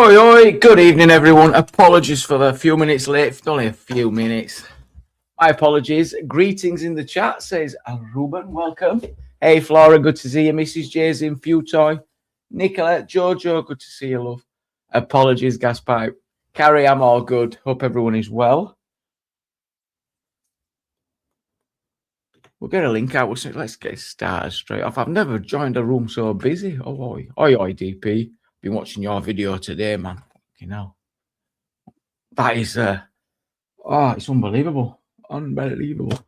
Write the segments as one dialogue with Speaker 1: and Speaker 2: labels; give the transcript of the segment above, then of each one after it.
Speaker 1: Oi, oi, good evening, everyone. Apologies for the few minutes late, only a few minutes. My apologies. Greetings in the chat, says Ruben. Welcome. Hey, Flora, good to see you. Mrs. J's in Futoy. Nicola, Jojo, good to see you, love. Apologies, Gaspipe. Carrie, I'm all good. Hope everyone is well. We'll get a link out. Let's get started straight off. I've never joined a room so busy. Oh, oi, oi, DP. Been watching your video today, man. You know. That is, it's unbelievable. Unbelievable.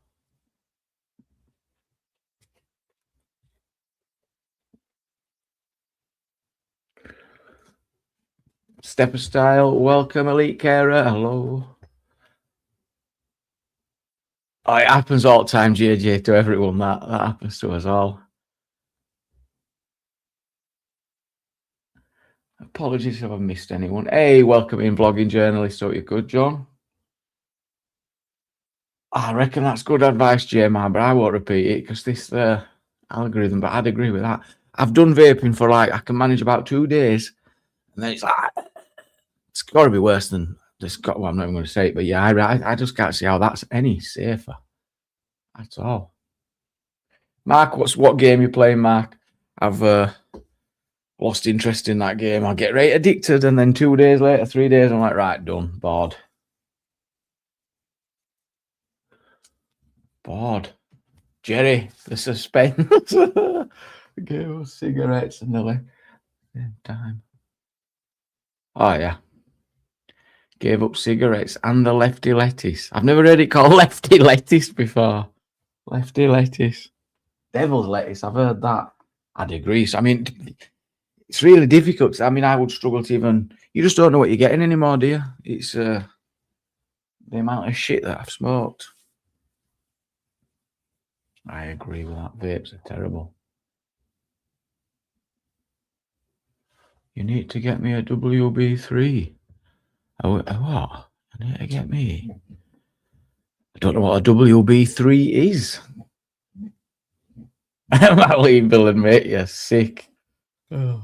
Speaker 1: Stepper Style, welcome, Elite Carer. Hello. Oh, it happens all the time, JJ, to everyone. That happens to us all. Apologies if I've missed anyone. Hey, welcome in, vlogging journalist. Hope you're good, John. I reckon that's good advice, JMar, but I won't repeat it because this algorithm, but I'd agree with that. I've done vaping for I can manage about 2 days, and then it's like, it's got to be worse than this. Well, I'm not even going to say it, but yeah, I just can't see how that's any safer at all. Mark, what game you playing, Mark? I've lost interest in that game. I get right addicted, and then 2 days later, 3 days, I'm like, right, done, bored. Jerry, the suspense. Give cigarettes and the same time. Oh yeah. Gave up cigarettes and the lefty lettuce. I've never heard it called lefty lettuce before. Lefty lettuce. Devil's lettuce, I've heard that. I'd agree. So, I mean, it's really difficult. I mean, I would struggle to even... You just don't know what you're getting anymore, do you? It's the amount of shit that I've smoked. I agree with that. Vapes are terrible. You need to get me a WB3. What? I need to get me. I don't know what a WB3 is. I'm leaving Bill and mate, you're sick. Oh.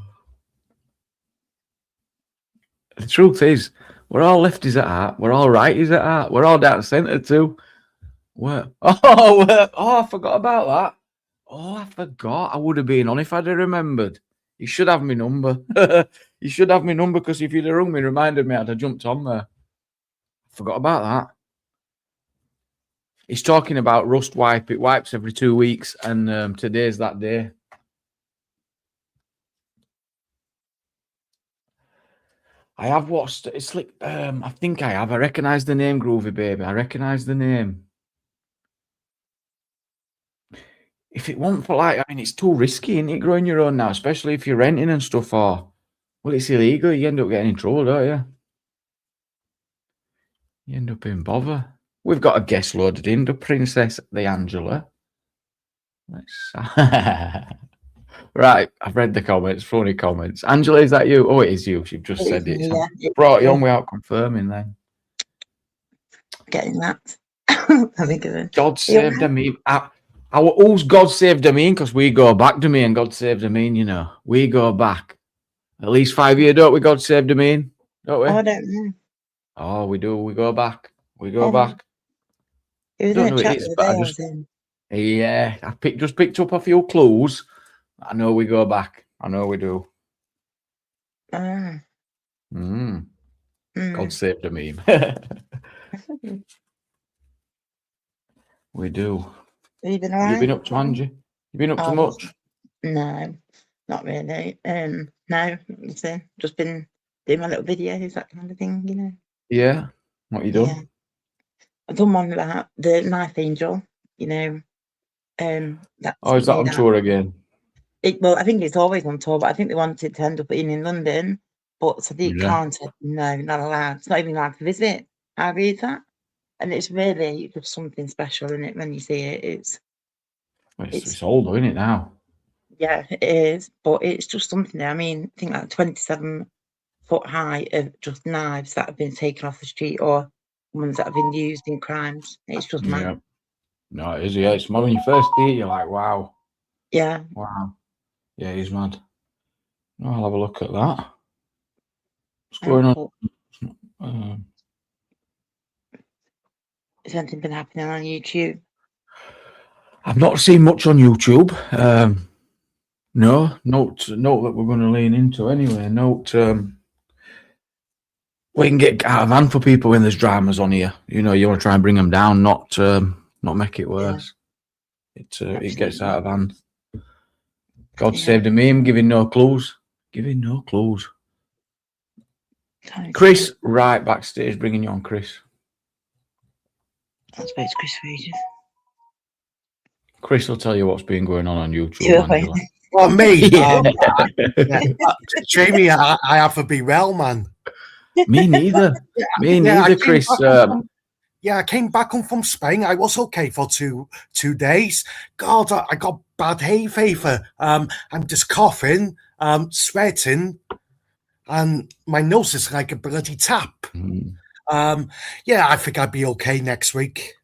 Speaker 1: The truth is, we're all lefties at heart. We're all righties at heart. We're all down centre too. I forgot about that. Oh, I forgot. I would have been on if I'd have remembered. You should have my number. You should have my number because if you'd have rung me and reminded me, I'd have jumped on there. I forgot about that. He's talking about rust wipe. It wipes every 2 weeks, and today's that day. I have watched. It's like I think I have. I recognise the name, Groovy Baby. I recognise the name. If it wasn't for I mean, it's too risky, isn't it, growing your own now, especially if you're renting and stuff. Or well, it's illegal. You end up getting in trouble, don't you? You end up in bother. We've got a guest loaded in, the Princess, the Angela. Right, I've read the comments, funny comments. Angela, is that you? Oh, it is you. She's just said it. Yeah. Brought you on without confirming then.
Speaker 2: Getting that.
Speaker 1: God saved me. Who's God saved me? Because we go back to me and God saved me, you know. We go back. At least 5 years, don't we? God saved me, don't we?
Speaker 2: Oh, I don't know.
Speaker 1: Oh, we do. We go back. We go back.
Speaker 2: It was in a chat the other day I was in.
Speaker 1: Yeah, I just picked up a few clues. I know we go back. I know we do. God saved a meme. We do.
Speaker 2: Have you been alright?
Speaker 1: You been up to Angie? You been up to much?
Speaker 2: No, not really. No, nothing. Just been doing my little videos, that kind of thing, you know.
Speaker 1: Yeah. What you doing?
Speaker 2: Yeah. I've done one about the Knife Angel, you know.
Speaker 1: Is that on tour again?
Speaker 2: Well, I think it's always on tour, but I think they wanted to end up in London. But so they can't. No, not allowed. It's not even allowed to visit. I read that, and it's really just something special in it when you see it.
Speaker 1: It's old, isn't it now?
Speaker 2: Yeah, it is. But it's just something. I mean, I think like 27-foot high of just knives that have been taken off the street or ones that have been used in crimes. It's just mad.
Speaker 1: Yeah. No, it is. Yeah, it's mad when you first see it. You're like, wow.
Speaker 2: Yeah.
Speaker 1: Wow. Yeah, he's mad. No, I'll have a look at that. What's going on?
Speaker 2: But has anything been happening on YouTube?
Speaker 1: I've not seen much on YouTube. No, note that we're going to lean into anyway. Note we can get out of hand for people when there's dramas on here. You know, you want to try and bring them down, not make it worse. It gets out of hand. God saved a meme, giving no clues. Giving no clues. Chris, right backstage, bringing you on, Chris.
Speaker 2: I suppose Chris Regis.
Speaker 1: Chris will tell you what's been going on YouTube.
Speaker 3: Well, me,
Speaker 1: Yeah.
Speaker 3: Jamie, I have to be well, man.
Speaker 1: Me neither. Me neither, Chris.
Speaker 3: I came back home from Spain. I was okay for two days. God, I got bad hay fever. I'm just coughing, sweating, and my nose is like a bloody tap. I think I'd be okay next week.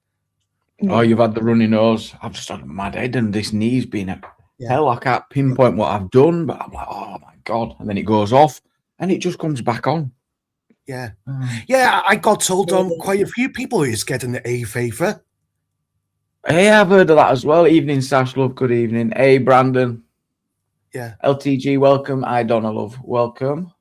Speaker 1: Oh, you've had the runny nose. I've just had a mad head, and this knee's been a hell. I can't pinpoint what I've done, but I'm like, oh my God. And then it goes off, and it just comes back on.
Speaker 3: Yeah. I got told quite a few people is getting the hay fever.
Speaker 1: Hey, I've heard of that as well. Evening, Sash Love. Good evening. Hey, Brandon.
Speaker 3: Yeah.
Speaker 1: LTG, welcome. I Donna Love, welcome.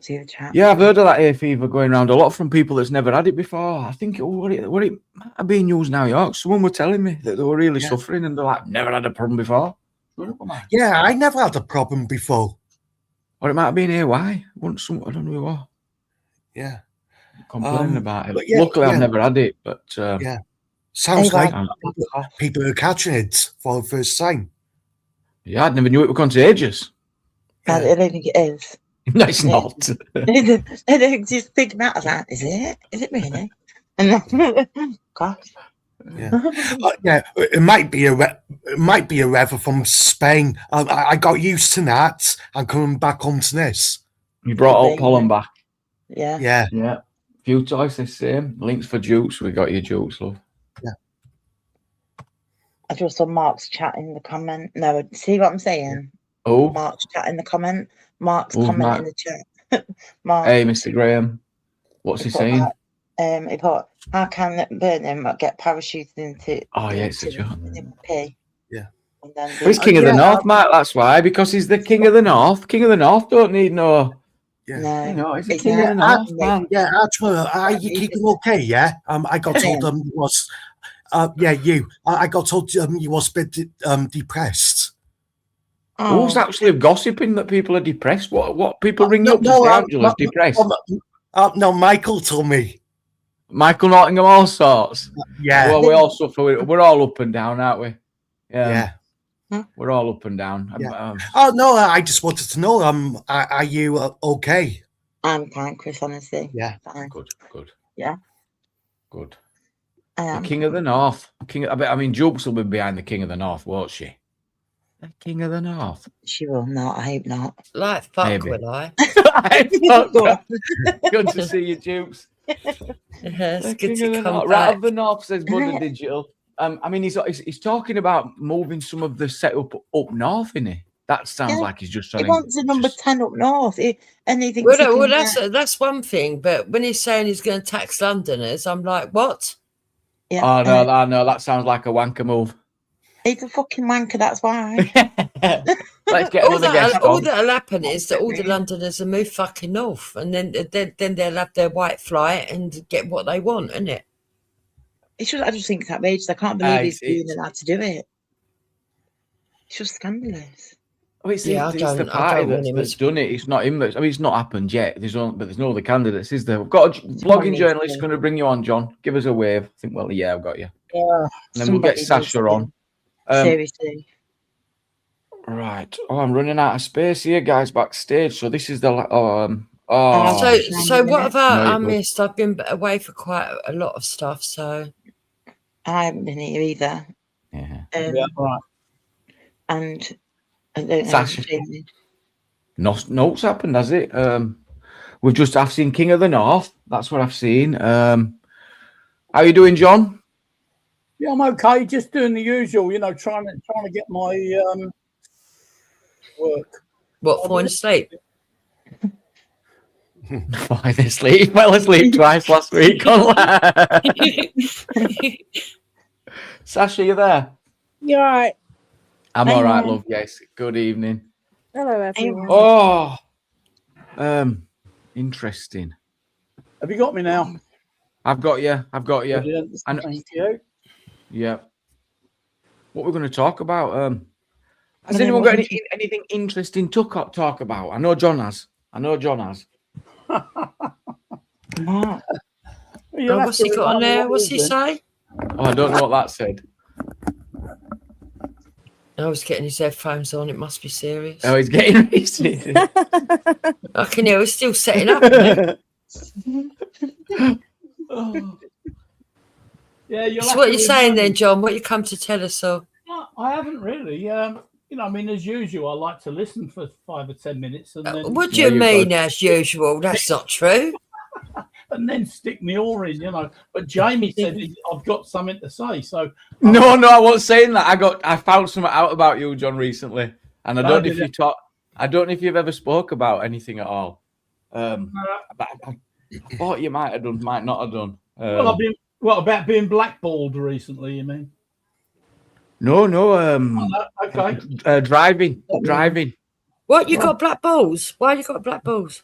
Speaker 2: See the chat.
Speaker 1: Yeah, I've heard of that hay fever going around a lot from people that's never had it before. I think it might have been news now, York. Someone were telling me that they were really suffering, and they're like, never had a problem before.
Speaker 3: Yeah, I never had a problem before.
Speaker 1: Or it might have been AY. I don't know who it was.
Speaker 3: Yeah.
Speaker 1: Complaining about it. Luckily, I've never had it, but
Speaker 3: sounds like people are catching it for the first time.
Speaker 1: Yeah, I never knew it was contagious.
Speaker 2: I don't think it is.
Speaker 1: No, it's not.
Speaker 2: I don't just think that as that. Is it? Is it really? Gosh.
Speaker 3: It might be a weather from Spain. I got used to that. I'm coming back onto this.
Speaker 1: You brought up pollen back.
Speaker 2: Yeah.
Speaker 1: Few choices, same. Links for Jukes. We got your Jukes, love.
Speaker 3: Yeah.
Speaker 2: I just saw Mark's chat in the comment. No, see what I'm saying?
Speaker 1: Oh.
Speaker 2: Mark's chat in the comment. Mark's comment in the chat. Mark.
Speaker 1: Hey, Mr. Graham. What's he saying?
Speaker 2: He put, how can Burnham get parachuted into...
Speaker 1: Oh, yeah, it's a joke.
Speaker 3: Yeah.
Speaker 1: He's King of the North, Mark, that's why. Because he's the King of the North. King of the North don't need no...
Speaker 3: Yeah.
Speaker 2: No,
Speaker 1: you know, he's the King of the North, man.
Speaker 3: Yeah, actually, are you keeping okay, yeah? I got told you was... I got told you was a bit depressed.
Speaker 1: Who's actually gossiping that people are depressed? What people ring up to say Angela's depressed?
Speaker 3: No, Michael told me.
Speaker 1: Michael Nottingham, all sorts.
Speaker 3: Yeah.
Speaker 1: Well, we all suffer. We're all up and down, aren't we?
Speaker 3: Yeah.
Speaker 1: We're all up and down.
Speaker 3: Yeah. I just wanted to know. Are you okay?
Speaker 2: I'm fine, Chris. Honestly.
Speaker 3: Yeah.
Speaker 2: Fine.
Speaker 1: Good.
Speaker 2: Yeah.
Speaker 1: Good. The King of the North. I mean, Jukes will be behind the King of the North, won't she? The King of the North.
Speaker 2: She will not. I hope not.
Speaker 4: Like fuck, will I?
Speaker 1: Good to see you, Jukes.
Speaker 4: It's good to come back.
Speaker 1: Right of the North, says Buddha Digital. I mean, he's talking about moving some of the setup up north, isn't he? That sounds like he's just trying.
Speaker 2: He wants a number 10 up north. Anything.
Speaker 4: Well, that's one thing. But when he's saying he's going to tax Londoners, I'm like, what?
Speaker 1: Yeah. Oh no, that sounds like a wanker move.
Speaker 2: He's a fucking wanker. That's why.
Speaker 1: Let's get another guest on.
Speaker 4: All that'll happen is that all the Londoners will move fucking north, and then they'll have their white flight and get what they want, isn't it?
Speaker 2: I just think it's outrageous. I can't believe he's being allowed to do it. It's just scandalous.
Speaker 1: Oh, it's the party that's done it. It's not him. I mean, it's not happened yet. There's no other candidates, is there? We've got a blogging journalist going to bring you on, John. Give us a wave. I think, well, yeah, I've got you.
Speaker 2: Yeah.
Speaker 1: And then we'll get Sasha on.
Speaker 2: Seriously.
Speaker 1: Right. Oh, I'm running out of space here, guys, backstage. So this is the...
Speaker 4: So what have I missed? I've been away for quite a lot of stuff, so...
Speaker 2: I haven't been here either.
Speaker 1: Yeah.
Speaker 2: Right. And... I don't know.
Speaker 1: Sasha. No's happened, has it? I've seen King of the North. That's what I've seen. How are you doing, John?
Speaker 5: Yeah, I'm okay. Just doing the usual, trying to get my work.
Speaker 4: What, falling asleep?
Speaker 1: Falling asleep. Fell asleep twice last week. Sasha, you there?
Speaker 6: You're right.
Speaker 1: I'm
Speaker 2: Hi,
Speaker 1: all right,
Speaker 2: Mum.
Speaker 1: love. Yes. Good evening.
Speaker 6: Hello, everyone.
Speaker 1: Oh, interesting.
Speaker 5: Have you got me now?
Speaker 1: I've got you.
Speaker 5: Brilliant.
Speaker 1: And-
Speaker 5: Thank you.
Speaker 1: Yeah. What we're going to talk about? Has
Speaker 2: And then
Speaker 1: anyone
Speaker 2: what
Speaker 1: got anything interesting to talk about? I know John has.
Speaker 2: Mark.
Speaker 5: You'll have
Speaker 4: what's
Speaker 5: to
Speaker 4: he got on
Speaker 5: remind me
Speaker 4: there?
Speaker 5: what
Speaker 4: What's
Speaker 5: it
Speaker 4: he
Speaker 5: is then.
Speaker 4: say?
Speaker 1: Oh, I don't know what that said.
Speaker 4: I was getting his headphones on. It must be serious.
Speaker 1: Oh, he's getting racist.
Speaker 4: I can hear he's still setting up. Isn't it?
Speaker 5: Oh. Yeah, you'll
Speaker 4: So
Speaker 5: have
Speaker 4: what
Speaker 5: to
Speaker 4: are you saying
Speaker 5: remind
Speaker 4: then,
Speaker 5: me.
Speaker 4: John? What you come to tell us? So
Speaker 5: No, I haven't really. I mean, as usual, I like to listen for 5 or 10 minutes and then
Speaker 4: what do
Speaker 1: There
Speaker 4: you
Speaker 1: you
Speaker 4: mean,
Speaker 1: go.
Speaker 4: as usual? That's not true.
Speaker 5: stick me oar in, But Jamie said I've got something to say, so
Speaker 1: No, I wasn't saying that. I found something out about you, John, recently, and I don't know if you talk. I don't know if you've ever spoke about anything at all. But I thought you might have done, might not have done.
Speaker 5: well, I've been what about being blackballed recently? You mean?
Speaker 1: No.
Speaker 5: Okay.
Speaker 1: Driving.
Speaker 4: What, you got black balls? Why you got black balls?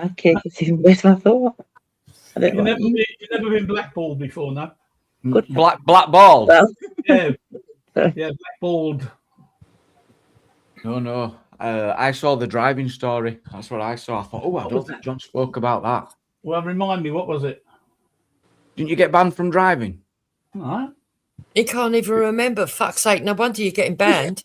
Speaker 2: Okay, it's even worse than I thought. I don't
Speaker 5: You've
Speaker 2: know.
Speaker 5: never been blackballed before, no?
Speaker 2: Good.
Speaker 1: Black ball.
Speaker 2: Well,
Speaker 5: Yeah, blackballed.
Speaker 1: No. I saw the driving story. That's what I saw. I thought, oh, I don't think John spoke about that.
Speaker 5: Well, remind me, what was it?
Speaker 1: Didn't you get banned from driving?
Speaker 5: All right.
Speaker 4: He can't even remember. Fuck's sake! No wonder you're getting banned.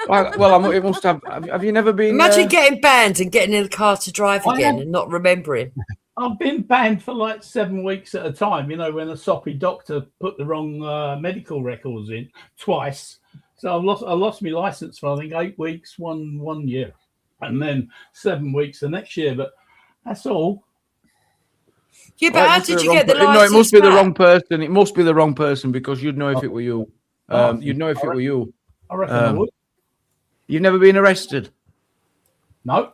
Speaker 1: Well, it must have. Have you never been?
Speaker 4: Imagine getting banned and getting in the car to drive
Speaker 5: I
Speaker 4: again
Speaker 5: am-
Speaker 4: and not remembering.
Speaker 5: I've been banned for like 7 weeks at a time, when a soppy doctor put the wrong medical records in twice. So I lost my license for I think 8 weeks one year, and then 7 weeks the next year. But that's all.
Speaker 4: Yeah, but how did you get the license?
Speaker 1: No, it must be the
Speaker 4: back?
Speaker 1: wrong person. It must be the wrong person because you'd know if it were you.
Speaker 5: Oh.
Speaker 1: You'd know if it were you.
Speaker 5: I reckon I would.
Speaker 1: You've never been arrested.
Speaker 5: No.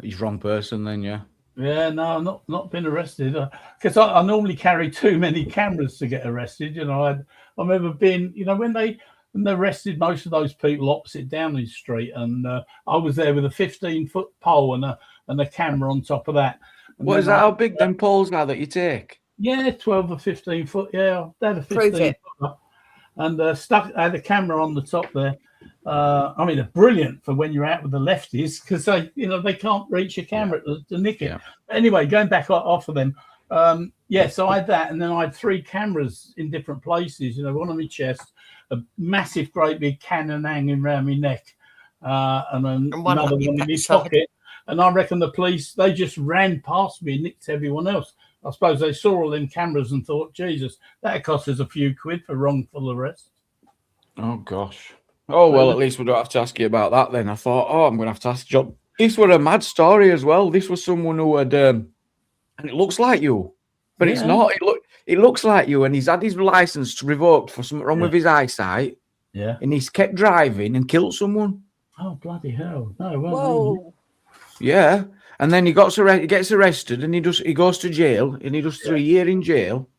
Speaker 1: He's wrong person then, yeah.
Speaker 5: Yeah, no, not been arrested because I normally carry too many cameras to get arrested. I remember being, when they arrested most of those people opposite Downing Street, and I was there with a 15-foot pole and a camera on top of that. And
Speaker 1: What is
Speaker 5: then
Speaker 1: that? How big them poles are that you take?
Speaker 5: Yeah, 12 or 15 foot. Yeah, they had a
Speaker 4: Prove
Speaker 5: 15
Speaker 4: it.
Speaker 5: foot and I had a camera on the top there. I mean, they're brilliant for when you're out with the lefties because they can't reach your camera to nick it.
Speaker 1: Yeah.
Speaker 5: Anyway, going back off of them, so I had that, and then I had 3 cameras in different places. One on my chest, a massive, great big Canon hanging around my neck, and then
Speaker 4: one
Speaker 5: another
Speaker 4: up your
Speaker 5: one in my
Speaker 4: backside.
Speaker 5: pocket. And I reckon the police, they just ran past me and nicked everyone else. I suppose they saw all them cameras and thought, Jesus, that cost us a few quid for wrongful arrest.
Speaker 1: Oh gosh. Oh well, at least we don't have to ask you about that then. I thought, I'm going to have to ask John. This was a mad story as well. This was someone who had, and it looks like you, but it's
Speaker 5: Yeah.
Speaker 1: not. It looks like you, and he's had his license revoked for something wrong with his eyesight,
Speaker 5: Yeah.
Speaker 1: and he's kept driving and killed someone.
Speaker 5: Oh, bloody hell. No, well,
Speaker 6: Whoa.
Speaker 1: Yeah, and then he gets arrested, and he goes to jail, and he does 3 years in jail.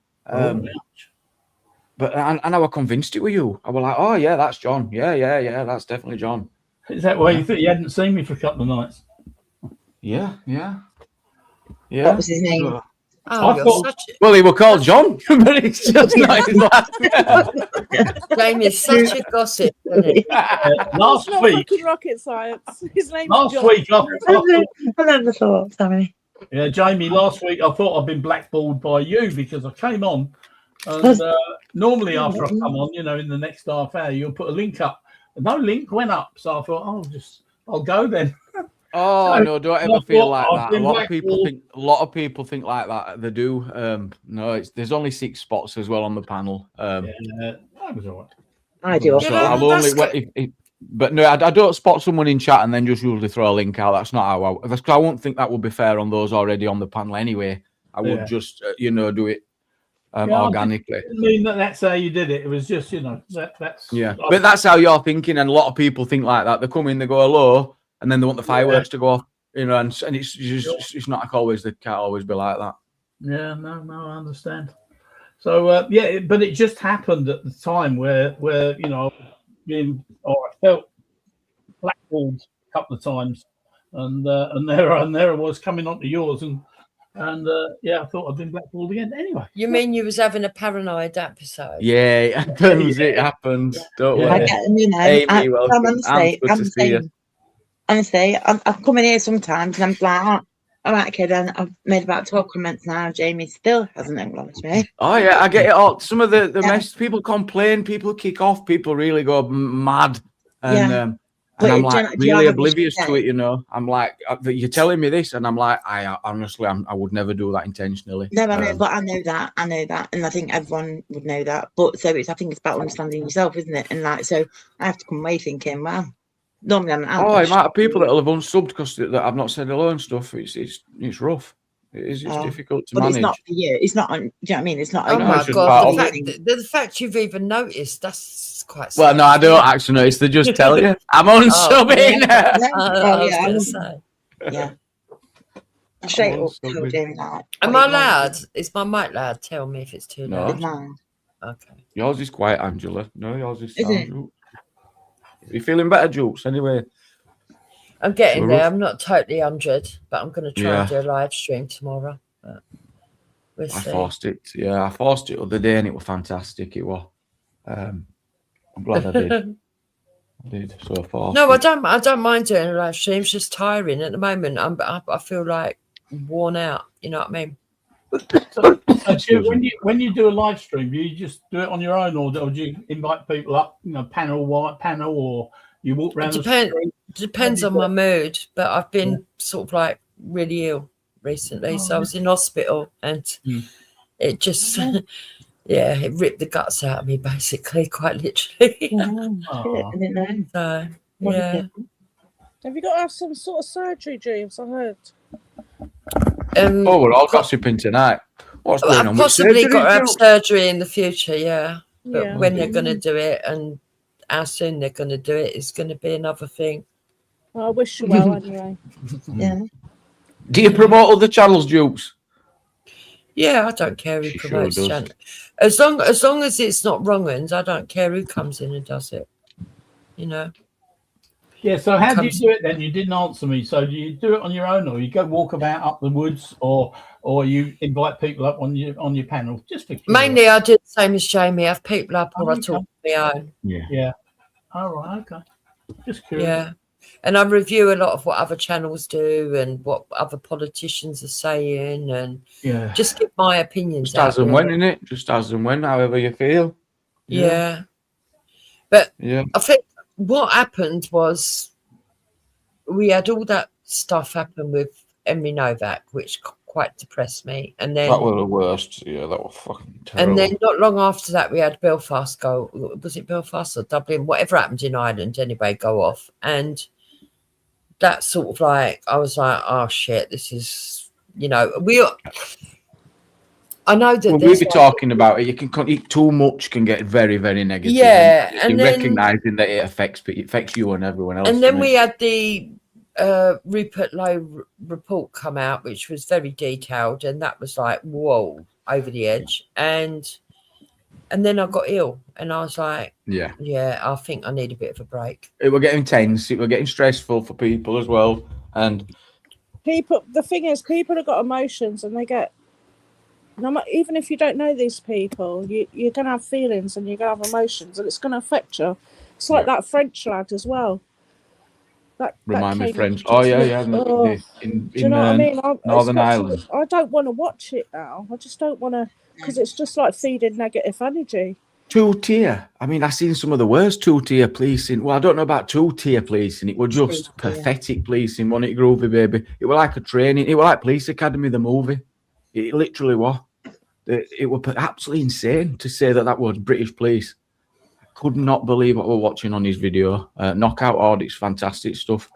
Speaker 1: But I was convinced it were you. I was like, oh yeah, that's John. Yeah, that's definitely John.
Speaker 5: Is that why you thought you hadn't seen me for a couple of nights?
Speaker 1: Yeah.
Speaker 2: What was his name?
Speaker 1: So-
Speaker 4: Oh,
Speaker 5: I
Speaker 4: you're
Speaker 5: thought-
Speaker 4: such
Speaker 1: well, he was called John, but it's just not his last name.
Speaker 4: Jamie's such a gossip, isn't he?
Speaker 5: Last
Speaker 6: It's not
Speaker 5: week,
Speaker 6: fucking rocket science. His name's
Speaker 5: last
Speaker 6: John.
Speaker 5: week,
Speaker 2: I never thought. Sorry.
Speaker 5: yeah, Jamie, last week I thought I'd been blackballed by you because I came on, and normally after I come on, in the next half hour, you'll put a link up. No link went up, so I thought, I'll go then.
Speaker 1: Oh no, don't ever feel like
Speaker 5: I've
Speaker 1: that. A
Speaker 5: been
Speaker 1: lot of people
Speaker 5: blackballed.
Speaker 1: think like that. They do. No, there's only 6 spots as well on the panel.
Speaker 5: Yeah, that was all right.
Speaker 2: I do.
Speaker 1: So
Speaker 4: Yeah,
Speaker 1: I'll
Speaker 4: that's
Speaker 1: only. But no, I don't spot someone in chat and then just usually throw a link out. That's not how I. I won't think that would be fair on those already on the panel anyway. I would
Speaker 5: Yeah.
Speaker 1: just do it
Speaker 5: I
Speaker 1: organically.
Speaker 5: didn't mean that's how you did it. It was just, that's
Speaker 1: Yeah, but that's how you're thinking, and a lot of people think like that. They come in, they go hello, and then they want the fireworks to go off. you know, and it's just it's not like always. They can't always be like that.
Speaker 5: Yeah, no, I understand. So yeah, but it just happened at the time where you know, I felt blackballed a couple of times, and there I was coming onto yours, and yeah, I thought I'd been blackballed again. Anyway,
Speaker 4: You mean you was having a paranoid episode?
Speaker 1: Yeah, it happens. It happens. Don't
Speaker 5: Yeah.
Speaker 2: I
Speaker 1: worry.
Speaker 2: get them, you know.
Speaker 1: Amy,
Speaker 2: I'm
Speaker 1: welcome.
Speaker 2: honestly,
Speaker 1: Good
Speaker 2: I'm
Speaker 1: to see you.
Speaker 2: saying, honestly, I come in here sometimes and I'm like, all right, okay, then I've made about 12 comments now. Jamie still hasn't acknowledged me.
Speaker 1: Oh yeah, I get it all. Some of the
Speaker 2: Yeah.
Speaker 1: mess people complain, people kick off, people really go mad, and
Speaker 2: Yeah.
Speaker 1: and
Speaker 2: But
Speaker 1: I'm
Speaker 2: do you
Speaker 1: like
Speaker 2: know- do you
Speaker 1: really
Speaker 2: have a
Speaker 1: oblivious
Speaker 2: vision
Speaker 1: to it. You know, I'm like you're telling me this, and I'm like, I honestly, I would never do that intentionally.
Speaker 2: No, I know, but I know that, and I think everyone would know that. But so I think it's about understanding yourself, isn't it? And like, so I have to come away thinking, well, normally I'm
Speaker 1: Oh, the amount of people that will have unsubbed because that I've not said hello and stuff. It's rough. It's difficult to
Speaker 2: but
Speaker 1: manage.
Speaker 2: it's not for you. It's not. Do you know what I mean? It's not.
Speaker 4: Oh
Speaker 1: No,
Speaker 4: my
Speaker 1: it's just
Speaker 4: god!
Speaker 1: part
Speaker 4: The fact you've even noticed, that's quite.
Speaker 1: Well, no, I don't actually notice. They just tell you I'm unsubbing.
Speaker 2: Oh, yeah,
Speaker 4: I
Speaker 2: I
Speaker 4: was
Speaker 2: wouldn't-
Speaker 4: gonna say.
Speaker 2: yeah. Straight up,
Speaker 1: Also
Speaker 2: tell
Speaker 1: with-
Speaker 2: Jamie that.
Speaker 4: Am I loud? Is my mic loud? Tell me if it's too
Speaker 1: No.
Speaker 2: With
Speaker 4: loud.
Speaker 2: mine.
Speaker 4: Okay.
Speaker 1: Yours is quiet, Angela. No, yours is
Speaker 2: Is
Speaker 1: sound.
Speaker 2: it?
Speaker 1: Jukes. You feeling better, Jukes? Anyway.
Speaker 4: I'm getting
Speaker 1: Sure.
Speaker 4: there. I'm not totally 100, but I'm going to try and
Speaker 1: Yeah.
Speaker 4: do a live stream tomorrow. But we'll
Speaker 1: I
Speaker 4: see.
Speaker 1: forced it. Yeah, I forced it the other day, and it was fantastic. It was. I'm glad I did. I did. So I forced
Speaker 4: No, I
Speaker 1: it.
Speaker 4: don't mind doing a live stream. It's just tiring at the moment. I feel like worn out. You know what I mean?
Speaker 5: so when you do a live stream, do you just do it on your own, or do you invite people up? You know, panel, or you walk around the street?
Speaker 4: Depends on my mood, but I've been sort of like really ill recently. So I was in hospital and it just, yeah, it ripped the guts out of me basically, quite literally.
Speaker 5: Oh.
Speaker 2: I didn't know.
Speaker 4: So,
Speaker 2: What is
Speaker 4: yeah.
Speaker 2: it?
Speaker 6: Have you got to have some sort of surgery, James? I heard.
Speaker 1: Oh, we're all gossiping tonight. What's going
Speaker 4: I've
Speaker 1: on? with
Speaker 4: possibly
Speaker 1: surgery,
Speaker 4: got to have
Speaker 1: Jukes?
Speaker 4: surgery in the future, yeah. But
Speaker 6: Yeah.
Speaker 4: when they're going to do it and how soon they're going to do it is going to be another thing.
Speaker 6: Well, I wish you well anyway.
Speaker 2: Yeah.
Speaker 1: Do you promote other channels, Jukes?
Speaker 4: Yeah, I don't care who
Speaker 1: She sure
Speaker 4: promotes
Speaker 1: does.
Speaker 4: channel. As long as it's not wrong uns, I don't care who comes in and does it. You know.
Speaker 5: Yeah. So how do you
Speaker 4: Comes-
Speaker 5: do it then? You didn't answer me. So do you do it on your own, or you go walk about up the woods, or you invite people up on your panel? Just for curiosity.
Speaker 4: Mainly, I do the same as Jamie. I have people up or I
Speaker 5: Okay.
Speaker 4: talk on my own.
Speaker 1: Yeah.
Speaker 5: All right. Okay. Just curious.
Speaker 4: Yeah. And I review a lot of what other channels do and what other politicians are saying and
Speaker 5: Yeah.
Speaker 4: just give my opinions
Speaker 1: Just
Speaker 4: out.
Speaker 1: as and
Speaker 4: really.
Speaker 1: when, innit? Just as and when, however you feel.
Speaker 4: Yeah. But
Speaker 1: Yeah.
Speaker 4: I think what happened was we had all that stuff happen with Emily Novak, which quite depressed me. And then
Speaker 1: That was the worst. Yeah, that was fucking terrible.
Speaker 4: and then not long after that, we had Belfast go. Was it Belfast or Dublin? Whatever happened in Ireland, anyway, go off. And that sort of like, I was like, oh shit, this is, you know, I know that
Speaker 1: Well,
Speaker 4: there's
Speaker 1: we'll be talking about it. You can eat too much, can get very, very negative.
Speaker 4: Yeah,
Speaker 1: and
Speaker 4: and then-
Speaker 1: recognizing that it affects you and everyone else.
Speaker 4: and then
Speaker 1: doesn't
Speaker 4: we
Speaker 1: it?
Speaker 4: had the Rupert Lowe report come out, which was very detailed, and that was like, whoa, over the edge. And then I got ill, and I was like,
Speaker 1: Yeah,
Speaker 4: yeah, I think I need a bit of a break.
Speaker 1: it will get intense. It will get stressful for people as well. And
Speaker 6: People, the thing is, people have got emotions, and they get. Even if you don't know these people, you're gonna have feelings and you're gonna have emotions, and it's gonna affect you. It's like that French lad as well. That
Speaker 1: remind me,
Speaker 6: came
Speaker 1: French.
Speaker 6: into
Speaker 1: Oh yeah,
Speaker 6: the-
Speaker 1: yeah.
Speaker 6: Oh,
Speaker 1: In
Speaker 6: do you know what I mean?
Speaker 1: Northern Ireland.
Speaker 6: I don't want to watch it now. I just don't want to, because it's just like feeding negative energy.
Speaker 1: Two-tier. I mean, I've seen some of the worst two-tier policing. Well, I don't know about two-tier policing. It was just
Speaker 2: Two-tier.
Speaker 1: pathetic policing, wasn't it, Groovy Baby? It was like a training. It was like Police Academy, the movie. It literally was. It was absolutely insane to say that was British police. I could not believe what we're watching on his video. Knockout Audits, fantastic stuff.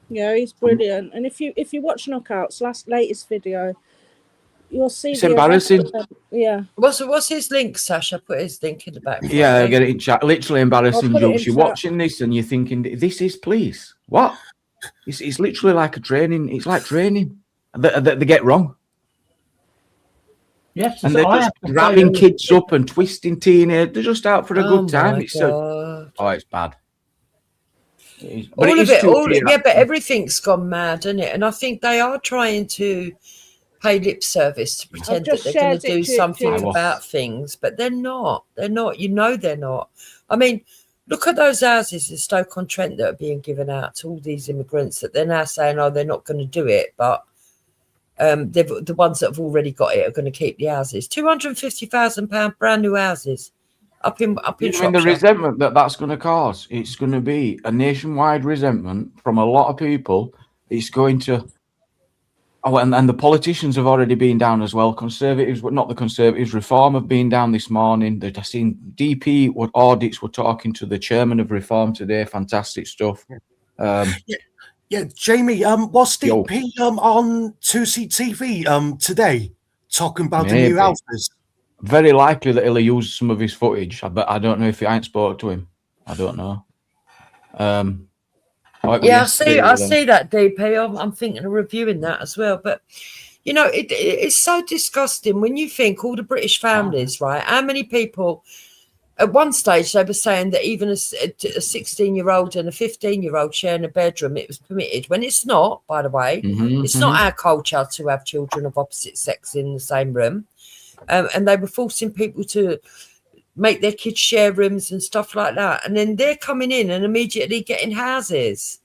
Speaker 6: Yeah, he's brilliant. And if you watch Knockouts latest video, you'll see
Speaker 1: It's
Speaker 6: the
Speaker 1: embarrassing.
Speaker 6: Yeah.
Speaker 4: What's his link, Sasha? Put his link in the back.
Speaker 1: Yeah, I get it in chat. Literally embarrassing
Speaker 6: I'll put it
Speaker 1: jokes.
Speaker 6: in
Speaker 1: You're
Speaker 6: chat.
Speaker 1: watching this and you're thinking, this is police. What? It's literally like a training. It's like training that they get wrong.
Speaker 5: Yes,
Speaker 1: And they're just grabbing kids up and twisting teenagers. They're just out for a good time. It's it's bad.
Speaker 4: But but everything's gone mad, isn't it? And I think they are trying to pay lip service to pretend that they're going to do something about things, but they're not. They're not. You know, they're not. I mean, look at those houses in Stoke-on-Trent that are being given out to all these immigrants that they're now saying, oh, they're not going to do it, but the ones that have already got it are going to keep the houses. £250,000 brand new houses up in
Speaker 1: Shropshire. The resentment that's going to cause, it's going to be a nationwide resentment from a lot of people. It's going to and the politicians have already been down as well. Conservatives, not the Conservatives, Reform have been down this morning. I've seen DP audits were talking to the chairman of Reform today. Fantastic stuff.
Speaker 3: Yeah, Jamie, was DP on 2CTV today talking about the new houses?
Speaker 1: Very likely that he'll use some of his footage, but I don't know if I ain't spoke to him. I don't know.
Speaker 4: I see that, DP. I'm thinking of reviewing that as well. But, you know, it's so disgusting when you think all the British families, right? How many people, at one stage, they were saying that even a 16-year-old and a 15-year-old sharing a bedroom, it was permitted. When it's not, by the way. It's not our culture to have children of opposite sex in the same room. And they were forcing people to make their kids share rooms and stuff like that, and then they're coming in and immediately getting houses.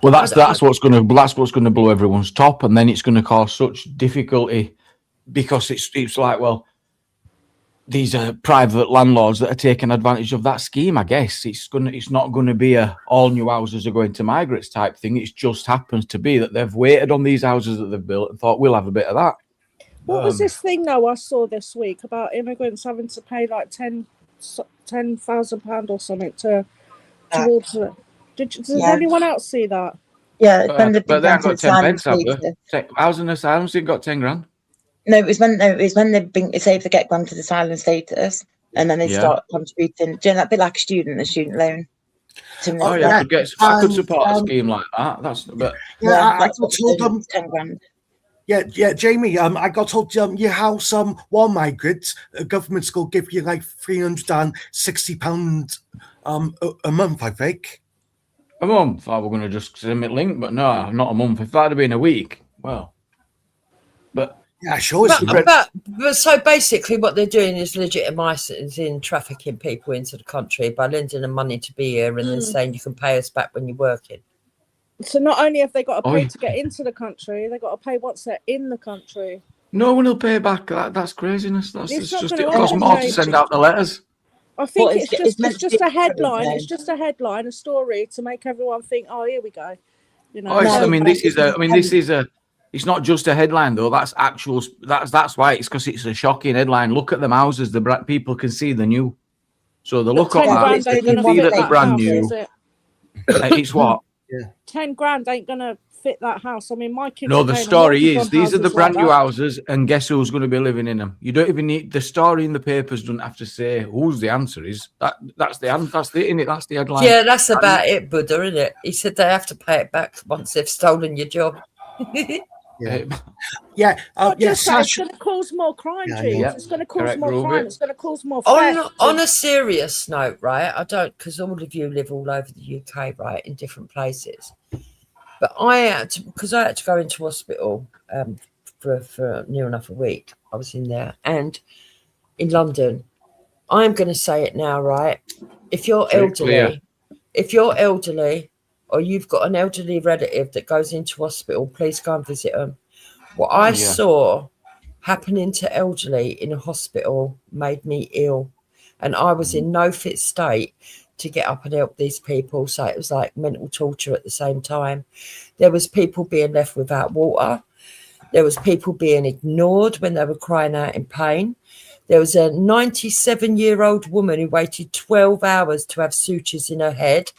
Speaker 1: Well, that's what's going to blow everyone's top, and then it's going to cause such difficulty because it's like, well, these are private landlords that are taking advantage of that scheme. I guess it's not going to be a all new houses are going to migrants type thing. It just happens to be that they've waited on these houses that they've built and thought we'll have a bit of that.
Speaker 6: What was this thing though I saw this week about immigrants having to pay like £10,000 or something towards it? Does anyone else see that?
Speaker 2: Yeah,
Speaker 1: but they haven't got 10 pence, have they? Housing asylums, they've got 10 grand.
Speaker 2: No, it was when they say if they get granted asylum status, and then they start contributing, doing that bit like a student loan.
Speaker 1: I could support a scheme like that.
Speaker 3: I told them
Speaker 2: 10 grand.
Speaker 3: Yeah, Jamie. I got told your house one migrant, government's going to give you like £360 a month, I think.
Speaker 1: A month? I was going to just send me a link, but no, not a month. If that had been a week, well, but
Speaker 3: yeah, sure.
Speaker 4: But so basically, what they're doing is legitimising trafficking people into the country by lending them money to be here and then saying you can pay us back when you're working.
Speaker 6: So not only have they got to pay to get into the country, they've got to pay once they're in the country.
Speaker 1: No one will pay back. That's craziness. It costs more to send out the letters.
Speaker 6: I think it's just a headline. It's just a headline, a story to make everyone think, oh, here we go. You know.
Speaker 1: It's not just a headline though. That's actual. That's why it's because it's a shocking headline. Look at them houses. The people can see the new. So they look at that. They can see that they're brand new. It's what?
Speaker 3: Yeah.
Speaker 6: 10 grand ain't gonna fit that house. I mean, my kids.
Speaker 1: No, the story is these are the brand new houses, and guess who's going to be living in them? You don't even need the story in the papers. Don't have to say who's the answer is. That's the answer. That's the headline.
Speaker 4: Yeah, that's about it, Buddha, isn't it? He said they have to pay it back once they've stolen your job.
Speaker 6: It's going to cause more crime, James. It's going to cause more crime. It's going to cause more theft.
Speaker 4: On a serious note, right? I don't, because all of you live all over the UK, right, in different places. But I had to go into hospital for near enough a week. I was in there, and in London. I'm going to say it now, right? If you're elderly, or you've got an elderly relative that goes into hospital, please go and visit them. What I saw happening to elderly in a hospital made me ill. And I was in no fit state to get up and help these people. So it was like mental torture at the same time. There was people being left without water. There was people being ignored when they were crying out in pain. There was a 97-year-old woman who waited 12 hours to have sutures in her head.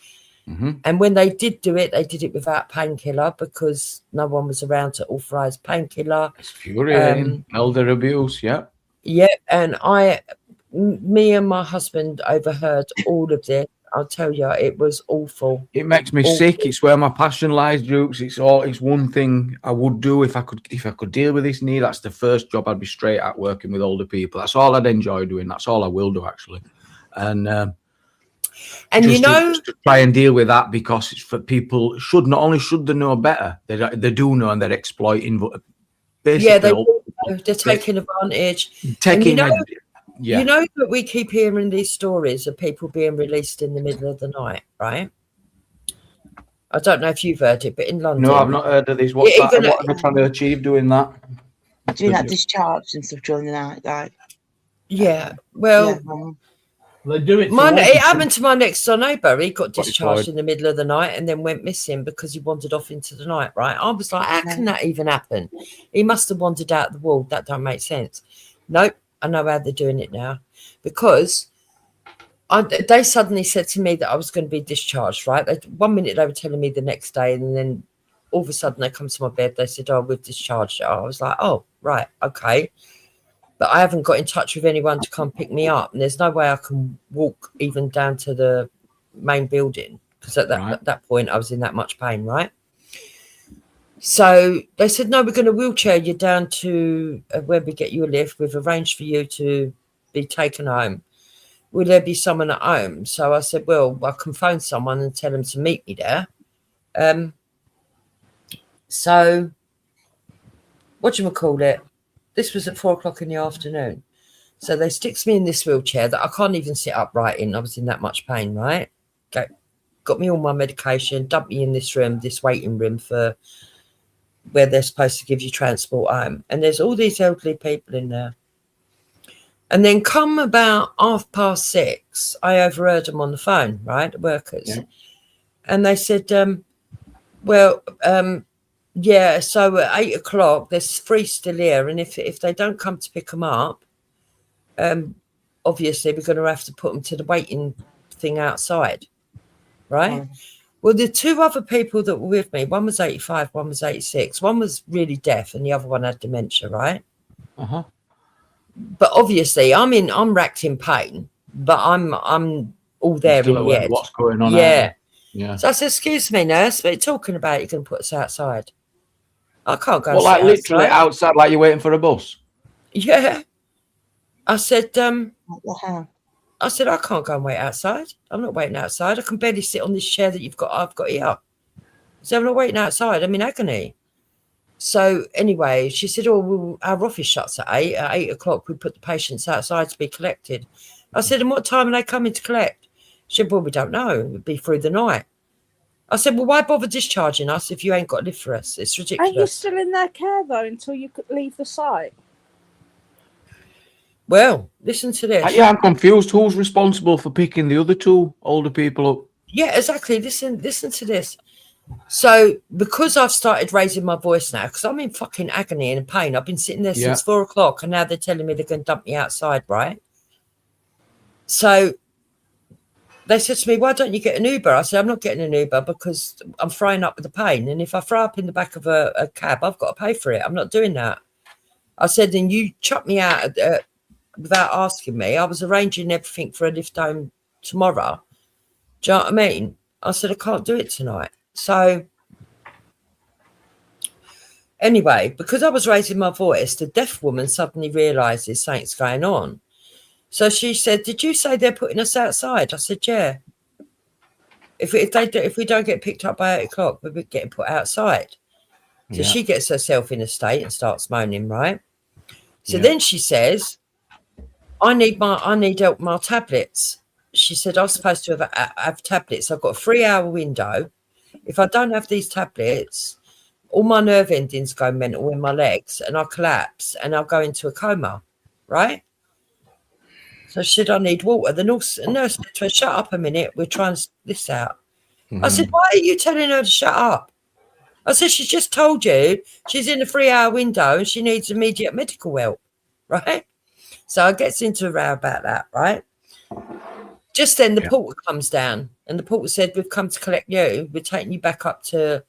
Speaker 1: Mm-hmm.
Speaker 4: And when they did do it, they did it without painkiller because no one was around to authorise painkiller.
Speaker 1: It's infuriating. Elder abuse, yeah.
Speaker 4: Yeah, and me and my husband overheard all of this. I'll tell you, it was awful.
Speaker 1: It makes me sick. It's where my passion lies, Dukes. It's one thing I would do if I could deal with this knee. That's the first job I'd be straight at, working with older people. That's all I'd enjoy doing. That's all I will do, actually. And just to try and deal with that, because it's for people. Not only should they know better, they do know, and they're exploiting. But basically,
Speaker 4: they're taking advantage.
Speaker 1: You
Speaker 4: know that we keep hearing these stories of people being released in the middle of the night, right? I don't know if you've heard it, but in London...
Speaker 1: No, I've not heard of this. What are they trying to achieve doing that?
Speaker 2: Doing that discharge and stuff during the night, like...
Speaker 4: Yeah, well...
Speaker 2: Yeah,
Speaker 5: they do it...
Speaker 4: It happened to my next door neighbour. He got discharged in the middle of the night and then went missing because he wandered off into the night, right? I was like, how can that even happen? He must have wandered out the wall. That don't make sense. Nope. I know how they're doing it now, because they suddenly said to me that I was going to be discharged, right? 1 minute they were telling me the next day, and then all of a sudden they come to my bed. They said, oh, we've discharged you. I was like, oh, right, okay. But I haven't got in touch with anyone to come pick me up, and there's no way I can walk even down to the main building, because at that point I was in that much pain, right? So they said, no, we're going to wheelchair you down to where we get you a lift. We've arranged for you to be taken home. Will there be someone at home? So I said, well, I can phone someone and tell them to meet me there. So whatchamacallit, this was at 4:00 in the afternoon. So they sticks me in this wheelchair that I can't even sit upright in. I was in that much pain, right? Got me all my medication, dumped me in this room, this waiting room for where they're supposed to give you transport home. And there's all these elderly people in there. And then come about 6:30, I overheard them on the phone, right, the workers. Yeah. And they said, so at 8:00, there's 3 still here. And if they don't come to pick them up, obviously we're going to have to put them to the waiting thing outside, right? Well, the 2 other people that were with me, one was 85, one was 86. One was really deaf and the other one had dementia, right?
Speaker 1: Uh-huh.
Speaker 4: But obviously I'm racked in pain, but I'm all there in the head.
Speaker 1: What's going on?
Speaker 4: Yeah. So I said, excuse me, nurse, but you're talking about you're going to put us outside. I can't go
Speaker 1: like literally outside, like you're waiting for a bus?
Speaker 4: Yeah. I said, I can't go and wait outside. I'm not waiting outside. I can barely sit on this chair that I've got here. So I'm not waiting outside. I'm in agony. So anyway, she said, oh, well, our office shuts at 8. At 8:00, we put the patients outside to be collected. I said, and what time are they coming to collect? She said, well, we don't know. It'll be through the night. I said, well, why bother discharging us if you ain't got to live for us? It's ridiculous.
Speaker 6: Are you still in their care, though, until you could leave the site?
Speaker 4: Well, listen to this.
Speaker 1: Yeah, I'm confused. Who's responsible for picking the other 2 older people up?
Speaker 4: Yeah, exactly. Listen to this. So because I've started raising my voice now, because I'm in fucking agony and pain. I've been sitting there since 4:00, and now they're telling me they're going to dump me outside, right? So they said to me, why don't you get an Uber? I said, I'm not getting an Uber because I'm throwing up with the pain. And if I throw up in the back of a cab, I've got to pay for it. I'm not doing that. I said, then you chuck me out without asking me. I was arranging everything for a lift home tomorrow. Do you know what I mean? I said, I can't do it tonight. So anyway, because I was raising my voice, the deaf woman suddenly realises something's going on. So she said, did you say they're putting us outside? I said, yeah. If we don't get picked up by 8:00, we'll be getting put outside. So she gets herself in a state and starts moaning, right? So then she says, I need help with my tablets. She said, I'm supposed to have tablets. I've got a 3-hour window. If I don't have these tablets, all my nerve endings go mental in my legs and I collapse and I'll go into a coma, right? So she said, I need water. The nurse said to her, shut up a minute. We're trying to this out. Mm-hmm. I said, why are you telling her to shut up? I said, she's just told you she's in a 3-hour window and she needs immediate medical help, right? So I gets into a row about that, right? Just then the porter comes down and the porter said, we've come to collect you. We're taking you back up to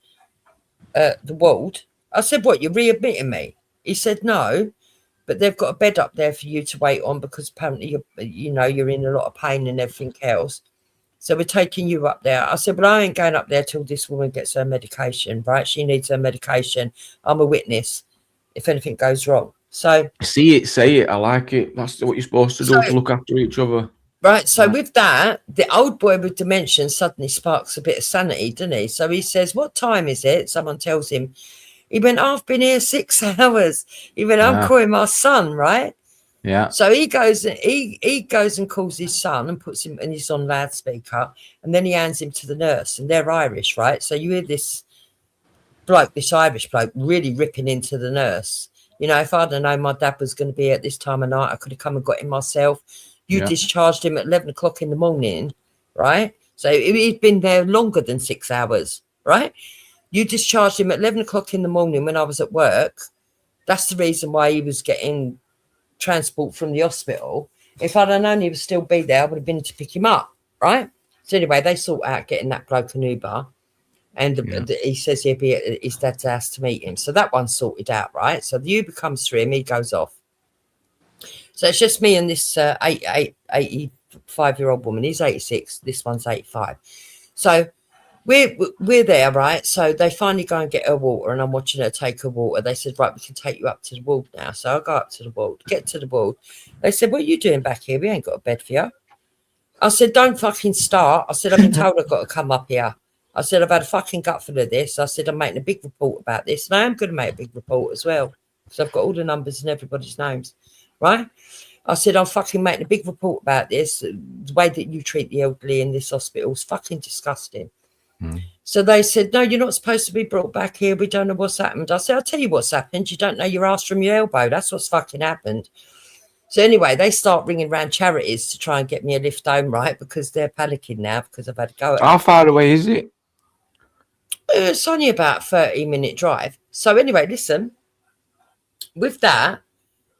Speaker 4: the ward. I said, what, you're readmitting me? He said, no, but they've got a bed up there for you to wait on because apparently you're in a lot of pain and everything else. So we're taking you up there. I said, well, I ain't going up there till this woman gets her medication, right? She needs her medication. I'm a witness if anything goes wrong. So
Speaker 1: see it, say it. I like it. That's what you're supposed to do, to look after each other.
Speaker 4: Right. So with that, the old boy with dementia suddenly sparks a bit of sanity, doesn't he? So he says, what time is it? Someone tells him. He went, I've been here 6 hours. He went, I'm calling my son, right?
Speaker 1: Yeah.
Speaker 4: So he goes and calls his son and puts him, and he's on loudspeaker, and then he hands him to the nurse, and they're Irish, right? So you hear this Irish bloke really ripping into the nurse. You know, if I'd have known my dad was going to be at this time of night, I could have come and got him myself. You discharged him at 11 o'clock in the morning, right? So he'd been there longer than 6 hours, right? You discharged him at 11 o'clock in the morning when I was at work. That's the reason why he was getting transport from the hospital. If I'd have known he would still be there, I would have been to pick him up, right? So anyway, they sort out getting that bloke an Uber, and he says he'll be at his dad's house to meet him. So that one's sorted out, right? So the Uber comes through him, he goes off. So it's just me and this 85-year-old woman. He's 86. This one's 85. So we're there, right? So they finally go and get her water, and I'm watching her take her water. They said, right, we can take you up to the ward now. So I go up to the ward, get to the ward. They said, what are you doing back here? We ain't got a bed for you. I said, don't fucking start. I said, I've been told I've got to come up here. I said, I've had a fucking gutful of this. I said, I'm making a big report about this. And I am going to make a big report as well, because I've got all the numbers and everybody's names, right? I said, I'm fucking making a big report about this. The way that you treat the elderly in this hospital is fucking disgusting. So they said, no, you're not supposed to be brought back here. We don't know what's happened. I said, I'll tell you what's happened. You don't know your ass from your elbow. That's what's fucking happened. So anyway, they start ringing around charities to try and get me a lift home, right? Because they're panicking now because I've had to go.
Speaker 1: How far away is it?
Speaker 4: It's only about a 30-minute drive. So anyway, listen, with that,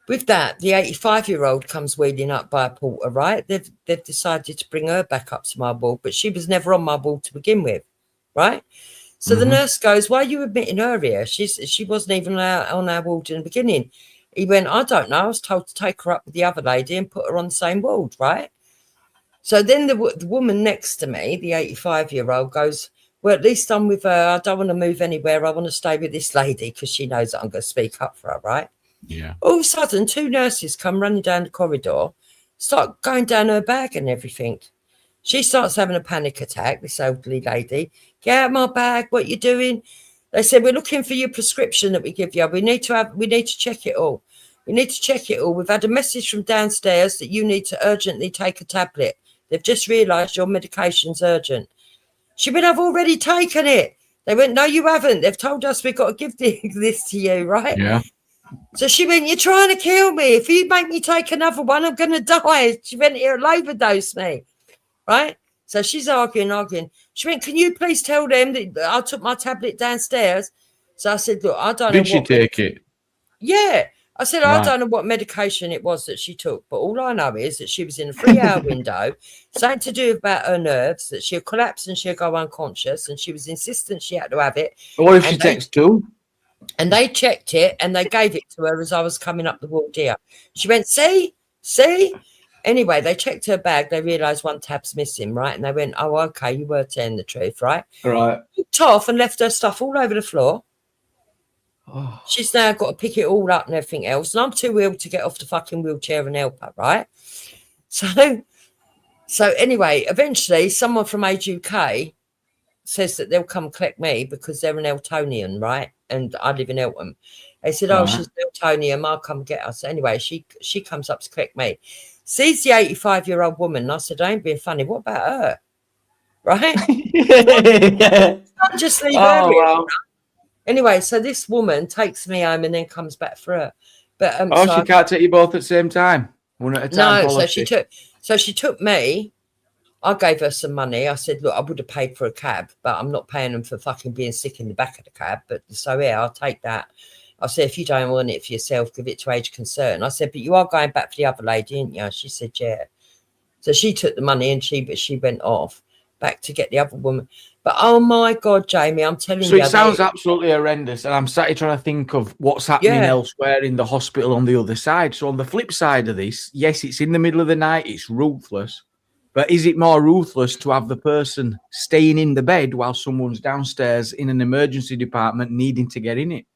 Speaker 4: the 85-year-old comes wheeling up by a porter, right? They've decided to bring her back up to my ward, but she was never on my ward to begin with, right? So the nurse goes, why are you admitting her here? She wasn't even on our ward in the beginning. He went, I don't know. I was told to take her up with the other lady and put her on the same ward, right? So then the woman next to me, the 85-year-old, goes, well, at least I'm with her. I don't want to move anywhere. I want to stay with this lady because she knows that I'm going to speak up for her, right?
Speaker 1: Yeah.
Speaker 4: All of a sudden, 2 nurses come running down the corridor, start going down her bag and everything. She starts having a panic attack, this elderly lady. Get out of my bag. What you doing? They said, we're looking for your prescription that we give you. We need to check it all. We need to check it all. We've had a message from downstairs that you need to urgently take a tablet. They've just realised your medication's urgent. She went, I've already taken it. They went, no, you haven't. They've told us we've got to give this to you, right?
Speaker 1: Yeah.
Speaker 4: So she went, you're trying to kill me. If you make me take another one, I'm going to die. She went, it'll overdose me, right? So she's arguing. She went, can you please tell them that I took my tablet downstairs? So I said, look, I don't know.
Speaker 1: Did she take it?
Speaker 4: Yeah. I said, I don't know what medication it was that she took, but all I know is that she was in a 3-hour window, something to do about her nerves, that she'll collapse and she'll go unconscious, and she was insistent she had to have it.
Speaker 1: But what if she takes 2?
Speaker 4: And they checked it and they gave it to her as I was coming up the ward here. She went, see? Anyway, they checked her bag. They realised 1 tab's missing, right? And they went, oh, okay, you were telling the truth, right?
Speaker 1: Right.
Speaker 4: Took off and left her stuff all over the floor.
Speaker 1: Oh.
Speaker 4: She's now got to pick it all up and everything else. And I'm too ill to get off the fucking wheelchair and help her, right? So anyway, eventually someone from Age UK says that they'll come collect me because they're an Eltonian, right? And I live in Eltham. They said, oh, she's an Eltonian, I'll come get her. So anyway, she comes up to collect me. Sees the 85-year-old woman. And I said, I ain't being funny. What about her? Right? I'll just leave her here.
Speaker 1: Wow.
Speaker 4: Anyway, so this woman takes me home and then comes back for her. But
Speaker 1: she can't take you both at the same time. One at a time.
Speaker 4: No,
Speaker 1: policy.
Speaker 4: so she took me. I gave her some money. I said, look, I would have paid for a cab, but I'm not paying them for fucking being sick in the back of the cab. But so yeah, I'll take that. I said, if you don't want it for yourself, give it to Age Concern. I said, but you are going back for the other lady, aren't you? She said, yeah. So she took the money and she went off back to get the other woman. But oh my God, Jamie, I'm telling you.
Speaker 1: So it sounds absolutely horrendous. And I'm sat here trying to think of what's happening elsewhere in the hospital on the other side. So on the flip side of this, yes, it's in the middle of the night. It's ruthless. But is it more ruthless to have the person staying in the bed while someone's downstairs in an emergency department needing to get in it?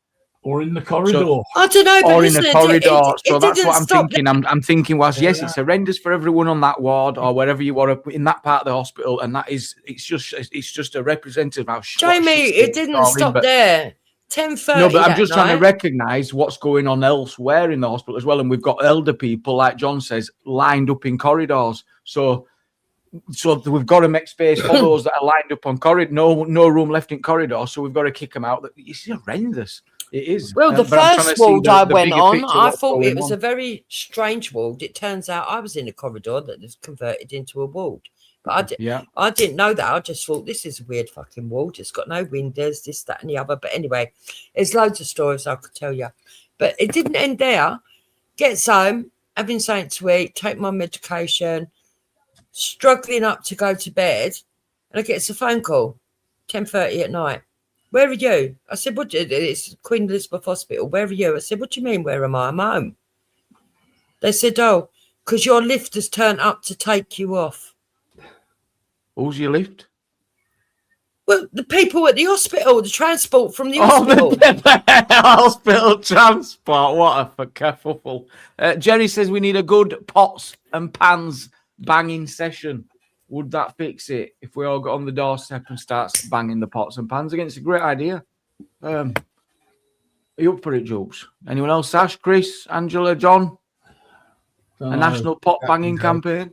Speaker 5: Or in the corridor.
Speaker 4: I don't know, but
Speaker 1: Or in
Speaker 4: listen,
Speaker 1: a corridor. So
Speaker 4: it
Speaker 1: that's
Speaker 4: didn't
Speaker 1: what I'm
Speaker 4: stop
Speaker 1: thinking. I'm thinking was, yes,
Speaker 5: Yeah.
Speaker 1: it's horrendous for everyone on that ward or wherever you are in that part of the hospital. And that is, it's just a representative of how
Speaker 4: Jamie, it didn't stop there. 10:30.
Speaker 1: No, but I'm
Speaker 4: that
Speaker 1: just trying to
Speaker 4: night.
Speaker 1: recognise what's going on elsewhere in the hospital as well. And we've got elder people, like John says, lined up in corridors. So we've got to make space for those that are lined up on corridor. No room left in corridor. So we've got to kick them out. It's horrendous. It is.
Speaker 4: Well, the
Speaker 1: But I'm trying to
Speaker 4: first
Speaker 1: see
Speaker 4: ward I went
Speaker 1: bigger
Speaker 4: on,
Speaker 1: picture of
Speaker 4: I
Speaker 1: what's
Speaker 4: thought it
Speaker 1: going
Speaker 4: was
Speaker 1: on.
Speaker 4: a very strange ward. It turns out I was in a corridor that was converted into a ward. But I didn't know that. I just thought this is a weird fucking ward. It's got no windows, this, that, and the other. But anyway, there's loads of stories I could tell you. But it didn't end there. Gets home, having something to eat, take my medication, struggling up to go to bed, and I get a phone call, 10:30 at night. Where are you? I said, what? It's Queen Elizabeth Hospital. Where are you? I said, what do you mean, where am I? I'm home. They said, oh, because your lift has turned up to take you off.
Speaker 1: Who's your lift?
Speaker 4: Well, the people at the hospital, the transport from the hospital.
Speaker 1: The hospital transport. What a kerfuffle. Jerry says we need a good pots and pans banging session. Would that fix it if we all got on the doorstep and start banging the pots and pans again? It's a great idea. Are you up for it, Jobs? Anyone else? Sash, Chris, Angela, John? A national pot banging campaign?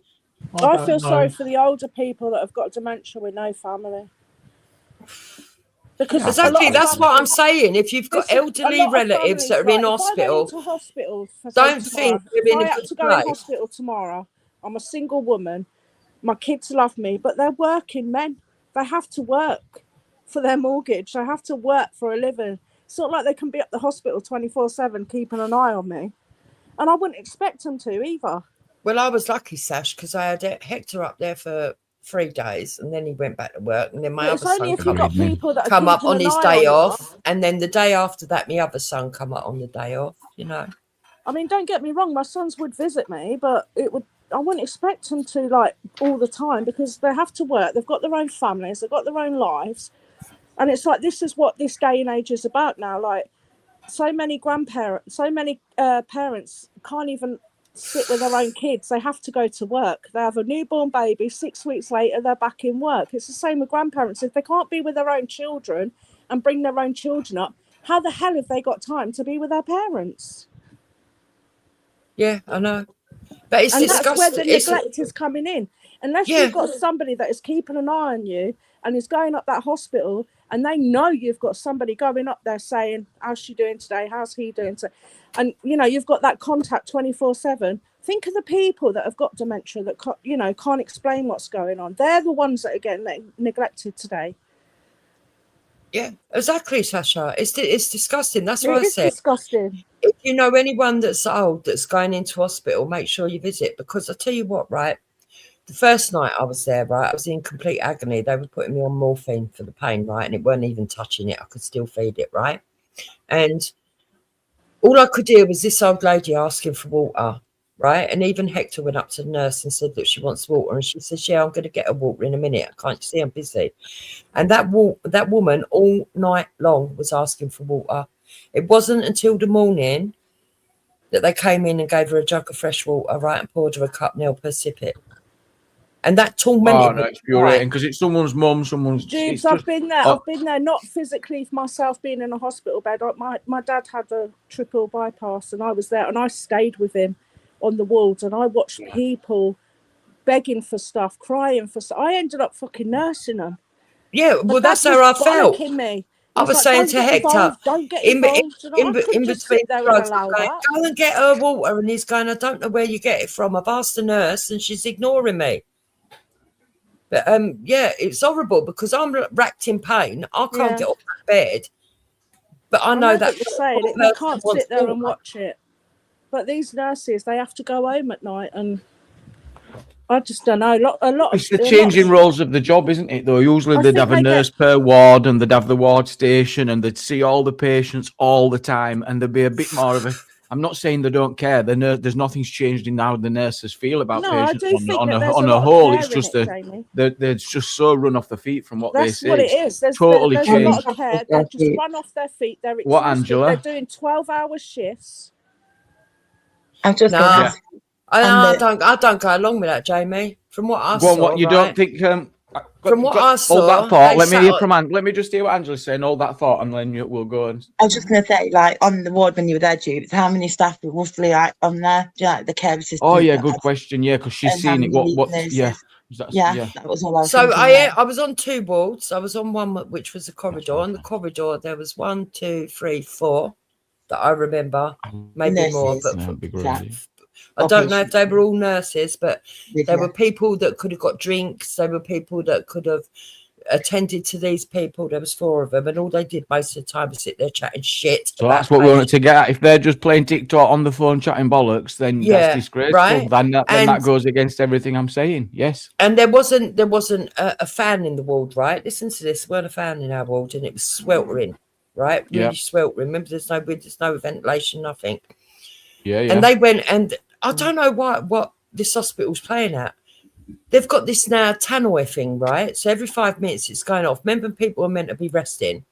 Speaker 6: I feel sorry for the older people that have got dementia with no family. Because
Speaker 4: exactly, that's what I'm saying. If you've got elderly relatives that are in hospital, don't think you're in a good place.
Speaker 6: If I had to go in hospital tomorrow, I'm a single woman. My kids love me, but they're working men. They have to work for their mortgage. They have to work for a living. It's not like they can be at the hospital 24/7 keeping an eye on me. And I wouldn't expect them to either.
Speaker 4: Well, I was lucky, Sash, because I had Hector up there for 3 days and then he went back to work. And then my other son come up on his day off. And then the day after that, my other son come up on the day off, you know.
Speaker 6: I mean, don't get me wrong. My sons would visit me, but I wouldn't expect them to, like, all the time because they have to work. They've got their own families. They've got their own lives. And it's like, this is what this day and age is about now. Like, so many parents can't even sit with their own kids. They have to go to work. They have a newborn baby. 6 weeks later, they're back in work. It's the same with grandparents. If they can't be with their own children and bring their own children up, how the hell have they got time to be with their parents?
Speaker 4: Yeah, I know. But it's disgusting.
Speaker 6: That's where the neglect is coming in. Unless you've got somebody that is keeping an eye on you and is going up that hospital and they know you've got somebody going up there saying, how's she doing today? How's he doing today? And, you know, you've got that contact 24/7. Think of the people that have got dementia that, can't explain what's going on. They're the ones that are getting neglected today.
Speaker 4: Yeah, exactly, Sasha. It's disgusting. That's what I said.
Speaker 6: It's disgusting.
Speaker 4: If you know anyone that's old that's going into hospital, make sure you visit. Because I tell you what, right? The first night I was there, right, I was in complete agony. They were putting me on morphine for the pain, right? And it weren't even touching it. I could still feed it, right? And all I could do was this old lady asking for water, right? And even Hector went up to the nurse and said that she wants water. And she says, yeah, I'm going to get her water in a minute. I can't see, I'm busy. And that woman all night long was asking for water. It wasn't until the morning that they came in and gave her a jug of fresh water, right, and poured her a cup and helped her sip it. And that tormented
Speaker 1: Oh, no, it's infuriating because it's someone's mum, someone's...
Speaker 6: Jeeves, I've been there. I've been there, not physically myself being in a hospital bed. My dad had a triple bypass and I was there and I stayed with him on the wards and I watched people begging for stuff, crying for stuff. I ended up fucking nursing them.
Speaker 4: Yeah, well, that's how I felt.
Speaker 6: Me.
Speaker 4: I was saying to Hector,
Speaker 6: don't get involved.
Speaker 4: In between drugs, going, go and get her water. And he's going, I don't know where you get it from. I've asked the nurse and she's ignoring me. But yeah, it's horrible because I'm racked in pain. I can't get off that bed. But I know that
Speaker 6: you're saying it, you can't sit there and watch it. But these nurses, they have to go home at night, and I just don't know. A lot.
Speaker 1: It's the changing roles of the job, isn't it? Though usually they'd have a nurse per ward, and they'd have the ward station, and they'd see all the patients all the time, and there'd be a bit more of I'm not saying they don't care. There's nothing's changed in how the nurses feel about
Speaker 6: No, I
Speaker 1: patients
Speaker 6: do think
Speaker 1: on
Speaker 6: that there's
Speaker 1: a
Speaker 6: lot of
Speaker 1: whole.
Speaker 6: care
Speaker 1: It's
Speaker 6: in
Speaker 1: just
Speaker 6: it, Jamie.
Speaker 1: they're just so run off the feet from what
Speaker 6: That's
Speaker 1: they say.
Speaker 6: what it
Speaker 1: It's
Speaker 6: is. There's
Speaker 1: totally
Speaker 6: a
Speaker 1: changed.
Speaker 6: lot of care. They just run off their feet. They're exhausted.
Speaker 1: What, Angela?
Speaker 6: They're doing 12-hour shifts.
Speaker 2: I'm just
Speaker 4: No.
Speaker 2: going to
Speaker 1: Yeah.
Speaker 2: ask.
Speaker 4: I don't go along with that, Jamie. From what I
Speaker 1: Go on,
Speaker 4: saw,
Speaker 1: what you
Speaker 4: right?
Speaker 1: don't think?
Speaker 4: From what I
Speaker 1: hold
Speaker 4: saw,
Speaker 1: that thought.
Speaker 4: they
Speaker 1: Let me
Speaker 4: sat
Speaker 1: hear
Speaker 4: on-
Speaker 1: from Let me just hear what Angela's saying. Hold that thought, and then we'll go. And
Speaker 2: I was just going to say, like, on the ward when you were there, Jupes, how many staff were roughly like on there? Do you like the care assistants?
Speaker 1: oh yeah,
Speaker 2: that
Speaker 1: good
Speaker 2: had-
Speaker 1: question. Yeah, because she's
Speaker 2: and how
Speaker 1: seen it.
Speaker 2: many
Speaker 1: What?
Speaker 2: nurses?
Speaker 1: Yeah.
Speaker 2: Yeah, that was all I was
Speaker 4: So
Speaker 2: thinking. Yeah.
Speaker 4: I was on 2 wards. I was on one which was a corridor. On the corridor, there was 1, 2, 3, 4 that I remember, maybe more.
Speaker 2: Nurses.
Speaker 4: But
Speaker 1: Yeah, big
Speaker 2: Yeah.
Speaker 1: really.
Speaker 4: I don't know if they were all nurses, but
Speaker 2: With
Speaker 4: there
Speaker 2: you.
Speaker 4: were people that could have got drinks. There were people that could have attended to these people. There was 4 of them, and all they did most of the time was sit there chatting shit.
Speaker 1: So
Speaker 4: about
Speaker 1: that's what we wanted
Speaker 4: patients.
Speaker 1: to get at. If they're just playing TikTok on the phone chatting bollocks, then
Speaker 4: Yeah,
Speaker 1: that's disgraceful.
Speaker 4: right.
Speaker 1: Then that
Speaker 4: And-
Speaker 1: goes against everything I'm saying. Yes.
Speaker 4: And there wasn't a fan in the ward, right? Listen to this. There weren't a fan in our ward, and it was sweltering, right? Really
Speaker 1: Yeah.
Speaker 4: sweltering. Remember, there's no ventilation, nothing.
Speaker 1: Yeah. Yeah.
Speaker 4: And they went, and I don't know what this hospital's playing at. They've got this now tannoy thing, right? So every 5 minutes it's going off. Remember, people are meant to be resting.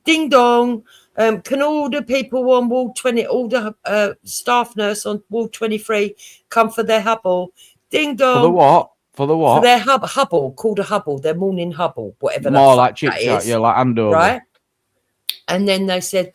Speaker 4: Ding dong. Can all the people on ward 20, all the staff nurse on ward 23 come for their hubble? Ding dong.
Speaker 1: For the what? For the what?
Speaker 4: For their hubble, called a hubble, their morning hubble, whatever.
Speaker 1: More
Speaker 4: the
Speaker 1: like
Speaker 4: fuck
Speaker 1: chit
Speaker 4: that
Speaker 1: chat.
Speaker 4: is,
Speaker 1: Yeah, like Andover.
Speaker 4: right? And then they said,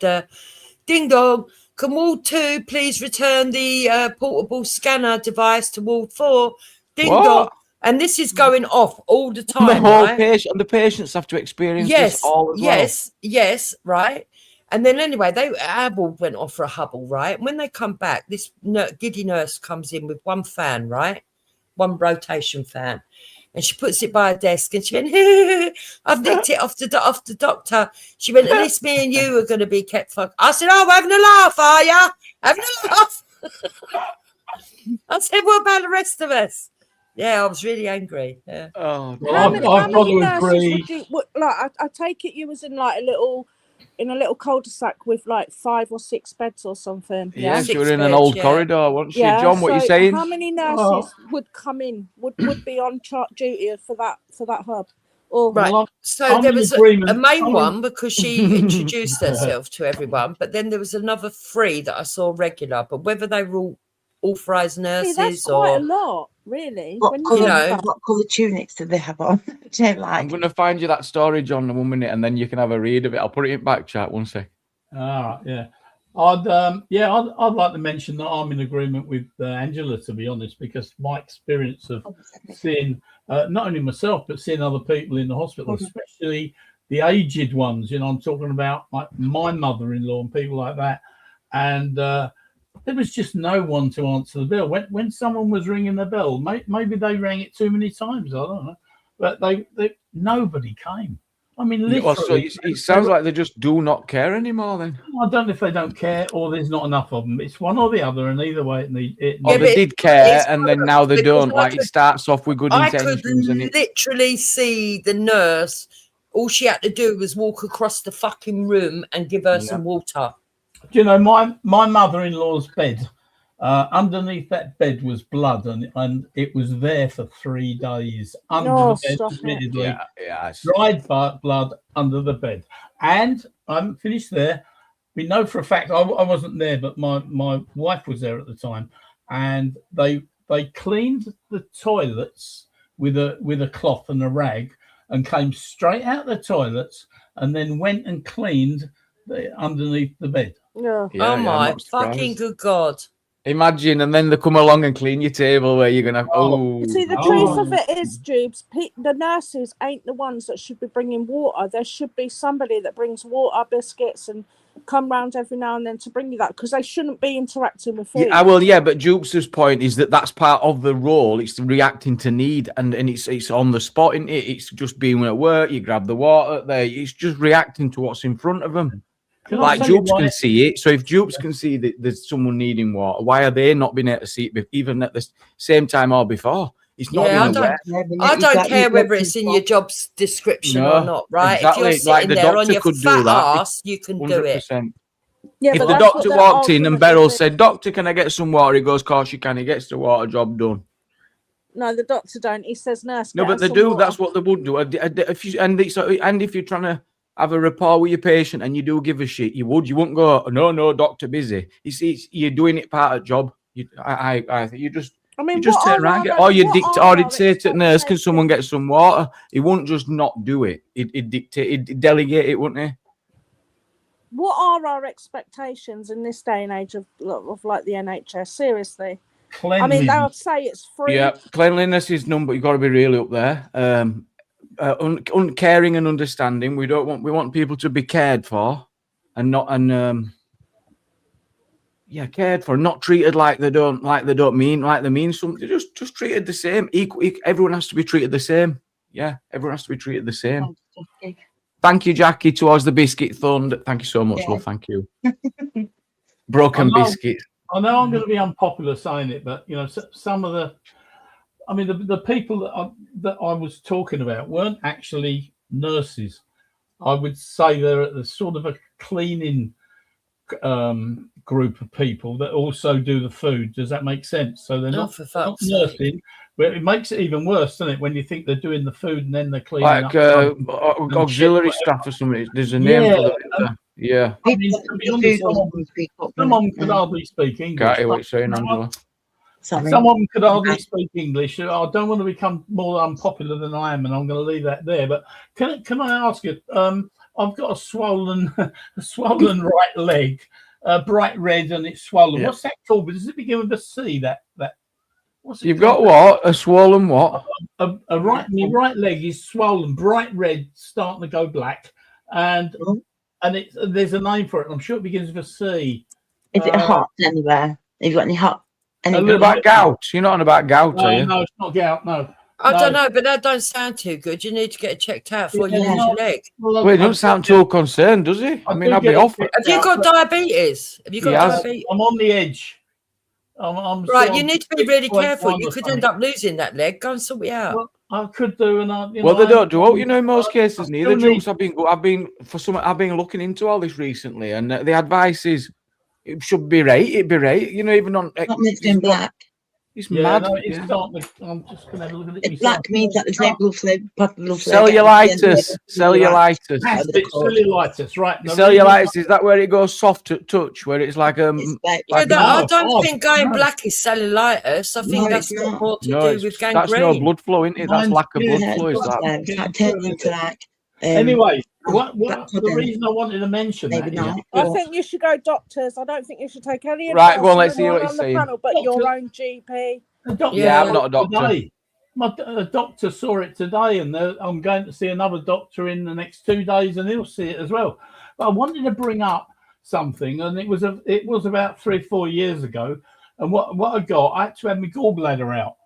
Speaker 4: ding dong, can ward 2 please return the portable scanner device to ward 4? Ding
Speaker 1: What?
Speaker 4: dong. And this is going off all the
Speaker 1: And
Speaker 4: time,
Speaker 1: the whole
Speaker 4: right?
Speaker 1: patient and the patients have to experience this all as
Speaker 4: yes, right. And then anyway, our ward went off for a hubble, right? And when they come back, this giddy nurse comes in with 1 fan, right? 1 rotation fan. And she puts it by her desk and she went, I've nicked it off the doctor. She went, at least me and you are going to be kept fucked. I said, oh, we're having a laugh, are ya? Having a laugh. I said, what about the rest of us? Yeah, I was really angry. Yeah.
Speaker 1: well. Oh,
Speaker 5: Well,
Speaker 6: How
Speaker 5: I've
Speaker 6: many,
Speaker 5: got
Speaker 6: how many
Speaker 5: to
Speaker 6: nurses
Speaker 5: agree.
Speaker 6: would you like? I take it you was in like a little cul-de-sac with like 5 or 6 beds or something.
Speaker 1: yeah,
Speaker 4: Six
Speaker 1: she was in an
Speaker 4: beds,
Speaker 1: old
Speaker 4: yeah.
Speaker 1: corridor, wasn't she?
Speaker 6: Yeah.
Speaker 1: John, what you
Speaker 6: so
Speaker 1: saying?
Speaker 6: How many nurses would come in? Would be on chart duty for that hub? Or
Speaker 4: Right.
Speaker 5: Well,
Speaker 4: So
Speaker 5: I'm
Speaker 4: there
Speaker 5: in
Speaker 4: was
Speaker 5: agreement.
Speaker 4: a main
Speaker 5: I'm in-
Speaker 4: one because she introduced herself to everyone, but then there was another 3 that I saw regular, but whether they were all authorised
Speaker 6: See,
Speaker 4: nurses
Speaker 6: that's quite a
Speaker 4: or
Speaker 6: lot, really.
Speaker 2: What
Speaker 6: When
Speaker 2: colour,
Speaker 6: think
Speaker 4: know.
Speaker 6: about it.
Speaker 2: what colour tunics did they have on? Do you know,
Speaker 1: I'm
Speaker 2: like,
Speaker 1: going to find you that story, John, in 1 minute, and then you can have a read of it. I'll put it in back chat. 1 sec.
Speaker 5: All right, yeah. I'd like to mention that I'm in agreement with Angela, to be honest, because my experience of seeing not only myself but seeing other people in the hospital, especially the aged ones. You know, I'm talking about like my mother-in-law and people like that, and there was just no one to answer the bell when someone was ringing the bell. Maybe they rang it too many times. I don't know, but nobody came. I mean, literally.
Speaker 1: Well, so it sounds like they just do not care anymore then.
Speaker 5: I don't know if they don't care or there's not enough of them. It's one or the other, and either way, it
Speaker 1: Or
Speaker 4: Yeah,
Speaker 1: they
Speaker 4: but
Speaker 1: did care,
Speaker 4: it's
Speaker 1: and then now they
Speaker 4: because
Speaker 1: don't.
Speaker 4: I
Speaker 1: Like,
Speaker 4: could-
Speaker 1: it starts off with good
Speaker 4: I could
Speaker 1: intentions, and it
Speaker 4: literally see the nurse. All she had to do was walk across the fucking room and give her some water.
Speaker 5: Do you know my mother-in-law's bed? Underneath that bed was blood, and it was there for 3 days under
Speaker 6: Oh,
Speaker 5: the bed.
Speaker 6: stop it.
Speaker 5: Admittedly,
Speaker 1: yeah.
Speaker 5: dried blood under the bed. And I'm finished there. We know for a fact I wasn't there, but my wife was there at the time, and they cleaned the toilets with a cloth and a rag, and came straight out the toilets, and then went and cleaned underneath the bed.
Speaker 6: Yeah.
Speaker 1: Yeah,
Speaker 4: Oh
Speaker 1: yeah,
Speaker 4: my
Speaker 1: I'm not surprised.
Speaker 4: fucking good God.
Speaker 1: Imagine, and then they come along and clean your table where you're gonna. Oh,
Speaker 6: You see, the truth of it is, Jubes, the nurses ain't the ones that should be bringing water. There should be somebody that brings water, biscuits, and come round every now and then to bring you that, because they shouldn't be interacting with food.
Speaker 1: yeah, but Jukes' point is that that's part of the role. It's reacting to need, and it's on the spot, isn't it? It's just being at work. You grab the water there. It's just reacting to what's in front of them.
Speaker 5: Can I
Speaker 1: Like
Speaker 5: tell you
Speaker 1: Jupes
Speaker 5: why?
Speaker 1: can see it, so if Jupes can see that there's someone needing water, why are they not being able to see it even at the same time or before? It's not
Speaker 4: Yeah,
Speaker 1: being aware.
Speaker 4: I don't care whether it's in your job's description
Speaker 1: No,
Speaker 4: or not, right?
Speaker 1: exactly.
Speaker 4: If you're
Speaker 1: Like
Speaker 4: sitting
Speaker 1: the
Speaker 4: there on
Speaker 1: doctor
Speaker 4: your
Speaker 1: could do
Speaker 4: fat
Speaker 1: that.
Speaker 4: ass, you can do it.
Speaker 1: 100%.
Speaker 6: Yeah,
Speaker 1: If
Speaker 6: but
Speaker 1: the
Speaker 6: that's what
Speaker 1: doctor
Speaker 6: their
Speaker 1: walked in and
Speaker 6: argument
Speaker 1: Beryl
Speaker 6: would be.
Speaker 1: said, "Doctor, can I get some water?" He goes, "Course you can." He gets the water, job done.
Speaker 6: No, the doctor don't. He says, "Nurse,
Speaker 1: No,
Speaker 6: get
Speaker 1: but
Speaker 6: us
Speaker 1: they
Speaker 6: some
Speaker 1: do.
Speaker 6: water."
Speaker 1: That's what they would do. If you and if you're trying to have a rapport with your patient and you do give a shit, you wouldn't go, "No, doctor, busy." You see, you're doing it part of the job. I think you just
Speaker 6: I mean,
Speaker 1: just turn around, or you dictate, or he'd say to the nurse, "Can someone get some water?" He wouldn't just not do it. He'd dictate, he'd delegate it, wouldn't he?
Speaker 6: What are our expectations in this day and age of like the NHS? Seriously, I mean, they would say it's free.
Speaker 1: Yeah, cleanliness is number. You've got to be really up there. Caring and understanding. We want people to be cared for, and cared for, not treated like they mean something. Just treated the same. Everyone has to be treated the same. Yeah, everyone has to be treated the same. Thank you, Jackie, towards the biscuit thunder. Thank you so much, love. Thank you. Broken biscuit.
Speaker 5: I know I'm going to be unpopular saying it, but some of the people that I was talking about weren't actually nurses. I would say they're at the sort of a cleaning group of people that also do the food. Does that make sense? So they're not nursing. But it makes it even worse, doesn't it, when you think they're doing the food and then they're cleaning
Speaker 1: like
Speaker 5: up
Speaker 1: auxiliary staff or something. There's a name for them. Yeah.
Speaker 5: I mean, to be honest, someone could hardly speak English.
Speaker 1: Can't hear what you're saying, Angela.
Speaker 5: Someone could hardly speak English. I don't want to become more unpopular than I am, and I'm going to leave that there. But can I ask you? I've got a swollen right leg, bright red, and it's swollen.
Speaker 1: Yeah.
Speaker 5: What's that called? Does it begin with a C? That. What's it
Speaker 1: You've
Speaker 5: called?
Speaker 1: got what? A swollen what?
Speaker 5: My right leg is swollen, bright red, starting to go black, and there's a name for it. I'm sure it begins with a C.
Speaker 2: Is it hot anywhere? Have you got any hot?
Speaker 1: About gout? You're not on about gout, are you?
Speaker 5: No, it's not gout. No.
Speaker 4: I don't know, but that don't sound too good. You need to get it checked out before you lose your leg.
Speaker 1: Well, it doesn't sound too concerned, does he? I mean, I'd be off.
Speaker 4: Have you got diabetes? Have you got diabetes?
Speaker 5: I'm on the edge. I'm
Speaker 4: right, you need to be really careful. You could end up losing that leg. Go and sort it out.
Speaker 5: Well, I could do, and
Speaker 1: they don't do it. In most cases, neither. Jokes. I've been looking into all this recently, and the advice is it should be right. It'd be right. Even on.
Speaker 2: It's in black.
Speaker 5: It's mad. No, it's not. I'm just going to have a look at it.
Speaker 2: If black means that there's no blood flow.
Speaker 1: Cellulitis. Cellulitis.
Speaker 5: Cellulitis, right.
Speaker 1: Cellulitis, is that where it goes soft to touch? Where it's like
Speaker 4: I don't think going black is cellulitis. I think that's more to do with gangrene.
Speaker 1: That's no blood flow, isn't it? That's lack of blood flow, is that?
Speaker 2: It's like turning into like...
Speaker 5: Anyway, the reason I wanted to mention that
Speaker 6: I think you should go doctors. I don't think you should take any
Speaker 1: right,
Speaker 6: advice
Speaker 1: go on, let's see what
Speaker 6: on
Speaker 1: he's
Speaker 6: the
Speaker 1: saying.
Speaker 6: panel, but your own GP.
Speaker 1: I'm not a doctor.
Speaker 5: My doctor saw it today, and I'm going to see another doctor in the next 2 days, and he'll see it as well. But I wanted to bring up something, and it was about 3 or 4 years ago, and what I got, I had to have my gallbladder out.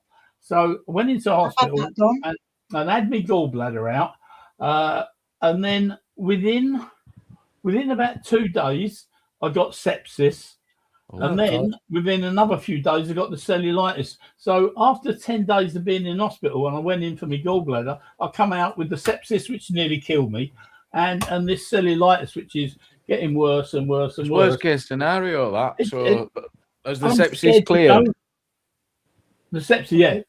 Speaker 5: So I went into hospital and had my gallbladder out. And then within about 2 days, I got sepsis. And then within another few days, I got the cellulitis. So after 10 days of being in hospital, and I went in for my gallbladder, I come out with the sepsis, which nearly killed me, and this cellulitis, which is getting worse and worse and worse.
Speaker 1: Worst case scenario, that. So as the sepsis cleared?
Speaker 5: The sepsis, yeah.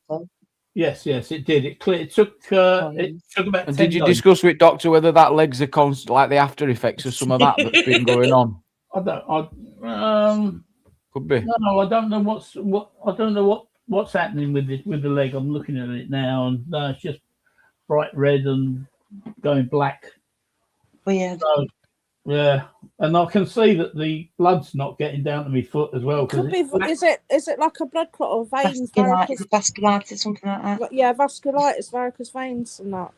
Speaker 5: Yes, it did. It cleared. It took about 10
Speaker 1: And did you
Speaker 5: days.
Speaker 1: discuss with doctor whether that leg's are constant, like the after effects of some of that that's been going on? Could be.
Speaker 5: No, I don't know what's happening with the leg. I'm looking at it now, and it's just bright red and going black.
Speaker 2: Weird.
Speaker 5: So, yeah, and I can see that the blood's not getting down to my foot as well.
Speaker 6: Could be. Is it like a blood clot or veins?
Speaker 2: Vasculitis, something like that.
Speaker 6: Yeah, vasculitis, varicose veins, and that.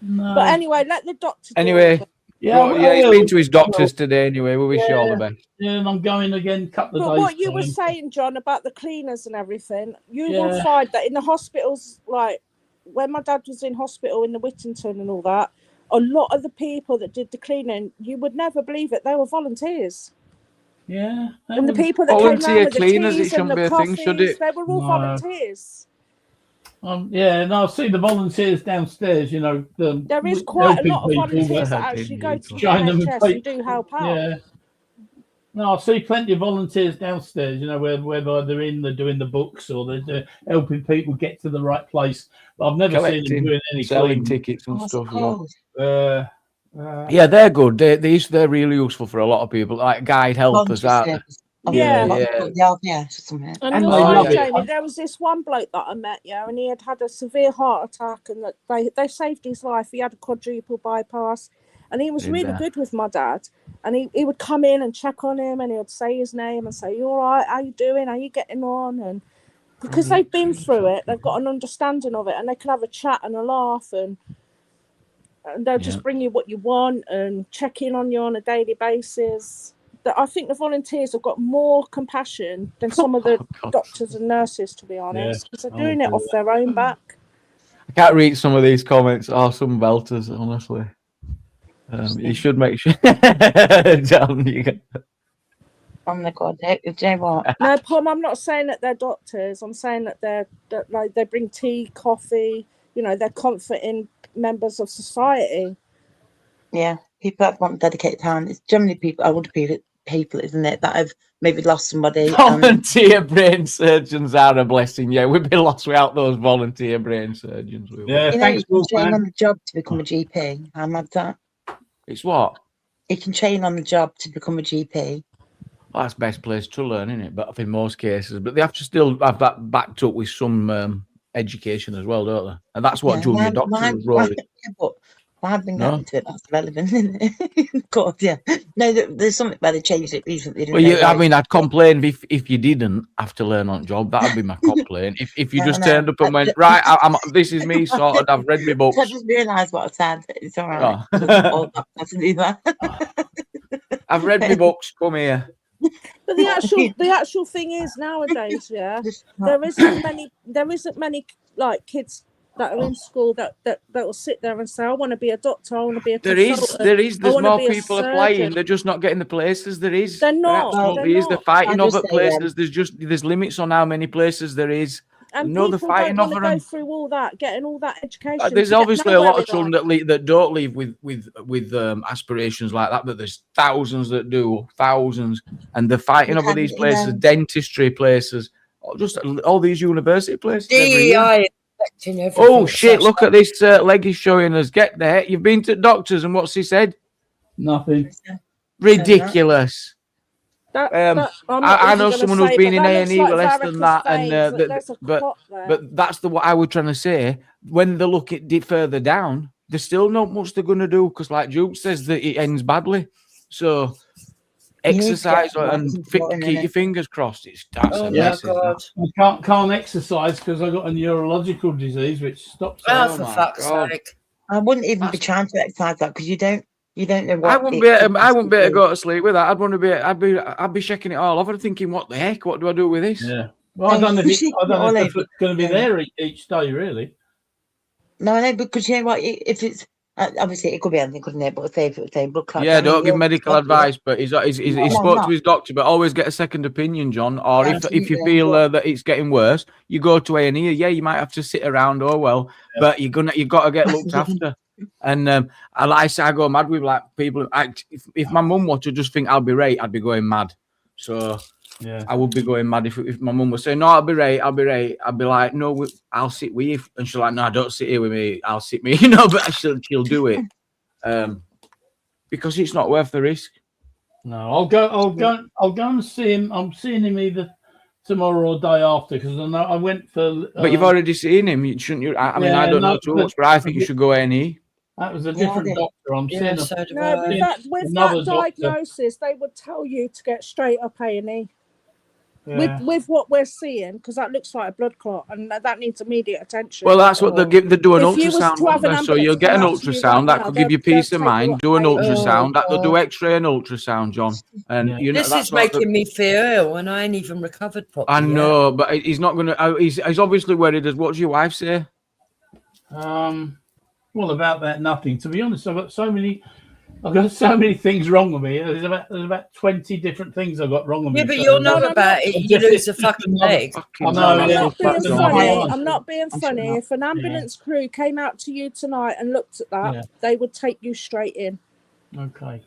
Speaker 5: No.
Speaker 6: But anyway, let the doctor.
Speaker 1: He's been to his doctors today anyway. We wish you all the best.
Speaker 5: Yeah, and I'm going again a couple of days.
Speaker 6: But what you were saying, John, about the cleaners and everything, you will find that in the hospitals, like when my dad was in hospital in the Whittington and all that, a lot of the people that did the cleaning, you would never believe it, they were volunteers.
Speaker 5: Yeah.
Speaker 6: And the people that came around with the teas and the coffees, they were all volunteers.
Speaker 5: I see the volunteers downstairs.
Speaker 6: There is quite a lot of volunteers that actually go to the NHS and do help out.
Speaker 5: Yeah. No, I see plenty of volunteers downstairs, you know, whether they're doing the books or they're helping people get to the right place. But I've never seen them
Speaker 1: Collecting,
Speaker 5: doing any
Speaker 1: selling
Speaker 5: cleaning.
Speaker 1: tickets and
Speaker 2: What's it
Speaker 1: stuff. As well.
Speaker 2: called?
Speaker 1: Yeah, they're good. They're really useful for a lot of people, like guide helpers.
Speaker 2: Voluntary
Speaker 1: Aren't
Speaker 2: service.
Speaker 6: Yeah.
Speaker 2: Yeah, or something.
Speaker 6: And
Speaker 5: And
Speaker 6: you'll
Speaker 5: they
Speaker 6: find,
Speaker 5: love it.
Speaker 6: Jamie, there was this one bloke that I met, yeah, and he had a severe heart attack, and that they saved his life. He had a quadruple bypass, and he was
Speaker 1: Did
Speaker 6: really
Speaker 1: they?
Speaker 6: good with my dad. And he would come in and check on him, and he would say his name and say, "You all right? How you doing? How you getting on?" And because they've been through it, they've got an understanding of it, and they can have a chat and a laugh, and they'll just bring you what you want and check in on you on a daily basis. That I think the volunteers have got more compassion than some of the
Speaker 1: God.
Speaker 6: doctors and nurses, to be honest, because they're
Speaker 5: I
Speaker 6: doing
Speaker 5: would
Speaker 6: it
Speaker 5: do
Speaker 6: off their own back.
Speaker 1: I can't read some of these comments. Oh, some belters, honestly. You should make sure. John, you get...
Speaker 2: Oh my God, Jay, what?
Speaker 6: No, Pom, I'm not saying that they're doctors. I'm saying that like they bring tea, coffee. You know, they're comforting members of society.
Speaker 2: Yeah, people that want dedicated time. It's generally older people, isn't it, that have maybe lost somebody.
Speaker 1: Volunteer brain surgeons are a blessing. Yeah, we'd be lost without those volunteer brain surgeons. We would.
Speaker 5: Yeah,
Speaker 2: you know,
Speaker 5: thanks,
Speaker 2: you can train
Speaker 5: Wolfman.
Speaker 2: on the job to become a GP. How mad's that?
Speaker 1: It's what?
Speaker 2: You can train on the job to become a GP.
Speaker 1: Well, that's the best place to learn, isn't it? But in most cases, but they have to still have that backed up with some education as well, don't they? And that's what junior doctors role is.
Speaker 2: But I've been getting to it. That's relevant, isn't it? Of course, yeah. No, there's something where they changed it recently.
Speaker 1: Well, I mean, I'd complain if you didn't have to learn on job. That'd be my complaint. If you just turned up and went, right, this is me sorted. I've read my books.
Speaker 2: I just realised what I said. It's all right.
Speaker 1: Oh.
Speaker 2: I to do that.
Speaker 1: I've read my books. Come here.
Speaker 6: But the actual thing is nowadays, yeah, there isn't many like kids that are in school that will sit there and say, I want to be a doctor, I want to be a consultant.
Speaker 1: There's
Speaker 6: wanna
Speaker 1: more
Speaker 6: be a
Speaker 1: people applying.
Speaker 6: surgeon."
Speaker 1: They're just not getting the places. There is.
Speaker 6: They're not.
Speaker 1: There absolutely
Speaker 6: They're
Speaker 1: is. They're
Speaker 6: not.
Speaker 1: fighting
Speaker 2: I'll
Speaker 1: over
Speaker 2: just say,
Speaker 1: places. There's limits on how many places there is.
Speaker 6: And
Speaker 1: No, they're
Speaker 6: people
Speaker 1: fighting
Speaker 6: don't want to
Speaker 1: over
Speaker 6: go
Speaker 1: them.
Speaker 6: through all that, getting all that education.
Speaker 1: There's
Speaker 6: to get
Speaker 1: obviously a
Speaker 6: nowhere
Speaker 1: lot of
Speaker 6: in life.
Speaker 1: children that don't leave with aspirations like that, but there's thousands that do, thousands, and they're fighting over these places, dentistry places, or just all these university places. every year.
Speaker 4: DEI affecting everything.
Speaker 1: Oh shit! Look at this leg he's showing us. Get there. You've been to doctors, and what's he said?
Speaker 5: Nothing.
Speaker 1: Ridiculous.
Speaker 6: I'm not
Speaker 1: I
Speaker 6: even
Speaker 1: know
Speaker 6: gonna
Speaker 1: someone
Speaker 6: say,
Speaker 1: who's been
Speaker 6: but
Speaker 1: in
Speaker 6: that
Speaker 1: A&E
Speaker 6: looks like
Speaker 1: less than that, and
Speaker 6: varicose veins. There's a
Speaker 1: but
Speaker 6: clot there.
Speaker 1: but that's what I was trying to say. When they look at it further down, there's still not much they're going to do because, like Duke says, that it ends badly. So exercise and keep your fingers crossed. That's
Speaker 4: Oh
Speaker 1: a
Speaker 4: my
Speaker 1: message.
Speaker 4: God.
Speaker 5: I can't exercise because I got a neurological disease which stops.
Speaker 4: Oh, for
Speaker 1: my
Speaker 4: fuck's
Speaker 1: God.
Speaker 4: sake.
Speaker 2: I wouldn't even be trying to exercise that because you don't know what
Speaker 1: I wouldn't be able to go to sleep with that. I'd be checking it all over, thinking, what the heck? What do I do with this?
Speaker 5: Yeah. Well, I don't know if it's going to be there each day, really.
Speaker 2: No, I know, because you know what? If it's obviously it could be anything, couldn't it? But say if it was saying blood clot.
Speaker 1: Yeah, don't give medical advice, but he spoke to his doctor. But always get a second opinion, John. Or if you feel that it's getting worse, you go to A&E. Yeah, you might have to sit around. Oh well, but you got to get looked after. And I go mad with like people. If my mum were to just think I'll be right, I'd be going mad. So yeah, I would be going mad if my mum was saying no, I'll be right. I'd be like, no, I'll sit with you, and she's like, no, don't sit here with me. I'll sit me, But she'll do it, because it's not worth the risk.
Speaker 5: No, I'll go and see him. I'm seeing him either tomorrow or day after because I know I went for.
Speaker 1: But you've already seen him, shouldn't you? I mean, I don't know too much, but I think you should go A&E.
Speaker 5: That was a different doctor. I'm seeing.
Speaker 6: With that diagnosis, they would tell you to get straight up A&E.
Speaker 5: Yeah.
Speaker 6: With what we're seeing, because that looks like a blood clot and that needs immediate attention.
Speaker 1: Well, that's what they do an
Speaker 6: If you was
Speaker 1: ultrasound.
Speaker 6: to have an
Speaker 1: So you'll get an
Speaker 6: ambulance come
Speaker 1: ultrasound
Speaker 6: out
Speaker 1: that
Speaker 6: to
Speaker 1: could
Speaker 6: you
Speaker 1: give you
Speaker 6: right now,
Speaker 1: peace of
Speaker 6: they'll
Speaker 1: mind.
Speaker 6: take
Speaker 1: Do
Speaker 6: you
Speaker 1: an
Speaker 6: up A&E.
Speaker 1: ultrasound. That they'll do X-ray and ultrasound, John. And
Speaker 4: This is making me feel ill, and I ain't even recovered properly.
Speaker 1: I know, but he's not going to. He's obviously worried. What does your wife say?
Speaker 5: Well, about that, nothing. To be honest, I've got so many things wrong with me. There's about 20 different things I've got wrong with me.
Speaker 4: Yeah, but you'll know about it. You lose a fucking leg.
Speaker 6: I'm not being funny. If an ambulance crew came out to you tonight and looked at that, they would take you straight in.
Speaker 5: Okay.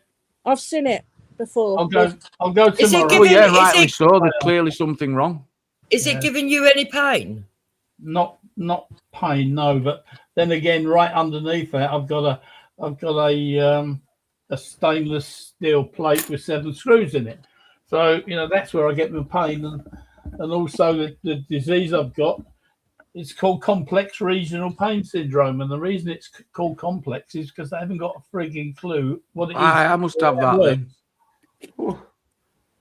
Speaker 6: I've seen it. before.
Speaker 5: I'll go
Speaker 4: Is it
Speaker 5: tomorrow.
Speaker 4: giving-
Speaker 1: Oh yeah,
Speaker 4: is
Speaker 1: rightly
Speaker 4: it-
Speaker 1: so. There's clearly something wrong.
Speaker 4: Is
Speaker 5: Yeah.
Speaker 4: it giving you any pain?
Speaker 5: Not pain, no. But then again, right underneath that, I've got a stainless steel plate with 7 screws in it. So that's where I get my pain, and also the disease I've got. It's called complex regional pain syndrome, and the reason it's called complex is because they haven't got a frigging clue what it is.
Speaker 1: I must have that then.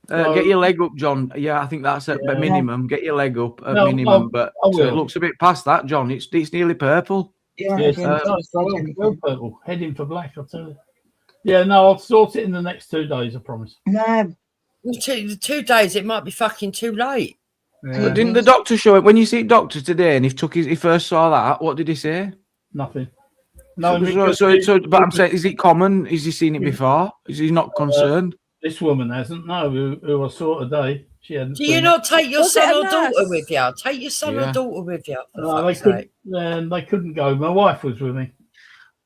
Speaker 1: Get your leg up, John. Yeah, I think that's at
Speaker 5: Yeah.
Speaker 1: minimum. Get your leg up at
Speaker 5: No,
Speaker 1: minimum, but
Speaker 5: I will.
Speaker 1: it looks a bit past that, John. It's nearly purple.
Speaker 2: Yeah,
Speaker 5: Yes,
Speaker 2: yeah,
Speaker 5: well purple, heading for black. I'll tell you. Yeah, no, I'll sort it in the next 2 days. I promise.
Speaker 2: no,
Speaker 4: 2 days, it might be fucking too late.
Speaker 5: Yeah,
Speaker 1: But didn't the doctor show it when you see doctor today? And he first saw that, what did he say?
Speaker 5: nothing. No,
Speaker 1: But I'm saying, is it common? Is he seen it before? Is he not concerned?
Speaker 5: this woman hasn't. No, who I saw today, she hadn't.
Speaker 4: Do you
Speaker 5: seen
Speaker 4: not take your
Speaker 6: Was it
Speaker 4: son
Speaker 6: a
Speaker 4: or daughter
Speaker 6: nurse?
Speaker 4: with you? Take your son
Speaker 1: Yeah.
Speaker 4: or daughter with you. For
Speaker 5: No,
Speaker 4: fuck's sake.
Speaker 5: they couldn't go. My wife was with me.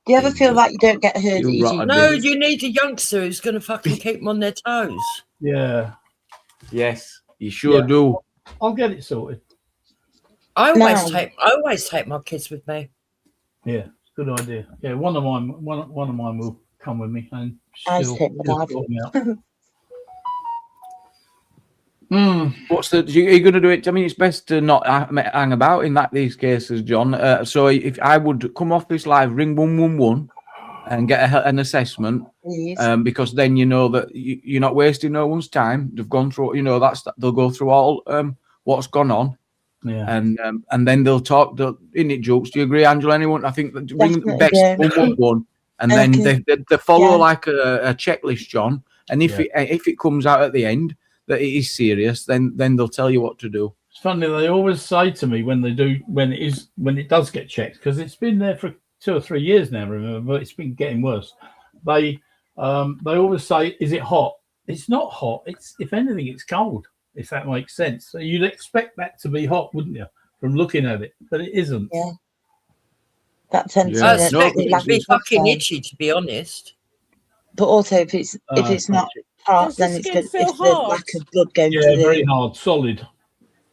Speaker 2: do you ever feel like you don't get heard?
Speaker 1: You
Speaker 2: at your
Speaker 1: rotten
Speaker 4: No,
Speaker 2: GP?
Speaker 4: you need a youngster who's going to fucking keep them on their toes.
Speaker 5: Yeah,
Speaker 1: Yes, you sure
Speaker 5: Yeah.
Speaker 1: do.
Speaker 5: I'll get it sorted.
Speaker 4: I always
Speaker 2: No.
Speaker 4: take my kids with me.
Speaker 5: Yeah, it's a good idea. Yeah, one of mine will come with me, and
Speaker 2: I
Speaker 5: she'll
Speaker 2: take my dad.
Speaker 5: sort me out.
Speaker 1: What's the? Are you going to do it? I mean, it's best to not hang about in these cases, John. So if I would come off this live, ring 111 and get an assessment,
Speaker 2: Please.
Speaker 1: because then you know that you're not wasting no one's time. They've gone through, they'll go through all what's gone on,
Speaker 5: Yeah,
Speaker 1: and then they'll talk. In it, jokes. Do you agree, Angela? Anyone? I think that ring
Speaker 2: Definitely,
Speaker 1: best
Speaker 2: yeah.
Speaker 1: 111, and
Speaker 2: And I
Speaker 1: then
Speaker 2: can-
Speaker 1: they follow
Speaker 2: yeah.
Speaker 1: like a checklist, John. And if it comes out at the end that it is serious, then they'll tell you what to do.
Speaker 5: it's funny. They always say to me when it does get checked, because it's been there for 2 or 3 years now. Remember, but it's been getting worse. They always say, "Is it hot?" It's not hot. It's, if anything, it's cold. If that makes sense. So you'd expect that to be hot, wouldn't you, from looking at it? But it isn't.
Speaker 2: Yeah. That tends
Speaker 1: Yeah.
Speaker 4: I
Speaker 2: to
Speaker 4: expect
Speaker 2: be
Speaker 4: it
Speaker 2: like
Speaker 4: to be
Speaker 2: a
Speaker 4: fucking
Speaker 2: sign.
Speaker 4: itchy, to be honest.
Speaker 2: But also, if it's not hot,
Speaker 6: Does the
Speaker 2: then it's
Speaker 6: skin
Speaker 2: good.
Speaker 6: feel
Speaker 2: It's the
Speaker 6: hard?
Speaker 2: lack of blood going
Speaker 5: Yeah,
Speaker 2: to the.
Speaker 5: very hard, solid.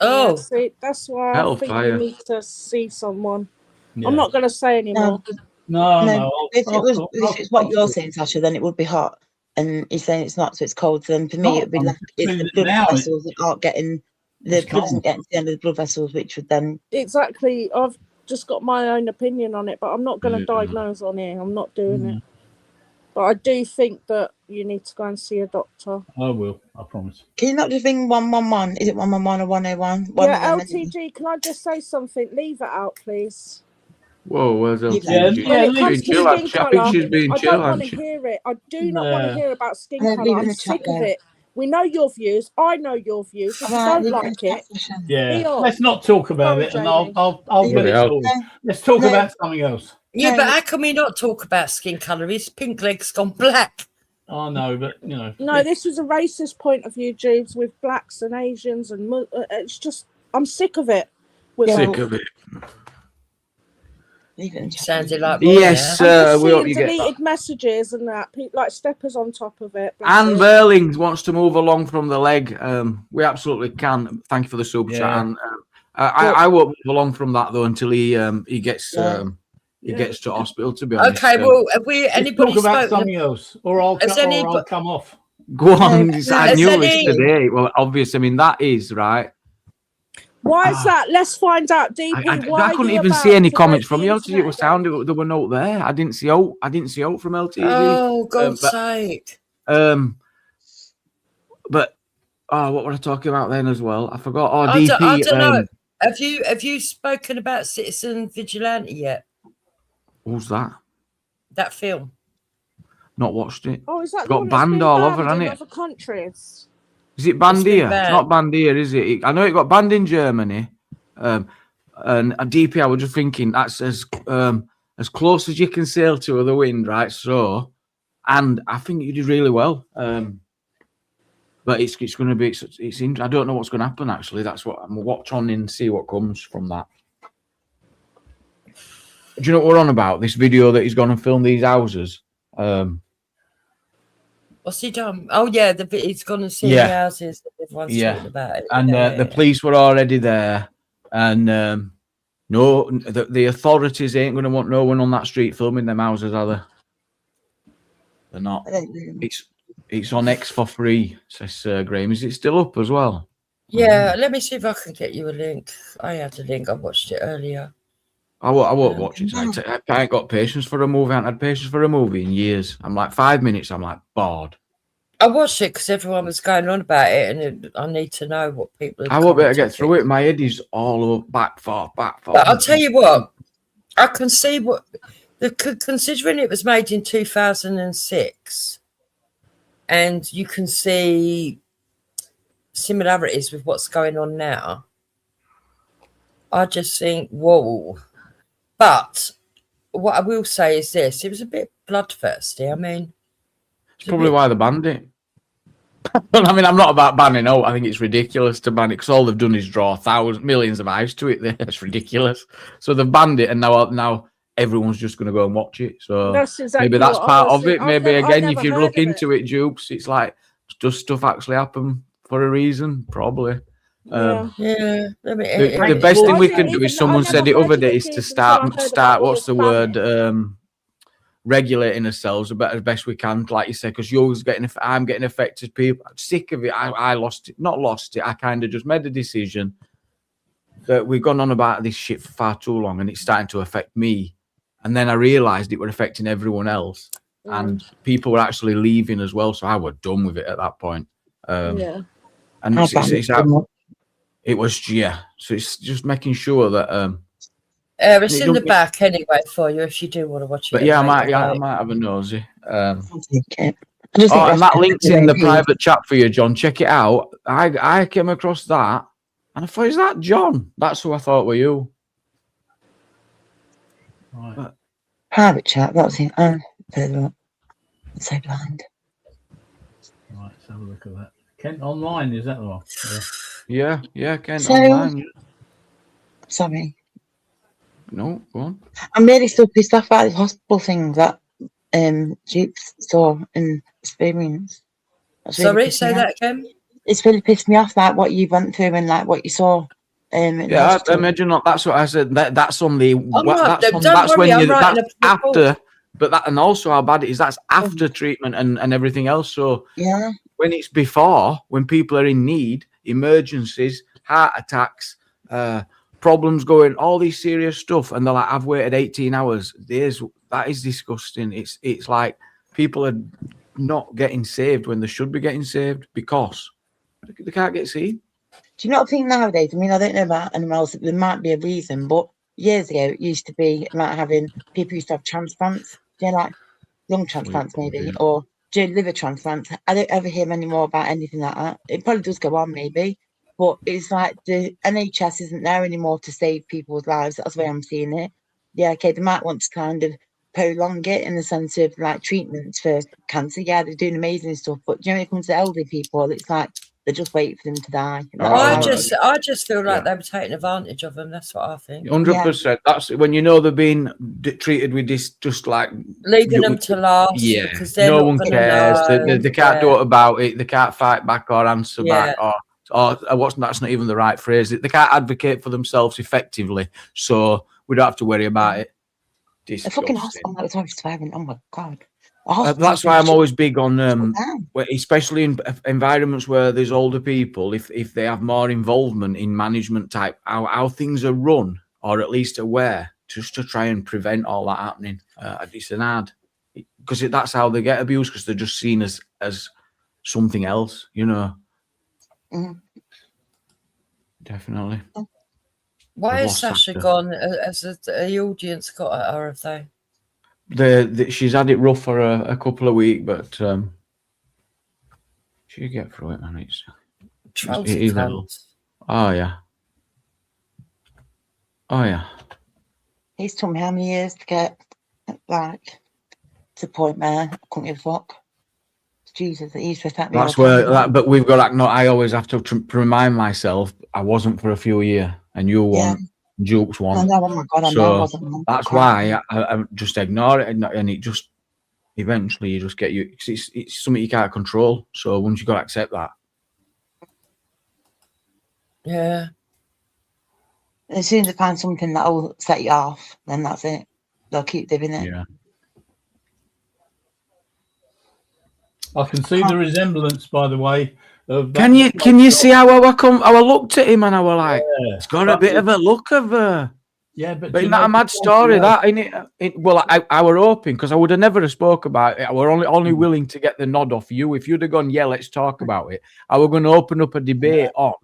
Speaker 4: Oh,
Speaker 6: Yeah, see, that's why I think
Speaker 1: Hellfire.
Speaker 6: you need to see someone.
Speaker 5: Yeah.
Speaker 6: I'm not going to say anymore.
Speaker 2: No,
Speaker 5: No.
Speaker 2: if it's what you're saying, Sasha, then it would be hot. And he's saying it's not, so it's cold. So then for me,
Speaker 5: No,
Speaker 2: it'd be
Speaker 5: I'm
Speaker 2: like it's
Speaker 5: feeling
Speaker 2: the
Speaker 5: it
Speaker 2: blood
Speaker 5: now,
Speaker 2: vessels that aren't getting the
Speaker 5: It's
Speaker 2: blood isn't
Speaker 5: cold.
Speaker 2: getting to the end of the blood vessels, which would then.
Speaker 6: Exactly. I've just got my own opinion on it, but I'm not going to
Speaker 1: Yeah.
Speaker 6: diagnose on here. I'm not doing it. But I do think that you need to go and see a doctor.
Speaker 5: I will. I promise.
Speaker 2: Can you not just ring 111? Is it 111 or 101?
Speaker 6: Yeah, LTG, can I just say something? Leave it out, please.
Speaker 1: Whoa, where's
Speaker 2: Yeah.
Speaker 1: LTG?
Speaker 6: When it
Speaker 5: leave
Speaker 6: comes
Speaker 5: it.
Speaker 6: to
Speaker 1: Chill,
Speaker 6: skin
Speaker 1: I think
Speaker 6: colour,
Speaker 1: she's being
Speaker 6: I
Speaker 1: chill,
Speaker 6: don't want
Speaker 1: hasn't
Speaker 6: to
Speaker 1: she?
Speaker 6: hear it. I do not want to
Speaker 5: No.
Speaker 6: hear about skin
Speaker 2: Leave
Speaker 6: colour.
Speaker 2: it in
Speaker 6: I'm
Speaker 2: the chat
Speaker 6: sick of
Speaker 2: there.
Speaker 6: it. We know your views. I know your views. If you
Speaker 2: Alright,
Speaker 6: don't
Speaker 2: leave it in
Speaker 6: like
Speaker 2: the
Speaker 6: it,
Speaker 2: chat session.
Speaker 5: Yeah.
Speaker 6: Be on.
Speaker 5: Let's not talk about
Speaker 6: Sorry,
Speaker 5: it, and
Speaker 6: Jamie.
Speaker 5: I'll
Speaker 2: Leave
Speaker 5: get
Speaker 1: it
Speaker 5: it
Speaker 1: out.
Speaker 5: sorted.
Speaker 2: No,
Speaker 5: Let's talk
Speaker 2: No.
Speaker 5: about something else.
Speaker 4: yeah,
Speaker 2: No.
Speaker 4: but how can we not talk about skin colour? His pink leg's gone black.
Speaker 5: I know, but
Speaker 6: no, this is a racist point of view, Jeeves, with blacks and Asians, and it's just I'm sick of it. With
Speaker 2: Yeah.
Speaker 1: Sick of it.
Speaker 2: leave it in the chat.
Speaker 4: Sounded like Roy
Speaker 1: Yes,
Speaker 4: there.
Speaker 6: I'm just
Speaker 1: we hope
Speaker 6: seeing
Speaker 1: you get
Speaker 6: deleted
Speaker 1: that.
Speaker 6: messages and that, like Steppers on top of it. bless
Speaker 1: Anne
Speaker 6: him.
Speaker 1: Burling wants to move along from the leg. We absolutely can. Thank you for the sub chat.
Speaker 5: Yeah.
Speaker 1: And I won't move along from that though until he gets
Speaker 2: Yeah.
Speaker 1: he gets to hospital. To be honest.
Speaker 4: Okay, well, have we
Speaker 5: Let's
Speaker 4: anybody
Speaker 5: talk about
Speaker 4: spoken?
Speaker 5: something else, or I'll
Speaker 4: Has
Speaker 5: come off.
Speaker 1: Go on.
Speaker 2: No,
Speaker 1: I
Speaker 4: has
Speaker 1: knew
Speaker 4: any-
Speaker 1: this today. Well, obviously, I mean that is right.
Speaker 6: Why is that? Let's find out. DP,
Speaker 1: I
Speaker 6: why
Speaker 1: couldn't
Speaker 6: are you
Speaker 1: even
Speaker 6: about
Speaker 1: see any
Speaker 6: to
Speaker 1: comments
Speaker 6: break
Speaker 1: from
Speaker 6: the
Speaker 1: you. LTG. It
Speaker 6: internet
Speaker 1: was
Speaker 6: again?
Speaker 1: sounding there were no there. I didn't see out. I didn't see out from LTG.
Speaker 4: Oh, God's
Speaker 1: but-
Speaker 4: sake.
Speaker 1: But what were I talking about then as well? I forgot. Oh,
Speaker 4: I
Speaker 1: DP.
Speaker 4: don't know. Have you spoken about Citizen Vigilante yet?
Speaker 1: Who's that?
Speaker 4: That film?
Speaker 1: Not watched it.
Speaker 6: Oh, is that the
Speaker 1: Got
Speaker 6: one that's
Speaker 1: banned
Speaker 6: been
Speaker 1: all
Speaker 6: banned
Speaker 1: over,
Speaker 6: in
Speaker 1: hasn't it?
Speaker 6: other countries?
Speaker 1: Is it banned
Speaker 4: It's been
Speaker 1: here? It's
Speaker 4: banned.
Speaker 1: not banned here, is it? I know it got banned in Germany. And a DP, I was just thinking that's as close as you can sail to the wind, right? So, and I think you did really well. But it's going to be it's I don't know what's going to happen actually. That's what I'm gonna watch on and see what comes from that. Do you know what we're on about? This video that he's gone and filmed these houses.
Speaker 4: What's he done? Oh yeah, he's gone and seen
Speaker 1: Yeah.
Speaker 4: the houses. Everyone's
Speaker 1: Yeah.
Speaker 4: talking about it.
Speaker 1: And the police were already there, and no, the authorities ain't going to want no one on that street filming them houses, are they? They're not.
Speaker 2: I don't really.
Speaker 1: It's on X for free, says Graham. Is it still up as well?
Speaker 4: Yeah, let me see if I can get you a link. I had a link. I watched it earlier.
Speaker 1: I won't watch it tonight. I ain't got patience for a movie. I haven't had patience for a movie in years. I'm like 5 minutes. I'm like bored.
Speaker 4: I watched it because everyone was going on about it, and I need to know what people.
Speaker 1: I won't be able to get through it. My head is all over, back, forth.
Speaker 4: But I'll tell you what, I can see what considering it was made in 2006, and you can see similarities with what's going on now. I just think, whoa. But what I will say is this: it was a bit bloodthirsty. I mean,
Speaker 1: it's probably why they banned it. I mean, I'm not about banning out. I think it's ridiculous to ban it because all they've done is draw millions of eyes to it. It's ridiculous. So they've banned it, and now everyone's just going to go and watch it. So
Speaker 6: That's exactly
Speaker 1: maybe that's
Speaker 6: what I
Speaker 1: part
Speaker 6: was
Speaker 1: of it.
Speaker 6: thinking.
Speaker 1: Maybe
Speaker 6: I've
Speaker 1: again,
Speaker 6: never
Speaker 1: if you
Speaker 6: heard
Speaker 1: look
Speaker 6: of
Speaker 1: into it, Jukes, it's like does stuff actually happen for a reason? Probably.
Speaker 6: Yeah.
Speaker 4: yeah.
Speaker 1: The best thing we can do is someone said it other day is to start. What's the word? Regulating ourselves as best we can, like you said, because I'm getting affected. People, I'm sick of it. I lost it, not lost it. I kind of just made a decision that we've gone on about this shit for far too long, and it's starting to affect me. And then I realised it were affecting everyone else, and people were actually leaving as well. So I was done with it at that point.
Speaker 6: Yeah.
Speaker 1: And it was So it's just making sure that.
Speaker 4: It's in the back anyway for you if you do want to watch it.
Speaker 1: But yeah, I might have a nosy.
Speaker 2: And
Speaker 1: that link's in the private chat for you, John. Check it out. I came across that, and I thought, is that John? That's who I thought were you.
Speaker 5: Right.
Speaker 2: Private chat. That was it. I'm so blind.
Speaker 5: Right, let's have a look at that. Kent Online, is that the one?
Speaker 1: Yeah, Kent
Speaker 2: So-
Speaker 1: Online.
Speaker 2: Sorry.
Speaker 1: No, go on.
Speaker 2: I'm really still pissed off about this hospital thing that Jukes saw and experienced. That's really
Speaker 4: Sorry,
Speaker 2: pissed
Speaker 4: say
Speaker 2: me
Speaker 4: that
Speaker 2: off.
Speaker 4: again.
Speaker 2: It's really pissed me off, like what you went through and like what you saw. In the
Speaker 1: Yeah, I
Speaker 2: hospital.
Speaker 1: imagine not. That's what I said. That's on the.
Speaker 4: not-
Speaker 1: That's
Speaker 4: don't
Speaker 1: that's
Speaker 4: worry,
Speaker 1: when
Speaker 4: I'm
Speaker 1: you.
Speaker 4: writing
Speaker 1: That's
Speaker 4: a report.
Speaker 1: after. But that, and also how bad it is. That's after treatment and everything else. So
Speaker 2: Yeah.
Speaker 1: when it's before, when people are in need, emergencies, heart attacks, problems going, all these serious stuff, and they're like, I've waited 18 hours. That is disgusting. It's like people are not getting saved when they should be getting saved because they can't get seen.
Speaker 2: Do you not think nowadays? I mean, I don't know about anyone else. There might be a reason, but years ago it used to be like having people used to have transplants. You know, like lung transplants maybe, or liver transplants. I don't ever hear any more about anything like that. It probably does go on maybe, but it's like the NHS isn't there anymore to save people's lives. That's the way I'm seeing it. Yeah, okay, they might want to kind of prolong it in the sense of like treatments for cancer. Yeah, they're doing amazing stuff, but when it comes to elderly people, it's like they just wait for them to die.
Speaker 4: I just feel like they were taking advantage of them. That's what I think.
Speaker 1: 100%. That's when you know they're being treated with this, just like
Speaker 4: Leaving them to last.
Speaker 1: Yeah,
Speaker 4: because they're
Speaker 1: no
Speaker 4: not
Speaker 1: one
Speaker 4: gonna
Speaker 1: cares.
Speaker 4: know.
Speaker 1: They can't do it about it. They can't fight back or answer back or that's not even the right phrase. They can't advocate for themselves effectively, so we don't have to worry about it.
Speaker 2: A fucking hospital that was swearing. Oh my god.
Speaker 1: That's why I'm always big on, especially in environments where there's older people, if they have more involvement in management type, how things are run, or at least aware, just to try and prevent all that happening. It's an ad, because that's how they get abused, because they're just seen as something else, you know.
Speaker 2: Mm.
Speaker 1: Definitely.
Speaker 4: Why has Sasha gone? Has the audience got at her, have they?
Speaker 1: She's had it rough for a couple of weeks, but she'll get through it, man. It is oh yeah.
Speaker 2: It's took me how many years to get like to the point where I couldn't give a fuck. Jesus, it used to affect me.
Speaker 1: That's where but we've got I always have to remind myself I wasn't for a few years, and you won. Jukes one.
Speaker 2: Oh my god, I know I wasn't.
Speaker 1: That's why I just ignore it, and it just eventually you just get it's something you can't control. So once you got to accept that.
Speaker 4: Yeah.
Speaker 2: As soon as they find something that'll set you off, then that's it. They'll keep doing it.
Speaker 1: Yeah.
Speaker 5: I can see the resemblance, by the way. Of that.
Speaker 1: Can you see how I looked at him and I was like, it's got a bit of a look of
Speaker 5: yeah, but
Speaker 1: isn't that a mad story? That ain't it? Well, I were hoping, because I would have never have spoke about it. I were only willing to get the nod off you. If you'd have gone, yeah, let's talk about it, I were going to open up a debate on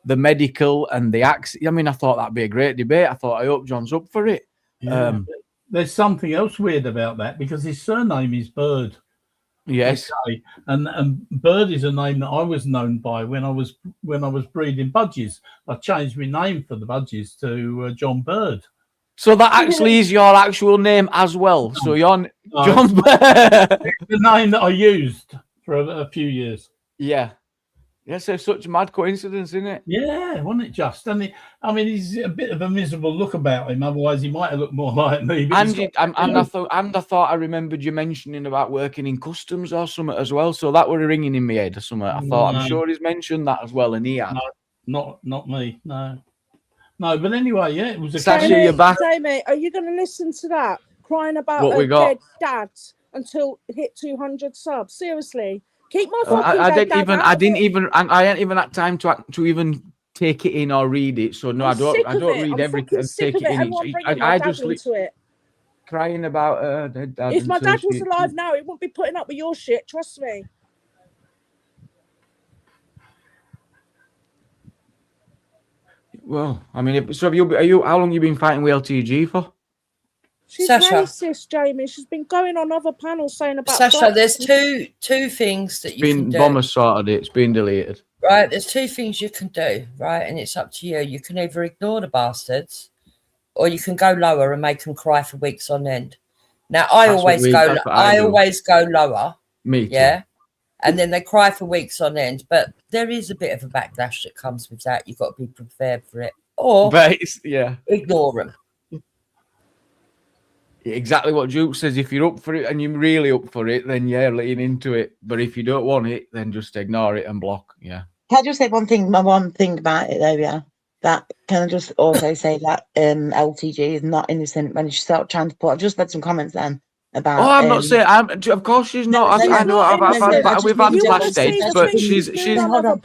Speaker 1: the medical and the accident. I mean, I thought that'd be a great debate. I thought, I hope John's up for it.
Speaker 5: Yeah. There's something else weird about that, because his surname is Bird.
Speaker 1: Yes.
Speaker 5: Okay. And Bird is a name that I was known by when I was breeding budgies. I changed my name for the budgies to John Bird.
Speaker 1: So that actually is your actual name as well. So you're John Bird.
Speaker 5: The name that I used for a few years.
Speaker 1: Yeah. Yes, it's such a mad coincidence, isn't it?
Speaker 5: Yeah, wasn't it just? And he's a bit of a miserable look about him. Otherwise, he might have looked more like me.
Speaker 1: I thought I remembered you mentioning about working in customs or something as well. So that were ringing in my head or something. I thought, I'm sure he's mentioned that as well, and he had.
Speaker 5: No, not me. No. But anyway, yeah, it was a
Speaker 1: Sasha, you're back.
Speaker 6: Jamie, are you going to listen to that? Crying about
Speaker 1: What
Speaker 6: a
Speaker 1: we got?
Speaker 6: dead dad until hit 200 subs. Seriously. Keep my
Speaker 1: I
Speaker 6: fucking
Speaker 1: didn't even. I hadn't even had time to even take it in or read it. So no, I don't read everything and take it in. I just crying about dead dad.
Speaker 6: If my dad was alive now, he wouldn't be putting up with your shit. Trust me.
Speaker 1: Well, I mean, so are you? How long have you been fighting with LTG for?
Speaker 6: She's
Speaker 4: Sasha.
Speaker 6: racist, Jamie. She's been going on other panels saying about
Speaker 4: Sasha, there's two things that you can do.
Speaker 1: Bomber sorted it. It's been deleted.
Speaker 4: Right, there's two things you can do, right? And it's up to you. You can either ignore the bastards or you can go lower and make them cry for weeks on end. Now, I always go lower.
Speaker 1: Me too.
Speaker 4: Yeah. And then they cry for weeks on end. But there is a bit of a backlash that comes with that. You've got to be prepared for it. Or ignore them.
Speaker 1: Exactly what Duke says. If you're up for it and you're really up for it, then lean into it. But if you don't want it, then just ignore it and block. Yeah.
Speaker 2: Can I just say one thing about it though? Yeah. That can I just also say that LTG is not innocent when she started trying to put. I've just read some comments then about.
Speaker 1: Oh, I'm not saying. Of course, she's not. I know. We've had flash dates, but she's. But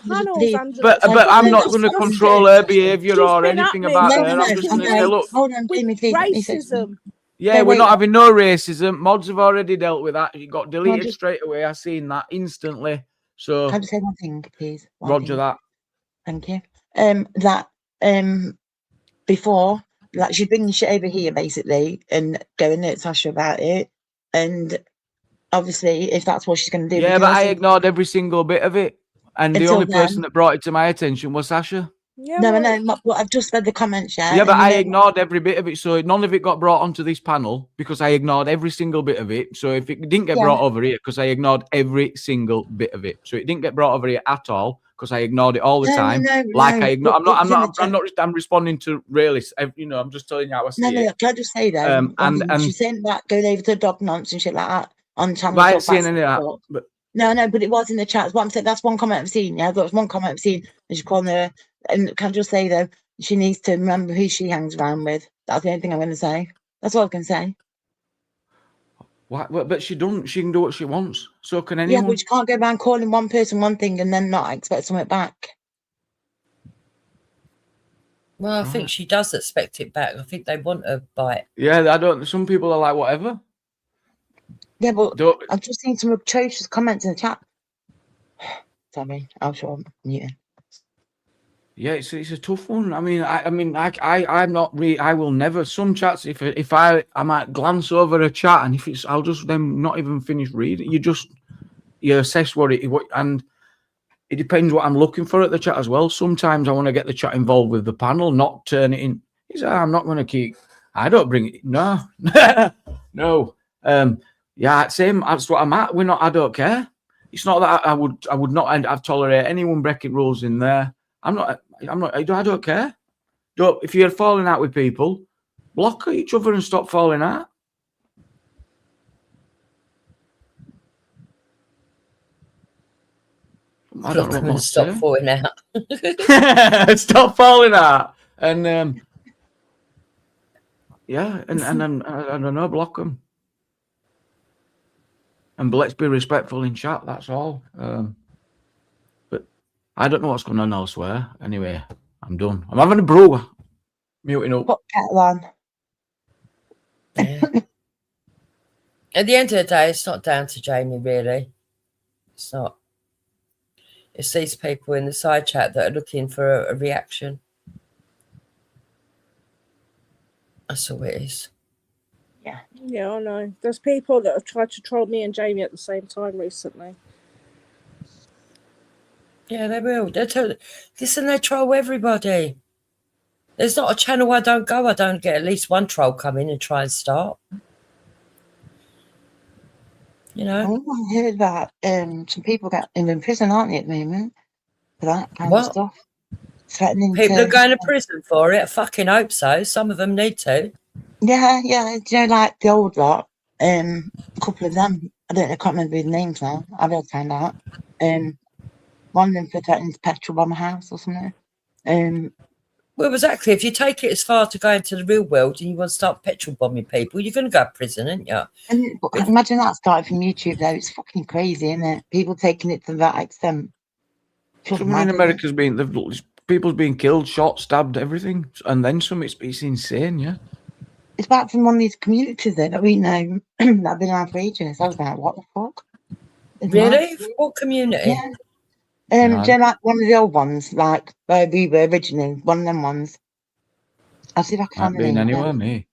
Speaker 1: I'm not going to control her behaviour or anything about her. I'm just going to say, look.
Speaker 2: Hold on, Jamie, please.
Speaker 6: Racism.
Speaker 1: Yeah, we're not having no racism. Mods have already dealt with that. It got deleted straight away. I seen that instantly. So
Speaker 2: can I just say one thing, please?
Speaker 1: Roger that.
Speaker 2: Thank you. Before, like, she'd bring the shit over here basically and go and at Sasha about it. And obviously, if that's what she's going to do.
Speaker 1: Yeah, but I ignored every single bit of it. And the only person that brought it to my attention was Sasha.
Speaker 6: Yeah,
Speaker 2: no, I've just read the comments,
Speaker 1: yeah, but I ignored every bit of it, so none of it got brought onto this panel because I ignored every single bit of it. So if it didn't get brought over here, because I ignored every single bit of it, so it didn't get brought over here at all because I ignored it all the time. I ignored. I'm responding to really. I'm just telling you how I see it.
Speaker 2: No. Can I just say though? And she's saying that going over to dog nonsense and shit like that on channel.
Speaker 1: I ain't seen any of that. But
Speaker 2: no, but it was in the chat. What I'm saying, that's one comment I've seen. Yeah, that was one comment I've seen. And she's calling her. And can I just say though, she needs to remember who she hangs around with. That's the only thing I'm going to say. That's all I can say.
Speaker 1: What? But she doesn't. She can do what she wants. So can anyone.
Speaker 2: Yeah, but she can't go around calling one person one thing and then not expect something back.
Speaker 4: Well, I think she does expect it back. I think they want a bite.
Speaker 1: Yeah, I don't. Some people are like whatever.
Speaker 2: Yeah, but I've just seen some atrocious comments in the chat. Sorry, I'm sure I'm muting.
Speaker 1: Yeah, it's a tough one. I'm not really. I will never. Some chats, if I might glance over a chat, and if it's, I'll just then not even finish reading. You assess and it depends what I'm looking for at the chat as well. Sometimes I want to get the chat involved with the panel, not turn it in. I'm not going to keep. I don't bring it. No, no. Yeah, same. That's what I'm at. I don't care. It's not that I would not I'd tolerate anyone breaking rules in there. I don't care. If you're falling out with people, block each other and stop falling out. I don't
Speaker 4: Look
Speaker 1: know
Speaker 4: them
Speaker 1: what
Speaker 4: and stop
Speaker 1: to
Speaker 4: falling out.
Speaker 1: say. Stop falling out. And yeah, and then I don't know, block them. And let's be respectful in chat. That's all. But I don't know what's going on elsewhere. Anyway, I'm done. I'm having a brew. Muting up.
Speaker 2: Put kettle on.
Speaker 4: Yeah. At the end of the day, it's not down to Jamie, really. It's not. It's these people in the side chat that are looking for a reaction. That's all it is.
Speaker 6: Yeah, I know. There's people that have tried to troll me and Jamie at the same time recently.
Speaker 4: Yeah, they will. Listen, they troll everybody. There's not a channel I don't get at least one troll come in and try and start. You know?
Speaker 2: Oh, I heard that some people get in prison, aren't they, at the moment, for that kind of
Speaker 4: What?
Speaker 2: stuff. Threatening
Speaker 4: People
Speaker 2: to,
Speaker 4: are going to prison for it. I fucking hope so. Some of them need to.
Speaker 2: Yeah. Do you know, like the old lot? A couple of them. I can't remember the names now. I will find out. One of them for threatening to petrol bomb a house or something.
Speaker 4: Well, exactly. If you take it as far to go into the real world and you want to start petrol bombing people, you're going to go to prison, aren't you?
Speaker 2: But imagine that started from YouTube, though. It's fucking crazy, isn't it? People taking it to that extent.
Speaker 1: Someone in America's people's being killed, shot, stabbed, everything, and then some. It's insane, yeah.
Speaker 2: It's back from one of these communities that we know that have been around for ages. I was like, what the fuck? It's
Speaker 4: Really?
Speaker 2: mad.
Speaker 4: What community?
Speaker 2: Yeah.
Speaker 1: No.
Speaker 2: Do you know, like one of the old ones, like where we were originally, one of them ones. I'll see if I can
Speaker 1: I've
Speaker 2: find the
Speaker 1: been
Speaker 2: name.
Speaker 1: anywhere, me.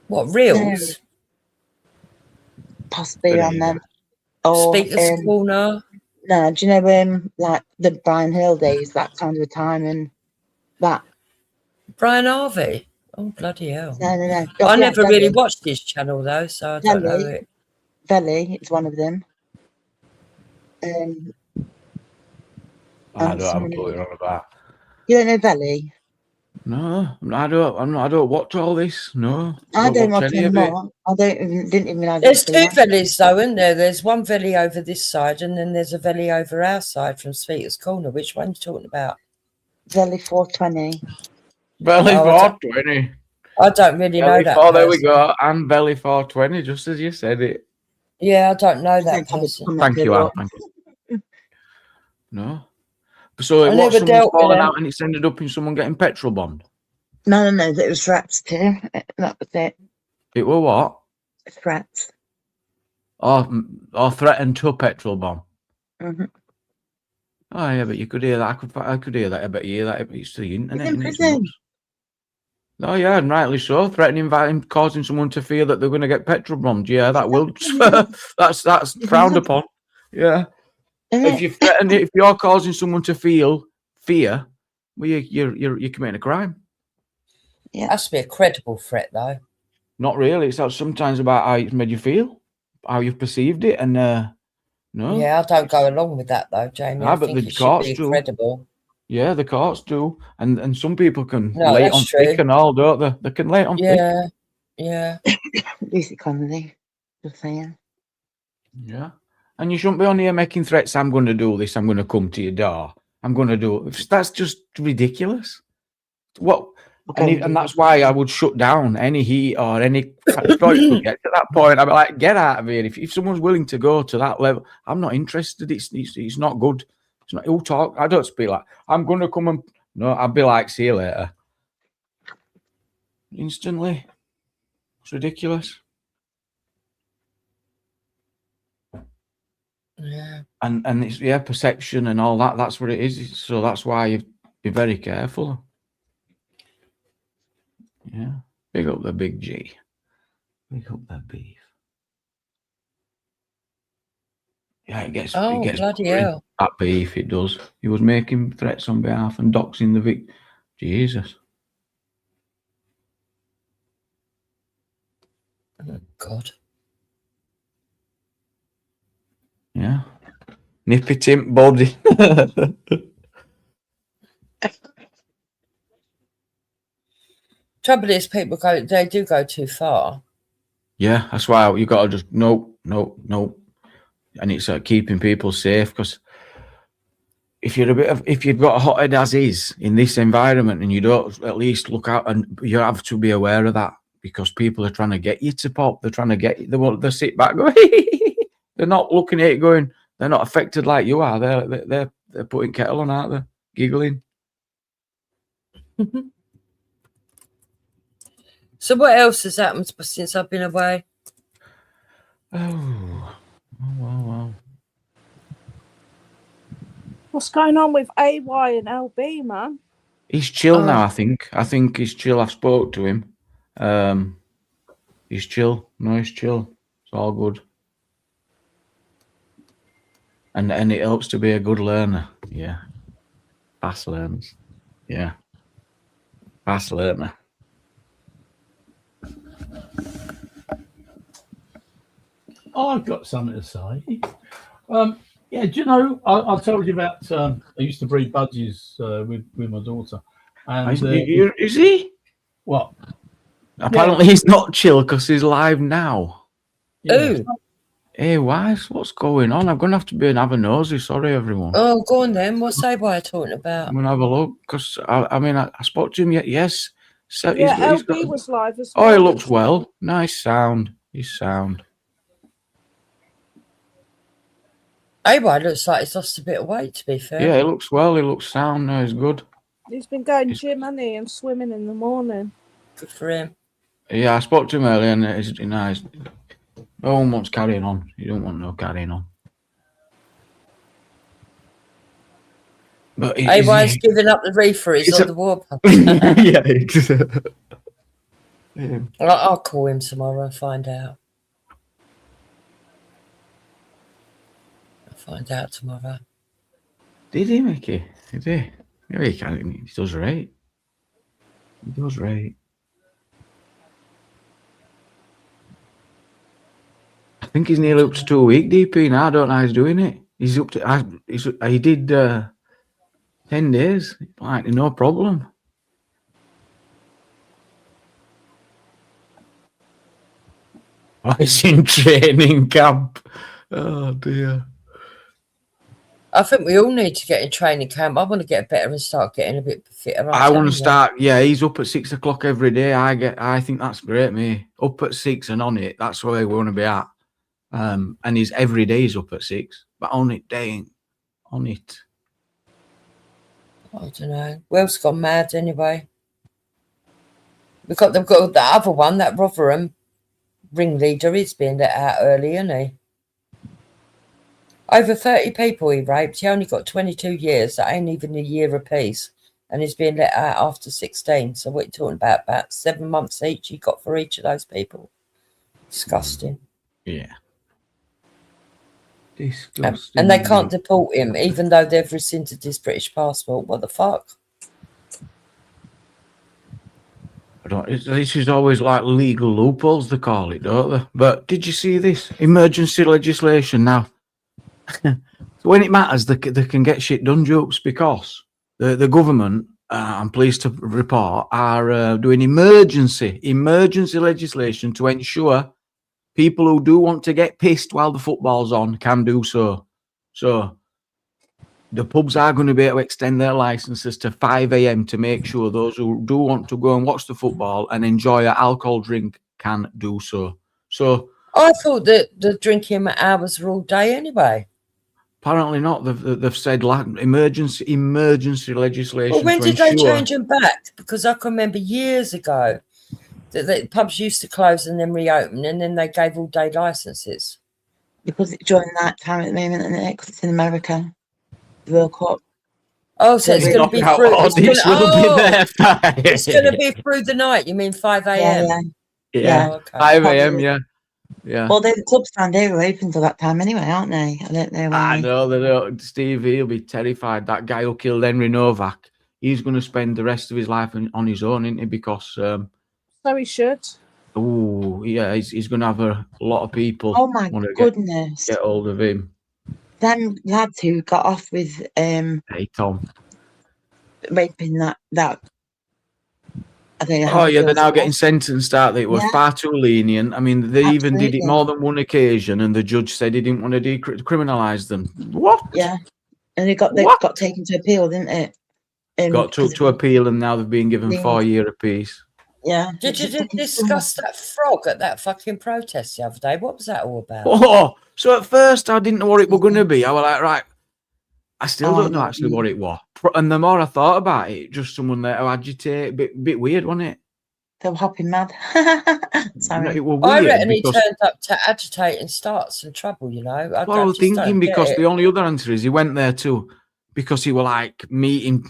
Speaker 4: What, Reels?
Speaker 2: Possibly
Speaker 1: Very
Speaker 2: on them. Or,
Speaker 4: Speaker's Corner?
Speaker 2: no, do you know, like the Brian Hill days, that kind of a time, and that.
Speaker 4: Brian Harvey? Oh, bloody hell.
Speaker 2: No.
Speaker 4: I never really watched his channel, though, so I don't know it.
Speaker 2: Velly, it's one of them.
Speaker 1: I don't have a clue what you're on about.
Speaker 2: You don't know Velly?
Speaker 1: No, I don't watch all this. No,
Speaker 2: I don't watch
Speaker 1: any of it.
Speaker 2: anymore. I didn't even know.
Speaker 4: There's two Vellies, though, isn't there? There's one Velly over this side, and then there's a Velly over our side from Speaker's Corner. Which one are you talking about?
Speaker 2: Velly 420.
Speaker 1: Belly
Speaker 4: Oh,
Speaker 1: 420.
Speaker 4: I don't really know
Speaker 1: Belly
Speaker 4: that
Speaker 1: 4, there we
Speaker 4: person.
Speaker 1: go. And Belly 420, just as you said it.
Speaker 4: Yeah, I don't know that person.
Speaker 1: Thank you, Anne. Thank you. No. So
Speaker 4: I
Speaker 1: it was
Speaker 4: never
Speaker 1: someone
Speaker 4: dealt with
Speaker 1: falling
Speaker 4: them.
Speaker 1: out and it's ended up in someone getting petrol bombed.
Speaker 2: No, it was threats too. That was it.
Speaker 1: It were what?
Speaker 2: Threats.
Speaker 1: Or threatened to petrol bomb.
Speaker 2: Mm-hmm.
Speaker 1: Oh yeah, but you could hear that. I could hear that. I bet you hear that. It's the internet.
Speaker 2: He's in
Speaker 1: and it's
Speaker 2: prison.
Speaker 1: nuts. Oh yeah, and rightly so. Threatening, causing someone to fear that they're going to get petrol bombed. Yeah, that will. that's frowned upon. Yeah. If you're causing someone to feel fear, well, you're committing a crime.
Speaker 2: Yeah.
Speaker 4: It has to be a credible threat, though.
Speaker 1: Not really. It's sometimes about how it's made you feel, how you've perceived it, and no.
Speaker 4: Yeah, I don't go along with that, though, Jamie. I
Speaker 1: but
Speaker 4: think
Speaker 1: the
Speaker 4: it should
Speaker 1: courts
Speaker 4: be
Speaker 1: do.
Speaker 4: credible.
Speaker 1: Yeah, the courts do, and some people can
Speaker 4: No,
Speaker 1: lay it
Speaker 4: that's
Speaker 1: on
Speaker 4: true.
Speaker 1: thick and all, don't they? They can lay it on thick.
Speaker 4: Yeah.
Speaker 2: Lucy Connolly. Just saying.
Speaker 1: Yeah. And you shouldn't be on here making threats. I'm going to do this. I'm going to come to your door. I'm going to do it. That's just ridiculous. What? And that's why I would shut down any heat or any. Before you could get to that point, I'd be like, get out of here. If someone's willing to go to that level, I'm not interested. It's not good. It's not. Who talk? I don't speak like I'm going to come and no. I'd be like, see you later. Instantly. It's ridiculous.
Speaker 4: Yeah.
Speaker 1: And it's perception and all that. That's what it is. So that's why you be very careful. Yeah. Big up the big G. Big up the beef. Yeah, it gets
Speaker 4: bloody
Speaker 1: boring,
Speaker 4: hell.
Speaker 1: that beef. It does. He was making threats on behalf and doxing the vic. Jesus.
Speaker 4: Oh, God.
Speaker 1: Yeah. Nippy tint body.
Speaker 4: Trouble is, people they do go too far.
Speaker 1: Yeah, that's why you got to just no. And it's keeping people safe because if you've got a hothead as is in this environment, and you don't at least look out, and you have to be aware of that, because people are trying to get you to pop. They're trying to get you. They sit back going. They're not looking at it going. They're not affected like you are. They're putting kettle on, aren't they? Giggling.
Speaker 4: So what else has happened since I've been away?
Speaker 1: Oh, wow.
Speaker 6: What's going on with AY and LB, man?
Speaker 1: He's chill now, I think. I think he's chill. I've spoke to him. He's chill. No, he's chill. It's all good. And it helps to be a good learner. Yeah. Fast learners. Yeah. Fast learner.
Speaker 5: I've got something to say. Yeah, do you know, I told you about, I used to breed budgies with my daughter. And
Speaker 1: Is he?
Speaker 5: what?
Speaker 1: Apparently he's not chill because he's live now.
Speaker 4: Oh,
Speaker 1: Hey, what's going on? I'm going to have to have a nosy. Sorry, everyone.
Speaker 4: oh, go on then. What's AY talking about?
Speaker 1: I'm going to have a look because, I spoke to him yet. Yes. So
Speaker 6: Yeah,
Speaker 1: he's
Speaker 6: LB
Speaker 1: got-
Speaker 6: was live as well.
Speaker 1: Oh, he looks well. Nice sound. He's sound.
Speaker 4: AY looks like he's lost a bit of weight, to be fair.
Speaker 1: Yeah, he looks well. He looks sound. No, he's good.
Speaker 6: He's been going gym, hasn't he, and swimming in the morning.
Speaker 4: Good for him.
Speaker 1: Yeah, I spoke to him earlier, and he's nice. No one wants carrying on. You don't want no carrying on. But
Speaker 4: AY's giving up the reefer. He's
Speaker 1: He's
Speaker 4: on
Speaker 1: a-
Speaker 4: the warpath.
Speaker 1: Yeah.
Speaker 4: I'll call him tomorrow and find out. I'll find out tomorrow.
Speaker 1: Did he, Mickey? Did he? Yeah, he can. He does right. He does right. I think he's nearly up to 2 week DP now. I don't know how he's doing it. He's up to. He did 10 days. Like no problem. Oh, he's in training camp. Oh dear.
Speaker 4: I think we all need to get in training camp. I want to get better and start getting a bit fitter.
Speaker 1: I want to start. Yeah, he's up at 6 o'clock every day. I think that's great, me. Up at 6 and on it. That's where we want to be at. And he's every day he's up at 6, but on it, dang, on it.
Speaker 4: I don't know. Will's gone mad anyway. They've got the other one, that Rotherham ringleader. He's being let out early, isn't he? Over 30 people he raped. He only got 22 years. That ain't even a year apiece. And he's being let out after 16. So what are you talking about? About 7 months each he got for each of those people. Disgusting.
Speaker 1: Yeah. Disgusting.
Speaker 4: And they can't deport him, even though they've rescinded his British passport. What the fuck?
Speaker 1: This is always like legal loopholes, they call it, don't they? But did you see this? Emergency legislation now. So when it matters, they can get shit done, Jokes, because the government, I'm pleased to report, are doing emergency legislation to ensure people who do want to get pissed while the football's on can do so. So the pubs are going to be able to extend their licenses to 5 a.m. to make sure those who do want to go and watch the football and enjoy an alcohol drink can do so. So
Speaker 4: I thought that the drinking hours were all day anyway.
Speaker 1: apparently not. They've said like emergency legislation.
Speaker 4: Well, when
Speaker 1: to
Speaker 4: did they
Speaker 1: ensure-
Speaker 4: change them back? Because I can remember years ago that the pubs used to close and then reopen, and then they gave all day licenses.
Speaker 2: Because it's during that time at the moment, and because it's in America, the World Cup.
Speaker 4: Oh, so it's
Speaker 2: Maybe
Speaker 4: going to be
Speaker 1: Knockout
Speaker 4: through.
Speaker 1: audience will be there.
Speaker 4: It's going to be through the night. You mean 5 a.m.?
Speaker 1: Yeah.
Speaker 4: Oh, okay.
Speaker 1: 5 a.m. Yeah. Yeah.
Speaker 2: Well, the club stand here are open till that time anyway, aren't they? I don't know why.
Speaker 1: I know they don't. Steve, he'll be terrified. That guy who killed Henry Novak, he's going to spend the rest of his life on his own, isn't he? Because,
Speaker 6: So he should.
Speaker 1: he's going to have a lot of people.
Speaker 2: Oh my
Speaker 1: wanna
Speaker 2: goodness.
Speaker 1: Get hold of him.
Speaker 2: Them lads who got off with
Speaker 1: Hey, Tom.
Speaker 2: raping that I don't know.
Speaker 1: Oh, yeah, they're now getting sentenced, aren't they? It was
Speaker 2: Yeah.
Speaker 1: far too lenient. I mean, they even did it
Speaker 2: Absolutely.
Speaker 1: more than one occasion, and the judge said he didn't want to decriminalise them. What?
Speaker 2: Yeah. And they
Speaker 1: What?
Speaker 2: got taken to appeal, didn't it?
Speaker 1: Got to appeal, and now they've been given
Speaker 2: Things.
Speaker 1: 4-year apiece.
Speaker 2: Yeah.
Speaker 4: Did you discuss that frog at that fucking protest the other day? What was that all about?
Speaker 1: Oh, so at first I didn't know what it was going to be. I was like, right, I still don't know
Speaker 2: no.
Speaker 1: actually what it was. And the more I thought about it, just someone there who agitated, bit weird, wasn't it?
Speaker 2: They were hopping mad. Sorry.
Speaker 1: It was
Speaker 4: I
Speaker 1: weird
Speaker 4: reckon he
Speaker 1: because
Speaker 4: turned up to agitate and start some trouble, you know. I
Speaker 1: was
Speaker 4: just don't
Speaker 1: thinking,
Speaker 4: get
Speaker 1: because
Speaker 4: it.
Speaker 1: the only other answer is he went there too because he were like meeting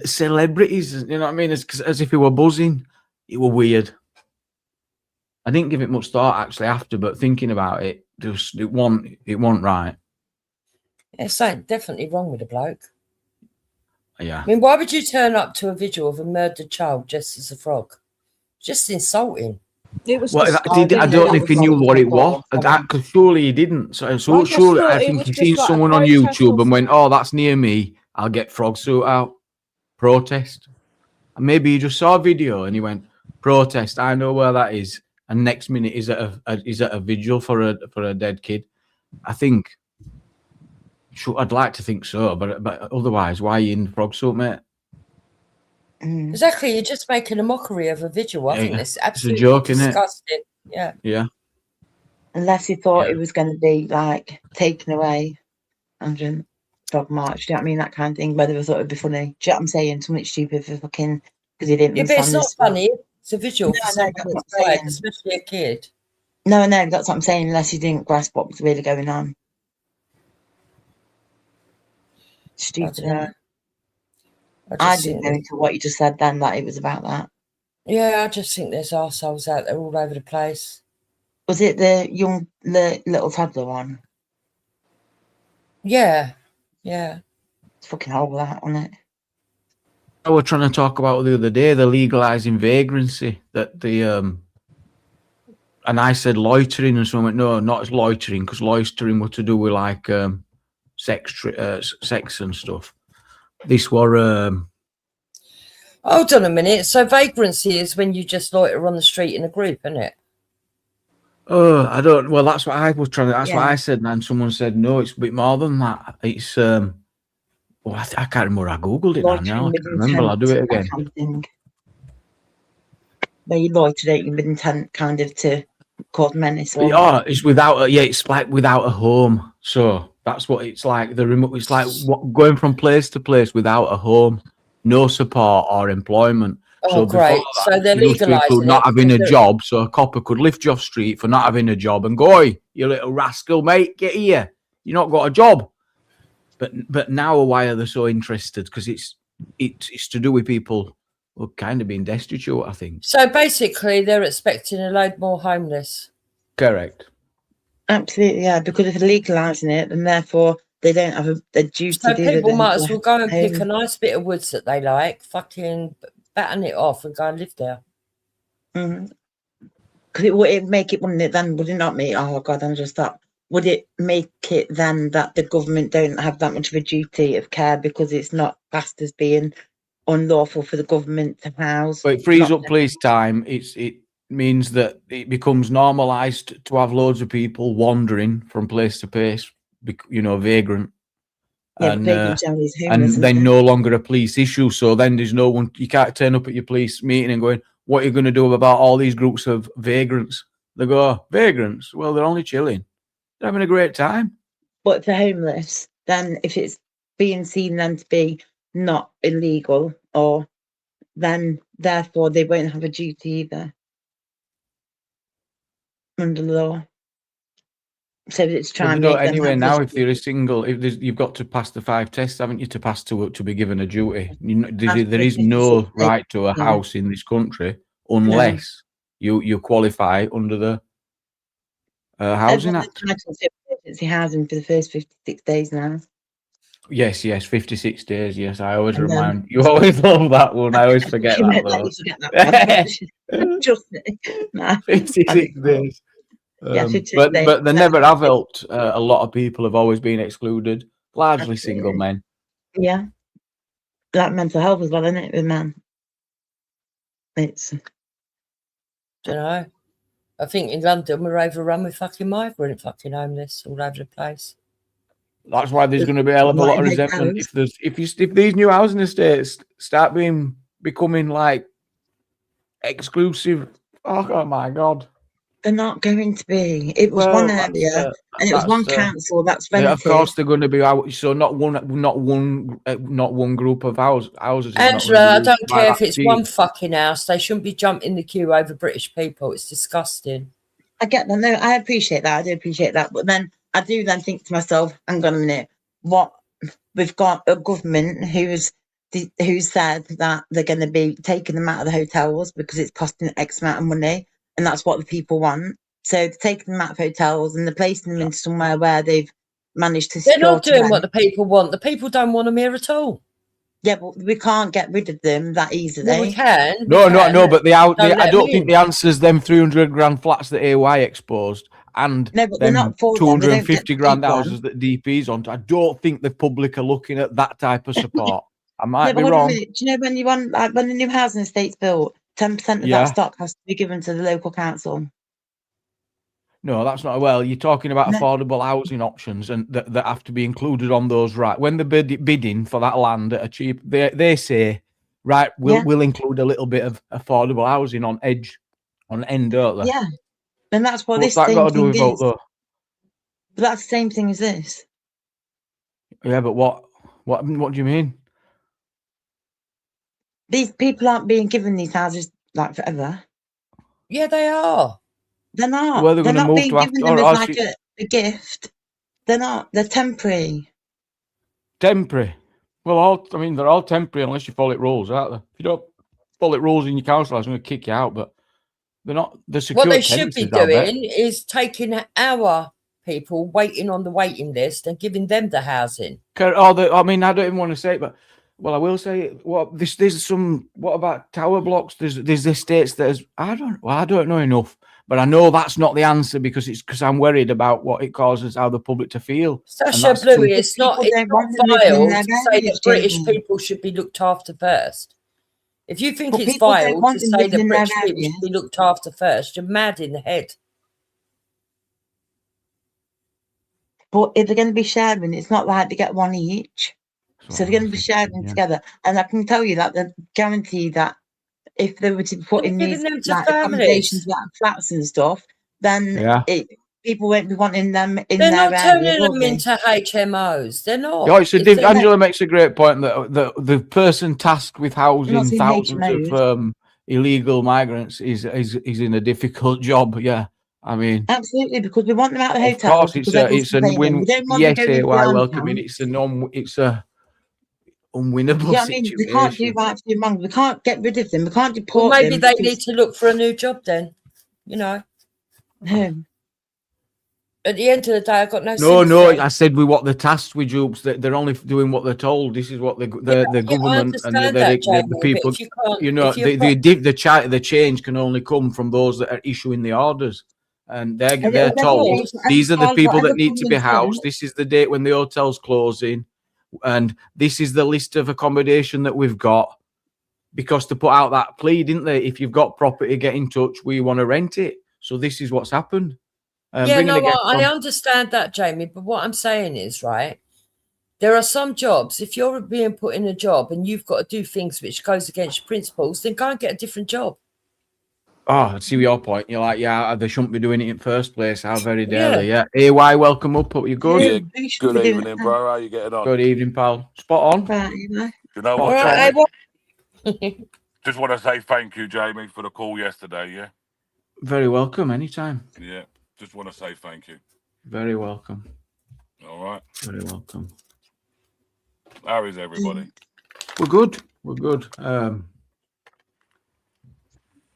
Speaker 1: celebrities, you know what I mean? As if he were buzzing. It were weird. I didn't give it much thought actually after, but thinking about it, it wasn't right.
Speaker 4: There's something definitely wrong with the bloke.
Speaker 1: Yeah.
Speaker 4: I mean, why would you turn up to a vigil of a murdered child just as a frog? Just insulting.
Speaker 6: It was
Speaker 1: Well,
Speaker 6: just,
Speaker 1: I don't know if he knew what it was, because surely he didn't. So
Speaker 6: just
Speaker 1: surely,
Speaker 6: thought
Speaker 1: I
Speaker 6: it
Speaker 1: think
Speaker 6: was
Speaker 1: he
Speaker 6: just
Speaker 1: seen
Speaker 6: like a
Speaker 1: someone on
Speaker 6: protest
Speaker 1: YouTube
Speaker 6: or
Speaker 1: and went, "Oh, that's near me. I'll get frog suit out." Protest. And maybe he just saw a video and he went, "Protest. I know where that is." And next minute is at a vigil for a dead kid. I think. Sure, I'd like to think so, but otherwise, why are you in frog suit, mate?
Speaker 4: Exactly. You're just making a mockery of a vigil. I think it's absolutely
Speaker 1: joke, innit?
Speaker 4: disgusting. Yeah.
Speaker 1: Yeah.
Speaker 2: Unless he thought it was going to be like taken away and Frog March. Do you know what I mean? That kind of thing. Whether they thought it'd be funny. Do you know what I'm saying? Something stupid for fucking because he didn't
Speaker 4: Yeah, but it's
Speaker 2: understand
Speaker 4: not
Speaker 2: this.
Speaker 4: funny. It's a vigil for
Speaker 2: No,
Speaker 4: someone
Speaker 2: that's what
Speaker 4: that's
Speaker 2: I'm
Speaker 4: died,
Speaker 2: saying.
Speaker 4: especially a kid.
Speaker 2: No, that's what I'm saying. Unless he didn't grasp what was really going on. Stupid. I didn't know until what you just said then that it was about that.
Speaker 4: Yeah, I just think there's arseholes out there all over the place.
Speaker 2: Was it the little toddler one?
Speaker 4: Yeah. Yeah.
Speaker 2: It's fucking horrible, that, wasn't it?
Speaker 1: I was trying to talk about the other day, the legalizing vagrancy, that and I said loitering, and someone went, no, not as loitering, because loitering were to do with like sex and stuff. This were
Speaker 4: Hold on a minute. So vagrancy is when you just loiter on the street in a group, isn't it?
Speaker 1: I don't. Well, that's what I was trying to. That's
Speaker 2: Yeah.
Speaker 1: what I said, and someone said no, it's a bit more than that. It's well, I can't remember. I googled it now. I can't remember. I'll do it again.
Speaker 2: Kind of thing. Where you loitering with intent, kind of to cause menace. Or
Speaker 1: It's without. It's like without a home. So that's what it's like. The remote. It's like going from place to place without a home, no support or employment.
Speaker 4: Oh, great. So they're legalising
Speaker 1: not
Speaker 4: it
Speaker 1: having a
Speaker 4: because
Speaker 1: job, so a copper could lift you off street for not having a job and go, "Oi, you little rascal, mate, get here. You not got a job." But now why are they so interested? Because it's to do with people who are kind of being destitute, I think.
Speaker 4: So basically, they're expecting a load more homeless.
Speaker 1: Correct.
Speaker 2: absolutely, yeah. Because if they're legalising it, then therefore they don't have a duty.
Speaker 4: So
Speaker 2: do they,
Speaker 4: people
Speaker 2: then,
Speaker 4: might
Speaker 2: to
Speaker 4: as well go and pick
Speaker 2: home?
Speaker 4: a nice bit of woods that they like, fucking batten it off and go and live there.
Speaker 2: Because it would make it, wouldn't it? Then would it not make? Oh God, I'm just that. Would it make it then that the government don't have that much of a duty of care because it's not classed as being unlawful for the government to house?
Speaker 1: But it frees up police time. It means that it becomes normalised to have loads of people wandering from place to place, vagrant.
Speaker 2: Yeah,
Speaker 1: And
Speaker 2: generally is homeless,
Speaker 1: and then no longer a police issue. So then there's no one. You can't turn up at your police meeting and going, "What are you going to do about all these groups of vagrants?" They go, "Vagrants? Well, they're only chilling. They're having a great time."
Speaker 2: But if they're homeless, then if it's being seen then to be not illegal, or then therefore they won't have a duty either under the law. So it's trying to make them
Speaker 1: anyway,
Speaker 2: have
Speaker 1: now
Speaker 2: this-
Speaker 1: if you're a single, you've got to pass the 5 tests, haven't you, to pass to be given a duty? There is no right to a house in this country unless you qualify under the Housing Act.
Speaker 2: Emergency housing for the first 56 days now.
Speaker 1: Yes, 56 days. Yes, I always
Speaker 2: And then-
Speaker 1: remind you. Always love that one. I always forget that
Speaker 2: Let
Speaker 1: though.
Speaker 2: you forget that one. Trust me. No.
Speaker 1: 56 days.
Speaker 2: Yeah, 56
Speaker 1: but
Speaker 2: days.
Speaker 1: they never have helped. A lot of people have always been excluded, largely single men.
Speaker 2: Yeah. Like mental health as well, isn't it, with men? It's
Speaker 4: Don't know. I think in London we're overrun with fucking migrant fucking homeless all over the place.
Speaker 1: That's why there's going to be a hell of a
Speaker 2: Not
Speaker 1: lot of
Speaker 2: in
Speaker 1: resentment
Speaker 2: hotels.
Speaker 1: if these new housing estates start becoming like exclusive. Oh my god!
Speaker 2: They're not going to be. It was one area, and it was one council that's rented.
Speaker 1: Of course, they're going to be out. So not one group of houses.
Speaker 4: Angela, I don't care if it's one fucking house. They shouldn't be jumping the queue over British people. It's disgusting.
Speaker 2: I get that. No, I appreciate that. I do appreciate that. But then I do then think to myself, hang on a minute, what we've got a government who said that they're going to be taking them out of the hotels because it's costing X amount of money, and that's what the people want. So they're taking them out of hotels and they're placing them in somewhere where they've managed to.
Speaker 4: They're not doing what the people want. The people don't want them here at all.
Speaker 2: Yeah, but we can't get rid of them that easily.
Speaker 4: Well, we can.
Speaker 1: No, but I don't think the answer's them 300 grand flats that AY exposed and
Speaker 2: no, but they're not for
Speaker 1: 250 grand houses that DP's on. I don't think the public are looking at that type of support. I might be wrong.
Speaker 2: Do you know when you want, like, when the new housing estate's built, 10% of that stock has to be given to the local council?
Speaker 1: No, that's not. Well, you're talking about affordable housing options and that have to be included on those, right? When they're bidding for that land at a cheap, they say, right, we'll include a little bit of affordable housing on end, don't they?
Speaker 2: Yeah, and that's what
Speaker 1: What's
Speaker 2: this
Speaker 1: that got to do with
Speaker 2: is.
Speaker 1: vote, though?
Speaker 2: But that's the same thing as this.
Speaker 1: Yeah, but what do you mean?
Speaker 2: These people aren't being given these houses like forever.
Speaker 4: Yeah, they are.
Speaker 2: They're not.
Speaker 1: Well, they're
Speaker 2: not being given them as like a gift. They're not. They're temporary.
Speaker 1: Temporary. Well, they're all temporary unless you follow it rules, aren't they? If you don't follow it rules in your council, I'm going to kick you out. But they're not. They're secure.
Speaker 4: What they should be doing is taking our people waiting on the waiting list and giving them the housing.
Speaker 1: I don't even want to say it, but I will say it. What about tower blocks? There's estates that I don't know enough. But I know that's not the answer because I'm worried about what it causes how the public to feel.
Speaker 4: Sasha Bluey, it's not vile to say that British people should be looked after first. If you think it's vile to say that British people should be looked after first, you're mad in the head.
Speaker 2: But if they're going to be sharing, it's not like they get one each. So they're going to be sharing together. And I can tell you that they're guaranteed that if they were to put in these like, accommodations, like flats and stuff, then people won't be wanting them in their area.
Speaker 4: They're not turning them into HMOs. They're not.
Speaker 1: Yeah, Angela makes a great point that the person tasked with housing thousands of illegal migrants is in a difficult job. Yeah, I mean,
Speaker 2: absolutely, because we want them out of the hotel.
Speaker 1: Of course, it's a win. Yes, AY welcoming. It's a unwinnable situation.
Speaker 2: We can't do right for your we can't get rid of them. We can't deport them.
Speaker 4: Maybe they need to look for a new job then. You know. At the end of the day, I've got
Speaker 1: no. I said we what they're tasked with, Jupes. That they're only doing what they're told. This is what the government and the people. The change can only come from those that are issuing the orders, and they're told these are the people that need to be housed. This is the date when the hotel's closing. And this is the list of accommodation that we've got, because to put out that plea, didn't they? If you've got property, get in touch. We want to rent it. So this is what's happened.
Speaker 4: I understand that, Jamie. But what I'm saying is, right, there are some jobs. If you're being put in a job and you've got to do things which goes against your principles, then go and get a different job.
Speaker 1: Oh, I see your point. You're like, they shouldn't be doing it in first place. How very dare they? Yeah. AY, welcome up. Are you good?
Speaker 7: Yeah, good evening, bro. How are you getting on?
Speaker 1: Good evening, pal. Spot on.
Speaker 7: You know what? Just want to say thank you, Jamie, for the call yesterday. Yeah.
Speaker 1: Very welcome. Anytime.
Speaker 7: Yeah. Just want to say thank you.
Speaker 1: Very welcome.
Speaker 7: All right.
Speaker 1: Very welcome.
Speaker 7: How is everybody?
Speaker 1: We're good. We're good.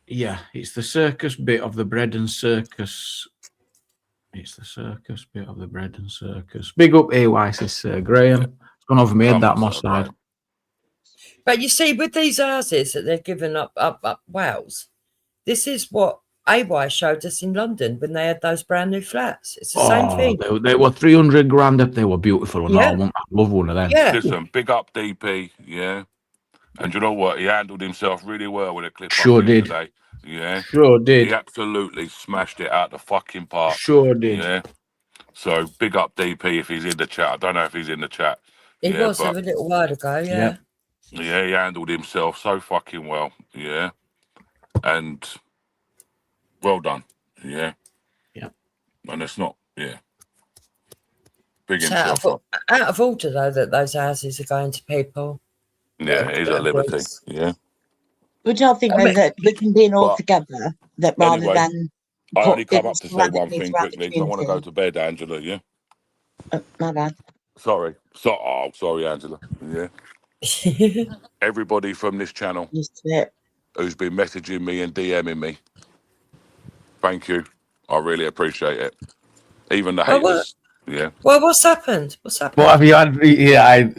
Speaker 1: Yeah, it's the circus bit of the bread and circus. It's the circus bit of the bread and circus. Big up AY, says Graham. It's gone over my head, that Moss side.
Speaker 4: But you see, with these houses that they're giving up Wales, this is what AY showed us in London when they had those brand new flats. It's the same thing.
Speaker 1: They were 300 grand up. They were beautiful. And I love one of them.
Speaker 4: Yeah.
Speaker 7: Listen, big up DP, yeah. And you know what? He handled himself really well with a clip.
Speaker 1: Sure did.
Speaker 7: Today. Yeah.
Speaker 1: Sure did.
Speaker 7: He absolutely smashed it out the fucking park.
Speaker 1: Sure did.
Speaker 7: Yeah. So big up DP if he's in the chat. I don't know if he's in the chat.
Speaker 4: He
Speaker 7: Yeah,
Speaker 4: was a
Speaker 7: but
Speaker 4: little while ago, yeah.
Speaker 7: yeah, he handled himself so fucking well. Yeah, and well done. Yeah,
Speaker 1: Yeah.
Speaker 7: And it's not. Yeah, big
Speaker 4: It's
Speaker 7: himself up.
Speaker 4: out of order, though, that those houses are going to people.
Speaker 7: Yeah, he's at liberty. Yeah.
Speaker 2: Would y'all think
Speaker 4: I
Speaker 2: then
Speaker 4: mean-
Speaker 2: that we can be all
Speaker 7: But
Speaker 2: together, that rather
Speaker 7: anyway,
Speaker 2: than
Speaker 7: I
Speaker 2: put
Speaker 7: only come up
Speaker 2: things
Speaker 7: to say one
Speaker 2: randomly
Speaker 7: thing
Speaker 2: throughout the
Speaker 7: quickly because I want to go
Speaker 2: community?
Speaker 7: to bed, Angela. Yeah.
Speaker 2: My bad.
Speaker 7: Sorry. Sorry, Angela. Yeah. Everybody from this channel
Speaker 2: Used to it.
Speaker 7: who's been messaging me and DMing me, thank you. I really appreciate it. Even the
Speaker 4: Well,
Speaker 7: haters. Yeah.
Speaker 4: Well, what's happened? What's happened?
Speaker 1: What have you had? Yeah,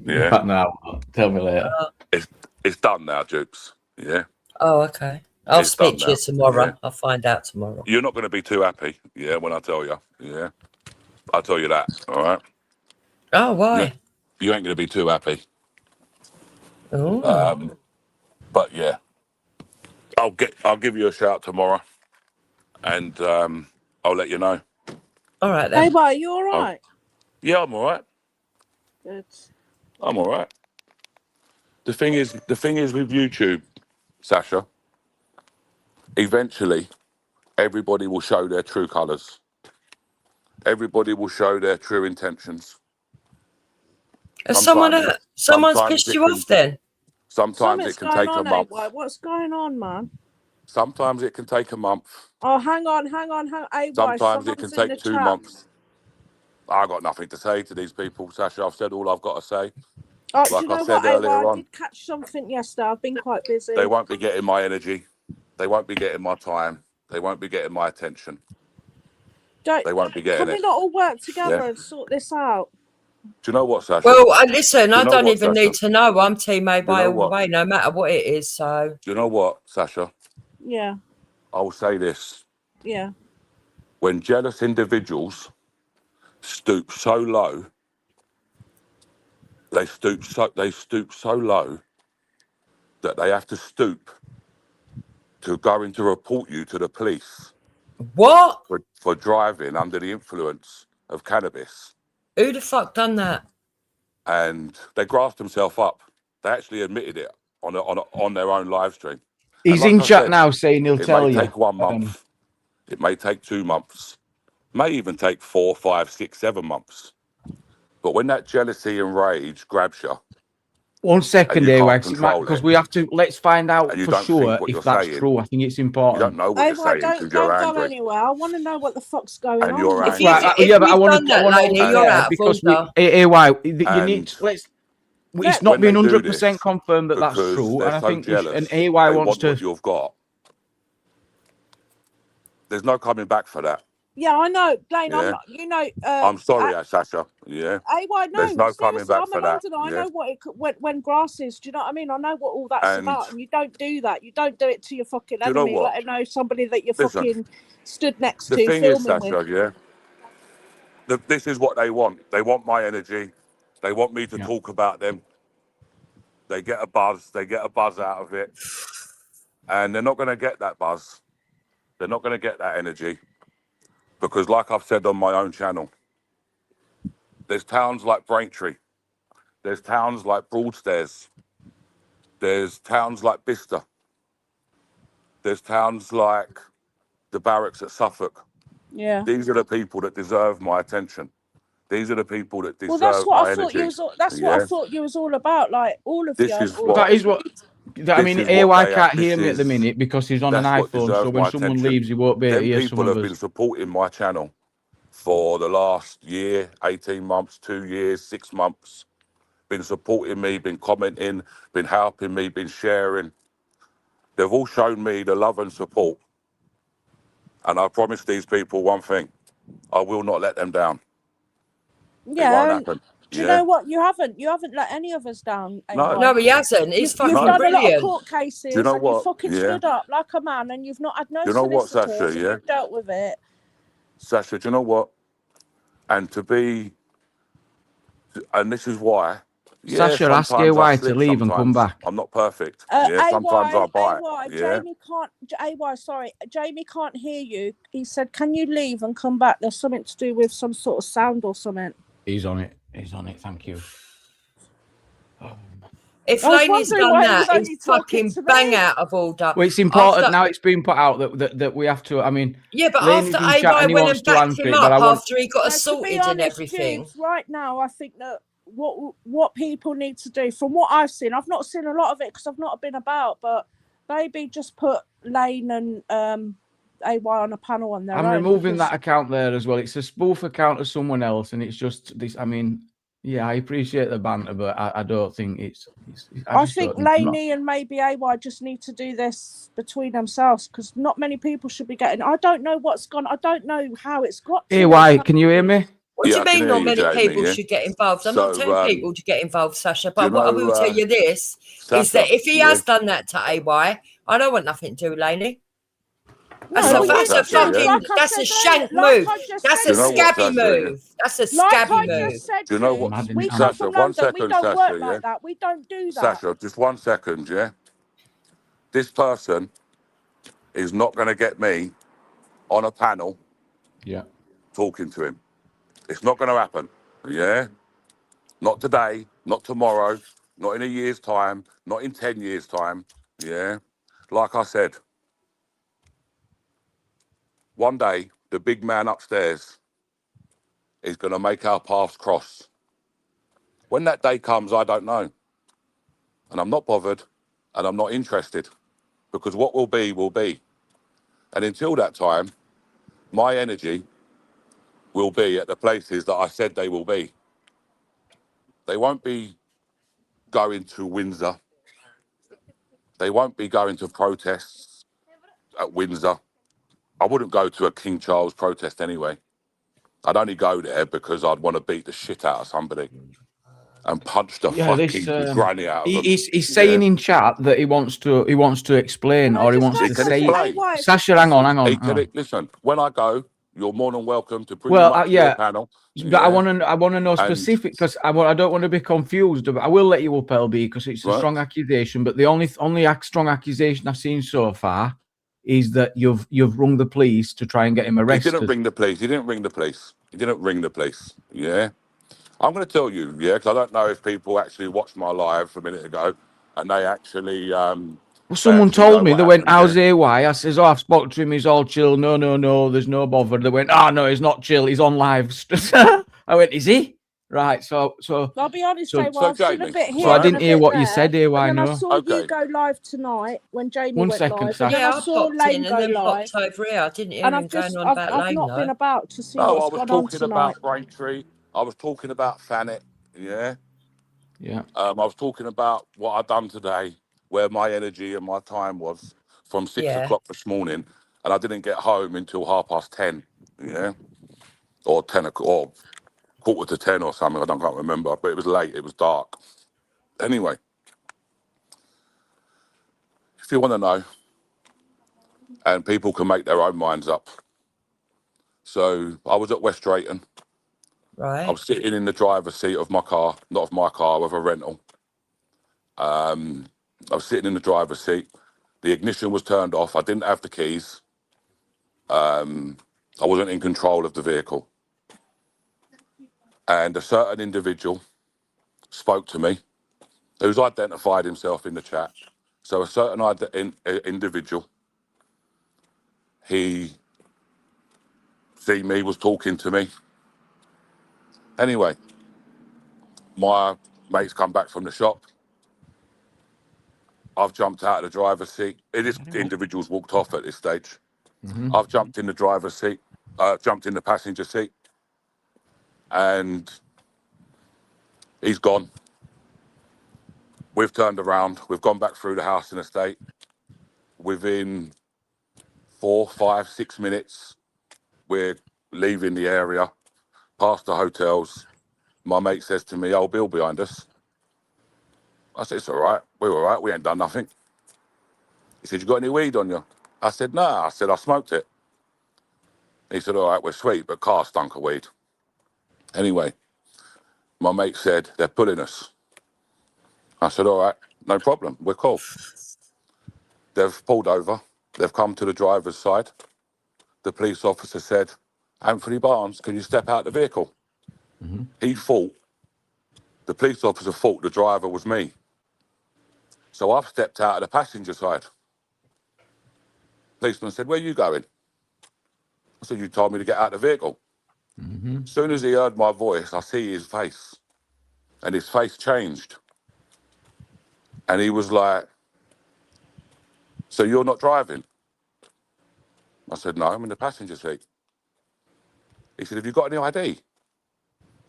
Speaker 7: Yeah.
Speaker 1: But now, tell me later.
Speaker 7: It's done now, Dukes. Yeah.
Speaker 4: Oh, okay. I'll
Speaker 7: It's
Speaker 4: speak
Speaker 7: done
Speaker 4: to you
Speaker 7: now.
Speaker 4: tomorrow.
Speaker 7: Yeah.
Speaker 4: I'll find out tomorrow.
Speaker 7: You're not going to be too happy. Yeah, when I tell you. Yeah. I'll tell you that. All right.
Speaker 4: Oh, why?
Speaker 7: You ain't going to be too happy.
Speaker 4: Oh.
Speaker 7: But yeah, I'll give you a shout tomorrow, and I'll let you know.
Speaker 4: All right
Speaker 6: Hey,
Speaker 4: then.
Speaker 6: boy, you all right?
Speaker 7: Yeah, I'm all right.
Speaker 6: Good.
Speaker 7: I'm all right. The thing is with YouTube, Sasha. Eventually, everybody will show their true colours. Everybody will show their true intentions.
Speaker 4: Someone's
Speaker 7: sometimes
Speaker 4: pissed
Speaker 7: it
Speaker 4: you
Speaker 7: can-
Speaker 4: off then?
Speaker 7: Sometimes
Speaker 6: Something's
Speaker 7: it can take a
Speaker 6: going on,
Speaker 7: month.
Speaker 6: AY. What's going on, man?
Speaker 7: Sometimes it can take a month.
Speaker 6: Oh, hang on. AY,
Speaker 7: Sometimes it can
Speaker 6: someone's in the
Speaker 7: take 2
Speaker 6: chat.
Speaker 7: months. I got nothing to say to these people, Sasha. I've said all I've got to say.
Speaker 6: Oh, do
Speaker 7: Like
Speaker 6: you know
Speaker 7: I said
Speaker 6: what, AY?
Speaker 7: earlier
Speaker 6: I
Speaker 7: on.
Speaker 6: did catch something yesterday. I've been quite busy.
Speaker 7: They won't be getting my energy. They won't be getting my time. They won't be getting my attention. They won't be getting
Speaker 6: Can we
Speaker 7: it.
Speaker 6: not all work together
Speaker 7: Yeah.
Speaker 6: and sort this out?
Speaker 7: Do you know what, Sasha?
Speaker 4: Well, listen, I
Speaker 7: know
Speaker 4: don't
Speaker 7: what,
Speaker 4: even
Speaker 7: Sasha?
Speaker 4: need to know. I'm Team AY all the
Speaker 7: what?
Speaker 4: way, no matter what it is. So
Speaker 7: Do you know what, Sasha?
Speaker 6: Yeah,
Speaker 7: I will say this.
Speaker 6: yeah.
Speaker 7: When jealous individuals stoop so low, they stoop so low that they have to stoop to going to report you to the police
Speaker 4: what?
Speaker 7: for driving under the influence of cannabis.
Speaker 4: Who the fuck done that?
Speaker 7: And they grasped themselves up. They actually admitted it on their own live stream.
Speaker 1: He's
Speaker 7: like
Speaker 1: in
Speaker 7: I
Speaker 1: chat
Speaker 7: said,
Speaker 1: now saying he'll
Speaker 7: It
Speaker 1: tell
Speaker 7: may
Speaker 1: you.
Speaker 7: take 1 month. It may take 2 months. May even take 4, 5, 6, 7 months. But when that jealousy and rage grabs you,
Speaker 1: 1 second,
Speaker 7: you can't
Speaker 1: AY,
Speaker 7: control
Speaker 1: because
Speaker 7: it.
Speaker 1: we have to. Let's find out
Speaker 7: And you
Speaker 1: for
Speaker 7: don't
Speaker 1: sure
Speaker 7: think what
Speaker 1: if
Speaker 7: you're
Speaker 1: that's
Speaker 7: saying.
Speaker 1: true. I think it's
Speaker 7: you
Speaker 1: important.
Speaker 7: don't know what you're saying because
Speaker 6: Don't
Speaker 7: you're
Speaker 6: go
Speaker 7: angry.
Speaker 6: anywhere. I want to know what the fuck's going
Speaker 7: And
Speaker 6: on.
Speaker 7: you're
Speaker 6: man.
Speaker 7: angry.
Speaker 1: Right,
Speaker 4: if
Speaker 1: yeah, but I
Speaker 4: you've
Speaker 1: want
Speaker 4: done
Speaker 1: to.
Speaker 4: that, lady, you're out of
Speaker 1: because
Speaker 4: order.
Speaker 1: AY, you
Speaker 7: And
Speaker 1: need. Let's.
Speaker 6: Let-
Speaker 1: It's not
Speaker 7: when
Speaker 1: been
Speaker 7: they do
Speaker 1: 100%
Speaker 7: this,
Speaker 1: confirmed that that's
Speaker 7: because
Speaker 1: true,
Speaker 7: they're
Speaker 1: and I
Speaker 7: so
Speaker 1: think
Speaker 7: jealous,
Speaker 1: and
Speaker 7: they
Speaker 1: AY wants
Speaker 7: want
Speaker 1: to.
Speaker 7: what you've got. There's no coming back for that.
Speaker 6: Yeah, I know, Blaine.
Speaker 7: Yeah.
Speaker 6: I'm not. You know.
Speaker 7: I'm sorry, Sasha. Yeah.
Speaker 6: AY, no,
Speaker 7: There's no coming
Speaker 6: seriously,
Speaker 7: back
Speaker 6: I'm
Speaker 7: for
Speaker 6: a
Speaker 7: that.
Speaker 6: Londoner. I
Speaker 7: Yeah.
Speaker 6: know what when grass is. Do you know what I mean? I know what all that's
Speaker 7: And
Speaker 6: about, and you don't do that. You don't do it to your fucking
Speaker 7: Do you know
Speaker 6: enemy.
Speaker 7: what?
Speaker 6: Let alone somebody that you
Speaker 7: Listen,
Speaker 6: fucking stood next
Speaker 7: the
Speaker 6: to
Speaker 7: thing is,
Speaker 6: filming with.
Speaker 7: Sasha, this is what they want. They want my energy. They want me to talk about them. They get a buzz. They get a buzz out of it. And they're not going to get that buzz. They're not going to get that energy. Because like I've said on my own channel, there's towns like Braintree. There's towns like Broadstairs. There's towns like Bicester. There's towns like the barracks at Suffolk.
Speaker 6: Yeah.
Speaker 7: These are the people that deserve my attention. These are the people that deserve
Speaker 6: Well, that's what
Speaker 7: my
Speaker 6: I thought
Speaker 7: energy.
Speaker 6: you was. That's what I thought you was all about. Like all of
Speaker 7: This
Speaker 6: you.
Speaker 7: is
Speaker 6: all
Speaker 7: what-
Speaker 1: That is what. I mean,
Speaker 7: This is
Speaker 1: AY
Speaker 7: what they
Speaker 1: can't
Speaker 7: have-
Speaker 1: hear
Speaker 7: this
Speaker 1: me at the
Speaker 7: is-
Speaker 1: minute because he's on an
Speaker 7: That's what
Speaker 1: iPhone.
Speaker 7: deserves
Speaker 1: So when
Speaker 7: my
Speaker 1: someone
Speaker 7: attention.
Speaker 1: leaves, he won't be able to
Speaker 7: Them
Speaker 1: hear
Speaker 7: people
Speaker 1: some
Speaker 7: have
Speaker 1: of
Speaker 7: been
Speaker 1: us.
Speaker 7: supporting my channel for the last year, 18 months, 2 years, 6 months. Been supporting me, been commenting, been helping me, been sharing. They've all shown me the love and support. And I promise these people one thing. I will not let them down. It
Speaker 6: Yeah.
Speaker 7: won't
Speaker 6: and
Speaker 7: happen.
Speaker 6: Do you know what? You haven't let any of us down.
Speaker 7: No.
Speaker 6: AY.
Speaker 4: No, he hasn't. He's
Speaker 6: You've
Speaker 4: fucking
Speaker 6: done a lot of
Speaker 4: brilliant.
Speaker 6: court cases,
Speaker 7: Do you know
Speaker 6: and you
Speaker 7: what?
Speaker 6: fucking
Speaker 7: Yeah.
Speaker 6: stood up like a man, and you've not had no
Speaker 7: Do you know what,
Speaker 6: solicitors,
Speaker 7: Sasha,
Speaker 6: and
Speaker 7: yeah?
Speaker 6: you've dealt with it.
Speaker 7: Sasha, do you know what? And this is why, Yeah,
Speaker 1: Sasha, ask
Speaker 7: sometimes I
Speaker 1: AY to
Speaker 7: slip,
Speaker 1: leave and come
Speaker 7: sometimes
Speaker 1: back.
Speaker 7: I'm not perfect. Yeah, sometimes I bite. Yeah.
Speaker 6: Jamie can't. AY, sorry, Jamie can't hear you. He said, "Can you leave and come back?" There's something to do with some sort of sound or something.
Speaker 1: He's on it. He's on it. Thank you.
Speaker 4: If
Speaker 6: I was
Speaker 4: Laney's
Speaker 6: wondering
Speaker 4: done
Speaker 6: why he
Speaker 4: that,
Speaker 6: was only
Speaker 4: he's
Speaker 6: talking
Speaker 4: fucking
Speaker 6: to
Speaker 4: bang
Speaker 6: me.
Speaker 4: out of order.
Speaker 1: Well, it's important
Speaker 4: After-
Speaker 1: now. It's been put out that we have to. I mean,
Speaker 4: Yeah, but
Speaker 1: Laney's
Speaker 4: after
Speaker 1: in chat
Speaker 4: AY
Speaker 1: and he
Speaker 4: went
Speaker 1: wants
Speaker 4: and
Speaker 1: to
Speaker 4: backed
Speaker 1: answer
Speaker 4: him
Speaker 1: it, but I
Speaker 4: up
Speaker 1: want.
Speaker 4: after he got
Speaker 6: No, to
Speaker 4: assaulted
Speaker 6: be
Speaker 4: and
Speaker 6: honest,
Speaker 4: everything.
Speaker 6: Jude, right now, I think that what people need to do, from what I've seen, I've not seen a lot of it because I've not been about, but maybe just put Lane and AY on a panel on their
Speaker 1: I'm
Speaker 6: own.
Speaker 1: removing
Speaker 6: because-
Speaker 1: that account there as well. It's a spoof account of someone else, and it's just this. I mean, yeah, I appreciate the banter, but I don't think it's
Speaker 6: I
Speaker 1: just
Speaker 6: think
Speaker 1: don't- I'm not-
Speaker 6: Laney and maybe AY just need to do this between themselves because not many people should be getting. I don't know what's gone. I don't know how it's got. to
Speaker 1: AY,
Speaker 6: this.
Speaker 1: can you hear me?
Speaker 4: What
Speaker 7: Yeah,
Speaker 4: do
Speaker 7: I
Speaker 4: you
Speaker 7: can
Speaker 4: mean
Speaker 7: hear
Speaker 4: not
Speaker 7: you,
Speaker 4: many
Speaker 7: Jamie,
Speaker 4: people
Speaker 7: yeah.
Speaker 4: should get involved? I'm not
Speaker 7: So,
Speaker 4: telling people to get involved, Sasha, but
Speaker 7: you
Speaker 4: what I
Speaker 7: know,
Speaker 4: will tell you this is
Speaker 7: Sasha,
Speaker 4: that if he
Speaker 7: yeah.
Speaker 4: has done that to AY, I don't want nothing to do with Laney.
Speaker 6: No,
Speaker 7: You know what,
Speaker 4: That's a
Speaker 7: Sasha, yeah?
Speaker 4: fucking,
Speaker 6: like I
Speaker 4: that's a
Speaker 6: said
Speaker 4: shank
Speaker 6: earlier,
Speaker 4: move.
Speaker 6: like I just
Speaker 4: That's
Speaker 6: said
Speaker 4: a
Speaker 7: You know
Speaker 6: to
Speaker 7: what,
Speaker 4: scabby
Speaker 7: Sasha, yeah?
Speaker 4: move. That's a
Speaker 6: Like
Speaker 4: scabby
Speaker 6: I
Speaker 4: move.
Speaker 6: just said,
Speaker 7: Do you know
Speaker 6: Jude,
Speaker 7: what-
Speaker 6: we come
Speaker 7: Sasha,
Speaker 6: from
Speaker 7: one
Speaker 6: London. We
Speaker 7: second,
Speaker 6: don't
Speaker 7: Sasha,
Speaker 6: work
Speaker 7: yeah?
Speaker 6: like that. We don't do that.
Speaker 7: Sasha, just 1 second, yeah? This person is not going to get me on a panel
Speaker 1: Yeah.
Speaker 7: talking to him. It's not going to happen, yeah? Not today, not tomorrow, not in a year's time, not in 10 years' time, yeah? Like I said, one day, the big man upstairs is going to make our paths cross. When that day comes, I don't know. And I'm not bothered, and I'm not interested, because what will be, will be. And until that time, my energy will be at the places that I said they will be. They won't be going to Windsor. They won't be going to protests at Windsor. I wouldn't go to a King Charles protest anyway. I'd only go there because I'd want to beat the shit out of somebody and punch the
Speaker 1: Yeah,
Speaker 7: fucking granny out of them.
Speaker 1: he's saying in chat that he wants to explain,
Speaker 6: Can I
Speaker 1: or he
Speaker 6: just
Speaker 1: wants
Speaker 6: say
Speaker 1: to
Speaker 7: Can
Speaker 1: say.
Speaker 7: explain.
Speaker 6: AY,
Speaker 1: Sasha, hang on.
Speaker 7: He can, listen, when I go, you're more than welcome to bring
Speaker 1: Well,
Speaker 7: him up to
Speaker 1: yeah.
Speaker 7: your panel.
Speaker 1: But I want to know specific because I don't want to be confused. But I will let you up, LB, because it's a
Speaker 7: Right.
Speaker 1: strong accusation. But the only strong accusation I've seen so far is that you've rung the police to try and get him
Speaker 7: He
Speaker 1: arrested.
Speaker 7: didn't ring the police. He didn't ring the police. Yeah. I'm going to tell you, yeah, because I don't know if people actually watched my live a minute ago and they actually.
Speaker 1: Well, someone
Speaker 7: actually know
Speaker 1: told me,
Speaker 7: what
Speaker 1: they went,
Speaker 7: happened,
Speaker 1: how's AY? I says, oh, I've spoken to him, he's all chill. No, there's no bother. They went, oh, no, he's not chill, he's on live. I went, is he? Right, so
Speaker 6: I'll be honest,
Speaker 1: so-
Speaker 6: AY, I've seen a
Speaker 7: Jamie,
Speaker 6: bit here.
Speaker 1: so I
Speaker 6: and
Speaker 1: didn't
Speaker 6: a
Speaker 1: hear
Speaker 6: bit
Speaker 1: what you
Speaker 6: there,
Speaker 1: said, AY,
Speaker 6: and then
Speaker 1: no.
Speaker 6: I saw
Speaker 7: Okay.
Speaker 6: you go live tonight when Jamie
Speaker 1: One
Speaker 6: went
Speaker 1: second,
Speaker 6: live,
Speaker 1: Sasha.
Speaker 6: and then
Speaker 4: Yeah,
Speaker 6: I
Speaker 4: I
Speaker 6: saw
Speaker 4: popped
Speaker 6: Lane
Speaker 4: in
Speaker 6: go
Speaker 4: and then
Speaker 6: live.
Speaker 4: popped over here. I didn't hear
Speaker 6: And
Speaker 4: him
Speaker 6: I've just,
Speaker 4: going on
Speaker 6: I've,
Speaker 4: about
Speaker 6: I've
Speaker 4: Lane,
Speaker 6: not been
Speaker 4: though.
Speaker 6: about to see
Speaker 7: No, I
Speaker 6: what's
Speaker 7: was
Speaker 6: gone on
Speaker 7: talking
Speaker 6: tonight.
Speaker 7: about Braintree. I was talking about Thanet. Yeah.
Speaker 1: Yeah.
Speaker 7: I was talking about what I'd done today, where my energy and my time was from 6
Speaker 4: Yeah.
Speaker 7: o'clock this morning, and I didn't get home until 10:30. Yeah. Or 10 o'clock, or 9:45 or something. I can't remember, but it was late. It was dark. Anyway, if you want to know, and people can make their own minds up. So I was at West Drayton. I
Speaker 4: Right.
Speaker 7: was sitting in the driver's seat of my car, not of my car, of a rental. I was sitting in the driver's seat. The ignition was turned off. I didn't have the keys. I wasn't in control of the vehicle. And a certain individual spoke to me, who's identified himself in the chat. So a certain individual, he seen me, was talking to me. Anyway, my mate's come back from the shop. I've jumped out of the driver's seat. This individual's walked off at this stage.
Speaker 1: Mhm.
Speaker 7: I've jumped in the driver's seat, jumped in the passenger seat, and he's gone. We've turned around. We've gone back through the house and estate. Within 4, 5, 6 minutes, we're leaving the area, past the hotels. My mate says to me, "Oh, Bill behind us." I said, "It's all right. We're all right. We ain't done nothing." He said, "You got any weed on you?" I said, "Nah." I said, "I smoked it." He said, "All right, we're sweet, but car stunk of weed." Anyway, my mate said, "They're pulling us." I said, all right, no problem. We're cool. They've pulled over. They've come to the driver's side. The police officer said, Anthony Barnes, can you step out the vehicle?
Speaker 1: Mm-hmm.
Speaker 7: He thought, the police officer thought the driver was me. So I've stepped out of the passenger side. Policeman said, where are you going? I said, you told me to get out of the vehicle.
Speaker 1: Mm-hmm.
Speaker 7: As soon as he heard my voice, I see his face. And his face changed. And he was like, so you're not driving? I said, no, I'm in the passenger seat. He said, have you got any ID?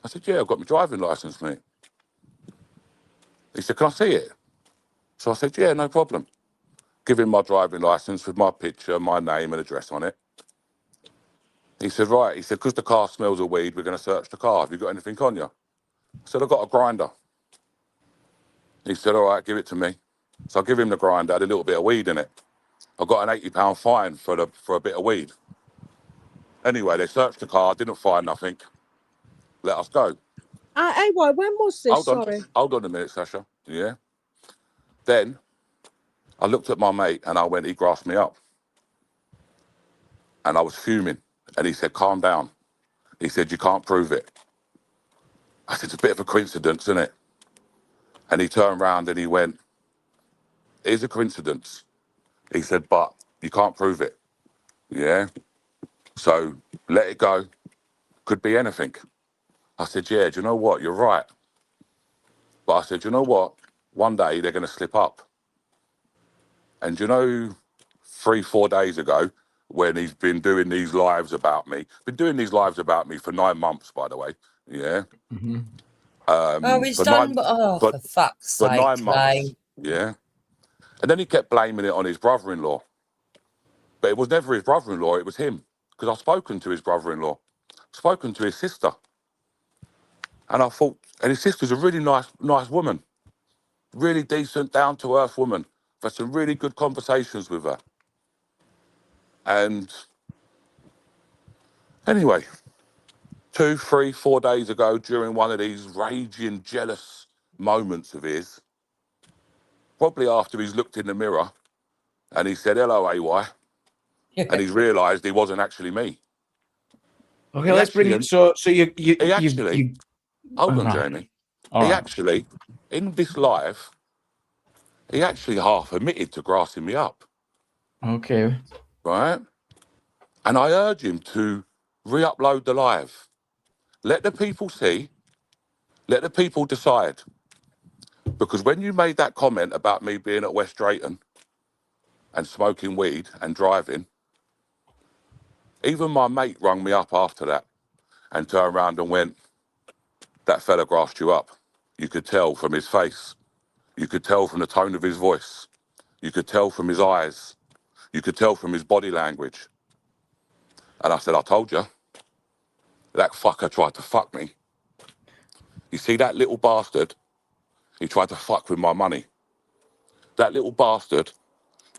Speaker 7: I said, yeah, I've got my driving license, mate. He said, can I see it? So I said, yeah, no problem. Give him my driving license with my picture, my name and address on it. He said, right. He said, because the car smells of weed, we're going to search the car. Have you got anything on you? I said, I've got a grinder. He said, all right, give it to me. So I give him the grinder, had a little bit of weed in it. I got an £80 fine for a bit of weed. Anyway, they searched the car, didn't find nothing. Let us go.
Speaker 6: AY, when was this?
Speaker 7: Hold on a minute, Sasha. Yeah. Then I looked at my mate and I went, he grasped me up. And I was fuming. And he said, calm down. He said, you can't prove it. I said, it's a bit of a coincidence, isn't it? And he turned around and he went, it is a coincidence. He said, but you can't prove it. Yeah. So let it go. Could be anything. I said, yeah, do you know what? You're right. But I said, you know what? One day they're going to slip up. And you know, 3-4 days ago, when he's been doing these lives about me, been doing these lives about me for 9 months, by the way. Yeah.
Speaker 1: Mm-hmm.
Speaker 4: He's done. For fuck's sake,
Speaker 7: 9 months. Yeah. And then he kept blaming it on his brother-in-law. But it was never his brother-in-law, it was him. Because I've spoken to his brother-in-law, spoken to his sister. And I thought, and his sister's a really nice woman. Really decent, down-to-earth woman. I've had some really good conversations with her. And anyway, 2, 3, 4 days ago, during one of these raging, jealous moments of his, probably after he's looked in the mirror and he said, hello, AY, and he's realised he wasn't actually me.
Speaker 1: Okay, let's bring it. So you
Speaker 7: hold on, Jamie. He actually, in this live, he actually half admitted to grassing me up.
Speaker 1: Okay.
Speaker 7: Right? And I urge him to re-upload the live. Let the people see. Let the people decide. Because when you made that comment about me being at West Drayton and smoking weed and driving, even my mate rung me up after that and turned around and went, that fella grassed you up. You could tell from his face. You could tell from the tone of his voice. You could tell from his eyes. You could tell from his body language. And I said, I told you. That fucker tried to fuck me. You see that little bastard? He tried to fuck with my money. That little bastard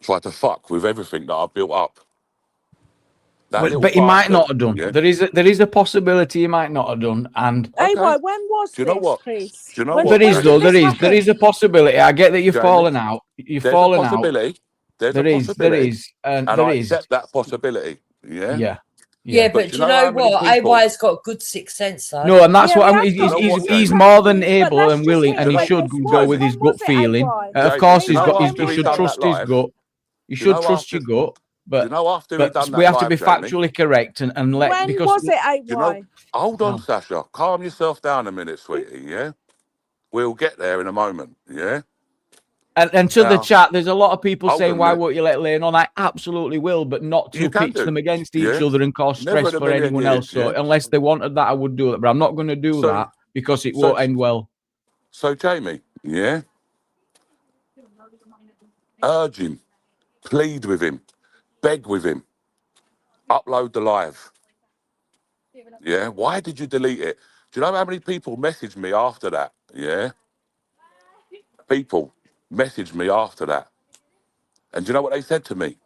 Speaker 7: tried to fuck with everything that I've built up.
Speaker 1: But he might not have done. Yeah. There is a possibility he might not have done. And
Speaker 6: AY, when was
Speaker 7: Do you know
Speaker 6: this,
Speaker 7: what?
Speaker 6: Chris?
Speaker 7: Do you know
Speaker 6: When-
Speaker 7: what?
Speaker 1: There is, though. There is a possibility. I get that you've fallen out. You've fallen out.
Speaker 7: There's
Speaker 1: there
Speaker 7: a
Speaker 1: is.
Speaker 7: possibility.
Speaker 1: There is. And
Speaker 7: I
Speaker 1: there is.
Speaker 7: accept that possibility. Yeah.
Speaker 4: Yeah, but you know what? AY's got good sixth sense, though.
Speaker 1: No, and that's
Speaker 6: Yeah,
Speaker 1: what
Speaker 6: we have got
Speaker 1: he's
Speaker 6: good
Speaker 1: more than
Speaker 6: sense. But
Speaker 1: able
Speaker 6: that's
Speaker 1: and
Speaker 6: just
Speaker 1: willing,
Speaker 6: it.
Speaker 1: and he
Speaker 6: When
Speaker 1: should
Speaker 6: this
Speaker 1: go
Speaker 6: was,
Speaker 1: with his
Speaker 6: when was
Speaker 1: gut
Speaker 6: it,
Speaker 1: feeling.
Speaker 6: AY?
Speaker 1: Of course,
Speaker 7: You know
Speaker 1: he should trust his gut. You should trust your gut. But,
Speaker 7: you know, after he done that
Speaker 1: we have to be
Speaker 7: live, Jamie,
Speaker 1: factually correct and let
Speaker 6: When
Speaker 1: because
Speaker 6: was it, AY?
Speaker 7: you know, hold on, Sasha. Calm yourself down a minute, sweetie. Yeah, we'll get there in a moment. Yeah.
Speaker 1: And to the chat, there's a lot of people
Speaker 7: hold
Speaker 1: saying,
Speaker 7: on a
Speaker 1: "Why
Speaker 7: minute.
Speaker 1: won't you let Lane on?" I absolutely will, but not to
Speaker 7: You can
Speaker 1: pitch
Speaker 7: do.
Speaker 1: them against each
Speaker 7: Yeah.
Speaker 1: other and cause
Speaker 7: Never
Speaker 1: stress
Speaker 7: in a
Speaker 1: for
Speaker 7: million
Speaker 1: anyone
Speaker 7: years,
Speaker 1: else. So
Speaker 7: yeah.
Speaker 1: unless they wanted that, I would do it. But I'm not going to do that because it won't end well.
Speaker 7: So, Jamie, yeah, urge him, plead with him, beg with him, upload the live. Yeah, why did you delete it? Do you know how many people messaged me after that? Yeah, people messaged me after that. And do you know what they said to me?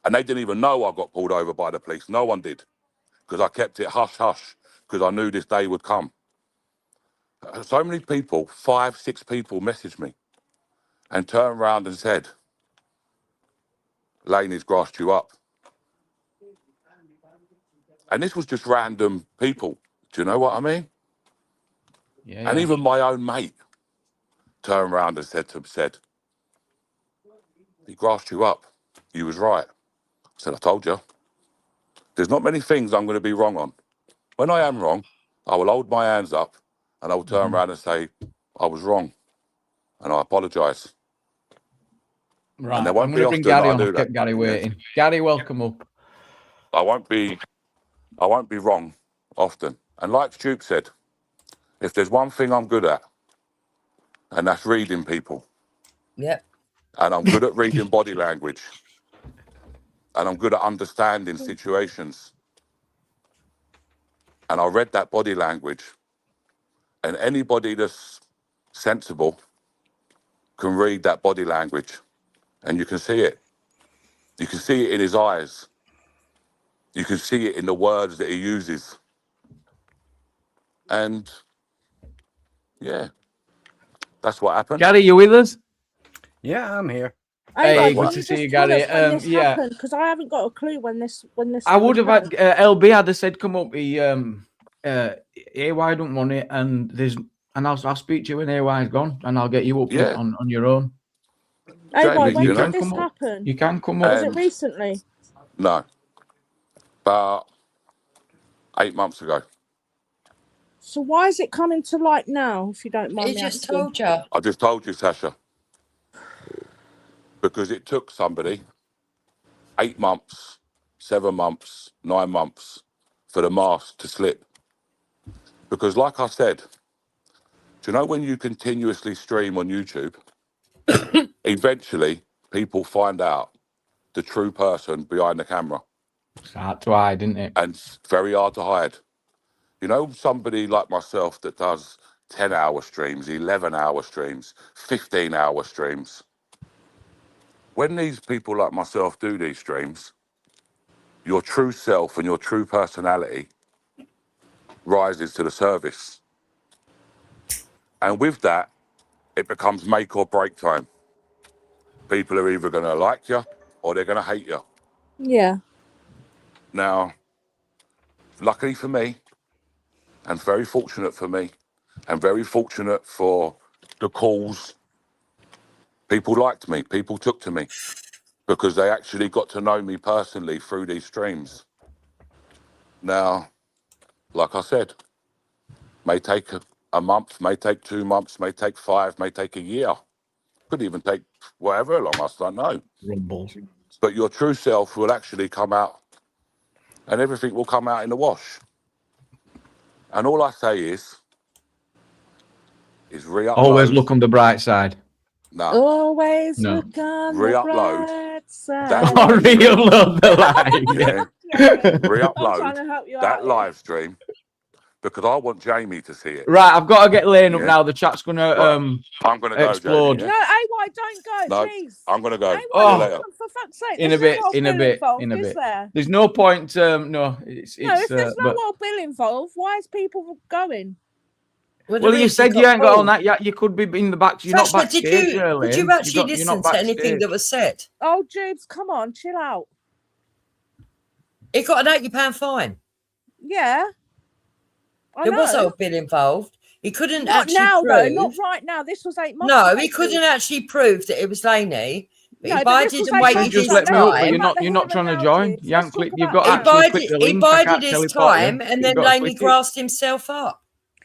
Speaker 7: And they didn't even know I got pulled over by the police. No one did. Because I kept it hush-hush, because I knew this day would come. So many people, 5, 6 people messaged me and turned around and said, Laney's grassed you up. And this was just random people. Do you know what I mean?
Speaker 1: Yeah,
Speaker 7: And
Speaker 1: yeah.
Speaker 7: even my own mate turned around and said, he grassed you up. You was right. I said, I told you. There's not many things I'm going to be wrong on. When I am wrong, I will hold my hands up and I will turn around and say, I was wrong. And I apologise.
Speaker 1: Right.
Speaker 7: And there
Speaker 1: I'm
Speaker 7: won't
Speaker 1: going
Speaker 7: be
Speaker 1: to bring
Speaker 7: often
Speaker 1: Gary
Speaker 7: I
Speaker 1: on.
Speaker 7: do
Speaker 1: I've
Speaker 7: that.
Speaker 1: kept Gary
Speaker 7: Yeah.
Speaker 1: waiting. Gary, welcome up.
Speaker 7: I won't be wrong often. And like Stu said, if there's one thing I'm good at, and that's reading people,
Speaker 4: Yep.
Speaker 7: and I'm good at reading body language, and I'm good at understanding situations, and I read that body language, and anybody that's sensible can read that body language, and you can see it. You can see it in his eyes. You can see it in the words that he uses. And yeah, that's what happened.
Speaker 1: Gary, you with us?
Speaker 8: Yeah, I'm here.
Speaker 1: Hey,
Speaker 6: Can
Speaker 1: good
Speaker 6: you
Speaker 1: to see
Speaker 6: just
Speaker 1: you,
Speaker 6: tell
Speaker 1: Gary.
Speaker 6: us when this
Speaker 1: Yeah.
Speaker 6: happened? Because I haven't got a clue when this.
Speaker 1: I would
Speaker 6: was
Speaker 1: have had
Speaker 6: done.
Speaker 1: LB had said come up. He AY don't want it, and I'll speak to you when AY's gone, and I'll get you up
Speaker 7: Yeah.
Speaker 1: on your own.
Speaker 6: Hey,
Speaker 7: Jamie,
Speaker 6: when
Speaker 7: you
Speaker 6: did
Speaker 7: know,
Speaker 6: this happen?
Speaker 1: You can come
Speaker 6: Was
Speaker 1: up.
Speaker 6: it recently?
Speaker 7: No, about 8 months ago.
Speaker 6: So why is it coming to light now? If you don't mind
Speaker 4: He
Speaker 6: me
Speaker 4: just
Speaker 6: asking.
Speaker 4: told you.
Speaker 7: I just told you, Sasha, because it took somebody 8 months, 7 months, 9 months for the mask to slip. Because like I said, do you know when you continuously stream on YouTube, eventually people find out the true person behind the camera.
Speaker 1: It's hard to hide, isn't it?
Speaker 7: And it's very hard to hide. You know, somebody like myself that does 10-hour streams, 11-hour streams, 15-hour streams. When these people like myself do these streams, your true self and your true personality rises to the surface. And with that, it becomes make or break time. People are either going to like you or they're going to hate you.
Speaker 6: Yeah.
Speaker 7: Now, luckily for me, and very fortunate for me, and very fortunate for the calls, people liked me, people took to me, because they actually got to know me personally through these streams. Now, like I said, may take a month, may take 2 months, may take 5, may take a year. Could even take whatever long, I don't know.
Speaker 1: Rumbles.
Speaker 7: But your true self will actually come out, and everything will come out in the wash. And all I say is re-upload.
Speaker 1: Always look on the bright side.
Speaker 7: No,
Speaker 6: Always
Speaker 1: No.
Speaker 6: look on the
Speaker 7: Re-upload.
Speaker 6: bright side.
Speaker 7: That
Speaker 1: Oh, reload the line.
Speaker 7: yeah,
Speaker 6: Yeah. I'm trying
Speaker 7: re-upload
Speaker 6: to help you
Speaker 7: that
Speaker 6: out.
Speaker 7: live stream, because I want Jamie to see it.
Speaker 1: Right, I've got to get Lane up
Speaker 7: Yeah.
Speaker 1: now. The chat's gonna
Speaker 7: Right. I'm going to go,
Speaker 1: explode.
Speaker 7: Jamie.
Speaker 6: No,
Speaker 7: Yeah?
Speaker 6: AY, don't go,
Speaker 7: No,
Speaker 6: please.
Speaker 7: I'm going to go.
Speaker 6: AY,
Speaker 7: See you
Speaker 1: Oh.
Speaker 7: later.
Speaker 6: for fuck's sake.
Speaker 1: In
Speaker 6: there's
Speaker 1: a bit,
Speaker 6: no Wild
Speaker 1: in a
Speaker 6: Bill
Speaker 1: bit,
Speaker 6: involved,
Speaker 1: in a
Speaker 6: is
Speaker 1: bit.
Speaker 6: there?
Speaker 1: There's no point. No, it's
Speaker 6: No, if there's no
Speaker 1: but-
Speaker 6: Wild Bill involved, why is people going?
Speaker 4: Well,
Speaker 1: Well,
Speaker 4: there
Speaker 1: you
Speaker 4: is,
Speaker 1: said
Speaker 4: got
Speaker 1: you ain't got
Speaker 4: Paul.
Speaker 1: all that. Yeah, you could be in the back. You're not
Speaker 4: Sasha,
Speaker 1: backstage,
Speaker 4: did you
Speaker 1: Lane.
Speaker 4: actually
Speaker 1: You're
Speaker 4: listen
Speaker 1: not
Speaker 4: to anything
Speaker 1: backstage.
Speaker 4: that was said?
Speaker 6: Oh, Jubes, come on, chill out.
Speaker 4: He got an £80 fine.
Speaker 6: Yeah. I
Speaker 4: There was
Speaker 6: know.
Speaker 4: Old Bill involved. He couldn't
Speaker 6: Not
Speaker 4: actually
Speaker 6: now,
Speaker 4: prove.
Speaker 6: though. Not right now. This was 8 months
Speaker 4: No,
Speaker 6: ago.
Speaker 4: he couldn't actually prove that it was Laney. But
Speaker 6: No,
Speaker 4: he
Speaker 6: but this
Speaker 4: bided
Speaker 6: was
Speaker 4: and
Speaker 6: 8
Speaker 4: waited
Speaker 6: months
Speaker 1: Just
Speaker 4: his
Speaker 6: ago.
Speaker 1: let me up, but
Speaker 4: time.
Speaker 1: you're not
Speaker 6: About the
Speaker 1: trying to
Speaker 6: hearing
Speaker 1: join.
Speaker 6: now,
Speaker 1: You haven't
Speaker 6: let's talk
Speaker 1: clicked. You've
Speaker 6: about
Speaker 1: got
Speaker 6: it
Speaker 1: to
Speaker 6: now.
Speaker 1: actually click the
Speaker 4: He
Speaker 1: link. I
Speaker 4: bided
Speaker 1: can't
Speaker 4: his
Speaker 1: teleport you.
Speaker 4: time and
Speaker 1: You've
Speaker 4: then
Speaker 1: got to
Speaker 4: Laney
Speaker 1: click it.
Speaker 4: grassed himself up.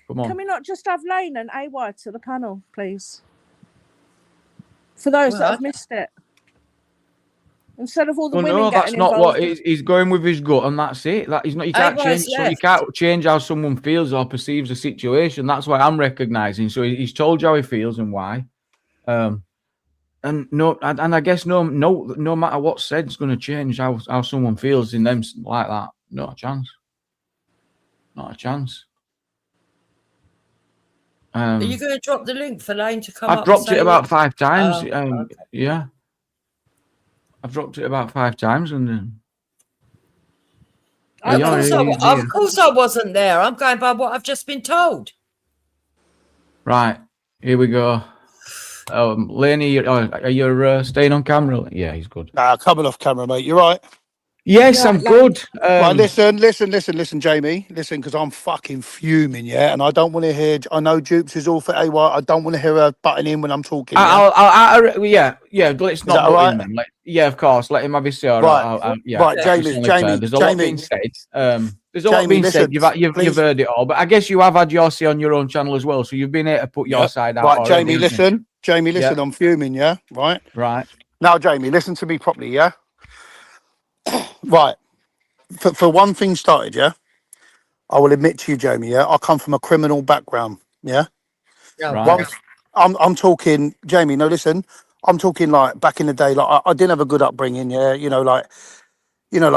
Speaker 1: Come on.
Speaker 6: Can we not just have Lane and AY to the panel, please? For those that
Speaker 4: Well,
Speaker 6: have missed it. Instead of all the
Speaker 1: Well,
Speaker 6: women
Speaker 1: no, that's
Speaker 6: getting
Speaker 1: not
Speaker 6: involved.
Speaker 1: what he's going with his gut, and that's it. That he's not. You can't
Speaker 4: AY's
Speaker 1: change. So you
Speaker 4: left.
Speaker 1: can't change how someone feels or perceives a situation. That's why I'm recognizing. So he's told you how he feels and why. And no, and I guess no matter what's said, it's going to change how someone feels in them like that. Not a chance. Not a chance.
Speaker 4: Are you going to drop the link for Lane to come
Speaker 1: I've
Speaker 4: up?
Speaker 1: dropped
Speaker 4: and
Speaker 1: it
Speaker 4: say
Speaker 1: about
Speaker 4: what-
Speaker 1: 5 times.
Speaker 4: Oh, okay.
Speaker 1: Yeah, I've dropped it about 5 times, and
Speaker 6: I
Speaker 1: yeah,
Speaker 6: thought
Speaker 1: he's
Speaker 6: so.
Speaker 1: here.
Speaker 4: Of course I wasn't there. I'm going by what I've just been told.
Speaker 1: Right, here we go. Laney, are you staying on camera? Yeah, he's good.
Speaker 9: Nah, coming off camera, mate. You're right.
Speaker 1: Yes,
Speaker 6: Yeah,
Speaker 1: I'm
Speaker 6: like-
Speaker 1: good.
Speaker 9: Right, listen, Jamie. Listen, because I'm fucking fuming, yeah? And I don't want to hear... I know Dupes is all for AY. I don't want to hear her butting in when I'm talking, yeah?
Speaker 1: Yeah. Let's not
Speaker 9: that
Speaker 1: butt
Speaker 9: all
Speaker 1: in
Speaker 9: right?
Speaker 1: then. Yeah, of course. Let him have his say.
Speaker 9: Right,
Speaker 1: Yeah.
Speaker 9: right,
Speaker 1: it's
Speaker 9: Jamie,
Speaker 1: only fair. There's a lot being said. There's a lot
Speaker 9: Jamie,
Speaker 1: being
Speaker 9: listen,
Speaker 1: said. You've
Speaker 9: please.
Speaker 1: heard it all, but I guess you have had your say on your own channel as well. So you've been able to put your
Speaker 9: Yeah.
Speaker 1: side out.
Speaker 9: Right,
Speaker 1: already,
Speaker 9: Jamie,
Speaker 1: haven't you?
Speaker 9: listen. Jamie, listen, I'm fuming, yeah? Right?
Speaker 1: Right.
Speaker 9: Now, Jamie, listen to me properly, yeah? Right. For one thing started, yeah? I will admit to you, Jamie, yeah? I come from a criminal background, yeah?
Speaker 1: Right.
Speaker 9: One, I'm talking, Jamie, no, listen. I'm talking like back in the day, like I didn't have a good upbringing, yeah? Like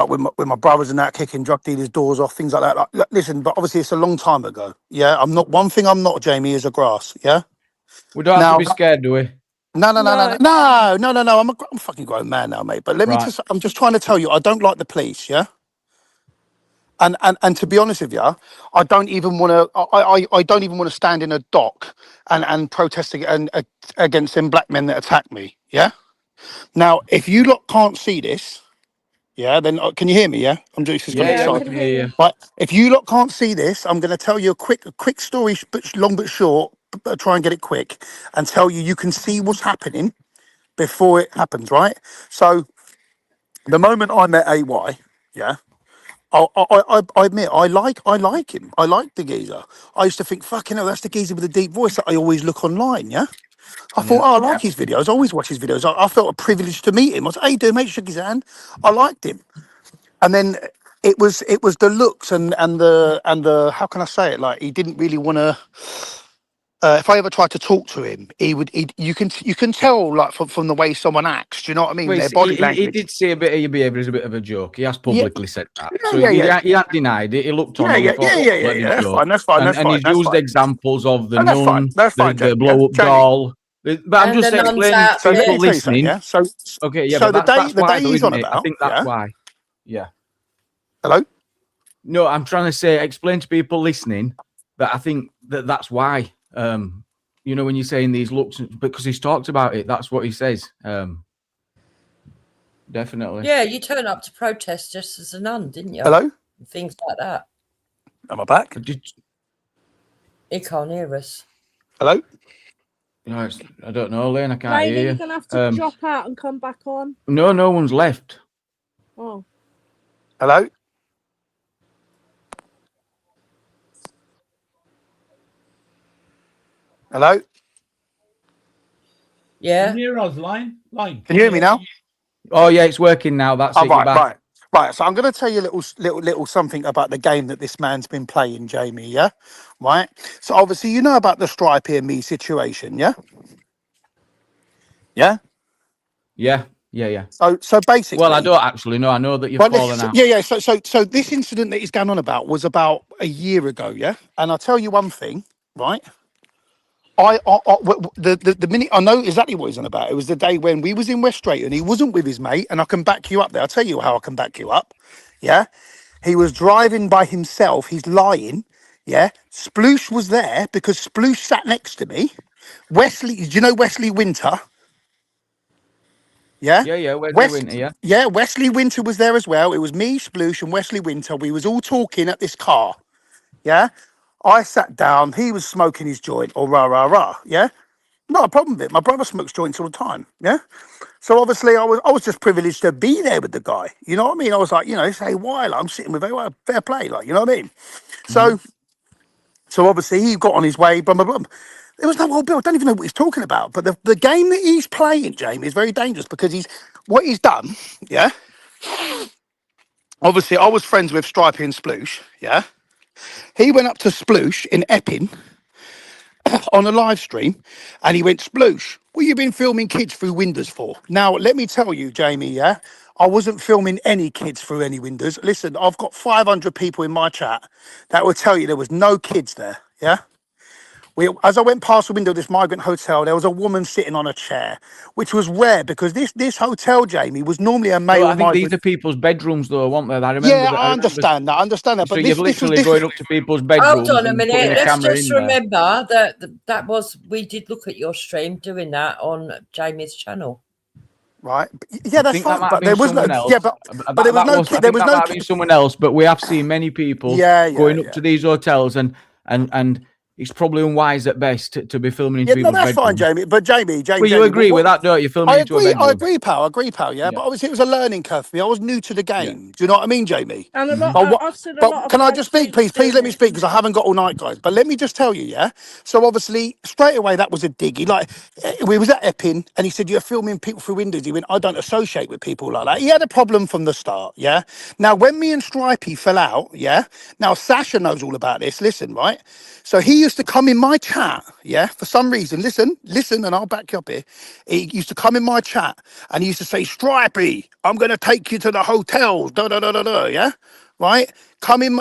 Speaker 9: with my brothers and that, kicking drug dealers' doors off, things like that. Like, listen, but obviously it's a long time ago, yeah? One thing I'm not, Jamie, is a grass, yeah?
Speaker 1: We don't have to be scared, do we?
Speaker 9: No. I'm a fucking grown man now, mate. But I'm just trying to tell you, I don't like the police, yeah. And to be honest with you, I don't even want to. I don't even want to stand in a dock and protest against them black men that attack me, yeah. Now, if you lot can't see this, yeah, then can you hear me? Yeah, I'm just
Speaker 1: Yeah,
Speaker 6: I
Speaker 1: we
Speaker 6: can
Speaker 1: can
Speaker 6: hear
Speaker 1: hear
Speaker 6: you.
Speaker 1: you.
Speaker 9: But if you lot can't see this, I'm going to tell you a quick story, long but short. But try and get it quick, and tell you can see what's happening before it happens, right? So, the moment I met AY, yeah, I admit I like him. I like the geezer. I used to think, fucking hell, that's the geezer with the deep voice that I always look online, yeah. I thought, I like his videos. I always watch his videos. I felt a privilege to meet him. I was, how you doing, mate? Shook his hand. I liked him, and then it was the looks and the how can I say it? Like he didn't really want to. If I ever tried to talk to him, you can tell like from the way someone acts. Do you know what I mean?
Speaker 1: Well,
Speaker 9: Their body
Speaker 1: he
Speaker 9: language.
Speaker 1: did say a bit of your behaviour is a bit of a joke. He has publicly said that. So
Speaker 9: Yeah.
Speaker 1: he had denied it. He looked on.
Speaker 9: Yeah. That's fine. That's fine.
Speaker 1: And he's used examples of the
Speaker 9: And that's fine.
Speaker 1: nun,
Speaker 9: That's fine,
Speaker 1: the
Speaker 9: Jamie,
Speaker 1: blow up
Speaker 9: Jamie.
Speaker 1: doll. But I'm
Speaker 4: And
Speaker 1: just
Speaker 4: the nun's
Speaker 1: explaining to
Speaker 4: outfit.
Speaker 9: So let
Speaker 1: people
Speaker 9: me tell you something,
Speaker 1: listening.
Speaker 9: yeah. So
Speaker 1: Okay, yeah,
Speaker 9: so
Speaker 1: but that's
Speaker 9: the
Speaker 1: why,
Speaker 9: day
Speaker 1: though,
Speaker 9: he's on
Speaker 1: isn't it? I
Speaker 9: about.
Speaker 1: think that's
Speaker 9: Yeah.
Speaker 1: why. Yeah.
Speaker 9: Hello.
Speaker 1: No, I'm trying to say, explain to people listening that I think that's why. When you're saying these looks, because he's talked about it, that's what he says. Definitely.
Speaker 4: Yeah, you turn up to protest just as a nun, didn't you?
Speaker 9: Hello.
Speaker 4: Things like that.
Speaker 9: Am I back?
Speaker 4: He can't hear us.
Speaker 9: Hello.
Speaker 1: I don't know, Lane. I can't
Speaker 6: Lady,
Speaker 1: hear
Speaker 6: you're
Speaker 1: you.
Speaker 6: going to have to drop out and come back on.
Speaker 1: No one's left.
Speaker 6: Oh.
Speaker 9: Hello. Hello.
Speaker 4: Yeah.
Speaker 5: Can you hear us, Line?
Speaker 9: Can you hear me now?
Speaker 1: Oh yeah, it's working now. That's it. You're back.
Speaker 9: Right. So I'm going to tell you a little something about the game that this man's been playing, Jamie. Yeah. Right. So obviously you know about the Stripey and me situation. Yeah. Yeah.
Speaker 1: Yeah.
Speaker 9: So basically,
Speaker 1: Well, I don't actually know. I know that you've fallen out.
Speaker 9: Yeah. So this incident that he's going on about was about a year ago. Yeah. And I'll tell you one thing. Right. The minute I know exactly what he's on about, it was the day when we was in West Drayton. He wasn't with his mate, and I can back you up there. I'll tell you how I can back you up. Yeah, he was driving by himself. He's lying. Yeah, Sploosh was there because Sploosh sat next to me. Wesley, do you know Wesley Winter? Yeah,
Speaker 1: Wesley Winter.
Speaker 9: Yeah, Wesley Winter was there as well. It was me, Sploosh, and Wesley Winter. We was all talking at this car. Yeah. I sat down, he was smoking his joint, or rah, yeah? Not a problem with it. My brother smokes joints all the time, yeah? So obviously I was just privileged to be there with the guy. You know what I mean? I was like, say why? Like, I'm sitting with him, fair play, like, you know what I mean? So obviously he got on his way, blah, blah, blah. There was no old Bill. I don't even know what he's talking about. But the game that he's playing, Jamie, is very dangerous because what he's done, yeah? Obviously I was friends with Stripey and Sploosh, yeah? He went up to Sploosh in Epping on a live stream and he went, Sploosh, what you been filming kids through windows for? Now, let me tell you, Jamie, yeah, I wasn't filming any kids through any windows. Listen, I've got 500 people in my chat that will tell you there was no kids there, yeah? as I went past the window of this migrant hotel, there was a woman sitting on a chair, which was rare because this hotel, Jamie, was normally a
Speaker 1: So
Speaker 9: male
Speaker 1: I think these
Speaker 9: migrant.
Speaker 1: are people's bedrooms, though, weren't they? I remember
Speaker 9: Yeah,
Speaker 1: that.
Speaker 9: I understand that.
Speaker 1: So
Speaker 9: But
Speaker 1: you're
Speaker 9: this was
Speaker 1: literally going up to people's bedrooms
Speaker 4: Hold on a
Speaker 1: and
Speaker 4: minute.
Speaker 1: putting a
Speaker 4: Let's
Speaker 1: camera
Speaker 4: just
Speaker 1: in there.
Speaker 4: remember that was we did look at your stream doing that on Jamie's channel.
Speaker 9: Right? Yeah,
Speaker 1: I
Speaker 9: that's
Speaker 1: think that
Speaker 9: fine.
Speaker 1: might
Speaker 9: But
Speaker 1: have
Speaker 9: there
Speaker 1: been
Speaker 9: was no.
Speaker 1: someone else.
Speaker 9: Yeah, but there was no.
Speaker 1: I
Speaker 9: There
Speaker 1: think
Speaker 9: was
Speaker 1: that
Speaker 9: no.
Speaker 1: might have been someone else. But we have seen many people
Speaker 9: Yeah,
Speaker 1: going up
Speaker 9: yeah.
Speaker 1: to these hotels, and it's probably unwise at best to be filming into
Speaker 9: Yeah, no,
Speaker 1: people's
Speaker 9: that's fine,
Speaker 1: bedrooms.
Speaker 9: Jamie. But Jamie.
Speaker 1: Well, you agree with that, don't you? Filming
Speaker 9: I
Speaker 1: into a
Speaker 9: agree. I
Speaker 1: bedroom.
Speaker 9: agree, pal. Yeah,
Speaker 1: Yeah.
Speaker 9: but obviously it was a learning curve for me. I was new to the game. Do you know what I mean, Jamie?
Speaker 6: And a lot,
Speaker 9: But
Speaker 6: I've seen a
Speaker 9: but
Speaker 6: lot of
Speaker 9: can I
Speaker 6: live
Speaker 9: just speak,
Speaker 6: streamers
Speaker 9: please? Please let me
Speaker 6: doing
Speaker 9: speak because I haven't got all night, guys. But let me just tell you, yeah. So obviously, straight away that was a dig. He we was at Epping, and he said you're filming people through windows. He went, I don't associate with people like that. He had a problem from the start, yeah. Now when me and Stripey fell out, yeah. Now Sasha knows all about this. Listen, right. So he used to come in my chat, yeah. For some reason, listen, and I'll back you up here. He used to come in my chat, and he used to say, Stripey, I'm gonna take you to the hotels, yeah. Right? Come in,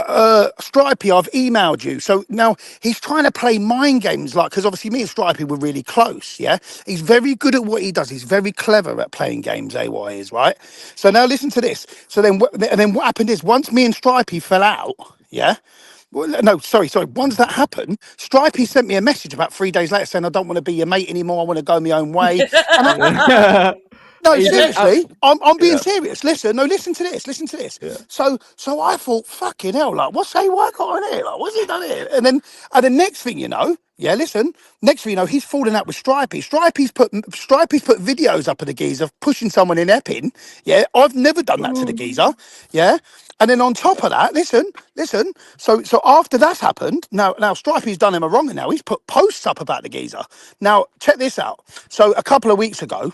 Speaker 9: Stripey, I've emailed you. So now he's trying to play mind games, like, because obviously me and Stripey were really close, yeah? He's very good at what he does. He's very clever at playing games, AY is, right? So now listen to this. So then, then what happened is, once me and Stripey fell out, yeah? Well, no, sorry. Once that happened, Stripey sent me a message about 3 days later saying, I don't want to be your mate anymore. I want to go my own way. No, seriously, I'm being serious. Listen to this.
Speaker 1: Yeah.
Speaker 9: So I thought, fucking hell, like, what's AY got on here? Like, what's he done here? And then next thing you know, yeah, listen, next thing you know, he's falling out with Stripey. Stripey's put videos up of the geezer pushing someone in Epping. Yeah, I've never done that to the geezer. Yeah. And then on top of that, listen. So after that's happened, now Stripey's done him a wrong, and now he's put posts up about the geezer. Now check this out. So a couple of weeks ago.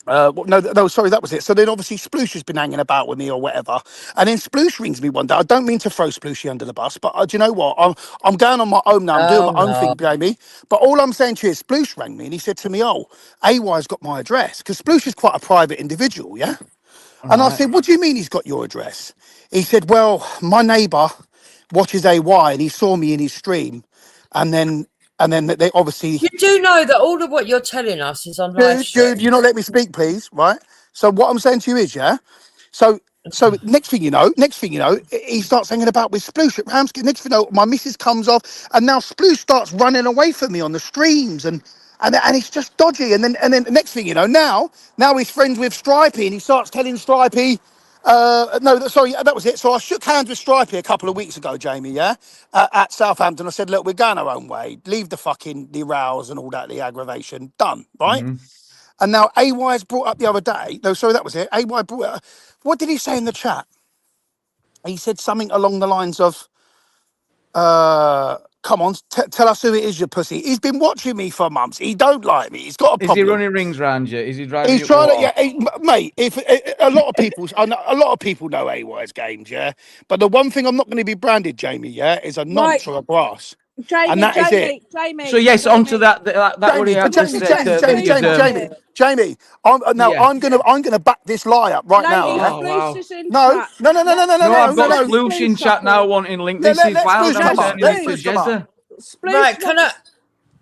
Speaker 9: No, sorry, that was it. So then obviously Sploosh has been hanging about with me or whatever. And then Sploosh rings me one day. I don't mean to throw Splooshy under the bus, but do you know what? I'm going on my own now. I'm doing my own thing, Jamie. But all I'm saying to you is Sploosh rang me and he said to me, AY's got my address. Because Sploosh is quite a private individual, yeah? And I said, what do you mean he's got your address? He said, well, my neighbour watches AY and he saw me in his stream. And then they obviously...
Speaker 4: You do know that all of what you're telling us is on live stream.
Speaker 9: Dude, you not let me speak, please, right? So what I'm saying to you is, yeah. So next thing you know, he starts hanging about with Sploosh at Ramsgate. Next thing you know, my missus comes off, and now Sploosh starts running away from me on the streams, and it's just dodgy. And then next thing you know, now he's friends with Stripey, and he starts telling Stripey. That was it. So I shook hands with Stripey a couple of weeks ago, Jamie, yeah, at Southampton. I said, look, we're going our own way. Leave the rows and all that, the aggravation. Done, right? Mm-hmm. And now AY's brought up the other day. No, sorry, that was it. AY brought up. What did he say in the chat? He said something along the lines of, come on, tell us who it is, you pussy. He's been watching me for months. He don't like me. He's got a problem.
Speaker 1: Is he running rings round you? Is he driving?
Speaker 9: He's trying to, mate. If a lot of people know AY's games, yeah. But the one thing I'm not going to be branded, Jamie, yeah, is a nonce or a brass.
Speaker 6: Jamie,
Speaker 9: and that is it.
Speaker 6: Jamie,
Speaker 1: so yes, onto that.
Speaker 9: Jamie, I'm gonna back this lie up right now. Yeah?
Speaker 6: Oh, wow.
Speaker 9: No.
Speaker 1: I've got Sploosh in chat now wanting link. This is wild.
Speaker 4: Right, can I?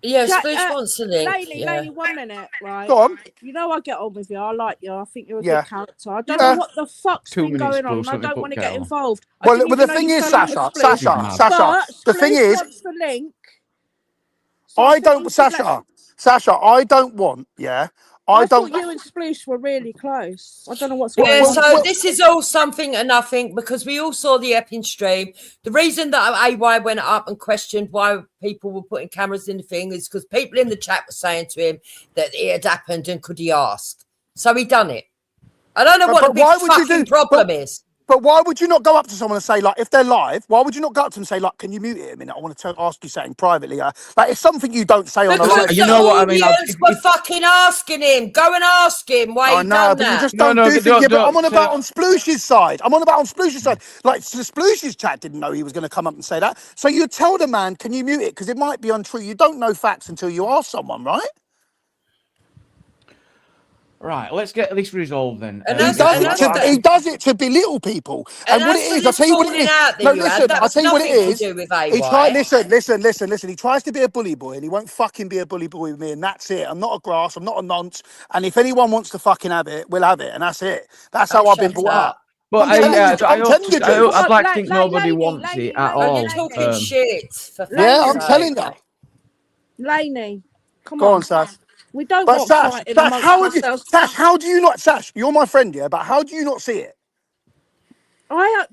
Speaker 4: Yeah, Sploosh wants a link.
Speaker 6: Lady, 1 minute, right?
Speaker 9: Go on.
Speaker 6: You know I get on with you. I like you. I think you're a good character. I don't know what the fuck's been going on. I don't want to get involved.
Speaker 9: Well, the thing is, Sasha. The thing is,
Speaker 6: the link.
Speaker 9: I don't, Sasha. I don't want. Yeah.
Speaker 6: I thought you and Sploosh were really close. I don't know what's going on.
Speaker 4: So this is all something and nothing because we all saw the Epping stream. The reason that AY went up and questioned why people were putting cameras in the thing is because people in the chat were saying to him that it had happened and could he ask. So he done it. I don't know what the big fucking problem is.
Speaker 9: But why would you not go up to someone and say, like, if they're live, why would you not go up to them and say, like, can you mute it a minute? I want to ask you something privately. Like, it's something you don't say on a live.
Speaker 4: You know what I mean? We're fucking asking him. Go and ask him why he done that.
Speaker 9: You just don't do things. Yeah, but I'm on about on Sploosh's side. Like, Sploosh's chat didn't know he was going to come up and say that. So you tell the man, can you mute it? Because it might be untrue. You don't know facts until you ask someone, right?
Speaker 1: Right, let's get this resolved then.
Speaker 4: And
Speaker 9: He
Speaker 4: that's-
Speaker 9: does,
Speaker 4: and
Speaker 9: it
Speaker 4: that's
Speaker 9: to,
Speaker 4: the-
Speaker 9: he does it to belittle people. And what it
Speaker 4: as for
Speaker 9: is, I'll
Speaker 4: this
Speaker 9: tell you what it
Speaker 4: falling
Speaker 9: is.
Speaker 4: out that
Speaker 9: No,
Speaker 4: you had,
Speaker 9: listen,
Speaker 4: that
Speaker 9: I'll
Speaker 4: was
Speaker 9: tell you what it
Speaker 4: nothing to
Speaker 9: is.
Speaker 4: do with
Speaker 9: He tried,
Speaker 4: AY.
Speaker 9: listen. He tries to be a bully boy and he won't fucking be a bully boy with me. And that's it. I'm not a grass. I'm not a nonce. And if anyone wants to fucking have it, we'll have it. And that's it. That's how I've been
Speaker 4: shut
Speaker 9: brought
Speaker 4: up.
Speaker 9: up.
Speaker 1: But
Speaker 9: I'm telling you,
Speaker 1: I
Speaker 9: I'm telling you, dude.
Speaker 1: I'd like to think
Speaker 6: Like,
Speaker 1: nobody
Speaker 6: Lainey,
Speaker 1: wants
Speaker 6: Lainey,
Speaker 1: it at
Speaker 6: Lainey,
Speaker 1: all.
Speaker 4: And you're talking shit. For
Speaker 9: Yeah, I'm
Speaker 4: fuck's
Speaker 9: telling
Speaker 4: sake.
Speaker 9: you.
Speaker 6: Lainey, come
Speaker 9: Go
Speaker 6: on.
Speaker 9: on, Sash.
Speaker 6: We don't
Speaker 9: But
Speaker 6: want
Speaker 9: Sash,
Speaker 6: fighting
Speaker 9: Sash,
Speaker 6: amongst
Speaker 9: how have you,
Speaker 6: ourselves.
Speaker 9: Sash, how do you not, Sash, you're my friend, yeah, but how do you not see it?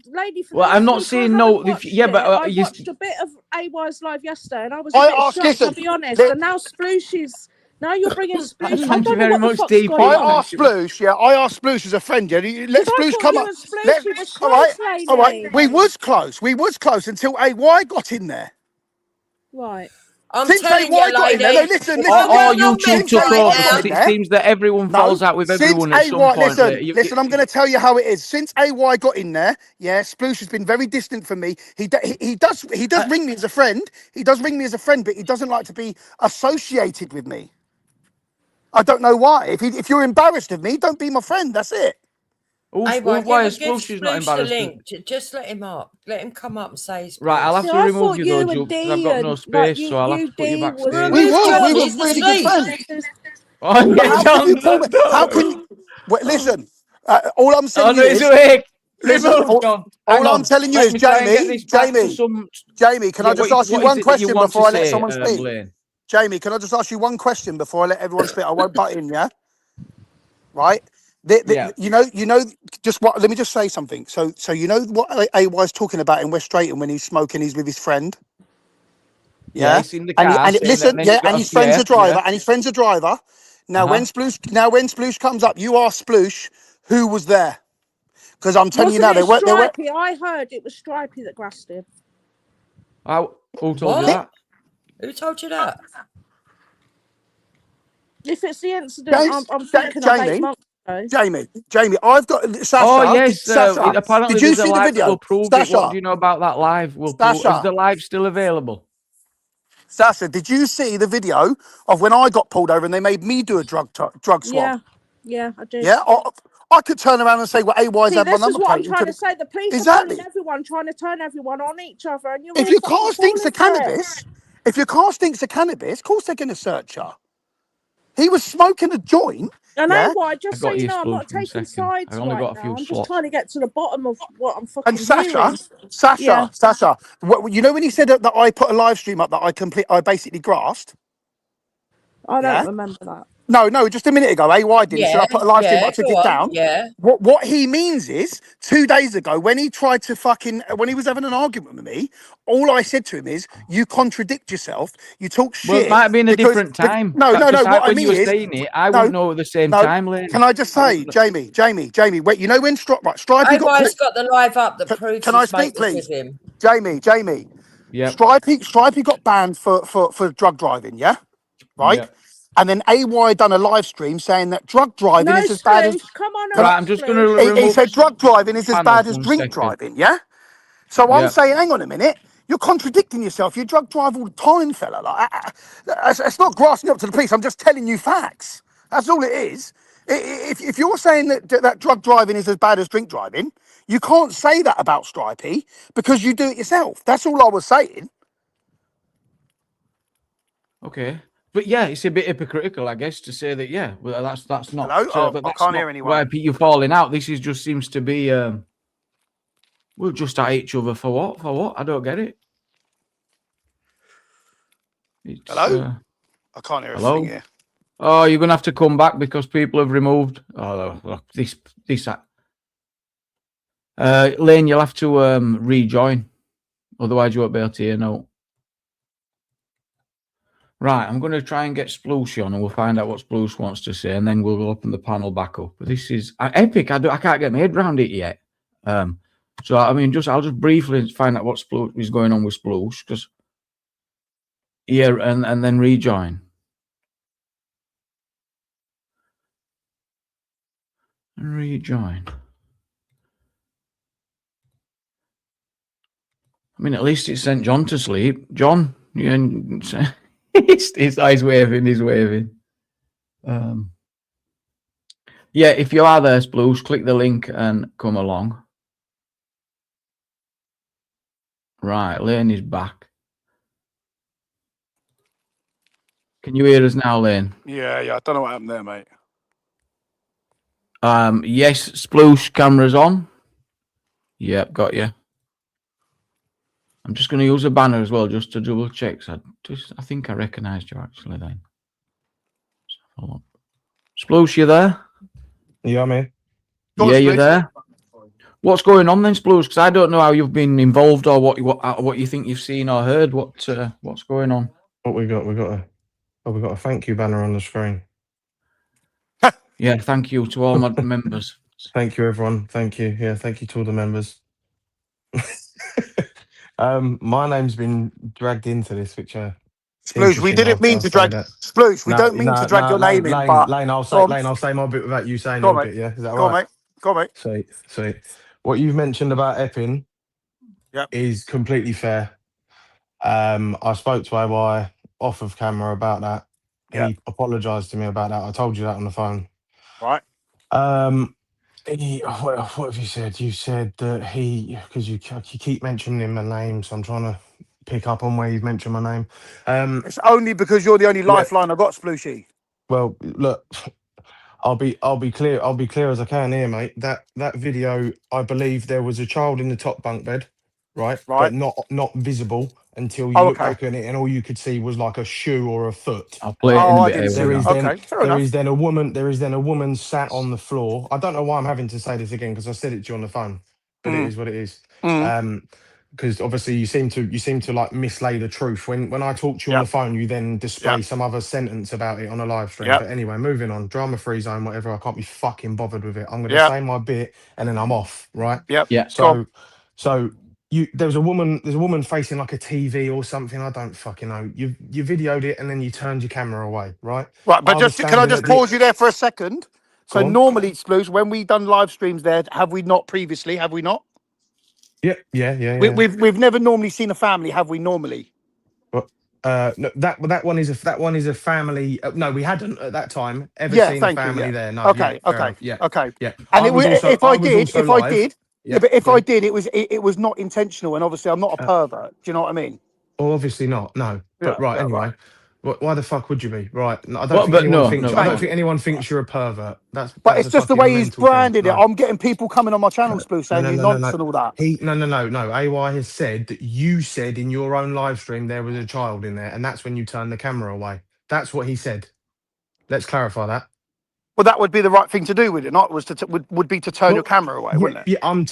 Speaker 6: Lady, for
Speaker 1: Well,
Speaker 6: this
Speaker 1: I'm not
Speaker 6: week,
Speaker 1: saying
Speaker 6: I
Speaker 1: no.
Speaker 6: haven't watched
Speaker 1: Yeah, but
Speaker 6: it. I
Speaker 1: you,
Speaker 6: watched a bit of AY's live yesterday, and I was
Speaker 9: I
Speaker 6: a bit
Speaker 9: asked-
Speaker 6: shocked.
Speaker 9: listen,
Speaker 6: I'll be honest.
Speaker 9: let-
Speaker 6: And now Sploosh is. Now you're bringing Sploosh. I
Speaker 1: Thank you
Speaker 6: don't know
Speaker 1: very
Speaker 6: what the
Speaker 1: much,
Speaker 6: fuck's
Speaker 1: Dee,
Speaker 6: going
Speaker 1: for
Speaker 9: I
Speaker 1: your
Speaker 6: on.
Speaker 9: asked Sploosh, yeah, I asked Sploosh as a friend, yeah, let
Speaker 6: Because I
Speaker 9: Sploosh
Speaker 6: thought
Speaker 9: come
Speaker 6: you
Speaker 9: up.
Speaker 6: and Splooshy was
Speaker 9: all right,
Speaker 6: close,
Speaker 9: all right,
Speaker 6: Lainey.
Speaker 9: we was close until AY got in there.
Speaker 6: Right.
Speaker 4: I'm
Speaker 9: Since
Speaker 4: telling
Speaker 9: AY
Speaker 4: you,
Speaker 9: got in there,
Speaker 4: lady.
Speaker 9: no, listen,
Speaker 4: if
Speaker 9: listen,
Speaker 4: I
Speaker 1: or
Speaker 4: weren't on
Speaker 1: YouTube
Speaker 4: meds
Speaker 1: took
Speaker 4: right
Speaker 1: over
Speaker 4: now,
Speaker 1: because it seems that everyone falls out with everyone at some point.
Speaker 9: Listen,
Speaker 1: Like,
Speaker 9: I'm going to tell you how it is. Since AY got in there, yeah, Sploosh has been very distant from me. He does ring me as a friend. He does ring me as a friend, but he doesn't like to be associated with me. I don't know why. If you're embarrassed of me, don't be my friend. That's it.
Speaker 4: Hey,
Speaker 1: why
Speaker 4: give
Speaker 1: is Sploosh not
Speaker 4: Sploosh the
Speaker 1: embarrassed?
Speaker 4: link. Just let him up. Let him come up and say his
Speaker 1: Right, I'll have
Speaker 6: See,
Speaker 1: to
Speaker 6: I
Speaker 1: remove
Speaker 6: thought
Speaker 1: you though,
Speaker 6: you and
Speaker 1: Juke, because I've
Speaker 6: Dee
Speaker 1: got no
Speaker 6: and
Speaker 1: space,
Speaker 6: like
Speaker 1: so I'll have
Speaker 6: you,
Speaker 1: to put you
Speaker 6: Dee
Speaker 1: backstage.
Speaker 6: was.
Speaker 9: We was
Speaker 4: John,
Speaker 9: really
Speaker 4: he's
Speaker 9: good
Speaker 4: asleep.
Speaker 9: friends.
Speaker 1: Oh,
Speaker 9: But how can you
Speaker 1: John,
Speaker 9: call me? How can you? Wait, listen. All I'm
Speaker 1: oh,
Speaker 9: saying
Speaker 1: no,
Speaker 9: you
Speaker 1: it's
Speaker 9: is,
Speaker 1: awake.
Speaker 9: listen.
Speaker 1: Remove, John.
Speaker 9: All
Speaker 1: Hang
Speaker 9: I'm
Speaker 1: on.
Speaker 9: telling you
Speaker 1: Let
Speaker 9: is,
Speaker 1: me try and get this back to some.
Speaker 9: Jamie, can
Speaker 1: Yeah,
Speaker 9: I just ask you
Speaker 1: what is
Speaker 9: one
Speaker 1: it that you
Speaker 9: question
Speaker 1: want
Speaker 9: before I
Speaker 1: to
Speaker 9: let
Speaker 1: say,
Speaker 9: someone speak?
Speaker 1: Blaine?
Speaker 9: Jamie, can I just ask you one question before I let everyone speak? I won't butt in, yeah? Right?
Speaker 1: Yeah.
Speaker 9: You know, just what? Let me just say something. So you know what AY's talking about in West Drayton when he's smoking, he's with his friend. Yeah,
Speaker 1: he's in the car.
Speaker 9: and
Speaker 1: saying
Speaker 9: listen,
Speaker 1: that
Speaker 9: yeah, and his friend's a driver, and his friend's a driver. Now, when Sploosh comes up, you ask Sploosh who was there, because I'm telling you now,
Speaker 6: Wasn't it
Speaker 9: they were.
Speaker 6: Stripey? I heard it was Stripey that grassed him.
Speaker 1: Who told you that?
Speaker 4: Who told you that?
Speaker 6: If it's the incident, I'm thinking of 8 months ago.
Speaker 9: Jamie, I've got Sasha.
Speaker 1: Oh yes,
Speaker 9: Sasha,
Speaker 1: apparently
Speaker 9: did you
Speaker 1: there's a
Speaker 9: see the
Speaker 1: live
Speaker 9: video?
Speaker 1: will prove it. What do you know about that live? Will prove.
Speaker 9: Sasha.
Speaker 1: Is the live still available?
Speaker 9: Sasha, did you see the video of when I got pulled over and they made me do a drug swab?
Speaker 6: Yeah, I did.
Speaker 9: Yeah, I could turn around and say, "Well, AY's
Speaker 6: See,
Speaker 9: had my
Speaker 6: this is
Speaker 9: number
Speaker 6: what I'm
Speaker 9: plate."
Speaker 6: trying to say. The police
Speaker 9: Exactly.
Speaker 6: are calling everyone, trying to turn everyone on each other, and you're
Speaker 9: If
Speaker 6: all
Speaker 9: your
Speaker 6: fucking
Speaker 9: car stinks
Speaker 6: falling
Speaker 9: of
Speaker 6: for it.
Speaker 9: cannabis, of course they're going to search you. He was smoking a joint.
Speaker 6: And
Speaker 9: yeah?
Speaker 6: AY, just so you know, I'm not taking sides right now. I'm just trying to get to the bottom of what I'm fucking
Speaker 9: And
Speaker 6: hearing.
Speaker 9: Sasha,
Speaker 6: Yeah.
Speaker 9: you know when he said that I put a live stream up that I basically grasped?
Speaker 6: I don't remember that.
Speaker 9: No, just a minute ago, AY did. He said I put a live stream, but I took it down.
Speaker 4: Yeah.
Speaker 9: What he means is 2 days ago when he tried to when he was having an argument with me, all I said to him is, "You contradict yourself. You talk shit."
Speaker 1: Well, it might have been a different time.
Speaker 9: No. What I
Speaker 1: when
Speaker 9: mean
Speaker 1: you were
Speaker 9: is,
Speaker 1: saying it, I wouldn't know at the same time, Lane.
Speaker 9: Can I just say, Jamie? Wait, you know when Stripey
Speaker 4: AY's got the live up that proves
Speaker 9: Can I
Speaker 4: his mate
Speaker 9: speak,
Speaker 4: was
Speaker 9: please?
Speaker 4: with him.
Speaker 9: Jamie.
Speaker 1: Yeah.
Speaker 9: Stripey got banned for drug driving. Yeah, right.
Speaker 1: Yeah.
Speaker 9: And then AY done a live stream saying that drug driving is as bad as.
Speaker 6: Come on,
Speaker 1: right, I'm just going to remove.
Speaker 9: He said drug driving is as bad as drink
Speaker 1: second.
Speaker 9: driving. Yeah. So I'm saying, hang on a minute. You're contradicting yourself. You drug drive all the time, fella. Like, it's not grassing up to the police. I'm just telling you facts. That's all it is. If you're saying that drug driving is as bad as drink driving, you can't say that about Stripey because you do it yourself. That's all I was saying.
Speaker 1: Okay. But yeah, it's a bit hypocritical, I guess, to say that. Yeah, well, that's not.
Speaker 9: Hello?
Speaker 1: But
Speaker 9: I
Speaker 1: that's
Speaker 9: can't
Speaker 1: not
Speaker 9: hear anyone.
Speaker 1: why you're falling out. This is just seems to be. We're just at each other for what? For what? I don't get it.
Speaker 9: Hello? I can't hear a thing here.
Speaker 1: Oh, you're gonna have to come back because people have removed. Oh, look, this. Lane, you'll have to rejoin, otherwise you won't be able to hear. No. Right, I'm going to try and get Sploosh on, and we'll find out what Sploosh wants to say, and then we'll open the panel back up. But this is epic. I can't get my head around it yet. So I mean, I'll just briefly find out what Sploosh is going on with Sploosh, because and then rejoin. And rejoin. I mean, at least it sent John to sleep. John, his eyes waving. He's waving. Yeah, if you are there, Sploos, click the link and come along. Right, Lane is back. Can you hear us now, Lane?
Speaker 9: Yeah. I don't know what happened there, mate.
Speaker 1: Yes, Sploos, camera's on. Yep, got you. I'm just going to use a banner as well, just to double check. So I think I recognised you actually then. Sploos, you there?
Speaker 10: Yeah, I'm here.
Speaker 1: Yeah, you there? What's going on then, Sploos? Because I don't know how you've been involved or what you think you've seen or heard. What's going on?
Speaker 10: What we got? We got a thank you banner on the screen.
Speaker 1: Yeah, thank you to all my members.
Speaker 10: Thank you, everyone. Thank you. Yeah, thank you to all the members. My name's been dragged into this, which
Speaker 9: Sploosh, we didn't mean to drag. Sploosh, we don't mean to drag your name in. But
Speaker 10: Lane, I'll say my bit without you saying your bit. Yeah, is that all right?
Speaker 9: Go on, mate.
Speaker 10: Sweet. What you've mentioned about Epping, is completely fair. I spoke to AY off of camera about that. He apologised to me about that. I told you that on the phone.
Speaker 9: Right.
Speaker 10: What have you said? You said that because you keep mentioning my name, so I'm trying to pick up on where you've mentioned my name.
Speaker 9: It's only because you're the only lifeline I've got, Splooshy.
Speaker 10: Well, look, I'll be clear. I'll be clear as I can here, mate. That video, I believe there was a child in the top bunk bed, right? But not visible until you looked back at it, and all you could see was like a shoe or a foot.
Speaker 1: I'll play it in a bit.
Speaker 10: There is then a woman sat on the floor. I don't know why I'm having to say this again because I said it to you on the phone, but it is what it is. Because obviously you seem to like mislay the truth. When I talk to you on the phone, you then display some other sentence about it on a live stream. But anyway, moving on. Drama free zone, whatever. I can't be fucking bothered with it. I'm gonna say my bit and then I'm off. Right?
Speaker 1: Yeah.
Speaker 10: So there's a woman facing like a TV or something. I don't fucking know. You videoed it and then you turned your camera away, right?
Speaker 9: Right, but can I just pause you there for a second? So normally, Sploosh, when we've done live streams there, have we not previously? Have we not?
Speaker 10: Yeah.
Speaker 9: We've never normally seen a family, have we? Normally.
Speaker 10: No, that one is a family. No, we hadn't at that time ever seen a family there. No.
Speaker 9: Okay.
Speaker 10: Yeah.
Speaker 9: And if I did, it was not intentional, and obviously I'm not a pervert. Do you know what I mean?
Speaker 10: Well, obviously not. No. But anyway. Why the fuck would you be? Right. I don't think anyone thinks you're a pervert. But
Speaker 9: it's just the way he's branded it. I'm getting people coming on my channel, Sploos, saying you're nonsense and all that.
Speaker 10: No. AY has said that you said in your own live stream there was a child in there, and that's when you turned the camera away. That's what he said. Let's clarify that.
Speaker 9: Well, that would be the right thing to do, would it not? Would be to turn your camera away, wouldn't it?
Speaker 10: Yeah, I'm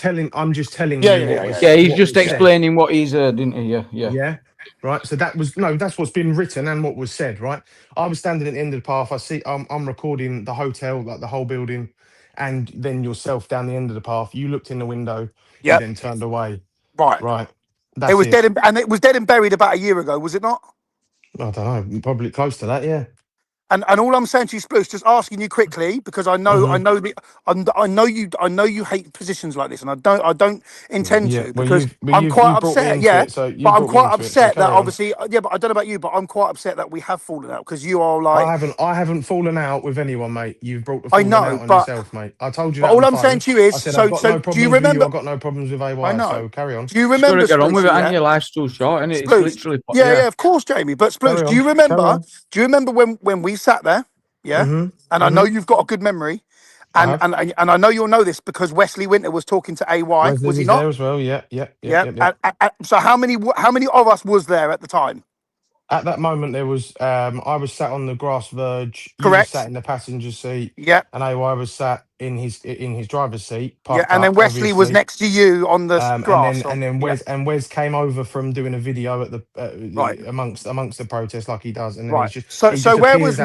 Speaker 10: just telling
Speaker 1: you. Yeah, he's just explaining what he's didn't he?
Speaker 10: Yeah. Right, so that's what's been written and what was said. Right, I was standing at the end of the path. I see, I'm recording the hotel, like the whole building, and then yourself down the end of the path. You looked in the window, you then turned away. Right.
Speaker 9: It was dead, and it was dead and buried about a year ago, was it not?
Speaker 10: I don't know, probably close to that, yeah.
Speaker 9: And all I'm saying to you, Sploosh, just asking you quickly because I know you hate positions like this, and I don't intend to because I'm quite upset. But I'm quite upset that obviously, but I don't know about you, but I'm quite upset that we have fallen out because you are like
Speaker 10: I haven't fallen out with anyone, mate. You've brought the falling out on yourself, mate. I told you.
Speaker 9: But all I'm saying to you is, so do you remember?
Speaker 10: I've got no problems with AY. I know. So carry on.
Speaker 9: Do you remember?
Speaker 1: Get on with it, and your life's too short, and it's literally.
Speaker 9: Yeah, of course, Jamie. But Sploosh, do you remember? Do you remember when we sat there? Yeah, and I know you've got a good memory, and I know you'll know this because Wesley Winter was talking to AY. Was he not?
Speaker 10: There as well? Yeah.
Speaker 9: So how many of us was there at the time?
Speaker 10: At that moment, there was I was sat on the grass verge.
Speaker 9: Correct.
Speaker 10: You were sat in the passenger seat.
Speaker 9: Yeah.
Speaker 10: And AY was sat in his driver's seat.
Speaker 9: And then Wesley was next to you on the grass.
Speaker 10: And then Wes came over from doing a video at the amongst the protest like he does. And then
Speaker 9: so where was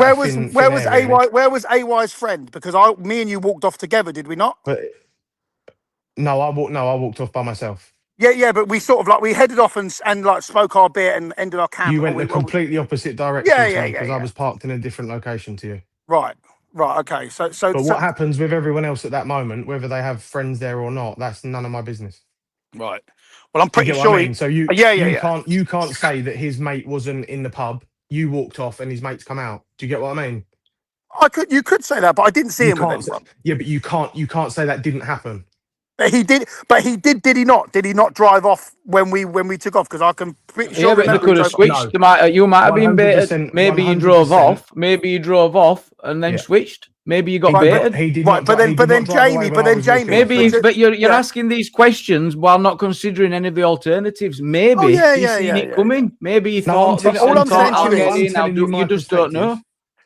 Speaker 9: AY's friend? Because me and you walked off together, did we not?
Speaker 10: No, I walked off by myself.
Speaker 9: Yeah, but we sort of like we headed off and like spoke our bit and ended our camp.
Speaker 10: You went the completely opposite direction. Because I was parked in a different location to you.
Speaker 9: Right. Okay. So.
Speaker 10: But what happens with everyone else at that moment, whether they have friends there or not, that's none of my business.
Speaker 9: Right. Well, I'm pretty sure.
Speaker 10: I mean? So you can't say that his mate wasn't in the pub. You walked off and his mate's come out. Do you get what I mean?
Speaker 9: You could say that, but I didn't see
Speaker 10: You
Speaker 9: him with
Speaker 10: can't.
Speaker 9: anyone.
Speaker 10: Yeah, but you can't say that didn't happen.
Speaker 9: But he did. Did he not? Did he not drive off when we took off? Because I can pretty sure
Speaker 1: Yeah, but they
Speaker 9: remember he
Speaker 1: could have
Speaker 9: drove off.
Speaker 1: switched. You might have been baited.
Speaker 10: 100%,
Speaker 1: Maybe you drove
Speaker 10: 100%.
Speaker 1: off. Maybe you drove off and then
Speaker 10: Yeah.
Speaker 1: switched. Maybe you got
Speaker 10: He
Speaker 1: baited.
Speaker 10: did
Speaker 9: Right,
Speaker 10: not.
Speaker 9: but then-
Speaker 10: he
Speaker 9: but
Speaker 10: did
Speaker 9: then
Speaker 10: not drive away
Speaker 9: Jamie-
Speaker 10: when
Speaker 9: but
Speaker 10: I
Speaker 9: then
Speaker 10: was
Speaker 9: Jamie-
Speaker 10: looking.
Speaker 1: Maybe,
Speaker 9: But-
Speaker 1: but you're
Speaker 9: yeah.
Speaker 1: asking these questions while not considering any of the alternatives. Maybe
Speaker 9: Oh, yeah,
Speaker 1: he's
Speaker 9: yeah,
Speaker 1: seen
Speaker 9: yeah,
Speaker 1: it
Speaker 9: yeah,
Speaker 1: coming. Maybe he
Speaker 10: No,
Speaker 1: thought this
Speaker 9: all
Speaker 1: and
Speaker 9: I'm
Speaker 1: thought,
Speaker 9: saying to
Speaker 1: I'll
Speaker 9: you
Speaker 1: get
Speaker 9: is-
Speaker 1: in, I'll do. You just don't know.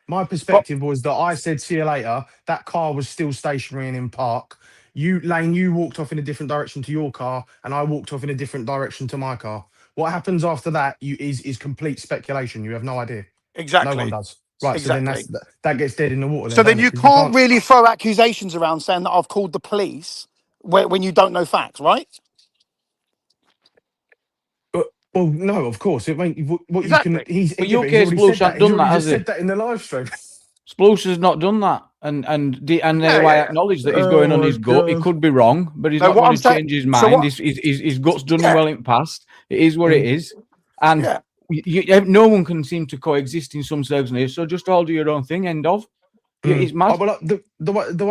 Speaker 10: My perspective was that I said, "See you later." That car was still stationary and in park. Lane, you walked off in a different direction to your car, and I walked off in a different direction to my car. What happens after that is complete speculation. You have no idea.
Speaker 9: Exactly.
Speaker 10: No one does. Right.
Speaker 9: Exactly.
Speaker 10: So then that gets dead in the water.
Speaker 9: So then
Speaker 10: doesn't
Speaker 9: you
Speaker 10: it? 'Cause
Speaker 9: can't really throw accusations around saying that I've called the police when you don't know facts, right?
Speaker 10: Well, no, of course. It ain't what
Speaker 9: Exactly.
Speaker 10: you can. He's
Speaker 1: But
Speaker 10: yeah,
Speaker 1: UK
Speaker 10: he's already
Speaker 1: Sploosh
Speaker 10: said that.
Speaker 1: hasn't done
Speaker 10: He's
Speaker 1: that,
Speaker 10: already
Speaker 1: has
Speaker 10: just
Speaker 1: he?
Speaker 10: said that in the live stream.
Speaker 1: Sploosh has not done that, and AY
Speaker 9: yeah.
Speaker 1: acknowledged that he's going on his gut. He could be wrong, but he's
Speaker 9: No,
Speaker 1: not
Speaker 9: what
Speaker 1: going
Speaker 9: I'm
Speaker 1: to
Speaker 9: saying-
Speaker 1: change his
Speaker 9: so
Speaker 1: mind.
Speaker 9: what-
Speaker 1: His gut's done him
Speaker 9: Yeah.
Speaker 1: well in the past. It is what it is, and
Speaker 9: Yeah.
Speaker 1: no one can seem to coexist in some circumstances. So just all do your own thing. End of. It's mad.
Speaker 10: Oh, well, the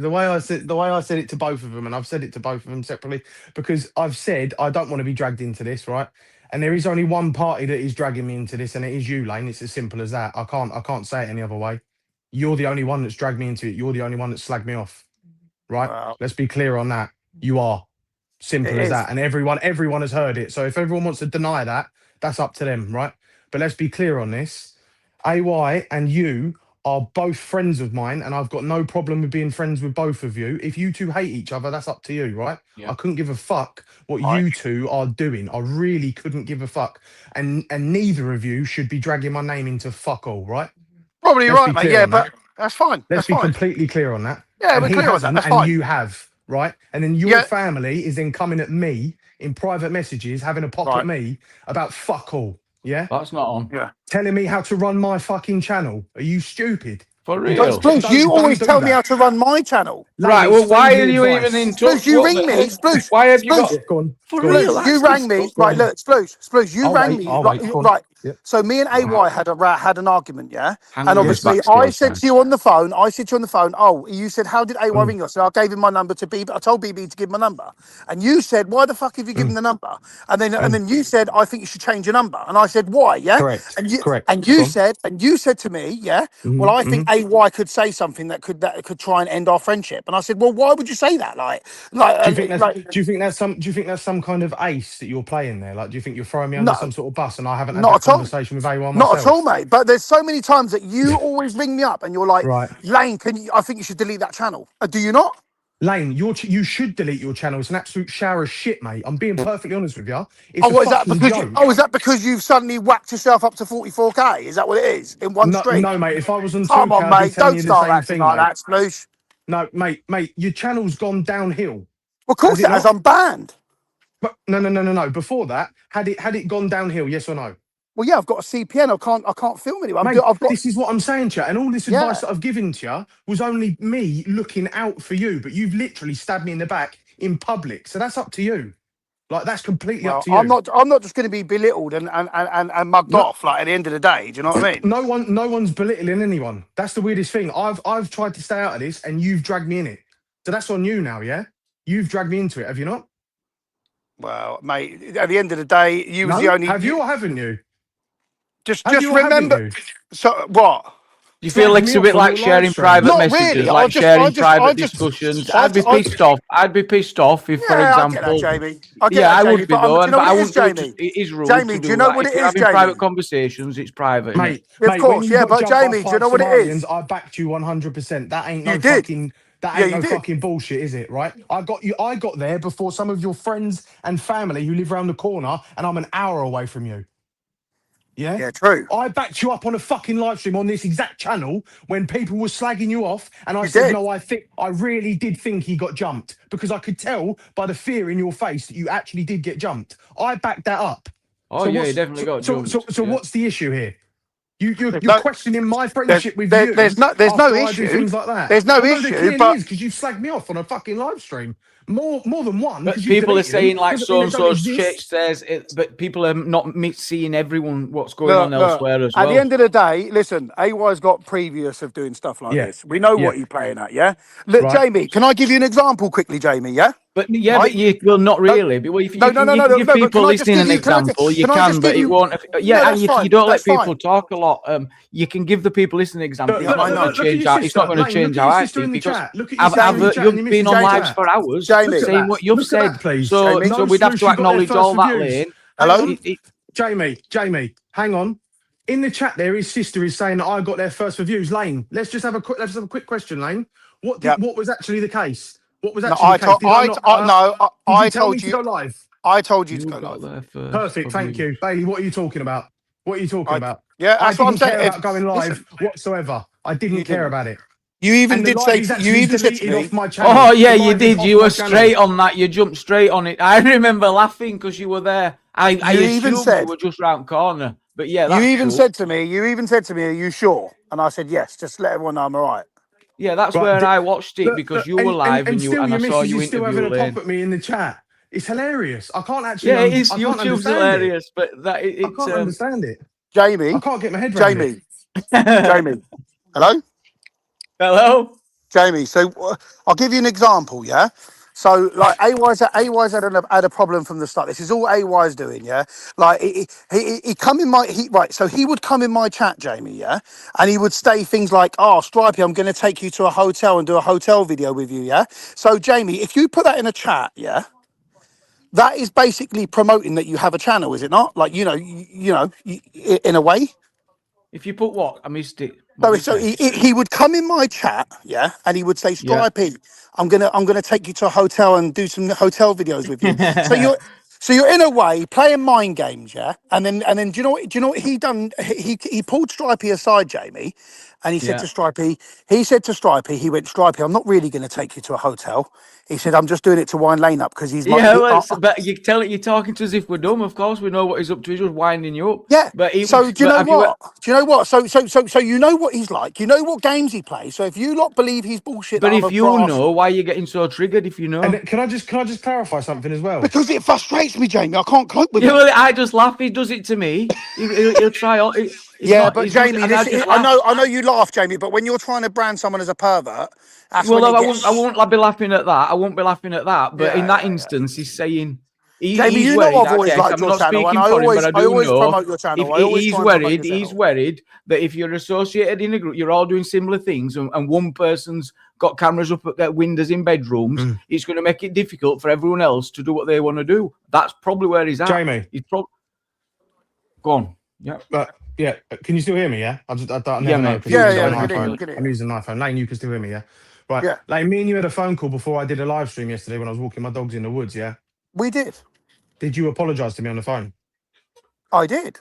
Speaker 10: way I said it to both of them, and I've said it to both of them separately, because I've said I don't want to be dragged into this, right? And there is only one party that is dragging me into this, and it is you, Lane. It's as simple as that. I can't say it any other way. You're the only one that's dragged me into it. You're the only one that's slagged me off, right?
Speaker 9: Wow.
Speaker 10: Let's be clear on that. You are. Simple
Speaker 9: It
Speaker 10: as
Speaker 9: is.
Speaker 10: that. And everyone has heard it. So if everyone wants to deny that, that's up to them, right? But let's be clear on this. AY and you are both friends of mine, and I've got no problem with being friends with both of you. If you two hate each other, that's up to you, right?
Speaker 1: Yeah.
Speaker 10: I couldn't give a fuck what
Speaker 9: Right.
Speaker 10: you two are doing. I really couldn't give a fuck. And neither of you should be dragging my name into fuck all, right?
Speaker 9: Probably
Speaker 10: Let's
Speaker 9: right,
Speaker 10: be
Speaker 9: mate.
Speaker 10: clear
Speaker 9: Yeah,
Speaker 10: on
Speaker 9: but
Speaker 10: that.
Speaker 9: that's fine.
Speaker 10: Let's
Speaker 9: That's
Speaker 10: be
Speaker 9: fine.
Speaker 10: completely clear on that.
Speaker 9: Yeah,
Speaker 10: And
Speaker 9: we're
Speaker 10: he
Speaker 9: clear on that.
Speaker 10: hasn't,
Speaker 9: That's
Speaker 10: and
Speaker 9: fine.
Speaker 10: you have, right? And then your
Speaker 9: Yeah.
Speaker 10: family is then coming at me in private messages, having a pop
Speaker 9: Right.
Speaker 10: at me about fuck all. Yeah?
Speaker 1: That's not on.
Speaker 9: Yeah.
Speaker 10: Telling me how to run my fucking channel. Are you stupid?
Speaker 1: For
Speaker 10: Don't-
Speaker 1: real.
Speaker 9: Sploosh,
Speaker 10: don't-
Speaker 9: you
Speaker 10: don't
Speaker 9: always
Speaker 10: do
Speaker 9: tell me
Speaker 10: that.
Speaker 9: how to run my channel.
Speaker 1: Right.
Speaker 10: Lane,
Speaker 1: Well,
Speaker 10: it's
Speaker 1: why
Speaker 10: friendly
Speaker 1: are you
Speaker 10: advice.
Speaker 1: even in touch?
Speaker 9: Sploosh, you
Speaker 1: What
Speaker 9: ring
Speaker 1: the-
Speaker 9: me. Sploosh.
Speaker 1: Why have you
Speaker 9: Sploosh.
Speaker 1: got?
Speaker 10: Go on.
Speaker 1: For
Speaker 10: Go on.
Speaker 1: real.
Speaker 9: Sploosh, you
Speaker 1: That's
Speaker 9: rang me.
Speaker 1: disgusting.
Speaker 9: Right, look, Sploosh, you
Speaker 10: I'll
Speaker 9: rang
Speaker 10: wait,
Speaker 9: me.
Speaker 10: I'll
Speaker 9: Right,
Speaker 10: wait, go on.
Speaker 9: right.
Speaker 10: Yep.
Speaker 9: So me and AY had an argument, yeah?
Speaker 1: Hang
Speaker 9: And
Speaker 1: on,
Speaker 9: obviously
Speaker 1: it's
Speaker 9: I
Speaker 1: backstage
Speaker 9: said
Speaker 1: time.
Speaker 9: to you on the phone, oh, you said, how did AY ring you? So I gave him my number to BB. I told BB to give my number. And you said, why the fuck have you given the number? And then you said, I think you should change your number. And I said, why? Yeah.
Speaker 10: Correct.
Speaker 9: And you,
Speaker 10: Correct.
Speaker 9: And
Speaker 10: Go
Speaker 9: you
Speaker 10: on.
Speaker 9: said to me, yeah, well, I think AY could say something that could try and end our friendship. And I said, well, why would you say that?
Speaker 10: Do you think that's some kind of ace that you're playing there? Like, do you think you're throwing me under
Speaker 9: No.
Speaker 10: some sort of bus, and I haven't had
Speaker 9: Not
Speaker 10: that
Speaker 9: at all.
Speaker 10: conversation with A1 myself?
Speaker 9: Not at all, mate. But there's so many times that you always ring me up and you're like,
Speaker 10: Right.
Speaker 9: Lane, I think you should delete that channel. Do you not?
Speaker 10: Lane, you should delete your channel. It's an absolute shower of shit, mate. I'm being perfectly honest with you. It's
Speaker 9: Oh,
Speaker 10: a
Speaker 9: is that
Speaker 10: fucking
Speaker 9: because
Speaker 10: joke.
Speaker 9: is that because you've suddenly whacked yourself up to 44k? Is that what it is in one stream?
Speaker 10: No, mate. If I was on 2K,
Speaker 9: Come on,
Speaker 10: I'd be
Speaker 9: mate.
Speaker 10: telling
Speaker 9: Don't
Speaker 10: you the
Speaker 9: start
Speaker 10: same
Speaker 9: acting
Speaker 10: thing,
Speaker 9: like
Speaker 10: mate.
Speaker 9: that, Sploosh.
Speaker 10: No, mate. Your channel's gone downhill.
Speaker 9: Well, of course
Speaker 10: Has
Speaker 9: it
Speaker 10: it
Speaker 9: has.
Speaker 10: not?
Speaker 9: I'm banned.
Speaker 10: But no. Before that, had it gone downhill? Yes or no?
Speaker 9: Well, yeah, I've got a CPN. I can't film anyone.
Speaker 10: Mate,
Speaker 9: I've got.
Speaker 10: this is what I'm saying to you, and all this
Speaker 9: Yeah.
Speaker 10: advice that I've given to you was only me looking out for you, but you've literally stabbed me in the back in public. So that's up to you. Like, that's completely
Speaker 9: Well,
Speaker 10: up to you.
Speaker 9: I'm not just going to be belittled and mugged
Speaker 10: No.
Speaker 9: off. Like at the end of the day, do you know what I mean?
Speaker 10: No one's belittling anyone. That's the weirdest thing. I've tried to stay out of this, and you've dragged me in it. So that's on you now, yeah? You've dragged me into it, have you not?
Speaker 9: Well, mate, at the end of the day, you was
Speaker 10: No?
Speaker 9: the only.
Speaker 10: Have you or haven't you?
Speaker 9: Just
Speaker 10: Have you or haven't
Speaker 9: remember.
Speaker 10: you?
Speaker 9: So what?
Speaker 1: Do you feel like it's a
Speaker 10: me
Speaker 1: bit
Speaker 10: off on
Speaker 1: like
Speaker 10: your
Speaker 1: sharing
Speaker 10: live stream.
Speaker 1: private
Speaker 9: Not
Speaker 1: messages,
Speaker 9: really.
Speaker 1: like
Speaker 9: I
Speaker 1: sharing
Speaker 9: just-
Speaker 1: private discussions?
Speaker 9: I
Speaker 1: I'd be
Speaker 9: just-
Speaker 1: pissed off. I'd be pissed off if, for
Speaker 9: Yeah, I get
Speaker 1: example,
Speaker 9: that, Jamie. I get
Speaker 1: yeah,
Speaker 9: that,
Speaker 1: I
Speaker 9: Jamie,
Speaker 1: would be
Speaker 9: but
Speaker 1: though,
Speaker 9: do you
Speaker 1: and
Speaker 9: know
Speaker 1: but
Speaker 9: what
Speaker 1: I
Speaker 9: it
Speaker 1: wouldn't
Speaker 9: is,
Speaker 1: do it.
Speaker 9: Jamie?
Speaker 1: It is rude
Speaker 9: Jamie,
Speaker 1: to
Speaker 9: do you know
Speaker 1: that.
Speaker 9: what
Speaker 1: If
Speaker 9: it
Speaker 1: we're
Speaker 9: is,
Speaker 1: having
Speaker 9: Jamie?
Speaker 1: private conversations, it's private, innit?
Speaker 10: Mate,
Speaker 9: Of course,
Speaker 10: when you
Speaker 9: yeah,
Speaker 10: got
Speaker 9: but
Speaker 10: jumped by
Speaker 9: Jamie, do you
Speaker 10: 5
Speaker 9: know what it
Speaker 10: Somalians,
Speaker 9: is?
Speaker 10: I backed you 100%. That ain't no
Speaker 9: You did.
Speaker 10: fucking. That
Speaker 9: Yeah,
Speaker 10: ain't
Speaker 9: you
Speaker 10: no
Speaker 9: did.
Speaker 10: fucking bullshit, is it? Right? I got there before some of your friends and family who live around the corner, and I'm an hour away from you. Yeah?
Speaker 9: Yeah, true.
Speaker 10: I backed you up on a fucking live stream on this exact channel when people were slagging you off, and I
Speaker 9: You
Speaker 10: said,
Speaker 9: did.
Speaker 10: no, I really did think he got jumped, because I could tell by the fear in your face that you actually did get jumped. I backed that up.
Speaker 1: Oh, yeah, he definitely got jumped.
Speaker 10: So
Speaker 1: yeah.
Speaker 10: what's the issue here? You're
Speaker 9: no-
Speaker 10: questioning my
Speaker 9: There's,
Speaker 10: friendship with
Speaker 9: there-
Speaker 10: you.
Speaker 9: there's no
Speaker 10: after I do
Speaker 9: issue.
Speaker 10: things like that.
Speaker 9: There's no
Speaker 10: Well,
Speaker 9: issue,
Speaker 10: there clearly
Speaker 9: but
Speaker 10: is because you slagged me off on a fucking live stream. More than one.
Speaker 1: But
Speaker 10: because you
Speaker 1: people are
Speaker 10: deleted them
Speaker 1: saying like
Speaker 10: doesn't
Speaker 1: so
Speaker 10: mean
Speaker 1: and
Speaker 10: they don't
Speaker 1: so
Speaker 10: exist.
Speaker 1: says it, but people are not seeing everyone what's going
Speaker 9: look,
Speaker 1: on elsewhere as
Speaker 9: at
Speaker 1: well.
Speaker 9: the end of the day, listen, AY's got previous of doing stuff like
Speaker 10: Yeah,
Speaker 9: this. We know
Speaker 10: yeah.
Speaker 9: what he's playing at, yeah? Look,
Speaker 10: Right.
Speaker 9: Jamie, can I give you an example quickly, Jamie, yeah?
Speaker 1: But yeah,
Speaker 9: Right?
Speaker 1: but you well not really. But if
Speaker 9: No,
Speaker 1: you can give
Speaker 9: but
Speaker 1: people
Speaker 9: can I just
Speaker 1: listening
Speaker 9: give
Speaker 1: an
Speaker 9: you,
Speaker 1: example, you
Speaker 9: can I
Speaker 1: can,
Speaker 9: just
Speaker 1: but
Speaker 9: give
Speaker 1: it
Speaker 9: you,
Speaker 1: won't.
Speaker 9: no,
Speaker 1: Yeah,
Speaker 9: that's
Speaker 1: and you
Speaker 9: fine,
Speaker 1: don't let
Speaker 9: that's
Speaker 1: people
Speaker 9: fine.
Speaker 1: talk a lot. You can give the people listening an example.
Speaker 10: Look,
Speaker 1: It's not
Speaker 9: I
Speaker 1: going
Speaker 9: know.
Speaker 1: to change how. It's not going to change how I think
Speaker 10: in the
Speaker 1: because
Speaker 10: chat. Look at your sister in the chat and your
Speaker 1: you've
Speaker 10: missus
Speaker 1: been on
Speaker 10: in the
Speaker 1: lives
Speaker 10: chat.
Speaker 1: for hours
Speaker 9: Jamie.
Speaker 1: saying what you've
Speaker 10: Look at
Speaker 1: said.
Speaker 10: that, please.
Speaker 1: So
Speaker 9: Jamie.
Speaker 1: so we'd have
Speaker 10: Sploosh,
Speaker 1: to
Speaker 10: you got their
Speaker 1: acknowledge
Speaker 10: first
Speaker 1: all that,
Speaker 10: reviews.
Speaker 1: Lane.
Speaker 9: Hello?
Speaker 10: Jamie, hang on. In the chat there, his sister is saying that I got their first reviews. Lane, let's have a quick question, Lane. What was actually the case? What was
Speaker 9: No,
Speaker 10: actually the case? Did you tell me to go live?
Speaker 9: I told you to
Speaker 1: You
Speaker 9: go
Speaker 1: got
Speaker 9: live.
Speaker 1: there first.
Speaker 10: Perfect, thank you. Bailey, what are you talking about? What are you talking about?
Speaker 9: Yeah,
Speaker 10: I
Speaker 9: that's what I'm
Speaker 10: didn't care
Speaker 9: saying.
Speaker 10: about going live
Speaker 9: Listen,
Speaker 10: whatsoever. I didn't
Speaker 9: You
Speaker 10: care
Speaker 9: didn't.
Speaker 10: about it.
Speaker 9: You even
Speaker 10: And the
Speaker 9: did
Speaker 10: live
Speaker 9: say,
Speaker 10: is
Speaker 9: you
Speaker 10: actually
Speaker 9: even said to
Speaker 10: deleted
Speaker 9: me,
Speaker 10: off my channel.
Speaker 1: Oh yeah,
Speaker 10: The
Speaker 1: you
Speaker 10: live is
Speaker 1: did.
Speaker 10: off
Speaker 1: You
Speaker 10: my
Speaker 1: were
Speaker 10: channel.
Speaker 1: straight on that. You jumped straight on it. I remember laughing because you were there. I
Speaker 9: even
Speaker 1: assumed
Speaker 9: said-
Speaker 1: you were just round corner. But yeah,
Speaker 9: you
Speaker 1: that's
Speaker 9: even
Speaker 1: true.
Speaker 9: said to me, are you sure? And I said, yes, just let everyone know I'm all right.
Speaker 1: Yeah, that's
Speaker 10: Right,
Speaker 1: where I watched it because you were live and
Speaker 10: still
Speaker 1: I
Speaker 10: your
Speaker 1: saw
Speaker 10: missus
Speaker 1: you
Speaker 10: is still having
Speaker 1: interview
Speaker 10: a
Speaker 1: Lane.
Speaker 10: pop at me in the chat. It's hilarious. I can't actually.
Speaker 1: Yeah, it is.
Speaker 10: I can't
Speaker 1: YouTube's
Speaker 10: understand
Speaker 1: hilarious, but that
Speaker 10: I can't understand it.
Speaker 9: Jamie,
Speaker 10: I can't get my head around it.
Speaker 9: Jamie, hello?
Speaker 1: Hello.
Speaker 9: Jamie, so I'll give you an example, yeah? So, like, AY's had a problem from the start. This is all AY's doing, yeah? Like, he come in my, so he would come in my chat, Jamie, yeah? And he would say things like, oh, Stripey, I'm going to take you to a hotel and do a hotel video with you, yeah? So, Jamie, if you put that in a chat, yeah? That is basically promoting that you have a channel, is it not? Like, in a way.
Speaker 1: If you put what? I missed it.
Speaker 9: So he would come in my chat, yeah, and he would say,
Speaker 1: Yeah.
Speaker 9: Stripey, I'm gonna take you to a hotel and do some hotel videos with you. So you're in a way playing mind games, yeah. And then do you know what he done? He pulled Stripey aside, Jamie, and he said to Stripey, he went, Stripey, I'm not really gonna take you to a hotel. He said, I'm just doing it to wind Lane up because he's
Speaker 1: but you're talking to us as if we're dumb. Of course, we know what he's up to. He's just winding you up.
Speaker 9: Yeah.
Speaker 1: But
Speaker 9: Do you know what? So you know what he's like. You know what games he plays. So if you lot believe he's bullshit,
Speaker 1: But
Speaker 9: that I'm
Speaker 1: if
Speaker 9: a
Speaker 1: you
Speaker 9: brass-
Speaker 1: know, why are you getting so triggered? If you know,
Speaker 10: And can I just clarify something as well?
Speaker 9: because it frustrates me, Jamie. I can't cope with
Speaker 1: yeah,
Speaker 9: it.
Speaker 1: well, I just laugh. He does it to me. He'll try.
Speaker 9: But Jamie, I know you laugh, Jamie. But when you're trying to brand someone as a pervert, that's
Speaker 1: Well,
Speaker 9: when
Speaker 1: I
Speaker 9: it gets...
Speaker 1: won't be laughing at that. I won't be laughing at that. But in that instance, he's saying.
Speaker 9: Jamie,
Speaker 1: he's
Speaker 9: you
Speaker 1: worried,
Speaker 9: know I've always
Speaker 1: I guess.
Speaker 9: liked
Speaker 1: I'm
Speaker 9: your
Speaker 1: not
Speaker 9: channel,
Speaker 1: speaking
Speaker 9: and I
Speaker 1: for him,
Speaker 9: always
Speaker 1: but I do know.
Speaker 9: promote your channel. I always
Speaker 1: He's
Speaker 9: try and promote your
Speaker 1: worried. He's
Speaker 9: channel.
Speaker 1: worried that if you're associated in a group, you're all doing similar things, and one person's got cameras up at windows in bedrooms. It's going to make it difficult for everyone else to do what they want to do. That's probably where he's at.
Speaker 10: Jamie,
Speaker 1: Go on. Yeah.
Speaker 10: Yeah. Can you still hear me? Yeah. I don't
Speaker 1: Yeah,
Speaker 10: know.
Speaker 1: mate.
Speaker 10: I'm using an iPhone. Lane, you can still hear me. Yeah. Right.
Speaker 9: Yeah.
Speaker 10: Lane, me and you had a phone call before I did a live stream yesterday when I was walking my dogs in the woods. Yeah.
Speaker 9: We did.
Speaker 10: Did you apologise to me on the phone?
Speaker 9: I did.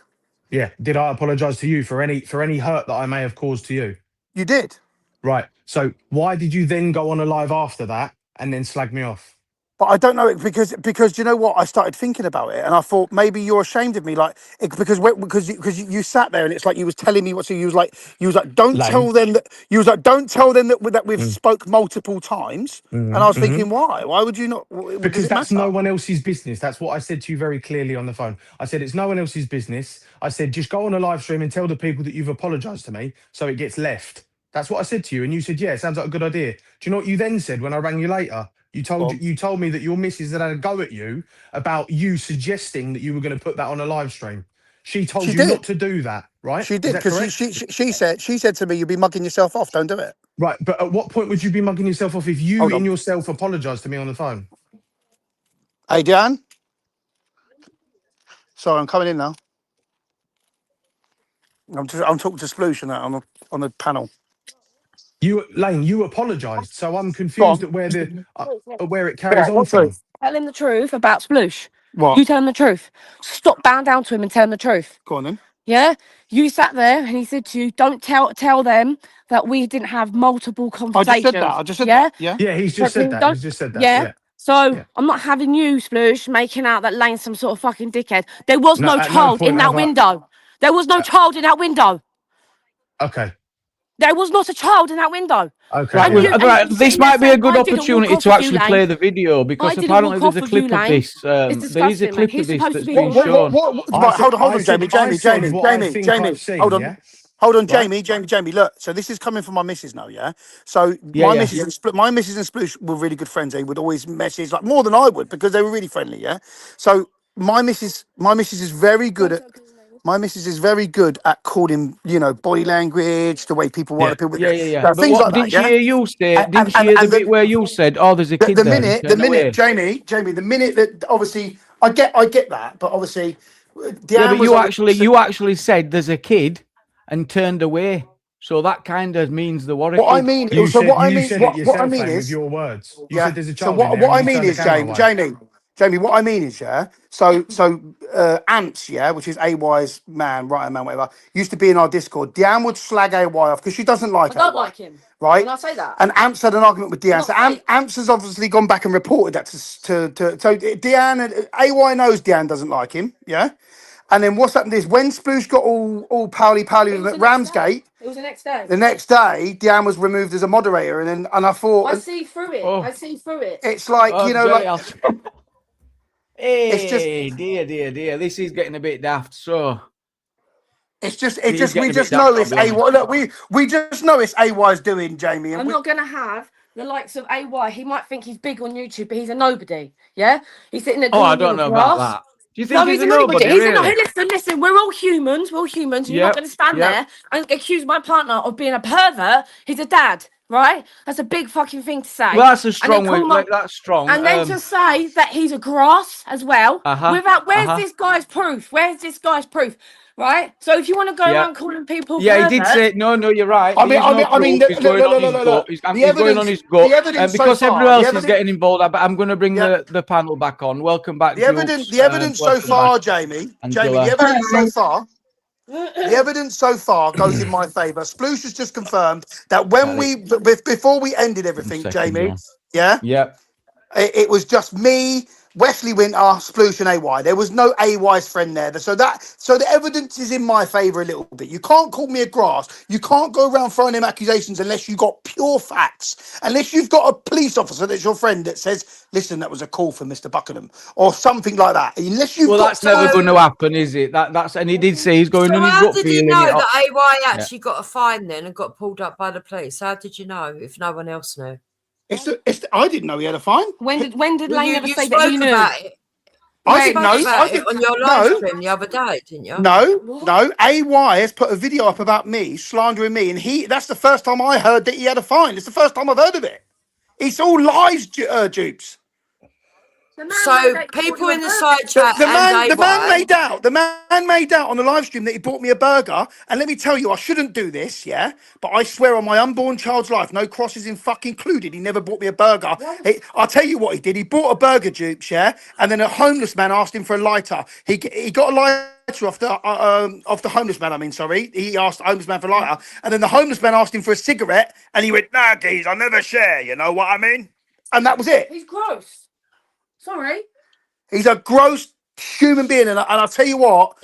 Speaker 10: Yeah. Did I apologise to you for any hurt that I may have caused to you?
Speaker 9: You did.
Speaker 10: Right. So why did you then go on a live after that and then slag me off?
Speaker 9: But I don't know it because you know what? I started thinking about it, and I thought maybe you're ashamed of me, because you sat there and it's like you was telling me what. So you was like don't
Speaker 10: Lane.
Speaker 9: tell them that we've spoke multiple times, and I was thinking why would you not?
Speaker 10: Because that's no one else's business. That's what I said to you very clearly on the phone. I said it's no one else's business. I said just go on a live stream and tell the people that you've apologised to me, so it gets left. That's what I said to you, and you said yeah, sounds like a good idea. Do you know what you then said when I rang you later? You told me that your missus had a go at you about you suggesting that you were going to put that on a live stream. She told you not to do that, right?
Speaker 9: She did, because she said to me, "You'll be mugging yourself off. Don't do it."
Speaker 10: Right, but at what point would you be mugging yourself off if you in yourself apologised to me on the phone?
Speaker 9: Hey, Dan. Sorry, I'm coming in now. I'm talking to Sploosh on the panel.
Speaker 10: Lane, you apologised, so I'm confused at where it carries on from.
Speaker 11: Tell him the truth about Sploosh.
Speaker 9: What?
Speaker 11: You tell him the truth. Stop bowing down to him and tell him the truth.
Speaker 9: Go on then.
Speaker 11: Yeah? You sat there and he said to you, don't tell them that we didn't have multiple conversations.
Speaker 9: I just said that. Yeah?
Speaker 10: Yeah, he's just said that. He's just said that.
Speaker 11: Yeah. So I'm not having you, Sploosh, making out that Lane's some sort of fucking dickhead. There was no child in that window. There was no child in that window.
Speaker 10: Okay.
Speaker 11: There was not a child in that window.
Speaker 10: Okay.
Speaker 1: Right,
Speaker 11: And you-
Speaker 1: right,
Speaker 11: and
Speaker 1: this
Speaker 11: sitting
Speaker 1: might
Speaker 11: there
Speaker 1: be a
Speaker 11: saying,
Speaker 1: good
Speaker 11: "I didn't walk
Speaker 1: opportunity
Speaker 11: off
Speaker 1: to
Speaker 11: of
Speaker 1: actually
Speaker 11: you,
Speaker 1: play
Speaker 11: Lane.
Speaker 1: the video because
Speaker 11: I didn't
Speaker 1: apparently
Speaker 11: walk
Speaker 1: there's a
Speaker 11: off of you,
Speaker 1: clip of
Speaker 11: Lane."
Speaker 1: this.
Speaker 11: It's
Speaker 1: There is a
Speaker 11: disgusting, man.
Speaker 1: clip
Speaker 11: He's
Speaker 1: of this
Speaker 11: supposed
Speaker 1: that's
Speaker 11: to be
Speaker 1: been
Speaker 11: in
Speaker 1: shown.
Speaker 9: Right, hold on, Jamie.
Speaker 10: what I think I've seen,
Speaker 9: Hold on.
Speaker 10: yeah?
Speaker 9: Hold on,
Speaker 10: Right?
Speaker 9: Jamie. Look, so this is coming from my missus now, yeah. So
Speaker 1: Yeah,
Speaker 9: my
Speaker 1: yeah.
Speaker 9: missus, my missus and Sploosh were really good friends. They would always message like more than I would because they were really friendly, yeah. So my missus is very good at. My missus is very good at calling, you know, body language, the way people want to
Speaker 1: Yeah, yeah, yeah.
Speaker 9: so
Speaker 1: But
Speaker 9: things
Speaker 1: what
Speaker 9: like
Speaker 1: didn't
Speaker 9: that,
Speaker 1: she
Speaker 9: yeah.
Speaker 1: hear you say? Didn't she hear the bit where you said, "Oh, there's a kid
Speaker 9: The
Speaker 1: there"? and
Speaker 9: minute,
Speaker 1: turned away?
Speaker 9: Jamie, the minute that obviously I get that, but obviously
Speaker 1: Yeah,
Speaker 9: Deanne
Speaker 1: but
Speaker 9: was
Speaker 1: you actually said there's a kid and turned away. So that kind of means there were a
Speaker 9: what I
Speaker 1: kid.
Speaker 9: mean.
Speaker 10: You
Speaker 9: So
Speaker 10: said
Speaker 9: what I
Speaker 10: you
Speaker 9: mean,
Speaker 10: said it
Speaker 9: what I
Speaker 10: yourself,
Speaker 9: mean
Speaker 10: Lane, with
Speaker 9: is,
Speaker 10: your words. You
Speaker 9: yeah.
Speaker 10: said there's a
Speaker 9: So
Speaker 10: child in there
Speaker 9: what I
Speaker 10: and you
Speaker 9: mean
Speaker 10: turned the
Speaker 9: is,
Speaker 10: camera away.
Speaker 9: Jamie, what I mean is, yeah. So Ants, yeah, which is AY's man, right man, whatever, used to be in our Discord. Deanne would slag AY off because she doesn't like
Speaker 11: I don't
Speaker 9: AY,
Speaker 11: like him.
Speaker 9: right?
Speaker 11: Can I say that?
Speaker 9: And Amps had an argument with Deanne. So
Speaker 11: Not fake.
Speaker 9: Amps has obviously gone back and reported that to so Deanne, AY knows Deanne doesn't like him, yeah. And then what's happened is when Sploosh got all pally
Speaker 11: It
Speaker 9: with
Speaker 11: was
Speaker 9: him at
Speaker 11: the next day.
Speaker 9: Ramsgate,
Speaker 11: It was the next day.
Speaker 9: the next day Deanne was removed as a moderator, and I thought
Speaker 11: I see through it.
Speaker 1: Oh.
Speaker 11: I see through it.
Speaker 9: it's like
Speaker 1: Oh,
Speaker 9: you know,
Speaker 1: Jerry,
Speaker 9: like
Speaker 1: hey,
Speaker 9: just-
Speaker 1: dear. This is getting a bit daft. So
Speaker 9: it's just
Speaker 1: He's
Speaker 9: we
Speaker 1: getting a
Speaker 9: just
Speaker 1: bit
Speaker 9: know
Speaker 1: daft,
Speaker 9: it's
Speaker 1: I'll be
Speaker 9: AY. Look, we just know it's AY's doing, Jamie, and
Speaker 11: I'm not gonna have the likes of AY. He might think he's big on YouTube, but he's a nobody. Yeah, he's sitting there.
Speaker 1: oh, I
Speaker 11: doing
Speaker 1: don't know
Speaker 11: grass.
Speaker 1: about that. Do you think
Speaker 11: No,
Speaker 1: he's a
Speaker 11: nobody.
Speaker 1: nobody?
Speaker 11: He's a
Speaker 1: Really?
Speaker 11: listen. We're all humans. We're all humans. You're not
Speaker 1: Yep,
Speaker 11: going to stand
Speaker 1: yep.
Speaker 11: there and accuse my partner of being a pervert. He's a dad, right? That's a big fucking thing to say.
Speaker 1: Well, that's a
Speaker 11: And then
Speaker 1: strong way.
Speaker 11: call my-
Speaker 1: Like, that's strong.
Speaker 11: And then to say that he's a grass as well. Where's this guy's proof? Where's this guy's proof? Right. So if you want to go around calling people,
Speaker 1: yeah, he did
Speaker 11: perverts,
Speaker 1: say no. You're right.
Speaker 9: I mean,
Speaker 1: he's going on his gut. He's going on his gut, and because everyone else is getting involved, I'm going to bring the panel back on. Welcome back.
Speaker 9: The evidence so far, Jamie, the evidence so far. The evidence so far goes in my favour. Sploosh has just confirmed that when before we ended everything, Jamie, it was just me, Wesley Winter, Sploosh, and AY. There was no AY's friend there. So the evidence is in my favour a little bit. You can't call me a grass. You can't go around throwing them accusations unless you've got pure facts. Unless you've got a police officer that's your friend that says, listen, that was a call for Mr. Buckingham or something like that. Unless you've
Speaker 1: that's never going to happen, is it? That's and he did say he's going on his gut
Speaker 4: How did you
Speaker 1: feeling.
Speaker 4: know that AY actually got a fine then and got pulled up by the police? How did you know if no one else knew?
Speaker 9: I didn't know he had a fine.
Speaker 11: When did Lane ever
Speaker 4: you
Speaker 11: say that he
Speaker 4: spoke
Speaker 11: knew?
Speaker 4: about it.
Speaker 9: I didn't know.
Speaker 4: I did on your live stream the other day, didn't you?
Speaker 9: No. AY has put a video up about me slandering me, and that's the first time I heard that he had a fine. It's the first time I've heard of it. It's all lies, dupes.
Speaker 4: So people in the side chat,
Speaker 9: the man made out on the live stream that he bought me a burger. And let me tell you, I shouldn't do this, yeah. But I swear on my unborn child's life, no crosses in fucking included. He never bought me a burger. I'll tell you what he did. He bought a burger, dupes, yeah. And then a homeless man asked him for a lighter. He got a lighter off the homeless man. He asked the homeless man for a lighter, and then the homeless man asked him for a cigarette, and he went, "Nah, geez, I never share. You know what I mean?" And that was it.
Speaker 11: He's gross. Sorry.
Speaker 9: He's a gross human being, and I'll tell you what.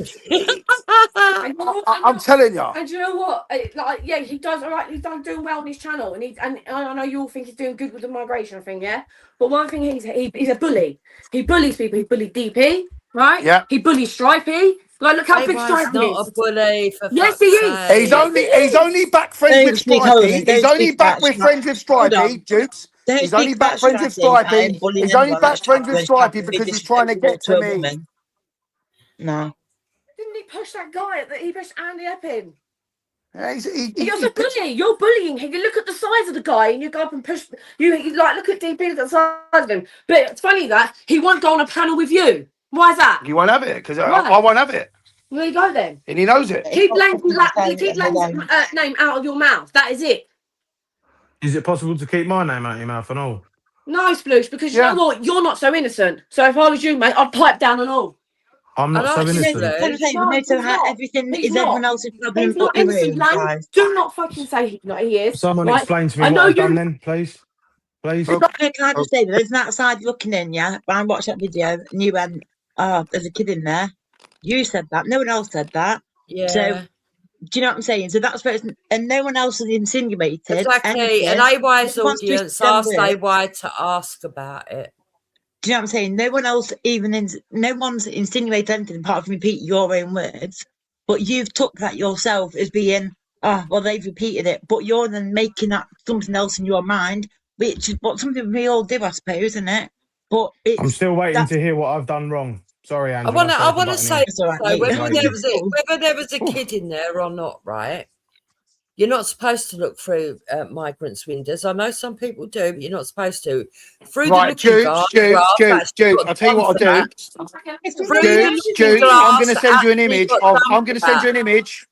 Speaker 9: I'm telling you.
Speaker 11: And you know what? He does all right. He's done doing well on his channel, and I know you all think he's doing good with the migration thing, yeah. But one thing he's a bully. He bullies people. He bullied DP, right?
Speaker 9: Yeah.
Speaker 11: He bullies Stripey. Like, look how big Stripey
Speaker 4: not
Speaker 11: is.
Speaker 4: a bully.
Speaker 11: Yes, he is.
Speaker 9: He's only back friends with Stripey. He's only back with friends with Stripey, Dukes. He's only back friends with Stripey. He's only back friends with Stripey because he's trying to get to me.
Speaker 2: No.
Speaker 11: Didn't he push that guy? He pushed Andy Epping.
Speaker 9: You're
Speaker 11: a bully. You're bullying him. You look at the size of the guy and you go up and push. You like look at DP, look at the size of him. But it's funny that he won't go on a panel with you. Why is that?
Speaker 9: You won't have it because I won't have it.
Speaker 11: There you go then.
Speaker 9: And he knows it.
Speaker 11: Keep Lane's name out of your mouth. That is it.
Speaker 10: Is it possible to keep my name out of your mouth and all?
Speaker 11: No, Sploosh, because you know what? You're not so innocent. So if I was you, mate, I'd pipe down and all.
Speaker 10: I'm not so innocent.
Speaker 2: Everything is everyone else's problem.
Speaker 11: He's not innocent, Lane. Do not fucking say he is.
Speaker 10: Someone explain to me what I've done then, please. Please.
Speaker 2: Can I just say, there's an outside looking in, yeah? I watched that video and you went, oh, there's a kid in there. You said that. No one else said that.
Speaker 4: Yeah.
Speaker 2: So Do you know what I'm saying? So that's where it's, and no one else has insinuated
Speaker 4: Exactly.
Speaker 2: anything.
Speaker 4: And AY's
Speaker 2: No one's
Speaker 4: audience
Speaker 2: twisted
Speaker 4: asked
Speaker 2: their words.
Speaker 4: AY to ask about it.
Speaker 2: Do you know what I'm saying? No one else no one's insinuated anything apart from repeat your own words. But you've took that yourself as being, well, they've repeated it. But you're then making that something else in your mind, which is what something we all do, I suppose, isn't it? But it's
Speaker 10: I'm still waiting to hear what I've done wrong. Sorry,
Speaker 4: I
Speaker 10: Andrew.
Speaker 4: want to say,
Speaker 2: It's all right,
Speaker 4: so
Speaker 2: mate.
Speaker 4: whether there was a kid in there or not, right? You're not supposed to look through migrants' windows. I know some people do, but you're not supposed to. Through
Speaker 9: Right,
Speaker 4: the looking glass,
Speaker 9: Jude, I'll tell you what I'll do. Jude, I'm going to send you an image of. I'm going to send you an image.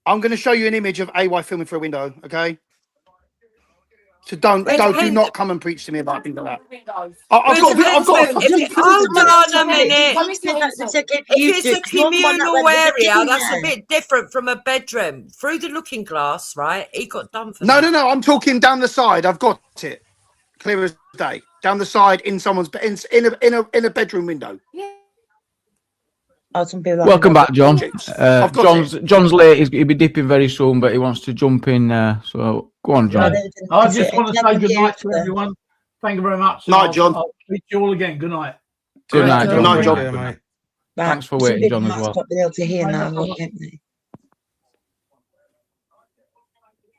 Speaker 9: I'm going to show you an image of AY filming through a window. Okay. So do not come and preach to me about things like that. I've got.
Speaker 4: Hold on a minute. If it's a communal area, that's a bit different from a bedroom. Through the looking glass, right? He got done for that.
Speaker 9: No. I'm talking down the side. I've got it clear as day. Down the side in someone's in a bedroom window.
Speaker 1: Welcome back, John. John's late. He'll be dipping very soon, but he wants to jump in. So go on, John.
Speaker 5: I just want to say good night to everyone. Thank you very much.
Speaker 9: Night, John.
Speaker 5: I'll speak to you all again. Good night.
Speaker 1: Good night, John.
Speaker 9: Good night, John.
Speaker 1: Good night. Thanks for waiting, John, as well.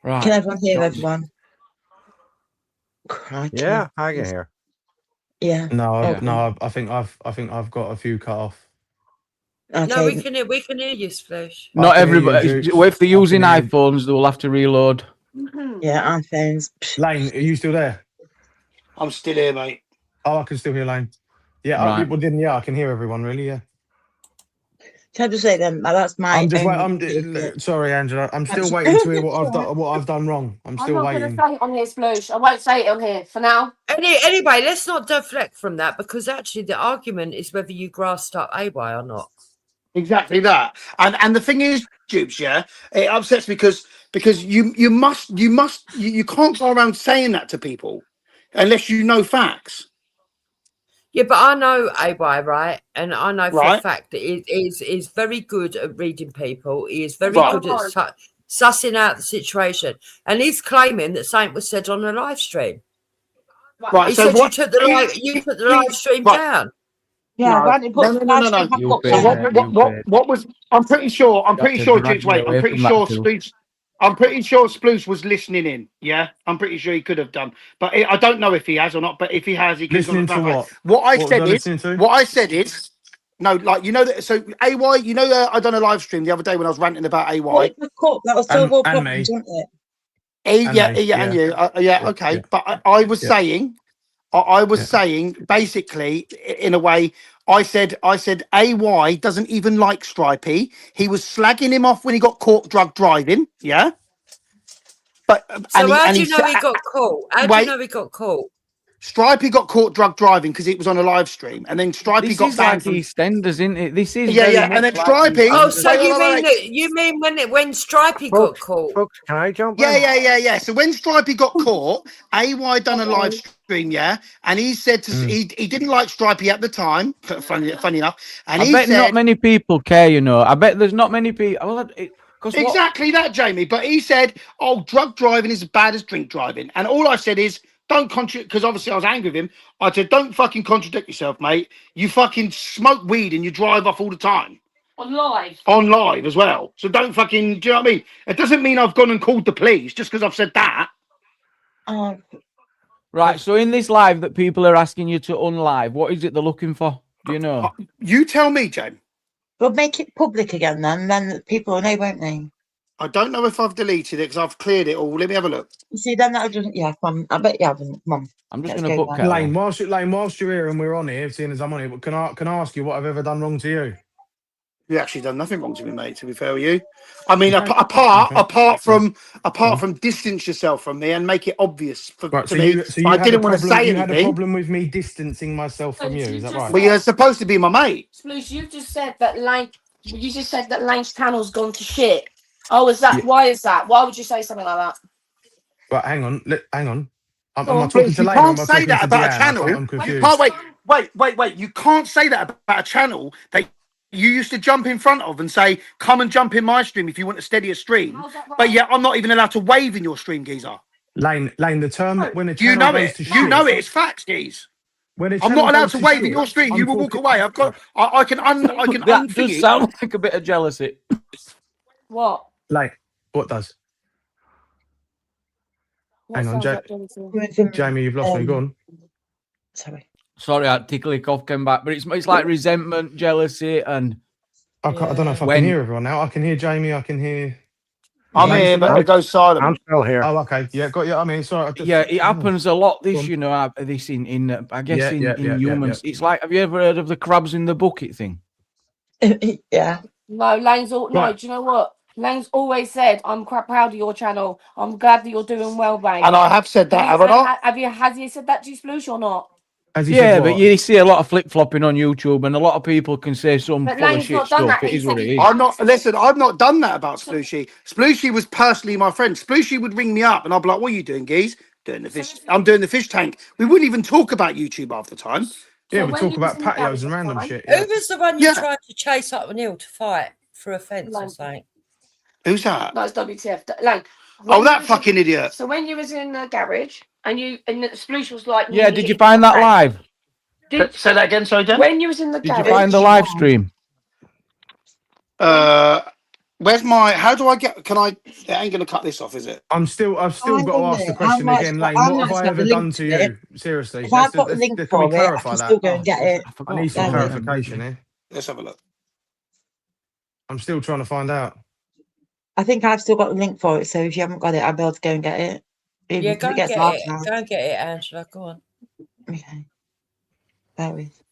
Speaker 1: Right.
Speaker 2: Can everyone hear everyone? Crikey.
Speaker 8: Yeah, I can hear.
Speaker 2: Yeah.
Speaker 10: No, I think I've got a few cut off.
Speaker 2: Okay.
Speaker 4: No, we can hear you, Splash.
Speaker 1: Not everybody. If they're using iPhones, they will have to reload.
Speaker 2: Yeah, iPhones.
Speaker 10: Lane, are you still there?
Speaker 9: I'm still here, mate.
Speaker 10: Oh, I can still hear Lane. Yeah,
Speaker 1: Right.
Speaker 10: I can hear everyone, really, yeah.
Speaker 2: Can I just say then, that's my.
Speaker 10: Sorry, Angela. I'm still waiting to hear what I've done wrong. I'm still waiting.
Speaker 11: I'm not going to say it on here, Sploosh. I won't say it on here for now.
Speaker 4: Anyway, let's not deflect from that, because actually the argument is whether you grassed up AY or not.
Speaker 9: Exactly that. And the thing is, Jubes, yeah, it upsets me because you can't go around saying that to people unless you know facts.
Speaker 4: Yeah, but I know AY, right? And I know for a fact that he is very good at reading people. He is very good at sussing out the situation. And he's claiming that something was said on a live stream.
Speaker 9: Right.
Speaker 4: He said you took the live stream down.
Speaker 2: Yeah,
Speaker 9: no. So what was? I'm pretty sure, Jubes. Wait, I'm pretty sure Sploosh was listening in. Yeah, I'm pretty sure he could have done, but I don't know if he has or not. But if he has, he could
Speaker 10: listening to what?
Speaker 9: What I said is, no, like you know that. So AY, you know, I done a live stream the other day when I was ranting about AY.
Speaker 2: That was so well problems, wasn't it?
Speaker 9: And you, okay. But I was saying. I was saying, basically, in a way, I said, AY doesn't even like Stripey. He was slagging him off when he got caught drug driving. Yeah. But
Speaker 4: how do you know he got caught? How do you know he got caught?
Speaker 9: Stripey got caught drug driving because it was on a live stream, and then Stripey got banned from
Speaker 1: EastEnders, isn't it? This is
Speaker 9: and then Stripey.
Speaker 4: Oh, so you mean when Stripey got caught?
Speaker 8: Folks, can I jump?
Speaker 9: Yeah. So when Stripey got caught, AY done a live stream, and he said he didn't like Stripey at the time. Funny enough, and
Speaker 1: I bet not many people care. You know, I bet there's not many people.
Speaker 9: Exactly that, Jamie. But he said, "Oh, drug driving is as bad as drink driving," and all I said is, don't contradict, because obviously I was angry with him. I said, don't fucking contradict yourself, mate. You fucking smoke weed and you drive off all the time.
Speaker 11: On live.
Speaker 9: On live as well. So don't fucking, do you know what I mean? It doesn't mean I've gone and called the police just because I've said that.
Speaker 1: Right, so in this live that people are asking you to unlive, what is it they're looking for? Do you know?
Speaker 9: You tell me, Jen.
Speaker 2: Well, make it public again then people will know, won't they?
Speaker 9: I don't know if I've deleted it because I've cleared it all. Let me have a look.
Speaker 2: You see, then that'll just, I bet you haven't. Come on.
Speaker 1: I'm just going to book
Speaker 10: Lane, whilst you're here and we're on here, seeing as I'm on here, but can I ask you what I've ever done wrong to you?
Speaker 9: You actually done nothing wrong to me, mate, to be fair with you. I mean, apart from distance yourself from me and make it obvious to me. I didn't want to say anything.
Speaker 10: You had a problem with me distancing myself from you, is that right?
Speaker 9: Well, you're supposed to be my mate.
Speaker 11: Sploosh, you just said that Lane's channel's gone to shit. Oh, is that? Why is that? Why would you say something like that?
Speaker 10: Right, hang on. I'm
Speaker 9: not
Speaker 10: talking to
Speaker 9: Lane. You can't say that about a channel.
Speaker 10: I'm confused.
Speaker 9: Wait. You can't say that about a channel that you used to jump in front of and say, "Come and jump in my stream if you want to steady a stream."
Speaker 11: How's that right?
Speaker 9: But yet I'm not even allowed to wave in your stream, geezer.
Speaker 10: Lane, the term when a
Speaker 9: You
Speaker 10: channel
Speaker 9: know
Speaker 10: goes
Speaker 9: it.
Speaker 10: to
Speaker 9: You
Speaker 10: shit.
Speaker 9: know it. It's facts, geez.
Speaker 10: When a
Speaker 9: I'm
Speaker 10: channel
Speaker 9: not allowed
Speaker 10: goes
Speaker 9: to
Speaker 10: to
Speaker 9: wave in
Speaker 10: shit,
Speaker 9: your stream.
Speaker 10: I'm
Speaker 9: You will walk
Speaker 10: talking-
Speaker 9: away. I can
Speaker 1: That
Speaker 9: unthing
Speaker 1: does
Speaker 9: it.
Speaker 1: sound like a bit of jealousy.
Speaker 11: What?
Speaker 10: Lane, what does?
Speaker 11: What
Speaker 10: Hang on,
Speaker 11: sounds like jealousy?
Speaker 10: Jamie, you've lost me. Go on.
Speaker 2: Sorry.
Speaker 1: Sorry, I tickly cough came back, but it's like resentment, jealousy, and
Speaker 10: I don't know if I
Speaker 1: When-
Speaker 10: can hear everyone now. I can hear Jamie. I can hear.
Speaker 9: I'm
Speaker 10: Lane
Speaker 9: here,
Speaker 10: still
Speaker 9: but
Speaker 10: there?
Speaker 9: it goes silent.
Speaker 8: I'm still here.
Speaker 10: Oh, okay. Yeah, got you. I mean, sorry.
Speaker 1: yeah, it happens a lot.
Speaker 10: Go
Speaker 1: This,
Speaker 10: on.
Speaker 1: you know, this in I guess
Speaker 10: Yeah,
Speaker 1: in
Speaker 10: yeah, yeah,
Speaker 1: humans, it's like, have you ever heard of the crabs in the bucket thing?
Speaker 2: Yeah.
Speaker 11: No, Lane's all no.
Speaker 10: Right.
Speaker 11: Do you know what? Lane's always said, "I'm quite proud of your channel. I'm glad that you're doing well, mate."
Speaker 9: And I have said that, haven't I?
Speaker 11: Has he said that to you, Sploosh, or not?
Speaker 10: As he
Speaker 1: Yeah,
Speaker 10: said,
Speaker 1: but
Speaker 10: what?
Speaker 1: you see a lot of flip flopping on YouTube, and a lot of people can say some
Speaker 11: But
Speaker 1: full of
Speaker 11: Lane's
Speaker 1: shit
Speaker 11: not done
Speaker 1: stuff.
Speaker 11: that.
Speaker 1: It
Speaker 11: He
Speaker 1: is what
Speaker 11: said
Speaker 1: it
Speaker 11: he-
Speaker 1: is.
Speaker 9: I'm not. Listen, I've not done that about Splooshy. Splooshy was personally my friend. Splooshy would ring me up, and I'd be like, "What are you doing, geez? Doing the fish. I'm doing the fish tank." We wouldn't even talk about YouTube half the time.
Speaker 10: Yeah,
Speaker 11: So
Speaker 10: we
Speaker 11: when
Speaker 10: talk
Speaker 11: you was
Speaker 10: about
Speaker 11: in the
Speaker 10: patios
Speaker 11: garage,
Speaker 10: and random
Speaker 11: right?
Speaker 10: shit.
Speaker 4: Who
Speaker 10: Yeah.
Speaker 4: was the one you
Speaker 9: Yeah.
Speaker 4: tried to chase up an hill to fight for a fence or
Speaker 11: Lane.
Speaker 4: something?
Speaker 9: Who's that?
Speaker 11: No, it's WTF. Lane.
Speaker 9: Oh,
Speaker 11: when
Speaker 9: that
Speaker 11: you was
Speaker 9: fucking idiot.
Speaker 11: So when you was in the garage and the Sploosh was like,
Speaker 1: Yeah,
Speaker 11: nearly
Speaker 1: did you
Speaker 11: hitting
Speaker 1: find
Speaker 11: your
Speaker 1: that
Speaker 11: face.
Speaker 1: live?
Speaker 9: Say that again, sorry, Jen.
Speaker 11: When you was in the
Speaker 1: Did you
Speaker 11: garage,
Speaker 1: find the live stream?
Speaker 9: Where's my? How do I get? Can I? It ain't gonna cut this off, is it?
Speaker 10: I've still got to ask the question again, Lane. What have I ever done to you? Seriously,
Speaker 2: If I've got the link
Speaker 10: can we
Speaker 2: for it, I
Speaker 10: clarify
Speaker 2: can
Speaker 10: that?
Speaker 2: still go and get it.
Speaker 1: I
Speaker 10: I need some
Speaker 2: Yeah.
Speaker 10: clarification here.
Speaker 9: Let's have a look.
Speaker 10: I'm still trying to find out.
Speaker 2: I think I've still got the link for it, so if you haven't got it, I'll be able to go and get it. Even
Speaker 4: Yeah,
Speaker 2: if
Speaker 4: go
Speaker 2: it
Speaker 4: and
Speaker 2: gets
Speaker 4: get
Speaker 2: hard
Speaker 4: it.
Speaker 2: now.
Speaker 4: Go and get it, Angela. Go on.
Speaker 2: Okay. Bear with.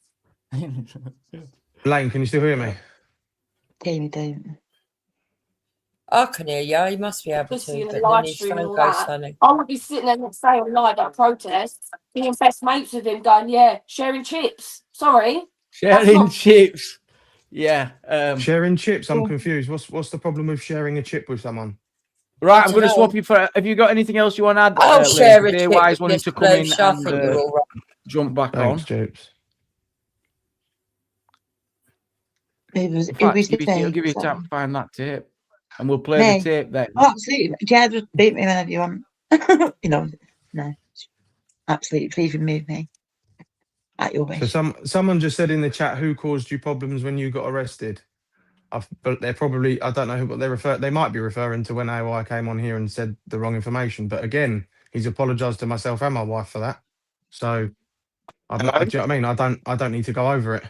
Speaker 10: Lane, can you still hear me?
Speaker 2: Jamie, don't.
Speaker 4: I can hear you. You must be able
Speaker 11: Just
Speaker 4: to,
Speaker 11: seeing
Speaker 4: but
Speaker 11: the
Speaker 4: then
Speaker 11: live
Speaker 4: his
Speaker 11: stream
Speaker 4: phone
Speaker 11: and all
Speaker 4: goes
Speaker 11: that.
Speaker 4: funny.
Speaker 11: I would be sitting there next day on live at protest, being best mates with him, going, "Yeah, sharing chips." Sorry,
Speaker 1: Sharing
Speaker 11: not-
Speaker 1: chips. Yeah.
Speaker 10: Sharing chips. I'm confused. What's the problem with sharing a chip with someone?
Speaker 1: Right, I'm going to
Speaker 4: dunno.
Speaker 1: swap you for. Have you got anything else you want to add?
Speaker 4: I'll
Speaker 1: Liz?
Speaker 4: share a
Speaker 1: Day
Speaker 4: chip
Speaker 1: Wise
Speaker 4: with
Speaker 1: wanting
Speaker 4: this
Speaker 1: to come in
Speaker 4: Sploosh. I
Speaker 1: and
Speaker 4: think you're all right.
Speaker 1: jump back
Speaker 10: Thanks,
Speaker 1: on.
Speaker 10: Japes.
Speaker 2: It was,
Speaker 1: In
Speaker 2: it
Speaker 1: fact,
Speaker 2: was the
Speaker 1: I'll give you
Speaker 2: thing.
Speaker 1: time to find that tape, and we'll play
Speaker 2: Me?
Speaker 1: the tape then.
Speaker 2: Oh, absolutely. Yeah, just beat me whenever you want. You know, no. Absolutely. Please remove me. At your wish.
Speaker 10: So someone just said in the chat, who caused you problems when you got arrested? But they're probably, I don't know who, but they might be referring to when AY came on here and said the wrong information. But again, he's apologised to myself and my wife for that. So do you know what I mean? I don't need to go over it.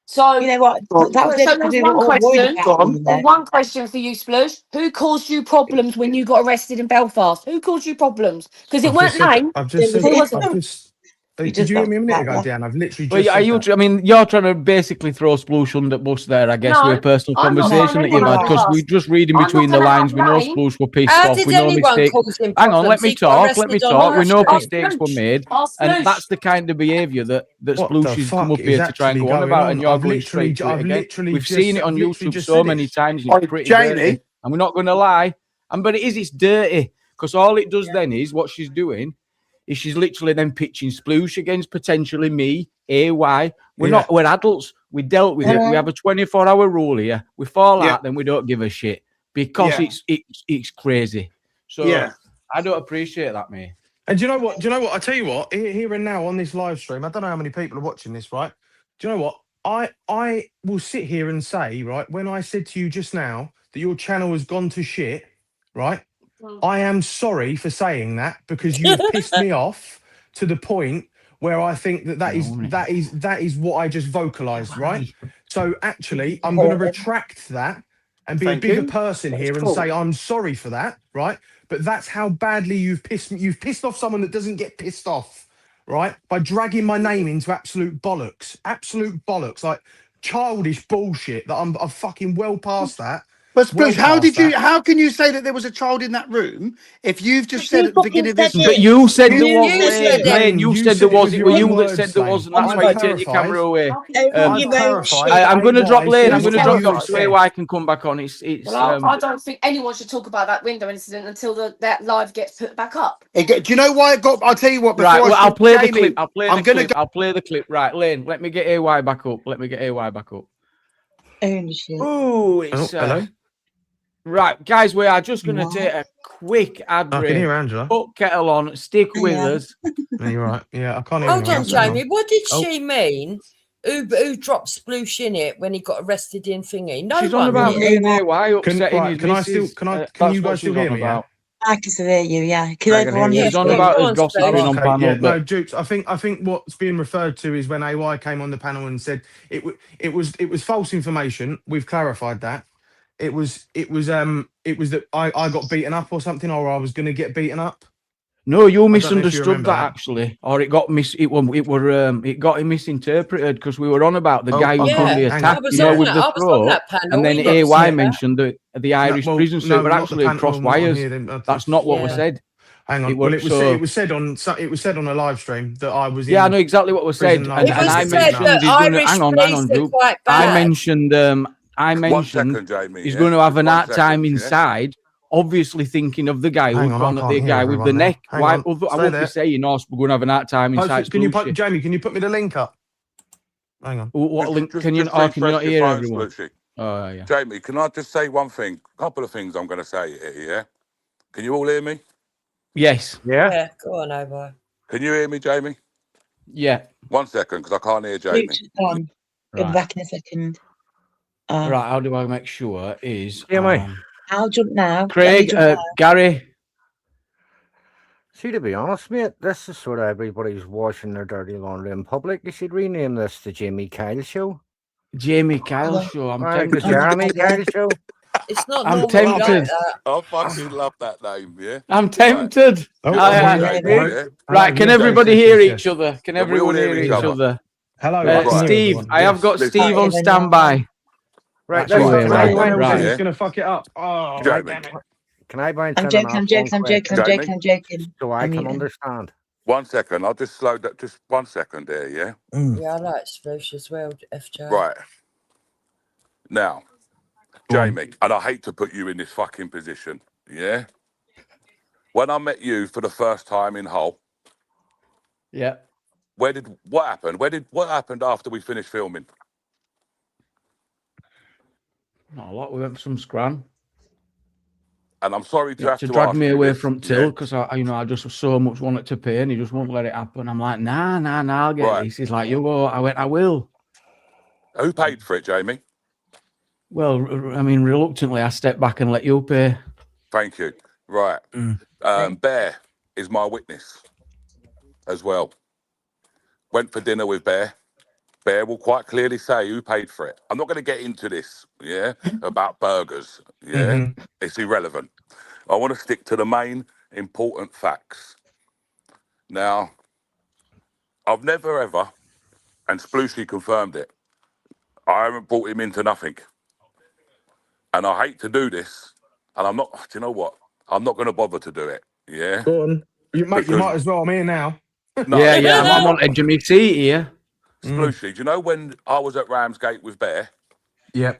Speaker 11: So
Speaker 2: You know what? That was
Speaker 11: so
Speaker 2: it.
Speaker 11: there's
Speaker 2: We
Speaker 11: one
Speaker 2: were all worried
Speaker 11: question.
Speaker 2: about him,
Speaker 11: There's
Speaker 2: though.
Speaker 11: one question for you, Sploosh. Who caused you problems when you got arrested in Belfast? Who caused you problems? Because it weren't Lane.
Speaker 10: I've just
Speaker 2: It
Speaker 10: said,
Speaker 2: was-
Speaker 10: I've just.
Speaker 2: You
Speaker 10: Did
Speaker 2: just
Speaker 10: you hear
Speaker 2: got
Speaker 10: me a minute
Speaker 2: that,
Speaker 10: ago,
Speaker 2: yeah.
Speaker 10: Dan? I've literally
Speaker 1: Well,
Speaker 10: just.
Speaker 1: are
Speaker 10: said
Speaker 1: you?
Speaker 10: that.
Speaker 1: I mean, you're trying to basically throw Sploosh under the bus there, I guess,
Speaker 11: No,
Speaker 1: with a personal
Speaker 11: I'm not
Speaker 1: conversation
Speaker 11: throwing
Speaker 1: that you've
Speaker 11: anyone
Speaker 1: had,
Speaker 11: under the
Speaker 1: because
Speaker 11: bus.
Speaker 1: we just reading
Speaker 11: I'm not
Speaker 1: between the
Speaker 11: gonna
Speaker 1: lines. We know
Speaker 11: have Lane.
Speaker 1: Sploosh were pissed
Speaker 4: How
Speaker 1: off.
Speaker 4: did
Speaker 1: We know
Speaker 4: anyone
Speaker 1: mistakes.
Speaker 4: cause him
Speaker 1: Hang on,
Speaker 4: problems?
Speaker 1: let me
Speaker 4: He got
Speaker 1: talk. Let me
Speaker 4: arrested on
Speaker 1: talk. We know
Speaker 4: live
Speaker 11: Oh,
Speaker 4: stream.
Speaker 1: mistakes were
Speaker 11: Sploosh.
Speaker 1: made,
Speaker 11: Oh,
Speaker 1: and
Speaker 11: Sploosh.
Speaker 1: that's the kind of behaviour that
Speaker 10: What
Speaker 1: Sploosh
Speaker 10: the
Speaker 1: has come
Speaker 10: fuck
Speaker 1: up here
Speaker 10: is
Speaker 1: to try and
Speaker 10: actually
Speaker 1: go on
Speaker 10: going
Speaker 1: about,
Speaker 10: on?
Speaker 1: and you're
Speaker 10: I've
Speaker 1: going straight to it again.
Speaker 10: literally
Speaker 1: We've seen it on
Speaker 10: literally
Speaker 1: YouTube
Speaker 10: just
Speaker 1: so
Speaker 10: said
Speaker 1: many
Speaker 10: it.
Speaker 1: times, and it's pretty dirty.
Speaker 9: Jamie.
Speaker 1: And we're not going to lie. But it's dirty, because all it does then is what she's doing is she's literally then pitching Sploosh against potentially me, AY. We're adults. We dealt with it. We have a 24-hour rule here. We fall out, then we don't give a shit, because it's crazy. So I don't appreciate that, mate.
Speaker 10: And do you know what? I tell you what, here and now on this live stream, I don't know how many people are watching this, right? Do you know what? I will sit here and say, right, when I said to you just now that your channel has gone to shit, right? I am sorry for saying that, because you've pissed me off to the point where I think that is what I just vocalized, right? So actually, I'm going to retract that and be a bigger person here and say I'm sorry for that, right? But that's how badly you've pissed me. You've pissed off someone that doesn't get pissed off, right? By dragging my name into absolute bollocks, like childish bullshit. That I'm fucking well past that.
Speaker 9: But Sploosh,
Speaker 10: Well
Speaker 9: how can you say that there was a child in that room if you've just said
Speaker 2: you
Speaker 9: at the beginning of this?
Speaker 2: fucking
Speaker 1: But you said there
Speaker 2: You
Speaker 1: wasn't,
Speaker 2: said it.
Speaker 1: Lane. You said there was. It were you that said there wasn't. That's
Speaker 10: I've
Speaker 1: why you turned your
Speaker 10: clarified.
Speaker 1: camera away.
Speaker 2: Don't
Speaker 10: I've
Speaker 2: give
Speaker 10: clarified.
Speaker 1: I'm going to drop Lane. I'm going to drop
Speaker 11: you
Speaker 1: Dr.
Speaker 11: said.
Speaker 1: AY can come back on. It's
Speaker 11: Well, I don't think anyone should talk about that window incident until that live gets put back up.
Speaker 9: Do you know why it got? I'll tell you what.
Speaker 1: right. Well, I'll play the
Speaker 9: Jamie,
Speaker 1: clip. I'll play the clip. Right, Lane. Let me get AY back up.
Speaker 2: Holy shit.
Speaker 1: Oh, it's
Speaker 10: hello.
Speaker 1: right, guys. We are just going to
Speaker 2: What?
Speaker 1: take a quick ad
Speaker 10: I can
Speaker 1: break.
Speaker 10: hear Angela.
Speaker 1: Put kettle on. Stick with
Speaker 2: Yeah.
Speaker 1: us.
Speaker 10: No, you're right. Yeah, I can't hear
Speaker 4: Hold
Speaker 10: anyone
Speaker 4: on,
Speaker 10: else. Hang on.
Speaker 4: Jamie. What did
Speaker 10: Oh.
Speaker 4: she mean? Who dropped sploosh in it when he got arrested in thingy? No
Speaker 1: She's
Speaker 4: one
Speaker 1: on about
Speaker 4: did.
Speaker 1: me and AY upsetting
Speaker 10: right,
Speaker 1: his
Speaker 10: can I still-
Speaker 1: missus.
Speaker 10: can I- can
Speaker 1: That's
Speaker 10: you
Speaker 1: what
Speaker 10: guys still
Speaker 1: she's
Speaker 10: hear
Speaker 1: on
Speaker 10: me, yeah?
Speaker 1: about.
Speaker 2: I can still hear you, yeah. Can
Speaker 8: I can
Speaker 2: everyone
Speaker 8: hear
Speaker 2: hear
Speaker 8: you.
Speaker 1: She's on
Speaker 2: you?
Speaker 1: about
Speaker 4: Go
Speaker 1: us
Speaker 4: on,
Speaker 1: gossiping
Speaker 4: Sploosh.
Speaker 1: on
Speaker 10: Okay,
Speaker 1: panel,
Speaker 10: yeah, no,
Speaker 1: but
Speaker 10: Jukes. I think what's being referred to is when AY came on the panel and said it was false information. We've clarified that. It was that I got beaten up or something, or I was going to get beaten up.
Speaker 1: no, you
Speaker 10: know if you
Speaker 1: misunderstood
Speaker 10: remember
Speaker 1: that
Speaker 10: that.
Speaker 1: actually, or it got it got misinterpreted because we were on about the
Speaker 10: Oh,
Speaker 1: guy who
Speaker 10: okay.
Speaker 1: probably
Speaker 10: Hang on.
Speaker 1: attacked,
Speaker 4: I was
Speaker 1: you know,
Speaker 4: on
Speaker 1: with
Speaker 4: that.
Speaker 1: the
Speaker 4: I was on
Speaker 1: throat,
Speaker 4: that panel.
Speaker 1: and then
Speaker 4: He never
Speaker 1: AY
Speaker 4: said that.
Speaker 1: mentioned the Irish
Speaker 10: well,
Speaker 1: prison suit,
Speaker 10: no,
Speaker 1: but
Speaker 10: not the
Speaker 1: actually
Speaker 10: panel,
Speaker 1: cross
Speaker 10: not on
Speaker 1: wires.
Speaker 10: here, then,
Speaker 1: That's not what was
Speaker 4: Yeah.
Speaker 1: said.
Speaker 10: Hang on.
Speaker 1: It
Speaker 10: Well,
Speaker 1: was
Speaker 10: it was said on a live stream that I was.
Speaker 1: Yeah, I
Speaker 10: in
Speaker 1: know exactly what was
Speaker 10: prison
Speaker 1: said,
Speaker 10: under
Speaker 1: and
Speaker 4: It was
Speaker 1: I
Speaker 10: being
Speaker 4: said
Speaker 10: beaten up.
Speaker 1: mentioned
Speaker 4: that
Speaker 1: he's going to
Speaker 4: Irish
Speaker 1: hang on,
Speaker 4: police are
Speaker 1: Duke.
Speaker 4: quite
Speaker 1: I
Speaker 4: bad.
Speaker 1: mentioned
Speaker 7: 1 second, Jamie.
Speaker 1: he's
Speaker 7: yeah?
Speaker 1: going to have
Speaker 7: Just
Speaker 1: an
Speaker 7: 1
Speaker 1: hard time
Speaker 7: second, yeah?
Speaker 1: inside, obviously thinking of the guy
Speaker 10: Hang
Speaker 1: who'd
Speaker 10: on,
Speaker 1: gone
Speaker 10: I
Speaker 1: at the
Speaker 10: can't hear
Speaker 1: guy with the
Speaker 10: everyone now.
Speaker 1: neck.
Speaker 10: Hang
Speaker 1: Why?
Speaker 10: on,
Speaker 1: I
Speaker 10: stay
Speaker 1: won't be
Speaker 10: there.
Speaker 1: saying, "Oh, we're going to have an hard time inside."
Speaker 10: Hopefully, can you
Speaker 1: Splushie.
Speaker 10: Jamie? Can you put me the link up? Hang on.
Speaker 1: What link?
Speaker 7: Just
Speaker 1: Can you?
Speaker 7: just
Speaker 1: Or can you
Speaker 7: refresh
Speaker 1: not
Speaker 7: your
Speaker 1: hear
Speaker 7: phone,
Speaker 1: everyone?
Speaker 7: Splushie.
Speaker 1: Oh yeah.
Speaker 7: Jamie, can I just say one thing? A couple of things I'm going to say here, yeah? Can you all hear me?
Speaker 1: Yes.
Speaker 8: Yeah.
Speaker 4: Yeah, go on, over.
Speaker 7: Can you hear me, Jamie?
Speaker 1: Yeah.
Speaker 7: 1 second, because I can't hear Jamie.
Speaker 2: Luke's gone. He'll be
Speaker 1: Right.
Speaker 2: back in a second.
Speaker 1: Right. How do I make sure? Is
Speaker 8: Yeah, mate.
Speaker 2: I'll jump now.
Speaker 1: Craig, Gary.
Speaker 8: See, to be honest, mate, this is sort of everybody's washing their dirty laundry in public. You should rename this the Jamie Kyle Show.
Speaker 1: Jamie Kyle Show. I'm
Speaker 8: Right, the
Speaker 1: tempted.
Speaker 8: Jeremy Kyle Show.
Speaker 4: It's not
Speaker 1: I'm
Speaker 4: normally like
Speaker 1: tempted.
Speaker 4: that.
Speaker 7: I fucking love that name, yeah?
Speaker 1: I'm tempted.
Speaker 10: Oh,
Speaker 1: Aye,
Speaker 7: Jamie,
Speaker 1: aye.
Speaker 7: yeah?
Speaker 1: Right. Can
Speaker 10: yes,
Speaker 1: everybody
Speaker 10: yes,
Speaker 1: hear
Speaker 10: yes,
Speaker 1: each
Speaker 10: yes.
Speaker 1: other? Can
Speaker 7: Can we all
Speaker 1: everyone
Speaker 7: hear
Speaker 1: hear
Speaker 7: each
Speaker 1: each
Speaker 7: other?
Speaker 1: other?
Speaker 10: Hello, I can
Speaker 7: Right.
Speaker 10: hear
Speaker 1: Steve,
Speaker 10: everyone.
Speaker 1: I have
Speaker 10: Yes.
Speaker 1: got
Speaker 7: Listen.
Speaker 1: Steve on standby.
Speaker 8: Right,
Speaker 1: That's your way,
Speaker 8: listen,
Speaker 1: right?
Speaker 8: can I
Speaker 10: Everyone
Speaker 8: bounce
Speaker 10: else
Speaker 1: Right.
Speaker 10: is going to fuck it up. Oh,
Speaker 7: Jamie.
Speaker 10: right, damn it.
Speaker 8: Can I bounce
Speaker 2: I'm
Speaker 8: in
Speaker 2: joking,
Speaker 8: and
Speaker 2: I'm
Speaker 8: ask
Speaker 2: joking,
Speaker 8: one
Speaker 2: I'm joking, I'm
Speaker 8: question
Speaker 2: joking, I'm joking.
Speaker 8: so I
Speaker 2: I'm
Speaker 8: can
Speaker 2: muting.
Speaker 8: understand?
Speaker 7: 1 second, I'll just slow that. Just 1 second there, yeah?
Speaker 4: Yeah, I like Splush as well, FJ.
Speaker 7: Right. Now,
Speaker 10: Go on.
Speaker 7: Jamie, and I hate to put you in this fucking position, yeah? When I met you for the first time in Hull,
Speaker 1: Yeah.
Speaker 7: what happened? What happened after we finished filming?
Speaker 1: Not a lot. We went for some scran.
Speaker 7: And I'm sorry to
Speaker 1: He had
Speaker 7: have
Speaker 1: to
Speaker 7: to
Speaker 1: drag
Speaker 7: ask
Speaker 1: me
Speaker 7: you
Speaker 1: away
Speaker 7: this,
Speaker 1: from Till because I just so much wanted to pay and he just won't let it happen. I'm like, nah, I'll get
Speaker 7: Right.
Speaker 1: this. He's like, you go. I went, I will.
Speaker 7: Who paid for it, Jamie?
Speaker 1: Well, I mean, reluctantly, I stepped back and let you pay.
Speaker 7: Thank you. Right. Bear is my witness as well. Went for dinner with Bear. Bear will quite clearly say who paid for it. I'm not going to get into this, yeah, about burgers. Yeah, It's irrelevant. I want to stick to the main important facts. Now, I've never ever, and Splushie confirmed it, I haven't brought him into nothing. And I hate to do this, and I'm not, do you know what? I'm not going to bother to do it, yeah?
Speaker 10: Go on. You might
Speaker 7: Because-
Speaker 10: as well. I'm here now.
Speaker 7: No,
Speaker 1: Yeah, I'm on edge of my seat here.
Speaker 7: Splushie, do you know when I was at Ramsgate with Bear,
Speaker 10: Yep.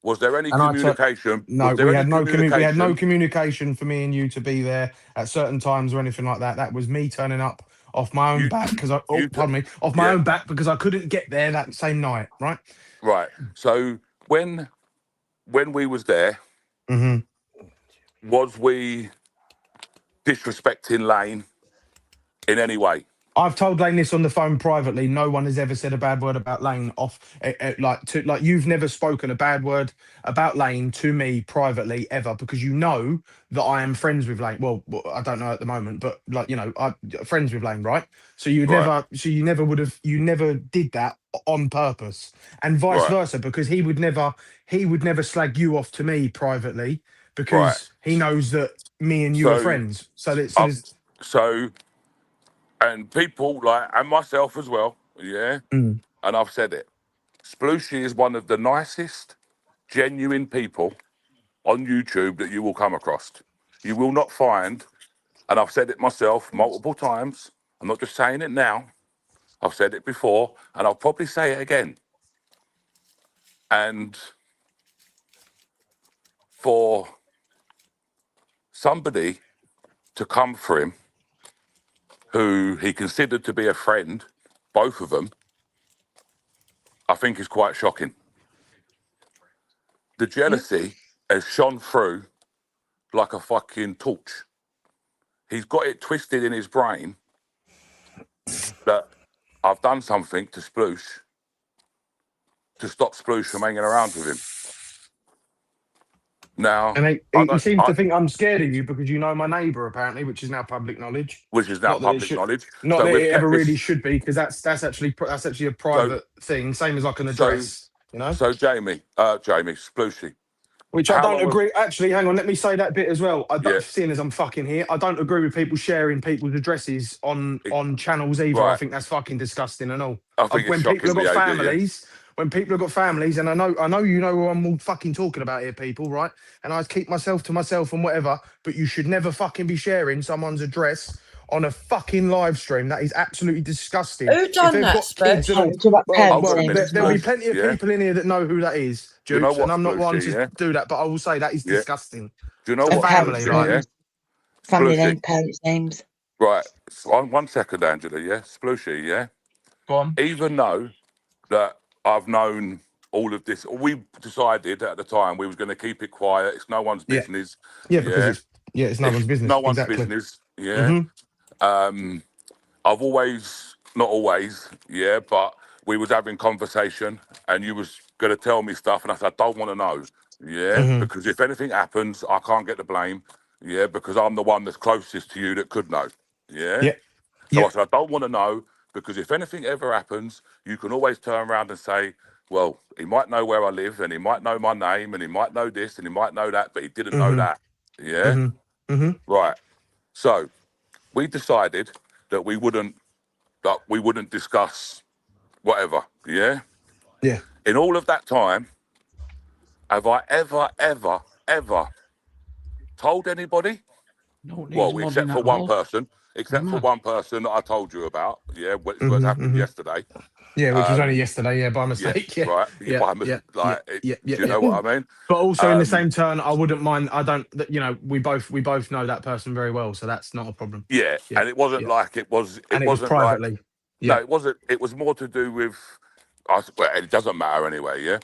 Speaker 7: was there any
Speaker 10: And I took-
Speaker 7: communication?
Speaker 10: No,
Speaker 7: was there
Speaker 10: we
Speaker 7: any
Speaker 10: had no we had no
Speaker 7: communication?
Speaker 10: communication for me and you to be there at certain times or anything like that. That was me turning up off my own back because off my own back because I couldn't get there that same night, right?
Speaker 7: Right. So when we was there, was we disrespecting Lane in any way?
Speaker 10: I've told Lane this on the phone privately. No one has ever said a bad word about Lane like you've never spoken a bad word about Lane to me privately ever because you know that I am friends with Lane. Well, I don't know at the moment, but I'm friends with Lane, right? So you never did that on purpose, and vice versa because he would never slag you off to me privately because he knows that me and you are friends. So
Speaker 7: and people and myself as well, yeah. And I've said it. Splushie is one of the nicest, genuine people on YouTube that you will come across. You will not find, and I've said it myself multiple times. I'm not just saying it now. I've said it before, and I'll probably say it again. And for somebody to come for him, who he considered to be a friend, both of them, I think is quite shocking. the jealousy has shone through like a fucking torch. He's got it twisted in his brain that I've done something to Sploosh to stop Sploosh from hanging around with him. Now,
Speaker 10: And he seems to think I'm scared of you because you know my neighbour, apparently, which is now public knowledge.
Speaker 7: Which is now
Speaker 10: Not that it
Speaker 7: public
Speaker 10: should-
Speaker 7: knowledge.
Speaker 10: Not
Speaker 7: So
Speaker 10: that
Speaker 7: we've
Speaker 10: it
Speaker 7: kept
Speaker 10: ever really
Speaker 7: this-
Speaker 10: should be, because that's actually a private thing, same as like an address, you know.
Speaker 7: So Jamie, Splooshy.
Speaker 10: Which I
Speaker 7: how
Speaker 10: don't
Speaker 7: long
Speaker 10: agree. Actually, hang on, let me say that bit as well. I don't,
Speaker 7: Yeah.
Speaker 10: seeing as I'm fucking here, I don't agree with people sharing people's addresses on channels either. I
Speaker 7: Right.
Speaker 10: think that's fucking disgusting and all.
Speaker 7: I think
Speaker 10: when
Speaker 7: it's
Speaker 10: people have
Speaker 7: shocking
Speaker 10: got
Speaker 7: behaviour,
Speaker 10: families, when people have got families, and I know you know who I'm all fucking talking about here, people, right? And I keep myself to myself and whatever, but you should never fucking be sharing someone's address on a fucking live stream. That is absolutely disgusting.
Speaker 4: Who done
Speaker 10: they've
Speaker 4: that,
Speaker 10: got kids and all,
Speaker 2: Talk about parents'
Speaker 7: Hold on a
Speaker 2: names
Speaker 7: minute.
Speaker 2: as
Speaker 10: there'll be
Speaker 2: well.
Speaker 10: plenty of
Speaker 7: Yeah.
Speaker 10: people in here that know who that is,
Speaker 7: Do you know
Speaker 10: Jukes,
Speaker 7: what,
Speaker 10: and I'm not one
Speaker 7: Splooshy,
Speaker 10: to
Speaker 7: yeah?
Speaker 10: do that, but I will say that is
Speaker 7: Yeah.
Speaker 10: disgusting.
Speaker 7: Do you know
Speaker 10: It's
Speaker 7: what,
Speaker 10: family,
Speaker 7: Splooshy,
Speaker 10: right?
Speaker 7: yeah?
Speaker 2: Family
Speaker 7: Splooshy.
Speaker 2: names, parents' names.
Speaker 7: Right. So, 1 second, Angela, yeah? Splooshy, yeah?
Speaker 10: Go on.
Speaker 7: Even though that I've known all of this, we decided at the time we was going to keep it quiet. It's no one's
Speaker 10: Yeah.
Speaker 7: business.
Speaker 10: Yeah, because it's no one's business.
Speaker 7: No one's
Speaker 10: Exactly.
Speaker 7: business. Yeah.
Speaker 10: Mhm.
Speaker 7: I've always, not always, yeah, but we was having conversation and you was going to tell me stuff and I said, I don't want to know, yeah,
Speaker 10: Mhm.
Speaker 7: because if anything happens, I can't get the blame, yeah, because I'm the one that's closest to you that could know, yeah.
Speaker 10: Yeah.
Speaker 7: So
Speaker 10: Yeah.
Speaker 7: I said, I don't want to know because if anything ever happens, you can always turn around and say, well, he might know where I live and he might know my name and he might know this and he might know that, but he didn't know
Speaker 10: Mhm.
Speaker 7: that, yeah.
Speaker 10: Mhm. Mhm.
Speaker 7: Right. So we decided that we wouldn't discuss whatever. Yeah.
Speaker 10: Yeah.
Speaker 7: In all of that time, have I ever told anybody?
Speaker 1: No, it
Speaker 7: Well,
Speaker 1: needs
Speaker 7: except
Speaker 1: modding
Speaker 7: for
Speaker 1: at
Speaker 7: one
Speaker 1: all.
Speaker 7: person. Except for
Speaker 1: Mad.
Speaker 7: one person that I told you about. Yeah, which
Speaker 10: Mhm,
Speaker 7: happened
Speaker 10: mhm.
Speaker 7: yesterday.
Speaker 10: Yeah, which was only
Speaker 7: Um,
Speaker 10: yesterday. Yeah, by mistake. Yeah.
Speaker 7: Right.
Speaker 10: Yeah.
Speaker 7: By
Speaker 10: Yeah.
Speaker 7: like,
Speaker 10: Yeah.
Speaker 7: do you know what I mean?
Speaker 10: But also in the
Speaker 7: Um,
Speaker 10: same turn, I wouldn't mind. I don't. You know, we both know that person very well, so that's not a problem.
Speaker 7: Yeah.
Speaker 10: Yeah,
Speaker 7: And it wasn't
Speaker 10: yeah.
Speaker 7: like it was.
Speaker 10: And it was
Speaker 7: wasn't like.
Speaker 10: privately.
Speaker 7: No,
Speaker 10: Yeah.
Speaker 7: it wasn't. It was more to do with. Well, it doesn't matter anyway. Yeah.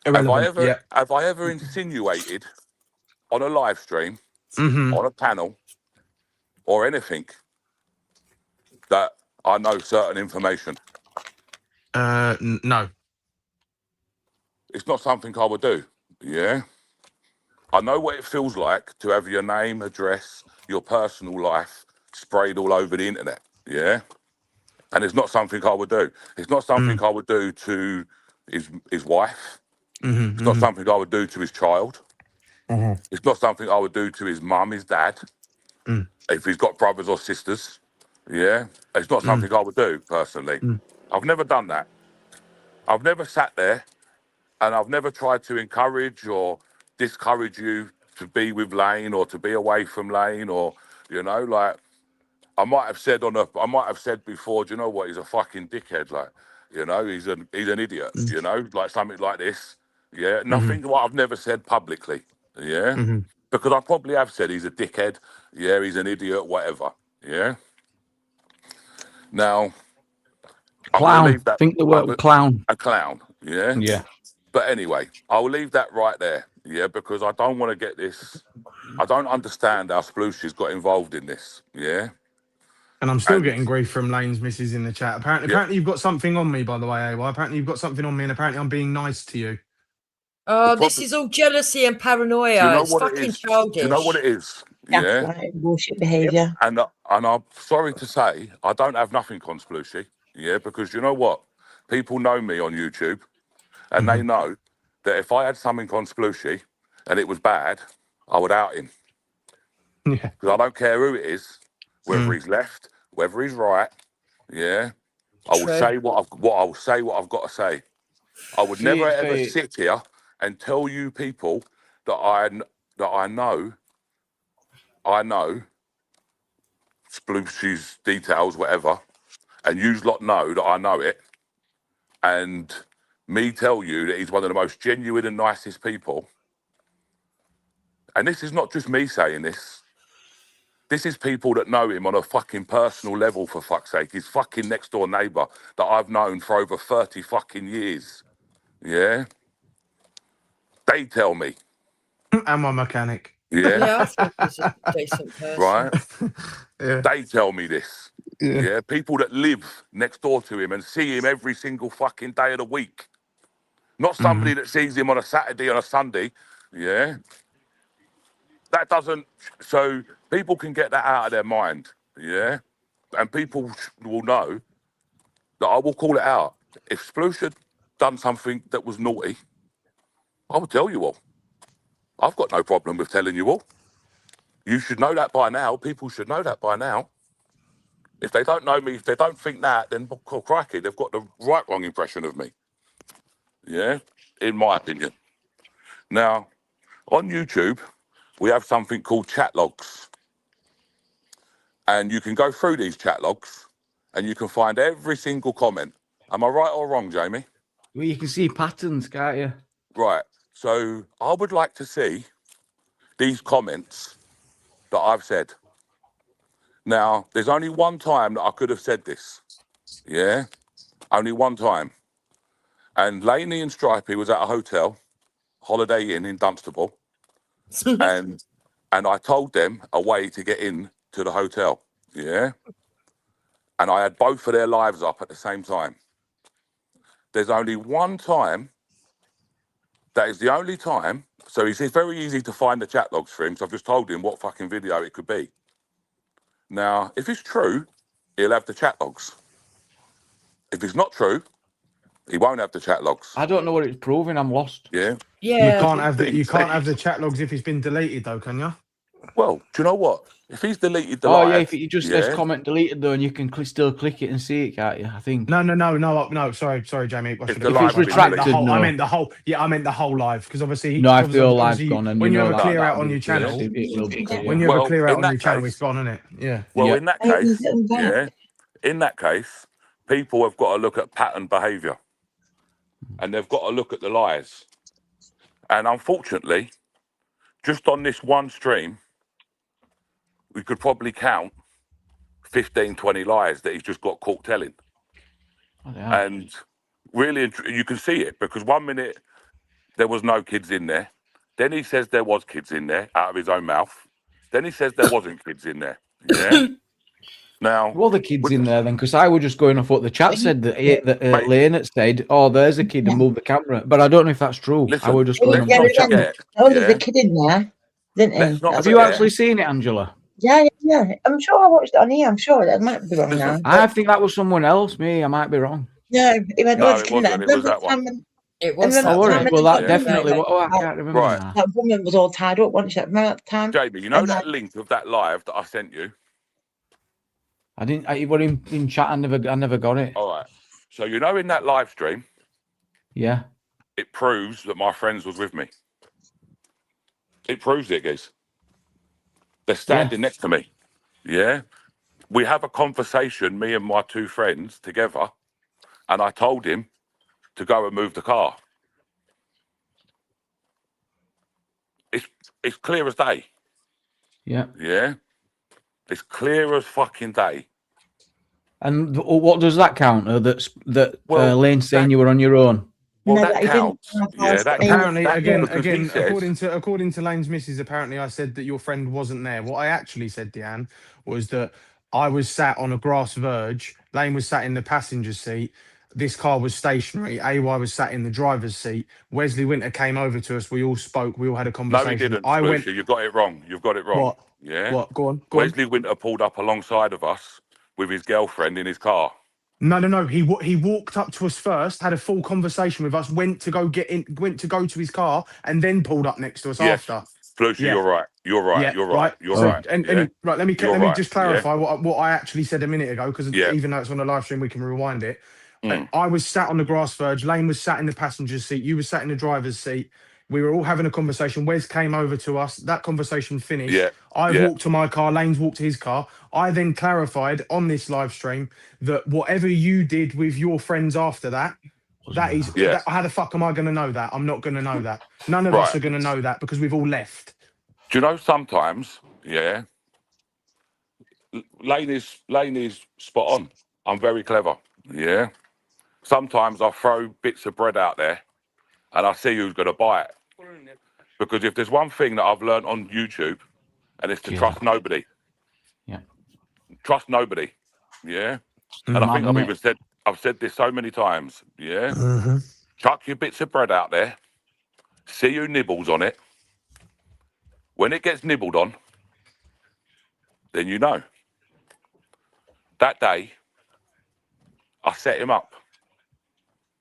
Speaker 10: Irrelevant. Yeah.
Speaker 7: Have I ever insinuated on a live stream,
Speaker 10: Mhm.
Speaker 7: on a panel, or anything that I know certain information?
Speaker 10: No.
Speaker 7: It's not something I would do. Yeah. I know what it feels like to have your name, address, your personal life sprayed all over the internet. Yeah. And it's not something I would do. It's not something I would do to his wife.
Speaker 10: Mhm.
Speaker 7: It's not something I would do to his child.
Speaker 10: Mhm.
Speaker 7: It's not something I would do to his mum, his dad, if he's got brothers or sisters. Yeah, it's not something I would do personally. I've never done that. I've never sat there and I've never tried to encourage or discourage you to be with Lane or to be away from Lane or, you know, like I might have said before, do you know what? He's a fucking dickhead. Like, you know, he's an idiot, you know, like something like this. Yeah, nothing what I've never said publicly. Yeah, because I probably have said he's a dickhead. Yeah, he's an idiot, whatever. Yeah. Now, I'm gonna
Speaker 1: Clown.
Speaker 7: leave that.
Speaker 1: Think the word clown.
Speaker 7: A clown. Yeah.
Speaker 1: Yeah.
Speaker 7: But anyway, I'll leave that right there. Yeah, because I don't want to get this. I don't understand how Splooshy's got involved in this. Yeah.
Speaker 10: And I'm still
Speaker 7: And-
Speaker 10: getting grief from Lane's missus in the chat. Apparently you've got something on me, by the way, AY. Apparently you've got something on me, and apparently I'm being nice to you.
Speaker 4: Oh,
Speaker 7: The
Speaker 4: this
Speaker 7: problem-
Speaker 4: is all jealousy and paranoia.
Speaker 7: Do you know
Speaker 4: It's
Speaker 7: what it
Speaker 4: fucking
Speaker 7: is?
Speaker 4: childish.
Speaker 7: Do you know what it is? Yeah.
Speaker 2: Gaslighting, bullshit behaviour.
Speaker 7: And I'm sorry to say, I don't have nothing on Splooshy. Yeah, because you know what? People know me on YouTube, and they know that if I had something on Splooshy and it was bad, I would out him.
Speaker 10: Yeah.
Speaker 7: Because I don't care who it is, whether he's left, whether he's right. Yeah, I will
Speaker 4: True.
Speaker 7: say what I've got to say. I would never ever
Speaker 10: CXP.
Speaker 7: sit here and tell you people that I know Splooshy's details, whatever, and you lot know that I know it, and me tell you that he's one of the most genuine and nicest people. And this is not just me saying this. This is people that know him on a fucking personal level, for fuck's sake. His fucking next door neighbour that I've known for over 30 fucking years. Yeah? They tell me.
Speaker 10: And my mechanic.
Speaker 7: Yeah.
Speaker 4: Yeah, I think he's a decent person.
Speaker 7: Right.
Speaker 10: Yeah.
Speaker 7: They tell me this.
Speaker 10: Yeah.
Speaker 7: Yeah. People that live next door to him and see him every single fucking day of the week. Not somebody that sees him on a Saturday, on a Sunday. Yeah. That doesn't. So people can get that out of their mind. Yeah. And people will know that I will call it out. If Sploosh had done something that was naughty, I would tell you all. I've got no problem with telling you all. You should know that by now. People should know that by now. If they don't know me, if they don't think that, then crikey, they've got the wrong impression of me. Yeah, in my opinion. Now, on YouTube, we have something called chat logs. And you can go through these chat logs and you can find every single comment. Am I right or wrong, Jamie?
Speaker 1: Well, you can see patterns, can't you?
Speaker 7: Right. So I would like to see these comments that I've said. Now, there's only one time that I could have said this. Yeah? Only one time. And Laney and Stripey was at a hotel, Holiday Inn in Dunstable. and I told them a way to get in to the hotel. Yeah? And I had both of their lives up at the same time. There's only one time, that is the only time, so it's very easy to find the chat logs for him, so I've just told him what fucking video it could be. Now, if it's true, he'll have the chat logs. If it's not true, he won't have the chat logs.
Speaker 1: I don't know what it's proving. I'm lost.
Speaker 7: Yeah.
Speaker 4: Yeah.
Speaker 10: You can't have the chat logs if it's been deleted, though, can you?
Speaker 7: Well, do you know what? If he's deleted the
Speaker 1: Oh
Speaker 7: live,
Speaker 1: yeah, if it just says comment deleted though, and you can still click it and see it, can't you? I think.
Speaker 10: No. Sorry, Jamie.
Speaker 7: If
Speaker 1: the live retracted, no.
Speaker 10: I meant the whole. Yeah, I meant the whole live because obviously.
Speaker 1: No, if your live's gone, and
Speaker 10: when you
Speaker 1: know
Speaker 10: have a
Speaker 1: that,
Speaker 10: clear out
Speaker 1: that'll
Speaker 10: on
Speaker 1: be
Speaker 10: your channel,
Speaker 1: clear. It will be clear.
Speaker 10: when you have a clear out
Speaker 7: in
Speaker 10: on your
Speaker 7: that
Speaker 10: channel,
Speaker 7: case-
Speaker 10: it's gone, isn't it? Yeah.
Speaker 7: Well,
Speaker 1: Yeah.
Speaker 7: in that case, yeah, in that case, people have got to look at pattern behaviour, and they've got to look at the lies. And unfortunately, just on this one stream, we could probably count 15, 20 lies that he's just got caught telling.
Speaker 1: Oh, yeah.
Speaker 7: And really, you can see it because 1 minute there was no kids in there. Then he says there was kids in there out of his own mouth. Then he says there wasn't kids in there. Yeah. Now,
Speaker 1: well, the kids in there then, because I was just going off what the chat said that Lane had said. Oh, there's a kid and move the camera, but I don't know if that's true.
Speaker 7: Listen,
Speaker 1: I was just going.
Speaker 2: Yeah,
Speaker 1: off
Speaker 2: oh, there's a kid in there, didn't he?
Speaker 7: Let's not
Speaker 1: Have you actually seen it, Angela?
Speaker 2: Yeah. I'm sure I watched it on here. I'm sure that might be wrong now.
Speaker 1: I think that was someone else. Me, I might be wrong.
Speaker 2: No, he went,
Speaker 7: No,
Speaker 2: oh,
Speaker 7: it wasn't. It was that one.
Speaker 4: It was
Speaker 2: And then
Speaker 1: Oh,
Speaker 2: that time
Speaker 1: well, that
Speaker 2: when-
Speaker 1: definitely. Oh, I can't remember
Speaker 7: Right.
Speaker 1: now.
Speaker 2: that woman was all tied up, wasn't she? Remember that time?
Speaker 7: Jamie, you know
Speaker 2: And
Speaker 7: that link of that live that I sent you?
Speaker 1: I didn't. It was in chat. I never got it.
Speaker 7: All right. So you know in that live stream,
Speaker 1: Yeah.
Speaker 7: it proves that my friends was with me. It proves it, guys. They're standing next to me. Yeah. We have a conversation, me and my two friends together, and I told him to go and move the car. It's clear as day.
Speaker 1: Yeah.
Speaker 7: Yeah. It's clear as fucking day.
Speaker 1: And what does that counter? That
Speaker 7: Well,
Speaker 1: Lane saying you were on your own.
Speaker 7: Well,
Speaker 2: No,
Speaker 7: that
Speaker 2: that he didn't
Speaker 7: counts.
Speaker 2: have
Speaker 7: Yeah,
Speaker 2: us
Speaker 7: that
Speaker 2: in.
Speaker 7: counts.
Speaker 10: Apparently,
Speaker 7: That
Speaker 10: again,
Speaker 7: because he says-
Speaker 10: according to Lane's missus, apparently I said that your friend wasn't there. What I actually said, Deanne, was that I was sat on a grass verge. Lane was sat in the passenger seat. This car was stationary. AY was sat in the driver's seat. Wesley Winter came over to us. We all spoke. We all had a
Speaker 7: No,
Speaker 10: conversation.
Speaker 7: he didn't.
Speaker 10: I went.
Speaker 7: Smooshy, you've got it wrong. You've got it wrong.
Speaker 10: What?
Speaker 7: Yeah.
Speaker 10: What? Go on.
Speaker 7: Wesley Winter pulled up alongside of us with his girlfriend in his car.
Speaker 10: No. He walked up to us first, had a full conversation with us, went to go to his car, and then pulled up next to us
Speaker 7: Yes.
Speaker 10: after.
Speaker 7: Flushy,
Speaker 10: Yeah.
Speaker 7: you're right. You're right.
Speaker 10: Yeah,
Speaker 7: You're right. You're
Speaker 10: So,
Speaker 7: right.
Speaker 10: And,
Speaker 7: yeah.
Speaker 10: right, let me
Speaker 7: You're
Speaker 10: let me
Speaker 7: right,
Speaker 10: just
Speaker 7: yeah.
Speaker 10: clarify what I actually said a minute ago, because
Speaker 7: Yeah.
Speaker 10: even though it's on the live stream, we can rewind it.
Speaker 7: Mm.
Speaker 10: I was sat on the grass verge. Lane was sat in the passenger seat. You were sat in the driver's seat. We were all having a conversation. Wes came over to us. That conversation finished.
Speaker 7: Yeah,
Speaker 10: I
Speaker 7: yeah.
Speaker 10: walked to my car. Lane's walked to his car. I then clarified on this live stream that whatever you did with your friends after that, that is,
Speaker 7: Yeah.
Speaker 10: how the fuck am I going to know that? I'm not going to know that. None of us
Speaker 7: Right.
Speaker 10: are going to know that because we've all left.
Speaker 7: Do you know sometimes, yeah, Lane is spot on. I'm very clever, yeah. Sometimes I throw bits of bread out there and I see who's going to buy it. Because if there's one thing that I've learned on YouTube, and it's to trust nobody.
Speaker 1: Yeah.
Speaker 7: Trust nobody. Yeah. And I think I've said this so many times. Yeah. Chuck your bits of bread out there. See who nibbles on it. When it gets nibbled on, then you know. That day, I set him up.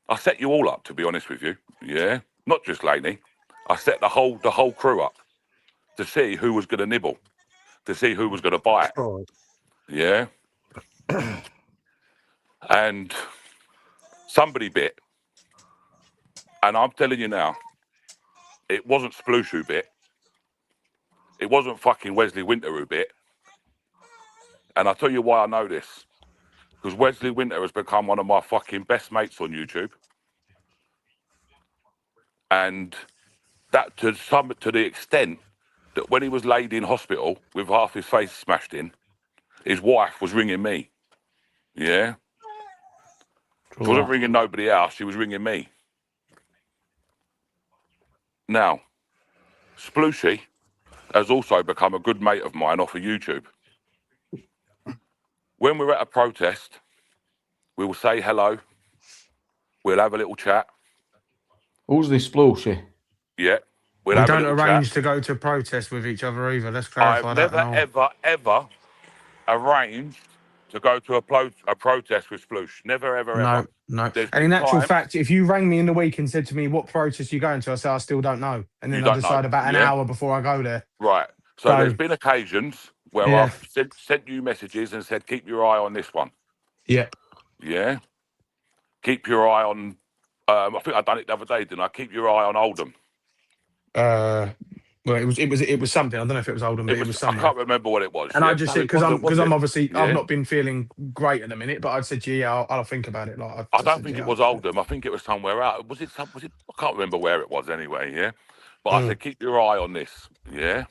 Speaker 7: I set you all up, to be honest with you. Yeah. Not just Laney. I set the whole crew up to see who was going to nibble, to see who was going to buy it.
Speaker 8: Oh.
Speaker 7: Yeah. And somebody bit. And I'm telling you now, it wasn't Sploosh who bit. It wasn't fucking Wesley Winter who bit. And I'll tell you why I know this. Because Wesley Winter has become one of my fucking best mates on YouTube. And that to the extent that when he was laid in hospital with half his face smashed in, his wife was ringing me. Yeah. She wasn't ringing nobody else, she was ringing me. Now, Splooshy has also become a good mate of mine off of YouTube. When we're at a protest, we will say hello. We'll have a little chat.
Speaker 1: Who's this Splooshy?
Speaker 7: Yeah.
Speaker 10: We don't arrange to go to protest with each other either. Let's clarify that.
Speaker 7: I've never, ever arranged to go to a protest with Sploosh. Never, ever.
Speaker 10: No. And in actual fact, if you rang me in the week and said to me, what protest you going to? I said, I still don't know. And then I decide about an hour before I go there.
Speaker 7: Right. So there's been occasions where I've sent you messages and said, keep your eye on this one.
Speaker 10: Yeah.
Speaker 7: Yeah. Keep your eye on, I think I done it the other day, didn't I? Keep your eye on Oldham.
Speaker 10: Well, it was something. I don't know if it was Oldham, but it was something.
Speaker 7: I can't remember what it was.
Speaker 10: And I just said, because I'm obviously, I've not been feeling great at the minute, but I said to you, I'll think about it. Like
Speaker 7: I don't think it was Oldham. I think it was somewhere out. Was it? I can't remember where it was anyway. Yeah. But I said, keep your eye on this. Yeah.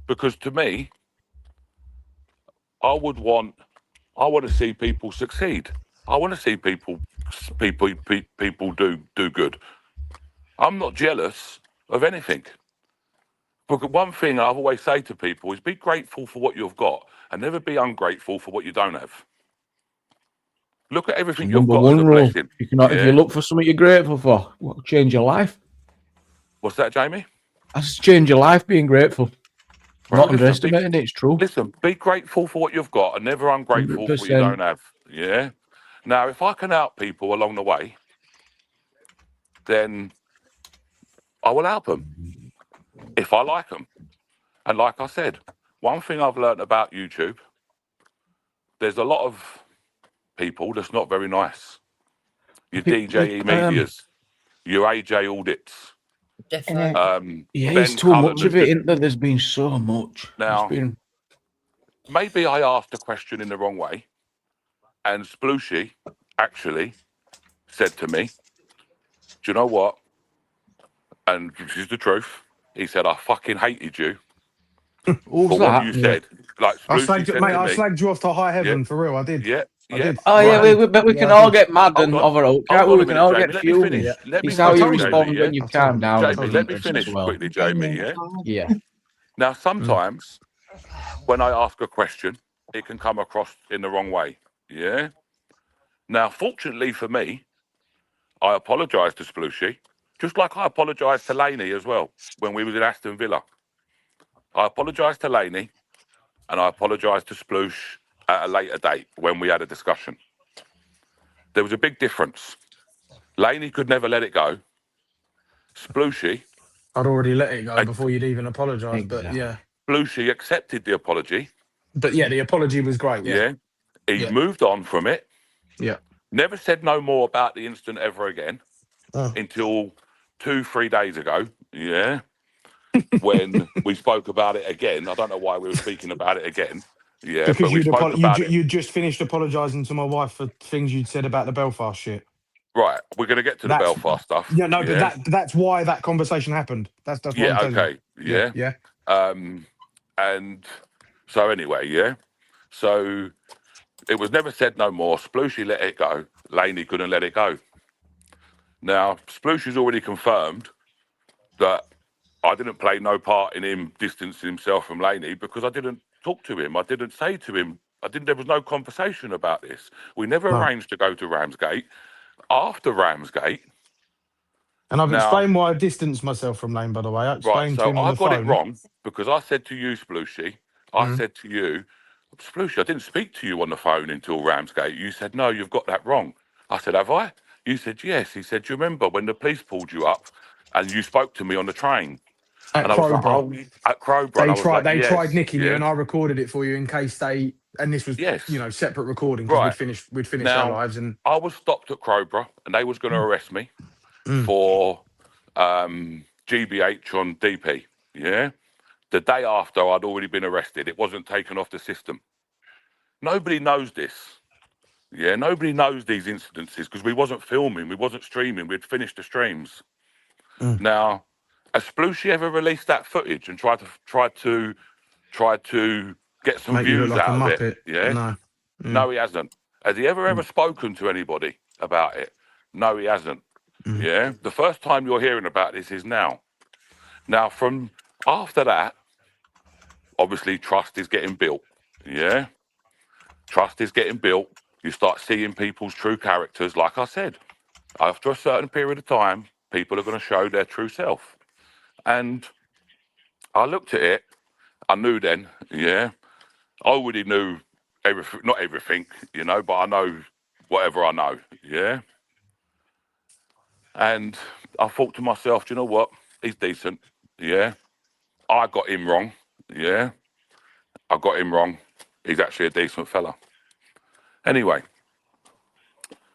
Speaker 7: Because to me, I want to see people succeed. I want to see people do good. I'm not jealous of anything. But one thing I've always say to people is be grateful for what you've got and never be ungrateful for what you don't have. Look at everything you've got as a blessing.
Speaker 1: If you look for something you're grateful for, will change your life.
Speaker 7: What's that, Jamie?
Speaker 1: That's change your life, being grateful. Not underestimating it, it's true.
Speaker 7: Listen, be grateful for what you've got and never ungrateful 100%. For what you don't have. Yeah. Now, if I can help people along the way, then I will help them if I like them. And like I said, one thing I've learned about YouTube, there's a lot of people that's not very nice. Your DJE Medias, your AJ Audits.
Speaker 4: Definitely.
Speaker 1: It's too much of it, isn't there? There's been so much.
Speaker 7: Now, maybe I asked a question in the wrong way, and Splooshy actually said to me, do you know what? And this is the truth. He said, I fucking hated you for what you said. Like,
Speaker 10: I slagged you off to high heaven, for real. I did.
Speaker 7: Yeah.
Speaker 1: But we can all get mad and overall. We can all get fueled. It's how you respond when you calm down.
Speaker 7: Jamie, let me finish quickly, Jamie.
Speaker 1: Yeah.
Speaker 7: Now, sometimes when I ask a question, it can come across in the wrong way. Yeah. Now, fortunately for me, I apologise to Splooshy, just like I apologised to Laney as well when we was in Aston Villa. I apologised to Laney and I apologised to Sploosh at a later date when we had a discussion. There was a big difference. Laney could never let it go. Splooshy,
Speaker 10: I'd already let it go before you'd even apologise, but yeah.
Speaker 7: Splooshy accepted the apology.
Speaker 10: But yeah, the apology was great. Yeah.
Speaker 7: He moved on from it.
Speaker 10: Yeah.
Speaker 7: Never said no more about the incident ever again until 2-3 days ago. Yeah. When we spoke about it again. I don't know why we were speaking about it again. Yeah,
Speaker 10: because you just finished apologising to my wife for things you'd said about the Belfast shit.
Speaker 7: Right, we're going to get to the Belfast stuff.
Speaker 10: Yeah, no, but that's why that conversation happened. That's what I'm telling you.
Speaker 7: Yeah. And so anyway, so it was never said no more. Splooshy let it go. Laney couldn't let it go. Now, Splooshy's already confirmed that I didn't play no part in him distancing himself from Laney because I didn't talk to him. I didn't say to him, there was no conversation about this. We never
Speaker 10: No.
Speaker 7: arranged to go to Ramsgate. After Ramsgate,
Speaker 10: And I've
Speaker 7: now,
Speaker 10: explained why I distanced myself from Lane, by the way. I
Speaker 7: right,
Speaker 10: explained to
Speaker 7: so
Speaker 10: him on
Speaker 7: I
Speaker 10: the
Speaker 7: got
Speaker 10: phone.
Speaker 7: it wrong because I said to you, Splooshy, I
Speaker 10: Mm.
Speaker 7: said to you, Splooshy, I didn't speak to you on the phone until Ramsgate. You said, no, you've got that wrong. I said, have I? You said, yes. He said, do you remember when the police pulled you up and you spoke to me on the train?
Speaker 10: At
Speaker 7: And I was like,
Speaker 10: Crowborough.
Speaker 7: oh, at Crowborough. And I was like,
Speaker 10: They
Speaker 7: yes,
Speaker 10: tried nicking you,
Speaker 7: yeah,
Speaker 10: and I recorded it for you in case they. And this was,
Speaker 7: yes.
Speaker 10: you know, separate recording because
Speaker 7: Right.
Speaker 10: we'd finished our
Speaker 7: Now,
Speaker 10: lives. And
Speaker 7: I was stopped at Crowborough and they was going to arrest me
Speaker 10: Mm.
Speaker 7: for GBH on DP, yeah? The day after, I'd already been arrested. It wasn't taken off the system. Nobody knows this. Yeah, nobody knows these incidences because we wasn't filming, we wasn't streaming, we'd finished the streams.
Speaker 10: Mm.
Speaker 7: Now, has Splooshy ever released that footage and tried to get some
Speaker 10: make you
Speaker 7: views
Speaker 10: look like a
Speaker 7: out of
Speaker 10: muppet.
Speaker 7: it? Yeah.
Speaker 10: No. Mm.
Speaker 7: No, he hasn't. Has he ever spoken to anybody about it? No, he hasn't.
Speaker 10: Mm.
Speaker 7: Yeah. The first time you're hearing about this is now. Now, from after that, obviously, trust is getting built. Yeah. Trust is getting built. You start seeing people's true characters. Like I said, after a certain period of time, people are going to show their true self. And I looked at it. I knew then, yeah. I already knew everything, not everything, you know, but I know whatever I know, yeah. And I thought to myself, do you know what? He's decent, yeah. I got him wrong, yeah. I got him wrong. He's actually a decent fella. Anyway,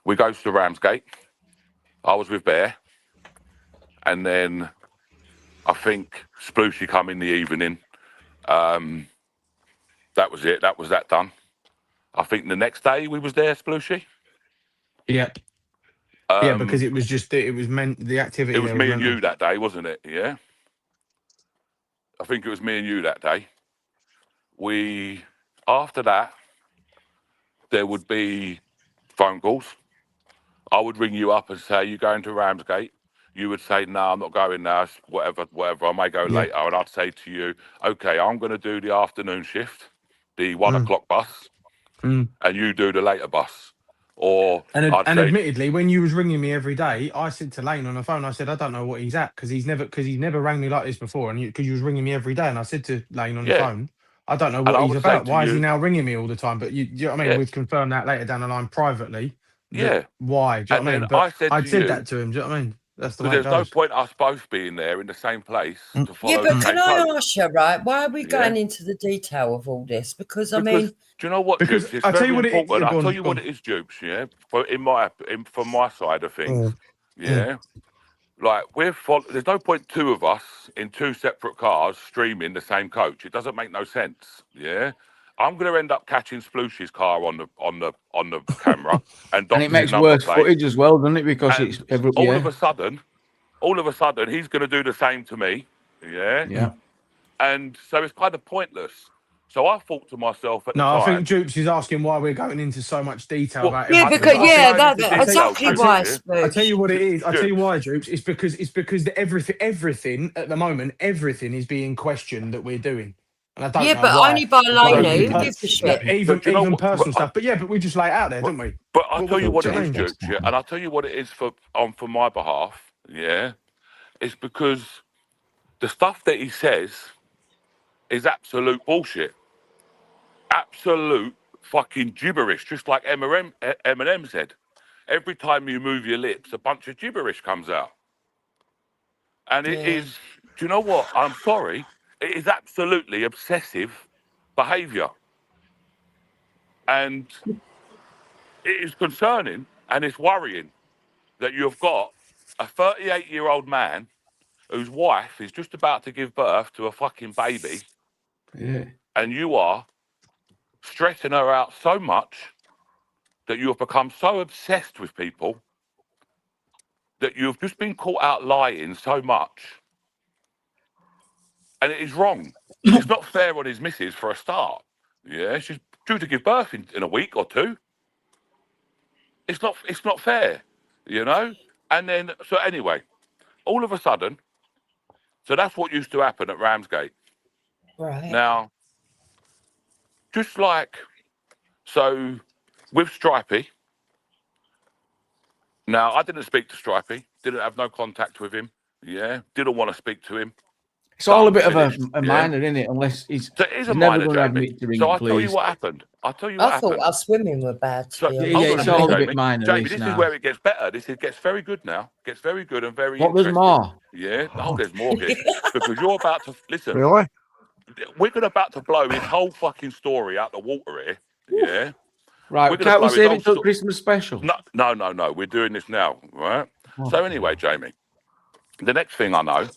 Speaker 7: we go to Ramsgate. I was with Bear. And then I think Splooshy come in the evening. That was it. That was that done. I think the next day we was there, Splooshy.
Speaker 10: Yeah. Yeah, because it was just it was meant the activity.
Speaker 7: It was
Speaker 10: there
Speaker 7: me and
Speaker 10: meant
Speaker 7: you that day, wasn't it? Yeah. I think it was me and you that day. After that, there would be phone calls. I would ring you up and say, you going to Ramsgate? You would say, no, I'm not going now. Whatever. I may go later. And I'd say to you, okay, I'm going to do the afternoon shift, the 1 o'clock bus, and you do the later bus. Or
Speaker 10: and admittedly, when you was ringing me every day, I said to Lane on the phone, I said, I don't know what he's at because he's never rang me like this before, and because you was ringing me every day, and I said to Lane on the phone, I don't know what he's about. Why is he now ringing me all the time? But you know what I mean? We've confirmed that later down the line privately.
Speaker 7: Yeah.
Speaker 10: Why? Do you know what I mean? But I said that to him. Do you know what I mean? That's the way
Speaker 7: there's
Speaker 10: it goes.
Speaker 7: no point us both being there in the same place to follow.
Speaker 4: Yeah, but can I ask you, right? Why are we going into the detail of all this? Because I mean,
Speaker 7: do you know what?
Speaker 10: Because
Speaker 7: Jukes, it's
Speaker 10: I'll tell you what
Speaker 7: very
Speaker 10: it is.
Speaker 7: important.
Speaker 10: Yeah,
Speaker 7: I'll tell you what it is, Jukes. Yeah, from my side of things. Yeah, like there's no point two of us in two separate cars streaming the same coach. It doesn't make no sense. Yeah. I'm going to end up catching Splooshy's car on the camera, and
Speaker 1: it makes worse footage as well, doesn't it? Because
Speaker 7: and
Speaker 1: it's every
Speaker 7: all of a sudden, he's going to do the same to me. Yeah.
Speaker 1: Yeah.
Speaker 7: And so it's kind of pointless. So I thought to myself at the time.
Speaker 10: I think Jupes is asking why we're going into so much detail about it.
Speaker 4: that's exactly why.
Speaker 10: I tell you what it is. I tell you why, Jupes. It's because everything at the moment, everything is being questioned that we're doing. And I don't know
Speaker 4: but
Speaker 10: why.
Speaker 4: only by Laney. Who gives a shit?
Speaker 10: Even personal stuff. But we just lay it out there, don't we?
Speaker 7: But I'll tell you what it is, Jukes, yeah, and I'll tell you what it is for my behalf. Yeah, it's because the stuff that he says is absolute bullshit. Absolute fucking gibberish, just like Eminem said. Every time you move your lips, a bunch of gibberish comes out. And it is, do you know what? I'm sorry. It is absolutely obsessive behaviour. And it is concerning and it's worrying that you've got a 38-year-old man whose wife is just about to give birth to a fucking baby.
Speaker 1: Yeah.
Speaker 7: And you are stressing her out so much that you have become so obsessed with people that you've just been caught out lying so much. And it is wrong. It's not fair on his missus for a start. Yeah, she's due to give birth in a week or two. It's not fair, you know? And then, so anyway, all of a sudden, So that's what used to happen at Ramsgate.
Speaker 4: Right.
Speaker 7: Now, just like, so with Stripey, now I didn't speak to Stripey, didn't have no contact with him, yeah, didn't want to speak to him.
Speaker 1: It's all a bit of
Speaker 7: Finished,
Speaker 1: a minor, isn't it? Unless he's,
Speaker 7: so it is
Speaker 1: he's
Speaker 7: a
Speaker 1: never
Speaker 7: minor,
Speaker 1: going to
Speaker 7: Jamie.
Speaker 1: admit to ring,
Speaker 7: So I'll tell you
Speaker 1: please.
Speaker 7: what happened. I'll tell you what
Speaker 4: I thought
Speaker 7: happened.
Speaker 4: our swimming were bad.
Speaker 7: So,
Speaker 4: To be
Speaker 1: Yeah,
Speaker 7: hold
Speaker 1: yeah,
Speaker 7: on
Speaker 1: it's
Speaker 7: a
Speaker 1: all
Speaker 7: minute,
Speaker 1: a bit
Speaker 7: Jamie.
Speaker 1: minor,
Speaker 7: Jamie,
Speaker 1: this
Speaker 7: this
Speaker 1: now.
Speaker 7: is where it gets better. It gets very good now. Gets very good and very
Speaker 1: What, there's
Speaker 7: interesting.
Speaker 1: more?
Speaker 7: Yeah. Oh, there's more here. Because you're about to, listen,
Speaker 8: Really?
Speaker 7: we're about to blow his whole fucking story out the water here. Yeah.
Speaker 1: Right,
Speaker 7: We're going to
Speaker 1: can't we
Speaker 7: blow his
Speaker 1: save
Speaker 7: whole
Speaker 1: it till
Speaker 7: story.
Speaker 1: Christmas special?
Speaker 7: No. We're doing this now, right?
Speaker 1: Oh,
Speaker 7: So anyway, Jamie, the next thing I know,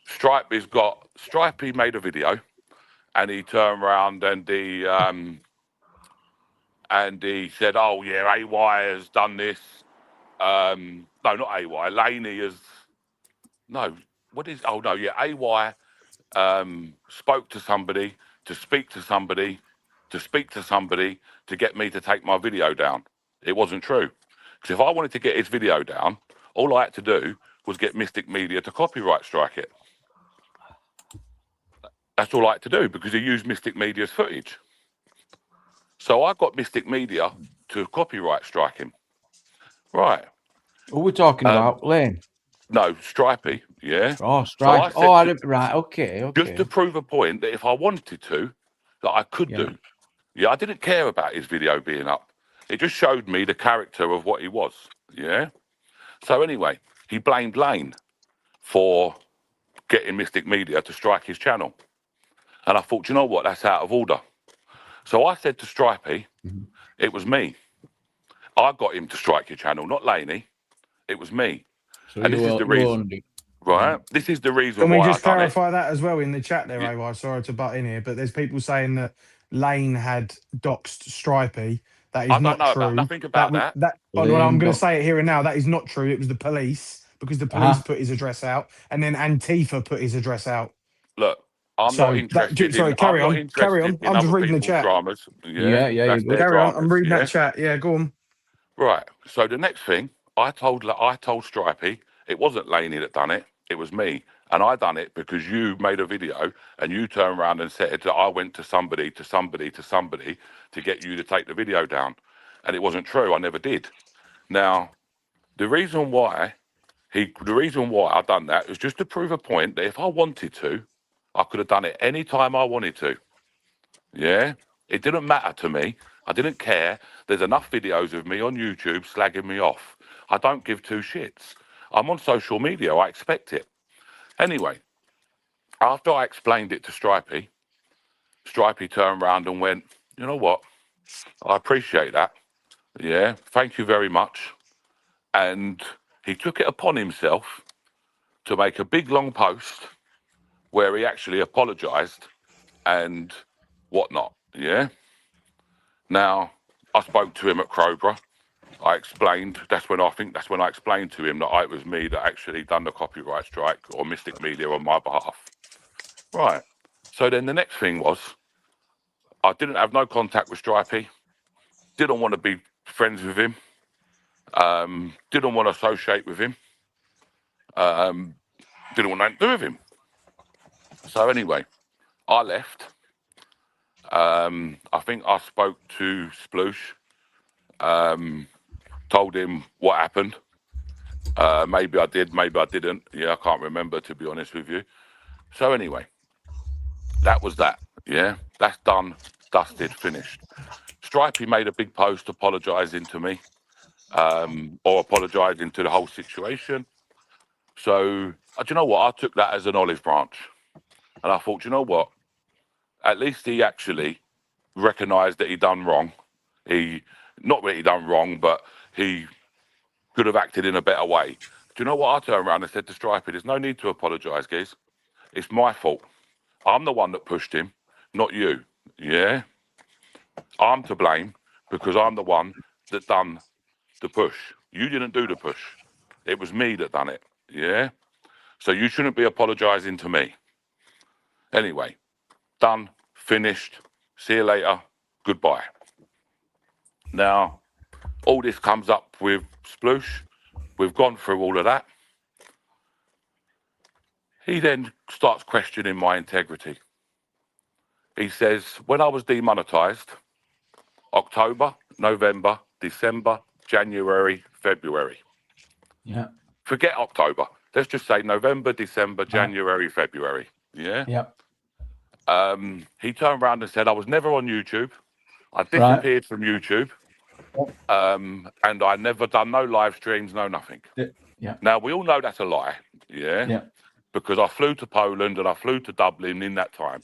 Speaker 7: Stripey made a video, and he turned around and he said, "Oh yeah, AY has done this." No, not AY. Laney has. No, what is? Oh no, yeah, AY spoke to somebody to speak to somebody to speak to somebody to get me to take my video down. It wasn't true. Because if I wanted to get his video down, all I had to do was get Mystic Media to copyright strike it. That's all I had to do because he used Mystic Media's footage. So I got Mystic Media to copyright strike him. Right.
Speaker 1: What we're talking about, Lane?
Speaker 7: No, Stripey, yeah.
Speaker 1: Oh,
Speaker 7: So I
Speaker 1: Strike.
Speaker 7: said
Speaker 1: Right, okay.
Speaker 7: just to prove a point that if I wanted to, that I could do. Yeah, I didn't care about his video being up. It just showed me the character of what he was. Yeah. So anyway, he blamed Lane for getting Mystic Media to strike his channel. And I thought, you know what, that's out of order. So I said to Stripey, it was me. I got him to strike your channel, not Laney. It was me.
Speaker 1: So
Speaker 7: and this is the reason. Right? This is the reason
Speaker 10: Can
Speaker 7: why
Speaker 10: we
Speaker 7: I
Speaker 10: just
Speaker 7: done it.
Speaker 10: clarify that as well in the chat there, AY? Sorry to butt in here, but there's people saying that Lane had doxed Stripey. That is
Speaker 7: I
Speaker 10: not
Speaker 7: don't know
Speaker 10: true.
Speaker 7: about nothing about that.
Speaker 10: Well, I'm going to say it here and now. That is not true. It was the police because the police put his address out, and then Antifa put his address out.
Speaker 7: Look, I'm not interested.
Speaker 10: Carry on.
Speaker 7: In
Speaker 10: I'm just
Speaker 7: other
Speaker 10: reading the
Speaker 7: people's
Speaker 10: chat.
Speaker 7: dramas.
Speaker 1: Yeah,
Speaker 7: that's their
Speaker 10: Carry on.
Speaker 7: dramas,
Speaker 10: I'm reading
Speaker 7: yeah?
Speaker 10: that chat. Yeah, go on.
Speaker 7: Right. So the next thing, I told Stripey it wasn't Laney that done it. It was me. And I done it because you made a video and you turned around and said that I went to somebody to get you to take the video down. And it wasn't true. I never did. Now, the reason why I done that was just to prove a point that if I wanted to, I could have done it any time I wanted to. Yeah? It didn't matter to me. I didn't care. There's enough videos of me on YouTube slagging me off. I don't give two shits. I'm on social media. I expect it. Anyway, after I explained it to Stripey turned around and went, you know what? I appreciate that. Yeah, thank you very much. And he took it upon himself to make a big long post where he actually apologised and whatnot. Yeah. Now, I spoke to him at Crowborough. I explained, that's when I explained to him that it was me that actually done the copyright strike or Mystic Media on my behalf. Right. So then the next thing was, I didn't have no contact with Stripey, didn't want to be friends with him, didn't want to associate with him, didn't want nothing to do with him. So anyway, I left. I think I spoke to Sploosh, told him what happened. Maybe I did, maybe I didn't. Yeah, I can't remember, to be honest with you. So anyway, that was that. Yeah, that's done, dusted, finished. Stripey made a big post apologising to me, or apologising to the whole situation. So, do you know what? I took that as an olive branch. And I thought, you know what? At least he actually recognised that he done wrong. Not that he done wrong, but he could have acted in a better way. Do you know what? I turned around and said to Stripey, there's no need to apologise, guys. It's my fault. I'm the one that pushed him, not you. Yeah? I'm to blame because I'm the one that done the push. You didn't do the push. It was me that done it. Yeah? So you shouldn't be apologising to me. Anyway, done, finished. See you later. Goodbye. Now, all this comes up with Sploosh. We've gone through all of that. He then starts questioning my integrity. He says, when I was demonetised, October, November, December, January, February.
Speaker 1: Yeah.
Speaker 7: Forget October. Let's just say November, December, January, February. Yeah.
Speaker 1: Yeah.
Speaker 7: He turned around and said, I was never on YouTube. I disappeared from YouTube. And I never done no live streams, no nothing.
Speaker 1: Yeah.
Speaker 7: Now, we all know that's a lie. Yeah.
Speaker 1: Yeah.
Speaker 7: Because I flew to Poland and I flew to Dublin in that time.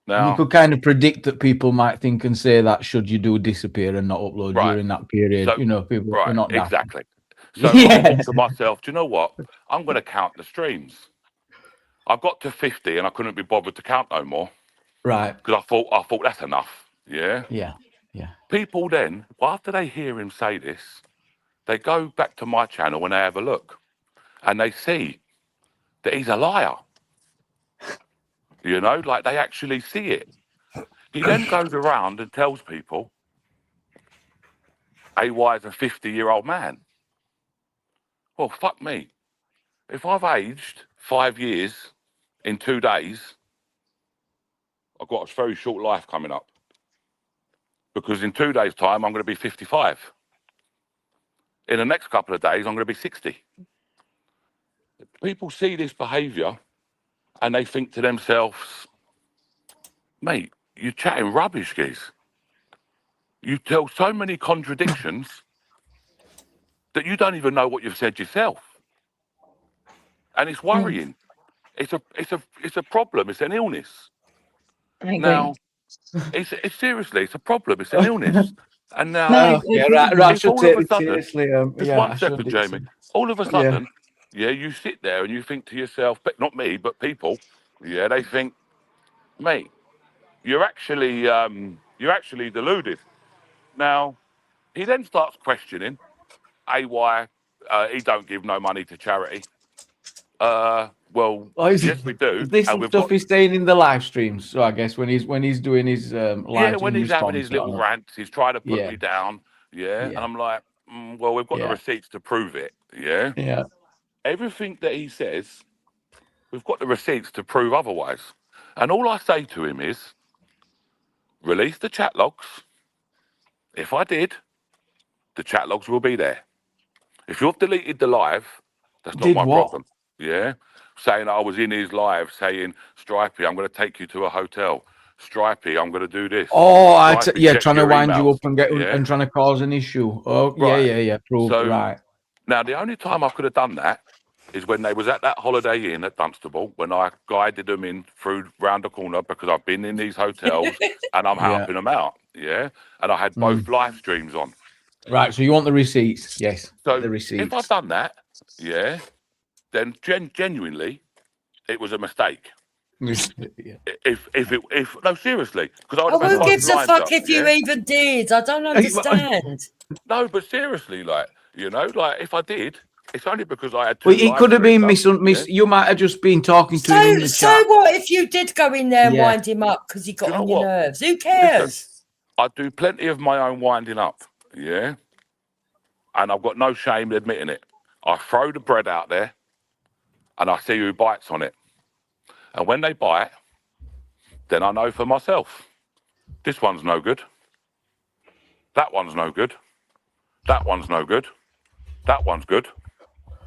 Speaker 1: And you
Speaker 7: Now,
Speaker 1: could kind of predict that people might think and say that should you do disappear and not upload
Speaker 7: Right.
Speaker 1: during that period.
Speaker 7: So-
Speaker 1: You know, people are
Speaker 7: right,
Speaker 1: not daft.
Speaker 7: exactly. So I
Speaker 1: Yes.
Speaker 7: thought to myself, do you know what? I'm going to count the streams. I got to 50 and I couldn't be bothered to count no more
Speaker 1: Right.
Speaker 7: because I thought that's enough. Yeah.
Speaker 1: Yeah. Yeah.
Speaker 7: People then, after they hear him say this, they go back to my channel and they have a look and they see that he's a liar. You know, like they actually see it. He then goes around and tells people AY is a 50-year-old man. Well, fuck me. If I've aged 5 years in 2 days, I've got a very short life coming up. Because in 2 days' time, I'm going to be 55. In the next couple of days, I'm going to be 60. People see this behaviour and they think to themselves, mate, you're chatting rubbish, Giz. You tell so many contradictions that you don't even know what you've said yourself. And it's worrying. It's a problem. It's an illness.
Speaker 2: I agree.
Speaker 7: Now, it's seriously, it's a problem. It's an illness. And now,
Speaker 2: No, I
Speaker 1: Oh,
Speaker 2: agree.
Speaker 1: yeah, right. I
Speaker 7: if
Speaker 1: should
Speaker 7: all
Speaker 1: take
Speaker 7: of a
Speaker 1: it
Speaker 7: sudden,
Speaker 1: seriously.
Speaker 7: just
Speaker 1: Yeah, I
Speaker 7: one
Speaker 1: should
Speaker 7: second,
Speaker 1: do
Speaker 7: Jamie.
Speaker 1: some-
Speaker 7: All of a
Speaker 1: Yeah.
Speaker 7: sudden, yeah, you sit there and you think to yourself, but not me, but people, yeah, they think, mate, you're actually deluded. Now, he then starts questioning AY. He don't give no money to charity. Well,
Speaker 1: Oh, is
Speaker 7: yes, we do.
Speaker 1: This
Speaker 7: And
Speaker 1: is
Speaker 7: we've
Speaker 1: stuff
Speaker 7: got,
Speaker 1: he's saying in the live streams. So I guess when he's doing his live
Speaker 7: yeah,
Speaker 1: stream
Speaker 7: when he's having
Speaker 1: response,
Speaker 7: his little rants, he's trying to put
Speaker 1: Yeah.
Speaker 7: me down. Yeah. And
Speaker 1: Yeah.
Speaker 7: I'm like, well, we've got the
Speaker 1: Yeah.
Speaker 7: receipts to prove it. Yeah.
Speaker 1: Yeah.
Speaker 7: Everything that he says, we've got the receipts to prove otherwise. And all I say to him is, release the chat logs. If I did, the chat logs will be there. If you've deleted the live, that's not
Speaker 1: Did
Speaker 7: my
Speaker 1: what?
Speaker 7: problem. Yeah. Saying I was in his live saying, Stripey, I'm going to take you to a hotel. Stripey, I'm going to do this.
Speaker 1: Oh,
Speaker 7: Stripey,
Speaker 1: yeah,
Speaker 7: check
Speaker 1: trying to
Speaker 7: your
Speaker 1: wind you
Speaker 7: emails.
Speaker 1: up and get
Speaker 7: Yeah.
Speaker 1: and trying to cause an issue. Oh,
Speaker 7: Right.
Speaker 1: yeah. Proved
Speaker 7: So-
Speaker 1: right.
Speaker 7: Now, the only time I could have done that is when they was at that Holiday Inn at Dunstable, when I guided them in through round the corner because I've been in these hotels and I'm
Speaker 1: Yeah.
Speaker 7: helping them out. Yeah. And I had both live streams on.
Speaker 1: Right. So you want the receipts? Yes.
Speaker 7: So
Speaker 1: the
Speaker 7: if
Speaker 1: receipts.
Speaker 7: I've done that, yeah, then genuinely, it was a mistake.
Speaker 1: Yeah.
Speaker 7: If no, seriously, because I would
Speaker 4: Oh,
Speaker 7: have had
Speaker 4: who
Speaker 7: both
Speaker 4: gives a
Speaker 7: lines
Speaker 4: fuck
Speaker 7: up,
Speaker 4: if you
Speaker 7: yeah?
Speaker 4: even did? I don't understand.
Speaker 7: No, but seriously, like, you know, like if I did, it's only because I had two.
Speaker 1: Well, it
Speaker 7: live
Speaker 1: could have been
Speaker 7: streams up,
Speaker 1: You might have just been talking to him in
Speaker 4: So,
Speaker 1: the
Speaker 4: so
Speaker 1: chat.
Speaker 4: what if you did go in there and
Speaker 1: Yeah.
Speaker 4: wind him up because he got
Speaker 7: Do you know
Speaker 4: on your
Speaker 7: what?
Speaker 4: nerves? Who cares?
Speaker 7: I do plenty of my own winding up, yeah, and I've got no shame admitting it. I throw the bread out there, and I see who bites on it, and when they bite, then I know for myself, this one's no good, that one's no good, that one's no good, that one's good,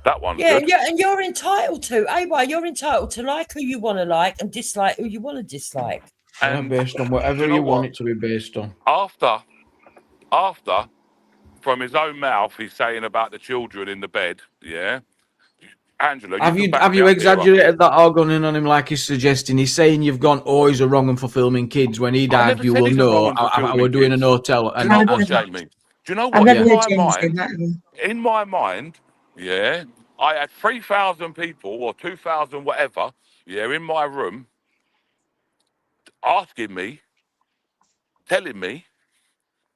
Speaker 7: that one's
Speaker 4: Yeah,
Speaker 7: good.
Speaker 4: and you're entitled to. AY, you're entitled to like who you want to like and dislike who you want to dislike.
Speaker 1: Yeah,
Speaker 7: And
Speaker 1: based on whatever
Speaker 7: do you know
Speaker 1: you want
Speaker 7: what?
Speaker 1: it to be based on.
Speaker 7: After, from his own mouth, he's saying about the children in the bed, yeah. Angela,
Speaker 1: Have
Speaker 7: can
Speaker 1: you
Speaker 7: back
Speaker 1: have
Speaker 7: me
Speaker 1: you
Speaker 7: up here,
Speaker 1: exaggerated that or gone in on him like he's suggesting? He's saying you've gone, oh, he's a wrong one for filming kids. When he
Speaker 7: I
Speaker 1: died,
Speaker 7: never
Speaker 1: you
Speaker 7: said
Speaker 1: will
Speaker 7: he's a wrong
Speaker 1: know.
Speaker 7: one for
Speaker 1: I
Speaker 7: filming
Speaker 1: were doing
Speaker 7: kids.
Speaker 1: an hotel.
Speaker 7: Do you
Speaker 1: And,
Speaker 7: know
Speaker 2: I've
Speaker 7: what,
Speaker 2: never-
Speaker 7: Jamie? Do you know
Speaker 2: I've
Speaker 7: what?
Speaker 2: never
Speaker 7: In
Speaker 2: heard
Speaker 7: my
Speaker 2: James say
Speaker 7: mind,
Speaker 2: that.
Speaker 7: in my mind, yeah, I had 3,000 people or 2,000, whatever, yeah, in my room, asking me, telling me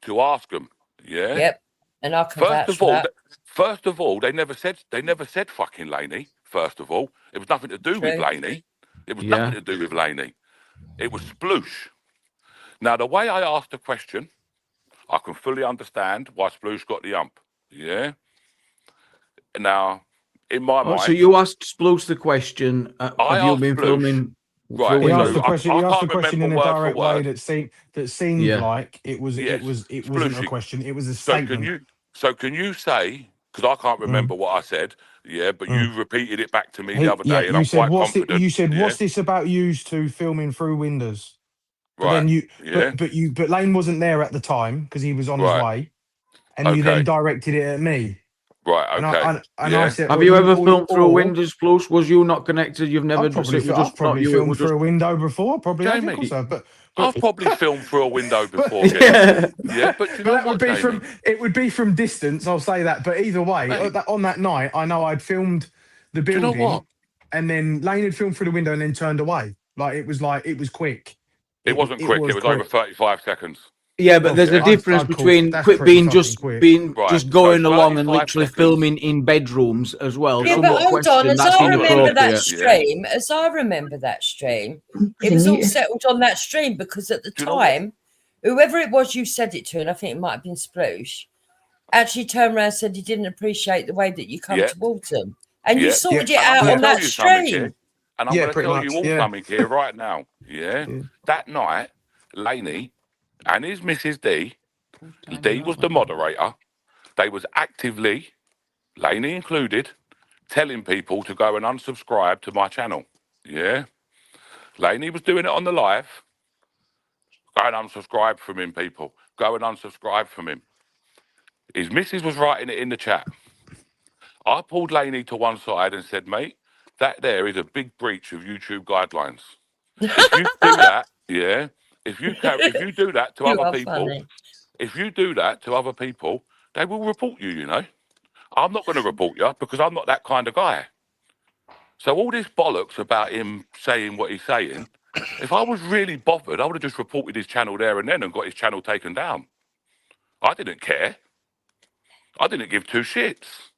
Speaker 7: to ask them, yeah.
Speaker 4: Yep. And I can vouch for that.
Speaker 7: First of all, they never said fucking Laney. First of all, it was nothing to do with
Speaker 4: True.
Speaker 7: Laney. It was
Speaker 1: Yeah.
Speaker 7: nothing to do with Laney. It was Sploosh. Now, the way I asked the question, I can fully understand why Sploosh got the ump. Yeah. Now, in my mind.
Speaker 1: So you asked Sploose the question,
Speaker 7: I
Speaker 1: have you
Speaker 7: asked
Speaker 1: been
Speaker 7: Sploose,
Speaker 1: filming
Speaker 7: right,
Speaker 1: through
Speaker 10: He
Speaker 1: windows?
Speaker 10: asked the question. He asked the question in a direct way
Speaker 7: word.
Speaker 10: that seemed
Speaker 1: Yeah.
Speaker 10: like it was.
Speaker 7: Yes.
Speaker 10: It wasn't a
Speaker 7: Splooshy.
Speaker 10: question. It was a
Speaker 7: So
Speaker 10: statement.
Speaker 7: can you say, because I can't remember what I said, yeah, but you repeated it back to me the other
Speaker 10: Yeah,
Speaker 7: day, and
Speaker 10: you
Speaker 7: I'm
Speaker 10: said,
Speaker 7: quite confident.
Speaker 10: You said,
Speaker 7: yeah?
Speaker 10: what's this about used to filming through windows? But
Speaker 7: Right.
Speaker 10: then you,
Speaker 7: yeah.
Speaker 10: but Lane wasn't there at the time because he was on his
Speaker 7: Right.
Speaker 10: way, and you then directed it at me.
Speaker 7: Right. Okay.
Speaker 10: And I said,
Speaker 1: have you ever filmed through a windows, Sploose? Was you not connected? You've never
Speaker 10: I've probably,
Speaker 1: it was just
Speaker 10: I've probably
Speaker 1: not you, it
Speaker 10: filmed
Speaker 1: was
Speaker 10: through
Speaker 1: just
Speaker 10: a window before. Probably have, of
Speaker 7: Jamie,
Speaker 10: course I have, but
Speaker 7: I've probably filmed through a window before.
Speaker 1: yeah.
Speaker 7: Yeah, but you know
Speaker 10: that
Speaker 7: what,
Speaker 10: would be
Speaker 7: Jamie?
Speaker 10: it would be from distance. I'll say that. But either way,
Speaker 7: Mate.
Speaker 10: on that night, I know I'd filmed the
Speaker 7: Do you know
Speaker 10: building,
Speaker 7: what?
Speaker 10: and then Lane had filmed through the window and then turned away. It was quick.
Speaker 7: It wasn't quick. It was over 35 seconds.
Speaker 1: Yeah, but there's a difference between quick being just going along and literally filming in bedrooms as well.
Speaker 4: Yeah,
Speaker 1: Somewhat
Speaker 4: but hold on. As
Speaker 1: that's
Speaker 4: I remember that
Speaker 1: inappropriate.
Speaker 4: stream, it was all settled on that stream because at the time, whoever it was you said it to, and I think it might have been Sploosh, actually turned around and said he didn't appreciate the way that you come towards him. And you sorted it out on that stream.
Speaker 7: And I'm going to tell you all something here right now. Yeah. That night, Laney and his Mrs. D was the moderator. They was actively, Laney included, telling people to go and unsubscribe to my channel. Yeah. Laney was doing it on the live. Go and unsubscribe from him, people. Go and unsubscribe from him. His missus was writing it in the chat. I pulled Laney to one side and said, mate, that there is a big breach of YouTube guidelines. If you do that, yeah, if you do that to other people, if you do that to other people, they will report you, you know. I'm not going to report you because I'm not that kind of guy. So all this bollocks about him saying what he's saying, if I was really bothered, I would have just reported his channel there and then and got his channel taken down. I didn't care. I didn't give two shits.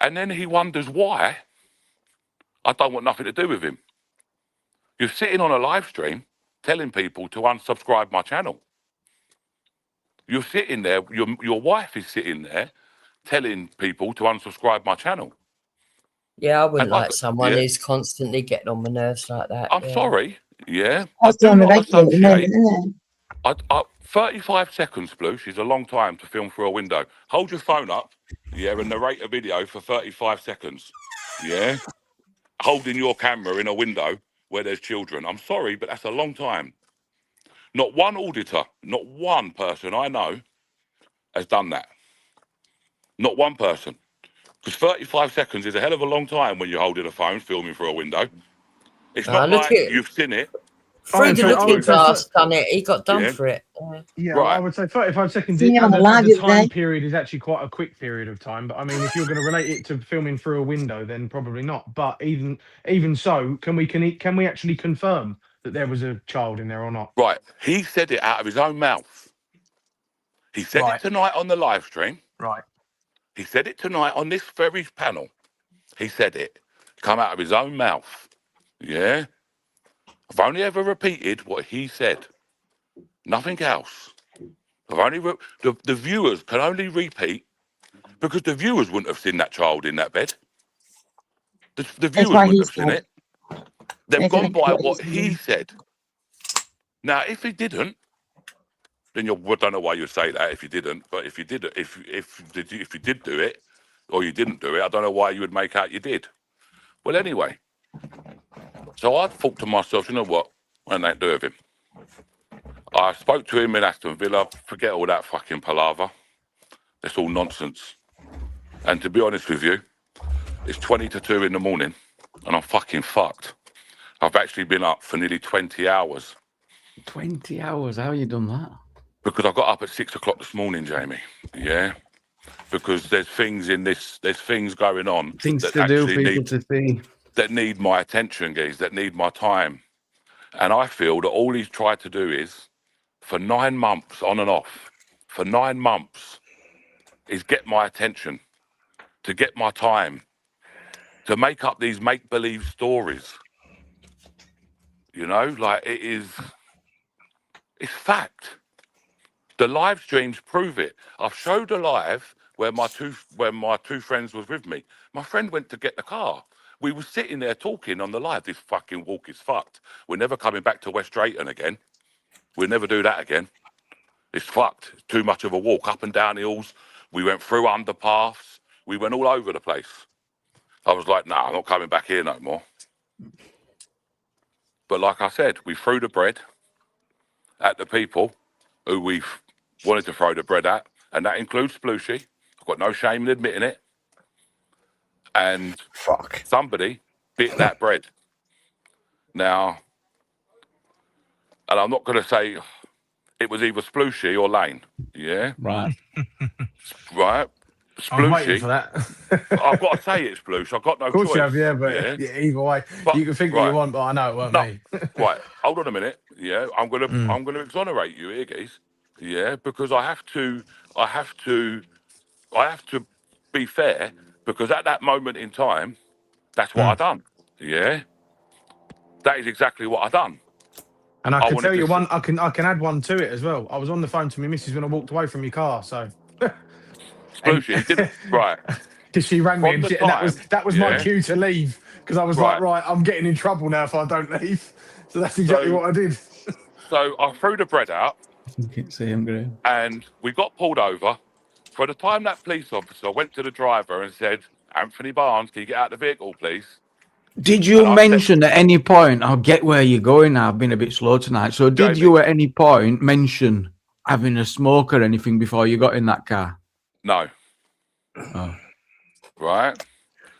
Speaker 7: And then he wonders why I don't want nothing to do with him. You're sitting on a live stream telling people to unsubscribe my channel. You're sitting there, your wife is sitting there telling people to unsubscribe my channel.
Speaker 4: Yeah, I wouldn't like someone who's constantly getting on my nerves like that.
Speaker 7: I'm sorry, yeah.
Speaker 2: I do not associate.
Speaker 7: 35 seconds, Sploosh, is a long time to film through a window. Hold your phone up, yeah, and narrate a video for 35 seconds, yeah? Holding your camera in a window where there's children. I'm sorry, but that's a long time. Not one auditor, not one person I know has done that. Not one person. Because 35 seconds is a hell of a long time when you're holding a phone filming through a window. It's not like you've seen it.
Speaker 4: Freddie Looking Glass done it. He got done for it.
Speaker 10: Yeah,
Speaker 7: right.
Speaker 10: I would say 35 seconds.
Speaker 2: See,
Speaker 10: And
Speaker 2: I'm alive
Speaker 10: the time
Speaker 2: today.
Speaker 10: period is actually quite a quick period of time. But I mean, if you're going to relate it to filming through a window, then probably not. But even so, can we actually confirm that there was a child in there or not?
Speaker 7: Right. He said it out of his own mouth. He said it tonight on the live stream.
Speaker 10: Right.
Speaker 7: He said it tonight on this very panel. He said it. Come out of his own mouth. Yeah? I've only ever repeated what he said. Nothing else. I've only the viewers can only repeat because the viewers wouldn't have seen that child in that bed. The viewers wouldn't have seen it. They've gone by what he said. Now, if he didn't, then I don't know why you'd say that if you didn't. But if you did, if you did do it, or you didn't do it, I don't know why you would make out you did. Well, anyway. So I thought to myself, you know what? I ain't do with him. I spoke to him in Aston Villa. Forget all that fucking palaver. It's all nonsense. And to be honest with you, it's 20 to 2 in the morning, and I'm fucking fucked. I've actually been up for nearly 20 hours.
Speaker 1: 20 hours? How you done that?
Speaker 7: Because I got up at 6 o'clock this morning, Jamie. Yeah. Because there's things going on.
Speaker 1: Things
Speaker 7: that
Speaker 1: to do,
Speaker 7: actually
Speaker 1: people to see.
Speaker 7: That need my attention, guys, that need my time. And I feel that all he's tried to do is, for 9 months, on and off, for 9 months, is get my attention, to get my time, to make up these make-believe stories. You know, like it's fact. The live streams prove it. I've showed a live where my two friends was with me. My friend went to get the car. We were sitting there talking on the live. This fucking walk is fucked. We're never coming back to West Drayton again. We'll never do that again. It's fucked. It's too much of a walk up and down hills. We went through underpaths. We went all over the place. I was like, nah, I'm not coming back here no more. But like I said, we threw the bread at the people who we wanted to throw the bread at, and that includes Splooshy. I've got no shame in admitting it. And somebody bit that bread. Now, and I'm not going to say it was either Splooshy or Lane. Yeah?
Speaker 1: Right.
Speaker 7: Right?
Speaker 10: I'm waiting
Speaker 7: Splooshy.
Speaker 10: for that.
Speaker 7: I've got to say it's Sploosh. I've got no
Speaker 10: Of course
Speaker 7: choice.
Speaker 10: you have, yeah, but yeah, either way,
Speaker 7: But-
Speaker 10: you can think what you want, but I know it weren't me.
Speaker 7: Right, hold on a minute. Yeah, I'm gonna exonerate you here, guys. Yeah, because I have to be fair, because at that moment in time, that's what I done. Yeah, that is exactly what I done.
Speaker 10: And I can
Speaker 7: wanted
Speaker 10: tell you
Speaker 7: to
Speaker 10: one. I can add one to it as well. I was on the phone to my missus when I walked away from your car, so.
Speaker 7: Splooshy, he didn't right.
Speaker 10: Because she rang me
Speaker 7: From
Speaker 10: and,
Speaker 7: the
Speaker 10: and that was my
Speaker 7: time,
Speaker 10: cue to leave, because I was like, right, I'm getting in trouble now if I don't leave. So that's exactly what I did.
Speaker 7: So I threw the bread out,
Speaker 1: You can see him, Graham.
Speaker 7: and we got pulled over. For the time that police officer went to the driver and said, "Anthony Barnes, can you get out of the vehicle, please?"
Speaker 1: Did you mention at any point, I'll get where you're going now, I've been a bit slow tonight. So did you at any point mention having a smoke or anything before you got in that car?
Speaker 7: No.
Speaker 1: Oh.
Speaker 7: Right.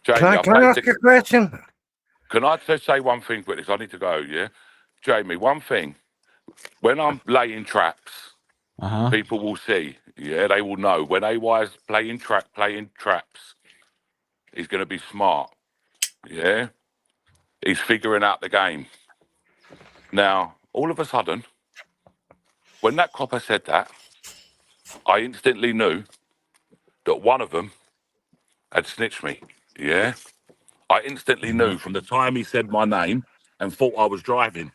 Speaker 7: Jamie,
Speaker 8: Can I ask you a question?
Speaker 7: Can I just say one thing quickly? 'Cause I need to go, yeah? Jamie, one thing. When I'm laying traps, people will see, yeah, they will know. When AY's playing traps, he's going to be smart, yeah? He's figuring out the game. Now, all of a sudden, when that copper said that, I instantly knew that one of them had snitched me, yeah? I instantly knew from the time he said my name and thought I was driving.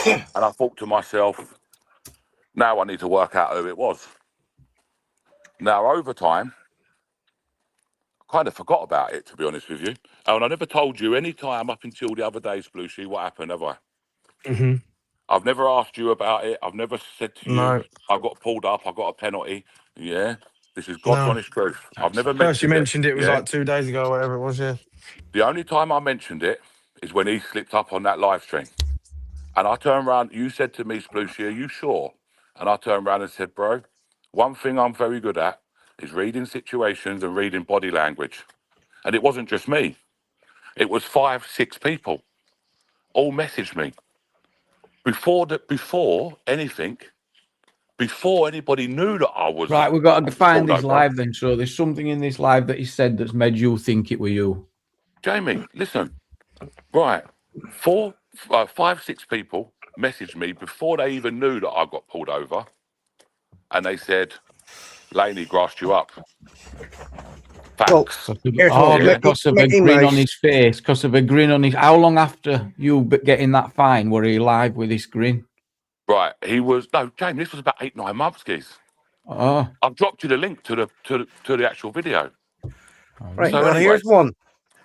Speaker 7: And I thought to myself, now I need to work out who it was. Now, over time, I kind of forgot about it, to be honest with you. And I never told you any time up until the other day, Splooshy, what happened, have I?
Speaker 10: Mm-hmm.
Speaker 7: I've never asked you about it. I've never said to you,
Speaker 10: No.
Speaker 7: I got pulled up, I got a penalty. Yeah, this is God's honest truth. I've never
Speaker 10: First you mentioned it was
Speaker 7: yeah?
Speaker 10: like 2 days ago, or whatever it was, yeah.
Speaker 7: The only time I mentioned it is when he slipped up on that live stream. And I turned around, you said to me, Splooshy, are you sure? And I turned around and said, bro, one thing I'm very good at is reading situations and reading body language. And it wasn't just me. It was 5, 6 people all messaged me. Before anybody knew that I was...
Speaker 1: Right, we've got to find
Speaker 7: pulled
Speaker 1: this
Speaker 7: over.
Speaker 1: live then. So there's something in this live that he said that's made you think it were you.
Speaker 7: Jamie, listen. Right. 5, 6 people messaged me before they even knew that I got pulled over. And they said, Laney grassed you up. Facts.
Speaker 1: Because of a grin on his face. Because of a grin on his... How long after you getting that fine were he live with this grin?
Speaker 7: Right. He was... No, Jamie, this was about 8, 9 months, guys.
Speaker 1: Oh.
Speaker 7: I've dropped you the link to the actual video.
Speaker 8: Right,
Speaker 7: So
Speaker 8: well,
Speaker 7: anyway,
Speaker 8: here's one.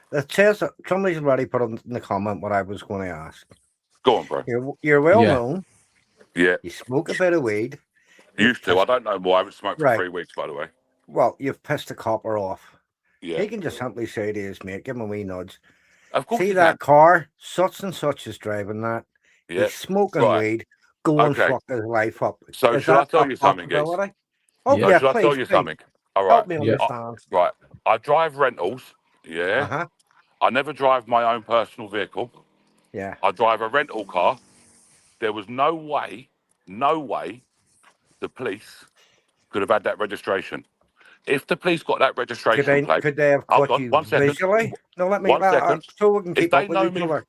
Speaker 8: That says somebody's already put in the comment what I was going to ask.
Speaker 7: Go on, bro.
Speaker 8: You're well known.
Speaker 7: Yeah.
Speaker 8: You smoke a bit of weed.
Speaker 7: Used to. I don't know more. I haven't smoked for
Speaker 8: Right.
Speaker 7: 3 weeks, by the way.
Speaker 8: Well, you've pissed the copper off.
Speaker 7: Yeah.
Speaker 8: He can just simply say to his mate, give him a wee nudge.
Speaker 7: Of course
Speaker 8: See
Speaker 7: you
Speaker 8: that
Speaker 7: can.
Speaker 8: car? Such and such is driving that.
Speaker 7: Yeah.
Speaker 8: He's smoking
Speaker 7: Right.
Speaker 8: weed. Go and
Speaker 7: Okay.
Speaker 8: fuck his life up.
Speaker 7: So
Speaker 8: Is
Speaker 7: should I
Speaker 8: that
Speaker 7: tell
Speaker 8: a
Speaker 7: you something, guys?
Speaker 8: possibility? Oh,
Speaker 7: So
Speaker 8: yeah,
Speaker 7: should I tell
Speaker 8: please,
Speaker 7: you
Speaker 8: please.
Speaker 7: something? All right.
Speaker 8: Help me understand.
Speaker 7: Right. I drive rentals. Yeah.
Speaker 8: Uh-huh.
Speaker 7: I never drive my own personal vehicle.
Speaker 8: Yeah.
Speaker 7: I drive a rental car. There was no way the police could have had that registration. If the police got that registration plate,
Speaker 8: Could they have
Speaker 7: hold
Speaker 8: caught
Speaker 7: on,
Speaker 8: you
Speaker 7: 1 second.
Speaker 8: visually? No, let me
Speaker 7: 1 second.
Speaker 8: so we can
Speaker 7: If
Speaker 8: keep
Speaker 7: they
Speaker 8: up with
Speaker 7: know
Speaker 8: each
Speaker 7: me,
Speaker 8: other.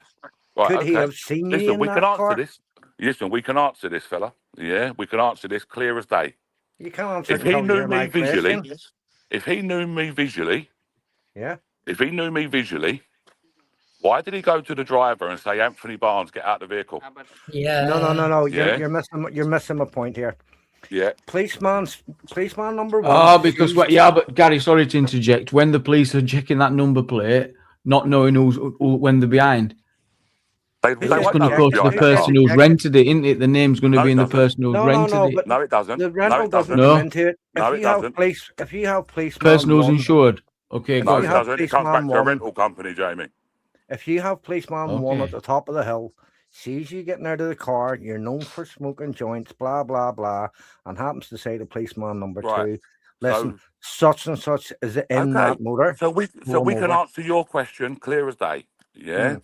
Speaker 7: right,
Speaker 8: Could he
Speaker 7: okay.
Speaker 8: have seen you
Speaker 7: Listen,
Speaker 8: in
Speaker 7: we
Speaker 8: that
Speaker 7: can answer
Speaker 8: car?
Speaker 7: this. Listen, we can answer this, fella. Yeah, we can answer this clear as day.
Speaker 8: You can't answer
Speaker 7: If he
Speaker 8: until
Speaker 7: knew
Speaker 8: you're
Speaker 7: me
Speaker 8: my
Speaker 7: visually,
Speaker 8: question.
Speaker 7: yeah.
Speaker 8: Yeah.
Speaker 7: Why did he go to the driver and say, Anthony Barnes, get out of the vehicle?
Speaker 4: Yeah.
Speaker 8: No.
Speaker 7: Yeah.
Speaker 8: You're missing my point here.
Speaker 7: Yeah.
Speaker 8: Policeman number 1.
Speaker 1: Oh, because but Gary, sorry to interject. When the police are checking that number plate, not knowing when they're behind,
Speaker 7: They
Speaker 1: it's
Speaker 7: won't
Speaker 1: going to
Speaker 7: know
Speaker 1: go
Speaker 7: who's
Speaker 1: to the
Speaker 7: behind
Speaker 1: person
Speaker 7: car.
Speaker 1: who's rented it, isn't it? The name's going to
Speaker 7: No,
Speaker 1: be
Speaker 7: it
Speaker 1: in the
Speaker 7: doesn't.
Speaker 1: person who's rented it.
Speaker 8: but
Speaker 7: No, it doesn't.
Speaker 8: the rental
Speaker 7: No, it
Speaker 8: doesn't
Speaker 7: doesn't.
Speaker 8: come into it.
Speaker 7: No, it doesn't.
Speaker 8: If you have policeman
Speaker 1: Person who's
Speaker 8: 1,
Speaker 1: insured. Okay,
Speaker 8: If
Speaker 7: No,
Speaker 1: got
Speaker 8: you
Speaker 7: it
Speaker 8: have
Speaker 7: doesn't. It comes back
Speaker 8: policeman
Speaker 7: to a
Speaker 8: 1,
Speaker 7: rental company, Jamie.
Speaker 8: if you have policeman 1 at
Speaker 1: Okay.
Speaker 8: the top of the hill, sees you getting out of the car, you're known for smoking joints, blah blah blah, and happens to say to policeman number
Speaker 7: Right.
Speaker 8: 2, listen,
Speaker 7: So,
Speaker 8: such and such is in
Speaker 7: okay.
Speaker 8: that motor.
Speaker 7: So we
Speaker 8: Pull 'em
Speaker 7: can
Speaker 8: over.
Speaker 7: answer your question clear as day. Yeah.
Speaker 8: Mm.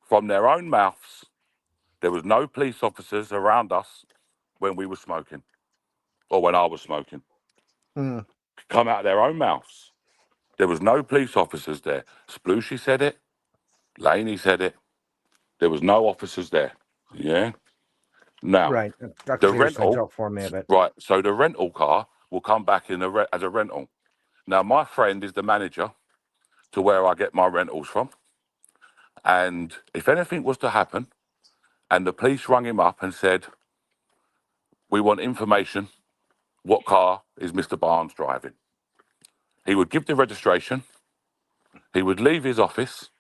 Speaker 7: From their own mouths, there was no police officers around us when we were smoking, or when I was smoking.
Speaker 8: Mm.
Speaker 7: Come out of their own mouths. There was no police officers there. Splooshy said it. Laney said it. There was no officers there. Yeah. Now,
Speaker 8: Right, that
Speaker 7: the
Speaker 8: clears things
Speaker 7: rental,
Speaker 8: up for me a bit.
Speaker 7: right? So the rental car will come back in as a rental. Now, my friend is the manager to where I get my rentals from, and if anything was to happen, and the police rung him up and said, "We want information. What car is Mr. Barnes driving?" He would give the registration. He would leave his office.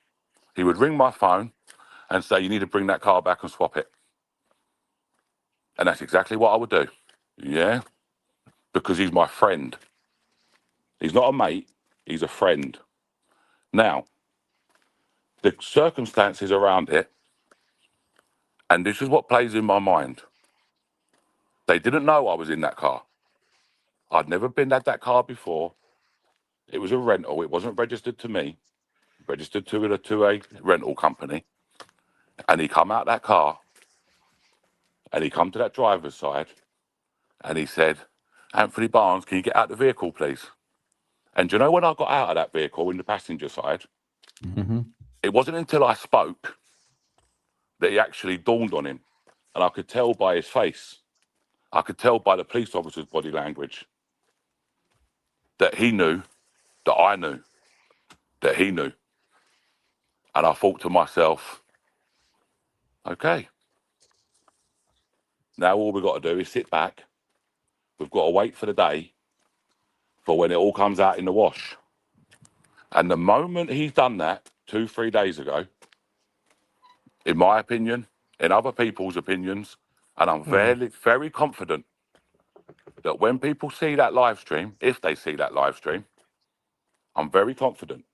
Speaker 7: He would ring my phone and say, "You need to bring that car back and swap it." And that's exactly what I would do. Yeah. Because he's my friend. He's not a mate. He's a friend. Now, the circumstances around it, and this is what plays in my mind. They didn't know I was in that car. I'd never been at that car before. It was a rental. It wasn't registered to me. Registered to a rental company. And he come out that car, and he come to that driver's side, and he said, "Anthony Barnes, can you get out the vehicle, please?" And do you know when I got out of that vehicle in the passenger side, it wasn't until I spoke that it actually dawned on him. And I could tell by his face, I could tell by the police officer's body language that he knew, that I knew, that he knew. And I thought to myself, okay, now all we've got to do is sit back. We've got to wait for the day for when it all comes out in the wash. And the moment he's done that 2-3 days ago, in my opinion, in other people's opinions, and I'm very, very confident that when people see that live stream, if they see that live stream, I'm very confident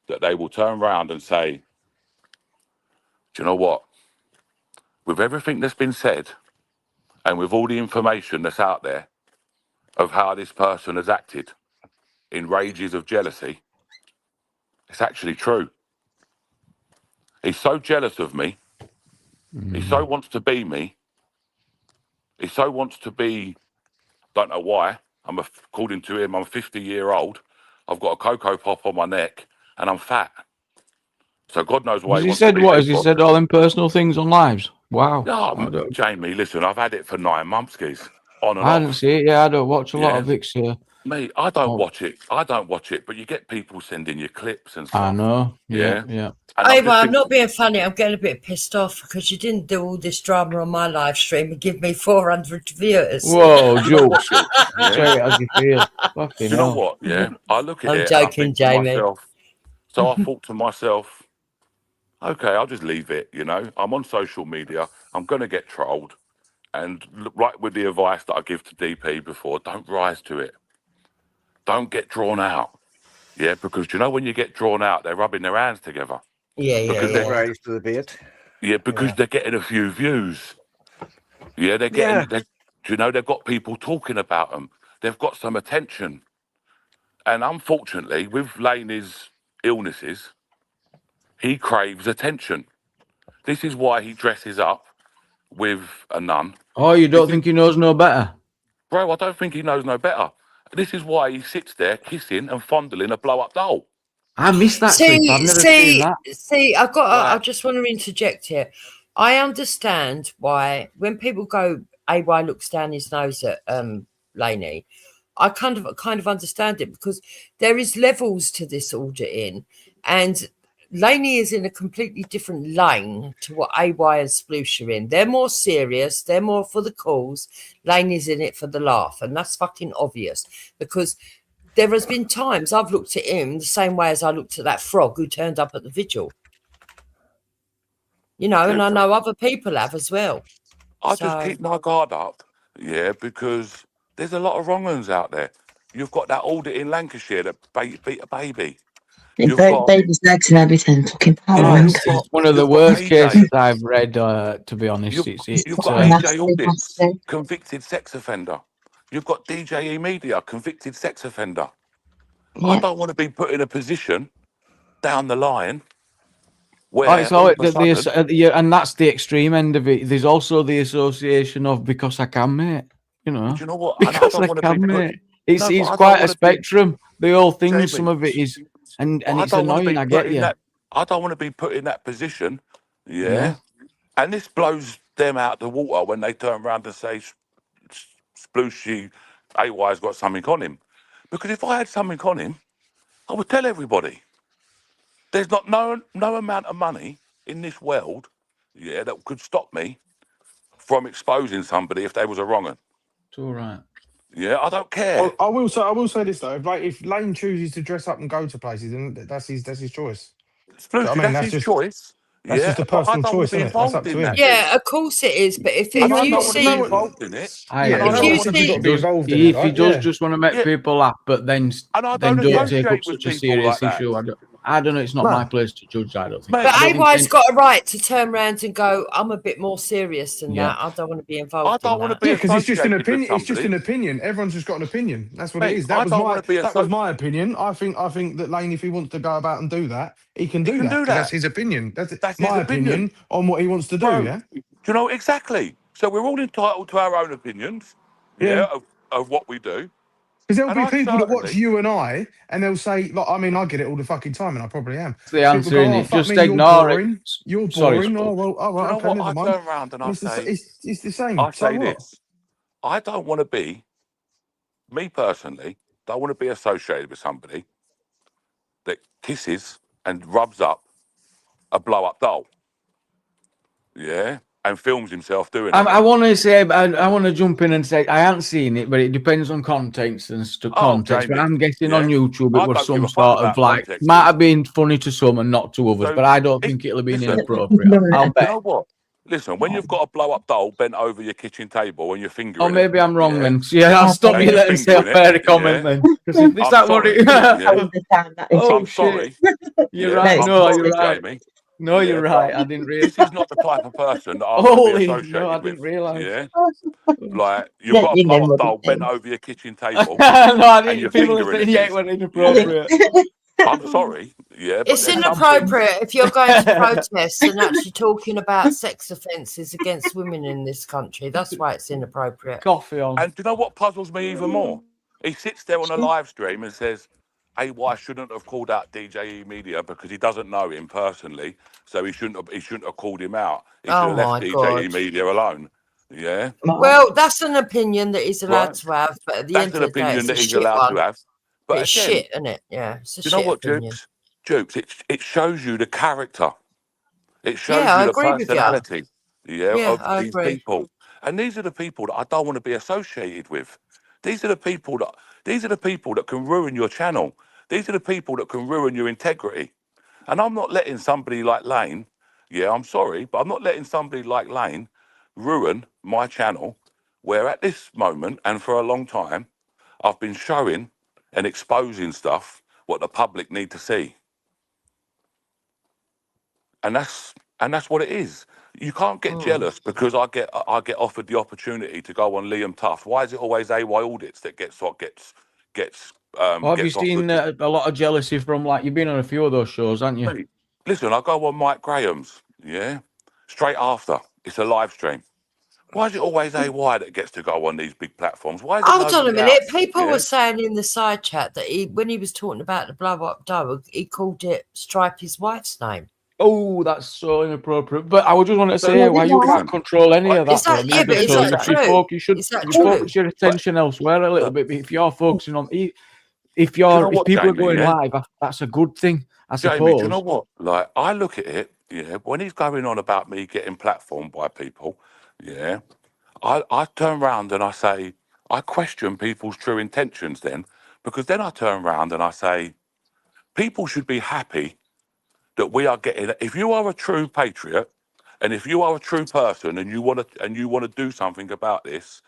Speaker 7: that they will turn around and say, "Do you know what? With everything that's been said and with all the information that's out there of how this person has acted in rages of jealousy, it's actually true. He's so jealous of me. He so wants to be me. He so wants to be, don't know why. According to him, I'm 50-year-old. I've got a cocoa pop on my neck and I'm fat. So God knows why
Speaker 1: Has
Speaker 7: he
Speaker 1: he
Speaker 7: wants
Speaker 1: said
Speaker 7: to be
Speaker 1: what? Has he
Speaker 7: people.
Speaker 1: said all them personal things on lives? Wow.
Speaker 7: Oh, Jamie, listen, I've had it for 9 months, geez. On and
Speaker 1: I
Speaker 7: off.
Speaker 1: didn't see it. Yeah, I don't watch a lot
Speaker 7: Yeah.
Speaker 1: of Vix here.
Speaker 7: Mate, I don't
Speaker 1: Oh.
Speaker 7: watch it. I don't watch it, but you get people sending you clips and stuff.
Speaker 1: I know.
Speaker 7: Yeah.
Speaker 1: Yeah.
Speaker 7: And
Speaker 4: Hey,
Speaker 7: I'm just
Speaker 4: I'm
Speaker 7: thinking,
Speaker 4: not being funny. I'm getting a bit pissed off because you didn't do all this drama on my live stream and give me 400 viewers.
Speaker 1: Whoa, jokes.
Speaker 7: yeah.
Speaker 1: Say it as you feel. Fucking
Speaker 7: Do you know
Speaker 1: hell.
Speaker 7: what? Yeah. I look at
Speaker 4: I'm
Speaker 7: it and I
Speaker 4: joking,
Speaker 7: think to
Speaker 4: Jamie.
Speaker 7: myself, so I thought to myself, okay, I'll just leave it, you know. I'm on social media. I'm going to get trolled. And right with the advice that I give to DP before, don't rise to it. Don't get drawn out. Yeah, because you know when you get drawn out, they're rubbing their hands together. Because
Speaker 8: Don't rise to the bait.
Speaker 7: Yeah, because they're getting a few views. Yeah, they're getting, you know, they've got people talking about them. They've got some attention. And unfortunately, with Laney's illnesses, he craves attention. This is why he dresses up with a nun.
Speaker 1: Oh, you don't think he knows no better?
Speaker 7: Bro, I don't think he knows no better. This is why he sits there kissing and fondling a blow-up doll.
Speaker 1: I missed that clip. I've never seen that.
Speaker 4: I just want to interject here. I understand why when people go, AY looks down his nose at Laney, I kind of understand it because there is levels to this auditing, and Laney is in a completely different lane to what AY and Sploosh are in. They're more serious. They're more for the cause. Laney's in it for the laugh. And that's fucking obvious because there has been times I've looked at him the same way as I looked at that frog who turned up at the vigil. You know, and I know other people have as well.
Speaker 7: I just keep my guard up, yeah, because there's a lot of wrong ones out there. You've got that audit in Lancashire that beat a baby. You've got
Speaker 2: baby's legs and everything. Fucking power.
Speaker 1: One of the worst cases I've read, to be honest.
Speaker 7: You've got AJ Audits, convicted sex offender. You've got DJE Media, convicted sex offender.
Speaker 2: Yeah.
Speaker 7: I don't want to be put in a position down the line where
Speaker 1: and that's the extreme end of it. There's also the association of because I can, mate. You know,
Speaker 7: do you know what?
Speaker 1: Because I can, mate. It's quite a spectrum. The whole thing,
Speaker 7: Jamie,
Speaker 1: some of it is, and it's annoying. I get you.
Speaker 7: I don't want to be put in that position. Yeah. And this blows them out the water when they turn around and say, Splooshy, AY's got something on him. Because if I had something on him, I would tell everybody. There's not no amount of money in this world, that could stop me from exposing somebody if they was a wrong 'un.
Speaker 1: It's all right.
Speaker 7: Yeah, I don't care.
Speaker 10: I will say this though. If Lane chooses to dress up and go to places, then that's his choice.
Speaker 7: Splooshy, I mean, that's his choice.
Speaker 10: That's just a personal choice, isn't it? That's up to him.
Speaker 4: Yeah, of course it is. But if you see,
Speaker 1: if he does just want to make people laugh, but then don't take up such a serious issue. I don't know. It's not my place to judge. I don't think.
Speaker 4: But AY's got a right to turn around and go, I'm a bit more serious than that. I don't want to be involved.
Speaker 7: I don't want to be
Speaker 10: because it's just an opinion. It's just an opinion. Everyone's just got an opinion. That's what it is. That was my opinion. I think that Lane, if he wants to go about and do that, he can do that. That's his opinion. That's my opinion on what he wants to do. Yeah.
Speaker 7: Do you know exactly? So we're all entitled to our own opinions. Of what we do.
Speaker 10: Because there'll be people that watch you and I, and they'll say, like, I mean, I get it all the fucking time, and I probably am.
Speaker 1: The answer in it, just ignore it.
Speaker 10: You're boring. Oh, well, all right, okay,
Speaker 7: I turn around and I say,
Speaker 10: it's the same.
Speaker 7: I say this. I don't want to be, me personally, don't want to be associated with somebody that kisses and rubs up a blow-up doll. Yeah. And films himself doing it.
Speaker 1: I want to say, I want to jump in and say, I haven't seen it, but it depends on context and context. But I'm guessing on YouTube it was some sort of like, might have been funny to some and not to others, but I don't think it'll have been inappropriate. I'll bet.
Speaker 7: You know what? Listen, when you've got a blow-up doll bent over your kitchen table and you're fingering
Speaker 1: Oh, maybe I'm wrong then. Yeah, I'll stop you there and say a fair comment then. Is that what it is?
Speaker 7: I'm sorry.
Speaker 1: You're right. No, you're right.
Speaker 7: Jamie.
Speaker 1: No, you're right. I didn't realise.
Speaker 7: This is not the type of person that I want to be associated
Speaker 1: I didn't realise.
Speaker 7: Yeah, like you've got a blow-up doll bent over your kitchen table.
Speaker 1: No, I didn't. People are saying it went inappropriate.
Speaker 7: I'm sorry. Yeah, but
Speaker 4: it's inappropriate if you're going to protest and actually talking about sex offences against women in this country. That's why it's inappropriate.
Speaker 1: Coffee on.
Speaker 7: And do you know what puzzles me even more? He sits there on a live stream and says, AY shouldn't have called out DJE Media because he doesn't know him personally, so he shouldn't have called him out. He should have left DJE Media alone. Yeah.
Speaker 4: Well, that's an opinion that he's allowed to have, but at the end of the day,
Speaker 7: that he's allowed to have. But
Speaker 4: it's
Speaker 7: again,
Speaker 4: shit, isn't it? Yeah. It's a
Speaker 7: you know what, Jukes? It shows you the character. It shows you the personality. Of these people. And these are the people that I don't want to be associated with. These are the people that can ruin your channel. These are the people that can ruin your integrity. And I'm not letting somebody like Lane, I'm sorry, but I'm not letting somebody like Lane ruin my channel, where at this moment and for a long time, I've been showing and exposing stuff what the public need to see. And that's what it is. You can't get jealous because I get offered the opportunity to go on Liam Tuff. Why is it always AY Audits that gets
Speaker 1: have you seen a lot of jealousy from, like, you've been on a few of those shows, haven't you?
Speaker 7: Mate, listen, I go on Mike Graham's, straight after. It's a live stream. Why is it always AY that gets to go on these big platforms? Why is it
Speaker 4: Hold on a minute. People were saying in the side chat that when he was talking about the blow-up doll, he called it Stripe his wife's name.
Speaker 1: Oh, that's so inappropriate. But I would just want to say, why you can't control any of that.
Speaker 4: Is that true?
Speaker 1: You should focus your attention elsewhere a little bit. But if you're focusing on, if
Speaker 7: know
Speaker 1: if
Speaker 7: what,
Speaker 1: people are
Speaker 7: Jamie,
Speaker 1: going
Speaker 7: yeah?
Speaker 1: live, that's a good thing, I
Speaker 7: Jamie,
Speaker 1: suppose.
Speaker 7: do you know what? Like, I look at it, yeah, when he's going on about me getting platformed by people, yeah, I turn around and I say, I question people's true intentions then, because then I turn around and I say, people should be happy that we are getting, if you are a true patriot, and if you are a true person and you want to do something about this,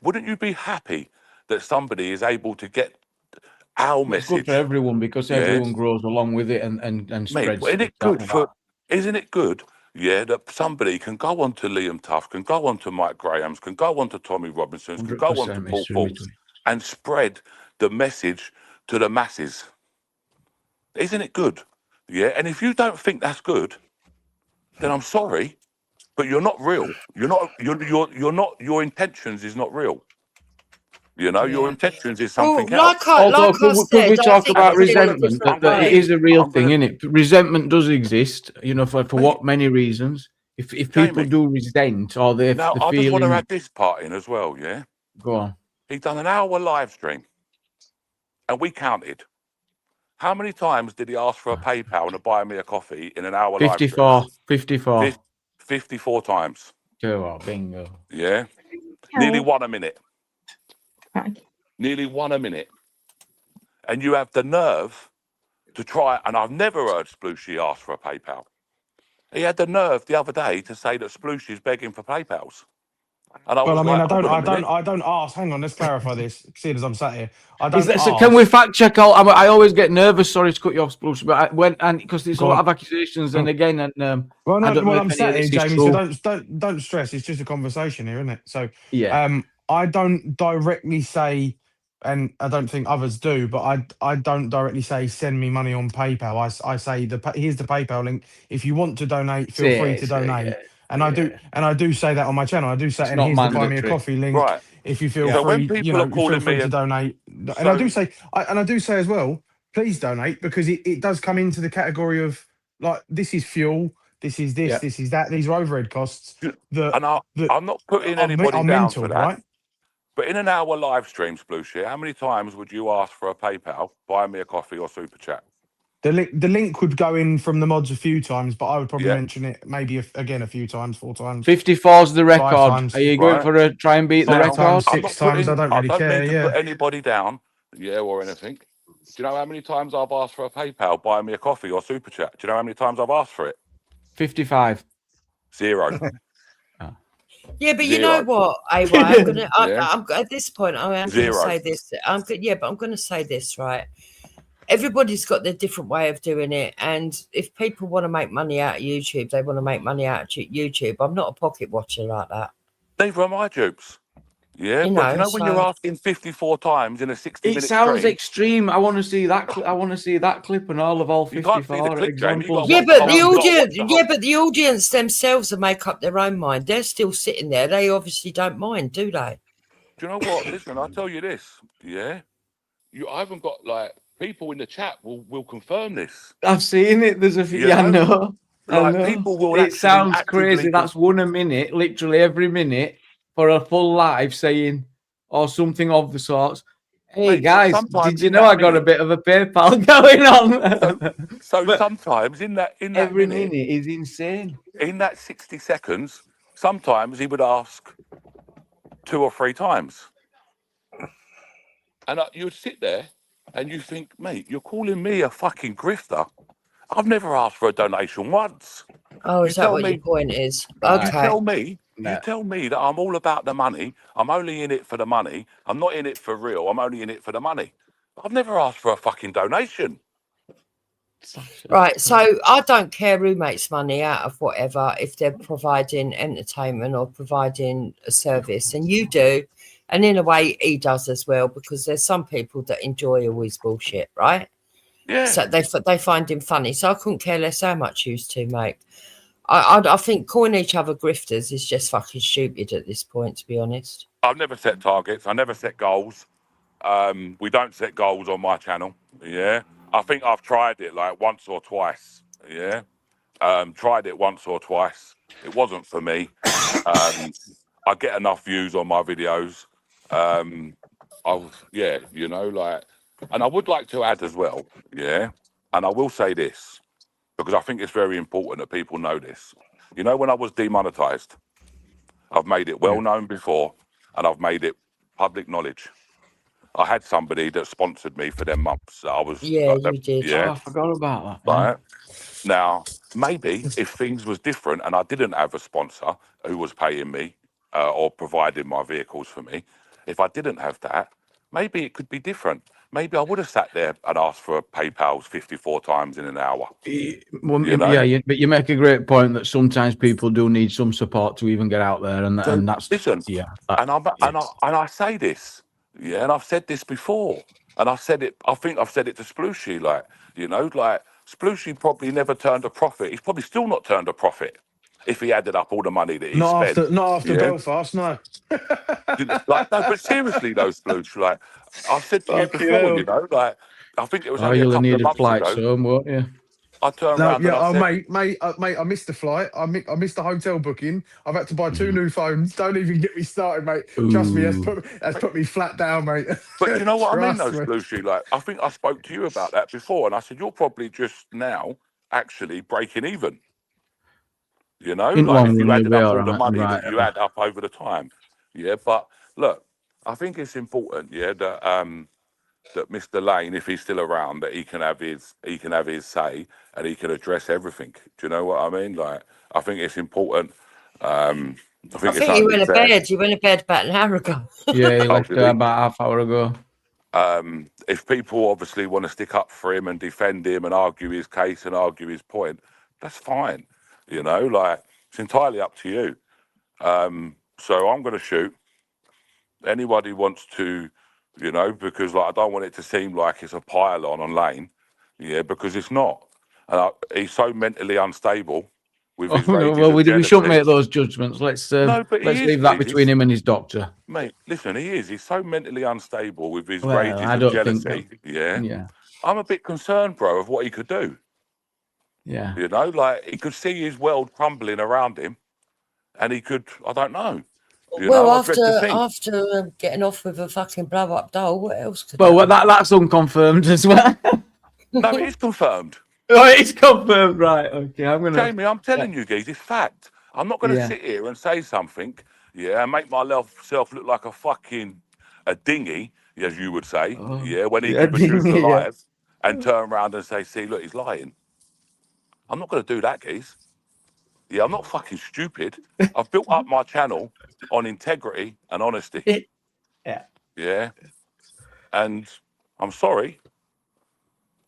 Speaker 7: wouldn't you be happy that somebody is able to get our
Speaker 1: It's
Speaker 7: message?
Speaker 1: good for everyone because
Speaker 7: Yeah.
Speaker 1: everyone grows along with it and
Speaker 7: Mate,
Speaker 1: spreads.
Speaker 7: isn't it
Speaker 1: stuff
Speaker 7: good
Speaker 1: out.
Speaker 7: isn't it good, yeah, that somebody can go on to Liam Tuff, can go on to Mike Graham's, can go on to Tommy Robinson's, can go on to
Speaker 1: 100%,
Speaker 7: Paul
Speaker 1: Mr.
Speaker 7: Forbes
Speaker 1: Mitchell.
Speaker 7: and spread the message to the masses? Isn't it good? Yeah, and if you don't think that's good, then I'm sorry, but you're not real. You're not. Your intentions is not real. You know, your intentions is
Speaker 4: Well,
Speaker 7: something else.
Speaker 1: Although, could
Speaker 4: said,
Speaker 1: we
Speaker 4: I
Speaker 1: talk
Speaker 4: think
Speaker 1: about
Speaker 4: it's in a
Speaker 1: resentment?
Speaker 4: different
Speaker 1: That
Speaker 4: way.
Speaker 1: it is a real thing,
Speaker 7: gonna-
Speaker 1: isn't it? Resentment does exist, you know, for what many reasons. If people
Speaker 7: Jamie,
Speaker 1: do resent or they
Speaker 7: Now,
Speaker 1: the
Speaker 7: I just want to
Speaker 1: feeling,
Speaker 7: add this part in as well, yeah?
Speaker 1: go on.
Speaker 7: He done an hour live stream, and we counted. How many times did he ask for a PayPal and to buy me a coffee in an hour live stream?
Speaker 1: 54.
Speaker 7: 54 times.
Speaker 1: Oh, bingo.
Speaker 7: Yeah? Nearly one a minute. Nearly one a minute. And you have the nerve to try, and I've never heard Splooshy ask for a PayPal. He had the nerve the other day to say that Splooshy's begging for PayPals. And I
Speaker 10: Well,
Speaker 7: was
Speaker 10: I mean,
Speaker 7: like, hold on a minute.
Speaker 10: I don't ask. Hang on, let's clarify this. Seeing as I'm sat here, I don't
Speaker 1: Is that,
Speaker 10: ask.
Speaker 1: so can we fact check all? I always get nervous. Sorry to cut you off, Splooshy, but because there's a
Speaker 10: Go
Speaker 1: lot
Speaker 10: on.
Speaker 1: of accusations, and again, and
Speaker 10: Well,
Speaker 1: I
Speaker 10: no,
Speaker 1: don't know
Speaker 10: well,
Speaker 1: if
Speaker 10: I'm
Speaker 1: any
Speaker 10: sat
Speaker 1: of
Speaker 10: here,
Speaker 1: this is
Speaker 10: Jamie.
Speaker 1: true.
Speaker 10: So don't stress. It's just a conversation here, isn't it? So
Speaker 1: Yeah.
Speaker 10: I don't directly say, and I don't think others do, but I don't directly say send me money on PayPal. I say here's the PayPal link. If you want to donate, feel free to donate. And I do say that on my channel. I do say,
Speaker 1: It's
Speaker 10: and
Speaker 1: not
Speaker 10: here's the buy me a
Speaker 1: mandatory.
Speaker 10: coffee link.
Speaker 7: Right.
Speaker 10: If you feel
Speaker 7: So
Speaker 10: free,
Speaker 7: when people are
Speaker 10: you feel
Speaker 7: calling
Speaker 10: free
Speaker 7: me
Speaker 10: to donate. And I do say, as well, please donate, because it does come into the category of, like, this is fuel, this is this,
Speaker 1: Yeah.
Speaker 10: this is that. These are overhead costs that
Speaker 7: I'm not putting
Speaker 10: are
Speaker 7: anybody down
Speaker 10: mental,
Speaker 7: for that.
Speaker 10: right?
Speaker 7: But in an hour live stream, Splooshy, how many times would you ask for a PayPal, buy me a coffee, or super chat?
Speaker 10: The link would go in from the mods a few times, but I would probably
Speaker 7: Yeah.
Speaker 10: mention it maybe a few times, 4 times.
Speaker 1: 54's the
Speaker 10: 5
Speaker 1: record.
Speaker 10: times.
Speaker 1: Are you going
Speaker 7: Right.
Speaker 1: for a try and beat the
Speaker 10: 5
Speaker 1: record?
Speaker 10: times,
Speaker 7: I'm
Speaker 10: 6
Speaker 7: not
Speaker 10: times. I don't really care.
Speaker 7: mean to
Speaker 10: Yeah.
Speaker 7: put anybody down, yeah, or anything. Do you know how many times I've asked for a PayPal, buy me a coffee, or super chat? Do you know how many times I've asked for it?
Speaker 1: 55.
Speaker 7: 0.
Speaker 4: Yeah, but you know
Speaker 7: Zero.
Speaker 4: what, AY, I'm gonna.
Speaker 7: Yeah.
Speaker 4: I'm at this point. I am going to
Speaker 7: Zero.
Speaker 4: say this. But I'm going to say this, right? Everybody's got their different way of doing it, and if people want to make money out of YouTube, they want to make money out of YouTube. I'm not a pocket watcher like that.
Speaker 7: Neither am I, Dupes. Yeah,
Speaker 4: You
Speaker 7: but
Speaker 4: know,
Speaker 7: you know when you're
Speaker 4: so-
Speaker 7: asking 54 times in a 60-minute
Speaker 1: It sounds
Speaker 7: stream,
Speaker 1: extreme. I want to see that. I want to see that clip and all 54
Speaker 7: You can't see the clip, Jamie. You
Speaker 1: examples.
Speaker 7: gotta
Speaker 4: Yeah, but the
Speaker 7: You've got to
Speaker 4: audience,
Speaker 7: watch the
Speaker 4: but the audience themselves will make up their own mind. They're still sitting there. They obviously don't mind, do they?
Speaker 7: Do you know what? Listen, I'll tell you this. Yeah, I haven't got, like, people in the chat will confirm this.
Speaker 1: I've seen it. There's a few.
Speaker 7: You
Speaker 1: Yeah, I
Speaker 7: know?
Speaker 1: know. I
Speaker 7: Like,
Speaker 1: know.
Speaker 7: people will
Speaker 1: It
Speaker 7: actually
Speaker 1: sounds
Speaker 7: actively
Speaker 1: crazy. That's one a minute, literally every minute for a full live saying or something of the sorts. Hey
Speaker 7: Mate,
Speaker 1: guys,
Speaker 7: sometimes
Speaker 1: did you
Speaker 7: in
Speaker 1: know
Speaker 7: that
Speaker 1: I got a
Speaker 7: minute-
Speaker 1: bit of a PayPal going on?
Speaker 7: So
Speaker 1: But
Speaker 7: sometimes in that
Speaker 1: every
Speaker 7: minute,
Speaker 1: minute is insane.
Speaker 7: in that 60 seconds, sometimes he would ask 2 or 3 times. And you would sit there and you think, mate, you're calling me a fucking grifter. I've never asked for a donation once.
Speaker 4: Oh,
Speaker 7: You
Speaker 4: is that
Speaker 7: tell
Speaker 4: what
Speaker 7: me-
Speaker 4: your point is?
Speaker 1: No.
Speaker 7: You
Speaker 4: Okay.
Speaker 7: tell me that I'm all about the money. I'm only in it for the money. I'm not in it for real. I'm only in it for the money. I've never asked for a fucking donation.
Speaker 4: Right, so I don't care who makes money out of whatever if they're providing entertainment or providing a service, and you do, and in a way he does as well, because there's some people that enjoy all his bullshit, right?
Speaker 7: Yeah.
Speaker 4: So they find him funny. So I couldn't care less how much you two make. I think calling each other grifters is just fucking stupid at this point, to be honest.
Speaker 7: I've never set targets. I never set goals. We don't set goals on my channel. Yeah. I think I've tried it like once or twice. Yeah. Tried it once or twice. It wasn't for me. I get enough views on my videos. You know, like, And I would like to add as well, yeah, and I will say this, because I think it's very important that people know this. You know, when I was demonetized, I've made it well known before, and I've made it public knowledge. I had somebody that sponsored me for them months. I was
Speaker 4: Yeah, you did.
Speaker 1: Oh, I forgot about that.
Speaker 7: right. Now, maybe if things was different and I didn't have a sponsor who was paying me or providing my vehicles for me, if I didn't have that, maybe it could be different. Maybe I would have sat there and asked for PayPal's 54 times in an hour.
Speaker 1: Well,
Speaker 7: You know?
Speaker 1: yeah, but you make a great point that sometimes people do need some support to even get out there, and that's
Speaker 7: Listen,
Speaker 1: yeah.
Speaker 7: and I say this, yeah, and I've said this before, and I said it. I think I've said it to Splooshy, like, you know, like Splooshy probably never turned a profit. He's probably still not turned a profit if he added up all the money that he spent.
Speaker 10: Not after
Speaker 7: yeah?
Speaker 10: Belfast, no.
Speaker 7: Like, no, but seriously though, Sploosh, like I've said to you
Speaker 10: Fucking
Speaker 7: before,
Speaker 10: hell.
Speaker 7: you know, like I think it was
Speaker 1: Oh,
Speaker 7: only a
Speaker 1: you'll
Speaker 7: couple
Speaker 1: need
Speaker 7: of
Speaker 1: a
Speaker 7: months
Speaker 1: flight
Speaker 7: ago.
Speaker 1: home, won't you?
Speaker 7: I turned
Speaker 10: No,
Speaker 7: around
Speaker 10: yeah,
Speaker 7: and I said,
Speaker 10: mate, I missed the flight. I missed the hotel booking. I've had to buy 2 new phones. Don't even get me started, mate. Trust me, that's put me flat down, mate.
Speaker 7: But you know what I mean, though,
Speaker 10: Trust me.
Speaker 7: Splooshy? Like I think I spoke to you about that before, and I said you're probably just now actually breaking even. You know,
Speaker 1: In
Speaker 7: like
Speaker 1: long
Speaker 7: if you
Speaker 1: run,
Speaker 7: added
Speaker 1: you'll be
Speaker 7: up
Speaker 1: all
Speaker 7: all the
Speaker 1: right,
Speaker 7: money
Speaker 1: right,
Speaker 7: that you add up over the time, yeah. But look, I think it's important, yeah, that Mr. Lane, if he's still around, that he can have his say and he can address everything. Do you know what I mean? Like, I think it's important. I think it's
Speaker 4: he
Speaker 7: only
Speaker 4: went to
Speaker 7: fair.
Speaker 4: bed. He went to bed about an hour ago.
Speaker 1: Yeah, he
Speaker 7: Oh,
Speaker 1: left
Speaker 7: did he?
Speaker 1: about half hour ago.
Speaker 7: If people obviously want to stick up for him and defend him and argue his case and argue his point, that's fine. You know, like it's entirely up to you. So I'm going to shoot. Anybody wants to, you know, because like I don't want it to seem like it's a pile on Lane, yeah, because it's not. And he's so mentally unstable with his
Speaker 1: Oh, no,
Speaker 7: rages
Speaker 1: well,
Speaker 7: of
Speaker 1: we shouldn't
Speaker 7: jealousy.
Speaker 1: make those judgments. Let's
Speaker 7: No, but he is,
Speaker 1: leave that
Speaker 7: Keith.
Speaker 1: between him and his doctor.
Speaker 7: Mate, listen, he is. He's so mentally unstable with his
Speaker 1: Well,
Speaker 7: rages
Speaker 1: I
Speaker 7: of
Speaker 1: don't think
Speaker 7: jealousy. Yeah.
Speaker 1: Yeah,
Speaker 7: I'm a bit concerned, bro, of what he could do.
Speaker 1: yeah.
Speaker 7: You know, like he could see his world crumbling around him, and he could, I don't know. You
Speaker 4: Well,
Speaker 7: know, I dread to think.
Speaker 4: after getting off with a fucking blow up doll, what else could
Speaker 1: Well,
Speaker 4: happen?
Speaker 1: that's unconfirmed as well.
Speaker 7: No, it is confirmed.
Speaker 1: Oh, it's confirmed, right? Okay, I'm gonna.
Speaker 7: Jamie, I'm telling you, guys, it's fact. I'm not going to
Speaker 1: Yeah.
Speaker 7: sit here and say something, yeah, and make myself look like a dinghy, as you would say,
Speaker 1: Oh,
Speaker 7: yeah, when he
Speaker 1: yeah,
Speaker 7: could produce
Speaker 1: dinghy, yeah.
Speaker 7: alive, and turn around and say, see, look, he's lying. I'm not going to do that, guys. Yeah, I'm not fucking stupid. I've built up my channel on integrity and honesty.
Speaker 1: Yeah.
Speaker 7: Yeah. And I'm sorry,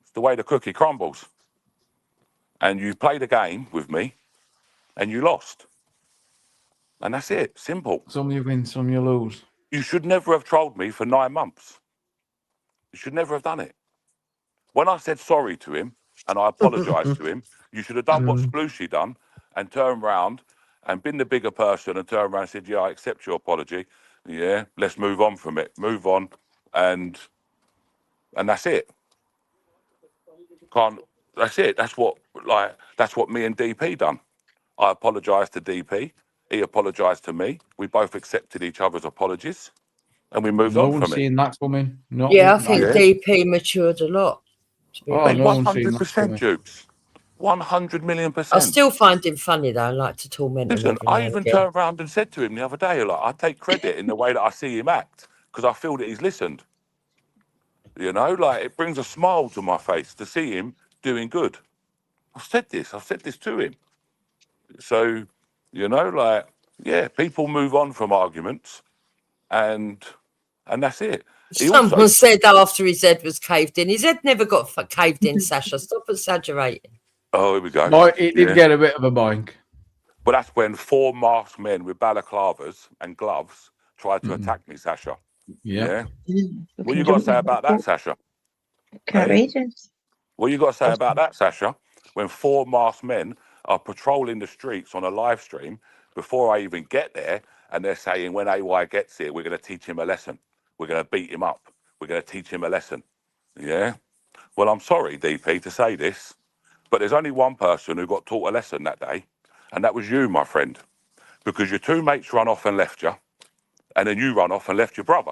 Speaker 7: it's the way the cookie crumbles. And you played a game with me and you lost. And that's it. Simple.
Speaker 1: Some you win, some you lose.
Speaker 7: You should never have trolled me for 9 months. You should never have done it. When I said sorry to him and I apologised to him, you should have done what Splooshy done and turned round and been the bigger person and turned around and said, yeah, I accept your apology. Yeah, let's move on from it. Move on. And that's it. That's it. That's what me and DP done. I apologised to DP. He apologised to me. We both accepted each other's apologies, and we moved
Speaker 1: No
Speaker 7: on
Speaker 1: one's
Speaker 7: from it.
Speaker 1: seen that coming.
Speaker 4: Yeah, I think DP matured a lot.
Speaker 1: Oh,
Speaker 7: Mate,
Speaker 1: no one's seen that
Speaker 7: 100%,
Speaker 1: coming.
Speaker 7: Jukes. 100 million
Speaker 4: I
Speaker 7: %.
Speaker 4: still find him funny though. I like to torment him.
Speaker 7: Listen,
Speaker 4: every now
Speaker 7: I
Speaker 4: and
Speaker 7: even
Speaker 4: again.
Speaker 7: turned around and said to him the other day, like, I take credit in the way that I see him act because I feel that he's listened. You know, like it brings a smile to my face to see him doing good. I've said this to him. So, you know, like, yeah, people move on from arguments and that's it.
Speaker 4: Someone said after his head was caved in. His head never got caved in, Sasha. Stop exaggerating.
Speaker 7: Oh, here we go.
Speaker 1: No, it did get a bit of a boink.
Speaker 7: But that's when 4 masked men with balaclavas and gloves tried to attack me, Sasha.
Speaker 1: Yeah.
Speaker 7: What you got to say about that, Sasha?
Speaker 2: Courageous.
Speaker 7: What you got to say about that, Sasha? When 4 masked men are patrolling the streets on a live stream before I even get there, and they're saying when AY gets here, we're going to teach him a lesson. We're going to beat him up. We're going to teach him a lesson. Yeah? Well, I'm sorry, DP, to say this, but there's only one person who got taught a lesson that day, and that was you, my friend, because your 2 mates run off and left you, and then you run off and left your brother.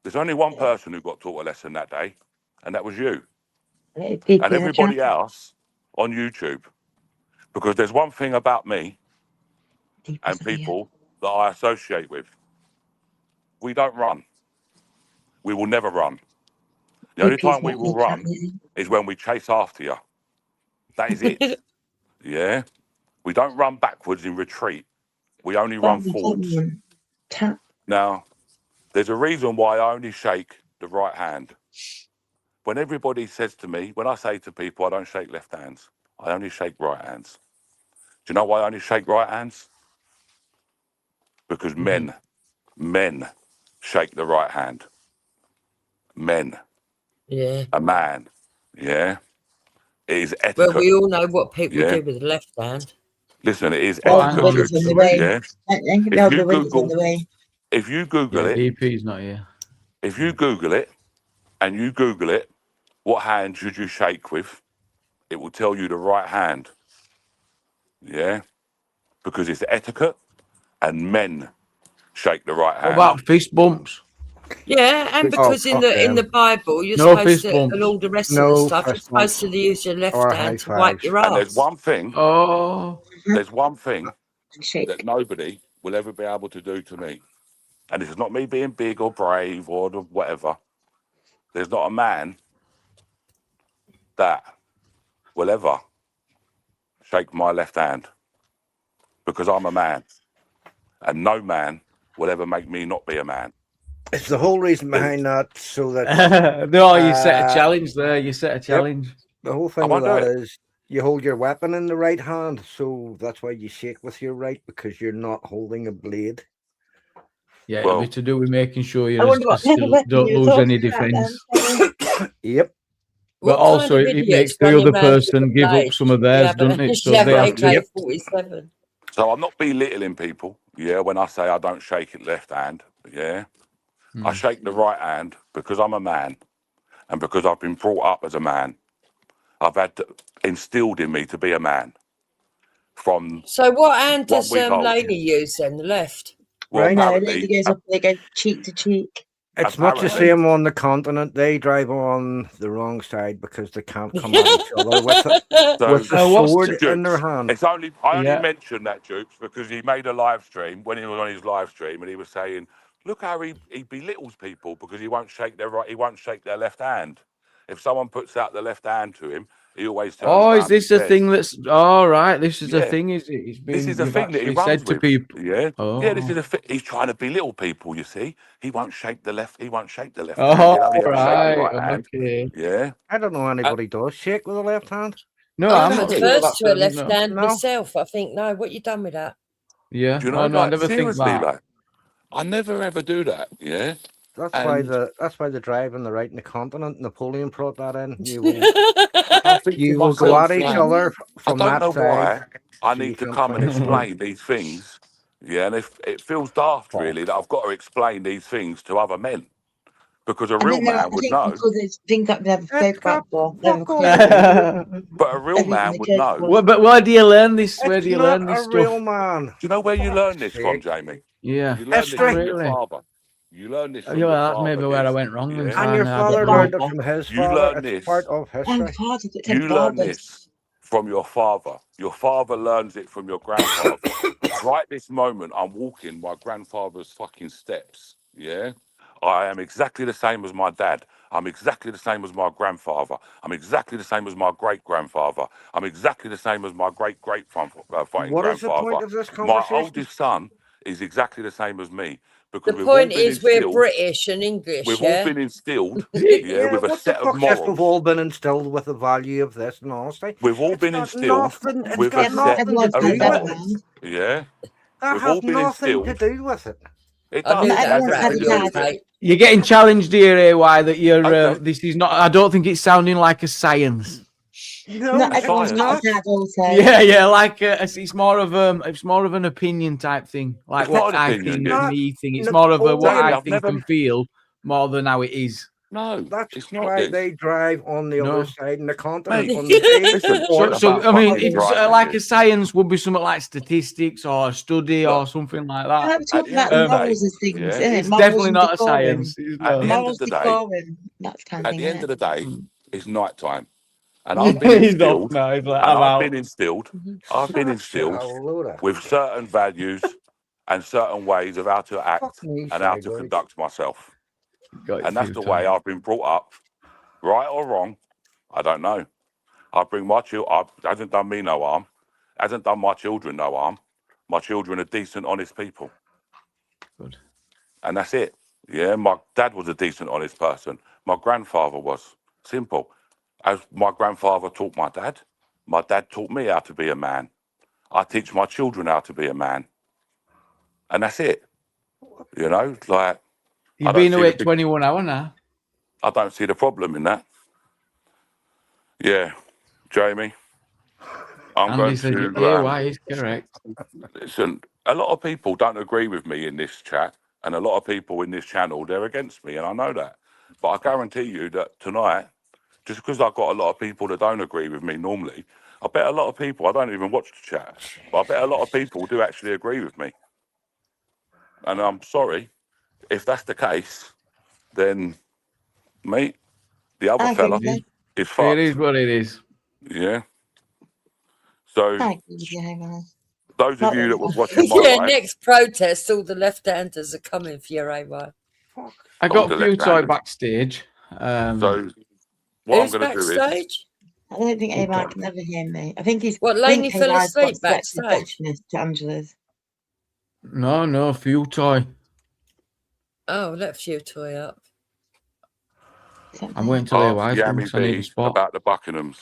Speaker 7: There's only one person who got taught a lesson that day, and that was you.
Speaker 2: People
Speaker 7: And
Speaker 2: in the
Speaker 7: everybody
Speaker 2: chat.
Speaker 7: else on YouTube. Because there's one thing about me
Speaker 2: People
Speaker 7: and
Speaker 2: say, yeah.
Speaker 7: people that I associate with. We don't run. We will never run. The only
Speaker 2: People's
Speaker 7: time we
Speaker 2: not
Speaker 7: will
Speaker 2: in the chat,
Speaker 7: run
Speaker 2: Lizzie.
Speaker 7: is when we chase after you. That is it. Yeah? We don't run backwards in retreat. We only run forwards.
Speaker 2: Tap.
Speaker 7: Now, there's a reason why I only shake the right hand. When everybody says to me, when I say to people I don't shake left hands, I only shake right hands. Do you know why I only shake right hands? Because men shake the right hand. Men.
Speaker 4: Yeah.
Speaker 7: A man. Yeah. It is
Speaker 4: Well,
Speaker 7: etiquette.
Speaker 4: we all know what people
Speaker 7: Yeah.
Speaker 4: do with the left hand.
Speaker 7: Listen, it is
Speaker 2: Oh, the
Speaker 7: etiquette.
Speaker 2: winner's on the
Speaker 7: Jukes.
Speaker 2: way.
Speaker 7: Yeah.
Speaker 2: No, the winner's on the way.
Speaker 7: If you Google it,
Speaker 1: DP's not here.
Speaker 7: if you Google it, and you Google it, what hand should you shake with? It will tell you the right hand. Yeah, because it's etiquette, and men shake the right
Speaker 1: What
Speaker 7: hand.
Speaker 1: about fist bumps?
Speaker 4: Yeah, and because in the Bible you're
Speaker 1: No
Speaker 4: supposed
Speaker 1: fist
Speaker 4: to,
Speaker 1: bumps.
Speaker 4: and all the rest of
Speaker 8: No
Speaker 4: the stuff, you're
Speaker 8: fist
Speaker 4: supposed
Speaker 8: bumps
Speaker 4: to use your left
Speaker 8: or
Speaker 4: hand
Speaker 8: high
Speaker 4: to wipe
Speaker 8: fives.
Speaker 4: your
Speaker 7: And there's
Speaker 4: ass.
Speaker 7: one thing.
Speaker 1: Oh,
Speaker 7: There's one thing
Speaker 2: Shake.
Speaker 7: that nobody will ever be able to do to me, and this is not me being big or brave or whatever. There's not a man that will ever shake my left hand because I'm a man, and no man will ever make me not be a man.
Speaker 8: It's the whole reason behind that, so that
Speaker 1: no, you set a challenge there. You set a challenge.
Speaker 8: the whole
Speaker 7: I
Speaker 8: thing with
Speaker 7: won't do
Speaker 8: that is you hold your weapon in the right hand, so that's why you shake with your right, because you're not holding a blade.
Speaker 1: Yeah, it'll
Speaker 7: Well,
Speaker 1: be to do with making sure
Speaker 2: I
Speaker 1: you
Speaker 2: wonder what type of weapon
Speaker 1: don't
Speaker 2: you're
Speaker 1: lose any
Speaker 2: talking about then,
Speaker 1: defense.
Speaker 2: Terry.
Speaker 8: Yep.
Speaker 1: But
Speaker 4: What kind
Speaker 1: also,
Speaker 4: of
Speaker 1: it
Speaker 4: idiots
Speaker 1: makes the
Speaker 4: running
Speaker 1: other
Speaker 4: round with
Speaker 1: person
Speaker 4: a
Speaker 1: give up
Speaker 4: blade?
Speaker 1: some of
Speaker 4: You
Speaker 1: theirs,
Speaker 4: have
Speaker 1: doesn't
Speaker 4: a,
Speaker 1: it? So
Speaker 4: you have
Speaker 1: they
Speaker 4: an
Speaker 1: have to.
Speaker 4: AK-47.
Speaker 7: so I'm not belittling people, yeah, when I say I don't shake it left hand, yeah. I shake the right hand because I'm a man and because I've been brought up as a man. I've had instilled in me to be a man from
Speaker 4: So what hand
Speaker 7: 1
Speaker 4: does
Speaker 7: week old.
Speaker 4: Laney use then? The left?
Speaker 7: Well,
Speaker 8: Right.
Speaker 2: No,
Speaker 7: apparently,
Speaker 2: Lizzie goes up, they go cheek to cheek.
Speaker 8: It's much the
Speaker 7: apparently,
Speaker 8: same on the continent. They drive on the wrong side because they can't come at each other with the
Speaker 7: so
Speaker 1: what's
Speaker 8: sword
Speaker 1: the-
Speaker 8: in their
Speaker 7: Jukes,
Speaker 8: hand.
Speaker 7: it's only I only
Speaker 1: Yeah.
Speaker 7: mentioned that, Jukes, because he made a live stream when he was on his live stream and he was saying, look how he belittles people because he won't shake their left hand. If someone puts out the left hand to him, he always turns
Speaker 1: Oh,
Speaker 7: around
Speaker 1: is this
Speaker 7: and
Speaker 1: a
Speaker 7: says,
Speaker 1: thing that's all right? This is a
Speaker 7: yeah,
Speaker 1: thing, is it? It's been,
Speaker 7: this is a
Speaker 1: you've
Speaker 7: thing that he
Speaker 1: actually
Speaker 7: runs
Speaker 1: said to
Speaker 7: with.
Speaker 1: people.
Speaker 7: Yeah, yeah, this
Speaker 1: Oh,
Speaker 7: is he's trying to belittle people, you see. He won't shake the left hand.
Speaker 1: oh,
Speaker 7: He'll only ever shake the
Speaker 1: right.
Speaker 7: right hand.
Speaker 1: Okay.
Speaker 7: Yeah.
Speaker 8: I don't know anybody does shake with the left hand.
Speaker 1: No,
Speaker 4: I'm
Speaker 1: I'm not sure
Speaker 4: adverse
Speaker 1: that
Speaker 4: to a
Speaker 1: person.
Speaker 4: left
Speaker 1: No.
Speaker 4: hand
Speaker 8: No.
Speaker 4: myself. I think, no, what you done with that?
Speaker 1: Yeah.
Speaker 7: Do you know,
Speaker 1: Oh no, I
Speaker 7: like,
Speaker 1: never think
Speaker 7: seriously,
Speaker 1: that.
Speaker 7: like, I never ever do that, yeah?
Speaker 8: That's
Speaker 7: And
Speaker 8: why the drive on the right in the continent. Napoleon brought that in.
Speaker 7: I think to
Speaker 8: You will go
Speaker 7: myself,
Speaker 8: at each
Speaker 7: like,
Speaker 8: other
Speaker 7: I
Speaker 8: from
Speaker 7: don't know
Speaker 8: that side,
Speaker 7: why I
Speaker 8: so you
Speaker 7: need to
Speaker 8: can't
Speaker 7: come and
Speaker 8: find each other.
Speaker 7: explain these things, yeah? And if it feels daft, really, that I've got to explain these things to other men. Because a
Speaker 2: And
Speaker 7: real
Speaker 2: then there are,
Speaker 7: man
Speaker 2: I
Speaker 7: would
Speaker 2: think,
Speaker 7: know.
Speaker 2: because it's things that we never spoke about before. Never
Speaker 8: Fuck
Speaker 2: covered.
Speaker 8: off.
Speaker 7: But a real
Speaker 2: Everything
Speaker 7: man
Speaker 2: the
Speaker 7: would
Speaker 2: kids
Speaker 7: know.
Speaker 2: want.
Speaker 1: Well, but where do you learn this? Where
Speaker 8: It's
Speaker 1: do you
Speaker 8: not
Speaker 1: learn
Speaker 8: a
Speaker 1: this
Speaker 8: real
Speaker 1: stuff?
Speaker 8: man.
Speaker 7: Do you know where you learn this from,
Speaker 8: Sake.
Speaker 7: Jamie?
Speaker 1: Yeah.
Speaker 7: You learn this
Speaker 8: History.
Speaker 7: from your
Speaker 1: Really?
Speaker 7: father. You learn this from
Speaker 1: Yeah,
Speaker 7: your
Speaker 1: that's
Speaker 7: father.
Speaker 1: maybe where I
Speaker 7: this,
Speaker 1: went wrong.
Speaker 7: yeah?
Speaker 1: And
Speaker 8: And your
Speaker 1: I
Speaker 8: father
Speaker 1: don't know.
Speaker 8: learned it from his
Speaker 7: You
Speaker 8: father.
Speaker 7: learn
Speaker 8: It's
Speaker 7: this.
Speaker 8: part of
Speaker 2: Oh,
Speaker 8: history.
Speaker 2: God, you got
Speaker 7: You learn
Speaker 2: barbers.
Speaker 7: this from your father. Your father learns it from your grandfather. Right this moment, I'm walking my grandfather's fucking steps. Yeah? I am exactly the same as my dad. I'm exactly the same as my grandfather. I'm exactly the same as my great-grandfather. I'm exactly the same as my great-great-fucking
Speaker 8: What is the point
Speaker 7: grandfather.
Speaker 8: of this
Speaker 7: My
Speaker 8: conversation?
Speaker 7: oldest son is exactly the same as me because
Speaker 4: The
Speaker 7: we've all
Speaker 4: point
Speaker 7: been
Speaker 4: is we're
Speaker 7: instilled.
Speaker 4: British and English,
Speaker 7: We've all
Speaker 4: yeah?
Speaker 7: been instilled,
Speaker 1: Yeah.
Speaker 7: yeah, with a
Speaker 8: what
Speaker 7: set
Speaker 8: the
Speaker 7: of
Speaker 8: fuck's this? We've
Speaker 7: morals.
Speaker 8: all been instilled with the value of this and honesty.
Speaker 7: We've all
Speaker 8: It's
Speaker 7: been
Speaker 8: got
Speaker 7: instilled
Speaker 8: nothing. It's
Speaker 7: with a
Speaker 8: got
Speaker 7: set
Speaker 8: nothing to
Speaker 7: of
Speaker 8: do
Speaker 2: Everyone's got
Speaker 8: with
Speaker 7: morals.
Speaker 8: it.
Speaker 7: Yeah,
Speaker 8: That
Speaker 7: we've all
Speaker 8: has
Speaker 7: been
Speaker 8: nothing to
Speaker 7: instilled.
Speaker 8: do with it.
Speaker 7: It
Speaker 4: I knew
Speaker 7: does.
Speaker 2: Not
Speaker 7: It
Speaker 4: that
Speaker 7: has
Speaker 2: everyone's had
Speaker 4: crap
Speaker 2: a
Speaker 7: everything to do
Speaker 4: was
Speaker 2: dad.
Speaker 7: with it.
Speaker 4: fake.
Speaker 1: You're getting challenged here, AY, that you're.
Speaker 7: Okay.
Speaker 1: This is not. I don't think it's sounding like a science.
Speaker 8: No,
Speaker 2: Not
Speaker 7: That's
Speaker 2: everyone's
Speaker 7: science.
Speaker 2: got a
Speaker 8: not.
Speaker 2: dad also.
Speaker 1: Yeah, yeah, like it's more of an opinion type thing, like
Speaker 7: It's not
Speaker 1: what
Speaker 7: an
Speaker 1: I
Speaker 7: opinion,
Speaker 1: think,
Speaker 7: yeah.
Speaker 8: Not
Speaker 1: me think. It's more of a what
Speaker 7: Jamie,
Speaker 1: I
Speaker 8: Napoleon.
Speaker 7: I've
Speaker 1: think
Speaker 7: never.
Speaker 1: and feel more than how it is.
Speaker 7: No,
Speaker 8: That's
Speaker 7: it's not
Speaker 8: why
Speaker 7: this.
Speaker 8: they drive on the
Speaker 1: No.
Speaker 8: other side in the continent.
Speaker 7: Mate,
Speaker 8: on the day.
Speaker 7: listen,
Speaker 1: So,
Speaker 7: what
Speaker 1: so
Speaker 7: about
Speaker 1: I mean,
Speaker 7: fucking
Speaker 1: it's
Speaker 7: driving
Speaker 1: like
Speaker 7: you?
Speaker 1: a science would be something like statistics or a study
Speaker 7: Look,
Speaker 1: or something like
Speaker 2: I'm
Speaker 1: that.
Speaker 2: talking
Speaker 7: the end
Speaker 2: about the
Speaker 7: of the
Speaker 2: morals
Speaker 7: day,
Speaker 2: of things,
Speaker 7: yeah,
Speaker 2: isn't it?
Speaker 1: It's
Speaker 2: Morals
Speaker 1: definitely
Speaker 2: and
Speaker 1: not a
Speaker 2: decorum.
Speaker 1: science. It's
Speaker 7: at the
Speaker 1: not.
Speaker 7: end of
Speaker 2: Morals,
Speaker 7: the day,
Speaker 2: decorum, that kind of
Speaker 7: at
Speaker 2: thing,
Speaker 7: the end of
Speaker 2: isn't
Speaker 7: the day,
Speaker 1: Mm.
Speaker 7: it's night time. And
Speaker 1: Yeah,
Speaker 7: I've been
Speaker 1: he's off
Speaker 7: instilled,
Speaker 1: now. He's like,
Speaker 7: and
Speaker 1: I'm
Speaker 7: I've
Speaker 1: out.
Speaker 7: been instilled, I've been instilled
Speaker 8: A load of
Speaker 7: with certain values and certain ways of how to act
Speaker 8: fuck me
Speaker 7: and how to
Speaker 8: sideways.
Speaker 7: conduct myself.
Speaker 1: Got it
Speaker 7: And that's
Speaker 1: few
Speaker 7: the way
Speaker 1: times.
Speaker 7: I've been brought up, right or wrong. I don't know. I bring my children, hasn't done me no harm, hasn't done my children no harm. My children are decent, honest people.
Speaker 1: Good.
Speaker 7: And that's it. Yeah, my dad was a decent, honest person. My grandfather was. Simple. As my grandfather taught my dad taught me how to be a man. I teach my children how to be a man. And that's it. You know, like,
Speaker 1: You've been away 21 hours now.
Speaker 7: I don't see the problem in that. Yeah, Jamie, I'm
Speaker 1: Andy
Speaker 7: going
Speaker 1: says
Speaker 7: to
Speaker 1: your AY is correct.
Speaker 7: listen. A lot of people don't agree with me in this chat, and a lot of people in this channel, they're against me, and I know that. But I guarantee you that tonight, just because I've got a lot of people that don't agree with me normally, I bet a lot of people, I don't even watch the chat, but I bet a lot of people do actually agree with me. And I'm sorry, if that's the case, then, mate, the other
Speaker 2: I agree
Speaker 7: fella
Speaker 2: with you.
Speaker 7: is fucked.
Speaker 1: It is what it is.
Speaker 7: Yeah. So,
Speaker 2: I agree with you, Hamill.
Speaker 7: those
Speaker 2: Not
Speaker 7: of you
Speaker 2: really.
Speaker 7: that was watching my
Speaker 4: Yeah,
Speaker 7: live,
Speaker 4: next protest, all the left-handers are coming for your AY.
Speaker 1: I
Speaker 7: all
Speaker 1: got
Speaker 7: the
Speaker 1: a few toy
Speaker 7: left-handers.
Speaker 1: backstage.
Speaker 7: So, what
Speaker 4: Who's
Speaker 7: I'm going to do is,
Speaker 4: backstage?
Speaker 2: I don't think
Speaker 1: We'll
Speaker 2: AY
Speaker 1: talk.
Speaker 2: can ever hear me. I think he's.
Speaker 4: What,
Speaker 2: I think
Speaker 4: Laney fell
Speaker 2: AY's got
Speaker 4: asleep
Speaker 2: selective
Speaker 4: backstage?
Speaker 2: deafness to Angela's.
Speaker 1: No, few toy.
Speaker 4: Oh, let few toy up.
Speaker 1: I'm waiting till
Speaker 7: ask
Speaker 1: AY's done
Speaker 7: Yami
Speaker 1: because I need a
Speaker 7: B
Speaker 1: spot.
Speaker 7: about the Buckinghams.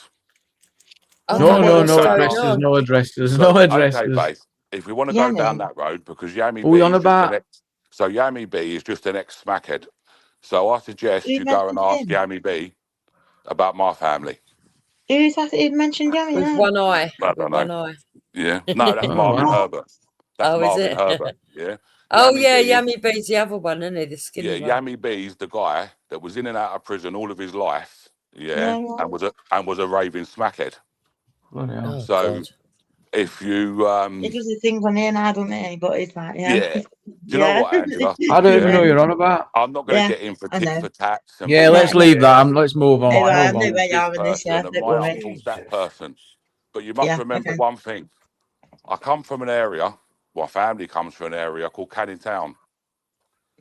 Speaker 4: I
Speaker 1: No,
Speaker 4: don't know what's
Speaker 1: no
Speaker 4: going
Speaker 1: addresses,
Speaker 4: on.
Speaker 1: no addresses,
Speaker 7: So,
Speaker 1: no
Speaker 7: okay,
Speaker 1: addresses.
Speaker 7: babe, if we want to go down
Speaker 2: Yami.
Speaker 7: that road, because Yami
Speaker 1: What are we
Speaker 7: B
Speaker 1: on
Speaker 7: is just an
Speaker 1: about?
Speaker 7: ex, so Yami B is just an ex-smackhead. So I suggest
Speaker 2: Who
Speaker 7: you go and
Speaker 2: mentioned
Speaker 7: ask
Speaker 2: him?
Speaker 7: Yami B about my family.
Speaker 2: Who mentioned Yami
Speaker 4: With
Speaker 2: now?
Speaker 4: one eye.
Speaker 7: I
Speaker 4: With
Speaker 7: don't
Speaker 4: one
Speaker 7: know.
Speaker 4: eye.
Speaker 7: Yeah, no, that's
Speaker 1: Oh,
Speaker 7: Marvin
Speaker 1: wow.
Speaker 7: Herbert. That's
Speaker 4: Oh, is
Speaker 7: Marvin
Speaker 4: it?
Speaker 7: Herbert. Yeah.
Speaker 4: Oh,
Speaker 7: Yami
Speaker 4: yeah,
Speaker 7: B is-
Speaker 4: Yummy B's the other one, isn't he? The skinny
Speaker 7: Yeah,
Speaker 4: one.
Speaker 7: Yami B's the guy that was in and out of prison all of his life. Yeah,
Speaker 2: Yeah.
Speaker 7: and was a raving smackhead.
Speaker 1: Bloody hell.
Speaker 4: Oh,
Speaker 7: So
Speaker 4: God.
Speaker 7: if you
Speaker 2: He does the things on here now, doesn't he? But it's like, yeah.
Speaker 7: yeah, do you know what, Angela?
Speaker 1: I don't even
Speaker 7: Yeah.
Speaker 1: know what you're on about.
Speaker 7: I'm not going to
Speaker 2: Yeah,
Speaker 7: get in for
Speaker 2: I
Speaker 7: tit
Speaker 2: know.
Speaker 7: for tats. And
Speaker 1: Yeah,
Speaker 7: be
Speaker 1: let's
Speaker 7: like,
Speaker 1: leave
Speaker 7: yeah,
Speaker 1: that. Let's move on.
Speaker 2: Hey,
Speaker 7: my
Speaker 2: I
Speaker 1: Move
Speaker 2: know
Speaker 1: on.
Speaker 7: uncle's
Speaker 2: where you
Speaker 7: this
Speaker 2: are in this,
Speaker 7: person
Speaker 2: yeah.
Speaker 7: and
Speaker 2: Don't
Speaker 7: my
Speaker 2: worry.
Speaker 7: uncle's that person. But you must
Speaker 2: Yeah,
Speaker 7: remember
Speaker 2: okay.
Speaker 7: one thing. I come from an area, my family comes from an area called Canning Town.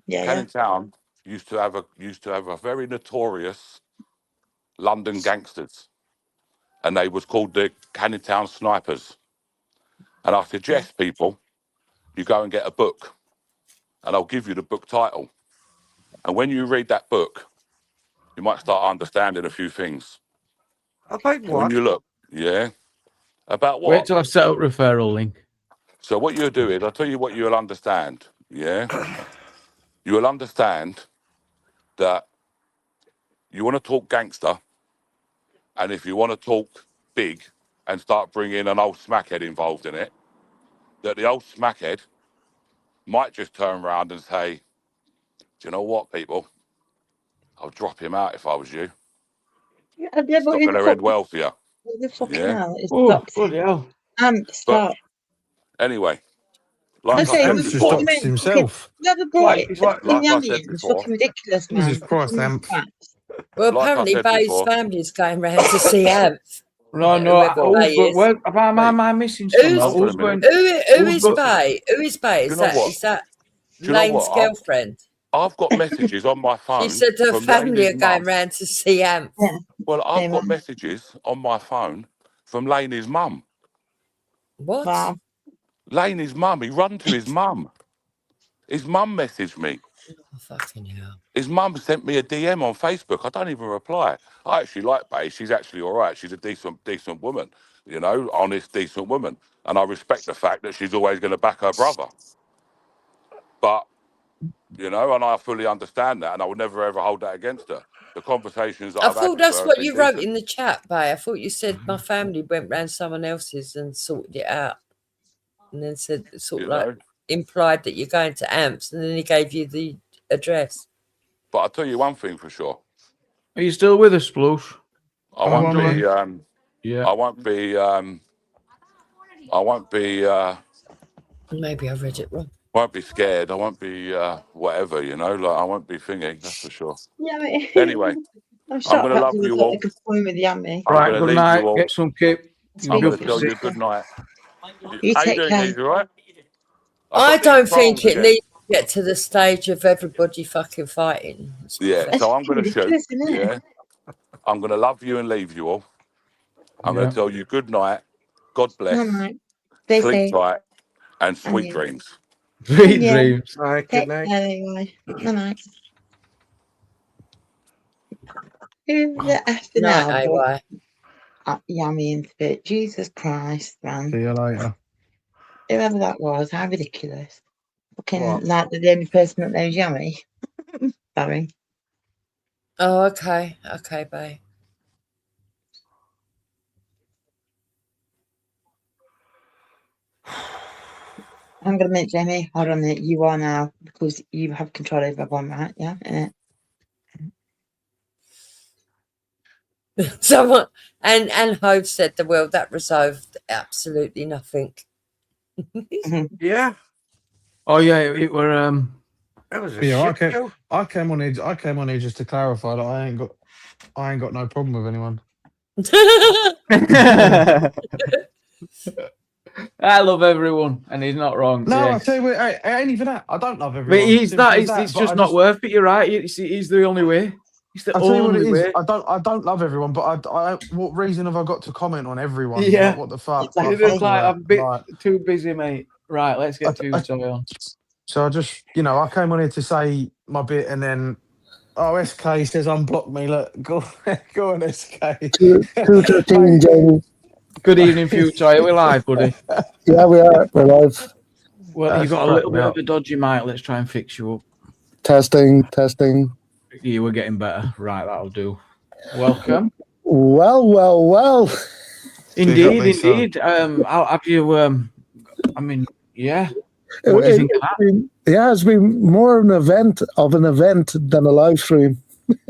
Speaker 2: Yeah,
Speaker 7: Canning Town used to have a very notorious London gangsters, and they was called the Canning Town Snipers. And I suggest people, you go and get a book, and I'll give you the book title. And when you read that book, you might start understanding a few things.
Speaker 8: About
Speaker 7: When
Speaker 8: what?
Speaker 7: you look, yeah, about
Speaker 1: Wait
Speaker 7: what?
Speaker 1: till I've set up referral link.
Speaker 7: So what you'll do is, I'll tell you what you'll understand, yeah? You will understand that you want to talk gangster, and if you want to talk big and start bringing an old smackhead involved in it, that the old smackhead might just turn around and say, do you know what, people? I'll drop him out if I was you.
Speaker 2: Yeah,
Speaker 7: It's
Speaker 2: but
Speaker 7: not
Speaker 2: he's
Speaker 7: going to end well for you.
Speaker 2: the fucking
Speaker 7: Yeah.
Speaker 2: hell. It's
Speaker 1: Oh,
Speaker 2: stopped.
Speaker 1: bloody hell.
Speaker 7: But
Speaker 2: Stop.
Speaker 7: anyway,
Speaker 2: I
Speaker 7: like I
Speaker 2: say,
Speaker 7: said
Speaker 10: Amps
Speaker 2: whoever
Speaker 10: just
Speaker 2: brought
Speaker 7: before,
Speaker 2: him
Speaker 10: stops
Speaker 2: in, fucking,
Speaker 10: himself.
Speaker 2: whoever brought it,
Speaker 1: It's like
Speaker 2: fucking
Speaker 7: like I
Speaker 2: Yami
Speaker 7: said
Speaker 2: in, was
Speaker 7: before,
Speaker 2: fucking ridiculous,
Speaker 10: Jesus
Speaker 2: man.
Speaker 10: Christ,
Speaker 2: Fucking
Speaker 10: Amp.
Speaker 2: twats.
Speaker 4: Well,
Speaker 7: like I
Speaker 4: apparently
Speaker 7: said
Speaker 4: Bay's
Speaker 7: before,
Speaker 4: family's going round to see Amp.
Speaker 1: No,
Speaker 4: Whoever
Speaker 1: who's
Speaker 4: Bay
Speaker 1: going?
Speaker 4: is.
Speaker 1: Where am
Speaker 7: mate,
Speaker 1: I missing something?
Speaker 4: Who's,
Speaker 7: hold on a
Speaker 1: Who's
Speaker 7: minute.
Speaker 1: going?
Speaker 4: who
Speaker 1: Who's
Speaker 4: is
Speaker 1: got?
Speaker 4: Bay? Who is Bay?
Speaker 7: Do you know what?
Speaker 4: Is that
Speaker 7: Do you know
Speaker 4: Lane's
Speaker 7: what?
Speaker 4: girlfriend?
Speaker 7: I've got messages on my
Speaker 4: She
Speaker 7: phone
Speaker 4: said her
Speaker 7: from
Speaker 4: family
Speaker 7: Laney's
Speaker 4: are going
Speaker 7: mum.
Speaker 4: round to see Amp.
Speaker 2: Yeah,
Speaker 7: Well, I've
Speaker 2: same
Speaker 7: got
Speaker 2: man.
Speaker 7: messages on my phone from Laney's mum.
Speaker 4: What?
Speaker 2: Wow.
Speaker 7: Laney's mum, he run to his mum. His mum messaged me.
Speaker 4: Oh, fucking hell.
Speaker 7: His mum sent me a DM on Facebook. I don't even reply. I actually like Bay. She's actually all right. She's a decent woman, you know, honest, decent woman. And I respect the fact that she's always going to back her brother. But, you know, and I fully understand that, and I would never, ever hold that against her. The conversations that
Speaker 4: I
Speaker 7: I've had
Speaker 4: thought
Speaker 7: with
Speaker 4: that's
Speaker 7: her have
Speaker 4: what
Speaker 7: been
Speaker 4: you wrote
Speaker 7: decent.
Speaker 4: in the chat, Bay. I thought you said my family went round someone else's and sorted it out. And then said, sort
Speaker 7: You
Speaker 4: of like,
Speaker 7: know?
Speaker 4: implied that you're going to Amps, and then he gave you the address.
Speaker 7: But I'll tell you one thing for sure.
Speaker 1: Are you still with us, Sploosh?
Speaker 7: I won't be.
Speaker 1: Yeah.
Speaker 7: I won't be. I won't be.
Speaker 4: Maybe I read it wrong.
Speaker 7: Won't be scared. I won't be whatever. You know, like I won't be thinking. That's for sure.
Speaker 2: Yeah.
Speaker 7: Anyway,
Speaker 2: I'm shocked
Speaker 7: gonna
Speaker 2: that
Speaker 7: love
Speaker 2: was
Speaker 7: you
Speaker 2: like
Speaker 7: all.
Speaker 2: a good point with Yummy.
Speaker 7: I'm
Speaker 1: Right,
Speaker 7: gonna
Speaker 1: good
Speaker 7: leave
Speaker 1: night.
Speaker 7: you all.
Speaker 1: Get some keep.
Speaker 7: I'm
Speaker 2: Speak
Speaker 7: gonna
Speaker 2: to
Speaker 7: tell
Speaker 2: you
Speaker 7: you good night.
Speaker 2: You
Speaker 7: How you
Speaker 2: take
Speaker 7: doing,
Speaker 2: care.
Speaker 7: Keith? You all right?
Speaker 4: I
Speaker 7: I've got
Speaker 4: don't
Speaker 7: these
Speaker 4: think
Speaker 7: phones
Speaker 4: it
Speaker 7: again.
Speaker 4: needs to get to the stage of everybody fucking fighting. It's
Speaker 7: Yeah,
Speaker 2: It's
Speaker 7: so I'm gonna shoot.
Speaker 2: ridiculous, isn't it?
Speaker 7: Yeah, I'm gonna love you and leave you all. I'm
Speaker 1: Yeah.
Speaker 7: gonna tell you good night. God bless.
Speaker 2: All right. Stay
Speaker 7: Sleep
Speaker 2: safe.
Speaker 7: tight and
Speaker 2: And
Speaker 7: sweet
Speaker 2: you.
Speaker 7: dreams.
Speaker 1: Sweet
Speaker 2: Yeah.
Speaker 1: dreams.
Speaker 8: All right,
Speaker 2: Take
Speaker 8: good night.
Speaker 2: care anyway. Good night. Who the effing
Speaker 4: Night,
Speaker 2: hell brought
Speaker 4: AY.
Speaker 2: Yummy into it? Jesus Christ, man.
Speaker 10: See you later.
Speaker 2: Whoever that was, how ridiculous. Fucking
Speaker 8: What?
Speaker 2: like the only person that knows Yummy. Sorry.
Speaker 4: Oh, okay. Okay, babe.
Speaker 2: I'm gonna admit, Jamie, hold on a minute. You are now because you have control over everyone, right? Yeah, innit?
Speaker 4: Someone and Hove said the well that resolved absolutely nothing.
Speaker 8: Yeah,
Speaker 1: Oh yeah, it were
Speaker 8: it was a
Speaker 10: Yeah,
Speaker 8: shit show.
Speaker 10: I came on here just to clarify that I ain't got no problem with anyone.
Speaker 1: I love everyone, and he's not wrong.
Speaker 10: No,
Speaker 1: yeah.
Speaker 10: I tell you what, it ain't even that. I don't love
Speaker 1: But
Speaker 10: everyone.
Speaker 1: he's
Speaker 10: Simple
Speaker 1: not.
Speaker 10: as that,
Speaker 1: It's
Speaker 10: but
Speaker 1: just
Speaker 10: I
Speaker 1: not worth it. You're right. He's the only way. It's the
Speaker 10: I'll tell you what it
Speaker 1: only
Speaker 10: is.
Speaker 1: way.
Speaker 10: I don't love everyone, but I what reason have I got to comment on everyone?
Speaker 1: Yeah.
Speaker 10: Like, what the fuck?
Speaker 2: Exactly.
Speaker 10: Like,
Speaker 1: It's
Speaker 10: fuck
Speaker 1: like
Speaker 10: all
Speaker 1: I'm a
Speaker 10: that.
Speaker 1: bit
Speaker 10: Like,
Speaker 1: too busy, mate. Right, let's get to on.
Speaker 10: so I just, I came on here to say my bit, and then, SK says unblock me. Look, go on, SK.
Speaker 12: 2:13, Jamie.
Speaker 1: Good evening, Future. Are we live, buddy?
Speaker 12: Yeah, we are. We're live.
Speaker 1: Well, you
Speaker 10: That's
Speaker 1: got a little
Speaker 10: fucked
Speaker 1: bit
Speaker 10: up.
Speaker 1: of a dodgy mic. Let's try and fix you up.
Speaker 12: Testing.
Speaker 1: You were getting better. Right, that'll do. Welcome.
Speaker 12: Well.
Speaker 1: Indeed. How have you? I mean, yeah. What do you think of that?
Speaker 12: It's been more an event than a live stream.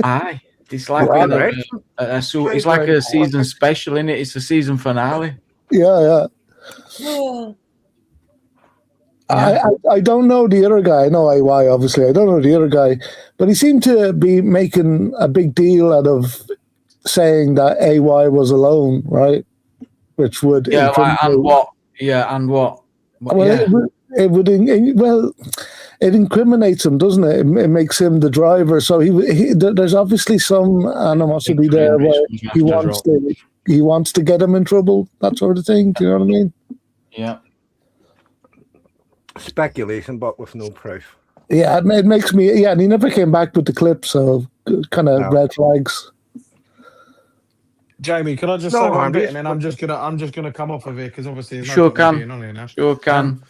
Speaker 1: Aye, it's like it's like a season special, isn't it? It's a season finale.
Speaker 12: Yeah. I don't know the other guy. I know AY, obviously. I don't know the other guy. But he seemed to be making a big deal out of saying that AY was alone, right? Which would...
Speaker 1: and what?
Speaker 12: Well, it incriminates him, doesn't it? It makes him the driver. So there's obviously some animosity there where he wants to get him in trouble, that sort of thing. Do you know what I mean?
Speaker 1: Yeah.
Speaker 8: Speculation, but with no proof.
Speaker 12: Yeah, it makes me. Yeah, and he never came back with the clip, so kind of red flags.
Speaker 10: Jamie, can I just say one bit, and then I'm just gonna come off of here because obviously there's no point being on here now.
Speaker 1: Sure can.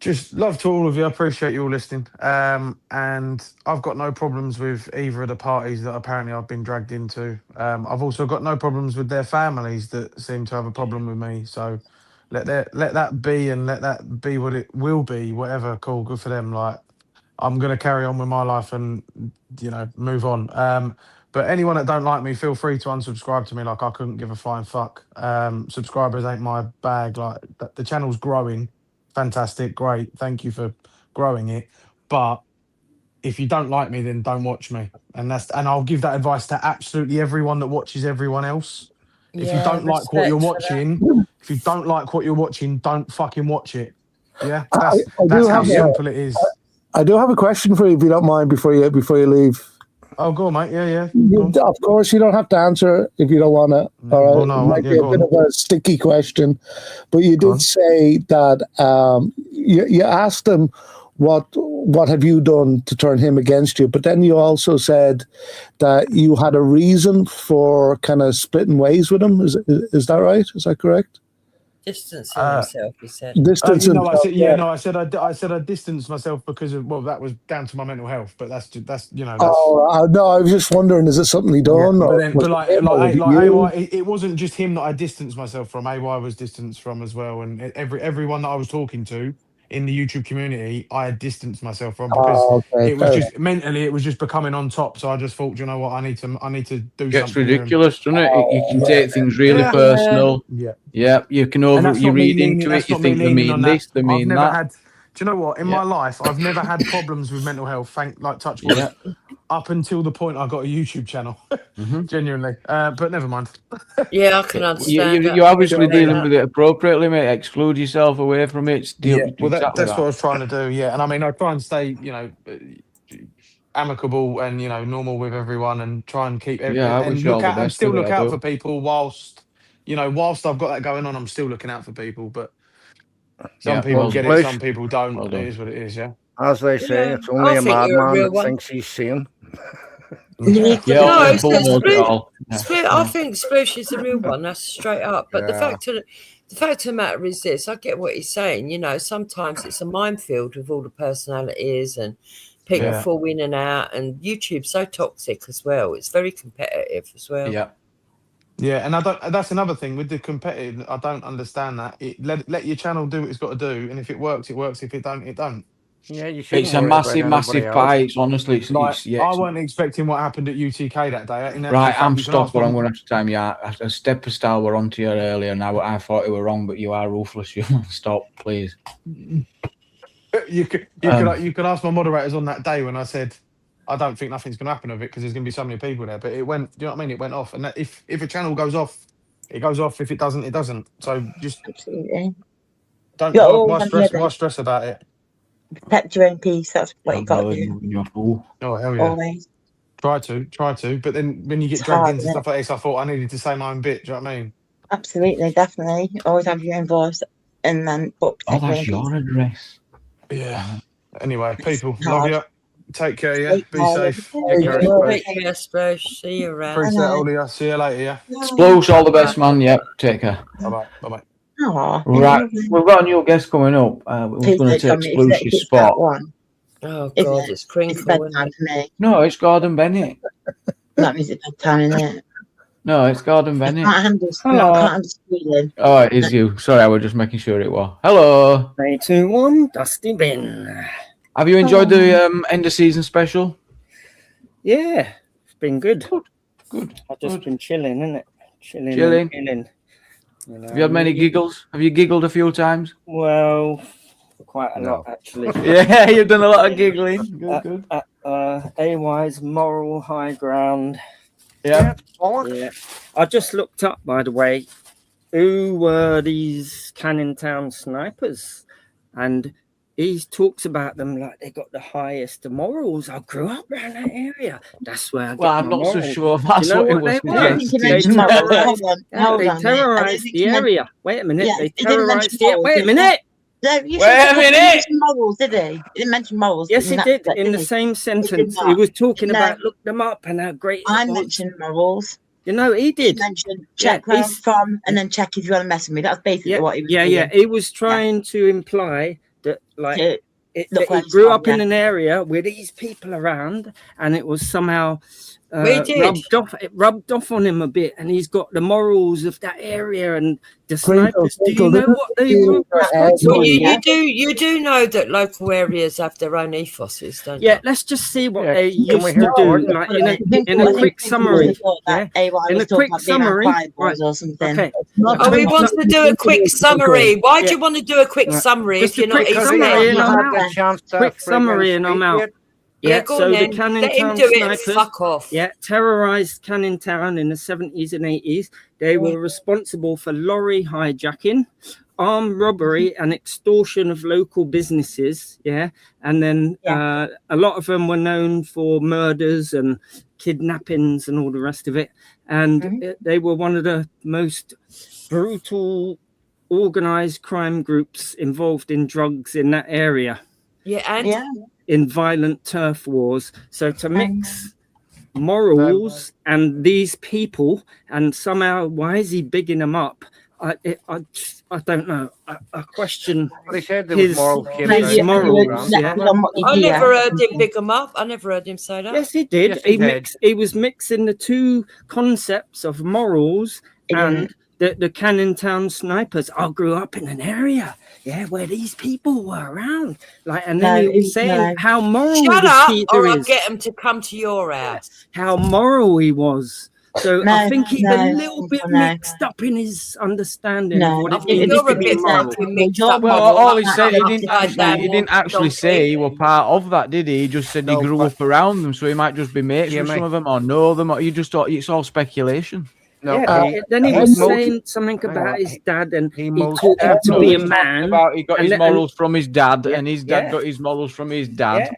Speaker 10: Just love to all of you. I appreciate you all listening. And I've got no problems with either of the parties that apparently I've been dragged into. I've also got no problems with their families that seem to have a problem with me. So let that be, and let that be what it will be. Whatever, cool, good for them. Like, I'm gonna carry on with my life and move on. But anyone that don't like me, feel free to unsubscribe to me. Like, I couldn't give a flying fuck. Subscribers ain't my bag. Like, the channel's growing. Fantastic, great. Thank you for growing it. But if you don't like me, then don't watch me. And I'll give that advice to absolutely everyone that watches everyone else. If you don't like what you're watching, don't fucking watch it. Yeah, that's how simple it is.
Speaker 12: I do have a question for you, if you don't mind, before you leave.
Speaker 10: Oh, go on, mate. Yeah.
Speaker 12: Of course, you don't have to answer if you don't want to. All right,
Speaker 10: no,
Speaker 12: it might be a bit of a sticky question, but you did say that you asked him what have you done to turn him against you, but then you also said that you had a reason for kind of splitting ways with him. Is that right? Is that correct?
Speaker 4: Distancing himself, he said.
Speaker 10: I said I distanced myself because of, that was down to my mental health. But that's.
Speaker 12: Oh no, I was just wondering, is it something he done?
Speaker 10: It wasn't just him that I distanced myself from. AY was distanced from as well, and everyone that I was talking to, in the YouTube community, I had distanced myself from because
Speaker 12: okay,
Speaker 10: it was
Speaker 12: fair
Speaker 10: just mentally, it was just becoming on top. So I just thought, "Do you know what, I need to do
Speaker 1: Gets
Speaker 10: something. here."
Speaker 1: ridiculous, doesn't it? You can
Speaker 12: yeah.
Speaker 1: take things really
Speaker 10: Yeah.
Speaker 1: personal.
Speaker 10: Yeah.
Speaker 1: Yeah, you can
Speaker 10: And that's
Speaker 1: you
Speaker 10: not me
Speaker 1: read
Speaker 10: leaning.
Speaker 1: into it.
Speaker 10: That's
Speaker 1: You
Speaker 10: not me
Speaker 1: think they
Speaker 10: leaning
Speaker 1: mean
Speaker 10: on that.
Speaker 1: this, they
Speaker 10: I've
Speaker 1: mean
Speaker 10: never
Speaker 1: that.
Speaker 10: had. Do you know what? In
Speaker 1: Yeah.
Speaker 10: my life, I've never had problems with mental health. Touch wood.
Speaker 1: Yeah.
Speaker 10: Up until the point I got a YouTube channel, genuinely. But never mind.
Speaker 4: Yeah, I can understand that.
Speaker 1: You're obviously
Speaker 4: Appreciate
Speaker 1: dealing
Speaker 4: that.
Speaker 1: with it appropriately, mate. Exclude yourself away from it. Deal
Speaker 10: Well,
Speaker 1: exactly
Speaker 10: that's
Speaker 1: that.
Speaker 10: what I was trying to do. Yeah, and I mean, I try and stay, amicable and normal with everyone, and try and keep
Speaker 1: Yeah, I wish you all the
Speaker 10: and
Speaker 1: best
Speaker 10: still
Speaker 1: with it,
Speaker 10: look
Speaker 1: I
Speaker 10: out
Speaker 1: do.
Speaker 10: for people whilst I've got that going on. I'm still looking out for people, but some
Speaker 1: Yeah,
Speaker 10: people
Speaker 1: well
Speaker 10: get
Speaker 1: done.
Speaker 10: it, some people don't.
Speaker 1: Well
Speaker 10: It
Speaker 1: done.
Speaker 10: is what it is. Yeah.
Speaker 8: As they say,
Speaker 4: Yeah,
Speaker 8: it's only
Speaker 4: I
Speaker 8: a
Speaker 4: think you're a
Speaker 8: madman
Speaker 4: real
Speaker 8: that
Speaker 4: one.
Speaker 8: thinks he's sane.
Speaker 1: Yeah,
Speaker 4: No,
Speaker 1: and
Speaker 4: it's
Speaker 1: Bull knows it all.
Speaker 4: Split. I think Sploosh is a real one. That's straight up. But the fact of the matter is this: I get what he's saying. Sometimes it's a minefield with all the personalities and people fall in and out. And YouTube's so toxic as well. It's very competitive as well.
Speaker 1: Yeah.
Speaker 10: Yeah, and I don't. That's another thing with the competitive. I don't understand that. Let your channel do what it's got to do, and if it works, it works. If it don't, it don't.
Speaker 8: Yeah, you shouldn't
Speaker 1: It's a
Speaker 8: worry about
Speaker 1: massive,
Speaker 8: anybody
Speaker 1: massive
Speaker 8: else.
Speaker 1: pie. It's honestly,
Speaker 10: I wasn't expecting what happened at UTK that day. In actual
Speaker 1: right.
Speaker 10: fact,
Speaker 1: I'm
Speaker 10: you can
Speaker 1: stopped,
Speaker 10: ask
Speaker 1: but
Speaker 10: my-
Speaker 1: I'm going to have to time you out. A step per style were on to you earlier. Now I thought you were wrong, but you are ruthless. You stop, please.
Speaker 10: You could ask my moderators on that day when I said I don't think nothing's going to happen with it because there's going to be so many people there. But it went. Do you know what I mean? It went off, and that, if a channel goes off, it goes off. If it doesn't, it doesn't. So just
Speaker 2: Absolutely.
Speaker 10: don't.
Speaker 2: You're all
Speaker 10: Why
Speaker 2: on
Speaker 10: stress?
Speaker 2: the
Speaker 10: Why stress about it?
Speaker 2: Protect your own peace. That's what you got to do.
Speaker 1: You're a fool.
Speaker 10: Oh hell yeah!
Speaker 2: Always.
Speaker 10: Try to. But then when you get
Speaker 2: It's
Speaker 10: dragged
Speaker 2: hard,
Speaker 10: into
Speaker 2: isn't
Speaker 10: stuff like this, I thought I needed to say my own bit. Do you know what I mean?
Speaker 2: Absolutely, definitely. Always have your own voice, and then but
Speaker 1: Oh,
Speaker 2: protect your own
Speaker 1: that's
Speaker 2: peace.
Speaker 1: your address.
Speaker 10: Yeah. Anyway, people,
Speaker 2: It's
Speaker 10: love
Speaker 2: hard.
Speaker 10: you. Take care. Yeah. Be
Speaker 2: hard.
Speaker 10: safe.
Speaker 2: Take
Speaker 10: Get
Speaker 2: care.
Speaker 10: careful.
Speaker 4: Take care, Sploosh. See you around.
Speaker 10: Appreciate all of you. See you later. Yeah.
Speaker 1: Sploosh, all the best, man. Yep, take care.
Speaker 10: Bye bye. Bye bye.
Speaker 2: Aw,
Speaker 1: Right, we've got a new guest coming up. We're
Speaker 2: Please
Speaker 1: going to
Speaker 2: don't
Speaker 1: take
Speaker 2: tell me
Speaker 1: Sploosh's
Speaker 2: it's that
Speaker 1: spot.
Speaker 2: one.
Speaker 4: Oh
Speaker 2: Isn't
Speaker 4: God,
Speaker 2: it?
Speaker 4: it's
Speaker 2: It's
Speaker 4: crinkle.
Speaker 2: bedtime for me.
Speaker 1: No, it's Gordon Bennett.
Speaker 2: That means it's bedtime, isn't it?
Speaker 1: No, it's Gordon
Speaker 2: I
Speaker 1: Bennett.
Speaker 2: can't handle. No, I can't handle squealing.
Speaker 1: Oh, it is you. Sorry, I was just making sure it was. Hello.
Speaker 13: 3, 2, 1, Dusty Bin.
Speaker 1: Have you enjoyed the end of season special?
Speaker 13: Yeah, it's been good.
Speaker 1: Good.
Speaker 13: I've just been chilling, innit? Chilling.
Speaker 1: Chilling.
Speaker 13: And chilling.
Speaker 1: Have you had many giggles? Have you giggled a few times?
Speaker 13: Well, quite a lot, actually.
Speaker 1: Yeah, you've done a lot of giggling. Good.
Speaker 13: AY's moral high ground.
Speaker 1: Yeah.
Speaker 13: Yeah. I just looked up, by the way, who were these Canning Town snipers? And he talks about them like they got the highest morals. I grew up around that area. That's where I get
Speaker 1: Well, I'm
Speaker 13: my
Speaker 1: not so
Speaker 13: morals.
Speaker 1: sure that's
Speaker 13: You know
Speaker 1: what it
Speaker 13: what
Speaker 1: was.
Speaker 13: they were?
Speaker 1: suggesting.
Speaker 13: They
Speaker 2: Hold
Speaker 13: terrorised,
Speaker 2: on, hold
Speaker 13: they
Speaker 2: on.
Speaker 13: terrorised the area. Wait a minute.
Speaker 2: Yeah,
Speaker 13: They
Speaker 2: he didn't mention
Speaker 13: terrorised the area.
Speaker 2: morals,
Speaker 13: Wait a
Speaker 2: did he?
Speaker 13: minute.
Speaker 2: No, you
Speaker 13: Wait
Speaker 2: said
Speaker 13: a
Speaker 2: he didn't
Speaker 13: minute.
Speaker 2: mention morals, did he? He didn't mention morals.
Speaker 13: Yes, he
Speaker 2: that
Speaker 13: did.
Speaker 2: bit,
Speaker 13: In
Speaker 2: didn't
Speaker 13: the
Speaker 2: he?
Speaker 13: same
Speaker 2: He
Speaker 13: sentence,
Speaker 2: did
Speaker 13: he
Speaker 2: not.
Speaker 13: was talking
Speaker 2: No.
Speaker 13: about look them up and how great
Speaker 2: I
Speaker 13: it was.
Speaker 2: mentioned morals.
Speaker 13: You know, he
Speaker 2: He
Speaker 13: did.
Speaker 2: mentioned check where I'm
Speaker 13: he's-
Speaker 2: from and then check if you want to mess with me. That's basically what he was doing.
Speaker 13: Yeah. He was trying to imply that, like,
Speaker 2: To
Speaker 13: that
Speaker 2: look where
Speaker 13: he
Speaker 2: he's
Speaker 13: grew
Speaker 2: from,
Speaker 13: up in
Speaker 2: yeah.
Speaker 13: an area with these people around, and it was somehow
Speaker 4: We did.
Speaker 13: rubbed off on him a bit, and he's got the morals of that area and the
Speaker 12: Crinkle,
Speaker 13: snipers. Do you
Speaker 12: crinkle,
Speaker 13: know
Speaker 12: didn't
Speaker 13: what they
Speaker 12: you,
Speaker 13: were responsible
Speaker 4: Well,
Speaker 13: for?
Speaker 4: you do know that local areas have their own ethoses, don't you?
Speaker 13: Yeah, let's just see what they
Speaker 8: Can
Speaker 13: used
Speaker 8: we
Speaker 13: to
Speaker 8: hear
Speaker 13: do,
Speaker 8: Gordon?
Speaker 13: like
Speaker 2: I think
Speaker 13: in a
Speaker 2: Paul-
Speaker 13: quick
Speaker 2: I think Paul
Speaker 13: summary.
Speaker 2: thought that
Speaker 13: Yeah,
Speaker 2: AY
Speaker 13: in
Speaker 2: was
Speaker 13: a
Speaker 2: talking
Speaker 13: quick
Speaker 2: about being on
Speaker 13: summary.
Speaker 2: Quiet Boys
Speaker 13: Right.
Speaker 2: or something.
Speaker 13: Okay.
Speaker 4: Oh, he wants to do a quick summary. Why do
Speaker 13: Yeah.
Speaker 4: you want to do a quick
Speaker 13: Right.
Speaker 4: summary
Speaker 13: Just
Speaker 4: if
Speaker 13: a
Speaker 4: you're not
Speaker 13: quick
Speaker 4: easy?
Speaker 13: summary and
Speaker 2: Yeah,
Speaker 13: I'm
Speaker 2: yeah.
Speaker 13: out.
Speaker 8: Chance to
Speaker 13: Quick
Speaker 8: friggin'
Speaker 13: summary and I'm
Speaker 8: speak
Speaker 13: out.
Speaker 8: yet?
Speaker 4: Yeah, go
Speaker 13: so
Speaker 4: on
Speaker 13: the
Speaker 4: then.
Speaker 13: Canning
Speaker 4: Let him
Speaker 13: Town
Speaker 4: do it.
Speaker 13: snipers,
Speaker 4: Fuck off.
Speaker 13: yeah, terrorized Canning Town in the 70s and 80s. They were responsible for lorry hijacking, armed robbery, and extortion of local businesses. Yeah, and then a lot of them were known for murders and kidnappings and all the rest of it. And they were one of the most brutal, organized crime groups involved in drugs in that area,
Speaker 4: Yeah, and
Speaker 13: in violent turf wars. So to mix morals and these people, and somehow, why is he bigging them up? I don't know. I question
Speaker 8: But he said there was
Speaker 13: his
Speaker 8: moral
Speaker 13: morals. Yeah.
Speaker 4: I never heard him big him up. I never heard him say that.
Speaker 13: Yes, he did.
Speaker 8: Yes, he did.
Speaker 13: He was mixing the two concepts of morals and the Cannon Town snipers. I grew up in an area, where these people were around. Like, and then he was saying how moral
Speaker 4: Shut
Speaker 13: this
Speaker 4: up,
Speaker 13: Peter
Speaker 4: or I'll
Speaker 13: is.
Speaker 4: get him to come to your house.
Speaker 13: How moral he was. So
Speaker 2: No,
Speaker 13: I think he's
Speaker 2: no,
Speaker 13: a little bit
Speaker 2: no.
Speaker 13: mixed up in his understanding
Speaker 2: No,
Speaker 13: of what
Speaker 2: I
Speaker 13: it
Speaker 2: think
Speaker 13: means
Speaker 4: you're
Speaker 13: to
Speaker 4: a
Speaker 13: be
Speaker 4: bit
Speaker 13: moral.
Speaker 4: fucking mixed up.
Speaker 1: Well,
Speaker 4: Model.
Speaker 1: all he
Speaker 4: Like
Speaker 1: said,
Speaker 4: that
Speaker 1: he didn't
Speaker 4: upside down
Speaker 1: actually say he were part of that, did he? He just said he
Speaker 8: No,
Speaker 1: grew
Speaker 8: but-
Speaker 1: up around them, so he might just be mates
Speaker 8: Yeah,
Speaker 1: with
Speaker 8: mate.
Speaker 1: some of them or know them. Or you just thought it's all speculation.
Speaker 8: No,
Speaker 13: Then he
Speaker 8: he
Speaker 13: was
Speaker 8: most-
Speaker 13: saying something
Speaker 8: hang
Speaker 13: about
Speaker 8: on,
Speaker 13: his dad, and he
Speaker 8: most
Speaker 13: taught him to
Speaker 8: definitely
Speaker 13: be a
Speaker 1: Talking
Speaker 13: man.
Speaker 1: about he got
Speaker 13: and-
Speaker 1: his
Speaker 13: and-
Speaker 1: morals from his dad,
Speaker 13: Yeah,
Speaker 1: and his dad
Speaker 13: yeah.
Speaker 1: got his morals from his dad.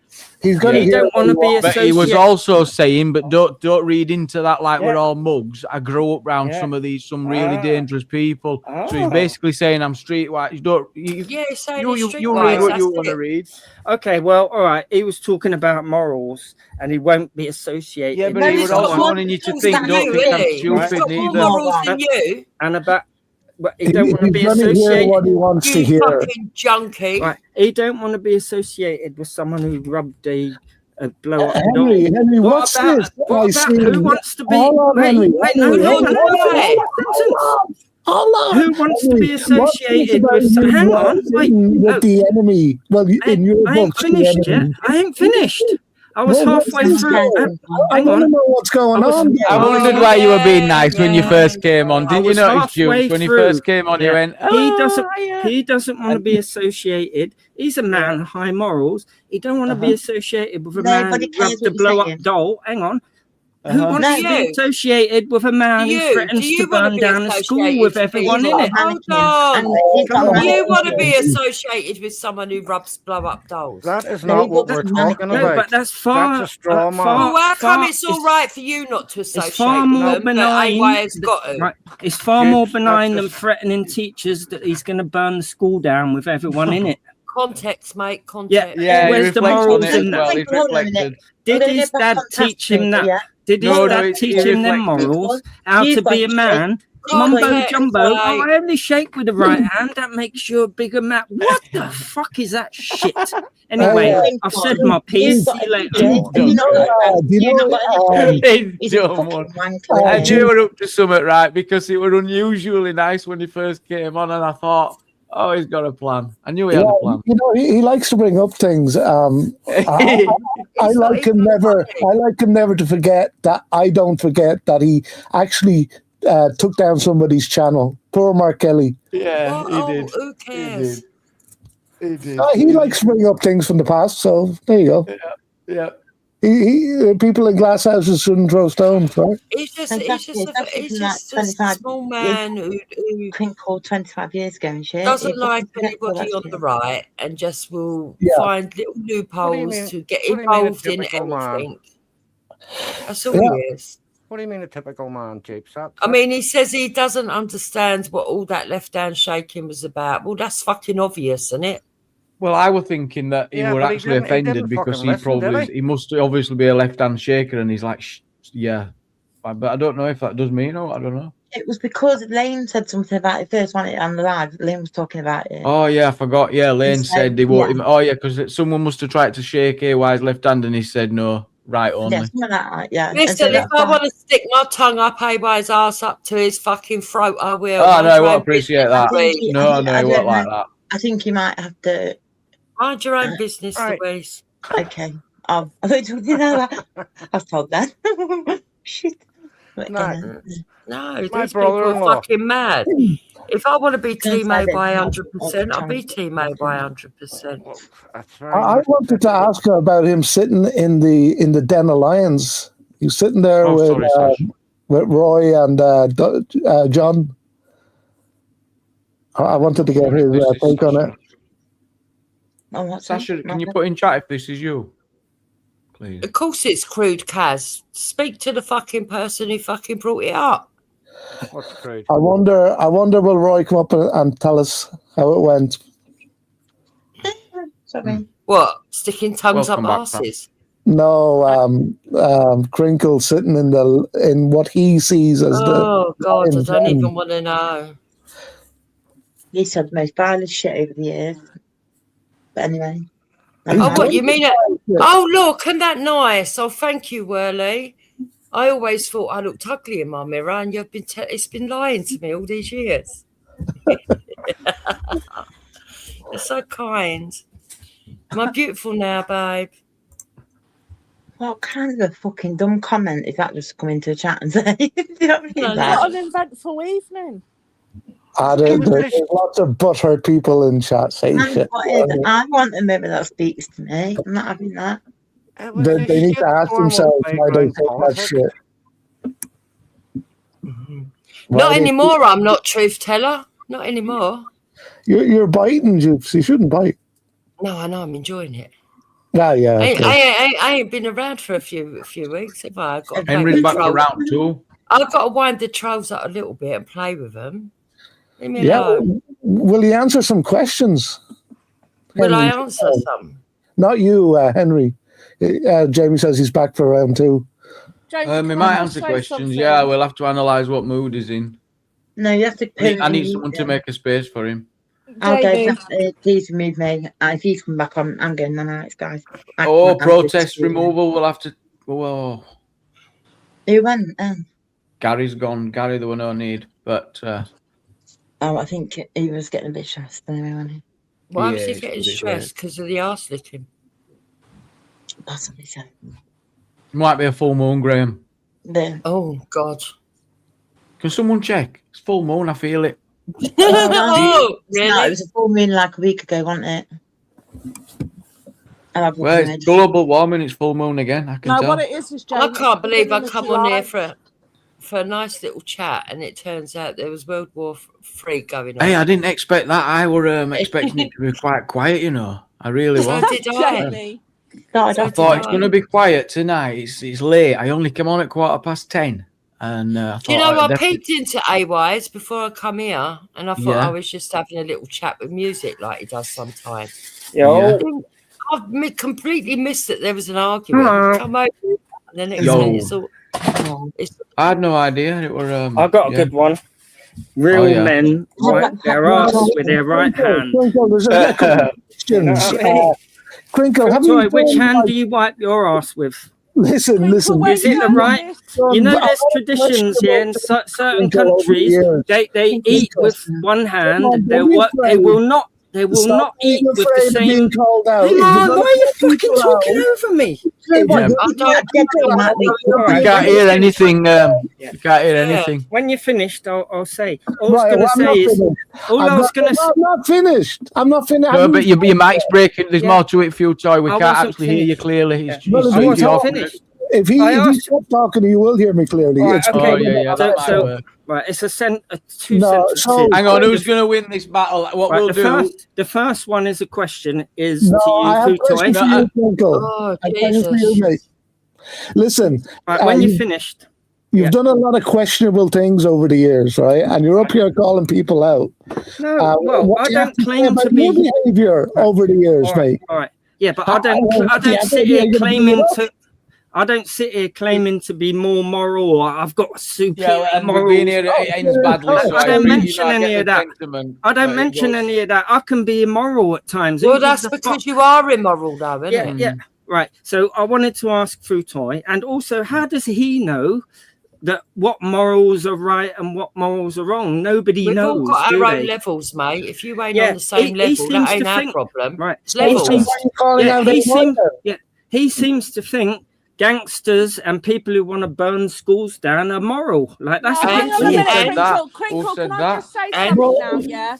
Speaker 12: He's going to
Speaker 13: He
Speaker 12: hear
Speaker 13: don't want to be
Speaker 1: But he was
Speaker 13: associated.
Speaker 1: also saying, but don't read into that like we're
Speaker 13: Yeah.
Speaker 1: all mugs. I grew up around
Speaker 13: Yeah.
Speaker 1: some really dangerous people. So he's
Speaker 13: Ah.
Speaker 1: basically saying I'm streetwise.
Speaker 4: Yeah, he's saying
Speaker 1: You
Speaker 4: he's
Speaker 1: read
Speaker 4: streetwise.
Speaker 1: what
Speaker 4: That's
Speaker 1: you want to
Speaker 4: it.
Speaker 1: read.
Speaker 13: Okay, well, all right. He was talking about morals, and he won't be associated.
Speaker 1: Yeah, but
Speaker 4: No,
Speaker 1: he
Speaker 4: he's
Speaker 1: was
Speaker 4: got
Speaker 1: also
Speaker 4: more
Speaker 1: wanting you to
Speaker 4: morals
Speaker 1: think,
Speaker 4: than
Speaker 1: don't
Speaker 4: you,
Speaker 1: think I'm
Speaker 4: really. He's
Speaker 1: stupid
Speaker 4: got more
Speaker 1: neither.
Speaker 4: morals than you.
Speaker 13: and about. But he
Speaker 12: He-
Speaker 13: don't want to be
Speaker 12: he's going to hear
Speaker 13: associated.
Speaker 12: what he wants to
Speaker 4: You
Speaker 12: hear.
Speaker 4: fucking junkie.
Speaker 13: Right, he don't want to be associated with someone who rubbed a blow up
Speaker 12: Henry,
Speaker 13: doll.
Speaker 12: Henry,
Speaker 13: What
Speaker 12: what's
Speaker 13: about,
Speaker 12: this?
Speaker 13: what
Speaker 12: I
Speaker 13: about
Speaker 12: see.
Speaker 13: who wants to be?
Speaker 12: Hold on,
Speaker 13: Wait,
Speaker 12: Henry.
Speaker 13: wait, no,
Speaker 12: Henry,
Speaker 13: no,
Speaker 12: hold
Speaker 13: no,
Speaker 12: on, hold on.
Speaker 13: Who wants to be
Speaker 12: Henry, what's this
Speaker 13: associated
Speaker 12: about
Speaker 13: with?
Speaker 12: you
Speaker 13: Hang on, wait.
Speaker 12: with the enemy? Well, in your
Speaker 13: I ain't
Speaker 12: books, the
Speaker 13: finished yet.
Speaker 12: enemy.
Speaker 13: I ain't finished. I was
Speaker 12: Well, what's
Speaker 13: halfway
Speaker 12: this
Speaker 13: through.
Speaker 12: going? I
Speaker 13: Hang
Speaker 12: want to
Speaker 13: on.
Speaker 12: know what's going on.
Speaker 1: I wondered why you were being nice when you first came on.
Speaker 13: I
Speaker 1: Didn't you
Speaker 13: was
Speaker 1: notice,
Speaker 13: halfway
Speaker 1: Jukes? When you
Speaker 13: through.
Speaker 1: first came on, you
Speaker 13: Yeah.
Speaker 1: went,
Speaker 13: He doesn't want to be associated. He's a man, high morals. He don't want to be associated with a man
Speaker 2: Nobody
Speaker 13: who
Speaker 2: cares
Speaker 13: rubbed a
Speaker 2: what you're
Speaker 13: blow up
Speaker 2: saying.
Speaker 13: doll. Hang on. Who wants
Speaker 2: No,
Speaker 13: to be
Speaker 2: you.
Speaker 13: associated with a man
Speaker 4: Do
Speaker 13: who
Speaker 4: you?
Speaker 13: threatens
Speaker 4: Do
Speaker 13: to
Speaker 4: you want to
Speaker 13: burn
Speaker 4: be
Speaker 13: down a school
Speaker 4: associated
Speaker 13: with
Speaker 4: with
Speaker 13: everyone
Speaker 4: people?
Speaker 13: in it?
Speaker 4: Hold
Speaker 2: And
Speaker 4: on.
Speaker 2: he's got
Speaker 13: Come on.
Speaker 4: You want to
Speaker 2: mannequins.
Speaker 4: be associated with someone who rubs blow up dolls?
Speaker 8: That is
Speaker 2: No,
Speaker 8: not
Speaker 2: he
Speaker 8: what
Speaker 2: doesn't
Speaker 8: we're
Speaker 2: mannequin.
Speaker 8: talking
Speaker 13: No,
Speaker 8: about.
Speaker 13: but that's far.
Speaker 8: That's a straw man.
Speaker 4: Well, how come it's all
Speaker 13: it's-
Speaker 4: right for you not to associate
Speaker 13: far
Speaker 4: with
Speaker 13: more
Speaker 4: them, but
Speaker 13: benign.
Speaker 4: AY's got to?
Speaker 13: Right, it's far
Speaker 8: Jukes,
Speaker 13: more
Speaker 8: that's
Speaker 13: benign than
Speaker 8: just-
Speaker 13: threatening teachers that he's going to burn the school down with everyone in it.
Speaker 4: Context, mate.
Speaker 13: Yeah,
Speaker 4: Context.
Speaker 1: Yeah, he
Speaker 13: where's the
Speaker 1: reflects on
Speaker 13: morals
Speaker 1: it
Speaker 13: in
Speaker 1: as
Speaker 13: that?
Speaker 1: well. He's
Speaker 2: Hold on a minute.
Speaker 1: reflected.
Speaker 13: Did
Speaker 2: We're gonna
Speaker 13: his
Speaker 2: get back
Speaker 13: dad
Speaker 2: on
Speaker 13: teach
Speaker 2: task,
Speaker 13: him that?
Speaker 2: yeah?
Speaker 13: Did his
Speaker 1: No,
Speaker 13: dad
Speaker 1: he
Speaker 13: teach him them
Speaker 1: reflected.
Speaker 13: morals? How
Speaker 2: You've
Speaker 13: to
Speaker 2: got
Speaker 13: be a
Speaker 2: to
Speaker 13: man?
Speaker 2: shake.
Speaker 13: Mumbo
Speaker 4: Context,
Speaker 13: jumbo. Oh,
Speaker 4: mate.
Speaker 13: I only shake with the right hand. That makes you a bigger man. What the fuck is that shit? Anyway,
Speaker 12: yeah.
Speaker 13: I've said my piece.
Speaker 2: You've
Speaker 13: See
Speaker 2: got
Speaker 13: you
Speaker 2: to
Speaker 13: later.
Speaker 2: do it. If you're not like that,
Speaker 12: Do you
Speaker 2: you're
Speaker 12: know,
Speaker 2: not got anything.
Speaker 1: He's
Speaker 2: He's a
Speaker 1: dumb one.
Speaker 2: fucking wanker.
Speaker 1: I
Speaker 2: isn't
Speaker 1: knew
Speaker 2: he?
Speaker 1: you were up to something, right? Because it was unusually nice when he first came on, and I thought, oh, he's got a plan. I knew he had
Speaker 12: Yeah,
Speaker 1: a plan.
Speaker 12: you know, he likes to bring up things. I
Speaker 4: He's not
Speaker 12: like him
Speaker 4: even
Speaker 12: never.
Speaker 4: funny.
Speaker 12: I like him never to forget that. I don't forget that he actually took down somebody's channel. Poor Mark Kelly.
Speaker 1: Yeah,
Speaker 4: Well,
Speaker 1: he did.
Speaker 4: who cares?
Speaker 1: He did.
Speaker 12: He likes to bring up things from the past. So there you go.
Speaker 1: Yeah.
Speaker 12: People in glass houses shouldn't throw stones, right?
Speaker 4: He's just
Speaker 2: Exactly. That's
Speaker 4: he's
Speaker 2: like
Speaker 4: just a
Speaker 2: 25
Speaker 4: small
Speaker 2: years
Speaker 4: man who
Speaker 2: Queen called 25 years ago and shit.
Speaker 4: doesn't
Speaker 2: It
Speaker 4: like
Speaker 2: fucking forgets all
Speaker 4: anybody
Speaker 2: that
Speaker 4: on
Speaker 2: shit.
Speaker 4: the right and just will
Speaker 12: Yeah.
Speaker 4: find little
Speaker 8: What do you
Speaker 4: loopholes
Speaker 8: mean-
Speaker 4: to get
Speaker 8: what do you mean a
Speaker 4: involved in
Speaker 8: typical man?
Speaker 4: anything. That's all
Speaker 12: Yeah.
Speaker 4: he is.
Speaker 8: What do you mean a typical man, Japes?
Speaker 4: I mean, he says he doesn't understand what all that left hand shaking was about. Well, that's fucking obvious, isn't it?
Speaker 1: Well, I was thinking that he
Speaker 8: Yeah,
Speaker 1: were
Speaker 8: but he
Speaker 1: actually
Speaker 8: didn't- he
Speaker 1: offended
Speaker 8: didn't
Speaker 1: because
Speaker 8: fucking listen, did
Speaker 1: he must obviously be a left-hand shaker, and he's like, yeah. But I don't know if that does mean or I don't know.
Speaker 2: It was because Lane said something about it first, wasn't it? On the live, Lane was talking about it.
Speaker 1: Oh yeah, I forgot. Yeah, Lane
Speaker 2: said,
Speaker 1: said they won't.
Speaker 2: yeah.
Speaker 1: Oh yeah, because someone must have tried to shake AY's left hand, and he said no, right only.
Speaker 2: Yeah, something like that. Yeah. And so
Speaker 4: Listen, if
Speaker 2: that's
Speaker 4: I
Speaker 2: why-
Speaker 4: want to stick my tongue up AY's ass up to his fucking throat, I will.
Speaker 1: Oh
Speaker 4: Mind
Speaker 1: no, I
Speaker 4: your
Speaker 1: won't
Speaker 4: own
Speaker 1: appreciate
Speaker 4: business,
Speaker 1: that.
Speaker 4: Louise.
Speaker 2: think-
Speaker 1: No,
Speaker 2: I
Speaker 1: no, he
Speaker 2: don't
Speaker 1: won't like
Speaker 2: know.
Speaker 1: that.
Speaker 2: I think you might have to.
Speaker 4: Mind your own business,
Speaker 8: Right.
Speaker 4: Louise.
Speaker 2: Okay. I thought you did that. I've told that. Shit. But,
Speaker 8: No.
Speaker 4: No, these
Speaker 8: My
Speaker 4: people are
Speaker 8: brother-in-law.
Speaker 4: fucking mad. If I want to be
Speaker 2: Don't
Speaker 4: Team
Speaker 2: say
Speaker 4: A
Speaker 2: that.
Speaker 4: by
Speaker 2: All
Speaker 4: 100%,
Speaker 2: the
Speaker 4: I'll be
Speaker 2: time.
Speaker 4: Team A by 100%.
Speaker 8: Well, that's very
Speaker 12: I
Speaker 8: nice
Speaker 12: wanted to
Speaker 8: say.
Speaker 12: ask her about him sitting in the Den of Lions. He's sitting there
Speaker 1: Oh,
Speaker 12: with
Speaker 1: sorry, Sash.
Speaker 12: with Roy and John. I wanted to get his
Speaker 1: This is
Speaker 12: take on
Speaker 1: Sasha.
Speaker 12: it.
Speaker 2: Oh, what's that?
Speaker 1: Sasha, can you
Speaker 2: Nothing.
Speaker 1: put in chat if this is you, please?
Speaker 4: Of course it's crude, Kaz. Speak to the fucking person who fucking brought it up.
Speaker 8: What's crude?
Speaker 12: I wonder will Roy come up and tell us how it went?
Speaker 2: Sorry.
Speaker 4: What? Sticking tongues
Speaker 1: Welcome
Speaker 4: up
Speaker 1: back, Sam.
Speaker 4: asses?
Speaker 12: No, Crinkle sitting in what he sees as
Speaker 4: Oh, God, I
Speaker 12: Lions
Speaker 4: don't
Speaker 12: Den.
Speaker 4: even want to know.
Speaker 2: He said the most violent shit over the years. But anyway.
Speaker 4: Oh, what, you mean it? Oh, look, and that nice. Oh, thank you, Whirly. I always thought I looked ugly in my mirror, and you've been it's been lying to me all these years. You're so kind. Am I beautiful now, babe?
Speaker 2: What kind of a fucking dumb comment is that, just come into a chat and say? Do you know what I mean?
Speaker 4: No,
Speaker 2: Like,
Speaker 6: What an eventful evening.
Speaker 12: There's lots of butthurt people in chat saying shit.
Speaker 2: I want a member that speaks to me. I'm not having that.
Speaker 12: They need to ask themselves why they say that shit.
Speaker 4: Not anymore. I'm not truth teller. Not anymore.
Speaker 12: You're biting, Jupes. You shouldn't bite.
Speaker 4: No, I know. I'm enjoying it.
Speaker 12: Yeah.
Speaker 4: I ain't been around for a few weeks, have I? I've got to
Speaker 1: Henry's back for round 2.
Speaker 4: I've got to wind the trolls up a little bit and play with them. Leave me
Speaker 12: Yeah.
Speaker 4: alone.
Speaker 12: Will you answer some questions?
Speaker 4: Will I
Speaker 12: Henry?
Speaker 4: answer some?
Speaker 12: Not you, Henry. Jamie says he's back for round 2.
Speaker 1: We might answer questions. Yeah, we'll have to analyse what mood he's in.
Speaker 2: No, you have to.
Speaker 1: I need someone to make a space for him.
Speaker 2: I'll go. Please remove me. If he's come back on, I'm going. No, nights, guys.
Speaker 1: Protest removal. We'll have to. Whoa.
Speaker 2: Who went?
Speaker 1: Gary's gone. Gary, there were no need. But.
Speaker 2: I think he was getting a bit stressed anyway, wasn't he?
Speaker 4: Why was he getting stressed? Because of the arse licking?
Speaker 2: That's what he said.
Speaker 1: Might be a full moon, Graham.
Speaker 4: Oh, God.
Speaker 2: Can
Speaker 1: someone check? It's full moon. I feel it.
Speaker 2: Oh, really? No, it was a full moon like a week ago, wasn't it?
Speaker 1: Well, it's global warming. It's full moon again. I can tell.
Speaker 6: What it is
Speaker 4: I can't believe I come on here for a nice little chat, and it turns out there was World War III going on.
Speaker 1: Hey, I didn't expect that. I were expecting it to be quite quiet, you know. I really was.
Speaker 4: So did I.
Speaker 1: I thought it's going to be quiet tonight. It's late. I only came on at 10:15. And I
Speaker 4: do you know, I peeked into AY's before I come here, and I thought I was just having a little chat with music like he does sometimes. I've completely missed that there was an argument. Come over, and the next minute it's all.
Speaker 1: I had no idea. It were.
Speaker 13: I got a good one. Real men wipe their ass with their right hand.
Speaker 12: Crinkle,
Speaker 13: which hand do you wipe your ass with?
Speaker 12: Listen.
Speaker 13: Is it the right? You know, there's traditions here in certain countries. They eat with one hand. They will not eat with the same. Come on, why are you fucking talking over me?
Speaker 1: You can't hear anything. You can't hear anything.
Speaker 13: When you're finished, I'll say. All I was going to say is.
Speaker 12: I'm not finished.
Speaker 1: No, but your mic's breaking. There's more to it, Fuel Toy. We can't actually hear you clearly.
Speaker 13: I wasn't finished.
Speaker 12: If he stop talking, you will hear me clearly.
Speaker 13: Right,
Speaker 12: okay.
Speaker 13: Right, it's two sentences.
Speaker 1: Hang on, who's going to win this battle? What we'll do?
Speaker 13: The first one is a question. To you,
Speaker 12: Futoy. Jesus. Listen.
Speaker 13: Right, when you're finished.
Speaker 12: You've done a lot of questionable things over the years, right? And you're up here calling people out.
Speaker 13: No, I don't claim to be
Speaker 12: behavior over the years, mate.
Speaker 13: All right. Yeah, but I don't sit here claiming to. I don't sit here claiming to be more moral or I've got superior morals. I don't mention any of that. I don't mention any of that. I can be immoral at times.
Speaker 4: Well, that's because you are immoral, though, isn't it?
Speaker 13: Yeah. Right. So I wanted to ask Futoy, and also, how does he know that what morals are right and what morals are wrong? Nobody knows.
Speaker 4: We've all got our own levels, mate. If you ain't on the same level, that ain't our problem.
Speaker 13: Right.
Speaker 4: It's levels.
Speaker 13: He seems to think gangsters and people who want to burn schools down are moral. Like that's
Speaker 6: Crinkle, can I just say something now? Yeah.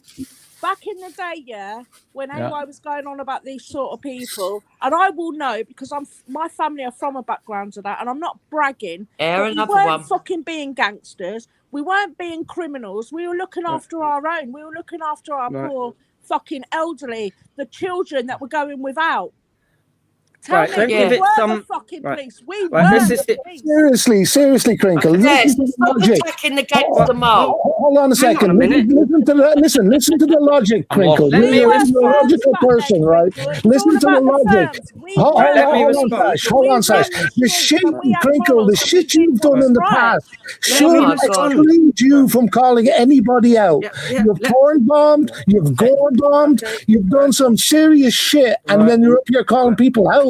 Speaker 6: Back in the day, when I was going on about these sort of people, and I will know because my family are from a background of that, and I'm not bragging. We weren't fucking being gangsters. We weren't being criminals. We were looking after our own. We were looking after our poor fucking elderly, the children that were going without. Tell me,
Speaker 13: give it some
Speaker 6: fucking police. We were
Speaker 12: seriously, Crinkle.
Speaker 4: Stop attacking the gangster mob.
Speaker 12: Hold on a second. Listen to the logic, Crinkle. You're a logical person, right? Listen to the logic. Hold on, Sash. The shit, Crinkle, the shit you've done in the past should exclude you from calling anybody out. You've porn bombed, you've gore bombed, you've done some serious shit, and then you're up here calling people out.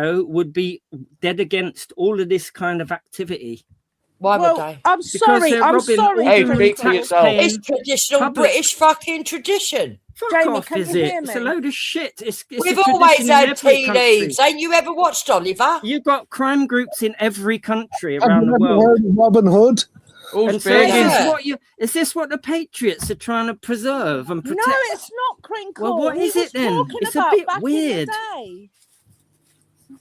Speaker 13: though, would be dead against all of this kind of activity.
Speaker 4: Why
Speaker 6: Well,
Speaker 4: would they?
Speaker 6: I'm
Speaker 13: Because
Speaker 6: sorry.
Speaker 13: they're
Speaker 6: I'm
Speaker 13: robbing
Speaker 6: sorry.
Speaker 1: Hey,
Speaker 13: ordinary
Speaker 1: speak for yourself.
Speaker 13: tax-paying
Speaker 4: It's traditional
Speaker 13: public.
Speaker 4: British fucking tradition.
Speaker 13: Fuck
Speaker 6: Jamie,
Speaker 13: off,
Speaker 6: can
Speaker 13: is
Speaker 6: you
Speaker 13: it?
Speaker 6: hear
Speaker 13: It's a
Speaker 6: me?
Speaker 13: load of shit. It's
Speaker 4: We've
Speaker 13: a
Speaker 4: always
Speaker 13: tradition in
Speaker 4: had
Speaker 13: every
Speaker 4: tea
Speaker 13: country.
Speaker 4: leaves. Ain't you ever watched Oliver?
Speaker 13: You've got crime groups in every country
Speaker 12: Have
Speaker 13: around
Speaker 12: you
Speaker 13: the
Speaker 12: ever
Speaker 13: world.
Speaker 12: heard of Robin Hood?
Speaker 1: Who's
Speaker 13: And so
Speaker 1: begging?
Speaker 13: is this what the Patriots are trying to preserve and protect?
Speaker 6: No, it's not Crinkle.
Speaker 13: Well, what
Speaker 6: He
Speaker 13: is it
Speaker 6: was
Speaker 13: then?
Speaker 6: talking
Speaker 13: It's a
Speaker 6: about
Speaker 13: bit
Speaker 6: back in the
Speaker 13: weird.
Speaker 6: day.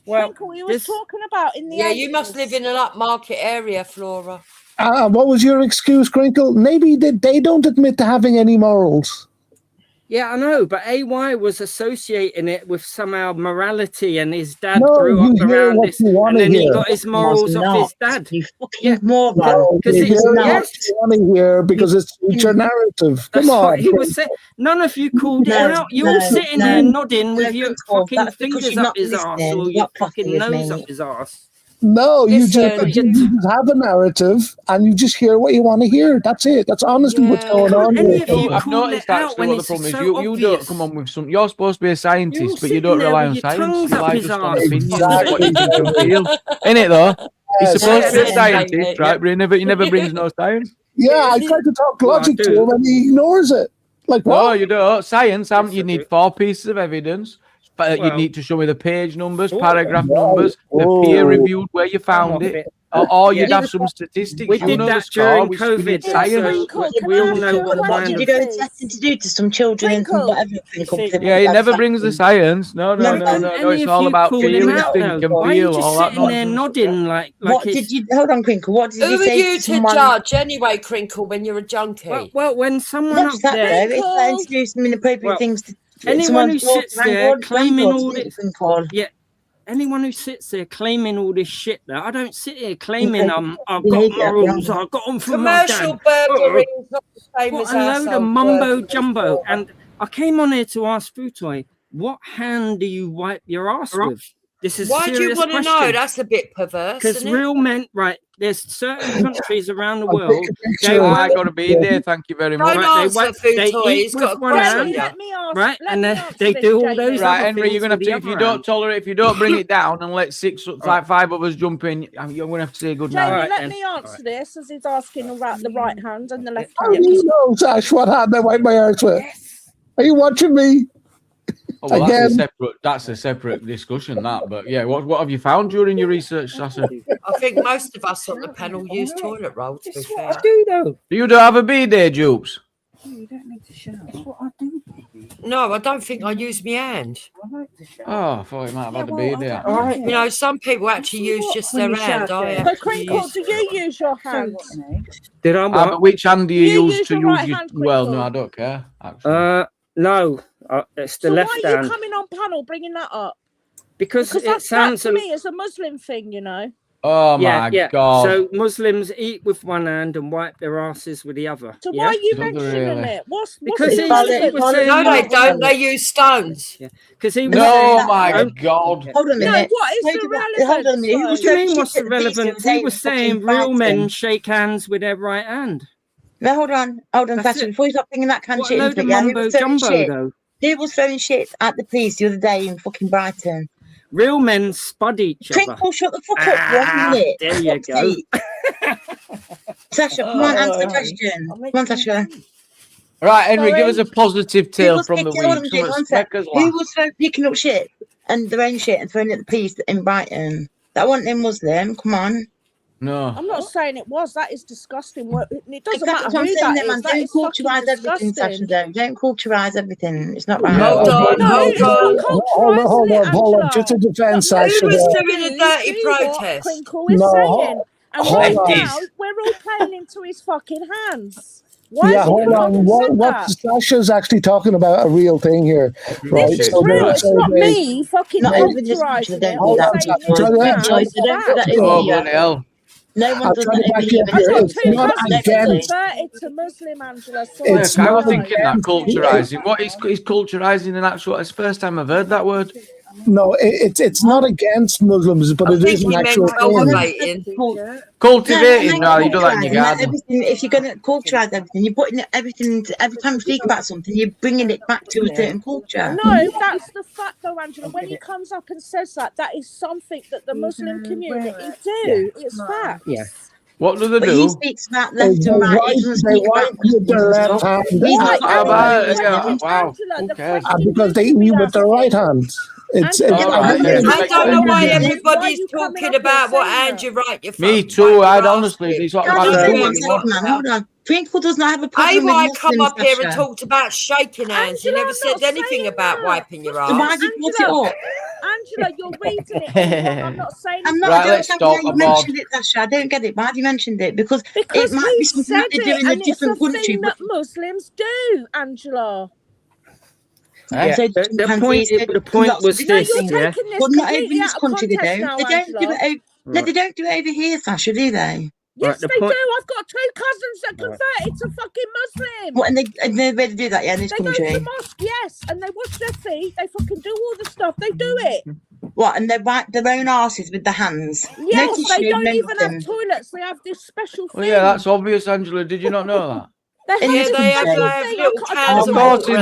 Speaker 13: Well,
Speaker 6: Crinkle, he was talking about in the
Speaker 4: Yeah, you must
Speaker 6: 80s.
Speaker 4: live in an upmarket area, Flora.
Speaker 12: What was your excuse, Crinkle? Maybe they don't admit to having any morals.
Speaker 13: Yeah, I know, but AY was associating it with somehow morality, and his dad
Speaker 12: No,
Speaker 13: grew
Speaker 12: you
Speaker 13: up
Speaker 12: hear
Speaker 13: around
Speaker 12: what
Speaker 13: this,
Speaker 12: you want
Speaker 13: and
Speaker 12: to
Speaker 13: then he
Speaker 12: hear.
Speaker 13: got his morals off his dad.
Speaker 2: You fucking moron.
Speaker 12: No, you
Speaker 13: Because
Speaker 12: hear what
Speaker 13: yes,
Speaker 12: you want to hear because it's your narrative. Come
Speaker 13: that's
Speaker 12: on.
Speaker 13: what he was saying. None of you called it out. You're all sitting there nodding with your fucking
Speaker 2: That's because
Speaker 13: fingers
Speaker 2: you're
Speaker 13: up
Speaker 2: not
Speaker 13: his arse
Speaker 2: listening.
Speaker 13: or
Speaker 2: You're
Speaker 13: your
Speaker 2: not fucking
Speaker 13: fucking
Speaker 2: with
Speaker 13: nose
Speaker 2: me.
Speaker 13: up his arse.
Speaker 12: No, you
Speaker 4: Listen,
Speaker 12: just have a narrative and you just hear what you want to hear. That's it. That's honestly what's going on here.
Speaker 1: I've noticed actually what the problem is. You don't come on with some. You're supposed to be a scientist, but you don't rely on science. You rely just on opinions, what you think and feel. Ain't it though? He's supposed to be a scientist, right? But he never brings no science.
Speaker 12: Yeah, I try to talk logic to him and he ignores it. Like what?
Speaker 1: No, you don't. Science, you need 4 pieces of evidence. But you need to show me the page numbers, paragraph numbers, the peer reviewed where you found it, or you'd have some statistics.
Speaker 13: We
Speaker 1: you
Speaker 13: did
Speaker 1: know
Speaker 13: that
Speaker 1: the score.
Speaker 13: during
Speaker 1: We
Speaker 13: COVID,
Speaker 1: need science.
Speaker 13: so we all know what
Speaker 2: What did you go testing to do to some children and some whatever?
Speaker 1: Yeah, he never brings the science. No. It's all about feel, think, and
Speaker 13: Why are you
Speaker 1: feel.
Speaker 13: just
Speaker 1: All that
Speaker 13: sitting there
Speaker 1: nonsense.
Speaker 13: nodding like
Speaker 2: What
Speaker 13: it's-
Speaker 2: did you hold on, Crinkle? What did
Speaker 4: Who
Speaker 2: you
Speaker 4: are
Speaker 2: say
Speaker 4: you
Speaker 2: to
Speaker 4: to
Speaker 2: someone?
Speaker 4: judge anyway, Crinkle, when you're a junkie?
Speaker 13: Well, when someone
Speaker 2: Not
Speaker 13: up
Speaker 2: just that
Speaker 13: there,
Speaker 2: though, it's like introducing inappropriate things to
Speaker 13: anyone who
Speaker 2: someone's daughter
Speaker 13: sits
Speaker 2: and
Speaker 13: there
Speaker 2: granddaughter,
Speaker 13: claiming all
Speaker 2: isn't it,
Speaker 13: this,
Speaker 2: Crinkle?
Speaker 13: yeah, anyone who sits there claiming all this shit, there, I don't sit here claiming I've got
Speaker 2: Behaviour,
Speaker 13: morals,
Speaker 2: yeah.
Speaker 13: I've got them from my
Speaker 4: Commercial
Speaker 13: dad.
Speaker 4: burglary is not the same
Speaker 13: What
Speaker 4: as
Speaker 13: a load of
Speaker 4: household
Speaker 13: mumbo
Speaker 4: burglary.
Speaker 13: jumbo! And I came on here to ask Futoy, what hand do you wipe your ass with? This is
Speaker 4: Why
Speaker 13: a
Speaker 4: do you
Speaker 13: serious
Speaker 4: want to
Speaker 13: question.
Speaker 4: know? That's a bit perverse.
Speaker 13: Because
Speaker 4: Isn't
Speaker 13: real
Speaker 4: it?
Speaker 13: men, right? There's certain countries around the world.
Speaker 1: I got to be there. Thank you very much.
Speaker 4: Don't answer, Futoy. He's got a question.
Speaker 13: Right, and they do all those
Speaker 1: Right,
Speaker 13: other
Speaker 1: Henry,
Speaker 13: things
Speaker 1: you're gonna have
Speaker 13: with
Speaker 1: to
Speaker 13: the
Speaker 1: if you
Speaker 13: other
Speaker 1: don't
Speaker 13: hand.
Speaker 1: tolerate, if you don't bring it down and let 5 of us jump in, you're gonna have to say good
Speaker 6: Jamie,
Speaker 1: night.
Speaker 6: let me answer this as he's asking about the right hand and the left
Speaker 12: How
Speaker 6: hand.
Speaker 12: do you know, Sash, what hand I wipe my arse with? Are you watching me?
Speaker 1: Oh, well,
Speaker 12: Again.
Speaker 1: that's a separate discussion. That, but yeah, what have you found during your research, Sasha?
Speaker 4: I think most of us on the panel use toilet roll, to be fair.
Speaker 13: do though.
Speaker 1: You don't have a bidet, Jupes?
Speaker 13: You don't need to shout. That's what I do.
Speaker 4: No, I don't think I use my hand.
Speaker 1: Oh, I thought you might have had a bidet.
Speaker 4: You know, some people actually use just their hand. I
Speaker 6: So,
Speaker 4: actually
Speaker 6: Crinkle,
Speaker 4: use...
Speaker 6: do you use your hand?
Speaker 13: Did I?
Speaker 1: But which hand do you use to
Speaker 6: your
Speaker 1: use
Speaker 6: right
Speaker 1: your?
Speaker 6: hand,
Speaker 1: Well, no,
Speaker 6: Crinkle?
Speaker 1: I don't care. Actually.
Speaker 13: No, it's the
Speaker 6: So
Speaker 13: left
Speaker 6: why are you
Speaker 13: hand.
Speaker 6: coming on panel bringing that up?
Speaker 13: Because it
Speaker 6: that
Speaker 13: sounds
Speaker 6: to me is a Muslim thing, you know.
Speaker 1: Oh my God!
Speaker 13: So Muslims eat with one hand and wipe their asses with the other.
Speaker 6: So
Speaker 13: yeah?
Speaker 6: why are you mentioning it? What's
Speaker 13: Because
Speaker 6: the
Speaker 13: he
Speaker 6: relevance?
Speaker 13: was saying
Speaker 4: No, they don't. They use stones.
Speaker 13: Because he was
Speaker 1: No,
Speaker 13: saying,
Speaker 1: my God!
Speaker 2: Hold on a
Speaker 6: No,
Speaker 2: minute.
Speaker 6: what is the relevance?
Speaker 2: Hold on a minute. Who
Speaker 13: What
Speaker 2: was
Speaker 13: do you
Speaker 2: throwing
Speaker 13: mean? What's
Speaker 2: shit
Speaker 13: the
Speaker 2: at the police
Speaker 13: relevance?
Speaker 2: the other
Speaker 13: He
Speaker 2: day
Speaker 13: was
Speaker 2: in
Speaker 13: saying
Speaker 2: fucking
Speaker 13: real men
Speaker 2: Brighton?
Speaker 13: shake hands with their right hand.
Speaker 2: Now, hold on,
Speaker 13: That's
Speaker 2: Sasha.
Speaker 13: it.
Speaker 2: Before you start bringing that kind of
Speaker 13: What a
Speaker 2: shit
Speaker 13: load
Speaker 2: into
Speaker 13: of
Speaker 2: it, yeah? Who
Speaker 13: mumbo
Speaker 2: was throwing
Speaker 13: jumbo,
Speaker 2: shit?
Speaker 13: though.
Speaker 2: Who was throwing shit at the police the other day in fucking Brighton?
Speaker 13: Real men spud each other.
Speaker 2: Crinkle, shut the fuck up, one minute.
Speaker 13: There you
Speaker 2: Fuck's
Speaker 13: go.
Speaker 2: sake. Sasha, come on, answer the question. Come on, Sasha.
Speaker 1: Right, Henry, give us a positive
Speaker 2: Who
Speaker 1: tale
Speaker 2: was
Speaker 1: from the
Speaker 2: picking- hold on a
Speaker 1: week.
Speaker 2: minute,
Speaker 1: Something
Speaker 2: one sec.
Speaker 1: make us
Speaker 2: Who
Speaker 1: laugh.
Speaker 2: was picking up shit and their own shit and throwing it at the police in Brighton? That wasn't them Muslim. Come on.
Speaker 1: No.
Speaker 6: I'm not saying it was. That is disgusting. It doesn't
Speaker 2: Exactly
Speaker 6: matter
Speaker 2: what I'm
Speaker 6: who
Speaker 2: saying
Speaker 6: that
Speaker 2: there, man.
Speaker 6: is. That
Speaker 2: Don't
Speaker 6: is fucking
Speaker 2: culturise everything, Sasha.
Speaker 6: disgusting.
Speaker 2: Don't culturise everything. It's not right.
Speaker 4: Hold on,
Speaker 6: No,
Speaker 4: hold
Speaker 6: it's not
Speaker 4: on.
Speaker 12: Hold on.
Speaker 6: Angela.
Speaker 12: Just to defend Sasha.
Speaker 4: Who was
Speaker 12: there.
Speaker 4: doing a dirty
Speaker 6: Do what
Speaker 4: protest?
Speaker 6: Crinkle is
Speaker 12: No,
Speaker 6: saying. And
Speaker 12: hold
Speaker 6: right
Speaker 12: on.
Speaker 6: now, we're all playing into his fucking hands. Why
Speaker 12: Yeah,
Speaker 6: has he
Speaker 12: hold
Speaker 6: come up
Speaker 12: on.
Speaker 6: and said
Speaker 12: What
Speaker 6: that?
Speaker 12: Sasha's actually talking about a real thing here, right?
Speaker 6: This is real. It's not me fucking
Speaker 2: Not even this
Speaker 6: culturising
Speaker 2: don't
Speaker 6: it
Speaker 2: do
Speaker 6: or
Speaker 2: that.
Speaker 6: saying
Speaker 2: Joy,
Speaker 6: it's
Speaker 2: Joy,
Speaker 6: bad.
Speaker 2: Joy,
Speaker 6: It's
Speaker 2: don't do that
Speaker 6: fact.
Speaker 2: in
Speaker 1: Oh,
Speaker 2: here.
Speaker 1: bloody hell.
Speaker 2: No one
Speaker 12: I'm
Speaker 2: does
Speaker 12: trying
Speaker 2: that
Speaker 12: to back
Speaker 2: over
Speaker 12: you
Speaker 2: here.
Speaker 12: up
Speaker 6: I've
Speaker 12: here.
Speaker 6: got
Speaker 12: It's
Speaker 6: two
Speaker 12: not
Speaker 6: cousins
Speaker 12: against.
Speaker 6: converted to Muslim, Angela. So
Speaker 12: It's
Speaker 1: I
Speaker 12: not
Speaker 1: was thinking that
Speaker 12: against.
Speaker 1: culturising. What is culturising in actual? It's the first time I've heard that word.
Speaker 12: No, it's not against Muslims, but
Speaker 4: I
Speaker 12: it
Speaker 4: think
Speaker 12: is an
Speaker 4: he meant
Speaker 12: actual thing.
Speaker 4: cultivating.
Speaker 1: Cultivating. No, you don't like your garden.
Speaker 2: Everything, if you're going to culturise everything, you're putting everything into, every time you speak about something, you're bringing it back to a certain culture.
Speaker 6: no, that's the fact, though, Angela. When he comes up and says that, that is something that the Muslim community do. It's fact.
Speaker 13: Yeah.
Speaker 1: What do they
Speaker 2: But he
Speaker 1: do?
Speaker 2: speaks about left and right. He doesn't
Speaker 12: They
Speaker 2: speak about
Speaker 12: wipe with their left hand.
Speaker 2: He's not
Speaker 1: Wow.
Speaker 6: Angela,
Speaker 1: Wow.
Speaker 6: the
Speaker 1: Who cares?
Speaker 6: question
Speaker 12: Because they
Speaker 6: needs to be
Speaker 12: eat with their right
Speaker 6: asking,
Speaker 12: hand. It's
Speaker 6: Angela,
Speaker 1: All right, then.
Speaker 4: I don't know why everybody's
Speaker 6: Why are you coming
Speaker 4: talking
Speaker 6: up here
Speaker 4: about what
Speaker 6: saying
Speaker 4: Andrew Wright. You
Speaker 1: Me
Speaker 4: fucking
Speaker 1: too.
Speaker 4: white
Speaker 1: I'd honestly,
Speaker 4: bastard.
Speaker 1: these what
Speaker 2: Hold
Speaker 1: about
Speaker 2: on,
Speaker 1: the
Speaker 2: one
Speaker 1: doing
Speaker 2: second,
Speaker 1: what?
Speaker 2: man. Hold on. Twinkle does not have a
Speaker 4: AY
Speaker 2: problem with
Speaker 4: come
Speaker 2: Muslims,
Speaker 4: up here and
Speaker 2: Sasha.
Speaker 4: talked about shaking hands. He
Speaker 6: Angela,
Speaker 4: never
Speaker 6: I'm
Speaker 4: said
Speaker 6: not
Speaker 4: anything
Speaker 6: saying
Speaker 4: about
Speaker 6: that.
Speaker 4: wiping your
Speaker 2: So why
Speaker 4: ass.
Speaker 2: did you put it up?
Speaker 6: Angela, you're reading it all wrong. I'm not saying
Speaker 2: I'm
Speaker 6: he's
Speaker 2: not.
Speaker 1: Right,
Speaker 2: I don't
Speaker 1: let's
Speaker 2: get
Speaker 1: stop.
Speaker 2: why you
Speaker 1: I'm on.
Speaker 2: mentioned it, Sasha. I don't get it. Why have you mentioned it? Because it
Speaker 6: because
Speaker 2: might
Speaker 6: he
Speaker 2: be something
Speaker 6: said
Speaker 2: that they do
Speaker 6: it,
Speaker 2: in a
Speaker 6: and it's a
Speaker 2: different country.
Speaker 6: thing
Speaker 2: But
Speaker 6: that Muslims do, Angela.
Speaker 8: Yeah,
Speaker 2: so
Speaker 8: the point was
Speaker 6: No,
Speaker 8: this,
Speaker 6: you're
Speaker 8: yeah.
Speaker 6: taking this
Speaker 2: But not over
Speaker 6: completely
Speaker 2: in this
Speaker 6: out of
Speaker 2: country. They
Speaker 6: context
Speaker 2: don't.
Speaker 6: now,
Speaker 2: They don't do
Speaker 6: Angela.
Speaker 2: it. No, they don't do it over here, Sasha. Do they?
Speaker 6: Yes,
Speaker 8: the
Speaker 6: they
Speaker 8: point-
Speaker 6: do. I've got 2 cousins that converted to fucking Muslim.
Speaker 2: What? And they really do that? Yeah, in this
Speaker 6: They go
Speaker 2: country.
Speaker 6: to mosque, yes, and they wash their feet. They fucking do all the stuff. They do it.
Speaker 2: What? And they wipe their own asses with the hands.
Speaker 6: Yes,
Speaker 2: No
Speaker 6: they
Speaker 2: tissue,
Speaker 6: don't
Speaker 2: no
Speaker 6: even
Speaker 2: nothing.
Speaker 6: have toilets. They have this special thing.
Speaker 1: Well, yeah, that's obvious, Angela. Did you not know that?
Speaker 6: They
Speaker 2: In
Speaker 6: have
Speaker 2: this
Speaker 6: this
Speaker 4: they have
Speaker 2: country.
Speaker 6: special thing.
Speaker 4: little
Speaker 6: I
Speaker 4: cans
Speaker 1: Of
Speaker 4: of
Speaker 1: course,
Speaker 4: water.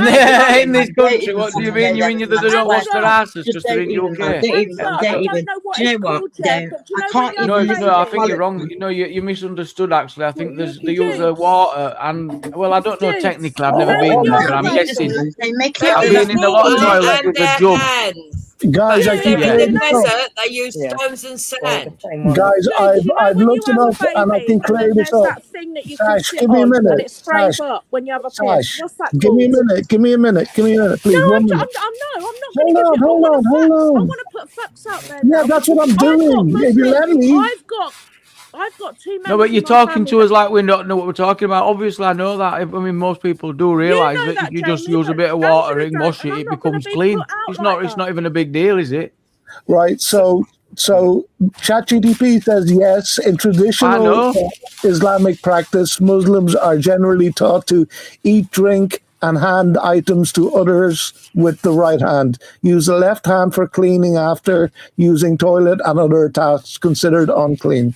Speaker 1: in this country. What do you mean? You mean that they don't wash their asses because they're in the UK?
Speaker 6: Angela, I don't know what
Speaker 2: Do you
Speaker 6: it's
Speaker 2: know what?
Speaker 6: called yet, but do you
Speaker 2: I
Speaker 6: know
Speaker 2: can't
Speaker 6: when
Speaker 1: No,
Speaker 6: you're
Speaker 1: you know, I
Speaker 6: bathing?
Speaker 1: think you're wrong. You know, you misunderstood. Actually, I think
Speaker 6: Well,
Speaker 1: they
Speaker 6: you
Speaker 1: use
Speaker 6: do.
Speaker 1: water and well, I don't know
Speaker 6: do.
Speaker 1: technically. I've
Speaker 6: You
Speaker 1: never
Speaker 6: know
Speaker 1: been
Speaker 6: when
Speaker 1: there,
Speaker 6: you're
Speaker 1: but I'm guessing.
Speaker 6: bathing,
Speaker 2: They make
Speaker 4: They
Speaker 2: it.
Speaker 1: I've
Speaker 4: use
Speaker 1: been in the lot of
Speaker 4: water
Speaker 1: toilet
Speaker 4: and
Speaker 1: with a
Speaker 4: their
Speaker 1: jug.
Speaker 4: hands.
Speaker 12: Guys,
Speaker 4: But
Speaker 12: I
Speaker 4: if
Speaker 12: keep
Speaker 4: they're in the
Speaker 12: hearing.
Speaker 4: desert, they use stones and sand.
Speaker 12: Guys,
Speaker 6: do you know
Speaker 12: I've
Speaker 6: when
Speaker 12: looked
Speaker 6: you
Speaker 12: it
Speaker 6: have
Speaker 12: up
Speaker 6: a
Speaker 12: and I
Speaker 6: baby
Speaker 12: can
Speaker 6: and
Speaker 12: clear
Speaker 6: then
Speaker 12: this
Speaker 6: there's
Speaker 12: up.
Speaker 6: that thing that you can
Speaker 12: Sash,
Speaker 6: sit
Speaker 12: give me a
Speaker 6: on and
Speaker 12: minute.
Speaker 6: it sprays
Speaker 12: Sash,
Speaker 6: up when you have a piss?
Speaker 12: Sash,
Speaker 6: What's that
Speaker 12: give me a
Speaker 6: called?
Speaker 12: minute. Give me a minute. Give me a minute, please.
Speaker 6: No,
Speaker 12: One
Speaker 6: I'm
Speaker 12: minute.
Speaker 6: not going to give you.
Speaker 12: Hold on.
Speaker 6: I want to put facts out there.
Speaker 12: Yeah,
Speaker 6: now,
Speaker 12: that's what I'm
Speaker 6: because I've got
Speaker 12: doing. If you let
Speaker 6: Muslims.
Speaker 12: me.
Speaker 6: I've got 2 members.
Speaker 1: No, but you're
Speaker 6: in my
Speaker 1: talking
Speaker 6: family
Speaker 1: to us like we don't know what we're talking about. Obviously, I know that. I mean, most people do realise that if you just
Speaker 6: Jamie,
Speaker 1: use a
Speaker 6: but
Speaker 1: bit of water
Speaker 6: Angela
Speaker 1: and wash
Speaker 6: don't,
Speaker 1: it,
Speaker 6: and I'm
Speaker 1: it
Speaker 6: not gonna
Speaker 1: becomes
Speaker 6: be
Speaker 1: clean.
Speaker 6: put out
Speaker 1: It's
Speaker 6: like
Speaker 1: not. It's
Speaker 6: that.
Speaker 1: not even a big deal, is it?
Speaker 12: Right. So ChatGPT says yes. In
Speaker 1: I
Speaker 12: traditional
Speaker 1: know.
Speaker 12: Islamic practice, Muslims are generally taught to eat, drink, and hand items to others with the right hand. Use the left hand for cleaning after using toilet and other tasks considered unclean.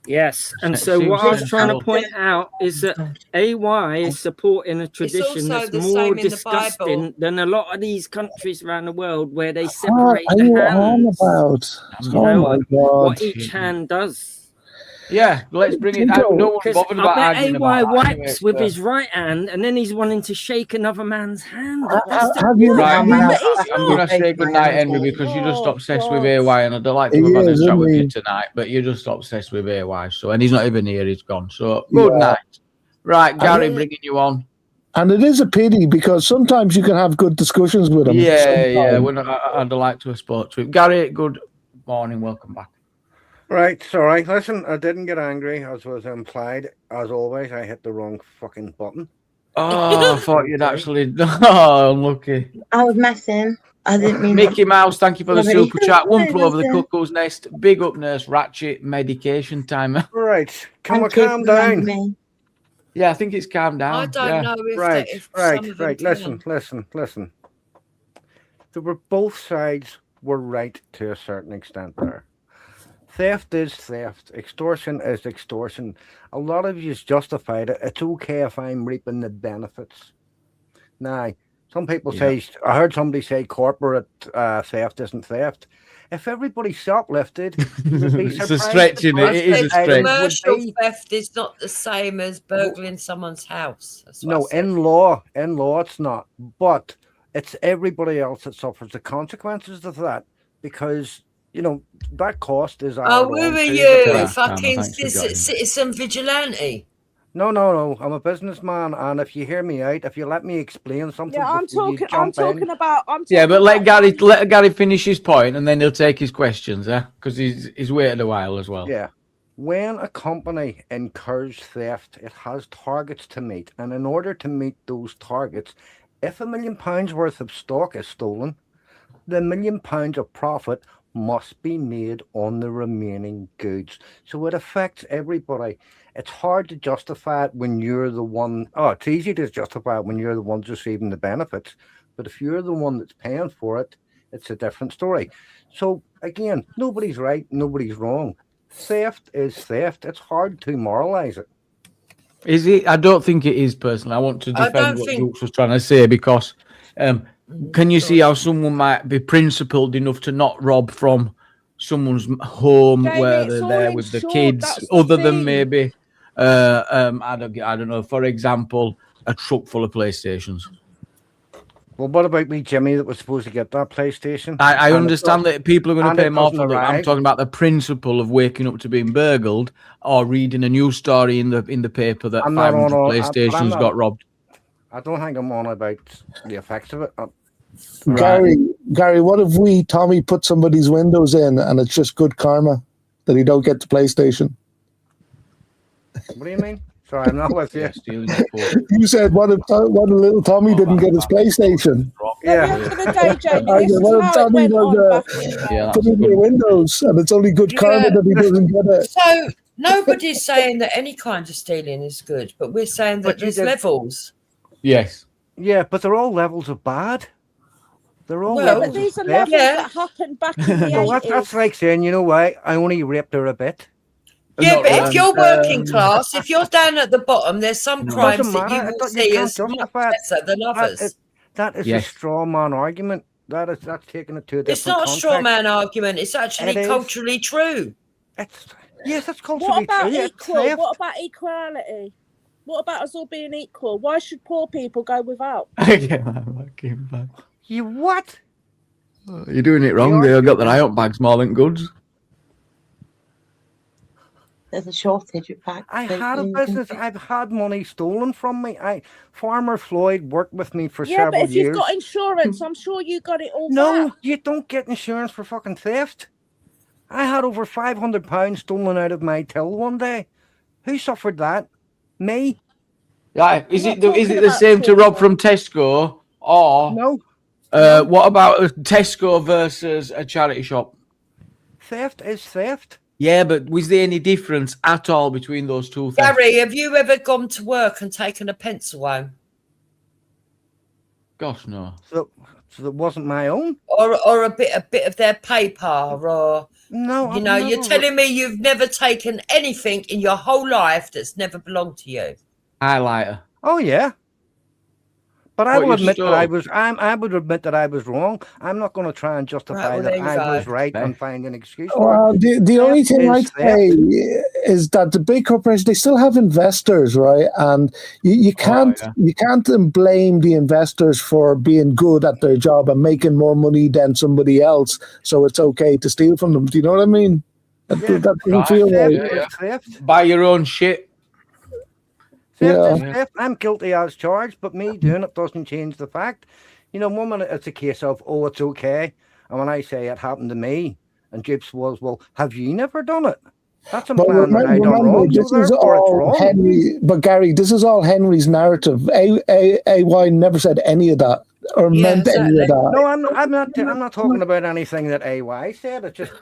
Speaker 13: Yes, and
Speaker 1: It
Speaker 13: so what
Speaker 1: seems
Speaker 13: I was trying to
Speaker 1: sensible.
Speaker 13: point out is that AY is supporting a tradition
Speaker 4: also
Speaker 13: that's
Speaker 4: the
Speaker 13: more
Speaker 4: same in the
Speaker 13: disgusting
Speaker 4: Bible.
Speaker 13: than a lot of these countries around the world where they
Speaker 12: What
Speaker 13: separate
Speaker 12: are
Speaker 13: the
Speaker 12: you on
Speaker 13: hands.
Speaker 12: about?
Speaker 13: You
Speaker 12: Oh
Speaker 13: know
Speaker 12: my
Speaker 13: what
Speaker 12: God.
Speaker 13: each hand does.
Speaker 1: Yeah, let's bring it.
Speaker 12: Tinko,
Speaker 1: No one's
Speaker 13: Because
Speaker 1: bothered
Speaker 13: I
Speaker 1: about
Speaker 13: bet
Speaker 1: arguing
Speaker 13: AY
Speaker 1: about that
Speaker 13: wipes
Speaker 1: anyway.
Speaker 13: with
Speaker 1: So.
Speaker 13: his right hand and then he's wanting to shake another man's hand.
Speaker 12: Ha-
Speaker 13: What's
Speaker 12: ha-
Speaker 13: the
Speaker 12: have you?
Speaker 1: Right,
Speaker 6: No, but he's
Speaker 1: I'm
Speaker 6: not.
Speaker 1: gonna say good night, Henry, because you're just
Speaker 6: Oh,
Speaker 1: obsessed with
Speaker 6: God.
Speaker 1: AY, and I'd like
Speaker 12: He
Speaker 1: to have had a
Speaker 12: is,
Speaker 1: chat
Speaker 12: isn't
Speaker 1: with you
Speaker 12: he?
Speaker 1: tonight, but you're just obsessed with AY. So, and he's not even here; he's gone. So,
Speaker 12: Yeah.
Speaker 1: good night. Right, Gary,
Speaker 12: And,
Speaker 1: bringing you on.
Speaker 12: and it is a pity because sometimes you can have good discussions with him.
Speaker 1: Yeah.
Speaker 12: Sometimes.
Speaker 1: I'd like to have spoke to him. Gary, good morning. Welcome back.
Speaker 8: Right, sorry. Listen, I didn't get angry, as was implied. As always, I hit the wrong fucking button.
Speaker 1: Oh, I thought you'd actually. Oh, unlucky.
Speaker 2: I was messing. I didn't mean
Speaker 1: Mickey Mouse, thank you for the
Speaker 2: Sorry.
Speaker 1: super chat. One
Speaker 2: No,
Speaker 1: flew over the
Speaker 2: listen.
Speaker 1: cuckoo's nest. Big up, Nurse Ratchet. Medication timer.
Speaker 8: Right, can we
Speaker 2: Thank you
Speaker 8: calm
Speaker 2: for reminding
Speaker 8: down?
Speaker 2: me.
Speaker 1: Yeah, I think it's calmed down.
Speaker 4: I don't
Speaker 1: yeah.
Speaker 4: know if
Speaker 8: Right,
Speaker 4: that, if some of them
Speaker 8: right.
Speaker 4: can.
Speaker 8: Listen. They were both sides were right to a certain extent there. Theft is theft. Extortion is extortion. A lot of you justified it. It's okay if I'm reaping the benefits. Now, some people say, I heard somebody say corporate theft isn't theft. If everybody shoplifted, you'd be
Speaker 1: It's a
Speaker 8: surprised
Speaker 1: stretch,
Speaker 8: the
Speaker 1: innit? It is a
Speaker 8: price of items would
Speaker 4: Commercial
Speaker 8: be.
Speaker 4: theft is not the same as burgling someone's house. That's what I
Speaker 8: No,
Speaker 4: said.
Speaker 8: in law it's not. But it's everybody else that suffers the consequences of that because, you know, that cost is
Speaker 4: Oh,
Speaker 8: added
Speaker 4: who
Speaker 8: on
Speaker 4: are
Speaker 8: to
Speaker 4: you?
Speaker 8: the price.
Speaker 4: Fucking citizen vigilante?
Speaker 8: No. I'm a businessman, and if you hear me out, if you let me explain something,
Speaker 6: Yeah, I'm
Speaker 8: before you
Speaker 6: talking. I'm
Speaker 8: jump in.
Speaker 6: talking about. I'm
Speaker 1: Yeah,
Speaker 6: talking
Speaker 1: but let
Speaker 6: about
Speaker 1: Gary finish his point, and then he'll take his questions, because he's waited a while as well.
Speaker 8: Yeah. When a company incurs theft, it has targets to meet, and in order to meet those targets, if £1 million worth of stock is stolen, the £1 million of profit must be made on the remaining goods. So it affects everybody. It's hard to justify it when you're the one. Oh, it's easy to justify it when you're the one receiving the benefits. But if you're the one that's paying for it, it's a different story. So again, nobody's right, nobody's wrong. Theft is theft. It's hard to moralize it.
Speaker 1: Is it? I don't think it is, personally. I want to
Speaker 4: I
Speaker 1: defend
Speaker 4: don't
Speaker 1: what
Speaker 4: think-
Speaker 1: Dukes was trying to say, because can you see how someone might be principled enough to not rob from someone's home
Speaker 6: Jamie,
Speaker 1: where
Speaker 6: it's
Speaker 1: they're
Speaker 6: all
Speaker 1: there with the
Speaker 6: insured,
Speaker 1: kids,
Speaker 6: that's the
Speaker 1: other than
Speaker 6: thing.
Speaker 1: maybe I don't know, for example, a truck full of PlayStations.
Speaker 8: Well, what about me, Jimmy, that was supposed to get that PlayStation?
Speaker 1: I
Speaker 8: And it
Speaker 1: understand
Speaker 8: does-
Speaker 1: that people are going
Speaker 8: and
Speaker 1: to pay
Speaker 8: it
Speaker 1: more
Speaker 8: doesn't
Speaker 1: for that. I'm
Speaker 8: arrive.
Speaker 1: talking about the principle of waking up to being burgled or reading a news story in the paper that
Speaker 8: I'm not
Speaker 1: 500
Speaker 8: on all-
Speaker 1: PlayStations
Speaker 8: not-
Speaker 1: got robbed.
Speaker 8: I don't think I'm on about the effects of it.
Speaker 12: Gary, what if we, Tommy, put somebody's windows in and it's just good karma that he don't get the PlayStation?
Speaker 8: What do you mean? Sorry, I'm not with you.
Speaker 12: You said what if little Tommy didn't get his PlayStation?
Speaker 8: Yeah.
Speaker 6: At the end of the day, Jamie,
Speaker 12: I
Speaker 6: this
Speaker 12: said,
Speaker 6: is
Speaker 12: what if
Speaker 6: how it
Speaker 12: Tommy
Speaker 6: went
Speaker 12: does
Speaker 6: on back in the day.
Speaker 12: put in your windows and it's only good karma that he doesn't get it?
Speaker 4: So nobody's saying that any kind of stealing is good, but we're saying that
Speaker 8: But you
Speaker 4: there's
Speaker 8: did-
Speaker 4: levels.
Speaker 1: Yes.
Speaker 8: Yeah, but they're all levels of bad. They're all
Speaker 4: Well,
Speaker 6: Yeah,
Speaker 8: levels
Speaker 6: but these are
Speaker 8: of
Speaker 6: levels
Speaker 8: theft.
Speaker 6: that happened back in the
Speaker 8: Well,
Speaker 6: 80s.
Speaker 8: that's like saying, you know what, I only raped her a bit.
Speaker 4: Yeah,
Speaker 1: Not
Speaker 4: but
Speaker 1: really.
Speaker 4: if you're working class, if you're down at the bottom, there's some
Speaker 8: It
Speaker 4: crimes
Speaker 8: doesn't
Speaker 4: that you
Speaker 8: matter.
Speaker 4: will
Speaker 8: You
Speaker 4: see
Speaker 8: can't
Speaker 4: as much
Speaker 8: justify it.
Speaker 4: better than others.
Speaker 8: That is
Speaker 1: Yes.
Speaker 8: a straw man argument. That's taking it to a different
Speaker 4: It's not a straw
Speaker 8: context.
Speaker 4: man argument. It's actually
Speaker 8: It is.
Speaker 4: culturally true.
Speaker 8: Yes, that's
Speaker 6: What
Speaker 8: culturally
Speaker 6: about
Speaker 8: true. It's
Speaker 6: equal?
Speaker 8: theft.
Speaker 6: What about equality? What about us all being equal? Why should poor people go without?
Speaker 8: You what?
Speaker 1: You're doing it wrong. They've got their eye up bags more than goods.
Speaker 2: There's a shortage of bags.
Speaker 8: I had a business. I've had money stolen from me. Farmer Floyd worked with me for
Speaker 6: Yeah,
Speaker 8: several
Speaker 6: but if
Speaker 8: years.
Speaker 6: you've got insurance, I'm sure you got it all
Speaker 8: No,
Speaker 6: back.
Speaker 8: you don't get insurance for fucking theft. I had over £500 stolen out of my till one day. Who suffered that? Me?
Speaker 1: Right. Is
Speaker 6: I'm
Speaker 1: it
Speaker 6: not
Speaker 1: the, is
Speaker 6: talking
Speaker 1: it the
Speaker 6: about
Speaker 1: same to rob
Speaker 6: children.
Speaker 1: from Tesco or
Speaker 8: No.
Speaker 1: what about a Tesco versus a charity shop?
Speaker 8: Theft is theft.
Speaker 1: Yeah, but was there any difference at all between those two things?
Speaker 4: Gary, have you ever gone to work and taken a pencil home?
Speaker 1: Gosh, no.
Speaker 8: So that wasn't my own?
Speaker 4: Or a bit of their paper, or
Speaker 8: No,
Speaker 4: you know, you're telling me you've never taken anything in your whole life that's never belonged to you.
Speaker 1: Highlighter.
Speaker 8: Oh yeah. But I
Speaker 1: What,
Speaker 8: will
Speaker 1: you
Speaker 8: admit that I
Speaker 1: stole?
Speaker 8: was. I would admit that I was wrong. I'm not going to try and justify
Speaker 4: well,
Speaker 8: that
Speaker 4: there you
Speaker 8: I was
Speaker 4: go.
Speaker 8: right and find an excuse for
Speaker 12: Well,
Speaker 8: it.
Speaker 12: the only
Speaker 8: Theft
Speaker 12: thing
Speaker 8: is
Speaker 12: I'd say is that the big corporations, they still have investors, right? And you can't you can't blame the investors for being good at their job and making more money than somebody else. So it's okay to steal from them. Do you know what I mean? That doesn't feel right.
Speaker 8: Theft.
Speaker 1: Buy your own shit.
Speaker 8: Theft is
Speaker 12: Yeah.
Speaker 8: theft. I'm guilty as charged, but me doing it doesn't change the fact. You know, one minute it's a case of, oh, it's okay. And when I say it happened to me, and Jibs was, well, have you never done it? That's
Speaker 12: But
Speaker 8: implying that I done
Speaker 12: remember,
Speaker 8: wrong.
Speaker 12: this
Speaker 8: So
Speaker 12: is
Speaker 8: therefore it's
Speaker 12: all
Speaker 8: wrong.
Speaker 12: Henry. But Gary, this is all Henry's narrative. AY never said any of that or meant any of that.
Speaker 8: No, I'm not talking about anything that AY said. It's just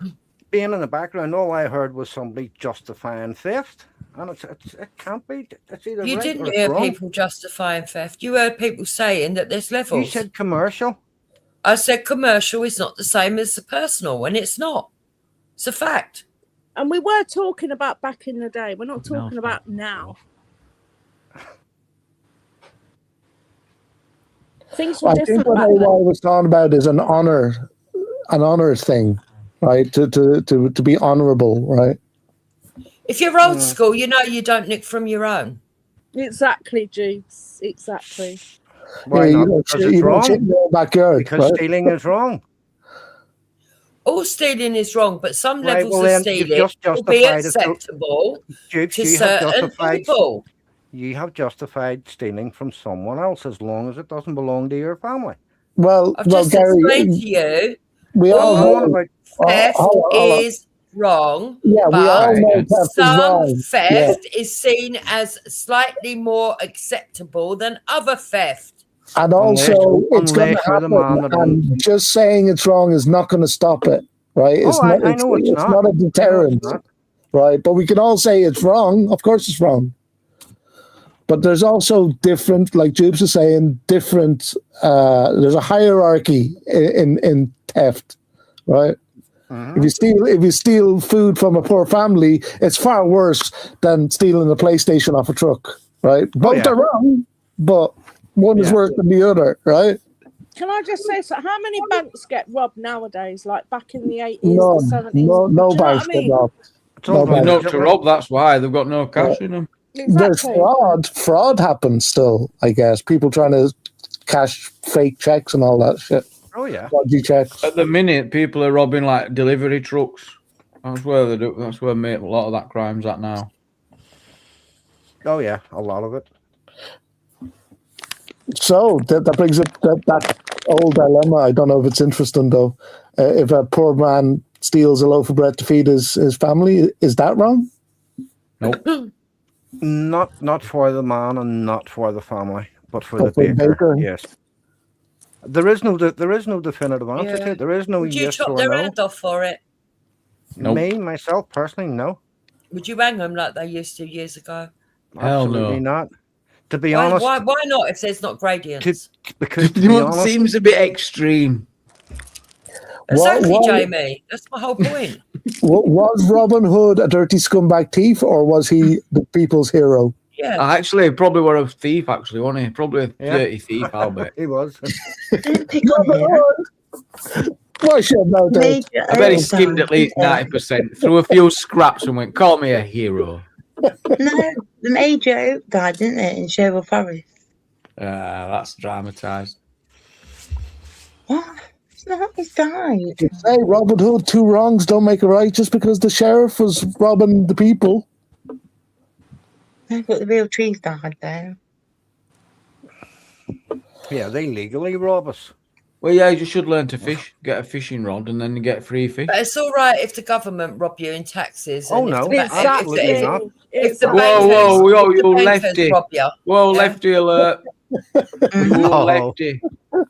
Speaker 8: being in the background. All I heard was somebody justifying theft, and it can't be. It's either
Speaker 4: You
Speaker 8: right
Speaker 4: didn't
Speaker 8: or it's
Speaker 4: hear
Speaker 8: wrong.
Speaker 4: people justifying theft. You heard people saying that there's levels.
Speaker 8: You said commercial.
Speaker 4: I said commercial is not the same as the personal, and it's not. It's a fact.
Speaker 6: And we were talking about back in the day. We're not talking about now. Things were
Speaker 12: I think
Speaker 6: different
Speaker 12: what
Speaker 6: back
Speaker 12: AY
Speaker 6: then.
Speaker 12: was talking about is an honor thing, right? To be honorable, right?
Speaker 4: If you're old school, you know you don't nick from your own.
Speaker 6: Exactly, Jeeves. Exactly.
Speaker 8: Why
Speaker 12: Yeah,
Speaker 8: not? Because it's
Speaker 12: you don't shit
Speaker 8: wrong.
Speaker 12: in your own backyard,
Speaker 8: Because
Speaker 12: right?
Speaker 8: stealing is wrong.
Speaker 4: All stealing is wrong, but some
Speaker 8: Right,
Speaker 4: levels
Speaker 8: well
Speaker 4: of
Speaker 8: then,
Speaker 4: stealing
Speaker 8: you've just
Speaker 4: will be
Speaker 8: justified it.
Speaker 4: acceptable
Speaker 8: Jukes,
Speaker 4: to
Speaker 8: you have
Speaker 4: certain
Speaker 8: justified.
Speaker 4: people.
Speaker 8: You have justified stealing from someone else as long as it doesn't belong to your family.
Speaker 12: Well,
Speaker 4: I've just
Speaker 12: Gary,
Speaker 4: explained to you,
Speaker 12: we all
Speaker 4: all
Speaker 12: know
Speaker 4: theft
Speaker 12: hold on.
Speaker 4: is wrong.
Speaker 12: Yeah, we all
Speaker 4: but
Speaker 12: know theft is
Speaker 4: some
Speaker 12: wrong.
Speaker 4: theft is seen as slightly more acceptable than other theft.
Speaker 12: And also, it's going
Speaker 8: unless
Speaker 12: to
Speaker 8: you're the man
Speaker 12: happen.
Speaker 8: that
Speaker 12: And just saying it's wrong is not going to stop it, right? It's
Speaker 8: Oh, I
Speaker 12: not.
Speaker 8: know it's not.
Speaker 12: not a
Speaker 8: I know it's
Speaker 12: deterrent,
Speaker 8: not.
Speaker 12: right? But we can all say it's wrong. Of course, it's wrong. But there's also different, like Jubes is saying, different. There's a hierarchy in theft, right?
Speaker 8: Mm-hmm.
Speaker 12: If you steal food from a poor family, it's far worse than stealing a PlayStation off a truck, right? Both
Speaker 8: yeah.
Speaker 12: are wrong, but one is worse than the other, right?
Speaker 6: Can I just say, so how many banks get robbed nowadays, like back in the 80s,
Speaker 12: No,
Speaker 6: the 70s?
Speaker 12: no
Speaker 6: Do you know what
Speaker 12: banks
Speaker 6: I
Speaker 12: get
Speaker 6: mean?
Speaker 12: robbed.
Speaker 8: all
Speaker 1: They're
Speaker 8: right.
Speaker 1: not to rob, that's why. They've got no cash in them.
Speaker 12: There's
Speaker 6: Exactly.
Speaker 12: fraud. Fraud happens still, I guess. People trying to cash fake checks and all that shit.
Speaker 8: Oh yeah.
Speaker 12: Dodgy checks.
Speaker 1: At the minute, people are robbing like delivery trucks. That's where they do. That's where a lot of that crime's at now.
Speaker 8: Oh yeah, a lot of it.
Speaker 12: So that brings up that old dilemma. I don't know if it's interesting though. If a poor man steals a loaf of bread to feed his family, is that wrong?
Speaker 1: Nope.
Speaker 8: Not for the man and not for the family, but for
Speaker 12: But
Speaker 8: the
Speaker 12: for the
Speaker 8: baker.
Speaker 12: baker.
Speaker 8: Yes. There is no definitive answer to
Speaker 4: Yeah.
Speaker 8: it. There is no
Speaker 4: Would you
Speaker 8: yes
Speaker 4: chop
Speaker 8: or
Speaker 4: their
Speaker 8: no.
Speaker 4: hand off for it?
Speaker 1: Nope.
Speaker 8: Me myself personally, no.
Speaker 4: Would you hang them like they used to years ago?
Speaker 1: Hell
Speaker 8: Absolutely
Speaker 1: no.
Speaker 8: not. To be
Speaker 4: Why,
Speaker 8: honest,
Speaker 4: why not if there's not gradients?
Speaker 8: because to be
Speaker 1: It
Speaker 8: honest,
Speaker 1: seems a bit extreme.
Speaker 4: Exactly,
Speaker 12: What-
Speaker 4: Jamie. That's my whole point.
Speaker 12: Was Robin Hood a dirty scumbag thief, or was he the people's hero?
Speaker 4: Yeah.
Speaker 1: Actually, probably were a thief. Actually, wasn't he? Probably a
Speaker 8: Yeah.
Speaker 1: dirty thief. I'll bet.
Speaker 8: he was.
Speaker 2: Don't pick on him.
Speaker 12: Why should no doubt?
Speaker 2: Major
Speaker 1: I bet he
Speaker 2: Earl
Speaker 1: skimmed at
Speaker 2: died,
Speaker 1: least
Speaker 2: didn't
Speaker 1: 90%. Threw a few scraps and went, "Call me a hero."
Speaker 2: No, the Major Oak died, didn't it, in Sherwood Forest?
Speaker 1: That's dramatised.
Speaker 2: What? It's not. He's died.
Speaker 12: You say Robin Hood, two wrongs don't make a right, just because the sheriff was robbing the people.
Speaker 2: No, but the real trees died though.
Speaker 8: Yeah, they legally rob us.
Speaker 1: Well, yeah, you should learn to fish. Get a fishing rod, and then you get free fish.
Speaker 4: But it's all right if the government rob you in taxes.
Speaker 8: Oh
Speaker 4: and
Speaker 8: no,
Speaker 4: if the,
Speaker 8: absolutely
Speaker 4: if,
Speaker 8: not.
Speaker 4: if the
Speaker 1: Whoa,
Speaker 4: bankers,
Speaker 1: whoa, whoa,
Speaker 4: if the
Speaker 1: you
Speaker 4: bankers
Speaker 1: lefty.
Speaker 4: rob you.
Speaker 1: Whoa,
Speaker 4: Yeah.
Speaker 1: lefty alert! You
Speaker 8: No.
Speaker 1: lefty.
Speaker 8: No,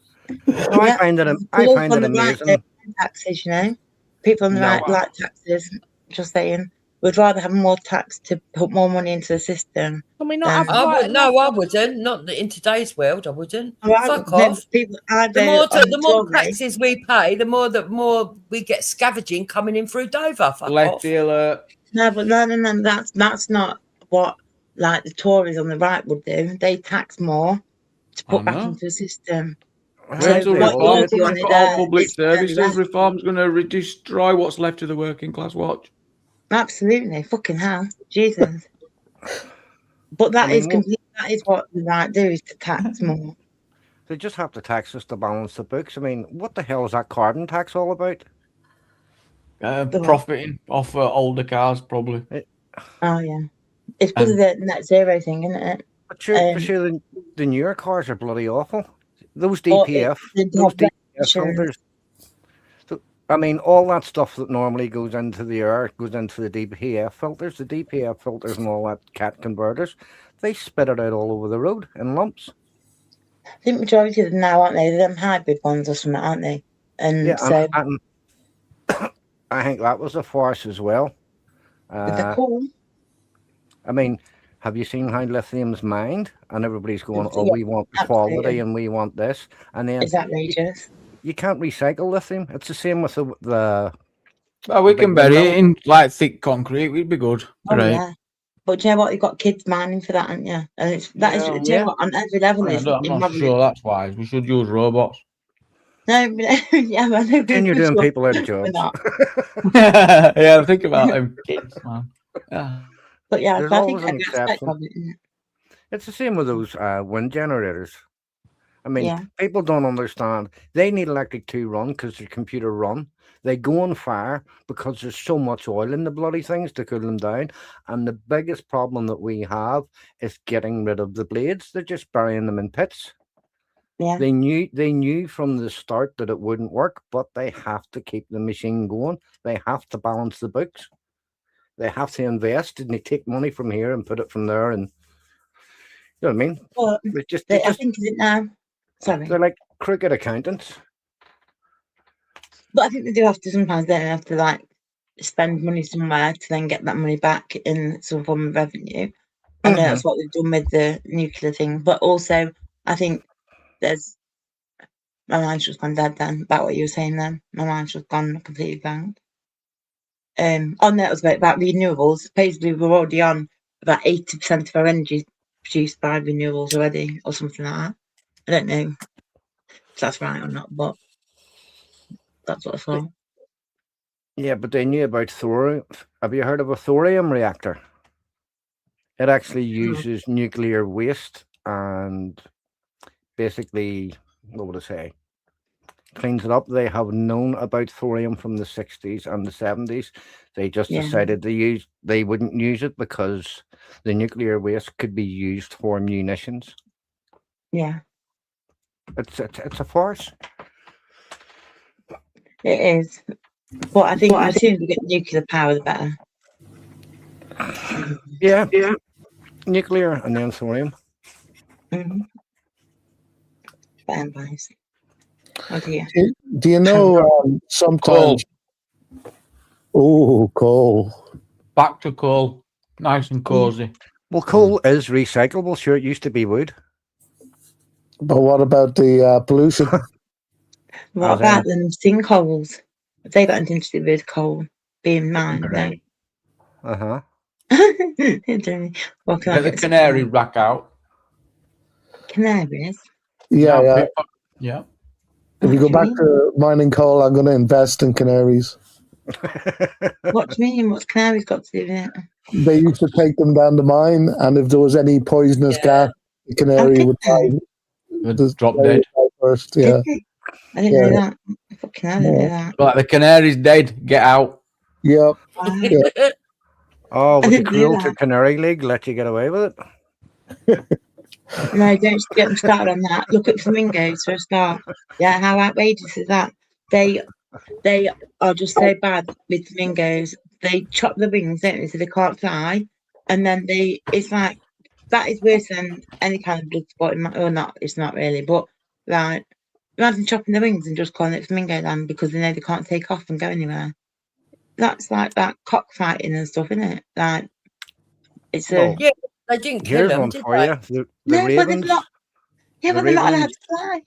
Speaker 8: I
Speaker 2: Yeah.
Speaker 8: find it.
Speaker 2: People
Speaker 8: I find
Speaker 2: on
Speaker 8: it
Speaker 2: the right
Speaker 8: amazing.
Speaker 2: don't like taxes, you know. People on the
Speaker 8: No.
Speaker 2: right like taxes. Just saying, we'd rather have more tax to put more money into the system.
Speaker 6: Can we not have
Speaker 4: I
Speaker 6: quite
Speaker 4: would, no,
Speaker 6: enough-
Speaker 4: I wouldn't. Not in today's world, I wouldn't.
Speaker 2: All right,
Speaker 4: Fuck
Speaker 2: then
Speaker 4: off.
Speaker 2: people, I
Speaker 4: The
Speaker 2: vote
Speaker 4: more,
Speaker 2: on
Speaker 4: the more
Speaker 2: Tory.
Speaker 4: taxes we pay, the more we get scavenging coming in through Dover. Fuck off.
Speaker 1: Lefty alert!
Speaker 2: No, but no, that's not what like the Tories on the right would do. They tax more to put back
Speaker 1: know.
Speaker 2: into the system.
Speaker 1: Rental
Speaker 2: what
Speaker 1: reform
Speaker 2: you do on
Speaker 1: coming
Speaker 2: it
Speaker 1: for all
Speaker 2: there
Speaker 1: public
Speaker 2: is very
Speaker 1: services.
Speaker 2: less.
Speaker 1: Reform's going to destroy what's left of the working class. Watch.
Speaker 2: Absolutely, fucking hell, Jesus. But that
Speaker 8: I mean,
Speaker 2: is complete. That is what the right do is to tax more.
Speaker 8: They just have to tax us to balance the books. I mean, what the hell is that carbon tax all about?
Speaker 1: Profiting off older cars, probably.
Speaker 2: Oh yeah, it's because of the net zero thing, isn't it?
Speaker 8: But sure, the newer cars are bloody awful. Those
Speaker 2: Or
Speaker 8: DPF,
Speaker 2: the
Speaker 8: those DPF
Speaker 2: insurance.
Speaker 8: filters. So, I mean, all that stuff that normally goes into the air goes into the DPF filters. The DPF filters and all that cat converters, they spit it out all over the road in lumps.
Speaker 2: I think majority of them now, aren't they? They're them hybrid ones or something, aren't they? And
Speaker 8: Yeah,
Speaker 2: so
Speaker 8: and I think that was a farce as well.
Speaker 2: they're cool.
Speaker 8: I mean, have you seen how lithium's mined? And everybody's going, "Oh,
Speaker 2: Yeah,
Speaker 8: we want the
Speaker 2: absolutely.
Speaker 8: quality and we want this," and then
Speaker 2: It's outrageous.
Speaker 8: you can't recycle lithium. It's the same with the
Speaker 1: Well, we
Speaker 8: big
Speaker 1: can bury
Speaker 8: window.
Speaker 1: it in like thick concrete. We'd be good.
Speaker 2: Oh
Speaker 1: Right.
Speaker 2: yeah. But do you know what? You've got kids mining for that, haven't you? And it's that is.
Speaker 1: Yeah,
Speaker 2: Do you know what? On every level,
Speaker 1: I'm
Speaker 2: it's
Speaker 1: not
Speaker 2: immoderate.
Speaker 1: sure that's wise. We should use robots.
Speaker 2: No, but, yeah, but I know
Speaker 8: and you're doing
Speaker 2: sure
Speaker 8: people out of
Speaker 2: we're
Speaker 8: jobs.
Speaker 2: not.
Speaker 1: Yeah, think about them kids, man. Yeah.
Speaker 2: But yeah,
Speaker 8: There's
Speaker 2: but I think
Speaker 8: always an
Speaker 2: every aspect
Speaker 8: exception.
Speaker 2: of it. Isn't it?
Speaker 8: It's the same with those wind generators. I mean,
Speaker 2: Yeah.
Speaker 8: people don't understand. They need electric to run because they're computer run. They go on fire because there's so much oil in the bloody things to cool them down. And the biggest problem that we have is getting rid of the blades. They're just burying them in pits.
Speaker 2: Yeah.
Speaker 8: They knew from the start that it wouldn't work, but they have to keep the machine going. They have to balance the books. They have to invest, and they take money from here and put it from there, and you know what I mean?
Speaker 2: Well,
Speaker 8: They're just,
Speaker 2: I think is it now. Sorry,
Speaker 8: they're like crooked accountants.
Speaker 2: but I think they do have to sometimes. They have to like spend money somewhere to then get that money back in some form of revenue. I know that's what they've done with the nuclear thing, but also I think there's my mind's just gone dead then about what you were saying then. My mind's just gone completely blank. On that was about renewables. Basically, we're already on about 80% of our energy produced by renewables already, or something like that. I don't know if that's right or not, but that's what I thought.
Speaker 8: Yeah, but they knew about thorium. Have you heard of a thorium reactor? It actually uses nuclear waste and basically, what would I say, cleans it up. They have known about thorium from the 60s and the 70s. They just decided they wouldn't use it because the nuclear waste could be used for munitions.
Speaker 2: Yeah,
Speaker 8: It's a farce.
Speaker 2: it is. But I think the sooner we get nuclear power, the better.
Speaker 8: Yeah. Nuclear and then thorium.
Speaker 2: Mm-hmm. Better advice. Oh dear.
Speaker 12: Do you know sometimes? Oh, coal.
Speaker 1: Back to coal. Nice and cozy.
Speaker 8: Well, coal is recyclable. Sure, it used to be wood.
Speaker 12: But what about the pollution?
Speaker 2: What about them sinkholes? Have they got anything to do with coal being mined? No.
Speaker 8: Uh-huh.
Speaker 1: Get the canary rack out.
Speaker 2: Canaries?
Speaker 12: Yeah.
Speaker 1: Yeah.
Speaker 12: If you go back to mining coal, I'm going to invest in canaries.
Speaker 2: What do you mean? What's canaries got to do with it?
Speaker 12: They used to take them down the mine, and if there was any poisonous gas, the canary would die.
Speaker 1: Drop dead.
Speaker 12: First, yeah.
Speaker 2: I didn't know that. Fucking hell, I didn't know that.
Speaker 1: Like the canary's dead. Get out.
Speaker 12: Yep.
Speaker 8: Oh,
Speaker 2: I
Speaker 8: with the
Speaker 2: didn't do
Speaker 8: cruel to
Speaker 2: that.
Speaker 8: Canary League let you get away with it.
Speaker 2: No, don't get them started on that. Look at flamingos for a start. Yeah, how outrageous is that? They are just so bad with flamingos. They chop the wings, don't they, so they can't fly. And then it's like, that is worse than any kind of blood spot. Or not, it's not really, but like, imagine chopping the wings and just calling it flamingo land because they know they can't take off and go anywhere. That's like that cockfighting and stuff, isn't it? Like, it's
Speaker 8: Well,
Speaker 4: Yeah, they didn't kill
Speaker 8: here's
Speaker 4: them,
Speaker 8: one
Speaker 4: did
Speaker 8: for
Speaker 4: they?
Speaker 8: you. The
Speaker 2: no, but they're
Speaker 8: ravens.
Speaker 2: not. Yeah,
Speaker 8: the
Speaker 2: but they're not allowed
Speaker 8: ravens-
Speaker 2: to fly.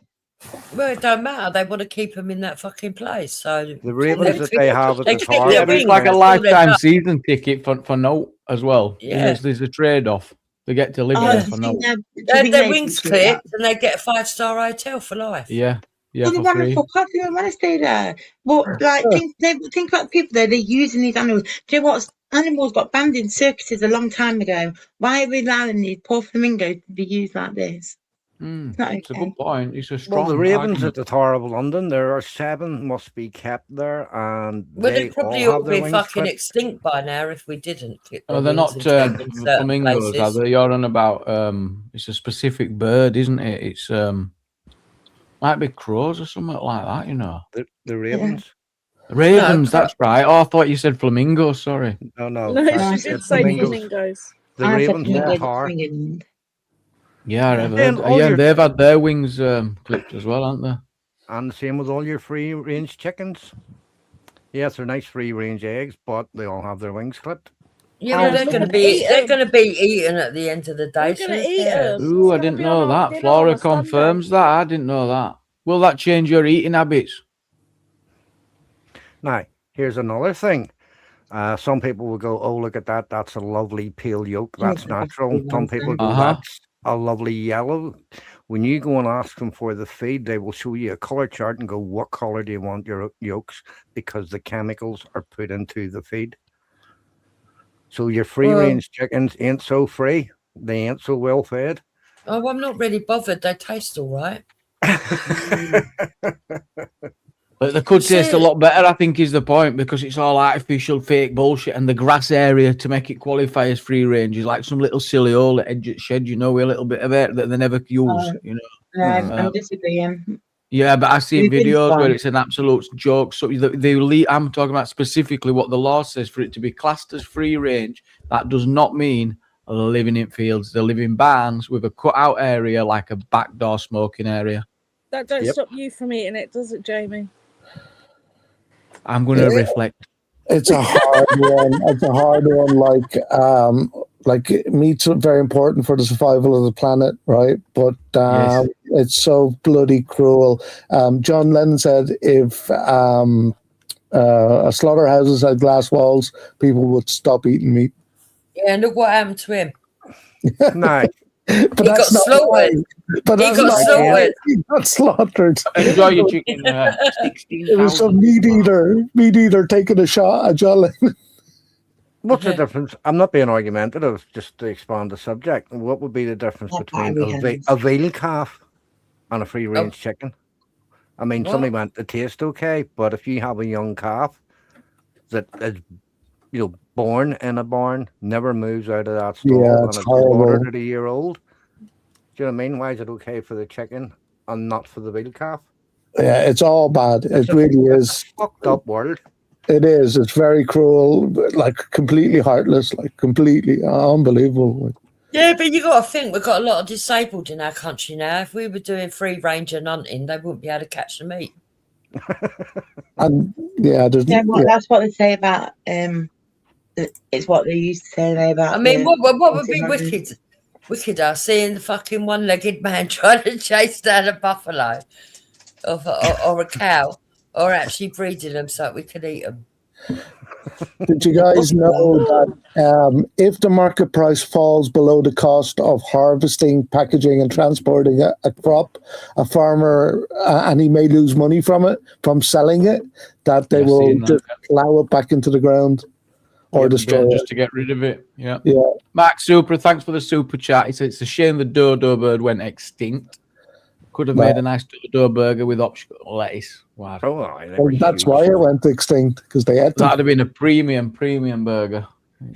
Speaker 4: Well, it don't matter. They want to keep them in that fucking place. So
Speaker 8: The ravens that they have at
Speaker 4: they
Speaker 8: the
Speaker 4: keep
Speaker 8: top.
Speaker 4: their
Speaker 1: Yeah, but it's
Speaker 4: wings
Speaker 1: like a
Speaker 4: until they're
Speaker 1: lifetime
Speaker 4: done.
Speaker 1: season ticket for note as well. You know,
Speaker 4: Yeah.
Speaker 1: there's a trade-off. They get to live
Speaker 2: Oh,
Speaker 1: there
Speaker 2: do
Speaker 1: for
Speaker 2: you
Speaker 1: note.
Speaker 2: think do you
Speaker 4: They have
Speaker 2: think
Speaker 4: their
Speaker 2: they
Speaker 4: wings
Speaker 2: can do that?
Speaker 4: clipped and they get a 5-star hotel for life.
Speaker 1: Yeah,
Speaker 2: Well, they
Speaker 1: for
Speaker 2: want to
Speaker 1: free.
Speaker 2: fuck off. They don't want to stay there. But like, think about the people there. They're using these animals. Do you know what? Animals got banned in circuses a long time ago. Why are we allowing these poor flamingos to be used like this? It's not
Speaker 1: It's a
Speaker 2: okay.
Speaker 1: good point. It's a
Speaker 8: Well,
Speaker 1: strong
Speaker 8: the ravens
Speaker 1: argument.
Speaker 8: at the Tower of London, there are 7 must be kept there, and
Speaker 4: Well,
Speaker 8: they
Speaker 4: they'd probably
Speaker 8: all
Speaker 4: all
Speaker 8: have their
Speaker 4: be
Speaker 8: wings
Speaker 4: fucking
Speaker 8: clipped.
Speaker 4: extinct by now if we didn't clip
Speaker 1: Oh,
Speaker 4: their
Speaker 1: they're
Speaker 4: wings
Speaker 1: not
Speaker 4: and take them certain
Speaker 1: flamingos, are
Speaker 4: places.
Speaker 1: they? You're on about it's a specific bird, isn't it? It's might be crows or something like that, you know.
Speaker 8: The ravens.
Speaker 1: Ravens, that's right. Oh, I thought you said flamingos, sorry.
Speaker 8: No, no.
Speaker 6: No,
Speaker 8: I
Speaker 6: she
Speaker 8: said
Speaker 6: did say
Speaker 8: flamingos.
Speaker 6: flamingos.
Speaker 8: The
Speaker 2: I said
Speaker 8: ravens at the
Speaker 2: flamingos,
Speaker 8: tower.
Speaker 2: flamingos.
Speaker 1: Yeah, I've
Speaker 8: Then
Speaker 1: heard.
Speaker 8: all
Speaker 1: Yeah,
Speaker 8: your-
Speaker 1: they've had their wings clipped as well, haven't they?
Speaker 8: And the same with all your free range chickens. Yes, they're nice free range eggs, but they all have their wings clipped.
Speaker 4: Yeah, well, they're going to be eaten at the end of the day.
Speaker 6: We're
Speaker 4: So
Speaker 6: gonna
Speaker 4: who
Speaker 6: eat
Speaker 4: cares?
Speaker 6: 'em.
Speaker 1: Ooh, I didn't know that. Flora confirms that. I didn't know that. Will that change your eating habits?
Speaker 8: Now, here's another thing. Some people will go, oh, look at that. That's a lovely pale yolk. That's natural. Some people go, that's a lovely yellow. When you go and ask them for the feed, they will show you a color chart and go, what color do you want your yolks? Because the chemicals are put into the feed. So your free range chickens ain't so free. They ain't so well fed.
Speaker 4: Oh, I'm not really bothered. They taste all right.
Speaker 1: But they could taste a lot better, I think, is the point, because it's all artificial, fake bullshit, and the grass area to make it qualify as free range is like some little silly hole at edge of shed, you know, with a little bit of it that they never use, you know.
Speaker 2: No, I'm disagreeing.
Speaker 1: Yeah, but I've seen
Speaker 2: We've been
Speaker 1: videos where
Speaker 2: fun.
Speaker 1: it's an absolute joke. So I'm talking about specifically what the law says for it to be classed as free range. That does not mean they're living in fields. They live in barns with a cut-out area, like a back door smoking area.
Speaker 6: That don't stop you from eating it, does it, Jamie?
Speaker 1: I'm going to reflect.
Speaker 12: It's a hard one. It's a hard one. Like meat's very important for the survival of the planet, right? But it's so bloody cruel. John Lennon said if slaughterhouses had glass walls, people would stop eating meat.
Speaker 4: Yeah, and look what happened to him.
Speaker 8: No.
Speaker 12: But
Speaker 4: He got slaughtered.
Speaker 12: But
Speaker 4: He
Speaker 12: that's
Speaker 4: got
Speaker 12: not
Speaker 4: slaughtered.
Speaker 12: He got slaughtered.
Speaker 1: Enjoy your chicken.
Speaker 12: It was some meat eater taking a shot at John Lennon.
Speaker 8: What's the difference? I'm not being argumentative, just to expand the subject. What would be the difference between a veal calf on a free range chicken. I mean,
Speaker 4: What?
Speaker 8: somebody went to taste okay, but if you have a young calf that is, born in a barn, never moves out of that stall,
Speaker 12: Yeah,
Speaker 8: and
Speaker 12: it's
Speaker 8: it's
Speaker 12: horrible.
Speaker 8: slaughtered at a year old, do you know what I mean? Why is it okay for the chicken and not for the real calf?
Speaker 12: Yeah, it's all bad. It really is.
Speaker 8: Fucked up world.
Speaker 12: It is. It's very cruel, like completely heartless, like completely unbelievable.
Speaker 4: Yeah, but you got to think we've got a lot of disabled in our country now. If we were doing free range and hunting, they wouldn't be able to catch the meat.
Speaker 12: And yeah, there's
Speaker 2: That's what they say about it's what they used to say about.
Speaker 4: I mean, what would
Speaker 2: hunting
Speaker 4: be
Speaker 2: hunters.
Speaker 4: wickeder, seeing the fucking one-legged man trying to chase down a buffalo or a cow, or actually breeding them so we could eat them.
Speaker 12: Did you guys know that if the market price falls below the cost of harvesting, packaging, and transporting a crop, a farmer, and he may lose money from selling it, that they will just plow it back into the ground or destroy it.
Speaker 1: Just to get rid of it. Yeah.
Speaker 12: Yeah.
Speaker 1: Mark Super, thanks for the super chat. He said it's a shame the dodo bird went extinct. Could have made a nice dodo burger with optional lettuce. Wow.
Speaker 12: Well, that's why it went extinct, because they had to.
Speaker 1: That'd have been a premium burger.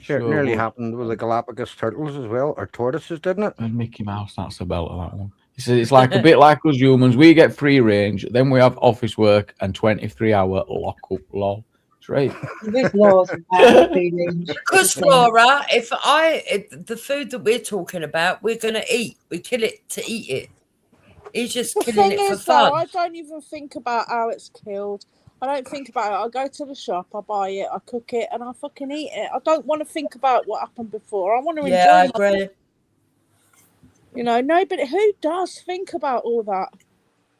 Speaker 8: Sure, it nearly happened with the Galapagos turtles as well, or tortoises, didn't it?
Speaker 1: And Mickey Mouse, that's a belt of that one. He said it's like a bit like us humans. We get free range, then we have office work and 23-hour lock-up. Lol. It's right.
Speaker 4: Because Flora, if the food that we're talking about, we're gonna eat. We kill it to eat it. He's just
Speaker 6: The
Speaker 4: killing
Speaker 6: thing
Speaker 4: it for
Speaker 6: is,
Speaker 4: fun.
Speaker 6: though, I don't even think about how it's killed. I don't think about it. I go to the shop, I buy it, I cook it, and I fucking eat it. I don't want to think about what happened before. I want to
Speaker 4: Yeah, I
Speaker 6: enjoy
Speaker 4: agree.
Speaker 6: Nobody who does think about all that.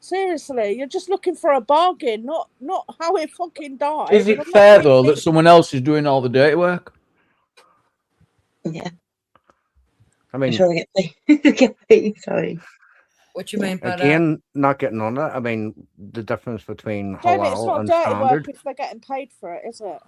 Speaker 6: Seriously, you're just looking for a bargain, not how it fucking died.
Speaker 1: Is it
Speaker 6: I'm not
Speaker 1: fair,
Speaker 6: really
Speaker 1: though, that
Speaker 6: thinking-
Speaker 1: someone else is doing all the dirty work?
Speaker 2: Yeah.
Speaker 8: I mean,
Speaker 2: I'm sure they get paid. Sorry.
Speaker 4: What do you mean by that?
Speaker 8: again, not getting on it. I mean, the difference between
Speaker 6: Jamie, it's
Speaker 8: halal
Speaker 6: not
Speaker 8: and
Speaker 6: dirty
Speaker 8: standard.
Speaker 6: work if they're getting paid for it, is it?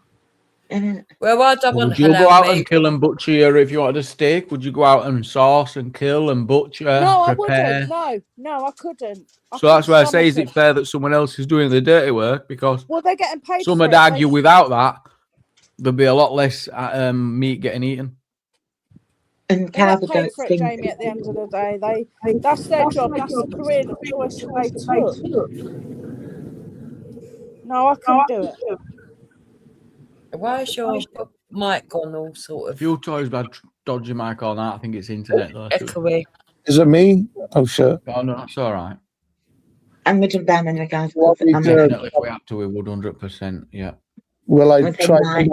Speaker 4: Well, I don't want
Speaker 1: Would you go
Speaker 4: halal
Speaker 1: out
Speaker 4: meat.
Speaker 1: and kill and butcher here if you wanted a steak? Would you go out and sauce and kill and butcher,
Speaker 6: No, I
Speaker 1: prepare?
Speaker 6: wouldn't. No, I couldn't.
Speaker 1: So that's why I say, is
Speaker 6: stomach
Speaker 1: it fair that someone else is doing the dirty work? Because
Speaker 6: Well, they're getting paid
Speaker 1: some
Speaker 6: for
Speaker 1: would
Speaker 6: it.
Speaker 1: argue without that, there'd be a lot less meat getting eaten.
Speaker 2: And
Speaker 6: They
Speaker 2: cows
Speaker 6: get
Speaker 2: are going
Speaker 6: paid for it,
Speaker 2: extinct.
Speaker 6: Jamie. At the end of the day, that's their job. That's the career choice that they took. No, I couldn't do it.
Speaker 4: Why is your mic gone all sort of
Speaker 1: Few toys bad dodgy mic on that. I think it's internet though.
Speaker 4: echoey?
Speaker 12: Is it me? Oh, shit.
Speaker 1: Oh no, it's all right.
Speaker 2: I'm going to jump down in the guys.
Speaker 12: What we did-
Speaker 1: Definitely, if we have to, we would 100%. Yeah.
Speaker 12: Will I
Speaker 2: Okay,
Speaker 12: try?
Speaker 2: bye.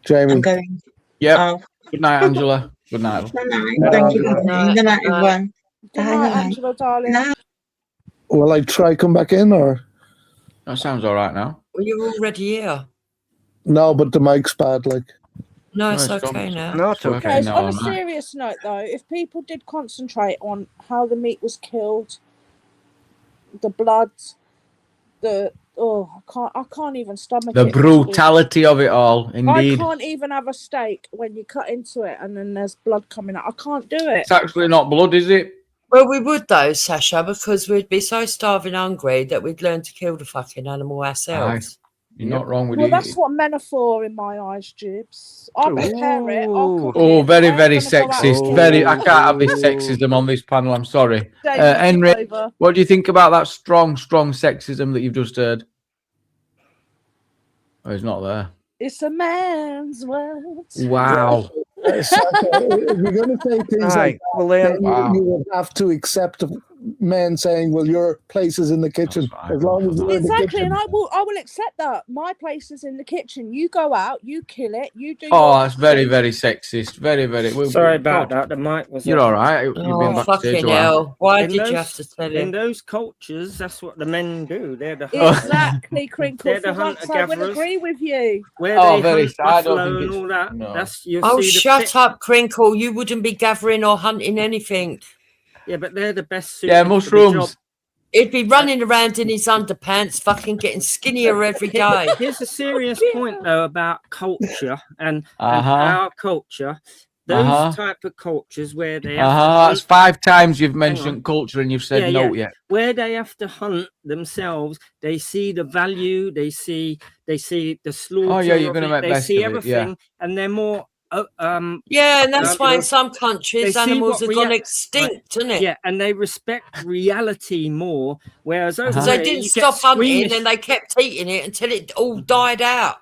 Speaker 12: Jamie.
Speaker 2: I'm going.
Speaker 1: Yeah.
Speaker 2: Oh.
Speaker 1: Good night, Angela. Good night.
Speaker 2: Good night. Thank you. Good night, everyone.
Speaker 6: Good night, Angela, darling.
Speaker 12: Will I try come back in or
Speaker 1: That sounds all right now.
Speaker 4: Well, you're already here.
Speaker 12: no? But the mic's bad. Like
Speaker 4: No, it's
Speaker 1: it's
Speaker 4: okay
Speaker 1: gone.
Speaker 4: now.
Speaker 8: No, it's okay.
Speaker 6: Okay, so
Speaker 1: No,
Speaker 6: on a
Speaker 1: I'm not.
Speaker 6: serious note, though, if people did concentrate on how the meat was killed, the blood, I can't even stomach
Speaker 1: The
Speaker 6: it.
Speaker 1: brutality of it all,
Speaker 6: I
Speaker 1: indeed.
Speaker 6: can't even have a steak when you cut into it and then there's blood coming out. I can't do it.
Speaker 1: It's actually not blood, is it?
Speaker 4: Well, we would though, Sasha, because we'd be so starving hungry that we'd learn to kill the fucking animal ourselves.
Speaker 1: You're not wrong with
Speaker 6: Well,
Speaker 1: it.
Speaker 6: that's what men are for in my eyes, Jibs. I'll prepare it. I'll cook
Speaker 1: Oh,
Speaker 6: it.
Speaker 1: very,
Speaker 6: I'm
Speaker 1: very
Speaker 6: gonna go out and
Speaker 1: sexist.
Speaker 6: kill
Speaker 1: Very.
Speaker 6: it.
Speaker 1: I can't have this sexism on this panel. I'm sorry.
Speaker 6: Jamie,
Speaker 1: Henry,
Speaker 6: it's over.
Speaker 1: what do you think about that strong sexism that you've just heard? Oh, he's not there.
Speaker 6: It's a man's world.
Speaker 1: Wow.
Speaker 12: if you're going to say things
Speaker 8: Aye,
Speaker 12: like
Speaker 8: well
Speaker 12: that,
Speaker 8: then,
Speaker 12: then you would have to accept men saying, "Well, your place is in the kitchen." As long as you're in the
Speaker 6: Exactly,
Speaker 12: kitchen.
Speaker 6: and I will accept that. My place is in the kitchen. You go out, you kill it, you do.
Speaker 1: Oh,
Speaker 6: your
Speaker 1: that's very,
Speaker 6: thing.
Speaker 1: very sexist. Very, very.
Speaker 13: Sorry about that. The mic was.
Speaker 1: You're
Speaker 13: off.
Speaker 1: all right. You've been
Speaker 4: Oh,
Speaker 1: backstage
Speaker 4: fucking
Speaker 1: a while.
Speaker 4: hell. Why
Speaker 13: In
Speaker 4: did
Speaker 13: those-
Speaker 4: you have to tell
Speaker 13: In
Speaker 4: him?
Speaker 13: those cultures, that's what the men do. They're the
Speaker 6: Exactly, Crinkle.
Speaker 13: They're the
Speaker 6: For once, I would
Speaker 13: hunter-gatherers.
Speaker 6: agree with you.
Speaker 13: where
Speaker 1: Oh,
Speaker 13: they
Speaker 1: very
Speaker 13: hunt
Speaker 1: sad. I don't
Speaker 13: buffalo
Speaker 1: think
Speaker 13: and
Speaker 1: it's-
Speaker 13: all that.
Speaker 1: no.
Speaker 13: That's you
Speaker 4: Oh,
Speaker 13: see the
Speaker 4: shut
Speaker 13: bit-
Speaker 4: up, Crinkle. You wouldn't be gathering or hunting anything.
Speaker 13: Yeah, but they're the best.
Speaker 1: Yeah,
Speaker 13: suited for the job.
Speaker 1: mushrooms.
Speaker 4: He'd be running around in his underpants, fucking getting skinnier every day.
Speaker 13: Here's a serious point though about culture and
Speaker 1: Uh-huh.
Speaker 13: our culture. those type of cultures where they have to
Speaker 1: That's
Speaker 13: hunt,
Speaker 1: 5 times you've
Speaker 13: on.
Speaker 1: mentioned culture and you've said no yet.
Speaker 13: where they have to hunt themselves, they see the value, they see the slaughter.
Speaker 1: Oh, yeah, you're
Speaker 13: of
Speaker 1: gonna
Speaker 13: it,
Speaker 1: make
Speaker 13: they
Speaker 1: best
Speaker 13: see
Speaker 1: of it,
Speaker 13: everything, and they're more.
Speaker 4: Yeah, and that's why in some countries
Speaker 13: they see
Speaker 4: animals
Speaker 13: what
Speaker 4: have gone
Speaker 13: rea-
Speaker 4: extinct, isn't it?
Speaker 13: Yeah, and they respect reality more. Whereas over
Speaker 4: Because
Speaker 13: there,
Speaker 4: they didn't
Speaker 13: you get
Speaker 4: stop hunting
Speaker 13: squeamish.
Speaker 4: and they kept eating it until it all died out.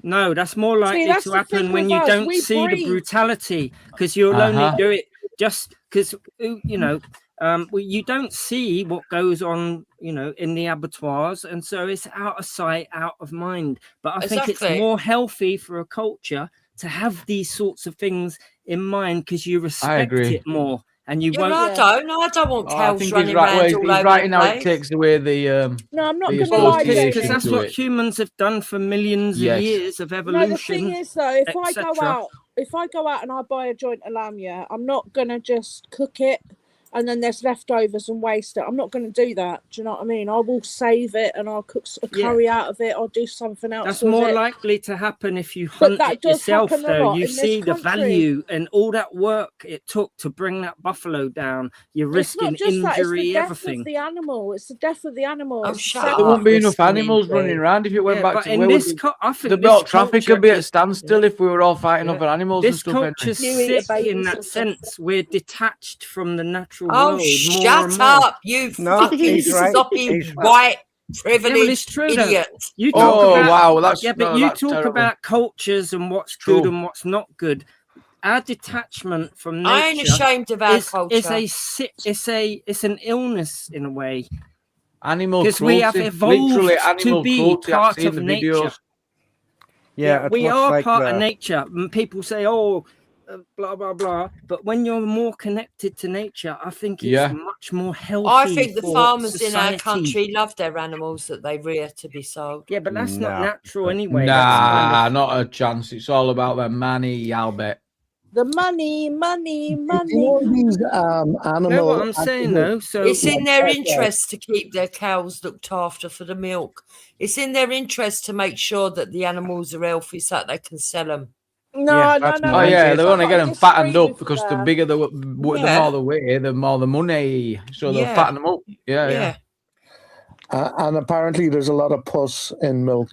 Speaker 13: No, that's more likely
Speaker 6: that's
Speaker 13: to
Speaker 6: the
Speaker 13: happen
Speaker 6: thing
Speaker 13: when
Speaker 6: with
Speaker 13: you
Speaker 6: us,
Speaker 13: don't
Speaker 6: we
Speaker 13: see the
Speaker 6: breed.
Speaker 13: brutality, because you'll only do it just because you don't see what goes on, in the abattoirs, and so it's out of sight, out of mind. But I think it's
Speaker 4: Exactly.
Speaker 13: more healthy for a culture to have these sorts of things in mind because you respect
Speaker 1: agree.
Speaker 13: it more, and you
Speaker 4: Yeah,
Speaker 13: won't.
Speaker 4: but I don't want
Speaker 1: I
Speaker 4: cows
Speaker 1: think he's
Speaker 4: running
Speaker 1: right.
Speaker 4: around
Speaker 1: Well, he's
Speaker 4: all over
Speaker 1: right
Speaker 4: the
Speaker 1: in how it
Speaker 4: place.
Speaker 1: takes away the
Speaker 6: No, I'm not
Speaker 1: the
Speaker 6: going to lie,
Speaker 13: Because
Speaker 1: association
Speaker 6: Jamie.
Speaker 13: that's
Speaker 1: to
Speaker 13: what
Speaker 1: it.
Speaker 13: humans have done for millions
Speaker 1: Yes.
Speaker 13: of years of
Speaker 6: No,
Speaker 13: evolution.
Speaker 6: the thing is though, if I go
Speaker 13: etc.
Speaker 6: out, and I buy a joint of lamb, I'm not gonna just cook it and then there's leftovers and waste it. I'm not going to do that. Do you know what I mean? I will save it and I'll cook a curry out of it. I'll do something else.
Speaker 13: That's
Speaker 6: with
Speaker 13: more
Speaker 6: it.
Speaker 13: likely to happen if you
Speaker 6: But
Speaker 13: hunt
Speaker 6: that
Speaker 13: it
Speaker 6: does
Speaker 13: yourself,
Speaker 6: happen a
Speaker 13: though.
Speaker 6: lot
Speaker 13: You
Speaker 6: in this
Speaker 13: see the
Speaker 6: country.
Speaker 13: value and all that work it took to bring that buffalo down. You're
Speaker 6: It's not
Speaker 13: risking
Speaker 6: just that; it's the
Speaker 13: injury,
Speaker 6: death
Speaker 13: everything.
Speaker 6: of the animal. It's the death of the animal.
Speaker 4: Oh,
Speaker 6: It's the
Speaker 4: shut
Speaker 6: sad
Speaker 4: up.
Speaker 1: There won't be enough
Speaker 13: risking
Speaker 1: animals
Speaker 13: injury.
Speaker 1: running around if it went
Speaker 13: Yeah,
Speaker 1: back
Speaker 13: but
Speaker 1: to
Speaker 13: in
Speaker 1: where
Speaker 13: this,
Speaker 1: would
Speaker 13: I think
Speaker 1: the
Speaker 13: this
Speaker 1: belt traffic
Speaker 13: culture
Speaker 1: could be at
Speaker 13: is
Speaker 1: standstill if we were all fighting over animals and
Speaker 13: this
Speaker 1: stuff. Henry.
Speaker 13: culture's
Speaker 6: You eat a
Speaker 13: sick
Speaker 6: baby
Speaker 13: in that
Speaker 6: something.
Speaker 13: sense. We're detached from the natural
Speaker 4: Oh,
Speaker 13: world more
Speaker 4: shut
Speaker 13: and more.
Speaker 4: up, you
Speaker 8: No,
Speaker 4: fucking
Speaker 8: he's right.
Speaker 4: soppy
Speaker 8: He's
Speaker 4: white
Speaker 13: Yeah,
Speaker 4: privileged
Speaker 13: well, it's true though.
Speaker 4: idiot.
Speaker 13: You talk
Speaker 1: Oh
Speaker 13: about
Speaker 1: wow, that's
Speaker 13: but
Speaker 1: no,
Speaker 13: you
Speaker 1: that's
Speaker 13: talk
Speaker 1: terrible.
Speaker 13: about cultures and what's good
Speaker 1: True.
Speaker 13: and what's not good. Our detachment from
Speaker 4: I ain't
Speaker 13: nature
Speaker 4: ashamed of our
Speaker 13: is
Speaker 4: culture.
Speaker 13: it's an illness in a way
Speaker 1: Animal
Speaker 13: because we have
Speaker 1: cruelty,
Speaker 13: evolved
Speaker 1: literally
Speaker 13: to
Speaker 1: animal
Speaker 13: be
Speaker 1: cruelty. I've
Speaker 13: part
Speaker 1: seen
Speaker 13: of
Speaker 1: the
Speaker 13: nature.
Speaker 1: videos.
Speaker 8: Yeah, it's
Speaker 13: we
Speaker 8: much
Speaker 13: are
Speaker 8: like
Speaker 13: part of
Speaker 8: the
Speaker 13: nature. And people say, "Oh, blah blah blah," but when you're more connected to nature, I think it's
Speaker 1: Yeah.
Speaker 13: much more healthy.
Speaker 4: I think the
Speaker 13: for
Speaker 4: farmers in our
Speaker 13: society.
Speaker 4: country love their animals that they rear to be sold.
Speaker 13: Yeah, but that's not
Speaker 8: No.
Speaker 13: natural anyway. That's kind
Speaker 1: Nah,
Speaker 13: of
Speaker 1: not a chance. It's all about the money, I'll bet.
Speaker 6: The money.
Speaker 12: You know these
Speaker 13: know
Speaker 12: animal
Speaker 13: what I'm saying
Speaker 12: activists.
Speaker 13: though. So
Speaker 4: It's in their
Speaker 12: Yeah.
Speaker 4: interest to keep their cows looked after for the milk. It's in their interest to make sure that the animals are healthy so that they can sell them.
Speaker 6: No,
Speaker 8: Yeah,
Speaker 6: no,
Speaker 8: that's
Speaker 6: no.
Speaker 1: Oh
Speaker 8: my
Speaker 1: yeah,
Speaker 8: idea.
Speaker 1: they want to get them fattened up because the bigger the
Speaker 4: Yeah.
Speaker 1: more the weight, the more the money. So they'll
Speaker 4: Yeah.
Speaker 1: fatten them up. Yeah,
Speaker 4: Yeah.
Speaker 1: yeah.
Speaker 12: And apparently there's a lot of pus in milk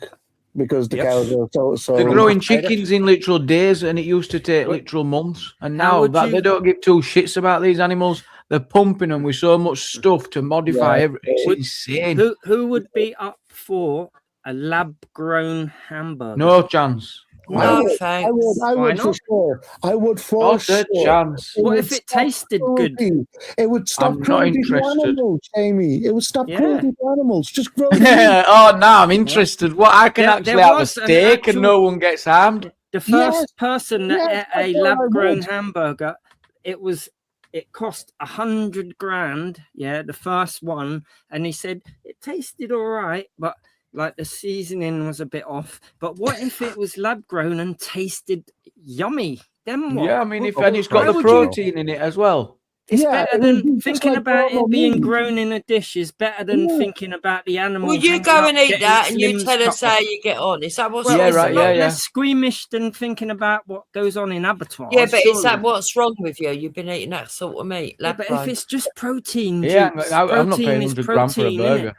Speaker 12: because the
Speaker 8: Yes.
Speaker 12: cows are so.
Speaker 1: They're growing chickens in literal days, and it used to take literal months. And
Speaker 13: How
Speaker 1: now
Speaker 13: would
Speaker 1: that
Speaker 13: you-
Speaker 1: they don't give two shits about these animals, they're pumping them with so much stuff to modify.
Speaker 12: Yeah.
Speaker 1: It's
Speaker 13: Would-
Speaker 1: insane.
Speaker 13: who would be up for a lab-grown hamburger?
Speaker 1: No chance.
Speaker 4: No,
Speaker 12: I
Speaker 4: thanks.
Speaker 12: would
Speaker 13: Why
Speaker 12: for
Speaker 13: not?
Speaker 12: sure. I would for
Speaker 1: Not
Speaker 12: sure.
Speaker 1: a chance.
Speaker 13: What
Speaker 12: would
Speaker 13: if it
Speaker 12: stop
Speaker 13: tasted good?
Speaker 12: cruelty. It would stop
Speaker 1: I'm not
Speaker 12: cruelty to
Speaker 1: interested.
Speaker 12: animals, Jamie. It would stop
Speaker 13: Yeah.
Speaker 12: cruelty to animals. Just grow meat.
Speaker 1: Oh, no, I'm interested. What I can
Speaker 13: There
Speaker 1: actually have a
Speaker 13: was an
Speaker 1: steak
Speaker 13: actual-
Speaker 1: and no one gets harmed.
Speaker 13: The first
Speaker 12: Yes,
Speaker 13: person that
Speaker 12: yes,
Speaker 13: ate a
Speaker 12: that's what I
Speaker 13: lab-grown
Speaker 12: would.
Speaker 13: hamburger, it cost 100 grand. Yeah, the first one, and he said it tasted all right, but like the seasoning was a bit off. But what if it was lab-grown and tasted yummy? Then what?
Speaker 1: Yeah, I mean,
Speaker 13: What-
Speaker 1: and it's got
Speaker 13: why
Speaker 1: the
Speaker 13: would you-
Speaker 1: protein in it as well.
Speaker 13: It's
Speaker 12: Yeah,
Speaker 13: better
Speaker 12: it would be
Speaker 13: than
Speaker 12: just
Speaker 13: thinking
Speaker 12: like
Speaker 13: about
Speaker 12: normal
Speaker 13: it being
Speaker 12: meat.
Speaker 13: grown in a dish is better than
Speaker 12: Yeah.
Speaker 13: thinking about the animal.
Speaker 4: Well, you
Speaker 13: hanging
Speaker 4: go
Speaker 13: up,
Speaker 4: and eat
Speaker 13: getting
Speaker 4: that
Speaker 13: its
Speaker 4: and you
Speaker 13: limbs
Speaker 4: tell us
Speaker 13: cut
Speaker 4: how
Speaker 13: off.
Speaker 4: you get on. Is that what's
Speaker 13: Well,
Speaker 1: Yeah,
Speaker 4: wrong?
Speaker 13: it's
Speaker 1: right,
Speaker 13: a lot
Speaker 1: yeah, yeah.
Speaker 13: less squeamish than thinking about what goes on in abattoirs.
Speaker 4: Yeah, but is that
Speaker 13: surely.
Speaker 4: what's wrong with you? You've been eating that sort of meat,
Speaker 13: Yeah,
Speaker 4: lab
Speaker 13: but if
Speaker 4: grown.
Speaker 13: it's just protein,
Speaker 1: Yeah,
Speaker 13: Jukes,
Speaker 1: I'm not
Speaker 13: protein
Speaker 1: paying
Speaker 13: is
Speaker 1: 100 grand for a
Speaker 13: protein, innit?
Speaker 1: burger.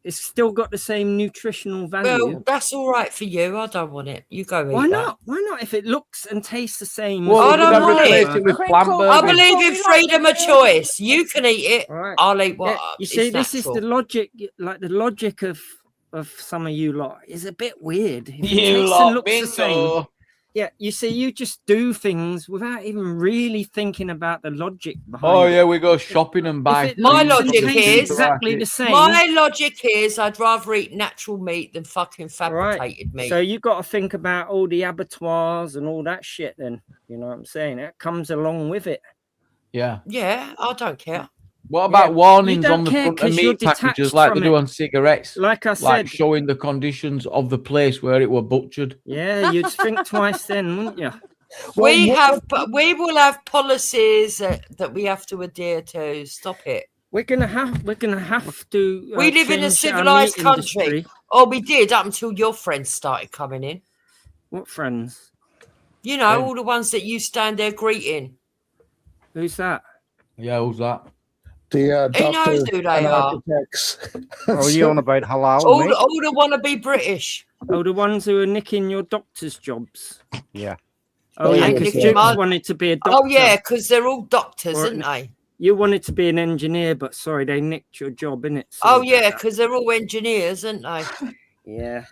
Speaker 13: It's still got the same nutritional value.
Speaker 4: Well, that's all right for you. I don't want it. You go eat
Speaker 13: Why
Speaker 4: that.
Speaker 13: not? Why not? If it looks and tastes the same.
Speaker 1: Well,
Speaker 4: I
Speaker 1: we
Speaker 4: don't
Speaker 1: could have
Speaker 4: want
Speaker 1: replaced
Speaker 4: it.
Speaker 1: it with
Speaker 6: Crinkle.
Speaker 1: plant
Speaker 4: I
Speaker 1: burgers.
Speaker 4: believe
Speaker 6: We
Speaker 4: in
Speaker 6: like
Speaker 4: freedom
Speaker 6: the
Speaker 4: of choice. You can eat it.
Speaker 13: Right.
Speaker 4: I'll eat what
Speaker 13: Yeah, you see,
Speaker 4: is
Speaker 13: this is
Speaker 4: natural.
Speaker 13: the logic. Like the logic of some of you lot is a bit weird. If it
Speaker 1: You
Speaker 13: tastes
Speaker 1: lot,
Speaker 13: and looks the same.
Speaker 1: bingo.
Speaker 13: Yeah, you see, you just do things without even really thinking about the logic behind
Speaker 1: Oh
Speaker 13: it.
Speaker 1: yeah, we go shopping and buy.
Speaker 13: If it
Speaker 4: My
Speaker 1: things from
Speaker 4: logic
Speaker 1: the
Speaker 13: tastes
Speaker 4: is-
Speaker 13: exactly the
Speaker 1: supermarket.
Speaker 13: same.
Speaker 4: My logic is I'd rather eat natural meat than fucking fabricated meat.
Speaker 13: So you got to think about all the abattoirs and all that shit. Then you know what I'm saying. That comes along with it.
Speaker 1: Yeah.
Speaker 4: Yeah, I don't care.
Speaker 1: What about
Speaker 13: you
Speaker 1: warnings
Speaker 13: don't
Speaker 1: on the
Speaker 13: care
Speaker 1: front of
Speaker 13: 'cause you're
Speaker 1: meat packages
Speaker 13: detached
Speaker 1: like they
Speaker 13: from
Speaker 1: do
Speaker 13: it.
Speaker 1: on cigarettes?
Speaker 13: Like I
Speaker 1: Like
Speaker 13: said,
Speaker 1: showing the conditions of the place where it were butchered.
Speaker 13: yeah, you'd think twice then, wouldn't you?
Speaker 12: Well,
Speaker 4: We will have policies that we have to adhere to. Stop it.
Speaker 13: We're gonna have to.
Speaker 4: We live in a
Speaker 13: change our
Speaker 4: civilized
Speaker 13: meat
Speaker 4: country.
Speaker 13: industry.
Speaker 4: Oh, we did up until your friends started coming in.
Speaker 13: What friends?
Speaker 4: You know, all the ones that you stand there greeting.
Speaker 13: Who's that?
Speaker 1: Yeah, who's that?
Speaker 12: The
Speaker 4: He knows
Speaker 12: doctors
Speaker 4: who they
Speaker 12: and
Speaker 4: are.
Speaker 12: architects.
Speaker 8: Are you on about halal,
Speaker 4: All
Speaker 8: mate?
Speaker 4: the wannabe British.
Speaker 13: Oh, the ones who are nicking your doctor's jobs.
Speaker 8: Yeah.
Speaker 13: Oh,
Speaker 12: Oh,
Speaker 13: yeah,
Speaker 12: yeah,
Speaker 13: because
Speaker 12: yeah.
Speaker 13: Jukes wanted to be a doctor.
Speaker 4: Oh, yeah, because they're all doctors,
Speaker 13: Or
Speaker 4: aren't they?
Speaker 13: You wanted to be an engineer, but sorry, they nicked your job, innit?
Speaker 4: Oh, yeah, because they're all engineers, aren't they?
Speaker 13: Yeah.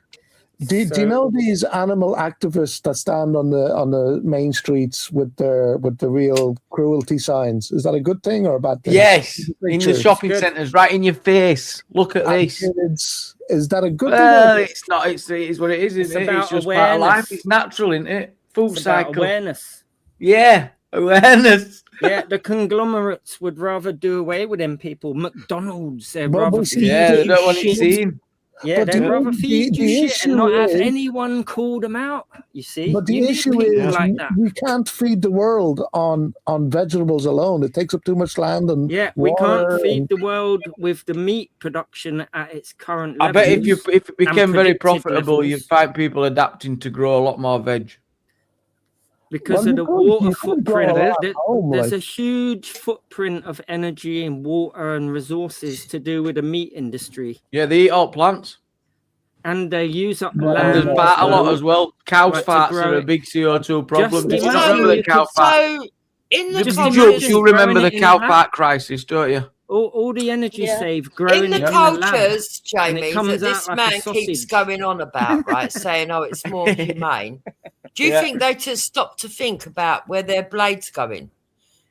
Speaker 12: Do you
Speaker 13: So-
Speaker 12: know these animal activists that stand on the main streets with the real cruelty signs? Is that a good thing or a bad thing?
Speaker 1: Yes, in the
Speaker 12: Pictures.
Speaker 1: shopping
Speaker 13: Good.
Speaker 1: centres, right in your face. Look at this.
Speaker 12: Is that a good
Speaker 1: Well,
Speaker 12: thing?
Speaker 1: it's not. It is what it is,
Speaker 13: It's
Speaker 1: isn't it?
Speaker 13: about
Speaker 1: It's just part of life.
Speaker 13: awareness.
Speaker 1: It's natural, isn't it? Full
Speaker 13: It's about
Speaker 1: cycle.
Speaker 13: awareness.
Speaker 1: Yeah, awareness.
Speaker 13: Yeah, the conglomerates would rather do away with them people. McDonald's, they'd
Speaker 12: Well,
Speaker 13: rather
Speaker 12: we see-
Speaker 13: feed
Speaker 1: Yeah, they
Speaker 13: you
Speaker 1: don't want it
Speaker 13: shit.
Speaker 1: seen.
Speaker 13: Yeah,
Speaker 12: But
Speaker 13: they'd
Speaker 12: the-
Speaker 13: rather feed you
Speaker 12: the
Speaker 13: shit and not
Speaker 12: issue
Speaker 13: have
Speaker 12: is-
Speaker 13: anyone call them out. You see,
Speaker 12: But the
Speaker 13: You need
Speaker 12: issue
Speaker 13: people
Speaker 12: is
Speaker 13: like that.
Speaker 12: we can't feed the world on vegetables alone. It takes up too much land and
Speaker 13: Yeah, we
Speaker 12: water
Speaker 13: can't feed
Speaker 12: and-
Speaker 13: the world with the meat production at its current
Speaker 1: I
Speaker 13: level.
Speaker 1: bet if it became very
Speaker 13: predicted
Speaker 1: profitable,
Speaker 13: levels.
Speaker 1: you'd find people adapting to grow a lot more veg.
Speaker 13: Because
Speaker 12: Well,
Speaker 13: of the
Speaker 12: you could-
Speaker 13: water
Speaker 12: you could grow
Speaker 13: footprint.
Speaker 12: a lot
Speaker 13: There-
Speaker 12: at home,
Speaker 13: there's
Speaker 12: like-
Speaker 13: a huge footprint of energy and water and resources to do with the meat industry.
Speaker 1: Yeah, they eat all plants.
Speaker 13: And they use up
Speaker 12: Well,
Speaker 1: And
Speaker 13: land.
Speaker 1: there's fart a lot as well. Cows'
Speaker 13: Right, to
Speaker 1: farts
Speaker 13: grow
Speaker 1: are a
Speaker 13: it.
Speaker 1: big CO2 problem.
Speaker 13: Just
Speaker 1: Do you not
Speaker 13: imagine
Speaker 1: remember the
Speaker 13: you
Speaker 1: cow
Speaker 13: could-
Speaker 1: fart?
Speaker 4: So, in the
Speaker 13: Just
Speaker 1: Jokes,
Speaker 13: imagine
Speaker 4: cultures,
Speaker 1: you remember
Speaker 13: growing
Speaker 1: the
Speaker 13: it in
Speaker 1: cow
Speaker 13: the
Speaker 1: fart crisis, don't you?
Speaker 13: All the energy saved growing
Speaker 4: in the
Speaker 13: it in the lab.
Speaker 4: cultures,
Speaker 13: and it
Speaker 4: Jamie,
Speaker 13: comes
Speaker 4: that this
Speaker 13: out like a
Speaker 4: man keeps
Speaker 13: sausage.
Speaker 4: going on about, right, saying, oh, it's more humane. Do you
Speaker 1: Yeah.
Speaker 4: think they just stop to think about where their blades going? Do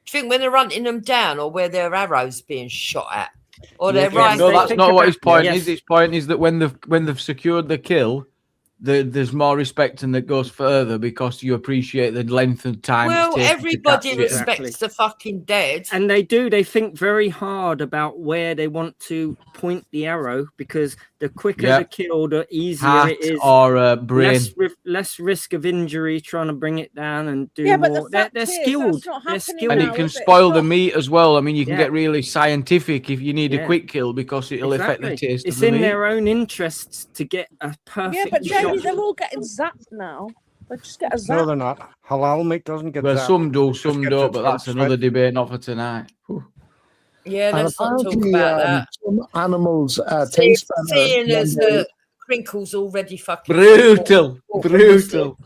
Speaker 4: you think when they're hunting them down or where their arrows being shot at? Or
Speaker 13: Yeah,
Speaker 4: their
Speaker 13: yeah,
Speaker 4: rifles?
Speaker 1: No,
Speaker 13: they
Speaker 1: that's
Speaker 13: think
Speaker 1: not what
Speaker 13: about-
Speaker 1: his point
Speaker 13: Yes.
Speaker 1: is. His point is that when they've secured the kill, there's more respect and that goes further because you appreciate the length of time. it's
Speaker 4: Well,
Speaker 1: taken to
Speaker 4: everybody
Speaker 1: capture it.
Speaker 13: Exactly.
Speaker 4: respects the fucking dead.
Speaker 13: And they do. They think very hard about where they want to point the arrow because the quicker
Speaker 1: Yeah.
Speaker 13: the kill, the easier
Speaker 1: Heart
Speaker 13: it is.
Speaker 1: or brain.
Speaker 13: Less risk of injury trying to bring it down and do
Speaker 6: Yeah, but the
Speaker 13: more. They're
Speaker 6: fact is, that's
Speaker 13: skilled.
Speaker 6: not
Speaker 13: They're
Speaker 6: happening
Speaker 13: skilled.
Speaker 1: And
Speaker 6: now,
Speaker 1: it can
Speaker 6: is it?
Speaker 1: spoil
Speaker 6: It's
Speaker 1: the
Speaker 6: not-
Speaker 1: meat as well. I mean, you can
Speaker 13: Yeah.
Speaker 1: get really scientific if you need a
Speaker 13: Yeah.
Speaker 1: quick kill because it'll affect the
Speaker 13: Exactly.
Speaker 1: taste
Speaker 13: It's
Speaker 1: of the
Speaker 13: in
Speaker 1: meat.
Speaker 13: their own interests to get a perfect
Speaker 6: Yeah, but Jamie,
Speaker 13: shot.
Speaker 6: they're all getting zapped now. They just get a
Speaker 8: No,
Speaker 6: zap.
Speaker 8: they're not. Halal meat doesn't get
Speaker 1: Well,
Speaker 8: that.
Speaker 1: some do,
Speaker 8: Just
Speaker 1: some
Speaker 8: gets
Speaker 1: don't,
Speaker 8: its
Speaker 1: but that's
Speaker 8: throat
Speaker 1: another
Speaker 8: slit.
Speaker 1: debate, not for tonight. Whew.
Speaker 4: Yeah,
Speaker 12: And
Speaker 4: let's not talk
Speaker 12: apparently,
Speaker 4: about that.
Speaker 12: some animals
Speaker 4: See,
Speaker 12: taste better.
Speaker 4: seeing
Speaker 12: when
Speaker 4: as
Speaker 12: they-
Speaker 4: the Crinkle's already fucking
Speaker 1: Brutal,
Speaker 4: awful,
Speaker 1: brutal,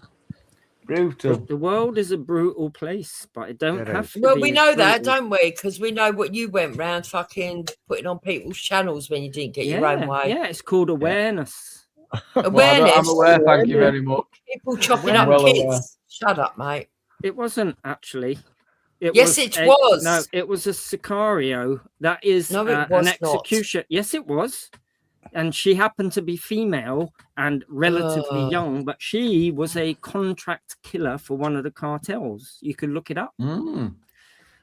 Speaker 1: brutal.
Speaker 13: The world is a brutal place, but it don't
Speaker 8: It
Speaker 13: have
Speaker 8: is.
Speaker 13: to
Speaker 4: Well,
Speaker 13: be
Speaker 4: we
Speaker 13: as
Speaker 4: know that,
Speaker 13: brutal.
Speaker 4: don't we? Because we know what you went round fucking putting on people's channels when you didn't get your own way.
Speaker 13: Yeah, it's called awareness.
Speaker 1: Well,
Speaker 4: Awareness.
Speaker 1: I'm aware, thank you very much.
Speaker 4: People chopping
Speaker 1: I'm
Speaker 4: up
Speaker 1: well
Speaker 4: kids.
Speaker 1: aware.
Speaker 4: Shut up, mate.
Speaker 13: It wasn't actually. It
Speaker 4: Yes, it
Speaker 13: a-
Speaker 4: was.
Speaker 13: No, it was a Sicario. That is
Speaker 4: No, it
Speaker 13: an
Speaker 4: was not.
Speaker 13: execution. Yes, it was. And she happened to be female and relatively young, but she was a contract killer for one of the cartels. You can look it up.
Speaker 1: Mm.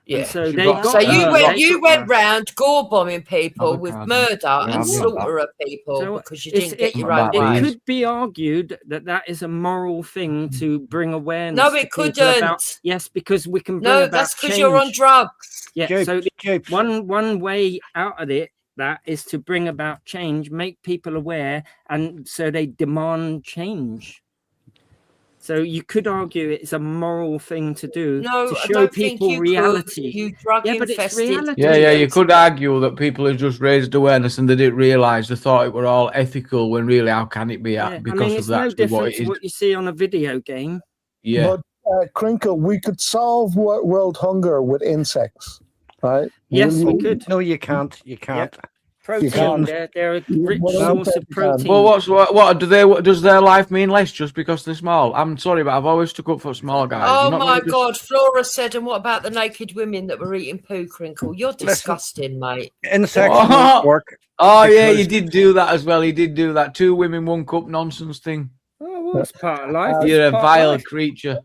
Speaker 4: Yeah.
Speaker 13: And so
Speaker 1: She
Speaker 13: they
Speaker 1: got-
Speaker 13: got
Speaker 4: So you
Speaker 13: her,
Speaker 4: went
Speaker 13: right?
Speaker 4: you went round gore bombing people with
Speaker 1: Avocado.
Speaker 4: murder
Speaker 1: Yeah,
Speaker 4: and
Speaker 1: I've got
Speaker 4: slaughter of people
Speaker 13: So
Speaker 4: because you
Speaker 13: it's-
Speaker 4: didn't get
Speaker 13: it-
Speaker 4: your
Speaker 1: I'm
Speaker 4: own
Speaker 1: about
Speaker 4: way.
Speaker 13: It
Speaker 1: these.
Speaker 13: could be argued that that is a moral thing to bring awareness.
Speaker 4: No,
Speaker 13: to
Speaker 4: it
Speaker 13: people
Speaker 4: couldn't.
Speaker 13: about- yes, because we can bring
Speaker 4: No,
Speaker 13: about
Speaker 4: that's because you're on
Speaker 13: change.
Speaker 4: drugs.
Speaker 13: Yeah,
Speaker 8: Japes,
Speaker 13: so
Speaker 8: Japes.
Speaker 13: one way out of it that is to bring about change, make people aware, and so they demand change. So you could argue it's a moral thing to do
Speaker 4: No,
Speaker 13: to
Speaker 4: I
Speaker 13: show
Speaker 4: don't think
Speaker 13: people
Speaker 4: you
Speaker 13: reality.
Speaker 4: could. You drug
Speaker 13: Yeah, but it's
Speaker 4: infested.
Speaker 13: reality.
Speaker 1: Yeah, you could argue that people have just raised awareness and they didn't realise they thought it were all ethical when really how can it be
Speaker 13: Yeah,
Speaker 1: because
Speaker 13: I mean,
Speaker 1: of
Speaker 13: it's
Speaker 1: that
Speaker 13: no
Speaker 1: what
Speaker 13: different
Speaker 1: it
Speaker 13: to
Speaker 1: is.
Speaker 13: what you see on a video game.
Speaker 1: Yeah.
Speaker 12: But Crinkle, we could solve world hunger with insects, right?
Speaker 13: Yes,
Speaker 12: Will
Speaker 13: we
Speaker 12: you-
Speaker 13: could.
Speaker 8: No, you can't. You can't.
Speaker 13: Protein,
Speaker 12: can't.
Speaker 13: they're a
Speaker 12: You-
Speaker 13: rich
Speaker 12: what
Speaker 13: source
Speaker 12: else
Speaker 13: of
Speaker 12: you can?
Speaker 13: protein.
Speaker 1: Well, what do they? Does their life mean less just because they're small? I'm sorry, but I've always stuck up for small guys.
Speaker 4: Oh
Speaker 1: You're not
Speaker 4: my
Speaker 1: gonna just-
Speaker 4: God, Flora said, and what about the naked women that were eating poo, Crinkle? You're disgusting, mate.
Speaker 8: Insects
Speaker 1: What?
Speaker 8: won't work.
Speaker 1: Oh yeah, you
Speaker 8: because-
Speaker 1: did do that as well. He did do that 2 women, 1 cup nonsense thing.
Speaker 13: Oh, well, it's part of life.
Speaker 1: You're a
Speaker 13: It's part of
Speaker 1: vile
Speaker 13: life.
Speaker 1: creature.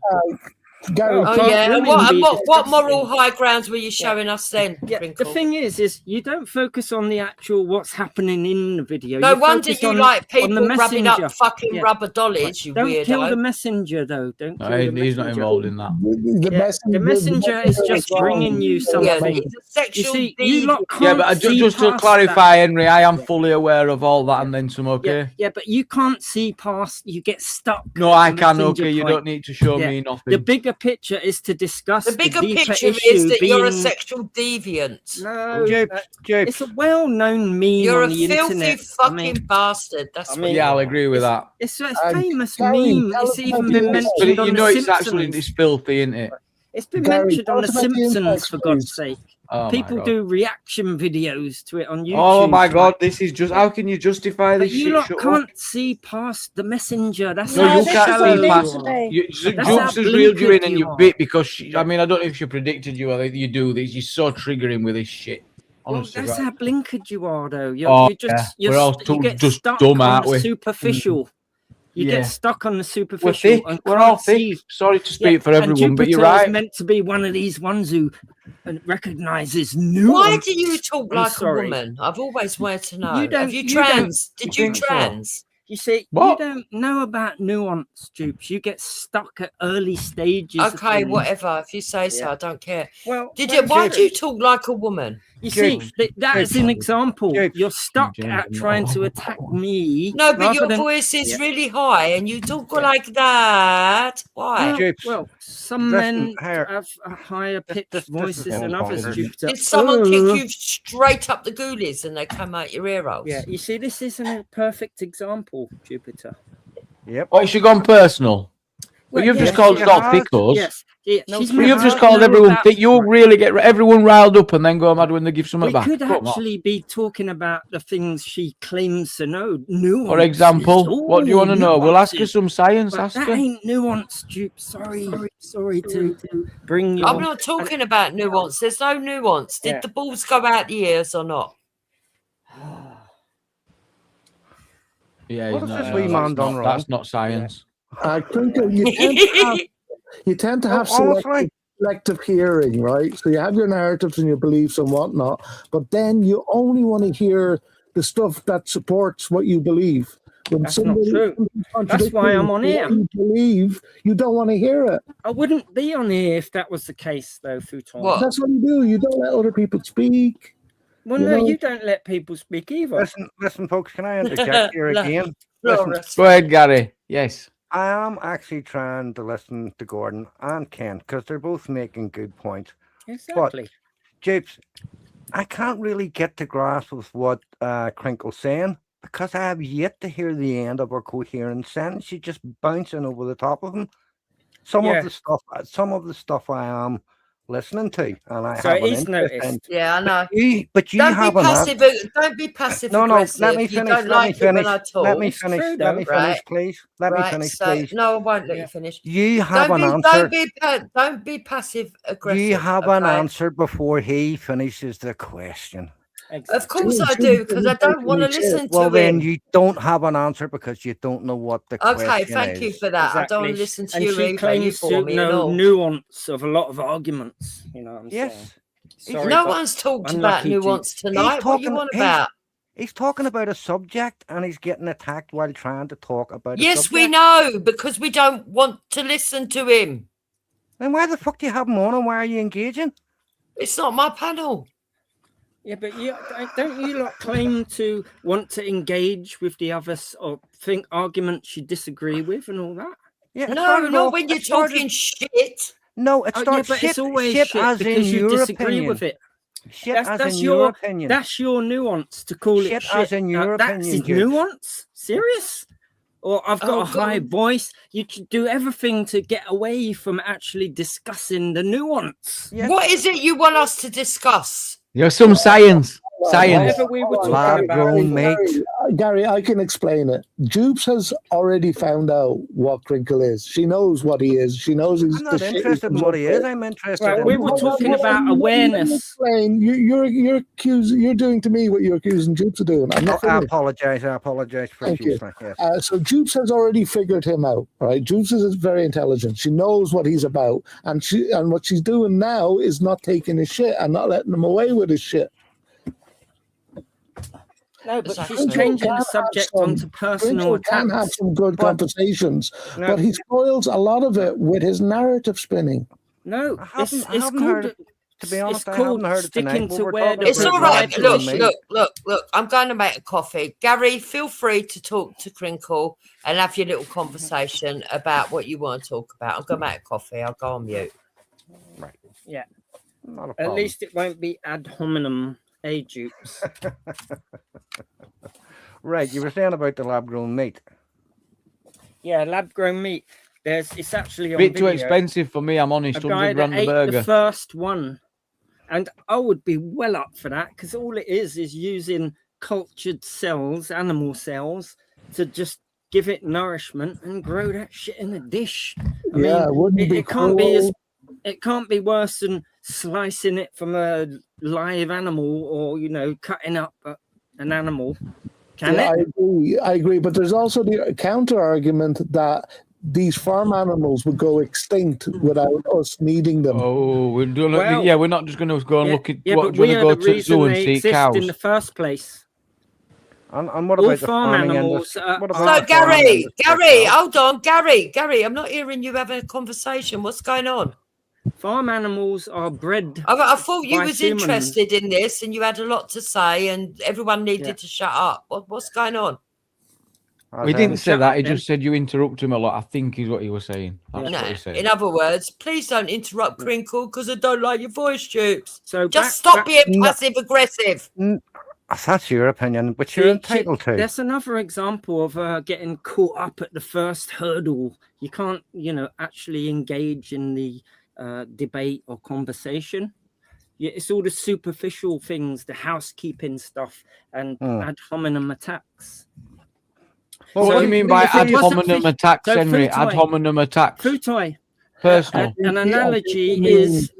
Speaker 12: Gary,
Speaker 4: Oh
Speaker 13: Can't
Speaker 4: yeah, and
Speaker 13: women
Speaker 4: what,
Speaker 13: be
Speaker 4: and what
Speaker 13: disgusting?
Speaker 4: moral high grounds were you showing us then,
Speaker 13: Yeah, the
Speaker 4: Crinkle?
Speaker 13: thing is you don't focus on the actual what's happening in the video.
Speaker 4: No
Speaker 13: You
Speaker 4: wonder
Speaker 13: focus
Speaker 4: you
Speaker 13: on,
Speaker 4: like
Speaker 13: on the
Speaker 4: people rubbing
Speaker 13: messenger.
Speaker 4: up fucking
Speaker 13: Yeah.
Speaker 4: rubber
Speaker 13: Right.
Speaker 4: dollies, you
Speaker 13: Don't kill the
Speaker 4: weirdo.
Speaker 13: messenger, though. Don't
Speaker 1: No,
Speaker 13: kill the messenger.
Speaker 1: he's not involved in that.
Speaker 13: The messenger is just bringing you
Speaker 4: Yeah,
Speaker 13: something.
Speaker 4: he's a sexual
Speaker 13: You see, you lot
Speaker 4: deviant.
Speaker 1: Yeah,
Speaker 13: can't
Speaker 1: but
Speaker 13: see
Speaker 1: just to
Speaker 13: past
Speaker 1: clarify,
Speaker 13: that.
Speaker 1: Henry, I am fully aware of all that and then some, okay?
Speaker 13: Yeah, but you can't see past. You get stuck.
Speaker 1: No, I
Speaker 13: at the
Speaker 1: can,
Speaker 13: messenger
Speaker 1: okay? You
Speaker 13: point.
Speaker 1: don't need to show
Speaker 13: Yeah.
Speaker 1: me
Speaker 13: The
Speaker 1: nothing.
Speaker 13: bigger picture is to discuss
Speaker 4: The bigger
Speaker 13: deeper
Speaker 4: picture
Speaker 13: issue
Speaker 4: is that you're a
Speaker 13: being-
Speaker 4: sexual deviant.
Speaker 13: No,
Speaker 8: Jupes,
Speaker 13: it's a well-known meme
Speaker 4: You're
Speaker 13: on
Speaker 4: a
Speaker 13: the
Speaker 4: filthy
Speaker 13: internet.
Speaker 4: fucking bastard. That's what
Speaker 1: Yeah,
Speaker 4: you
Speaker 1: I'll
Speaker 4: are.
Speaker 1: agree with that.
Speaker 13: It's a
Speaker 12: And
Speaker 13: famous
Speaker 12: Gary,
Speaker 13: meme.
Speaker 12: tell
Speaker 13: It's
Speaker 12: us
Speaker 13: even
Speaker 12: about
Speaker 13: been
Speaker 12: the
Speaker 13: mentioned
Speaker 1: But
Speaker 13: on
Speaker 1: you
Speaker 13: The
Speaker 1: know it's
Speaker 13: Simpsons.
Speaker 1: actually it's filthy, isn't it?
Speaker 13: It's been
Speaker 12: Gary,
Speaker 13: mentioned
Speaker 12: tell
Speaker 13: on
Speaker 12: us
Speaker 13: The
Speaker 12: about the
Speaker 13: Simpsons,
Speaker 12: impacts,
Speaker 13: for God's
Speaker 12: please.
Speaker 13: sake.
Speaker 1: Oh
Speaker 13: People
Speaker 1: my God.
Speaker 13: do reaction videos to it on YouTube.
Speaker 1: Oh my God, this is just how can you justify
Speaker 13: But
Speaker 1: this
Speaker 13: you
Speaker 1: shit?
Speaker 13: lot
Speaker 1: Shut up.
Speaker 13: can't see past the messenger. That's
Speaker 1: No,
Speaker 13: how
Speaker 1: you
Speaker 6: this
Speaker 1: can't
Speaker 6: is
Speaker 13: shallow
Speaker 6: what
Speaker 1: see
Speaker 6: it
Speaker 13: you
Speaker 1: past.
Speaker 6: needs to
Speaker 13: are.
Speaker 6: be.
Speaker 13: That's how
Speaker 1: Jukes has reeled you in
Speaker 13: blinkered
Speaker 1: and
Speaker 13: you
Speaker 1: you
Speaker 13: are.
Speaker 1: bit because I mean I don't know if she predicted you or you do this. You're so triggering with this shit.
Speaker 13: Well,
Speaker 1: Honestly,
Speaker 13: that's
Speaker 1: right?
Speaker 13: how blinkered you are, though.
Speaker 1: Oh,
Speaker 13: You
Speaker 1: yeah.
Speaker 13: just
Speaker 1: We're all
Speaker 13: you get
Speaker 1: just
Speaker 13: stuck
Speaker 1: dumb,
Speaker 13: on
Speaker 1: aren't
Speaker 13: the
Speaker 1: we?
Speaker 13: superficial. You
Speaker 1: Yeah.
Speaker 13: get stuck on the
Speaker 1: We're
Speaker 13: superficial
Speaker 1: thick.
Speaker 13: and
Speaker 1: We're all
Speaker 13: can't
Speaker 1: thick.
Speaker 13: see.
Speaker 1: Sorry to
Speaker 13: Yeah,
Speaker 1: speak for
Speaker 13: and
Speaker 1: everyone, but you're
Speaker 13: Jupiter is
Speaker 1: right.
Speaker 13: meant to be one of these ones who recognizes
Speaker 4: Why
Speaker 13: nuance.
Speaker 4: do you talk
Speaker 13: I'm
Speaker 4: like
Speaker 13: sorry.
Speaker 4: a woman? I've always wanted to know.
Speaker 13: You
Speaker 4: Have
Speaker 13: don't.
Speaker 4: you
Speaker 13: You don't.
Speaker 4: trans? Did you
Speaker 1: think so?
Speaker 4: trans?
Speaker 13: You see,
Speaker 1: What?
Speaker 13: you don't know about nuance, Jupes. You get stuck at early stages. of
Speaker 4: Okay,
Speaker 13: things.
Speaker 4: whatever. If you say so,
Speaker 13: Yeah.
Speaker 4: I don't care.
Speaker 13: Well,
Speaker 4: Did you? Why
Speaker 13: Jupes,
Speaker 4: do you talk like a woman?
Speaker 13: You see,
Speaker 1: Jupes,
Speaker 13: that is an example.
Speaker 8: Jupes.
Speaker 13: You're stuck
Speaker 1: James,
Speaker 13: at
Speaker 1: no.
Speaker 13: trying to attack me.
Speaker 4: No, but
Speaker 13: rather
Speaker 4: your
Speaker 13: than-
Speaker 4: voice is
Speaker 13: Yeah.
Speaker 4: really high, and you talk like that. Why?
Speaker 13: Well,
Speaker 8: Jupes,
Speaker 13: well, some
Speaker 8: listen,
Speaker 13: men
Speaker 8: here.
Speaker 13: have a higher pitched
Speaker 8: this is
Speaker 13: voices
Speaker 1: Yeah,
Speaker 13: than others,
Speaker 1: bonkers.
Speaker 13: Jupiter.
Speaker 4: Did someone kick you straight up the ghoulies and they come out your ear holes?
Speaker 13: Yeah, you see, this isn't a perfect example, Jupiter.
Speaker 8: Yep.
Speaker 1: Oh, she gone personal. But you've just
Speaker 13: yes,
Speaker 1: called
Speaker 8: she
Speaker 1: us all
Speaker 8: has.
Speaker 1: thickos.
Speaker 13: Yes, yeah,
Speaker 8: No,
Speaker 13: she's
Speaker 8: she
Speaker 1: But you've
Speaker 13: meant
Speaker 1: just
Speaker 13: to
Speaker 1: called
Speaker 13: know
Speaker 1: everyone
Speaker 13: about-
Speaker 1: thick. You'll really get everyone riled up and then go mad when they give something
Speaker 13: We
Speaker 1: back.
Speaker 13: could
Speaker 1: Come on.
Speaker 13: actually be talking about the things she claims to know. Nuance.
Speaker 1: For example, what do you want to know? We'll ask her
Speaker 13: nuances.
Speaker 1: some science.
Speaker 13: But
Speaker 1: Ask
Speaker 13: that
Speaker 1: her.
Speaker 13: ain't nuance, Dupe. Sorry to bring you.
Speaker 4: I'm not talking about nuance. There's no nuance. Did
Speaker 13: Yeah.
Speaker 4: the balls go out the ears or not?
Speaker 1: Yeah,
Speaker 8: What
Speaker 1: he's
Speaker 8: has
Speaker 1: not-
Speaker 8: this wee
Speaker 1: that's
Speaker 8: man
Speaker 1: not-
Speaker 8: done wrong?
Speaker 1: That's not science.
Speaker 12: Crinkle, you tend to have
Speaker 8: honestly.
Speaker 12: selective hearing, right? So you have your narratives and your beliefs and whatnot, but then you only want to hear the stuff that supports what you believe. When
Speaker 13: That's not true. That's why I'm on here.
Speaker 12: You believe, you don't want to hear it.
Speaker 13: I wouldn't be on here if that was the case, though, Futon.
Speaker 4: What?
Speaker 12: That's what you do. You don't let other people speak.
Speaker 13: Well,
Speaker 12: you
Speaker 13: no,
Speaker 12: know-
Speaker 13: you don't let people speak either.
Speaker 8: Listen, folks, can I interject here
Speaker 4: Look,
Speaker 8: again?
Speaker 4: Flora.
Speaker 8: Listen,
Speaker 1: Go ahead, Gary. Yes.
Speaker 8: I am actually trying to listen to Gordon and Ken because they're both making good points.
Speaker 13: Exactly.
Speaker 8: Japes, I can't really get to grasp with what Crinkle's saying because I have yet to hear the end of her coherent sentence. She's just bouncing over the top of him. Some
Speaker 13: Yeah.
Speaker 8: of the stuff I am listening to, and I
Speaker 13: So
Speaker 8: have an
Speaker 13: he's
Speaker 8: interest in.
Speaker 13: noticed.
Speaker 4: Yeah, I know.
Speaker 8: But you
Speaker 4: Don't
Speaker 8: have
Speaker 4: be
Speaker 8: an
Speaker 4: passive. Don't be passive
Speaker 8: No,
Speaker 4: aggressive.
Speaker 8: let me
Speaker 4: You
Speaker 8: finish.
Speaker 4: don't
Speaker 8: Let
Speaker 4: like
Speaker 8: me
Speaker 4: it when
Speaker 8: finish.
Speaker 4: I talk.
Speaker 8: Let me
Speaker 13: It's
Speaker 8: finish.
Speaker 13: true,
Speaker 8: Let
Speaker 13: though.
Speaker 8: me
Speaker 4: Right.
Speaker 8: finish, please. Let me
Speaker 4: Right,
Speaker 8: finish,
Speaker 4: so
Speaker 8: please.
Speaker 4: no, I won't let
Speaker 13: Yeah.
Speaker 4: you finish.
Speaker 8: You have an answer.
Speaker 4: Don't be passive aggressive.
Speaker 8: You have an
Speaker 4: okay?
Speaker 8: answer before he finishes the question.
Speaker 4: Of course I do, because I don't want to listen
Speaker 8: Well,
Speaker 4: to
Speaker 8: then
Speaker 4: him.
Speaker 8: you don't have an answer because you don't know what the question
Speaker 4: Okay,
Speaker 8: is.
Speaker 4: thank you for that. I don't want to listen to
Speaker 13: and
Speaker 4: you
Speaker 13: she
Speaker 4: either. You
Speaker 13: claims
Speaker 4: bore
Speaker 13: to
Speaker 4: me and
Speaker 13: know
Speaker 4: all.
Speaker 13: nuance of a lot of arguments. You know what I'm
Speaker 8: Yes.
Speaker 13: saying? Sorry,
Speaker 4: No
Speaker 13: but
Speaker 4: one's talked about
Speaker 13: unlucky to-
Speaker 4: nuance tonight. What you on about?
Speaker 8: He's talking about a subject and he's getting attacked while trying to talk about a
Speaker 4: Yes,
Speaker 8: subject.
Speaker 4: we know, because we don't want to listen to him.
Speaker 8: Then why the fuck do you have him on and why are you engaging?
Speaker 4: It's not my panel.
Speaker 13: Yeah, but don't you lot claim to want to engage with the others or think arguments you disagree with and all that?
Speaker 8: Yeah, it
Speaker 4: No,
Speaker 8: started
Speaker 4: not
Speaker 8: off-
Speaker 4: when you're
Speaker 8: it started-
Speaker 4: talking shit.
Speaker 8: No, it
Speaker 13: Oh, yeah,
Speaker 8: starts
Speaker 13: but
Speaker 8: shit,
Speaker 13: it's always
Speaker 8: shit
Speaker 13: shit
Speaker 8: as in
Speaker 13: because you
Speaker 8: your
Speaker 13: disagree
Speaker 8: opinion.
Speaker 13: with it.
Speaker 8: Shit
Speaker 13: That's,
Speaker 8: as
Speaker 13: that's
Speaker 8: in
Speaker 13: your
Speaker 8: your opinion.
Speaker 13: That's your nuance to call
Speaker 8: Shit
Speaker 13: it shit.
Speaker 8: as in your
Speaker 13: That's
Speaker 8: opinion, Jukes.
Speaker 13: nuance. Serious? Or I've got
Speaker 4: Oh,
Speaker 13: a high
Speaker 4: God.
Speaker 13: voice. You should do everything to get away from actually discussing the nuance.
Speaker 8: Yes.
Speaker 4: What is it you want us to discuss?
Speaker 1: There's some science. Science.
Speaker 13: Whatever we were talking
Speaker 8: Lab
Speaker 13: about.
Speaker 8: grown mate.
Speaker 12: Gary, I can explain it. Jupes has already found out what Crinkle is. She knows what he is. She knows he's
Speaker 8: I'm
Speaker 12: the
Speaker 8: not
Speaker 12: shit
Speaker 8: interested in
Speaker 12: comes
Speaker 8: what
Speaker 12: up
Speaker 8: he is.
Speaker 12: with.
Speaker 8: I'm interested
Speaker 13: Well,
Speaker 8: in.
Speaker 13: we were talking about awareness.
Speaker 12: Explain. You're accusing. You're doing to me what you're accusing Jupes of doing. I'm not
Speaker 8: I
Speaker 12: finished.
Speaker 8: apologize. I apologize
Speaker 12: Thank you.
Speaker 8: profusely. Yes.
Speaker 12: So Jupes has already figured him out, right? Jupes is very intelligent. She knows what he's about, and what she's doing now is not taking his shit and not letting him away with his shit.
Speaker 13: No, but she's
Speaker 12: Crinkle
Speaker 13: changing
Speaker 12: can
Speaker 13: the
Speaker 12: have
Speaker 13: subject
Speaker 12: some-
Speaker 13: onto personal
Speaker 12: Crinkle can have
Speaker 13: attacks.
Speaker 12: some good conversations,
Speaker 13: No.
Speaker 12: but he spoils a lot of it with his narrative spinning.
Speaker 13: No,
Speaker 8: I
Speaker 13: it's
Speaker 8: haven't
Speaker 13: called.
Speaker 8: heard it. To be honest, I haven't heard it tonight.
Speaker 13: sticking
Speaker 8: but
Speaker 13: to
Speaker 8: we're
Speaker 13: where
Speaker 8: talking
Speaker 13: the
Speaker 4: It's
Speaker 8: about
Speaker 4: all right.
Speaker 8: Labrador
Speaker 4: Look,
Speaker 8: meat.
Speaker 4: look. I'm going to make a coffee. Gary, feel free to talk to Crinkle and have your little conversation about what you want to talk about. I'm going to make a coffee. I'll go on mute.
Speaker 8: Right.
Speaker 13: Yeah.
Speaker 8: Not a
Speaker 13: At
Speaker 8: problem.
Speaker 13: least it won't be ad hominem Jupes.
Speaker 8: Right, you were saying about the lab-grown meat.
Speaker 13: Yeah, lab-grown meat. It's actually on
Speaker 1: Bit too
Speaker 13: video.
Speaker 1: expensive for me, I'm honest.
Speaker 13: A guy
Speaker 1: 100
Speaker 13: that
Speaker 1: grand a
Speaker 13: ate
Speaker 1: burger.
Speaker 13: the first one, and I would be well up for that because all it is using cultured cells, animal cells, to just give it nourishment and grow that shit in a dish. I
Speaker 12: Yeah,
Speaker 13: mean,
Speaker 12: wouldn't be
Speaker 13: it can't be
Speaker 12: cool.
Speaker 13: it can't be worse than slicing it from a live animal or cutting up an animal. Can
Speaker 12: Yeah,
Speaker 13: it?
Speaker 12: I agree. But there's also the counter argument that these farm animals would go extinct without us needing them.
Speaker 1: Oh, we're doing.
Speaker 13: Well,
Speaker 1: Yeah, we're not just going to go and
Speaker 13: Yeah,
Speaker 1: look at.
Speaker 13: yeah,
Speaker 1: What,
Speaker 13: but
Speaker 1: do you
Speaker 13: we
Speaker 1: want
Speaker 13: are
Speaker 1: to
Speaker 13: the
Speaker 1: go to the zoo
Speaker 13: reason
Speaker 1: and
Speaker 13: they
Speaker 1: see
Speaker 13: exist
Speaker 1: cows?
Speaker 13: in the first place.
Speaker 8: And what
Speaker 13: All
Speaker 8: about the
Speaker 13: farm
Speaker 8: farming
Speaker 13: animals
Speaker 8: industry?
Speaker 13: are-
Speaker 8: What about
Speaker 4: So,
Speaker 8: the farming
Speaker 4: Gary,
Speaker 8: industry?
Speaker 4: hold on. Gary, I'm not hearing you having a conversation. What's going on?
Speaker 13: Farm animals are bred.
Speaker 4: I thought you
Speaker 13: by
Speaker 4: was
Speaker 13: humans.
Speaker 4: interested in this and you had a lot to say and everyone needed to shut up. What's going on?
Speaker 1: We didn't say
Speaker 13: Shut
Speaker 1: that.
Speaker 13: up,
Speaker 1: He
Speaker 13: then.
Speaker 1: just said you interrupt him a lot. I think is what he was saying. That's
Speaker 4: No,
Speaker 1: what he said.
Speaker 4: in other words, please don't interrupt Crinkle because I don't like your voice, Jupes.
Speaker 13: So
Speaker 4: Just stop being
Speaker 8: No.
Speaker 4: passive aggressive.
Speaker 8: That's your opinion, but you're entitled to.
Speaker 13: That's another example of getting caught up at the first hurdle. You can't, actually engage in the debate or conversation. It's all the superficial things, the housekeeping stuff, and ad hominem attacks.
Speaker 1: Well, what do you mean by ad hominem attacks,
Speaker 13: So
Speaker 1: Henry? Ad
Speaker 13: Futoy-
Speaker 1: hominem attacks.
Speaker 13: Futoy.
Speaker 1: Personal.
Speaker 13: An analogy is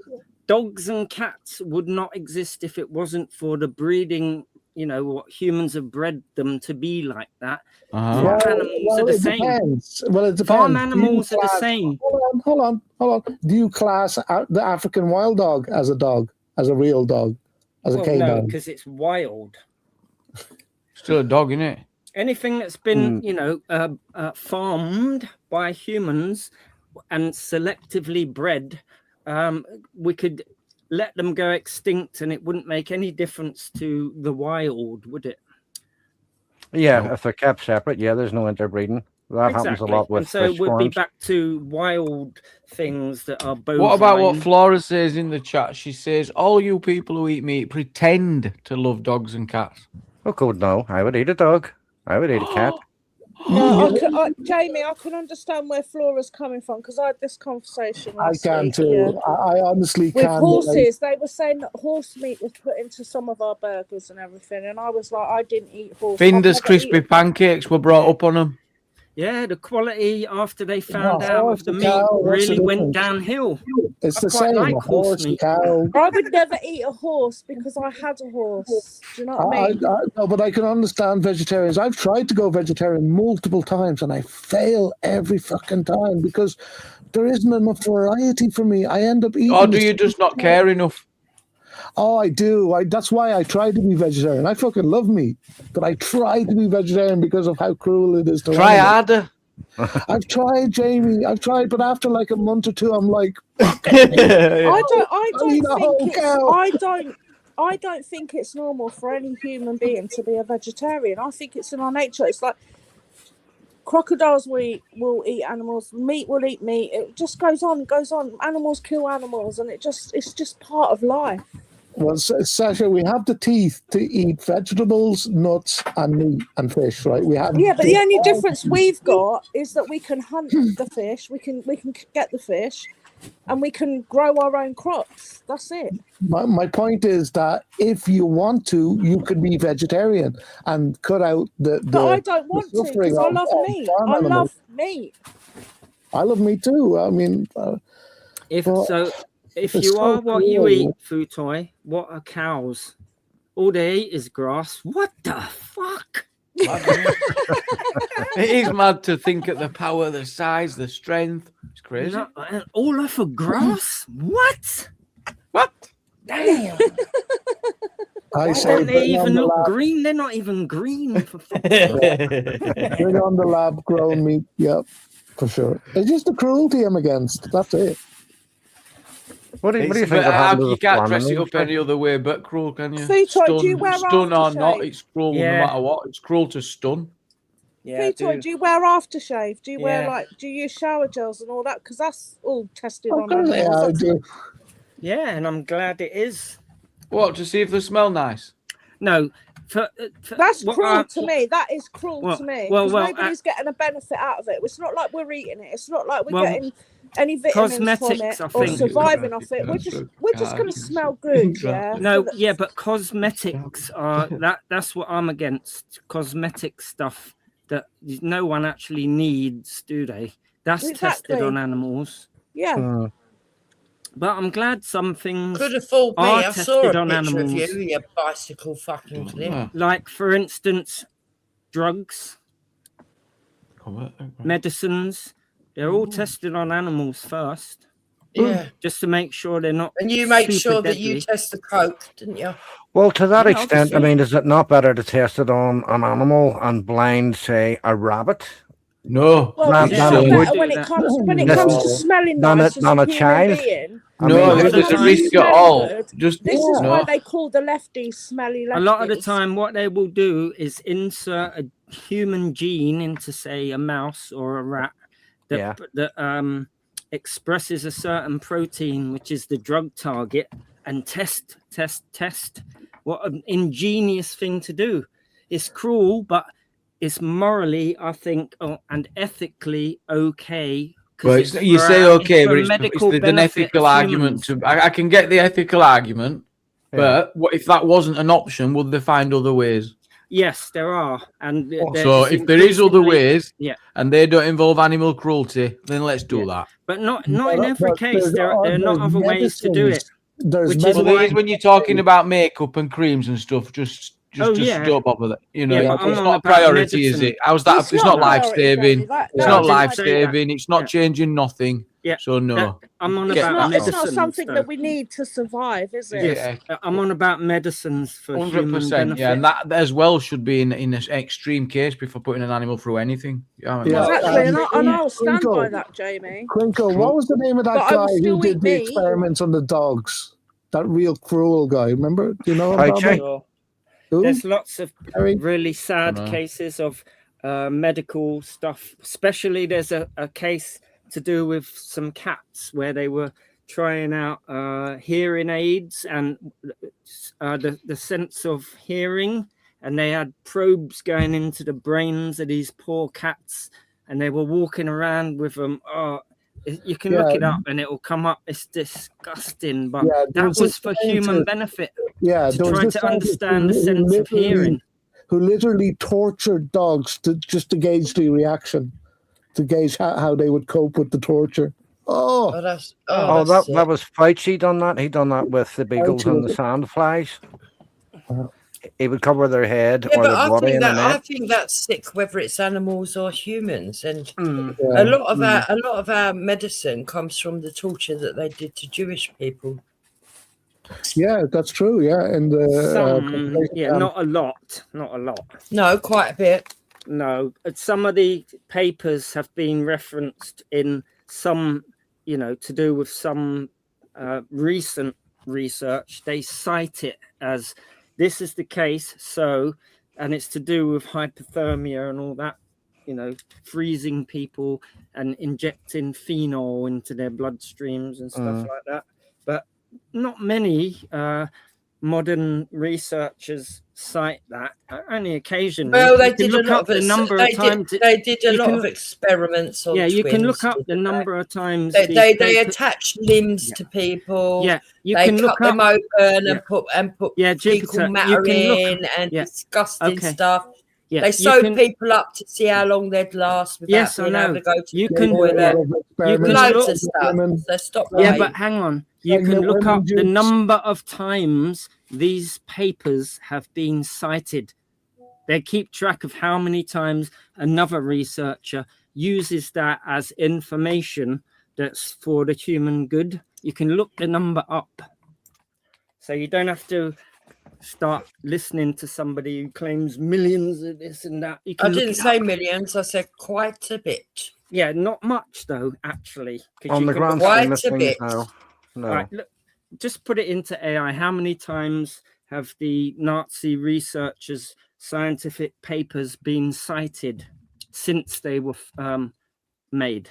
Speaker 13: dogs and cats would not exist if it wasn't for the breeding, what humans have bred them to be like that.
Speaker 1: Uh-huh.
Speaker 13: Farm animals are the
Speaker 12: it
Speaker 13: same.
Speaker 12: depends. Well, it depends.
Speaker 13: Farm
Speaker 12: Do you
Speaker 13: animals are the
Speaker 12: class-
Speaker 13: same.
Speaker 12: Hold on. Do you class the African wild dog, as a real dog, as a
Speaker 13: Well,
Speaker 12: canine?
Speaker 13: no, because it's wild.
Speaker 1: Still a dog, isn't it?
Speaker 13: Anything that's been, farmed by humans and selectively bred, we could let them go extinct and it wouldn't make any difference to the wild, would it?
Speaker 8: Yeah, if they're kept separate, there's no interbreeding. That happens a lot with
Speaker 13: and so
Speaker 8: fish
Speaker 13: we'd be
Speaker 8: farms.
Speaker 13: back to wild things that are bovine.
Speaker 1: What about what Flora says in the chat? She says, all you people who eat meat
Speaker 8: pretend
Speaker 1: to love dogs and cats.
Speaker 8: Oh, God, no. I would eat a dog. I would eat a cat.
Speaker 6: Yeah, Jamie, I can understand where Flora's coming from because I had this conversation
Speaker 12: I
Speaker 6: last
Speaker 12: can
Speaker 6: week,
Speaker 12: too.
Speaker 6: yeah.
Speaker 12: I honestly
Speaker 6: With
Speaker 12: can.
Speaker 6: horses, they were saying that horse meat was put into some of our burgers and everything, and I was like, I didn't eat horse.
Speaker 1: Finder's
Speaker 6: I've never
Speaker 1: crispy
Speaker 6: eaten-
Speaker 1: pancakes were brought up on them.
Speaker 13: Yeah, the quality after they found
Speaker 12: Yeah,
Speaker 13: out
Speaker 12: horse
Speaker 13: of the
Speaker 12: and
Speaker 13: meat
Speaker 12: cow, what's the
Speaker 13: really went
Speaker 12: difference?
Speaker 13: downhill.
Speaker 12: It's
Speaker 13: I
Speaker 12: the
Speaker 13: quite
Speaker 12: same.
Speaker 13: like
Speaker 12: A
Speaker 13: horse
Speaker 12: horse, a
Speaker 13: meat.
Speaker 12: cow.
Speaker 6: I would never eat a horse because I had a horse. Do you know what I mean?
Speaker 12: No, but I can understand vegetarians. I've tried to go vegetarian multiple times and I fail every fucking time because there isn't enough variety for me. I end up eating.
Speaker 1: Or do
Speaker 12: the
Speaker 1: you
Speaker 12: same
Speaker 1: just not
Speaker 12: thing.
Speaker 1: care enough?
Speaker 12: Oh, I do. That's why I try to be vegetarian. I fucking love meat, but I try to be vegetarian because of how cruel it is to
Speaker 1: Try
Speaker 12: animals.
Speaker 1: harder.
Speaker 12: I've tried, Jamie. I've tried, but after like a month or two, I'm like,
Speaker 6: I don't
Speaker 12: eat a whole
Speaker 6: think it's,
Speaker 12: cow.
Speaker 6: I don't think it's normal for any human being to be a vegetarian. I think it's in our nature. It's like crocodiles will eat animals, meat will eat meat. It just goes on. Animals kill animals, and it's just part of life.
Speaker 12: well, Sasha, we have the teeth to eat vegetables, nuts, and meat and fish, right? We have.
Speaker 6: Yeah, but the only difference we've got is that we can hunt the fish. We can get the fish. and we can grow our own crops. That's it.
Speaker 12: My point is that if you want to, you could be vegetarian and cut out the
Speaker 6: But I don't want to
Speaker 12: suffering
Speaker 6: because I
Speaker 12: of
Speaker 6: love meat.
Speaker 12: farm
Speaker 6: I
Speaker 12: animals.
Speaker 6: love meat.
Speaker 12: I love meat too. I mean,
Speaker 13: If
Speaker 12: well,
Speaker 13: so, if
Speaker 12: it's
Speaker 13: you
Speaker 12: so
Speaker 13: are what you
Speaker 12: cool.
Speaker 13: eat, Futoy, what are cows? All they eat is grass. What the fuck?
Speaker 1: It is mad to think at the power, the size, the strength. It's crazy.
Speaker 13: No, all off of grass? What?
Speaker 1: What?
Speaker 13: Damn.
Speaker 12: I
Speaker 13: Why
Speaker 12: say
Speaker 13: don't they
Speaker 12: bring on
Speaker 13: even
Speaker 12: the
Speaker 13: look
Speaker 12: lab,
Speaker 13: green? They're not even green. For fuck's sake.
Speaker 12: bring on the lab grown meat. Yep, for sure. It's just the cruelty I'm against. That's it.
Speaker 8: What do you
Speaker 1: But
Speaker 8: think will happen to
Speaker 1: you
Speaker 8: the
Speaker 1: can't
Speaker 8: farm
Speaker 1: dress it
Speaker 8: animals?
Speaker 1: up any other way but cruel, can you?
Speaker 6: Futoy, do you wear
Speaker 1: Stun or not,
Speaker 6: aftershave?
Speaker 1: it's cruel no
Speaker 13: Yeah.
Speaker 1: matter what. It's cruel to stun.
Speaker 13: Yeah, I
Speaker 6: Futoy,
Speaker 13: do.
Speaker 6: do you wear aftershave? Do you wear
Speaker 13: Yeah.
Speaker 6: do you use shower gels and all that? Because that's all tested
Speaker 12: Of
Speaker 6: on
Speaker 12: course,
Speaker 6: animals.
Speaker 12: I
Speaker 6: That's
Speaker 12: do.
Speaker 13: Yeah, and I'm glad it is.
Speaker 1: What, to see if they smell nice?
Speaker 13: No,
Speaker 6: That's
Speaker 13: what
Speaker 6: cruel
Speaker 13: I-
Speaker 6: to me. That is cruel
Speaker 13: Well-
Speaker 6: to me.
Speaker 13: well,
Speaker 6: Because
Speaker 13: well,
Speaker 6: nobody's getting a benefit out of it. It's not like we're eating it. It's not like we're
Speaker 13: Well,
Speaker 6: getting any vitamins from
Speaker 13: cosmetics,
Speaker 6: it
Speaker 13: I
Speaker 6: or
Speaker 13: think-
Speaker 6: surviving off it. We're just going to smell good, yeah.
Speaker 13: No, yeah, but cosmetics are that's what I'm against. Cosmetic stuff that no one actually needs, do they? That's tested
Speaker 6: Exactly.
Speaker 13: on animals.
Speaker 6: Yeah.
Speaker 13: But I'm glad some things
Speaker 4: Could have fooled me.
Speaker 13: are
Speaker 4: I saw
Speaker 13: tested
Speaker 4: a
Speaker 13: on
Speaker 4: picture of
Speaker 13: animals.
Speaker 4: you bicycle fucking clip.
Speaker 13: Like, for instance, drugs, medicines. They're all tested on animals first.
Speaker 4: Yeah.
Speaker 13: Just to make sure they're not.
Speaker 4: And you make
Speaker 13: super
Speaker 4: sure that
Speaker 13: deadly.
Speaker 4: you test the coke, didn't you?
Speaker 8: Well, to that
Speaker 13: Yeah,
Speaker 8: extent, I
Speaker 13: obviously.
Speaker 8: mean, is it not better to test it on an animal and blind, say, a rabbit?
Speaker 1: No.
Speaker 6: Well,
Speaker 8: Than-
Speaker 6: it's
Speaker 8: than
Speaker 6: not
Speaker 8: it
Speaker 6: better
Speaker 8: would-
Speaker 6: when it comes
Speaker 8: Listen,
Speaker 6: to smelling
Speaker 8: than
Speaker 6: nice
Speaker 8: a-
Speaker 6: as
Speaker 8: than
Speaker 6: a
Speaker 8: a
Speaker 6: human
Speaker 8: child.
Speaker 6: being.
Speaker 8: I
Speaker 1: No,
Speaker 8: mean,
Speaker 1: if
Speaker 6: When
Speaker 1: there's
Speaker 6: it
Speaker 1: a
Speaker 6: comes to
Speaker 1: risk at
Speaker 6: smelling
Speaker 1: all,
Speaker 6: good,
Speaker 1: just
Speaker 6: this is
Speaker 1: no.
Speaker 6: why they call the lefties smelly lefties.
Speaker 13: A lot of the time, what they will do is insert a human gene into, say, a mouse or a rat that expresses a certain protein, which is the drug target, and test. What an ingenious thing to do. It's cruel, but it's morally, I think, and ethically okay. 'cause
Speaker 1: Well,
Speaker 13: it's
Speaker 1: you
Speaker 13: for
Speaker 1: say
Speaker 13: our-
Speaker 1: okay,
Speaker 13: for
Speaker 1: but it's
Speaker 13: medical
Speaker 1: an
Speaker 13: benefit
Speaker 1: ethical
Speaker 13: of
Speaker 1: argument.
Speaker 13: humans.
Speaker 1: I can get the ethical argument, but what if that wasn't an option? Would they find other ways?
Speaker 13: Yes, there are, and
Speaker 1: So if there is other ways,
Speaker 13: yeah,
Speaker 1: and they don't involve animal cruelty, then let's do that.
Speaker 13: but not in every
Speaker 12: But
Speaker 13: case.
Speaker 12: there's
Speaker 13: There are not other ways to do it.
Speaker 12: medicines. There's
Speaker 13: Which is
Speaker 1: Well, there
Speaker 13: why
Speaker 1: is when you're talking about makeup and creams and stuff. Just
Speaker 13: yeah.
Speaker 1: don't bother that. You know,
Speaker 13: Yeah, but I'm
Speaker 1: it's
Speaker 13: on
Speaker 1: not a
Speaker 13: about
Speaker 1: priority, is
Speaker 13: medicine.
Speaker 1: it? How's that?
Speaker 6: It's
Speaker 1: It's
Speaker 6: not
Speaker 1: not
Speaker 6: a
Speaker 1: life
Speaker 6: priority,
Speaker 1: saving.
Speaker 6: Jamie. That-
Speaker 1: It's
Speaker 6: that-
Speaker 1: not
Speaker 13: I didn't
Speaker 1: life
Speaker 13: say
Speaker 1: saving. It's not changing nothing.
Speaker 13: Yeah.
Speaker 1: So no.
Speaker 13: I'm on
Speaker 6: It's
Speaker 13: about
Speaker 6: not. It's
Speaker 13: medicines.
Speaker 6: not something
Speaker 13: though.
Speaker 6: that we need to survive, is it?
Speaker 1: Yeah.
Speaker 13: I'm on about medicines for
Speaker 1: 100%.
Speaker 13: human
Speaker 1: Yeah, and
Speaker 13: benefit.
Speaker 1: that as well should be in an extreme case before putting an animal through anything. Yeah,
Speaker 6: Exactly, and I'll stand
Speaker 12: Crinkle.
Speaker 6: by that, Jamie.
Speaker 12: Crinkle, what was the name of that
Speaker 6: But I will
Speaker 12: guy
Speaker 6: still
Speaker 12: who did
Speaker 6: eat
Speaker 12: the
Speaker 6: meat.
Speaker 12: experiments on the dogs? That real cruel guy. Remember? Do you know what I'm talking about? Who?
Speaker 13: There's lots of
Speaker 12: Harry?
Speaker 13: really sad
Speaker 12: Dunno.
Speaker 13: cases of medical stuff. Especially there's a case to do with some cats where they were trying out hearing aids and the sense of hearing, and they had probes going into the brains of these poor cats, and they were walking around with them. You can look
Speaker 12: Yeah.
Speaker 13: it up and it will come up. It's disgusting, but
Speaker 12: Yeah, there
Speaker 13: that
Speaker 12: was
Speaker 13: was
Speaker 12: a
Speaker 13: for
Speaker 12: scientist-
Speaker 13: human benefit.
Speaker 12: Yeah,
Speaker 13: to
Speaker 12: there was
Speaker 13: try
Speaker 12: this
Speaker 13: to
Speaker 12: scientist
Speaker 13: understand the
Speaker 12: who
Speaker 13: sense of hearing.
Speaker 12: who literally tortured dogs just to gauge the reaction, to gauge how they would cope with the torture. Oh,
Speaker 8: that was Fauci done that. He done that with the beagles and the sandflies. He would cover their head
Speaker 4: Yeah,
Speaker 8: or
Speaker 4: but
Speaker 8: their
Speaker 4: I
Speaker 8: body
Speaker 4: think
Speaker 8: in a
Speaker 4: that I
Speaker 8: net.
Speaker 4: think that's sick, whether it's animals or humans. And
Speaker 12: Yeah.
Speaker 4: a lot of our medicine comes from the torture that they did to Jewish people.
Speaker 12: yeah, that's true. Yeah, and
Speaker 13: Some, not a lot.
Speaker 4: No, quite a bit.
Speaker 13: No, some of the papers have been referenced in some, to do with some recent research. They cite it as this is the case, and it's to do with hypothermia and all that, freezing people and injecting phenol into their bloodstreams and stuff like that. But not many modern researchers cite that only occasionally.
Speaker 4: Well, they
Speaker 13: You can
Speaker 4: did a
Speaker 13: look
Speaker 4: lot
Speaker 13: up
Speaker 4: of
Speaker 13: the number
Speaker 4: they
Speaker 13: of times.
Speaker 4: did a
Speaker 13: you
Speaker 4: lot
Speaker 13: can
Speaker 4: of
Speaker 13: look-
Speaker 4: experiments on
Speaker 13: Yeah, you can look
Speaker 4: twins,
Speaker 13: up the
Speaker 4: didn't they?
Speaker 13: number of times
Speaker 4: They
Speaker 13: these
Speaker 4: they
Speaker 13: papers-
Speaker 4: attach limbs
Speaker 13: Yeah.
Speaker 4: to people.
Speaker 13: Yeah, you
Speaker 4: they
Speaker 13: can
Speaker 4: cut
Speaker 13: look
Speaker 4: them
Speaker 13: up.
Speaker 4: open
Speaker 13: Yeah.
Speaker 4: and put
Speaker 13: Yeah,
Speaker 4: fecal
Speaker 13: Jupiter, you
Speaker 4: matter
Speaker 13: can look.
Speaker 4: in and
Speaker 13: Yeah.
Speaker 4: disgusting
Speaker 13: Okay.
Speaker 4: stuff.
Speaker 13: Yeah,
Speaker 4: They
Speaker 13: you
Speaker 4: sewed
Speaker 13: can-
Speaker 4: people up to see how long they'd last without
Speaker 13: Yes, I
Speaker 4: being able
Speaker 13: know.
Speaker 4: to go to
Speaker 13: You
Speaker 4: the
Speaker 13: can-
Speaker 4: toilet.
Speaker 13: You can
Speaker 4: Loads
Speaker 13: look.
Speaker 4: of stuff. So stop
Speaker 13: Yeah,
Speaker 4: lying.
Speaker 13: but hang on. You can
Speaker 12: Pregnant
Speaker 13: look
Speaker 12: women,
Speaker 13: up the
Speaker 12: Jukes.
Speaker 13: number of times these papers have been cited. They keep track of how many times another researcher uses that as information that's for the human good. You can look the number up. So you don't have to start listening to somebody who claims millions of this and that. You
Speaker 4: I
Speaker 13: can look
Speaker 4: didn't
Speaker 13: it
Speaker 4: say
Speaker 13: up.
Speaker 4: millions. I said quite a bit.
Speaker 13: Yeah, not much though, actually. 'cause
Speaker 8: On
Speaker 13: you
Speaker 8: the
Speaker 13: can
Speaker 8: grand
Speaker 13: look-
Speaker 8: scheme of
Speaker 4: Quite a
Speaker 8: things,
Speaker 4: bit.
Speaker 8: no. No.
Speaker 13: All right, look, just put it into AI. How many times have the Nazi researchers' scientific papers been cited since they were made?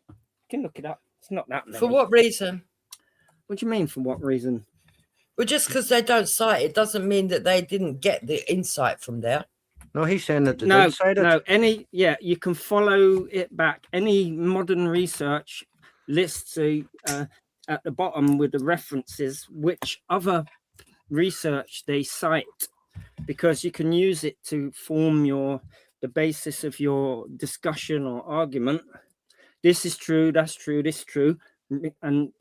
Speaker 13: You can look it up. It's not that many.
Speaker 4: For what reason?
Speaker 13: What do you mean? For what reason?
Speaker 4: Well, just because they don't cite it doesn't mean that they didn't get the insight from there.
Speaker 8: No, he's saying that they
Speaker 13: No,
Speaker 8: did cite it.
Speaker 13: no. You can follow it back. Any modern research lists at the bottom with the references which other research they cite, because you can use it to form the basis of your discussion or argument. This is true, that's true, this is true, and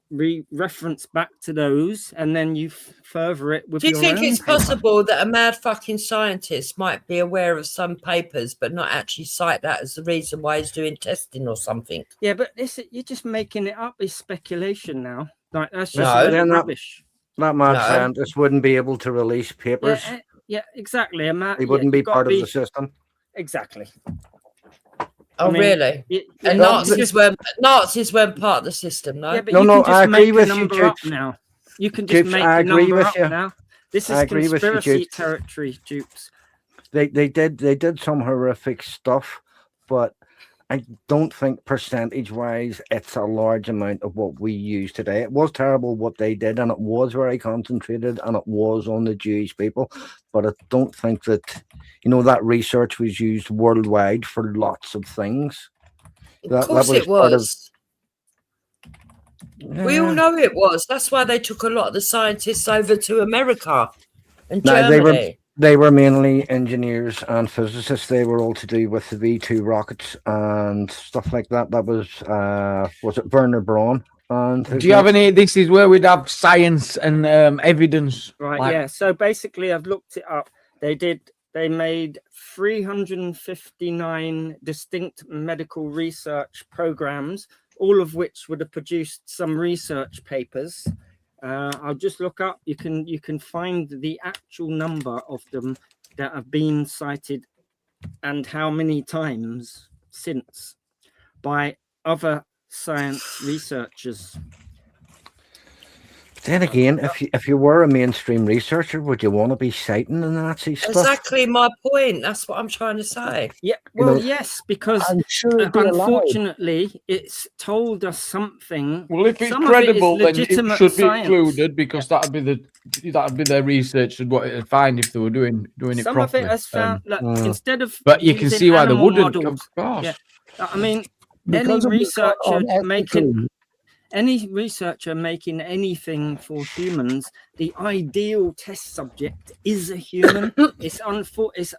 Speaker 13: reference back to those, and then you further it with
Speaker 4: Do you
Speaker 13: your
Speaker 4: think
Speaker 13: own
Speaker 4: it's
Speaker 13: paper.
Speaker 4: possible that a mad fucking scientist might be aware of some papers but not actually cite that as the reason why he's doing testing or something?
Speaker 13: Yeah, but you're just making it up. It's speculation now. Like that's just
Speaker 4: No.
Speaker 8: Then
Speaker 13: rubbish.
Speaker 8: that mad
Speaker 4: No.
Speaker 8: scientist wouldn't be able to release papers.
Speaker 13: Yeah, exactly.
Speaker 8: He wouldn't be part of the system.
Speaker 13: Exactly.
Speaker 4: Oh,
Speaker 13: I mean,
Speaker 4: really? And
Speaker 8: No,
Speaker 4: Nazis weren't part of the system, no?
Speaker 13: Yeah, but
Speaker 8: No,
Speaker 13: you
Speaker 8: no,
Speaker 13: can just
Speaker 8: I
Speaker 13: make
Speaker 8: agree
Speaker 13: a
Speaker 8: with you,
Speaker 13: number up
Speaker 8: Jukes.
Speaker 13: now. You can just
Speaker 8: Jukes,
Speaker 13: make
Speaker 8: I
Speaker 13: a
Speaker 8: agree
Speaker 13: number
Speaker 8: with
Speaker 13: up
Speaker 8: you.
Speaker 13: now. This
Speaker 8: I
Speaker 13: is
Speaker 8: agree with you,
Speaker 13: conspiracy
Speaker 8: Jukes.
Speaker 13: territory, Jukes.
Speaker 8: They did some horrific stuff, but I don't think percentage wise it's a large amount of what we use today. It was terrible what they did, and it was very concentrated, and it was on the Jewish people. But I don't think that that research was used worldwide for lots of things.
Speaker 4: Of course it
Speaker 8: part of-
Speaker 4: was. We all know it was. That's why they took a lot of the scientists over to America and
Speaker 8: No,
Speaker 4: Germany.
Speaker 8: they were mainly engineers and physicists. They were all to do with the V2 rockets and stuff like that. That was it Werner Braun? And
Speaker 1: Do you have any? This is where we'd have science and evidence.
Speaker 13: Right,
Speaker 1: like-
Speaker 13: yeah. So basically, I've looked it up. They made 359 distinct medical research programs, all of which would have produced some research papers. I'll just look up. You can find the actual number of them that have been cited and how many times since by other science researchers.
Speaker 8: Then again, if you were a mainstream researcher, would you want to be citing the Nazi stuff?
Speaker 4: Exactly my point. That's what I'm trying to say.
Speaker 13: Yeah, well, yes, because
Speaker 12: I'm sure it'd be allowed.
Speaker 13: unfortunately, it's told us something.
Speaker 1: Well, if it's
Speaker 13: Some of it is
Speaker 1: credible, then it
Speaker 13: legitimate
Speaker 1: should be
Speaker 13: science.
Speaker 1: included because that'd be their research and what it'd find if they were doing it
Speaker 13: Some
Speaker 1: properly.
Speaker 13: of it has found that instead of
Speaker 1: but you can
Speaker 13: using
Speaker 1: see why they
Speaker 13: animal
Speaker 1: wouldn't.
Speaker 13: models-
Speaker 1: Of course.
Speaker 13: Yeah, I mean,
Speaker 12: Because of the
Speaker 13: any researcher making anything for humans, the ideal test subject is a human. It's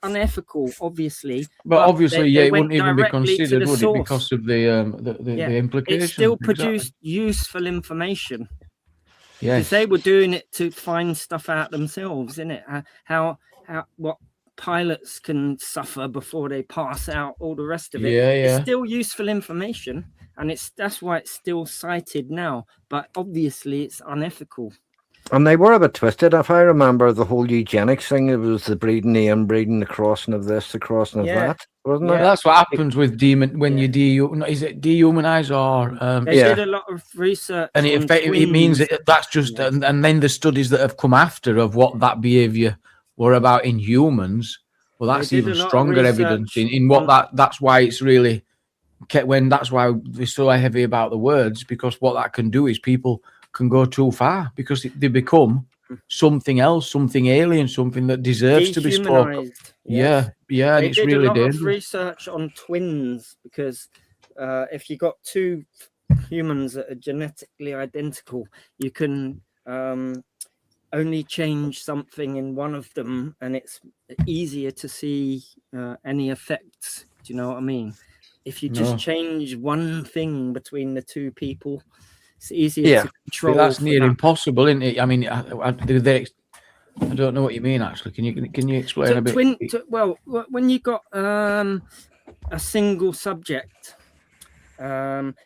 Speaker 13: unethical, obviously.
Speaker 1: But obviously,
Speaker 13: they
Speaker 1: it
Speaker 13: went
Speaker 1: wouldn't even be
Speaker 13: directly to
Speaker 1: considered,
Speaker 13: the
Speaker 1: would it?
Speaker 13: source.
Speaker 1: Because of the implications.
Speaker 13: It still
Speaker 1: Exactly.
Speaker 13: produced useful information.
Speaker 1: Yes.
Speaker 13: Because they were doing it to find stuff out themselves, innit? What pilots can suffer before they pass out, all the rest of it.
Speaker 1: Yeah, yeah.
Speaker 13: It's still useful information, and that's why it's still cited now. But obviously, it's unethical.
Speaker 8: And they were a bit twisted. If I remember the whole eugenics thing, it was the breeding, the inbreeding, the crossing of this, the crossing of
Speaker 13: Yeah.
Speaker 8: that, wasn't
Speaker 1: Yeah,
Speaker 8: it?
Speaker 1: that's what happens with when you is it dehumanize or
Speaker 13: They did a lot of research,
Speaker 1: and
Speaker 13: on
Speaker 1: it means
Speaker 13: twins.
Speaker 1: that's just and then the studies that have come after of what that behavior were about in humans, well,
Speaker 13: They
Speaker 1: that's
Speaker 13: did
Speaker 1: even
Speaker 13: a lot of
Speaker 1: stronger evidence
Speaker 13: research
Speaker 1: in what
Speaker 13: on-
Speaker 1: that's why it's really that's why they're so heavy about the words, because what that can do is people can go too far because they become something else, something alien, something that deserves to be spoken.
Speaker 13: Dehumanized.
Speaker 1: Yeah, yeah, and
Speaker 13: They
Speaker 1: it's
Speaker 13: did
Speaker 1: really
Speaker 13: a lot of
Speaker 1: dangerous.
Speaker 13: research on twins because if you got two humans that are genetically identical, you can only change something in one of them, and it's easier to see any effects. Do you know what I mean? If you just
Speaker 1: No.
Speaker 13: change one thing between the two people, it's easier to
Speaker 1: But
Speaker 13: control.
Speaker 1: that's
Speaker 13: for
Speaker 1: near
Speaker 13: that.
Speaker 1: impossible, isn't it? I mean, I don't know what you mean. Actually, can you explain a bit?
Speaker 13: Well, when you got a single subject,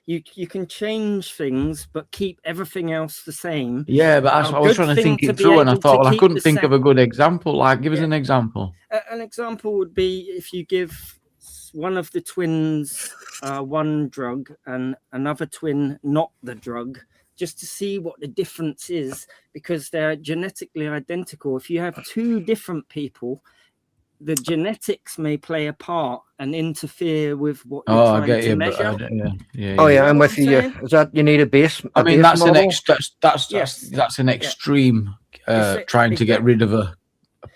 Speaker 13: you can change things but keep everything else the same.
Speaker 1: Yeah, but I was trying to think it through, and I thought, well, I couldn't think of a good example. Like, give us an example.
Speaker 13: An example would be if you give one of the twins one drug and another twin not the drug, just to see what the difference is, because they're genetically identical. If you have two different people, the genetics may play a part and interfere with what you're trying to measure.
Speaker 8: I'm with you. Is that you need a base?
Speaker 1: I mean, that's
Speaker 8: model?
Speaker 1: that's an extreme trying to get rid of a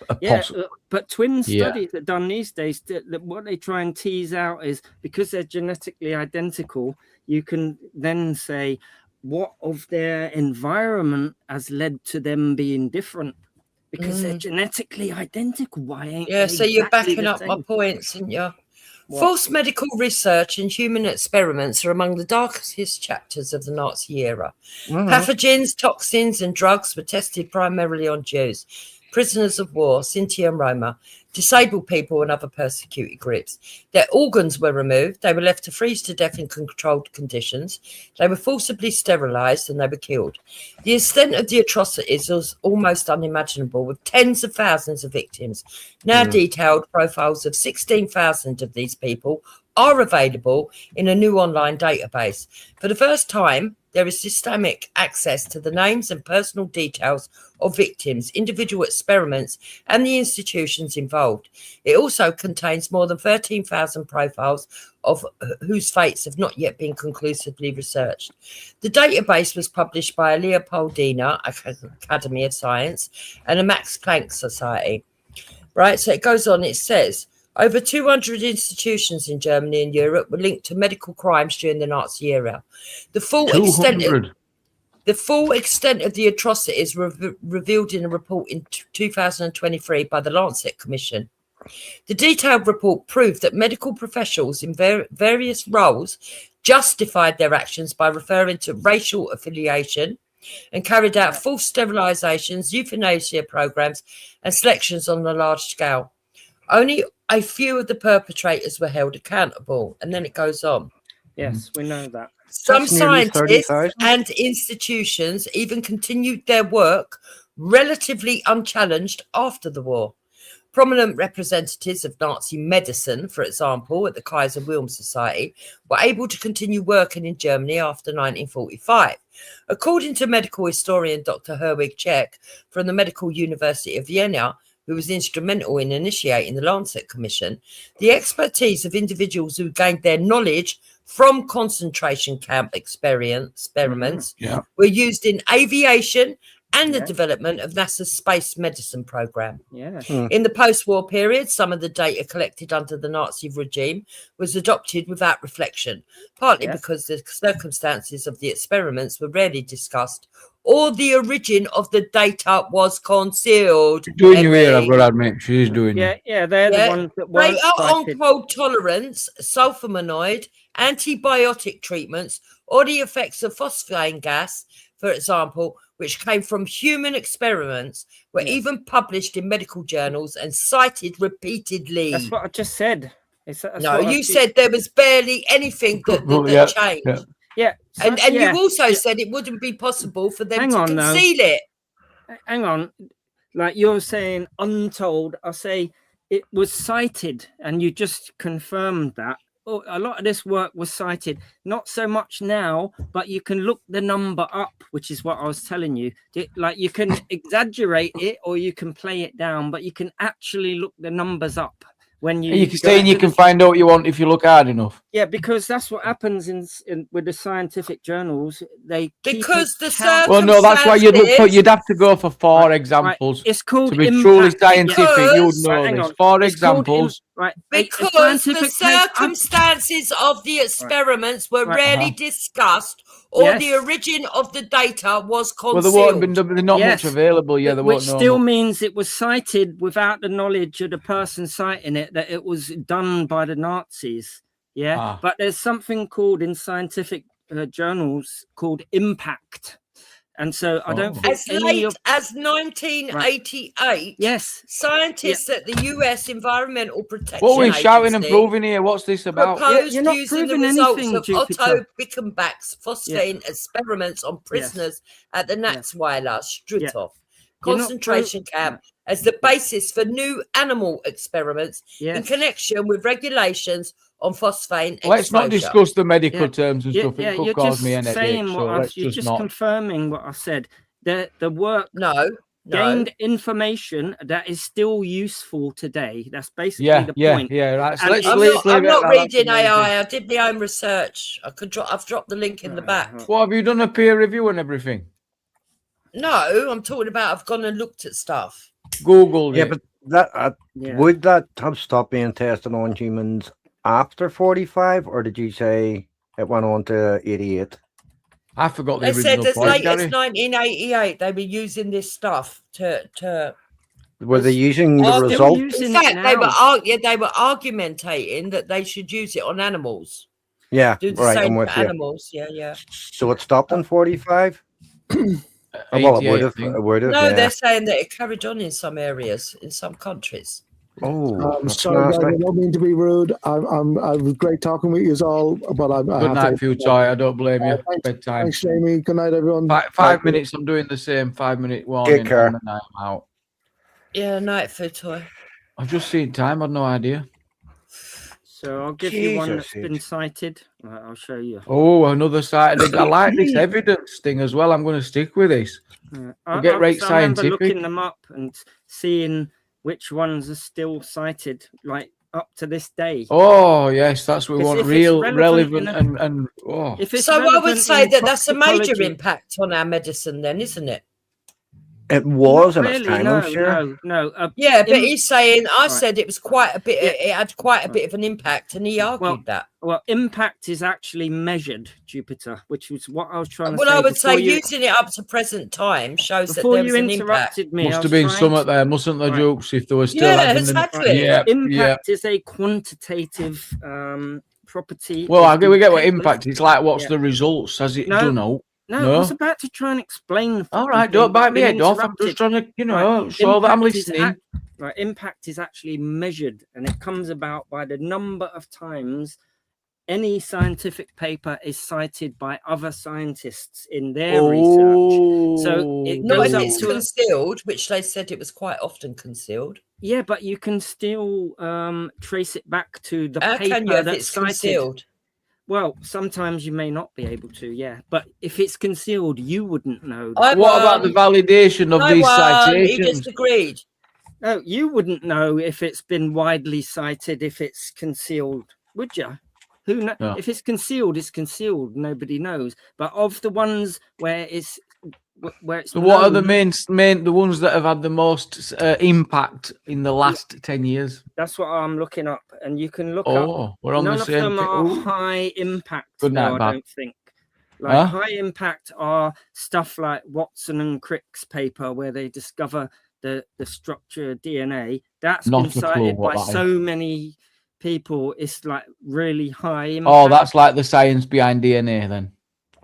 Speaker 1: possible.
Speaker 13: But twin studies that are done these days, what they try and tease out is because they're genetically identical, you can then say what of their environment has led to them being different. Because they're genetically identical. Why ain't they
Speaker 4: so you're
Speaker 13: exactly
Speaker 4: backing
Speaker 13: the
Speaker 4: up my
Speaker 13: same?
Speaker 4: points, aren't you?
Speaker 13: What?
Speaker 4: False medical research and human experiments are among the darkest chapters of the Nazi era. Pathogens, toxins, and drugs were tested primarily on Jews, prisoners of war, Sinti and Roma, disabled people, and other persecuted groups. Their organs were removed. They were left to freeze to death in controlled conditions. They were forcibly sterilized and they were killed. The extent of the atrocities was almost unimaginable, with tens of thousands of victims. Now detailed profiles of 16,000 of these people are available in a new online database. For the first time, there is systemic access to the names and personal details of victims, individual experiments, and the institutions involved. It also contains more than 13,000 profiles of whose fates have not yet been conclusively researched. The database was published by a Leopoldina Academy of Science and a Max Planck Society. Right, so it goes on, it says, over 200 institutions in Germany and Europe were linked to medical crimes during the Nazi era. The full extent of the atrocities were revealed in a report in 2023 by the Lancet Commission. The detailed report proved that medical professionals in various roles justified their actions by referring to racial affiliation and carried out false sterilizations, euthanasia programs, and selections on a large scale. Only a few of the perpetrators were held accountable. And then it goes on.
Speaker 13: Yes, we know that.
Speaker 4: Some scientists and institutions even continued their work relatively unchallenged after the war. Prominent representatives of Nazi medicine, for example, at the Kaiser Wilhelm Society, were able to continue working in Germany after 1945. According to medical historian Dr. Herwig Czech from the Medical University of Vienna, who was instrumental in initiating the Lancet Commission, the expertise of individuals who gained their knowledge from concentration camp experiments were used in aviation and the development of NASA's space medicine program. In the post-war period, some of the data collected under the Nazi regime was adopted without reflection, partly because the circumstances of the experiments were rarely discussed or the origin of the data was concealed.
Speaker 1: Doing you here, I've got to admit, she's doing
Speaker 13: they're the ones that weren't
Speaker 4: on
Speaker 13: cited.
Speaker 4: cold tolerance, sulfonamide, antibiotic treatments, or the effects of phosphine gas, for example, which came from human experiments, were even published in medical journals and cited repeatedly.
Speaker 13: That's what I just said.
Speaker 4: No, you said there was barely anything that changed. And you also said it wouldn't be possible for them to conceal it.
Speaker 13: Hang on. Like you're saying untold, I say it was cited and you just confirmed that. Oh, a lot of this work was cited, not so much now, but you can look the number up, which is what I was telling you. Like you can exaggerate it or you can play it down, but you can actually look the numbers up when
Speaker 1: You
Speaker 13: you
Speaker 1: can
Speaker 13: go
Speaker 1: say you
Speaker 13: to
Speaker 1: can
Speaker 13: the-
Speaker 1: find out what you want if you look hard enough.
Speaker 13: Yeah, because that's what happens in with the scientific journals. They keep
Speaker 4: Because
Speaker 13: it
Speaker 4: the
Speaker 13: count-
Speaker 1: Well, no, that's why you'd look for.
Speaker 4: circumstances-
Speaker 1: You'd have to go for four examples
Speaker 13: It's called
Speaker 1: to be truly
Speaker 13: impact.
Speaker 1: scientific. You'd
Speaker 4: Because-
Speaker 1: know
Speaker 13: Right, hang
Speaker 1: this.
Speaker 13: on.
Speaker 1: Four
Speaker 13: It's called
Speaker 1: examples.
Speaker 13: right.
Speaker 4: Because the
Speaker 13: scientific paper-
Speaker 4: circumstances of the experiments were
Speaker 13: Right.
Speaker 4: rarely discussed, or
Speaker 13: Yes.
Speaker 4: the origin of the data was
Speaker 1: Well,
Speaker 4: concealed.
Speaker 1: there won't be. There's not
Speaker 13: Yes.
Speaker 1: much available. Yeah, there
Speaker 13: which
Speaker 1: won't know.
Speaker 13: still means it was cited without the knowledge of the person citing it, that it was done by the Nazis. Yeah,
Speaker 1: Ah.
Speaker 13: but there's something called in scientific journals called impact, and so I don't
Speaker 1: Oh.
Speaker 13: think
Speaker 4: As
Speaker 13: any
Speaker 4: late
Speaker 13: of
Speaker 4: as 1988,
Speaker 13: yes,
Speaker 4: scientists at the US Environmental Protection
Speaker 1: What are we shouting and
Speaker 4: Agency
Speaker 1: proving here? What's this about?
Speaker 4: proposed
Speaker 13: You're not
Speaker 4: using the
Speaker 13: proving
Speaker 4: results
Speaker 13: anything,
Speaker 4: of
Speaker 13: Jupiter.
Speaker 4: Otto Bickenbach's phosphine experiments on prisoners at the Natzweiler Struthof
Speaker 13: You're not
Speaker 4: concentration camp as the basis for new animal experiments in
Speaker 13: yes.
Speaker 4: connection with regulations on phosphine
Speaker 1: Let's not
Speaker 4: exposure.
Speaker 1: discuss the medical
Speaker 13: Yeah.
Speaker 1: terms and stuff. It could
Speaker 13: you're
Speaker 1: cause
Speaker 13: just
Speaker 1: me an headache.
Speaker 13: saying
Speaker 1: So
Speaker 13: what
Speaker 1: let's
Speaker 13: you're
Speaker 1: just
Speaker 13: just
Speaker 1: not.
Speaker 13: confirming what I said. The work
Speaker 4: No,
Speaker 13: gained information that is still useful today. That's basically
Speaker 1: Yeah,
Speaker 13: the
Speaker 1: yeah,
Speaker 13: point.
Speaker 1: yeah. Right. So
Speaker 13: And
Speaker 1: let's
Speaker 13: it's-
Speaker 4: I'm
Speaker 1: leave
Speaker 4: not,
Speaker 1: leave
Speaker 4: I'm
Speaker 1: it
Speaker 4: not
Speaker 1: at that.
Speaker 4: reading AI. I did my own research. I've dropped the link in the back.
Speaker 1: What have you done? A peer review and everything?
Speaker 4: No, I'm talking about I've gone and looked at stuff.
Speaker 1: Googled
Speaker 8: Yeah,
Speaker 1: it.
Speaker 8: but that
Speaker 13: Yeah.
Speaker 8: would that have stopped being tested on humans after 45, or did you say it went on to 88?
Speaker 1: I forgot the
Speaker 4: They
Speaker 1: original
Speaker 4: said as
Speaker 1: point,
Speaker 4: late as
Speaker 1: Gary.
Speaker 4: 1988 they were using this stuff to
Speaker 8: Were they using the
Speaker 4: Still
Speaker 8: result?
Speaker 13: using
Speaker 4: in
Speaker 13: it
Speaker 4: fact they
Speaker 13: now.
Speaker 4: they were argumentating that they should use it on animals.
Speaker 8: Yeah,
Speaker 4: Do the
Speaker 8: right. I'm
Speaker 4: same
Speaker 8: with
Speaker 4: for
Speaker 8: you.
Speaker 4: animals. Yeah.
Speaker 8: So it stopped in 45. Well, it
Speaker 1: 88,
Speaker 8: would
Speaker 1: I
Speaker 8: have.
Speaker 1: think.
Speaker 8: It would have.
Speaker 4: No,
Speaker 8: Yeah.
Speaker 4: they're saying that it carried on in some areas, in some countries.
Speaker 8: Oh,
Speaker 12: I'm
Speaker 8: that's
Speaker 12: sorry, guys, I
Speaker 8: nasty.
Speaker 12: don't mean to be rude. I was great talking with you all, but I
Speaker 1: Good
Speaker 12: have
Speaker 1: night
Speaker 12: to.
Speaker 1: for you, Toy. I don't blame you.
Speaker 12: Thanks,
Speaker 1: Bedtime.
Speaker 12: thanks, Jamie. Good night, everyone.
Speaker 1: Five minutes. I'm doing the same. 5 minute warning.
Speaker 8: care.
Speaker 1: And then I'm out.
Speaker 4: Yeah, night food toy.
Speaker 1: I've just seen time. I'd no idea.
Speaker 13: So I'll give you one
Speaker 8: Jesus,
Speaker 13: that's been cited. Right, I'll show you.
Speaker 1: Oh, another side. I like this evidence thing as well. I'm going to stick with this.
Speaker 13: I
Speaker 1: get right
Speaker 13: I remember
Speaker 1: scientific.
Speaker 13: looking them up and seeing which ones are still cited, like up to this day.
Speaker 1: Oh yes, that's what we
Speaker 13: Because
Speaker 1: want.
Speaker 13: if it's
Speaker 1: Real,
Speaker 13: relevant
Speaker 1: relevant,
Speaker 13: in a-
Speaker 1: and oh.
Speaker 13: If it's
Speaker 4: So I would
Speaker 13: relevant
Speaker 4: say
Speaker 13: in
Speaker 4: that that's a major
Speaker 13: toxicology-
Speaker 4: impact on our medicine, then, isn't it?
Speaker 8: It was
Speaker 13: Not
Speaker 8: in its
Speaker 13: really,
Speaker 8: time,
Speaker 13: no,
Speaker 8: I'm sure.
Speaker 13: no.
Speaker 4: Yeah, but
Speaker 13: in-
Speaker 4: he's saying I
Speaker 13: Right.
Speaker 4: said it was quite a bit.
Speaker 13: Yeah.
Speaker 4: It had quite a bit of an impact, and he argued that.
Speaker 13: Well, impact is actually measured, Jupiter, which was what I was trying to
Speaker 4: Well,
Speaker 13: say.
Speaker 4: I would say
Speaker 13: before you-
Speaker 4: using it up to present time shows that
Speaker 13: before
Speaker 4: there
Speaker 13: you
Speaker 4: was an impact.
Speaker 13: interrupted me, I
Speaker 1: Must
Speaker 13: was
Speaker 1: have been
Speaker 13: trying
Speaker 1: something
Speaker 13: to-
Speaker 1: there, mustn't there,
Speaker 13: Right.
Speaker 1: Jokes? If there was still
Speaker 4: Yeah,
Speaker 1: having
Speaker 4: exactly.
Speaker 1: Yeah, yeah.
Speaker 13: Impact is a quantitative property.
Speaker 1: Well,
Speaker 13: of
Speaker 1: I get,
Speaker 13: the
Speaker 1: we get what
Speaker 13: papers.
Speaker 1: impact. It's like, what's
Speaker 13: Yeah.
Speaker 1: the results? Has it
Speaker 13: No,
Speaker 1: done out?
Speaker 13: No, I was about to try and explain. the
Speaker 1: All right,
Speaker 13: fucking
Speaker 1: don't
Speaker 13: thing,
Speaker 1: bite
Speaker 13: but
Speaker 1: me
Speaker 13: been
Speaker 1: head off. I'm
Speaker 13: interrupted.
Speaker 1: just trying to, you know,
Speaker 13: Right,
Speaker 1: show that I'm
Speaker 13: impact is
Speaker 1: listening.
Speaker 13: Right, impact is actually measured, and it comes about by the number of times any scientific paper is cited by other scientists in their research. So it
Speaker 4: Not
Speaker 13: goes
Speaker 4: if
Speaker 13: up
Speaker 4: it's
Speaker 13: to a-
Speaker 4: concealed, which they said it was quite often concealed.
Speaker 13: yeah, but you can still trace it back to the
Speaker 4: How
Speaker 13: paper
Speaker 4: can you if
Speaker 13: that's
Speaker 4: it's
Speaker 13: cited.
Speaker 4: concealed?
Speaker 13: Well, sometimes you may not be able to, yeah. But if it's concealed, you wouldn't know.
Speaker 4: I
Speaker 1: What about the validation of
Speaker 4: I
Speaker 1: these
Speaker 4: won. He
Speaker 1: citations?
Speaker 4: disagreed.
Speaker 13: No, you wouldn't know if it's been widely cited, if it's concealed, would you? Who knows?
Speaker 1: No.
Speaker 13: If it's concealed, it's concealed. Nobody knows. But of the ones where it's
Speaker 1: So what are the
Speaker 13: known,
Speaker 1: the ones that have had the most impact in the last 10 years?
Speaker 13: That's what I'm looking up, and you can look
Speaker 1: Oh,
Speaker 13: up.
Speaker 1: we're on
Speaker 13: None
Speaker 1: the
Speaker 13: of
Speaker 1: same
Speaker 13: them
Speaker 1: thing.
Speaker 13: are
Speaker 1: Ooh.
Speaker 13: high impact.
Speaker 1: Good night,
Speaker 13: though, I
Speaker 1: Bob.
Speaker 13: don't think. Like
Speaker 1: Huh?
Speaker 13: high impact are stuff like Watson and Crick's paper, where they discover the structure of DNA. That's
Speaker 1: Not
Speaker 13: been
Speaker 1: a clue
Speaker 13: cited
Speaker 1: what
Speaker 13: by
Speaker 1: that is.
Speaker 13: so many people. It's like really high impact.
Speaker 1: Oh, that's like the science behind DNA then.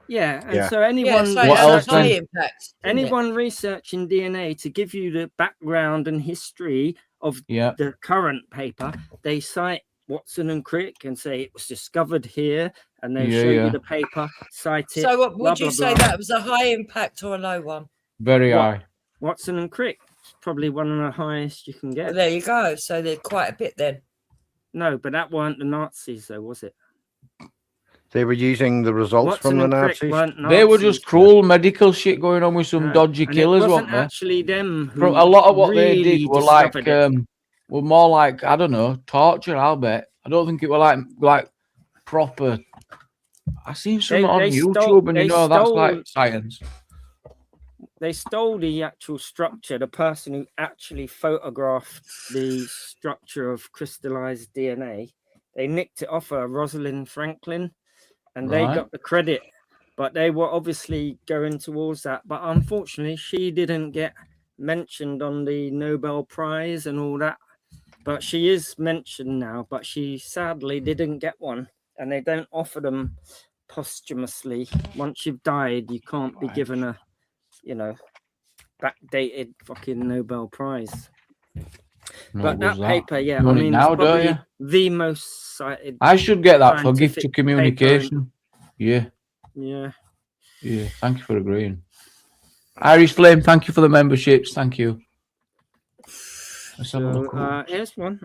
Speaker 13: Yeah, and
Speaker 1: Yeah.
Speaker 13: so anyone
Speaker 4: so
Speaker 1: What else
Speaker 4: high
Speaker 1: then?
Speaker 4: impact. isn't it?
Speaker 13: anyone researching DNA to give you the background and history of
Speaker 1: Yeah.
Speaker 13: the current paper, they cite Watson and Crick and say it was discovered here, and they
Speaker 1: Yeah,
Speaker 13: show
Speaker 1: yeah.
Speaker 13: you the paper, cite it.
Speaker 4: So, what
Speaker 13: blah,
Speaker 4: would you
Speaker 13: blah,
Speaker 4: say
Speaker 13: blah.
Speaker 4: that was a high impact or a low one?
Speaker 1: Very
Speaker 13: What?
Speaker 1: high.
Speaker 13: Watson and Crick, it's probably one of the highest you can
Speaker 4: Well,
Speaker 13: get.
Speaker 4: there you go. So there's quite a bit then.
Speaker 13: No, but that weren't the Nazis, though, was it?
Speaker 8: They were using the results
Speaker 13: Watson
Speaker 8: from the
Speaker 13: and Crick
Speaker 8: Nazis.
Speaker 13: weren't
Speaker 1: They were
Speaker 13: Nazis.
Speaker 1: just cruel medical shit going on with some
Speaker 13: No,
Speaker 1: dodgy
Speaker 13: and
Speaker 1: killers,
Speaker 13: it
Speaker 1: weren't
Speaker 13: wasn't
Speaker 1: they?
Speaker 13: actually them who
Speaker 1: From a lot of what they
Speaker 13: really
Speaker 1: did were like
Speaker 13: discovered it.
Speaker 1: were more like, I don't know, torture. I'll bet. I don't think it were like proper. I seen some on YouTube, and that's like science.
Speaker 13: They stole the actual structure. The person who actually photographed the structure of crystallized DNA, they nicked it off of Rosalind Franklin, and they got the credit. But they were obviously going towards that. But unfortunately, she didn't get mentioned on the Nobel Prize and all that. But she is mentioned now, but she sadly didn't get one. And they don't offer them posthumously. Once you've died, you can't be given a, backdated fucking Nobel Prize. But that paper, I mean, now, it's probably the most cited.
Speaker 1: I should get that for gift to communication. Yeah. Thank you for agreeing. Irish Flame, thank you for the memberships. Thank you. Let's have a look.
Speaker 13: Here's one.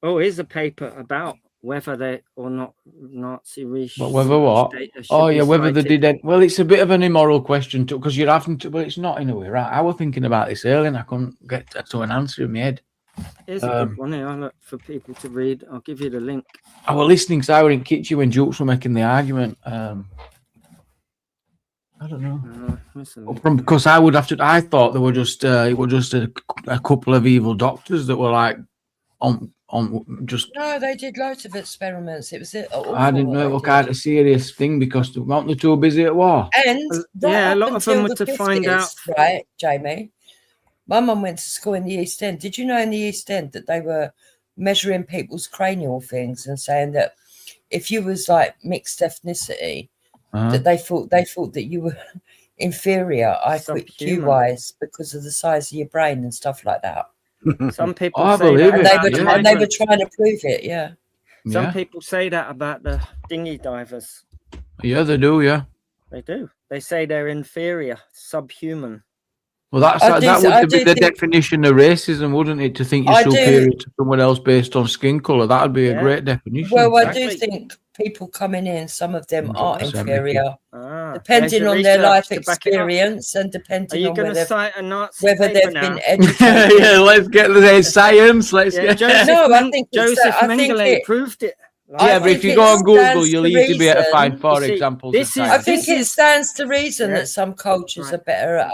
Speaker 13: Here's a paper about whether they or not Nazi research.
Speaker 1: Whether what? Whether they did. Well, it's a bit of an immoral question too, because you're having to. Well, it's not in a way, right? I was thinking about this earlier, and I couldn't get to an answer in my head.
Speaker 13: Here's a good one here for people to read. I'll give you the link.
Speaker 1: I was listening, so I were in kitchen when Jukes were making the argument. I don't know. Because I would have to. I thought they were just. It was just a couple of evil doctors that were like on just.
Speaker 4: No, they did loads of experiments. It was.
Speaker 1: I didn't know it was kind of a serious thing because they weren't too busy at war.
Speaker 4: And
Speaker 13: a lot of them were to find out.
Speaker 4: Right, Jamie. My mum went to school in the East End. Did you know in the East End that they were measuring people's cranial things and saying that if you was like mixed ethnicity, that they thought that you were inferior IQ wise because of the size of your brain and stuff like that.
Speaker 13: Some people
Speaker 4: say that, and they were trying to prove it. Yeah.
Speaker 13: Some people say that about the dinghy divers.
Speaker 1: Yeah, they do. Yeah,
Speaker 13: they do. They say they're inferior, subhuman.
Speaker 1: Well, that would be the definition of racism, wouldn't it? To think you're superior to someone else based on skin colour. That would be a great definition.
Speaker 4: Well, I do think people coming in, some of them are inferior, depending on their life experience and depending on whether they've been educated.
Speaker 1: Yeah, let's get the science. I
Speaker 4: think
Speaker 13: Joseph Mengele proved it.
Speaker 1: Yeah, but if you go on Google, you'll easily be able to find 4 examples.
Speaker 4: I think it stands to reason that some cultures are better at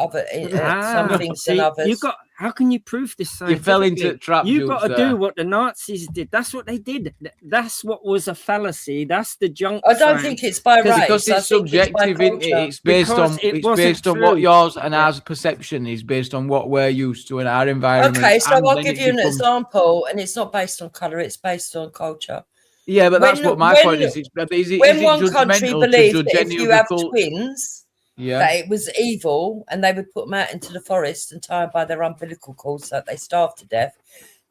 Speaker 4: some things than others.
Speaker 13: How can you prove this?
Speaker 1: You fell into the trap.
Speaker 13: You've got to do what the Nazis did. That's what they did. That's what was a fallacy. That's the junk.
Speaker 4: I don't think it's by race.
Speaker 1: Because it's subjective. It's based on what yours and ours perception is based on what we're used to in our environment.
Speaker 4: Okay, so I'll give you an example, and it's not based on colour. It's based on culture.
Speaker 1: Yeah, but that's what my point is.
Speaker 4: When one country believed that if you have twins, that it was evil, and they would put them out into the forest and tie them by their umbilical cords so that they starved to death,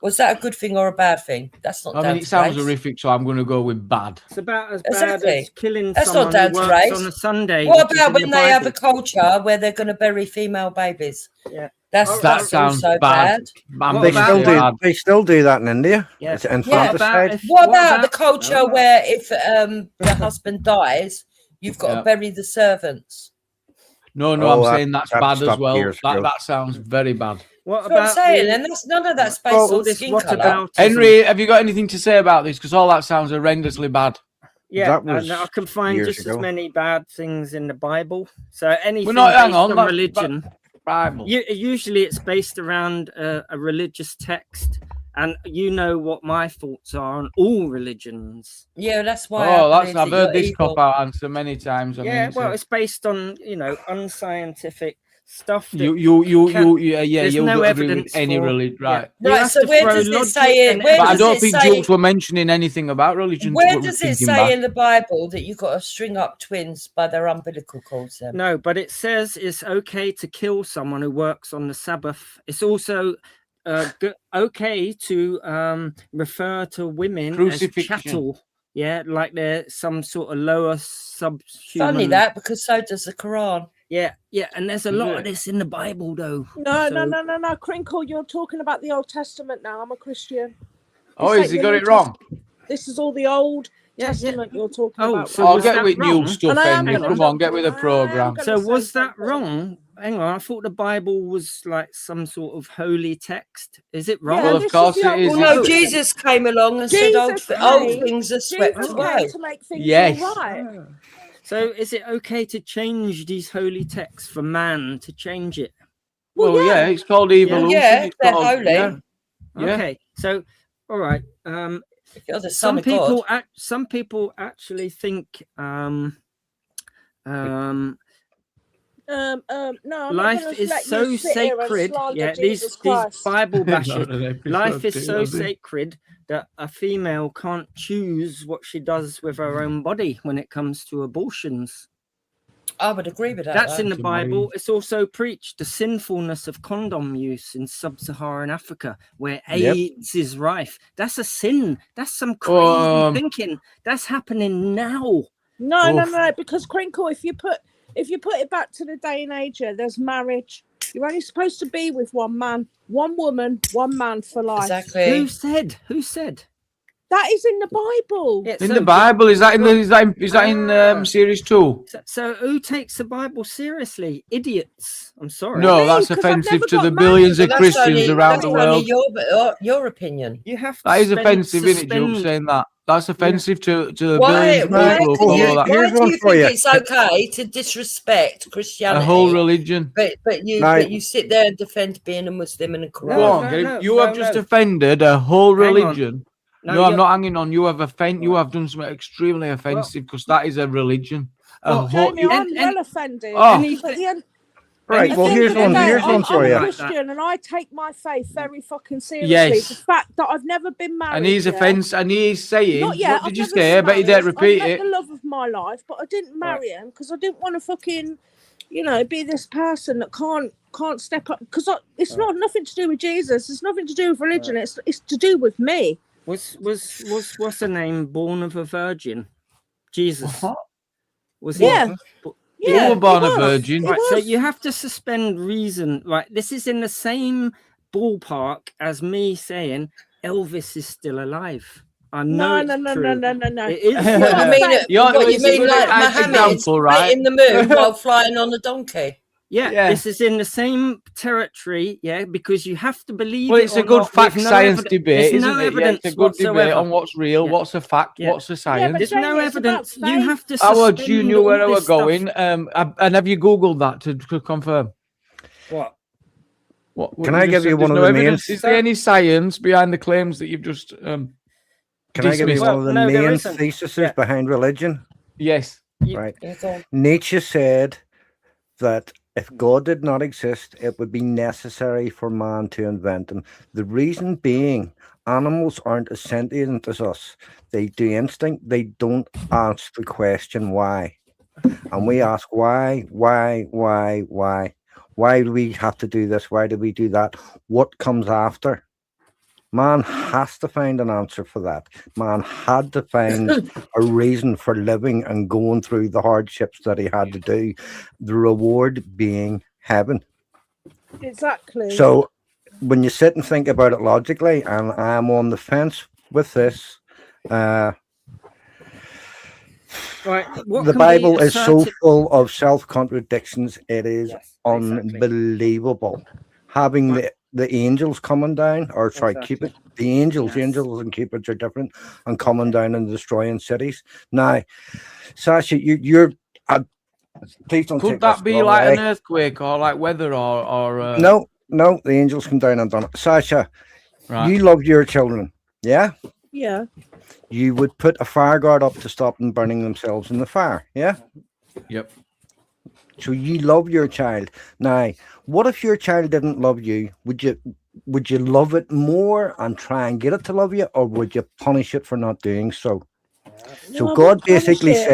Speaker 4: was that a good thing or a bad thing? That's not.
Speaker 1: It sounds horrific, so I'm going to go with bad.
Speaker 13: It's about as bad as killing someone who works on a Sunday.
Speaker 4: What about when they have a culture where they're going to bury female babies?
Speaker 13: Yeah.
Speaker 1: That sounds so bad.
Speaker 8: They still do that in India.
Speaker 13: Yes.
Speaker 4: What about the culture where if the husband dies, you've got to bury the servants?
Speaker 1: No, I'm saying that's bad as well. That sounds very bad.
Speaker 4: What I'm saying, and none of that's based on skin colour.
Speaker 1: Henry, have you got anything to say about this? Because all that sounds horrendously bad.
Speaker 13: Yeah, and I can find just as many bad things in the Bible. So anything
Speaker 1: based
Speaker 13: on religion. Bible. Usually it's based around a religious text, and you know what my thoughts are on all religions.
Speaker 4: Yeah, that's why.
Speaker 1: I've heard this cop-out answer many times.
Speaker 13: It's based on unscientific stuff.
Speaker 1: You
Speaker 13: no evidence
Speaker 1: with any religion, right?
Speaker 4: Right. So where does it say it?
Speaker 1: But I don't think Jukes were mentioning anything about religion.
Speaker 4: Where does it say in the Bible that you've got to string up twins by their umbilical cords?
Speaker 13: No, but it says it's okay to kill someone who works on the Sabbath. It's also okay to refer to women as chattel. Yeah, like they're some sort of lower subhuman.
Speaker 4: Funny that, because so does the Quran.
Speaker 13: Yeah, and there's a lot of this in the Bible, though.
Speaker 6: No, Crinkle, you're talking about the Old Testament now. I'm a Christian.
Speaker 1: Has he got it wrong?
Speaker 6: This is all the Old Testament you're talking about.
Speaker 1: So I'll get with new stuff, Henry. Come on, get with the program.
Speaker 13: So was that wrong? hang on. I thought the Bible was like some sort of holy text. Is it wrong?
Speaker 6: Yeah,
Speaker 1: Well, of
Speaker 6: this
Speaker 1: course
Speaker 6: the
Speaker 1: it
Speaker 6: old
Speaker 1: is.
Speaker 4: Well, no,
Speaker 6: Testament.
Speaker 4: Jesus came along and said old,
Speaker 6: Jesus
Speaker 4: old
Speaker 6: came.
Speaker 4: things are swept
Speaker 6: Jesus
Speaker 4: away.
Speaker 6: came to make things
Speaker 1: Yes.
Speaker 6: all right.
Speaker 13: Ah. So is it okay to change these holy texts for man to change it?
Speaker 1: Well, yeah, it's called evolution.
Speaker 4: Yeah,
Speaker 1: It's
Speaker 4: they're
Speaker 1: called,
Speaker 4: holy.
Speaker 1: yeah. Yeah.
Speaker 13: Okay, so all right.
Speaker 4: If you're the son
Speaker 13: Some people actually think
Speaker 6: No, I'm not
Speaker 13: life
Speaker 6: gonna
Speaker 13: is
Speaker 6: let
Speaker 13: so
Speaker 6: you sit here and
Speaker 13: sacred.
Speaker 6: slander
Speaker 13: Yeah,
Speaker 6: Jesus
Speaker 13: these
Speaker 6: Christ.
Speaker 13: Bible
Speaker 1: Not
Speaker 13: bashers.
Speaker 1: an episode
Speaker 13: Life is
Speaker 1: two,
Speaker 13: so
Speaker 1: has it?
Speaker 13: sacred that a female can't choose what she does with her own body when it comes to abortions.
Speaker 4: I would agree with that.
Speaker 13: That's
Speaker 4: though.
Speaker 13: in the Bible. It's also preached the sinfulness of condom use in sub-Saharan Africa, where
Speaker 8: Yep.
Speaker 13: AIDS is rife. That's a sin. That's some crazy thinking. That's happening now.
Speaker 6: No, because Crinkle, if you put it back to the day and age, there's marriage. You're only supposed to be with one man, one woman, one man for life.
Speaker 4: Exactly.
Speaker 13: Who said? Who said?
Speaker 6: That is in the Bible.
Speaker 13: Yeah,
Speaker 1: In
Speaker 13: so-
Speaker 1: the Bible, is that in series 2?
Speaker 13: So who takes the Bible seriously? Idiots. I'm sorry.
Speaker 1: No, that's
Speaker 6: 'cause I've
Speaker 1: offensive
Speaker 6: never
Speaker 1: to
Speaker 6: got
Speaker 1: the
Speaker 6: married.
Speaker 1: billions of
Speaker 4: That's
Speaker 1: Christians
Speaker 4: only-
Speaker 1: around
Speaker 4: that's
Speaker 1: the
Speaker 4: only
Speaker 1: world.
Speaker 4: your opinion.
Speaker 13: You have to
Speaker 1: That is
Speaker 13: spend-
Speaker 1: offensive, isn't it, Joe,
Speaker 13: suspend-
Speaker 1: saying that? That's offensive to the
Speaker 4: Why,
Speaker 1: billions of
Speaker 4: why,
Speaker 1: people who
Speaker 4: do you,
Speaker 1: follow that.
Speaker 8: Here's
Speaker 4: why do
Speaker 8: one
Speaker 4: you
Speaker 8: for
Speaker 4: think
Speaker 8: you.
Speaker 4: it's okay to disrespect
Speaker 1: A
Speaker 4: Christianity?
Speaker 1: whole religion.
Speaker 4: But you sit there and defend being a Muslim and a Quran.
Speaker 1: Go on, get it. You have just offended a whole
Speaker 13: Hang on.
Speaker 1: religion.
Speaker 13: No,
Speaker 1: No, I'm
Speaker 13: you're-
Speaker 1: not hanging on. You have You have done something extremely offensive because that is a religion. A
Speaker 13: Well,
Speaker 1: whole,
Speaker 6: Jamie, I'm well offended.
Speaker 1: Oh.
Speaker 6: But at the end,
Speaker 8: Right,
Speaker 6: at
Speaker 8: well,
Speaker 6: the end
Speaker 8: here's
Speaker 6: of the
Speaker 8: one.
Speaker 6: day,
Speaker 8: Here's one for
Speaker 6: I'm
Speaker 8: you.
Speaker 6: a Christian and I take my faith very fucking seriously.
Speaker 1: Yes.
Speaker 6: The fact that I've never been married.
Speaker 1: and he's
Speaker 6: yet,
Speaker 1: offensive, and he's saying,
Speaker 6: Not yet.
Speaker 1: what did
Speaker 6: I've
Speaker 1: you
Speaker 6: never
Speaker 1: say? I
Speaker 6: been
Speaker 1: bet you
Speaker 6: married.
Speaker 1: didn't repeat
Speaker 6: I've
Speaker 1: it.
Speaker 6: met the love of my life, but I didn't marry him because I didn't want to fucking, be this person that can't step up. Because it's not nothing to do with Jesus. It's nothing to do with religion. It's to do with me.
Speaker 13: Was what's the name? Born of a virgin, Jesus.
Speaker 1: What?
Speaker 13: Was he?
Speaker 6: Yeah.
Speaker 1: You were born
Speaker 6: it
Speaker 1: a
Speaker 6: was.
Speaker 1: virgin.
Speaker 6: It
Speaker 13: Right, so
Speaker 6: was.
Speaker 13: you have to suspend reason. Right, this is in the same ballpark as me saying Elvis is still alive. I know
Speaker 6: No.
Speaker 13: it's true.
Speaker 6: No.
Speaker 13: It is.
Speaker 6: What
Speaker 4: I mean, what you
Speaker 1: it's a
Speaker 4: mean
Speaker 1: good
Speaker 4: like Muhammad
Speaker 1: example, right?
Speaker 4: in the moon while flying on a donkey?
Speaker 13: Yeah, this is in the same territory. Yeah, because you have to believe.
Speaker 1: Well,
Speaker 13: it
Speaker 1: it's
Speaker 13: or
Speaker 1: a good
Speaker 13: not,
Speaker 1: fact
Speaker 13: with no
Speaker 1: science
Speaker 13: evidence.
Speaker 1: debate,
Speaker 13: There's
Speaker 1: isn't
Speaker 13: no
Speaker 1: it? Yeah,
Speaker 13: evidence
Speaker 1: it's a good debate
Speaker 13: whatsoever.
Speaker 1: on what's real,
Speaker 13: Yeah.
Speaker 1: what's a fact,
Speaker 13: Yeah.
Speaker 1: what's a science.
Speaker 6: but
Speaker 13: There's
Speaker 6: Jamie,
Speaker 13: no
Speaker 6: it's about
Speaker 13: evidence. You
Speaker 6: faith.
Speaker 13: have to.
Speaker 1: Howard,
Speaker 13: suspend
Speaker 1: you knew where I
Speaker 13: all
Speaker 1: was
Speaker 13: this stuff.
Speaker 1: going. And have you Googled that to confirm?
Speaker 13: What?
Speaker 1: What
Speaker 8: Can
Speaker 1: you
Speaker 8: I
Speaker 1: just
Speaker 8: give
Speaker 1: said?
Speaker 8: you
Speaker 1: There's
Speaker 8: one
Speaker 1: no
Speaker 8: of the main?
Speaker 1: evidence. Is there any science behind the claims that you've just
Speaker 8: Can I give you
Speaker 1: dismissed?
Speaker 8: one of the
Speaker 13: no, there
Speaker 8: main
Speaker 13: isn't.
Speaker 8: theses
Speaker 13: Yeah.
Speaker 8: behind religion?
Speaker 1: Yes.
Speaker 8: Right.
Speaker 4: Yeah, go on.
Speaker 8: Nietzsche said that if God did not exist, it would be necessary for man to invent him. The reason being, animals aren't as sentient as us. They do instinct. They don't ask the question why. And we ask why? Why do we have to do this? Why do we do that? What comes after? Man has to find an answer for that. Man had to find a reason for living and going through the hardships that he had to do. The reward being heaven.
Speaker 6: Exactly.
Speaker 8: So when you sit and think about it logically, and I'm on the fence with this,
Speaker 13: Right. What
Speaker 8: the
Speaker 13: can be
Speaker 8: Bible is so
Speaker 13: asserted-
Speaker 8: full of self-contradictions. It is
Speaker 13: Yes, exactly.
Speaker 8: unbelievable. Having the angels coming down, or sorry,
Speaker 13: Exactly.
Speaker 8: the angels
Speaker 13: Yes.
Speaker 8: and cupids are different, and coming down and destroying cities. Now, Sasha, you're please don't
Speaker 1: Could
Speaker 8: take this
Speaker 1: that be
Speaker 8: the wrong
Speaker 1: like
Speaker 8: way.
Speaker 1: an earthquake or like weather or
Speaker 8: No, the angels come down and done it. Sasha,
Speaker 1: Right.
Speaker 8: you love your children, yeah?
Speaker 6: Yeah.
Speaker 8: You would put a fire guard up to stop them burning themselves in the fire, yeah?
Speaker 1: Yep.
Speaker 8: So you love your child. Now, what if your child didn't love you? Would you love it more and try and get it to love you, or would you punish it for not doing so? So
Speaker 6: No, I
Speaker 8: God
Speaker 6: wouldn't punish
Speaker 8: basically
Speaker 6: it.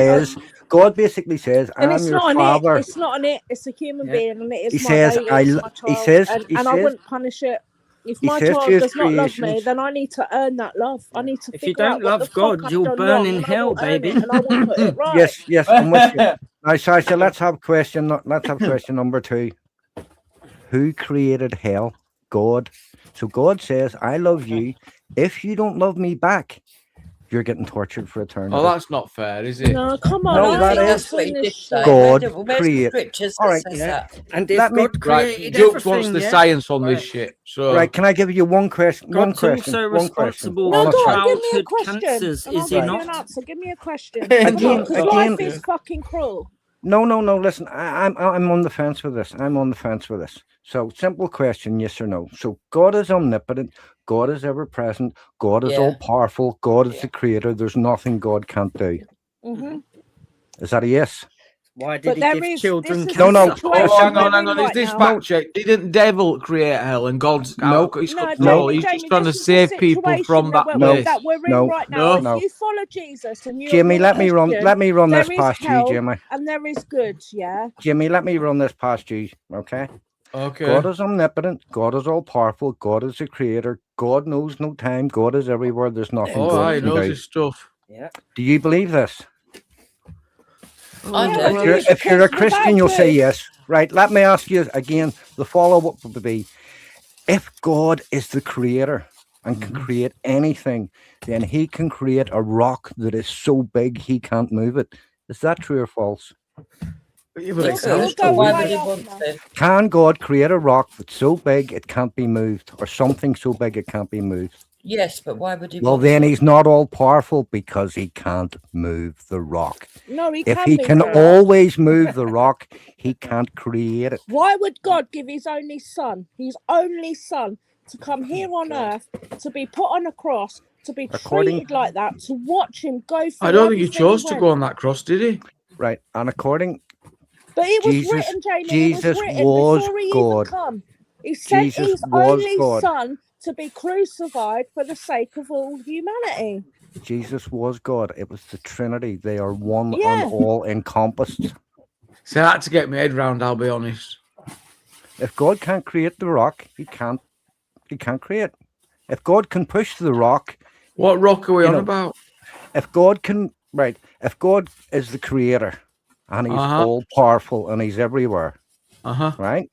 Speaker 8: says,
Speaker 6: And
Speaker 8: I'm
Speaker 6: it's
Speaker 8: your
Speaker 6: not
Speaker 8: father.
Speaker 6: an it. It's not an it. It's a human
Speaker 13: Yeah.
Speaker 6: being, and it is
Speaker 8: He
Speaker 6: my
Speaker 8: says,
Speaker 6: baby.
Speaker 8: I
Speaker 6: It's
Speaker 8: lo-
Speaker 6: my
Speaker 8: he
Speaker 6: child,
Speaker 8: says-
Speaker 6: and
Speaker 8: he
Speaker 6: I
Speaker 8: says-
Speaker 6: wouldn't punish it. If
Speaker 8: he
Speaker 6: my
Speaker 8: says to
Speaker 6: child
Speaker 8: his
Speaker 6: does not love me,
Speaker 8: creations-
Speaker 6: then I need to earn that love. I need to
Speaker 13: If you
Speaker 6: figure out
Speaker 13: don't
Speaker 6: what
Speaker 13: love
Speaker 6: the fuck
Speaker 13: God,
Speaker 6: I've
Speaker 13: you'll
Speaker 6: done
Speaker 13: burn
Speaker 6: wrong,
Speaker 13: in
Speaker 6: and I
Speaker 13: hell,
Speaker 6: will earn
Speaker 13: baby.
Speaker 6: it, and I will put it right.
Speaker 8: Yes, I'm with you. Now, Sasha, let's have question number 2. Who created hell? God. So God says, I love you. If you don't love me back, you're getting tortured for eternity.
Speaker 1: Oh, that's not fair, is it?
Speaker 6: No, come on.
Speaker 8: No,
Speaker 6: I
Speaker 8: that
Speaker 6: think
Speaker 8: is
Speaker 6: that's what he did say.
Speaker 8: God
Speaker 4: Where's the
Speaker 8: create.
Speaker 4: scriptures
Speaker 8: All
Speaker 4: that
Speaker 8: right,
Speaker 4: says
Speaker 8: yeah.
Speaker 4: that?
Speaker 13: And if
Speaker 8: Let me-
Speaker 13: God
Speaker 1: Right,
Speaker 13: created
Speaker 1: Jukes wants
Speaker 13: everything,
Speaker 1: the
Speaker 13: yeah?
Speaker 1: science on this
Speaker 13: Right.
Speaker 1: shit. So
Speaker 8: Right, can I give you one question? One
Speaker 13: God's
Speaker 8: question.
Speaker 13: also
Speaker 8: One question.
Speaker 13: responsible
Speaker 6: No,
Speaker 8: Oh,
Speaker 13: for
Speaker 6: go on,
Speaker 8: sorry.
Speaker 6: give me a
Speaker 13: childhood
Speaker 6: question,
Speaker 13: cancers,
Speaker 6: and I'll
Speaker 13: is he
Speaker 6: give you
Speaker 8: Right.
Speaker 6: an
Speaker 13: not?
Speaker 6: answer. Give me a question.
Speaker 8: Again,
Speaker 6: Because life is fucking cruel.
Speaker 8: No. Listen, I'm on the fence with this. I'm on the fence with this. So, simple question, yes or no. So, God is omnipotent. God is ever present. God is all powerful. God is the creator. There's nothing God can't do.
Speaker 6: Mm-hmm.
Speaker 8: Is that a yes?
Speaker 13: Why did
Speaker 6: But
Speaker 13: he
Speaker 6: there
Speaker 13: give
Speaker 6: is
Speaker 13: children
Speaker 6: this is
Speaker 8: No,
Speaker 6: the
Speaker 8: no.
Speaker 6: situation
Speaker 1: Oh, hang on,
Speaker 6: we're
Speaker 1: hang on.
Speaker 6: in
Speaker 1: Is
Speaker 6: right
Speaker 1: this
Speaker 6: now.
Speaker 1: fact check? Didn't devil create hell and God's
Speaker 8: No.
Speaker 1: out of his
Speaker 6: No,
Speaker 1: control?
Speaker 6: Jamie,
Speaker 1: He's
Speaker 6: Jamie,
Speaker 1: just trying to
Speaker 6: this is the
Speaker 1: save people from
Speaker 6: situation
Speaker 1: that
Speaker 6: that
Speaker 1: place.
Speaker 6: we're in
Speaker 8: No.
Speaker 6: right now. If
Speaker 8: No.
Speaker 6: you follow Jesus and you're
Speaker 8: Jimmy,
Speaker 6: a
Speaker 8: let me run
Speaker 6: Christian,
Speaker 8: this
Speaker 6: there is
Speaker 8: past you,
Speaker 6: hell
Speaker 8: Jimmy.
Speaker 6: and there is good, yeah?
Speaker 8: Jimmy, let me run this past you, okay?
Speaker 1: Okay.
Speaker 8: God is omnipotent. God is all powerful. God is the creator. God knows no time. God is everywhere. There's nothing
Speaker 1: Oh,
Speaker 8: God
Speaker 1: he
Speaker 8: can
Speaker 1: knows
Speaker 8: do.
Speaker 1: his stuff.
Speaker 13: Yeah.
Speaker 8: Do you believe this?
Speaker 4: I
Speaker 6: Yeah,
Speaker 4: do.
Speaker 6: I do,
Speaker 8: If you're a
Speaker 6: because
Speaker 8: Christian,
Speaker 6: without
Speaker 8: you'll say
Speaker 6: good,
Speaker 8: yes. Right, let me ask you again. The follow-up would be, if God is the creator and can create anything, then he can create a rock that is so big he can't move it. Is that true or false?
Speaker 1: Yeah, but it
Speaker 6: you're
Speaker 1: sounds
Speaker 6: going
Speaker 1: cool.
Speaker 4: Why
Speaker 6: way
Speaker 4: would he
Speaker 6: off
Speaker 4: want
Speaker 6: now.
Speaker 4: to?
Speaker 8: Can God create a rock that's so big it can't be moved, or something so big it can't be moved?
Speaker 4: Yes, but why would he
Speaker 8: Well,
Speaker 4: want
Speaker 8: then
Speaker 4: to?
Speaker 8: he's not all powerful because he can't move the rock.
Speaker 6: No, he
Speaker 8: If
Speaker 6: can
Speaker 8: he
Speaker 6: move
Speaker 8: can
Speaker 6: the rock.
Speaker 8: always move the rock, he can't create it.
Speaker 6: Why would God give his only son, to come here on earth, to be put on a cross, to be
Speaker 8: According-
Speaker 6: treated like that, to watch him go through
Speaker 1: I don't think he
Speaker 6: everything
Speaker 1: chose to
Speaker 6: went?
Speaker 1: go on that cross, did he?
Speaker 8: Right, and according
Speaker 6: But it was
Speaker 8: Jesus-
Speaker 6: written, Jamie,
Speaker 8: Jesus
Speaker 6: it was written
Speaker 8: was
Speaker 6: before he
Speaker 8: God.
Speaker 6: even come. He sent
Speaker 8: Jesus
Speaker 6: his
Speaker 8: was
Speaker 6: only
Speaker 8: God.
Speaker 6: son to be crucified for the sake of all humanity.
Speaker 8: Jesus was God. It was the Trinity. They are one
Speaker 6: Yeah.
Speaker 8: and all encompassed.
Speaker 1: So I had to get my head round, I'll be honest.
Speaker 8: If God can't create the rock, he can't create. If God can push the rock,
Speaker 1: What rock are we
Speaker 8: You
Speaker 1: on
Speaker 8: know,
Speaker 1: about?
Speaker 8: if God can, right, if God is the creator and he's all powerful and he's everywhere,
Speaker 1: Uh-huh.
Speaker 8: right?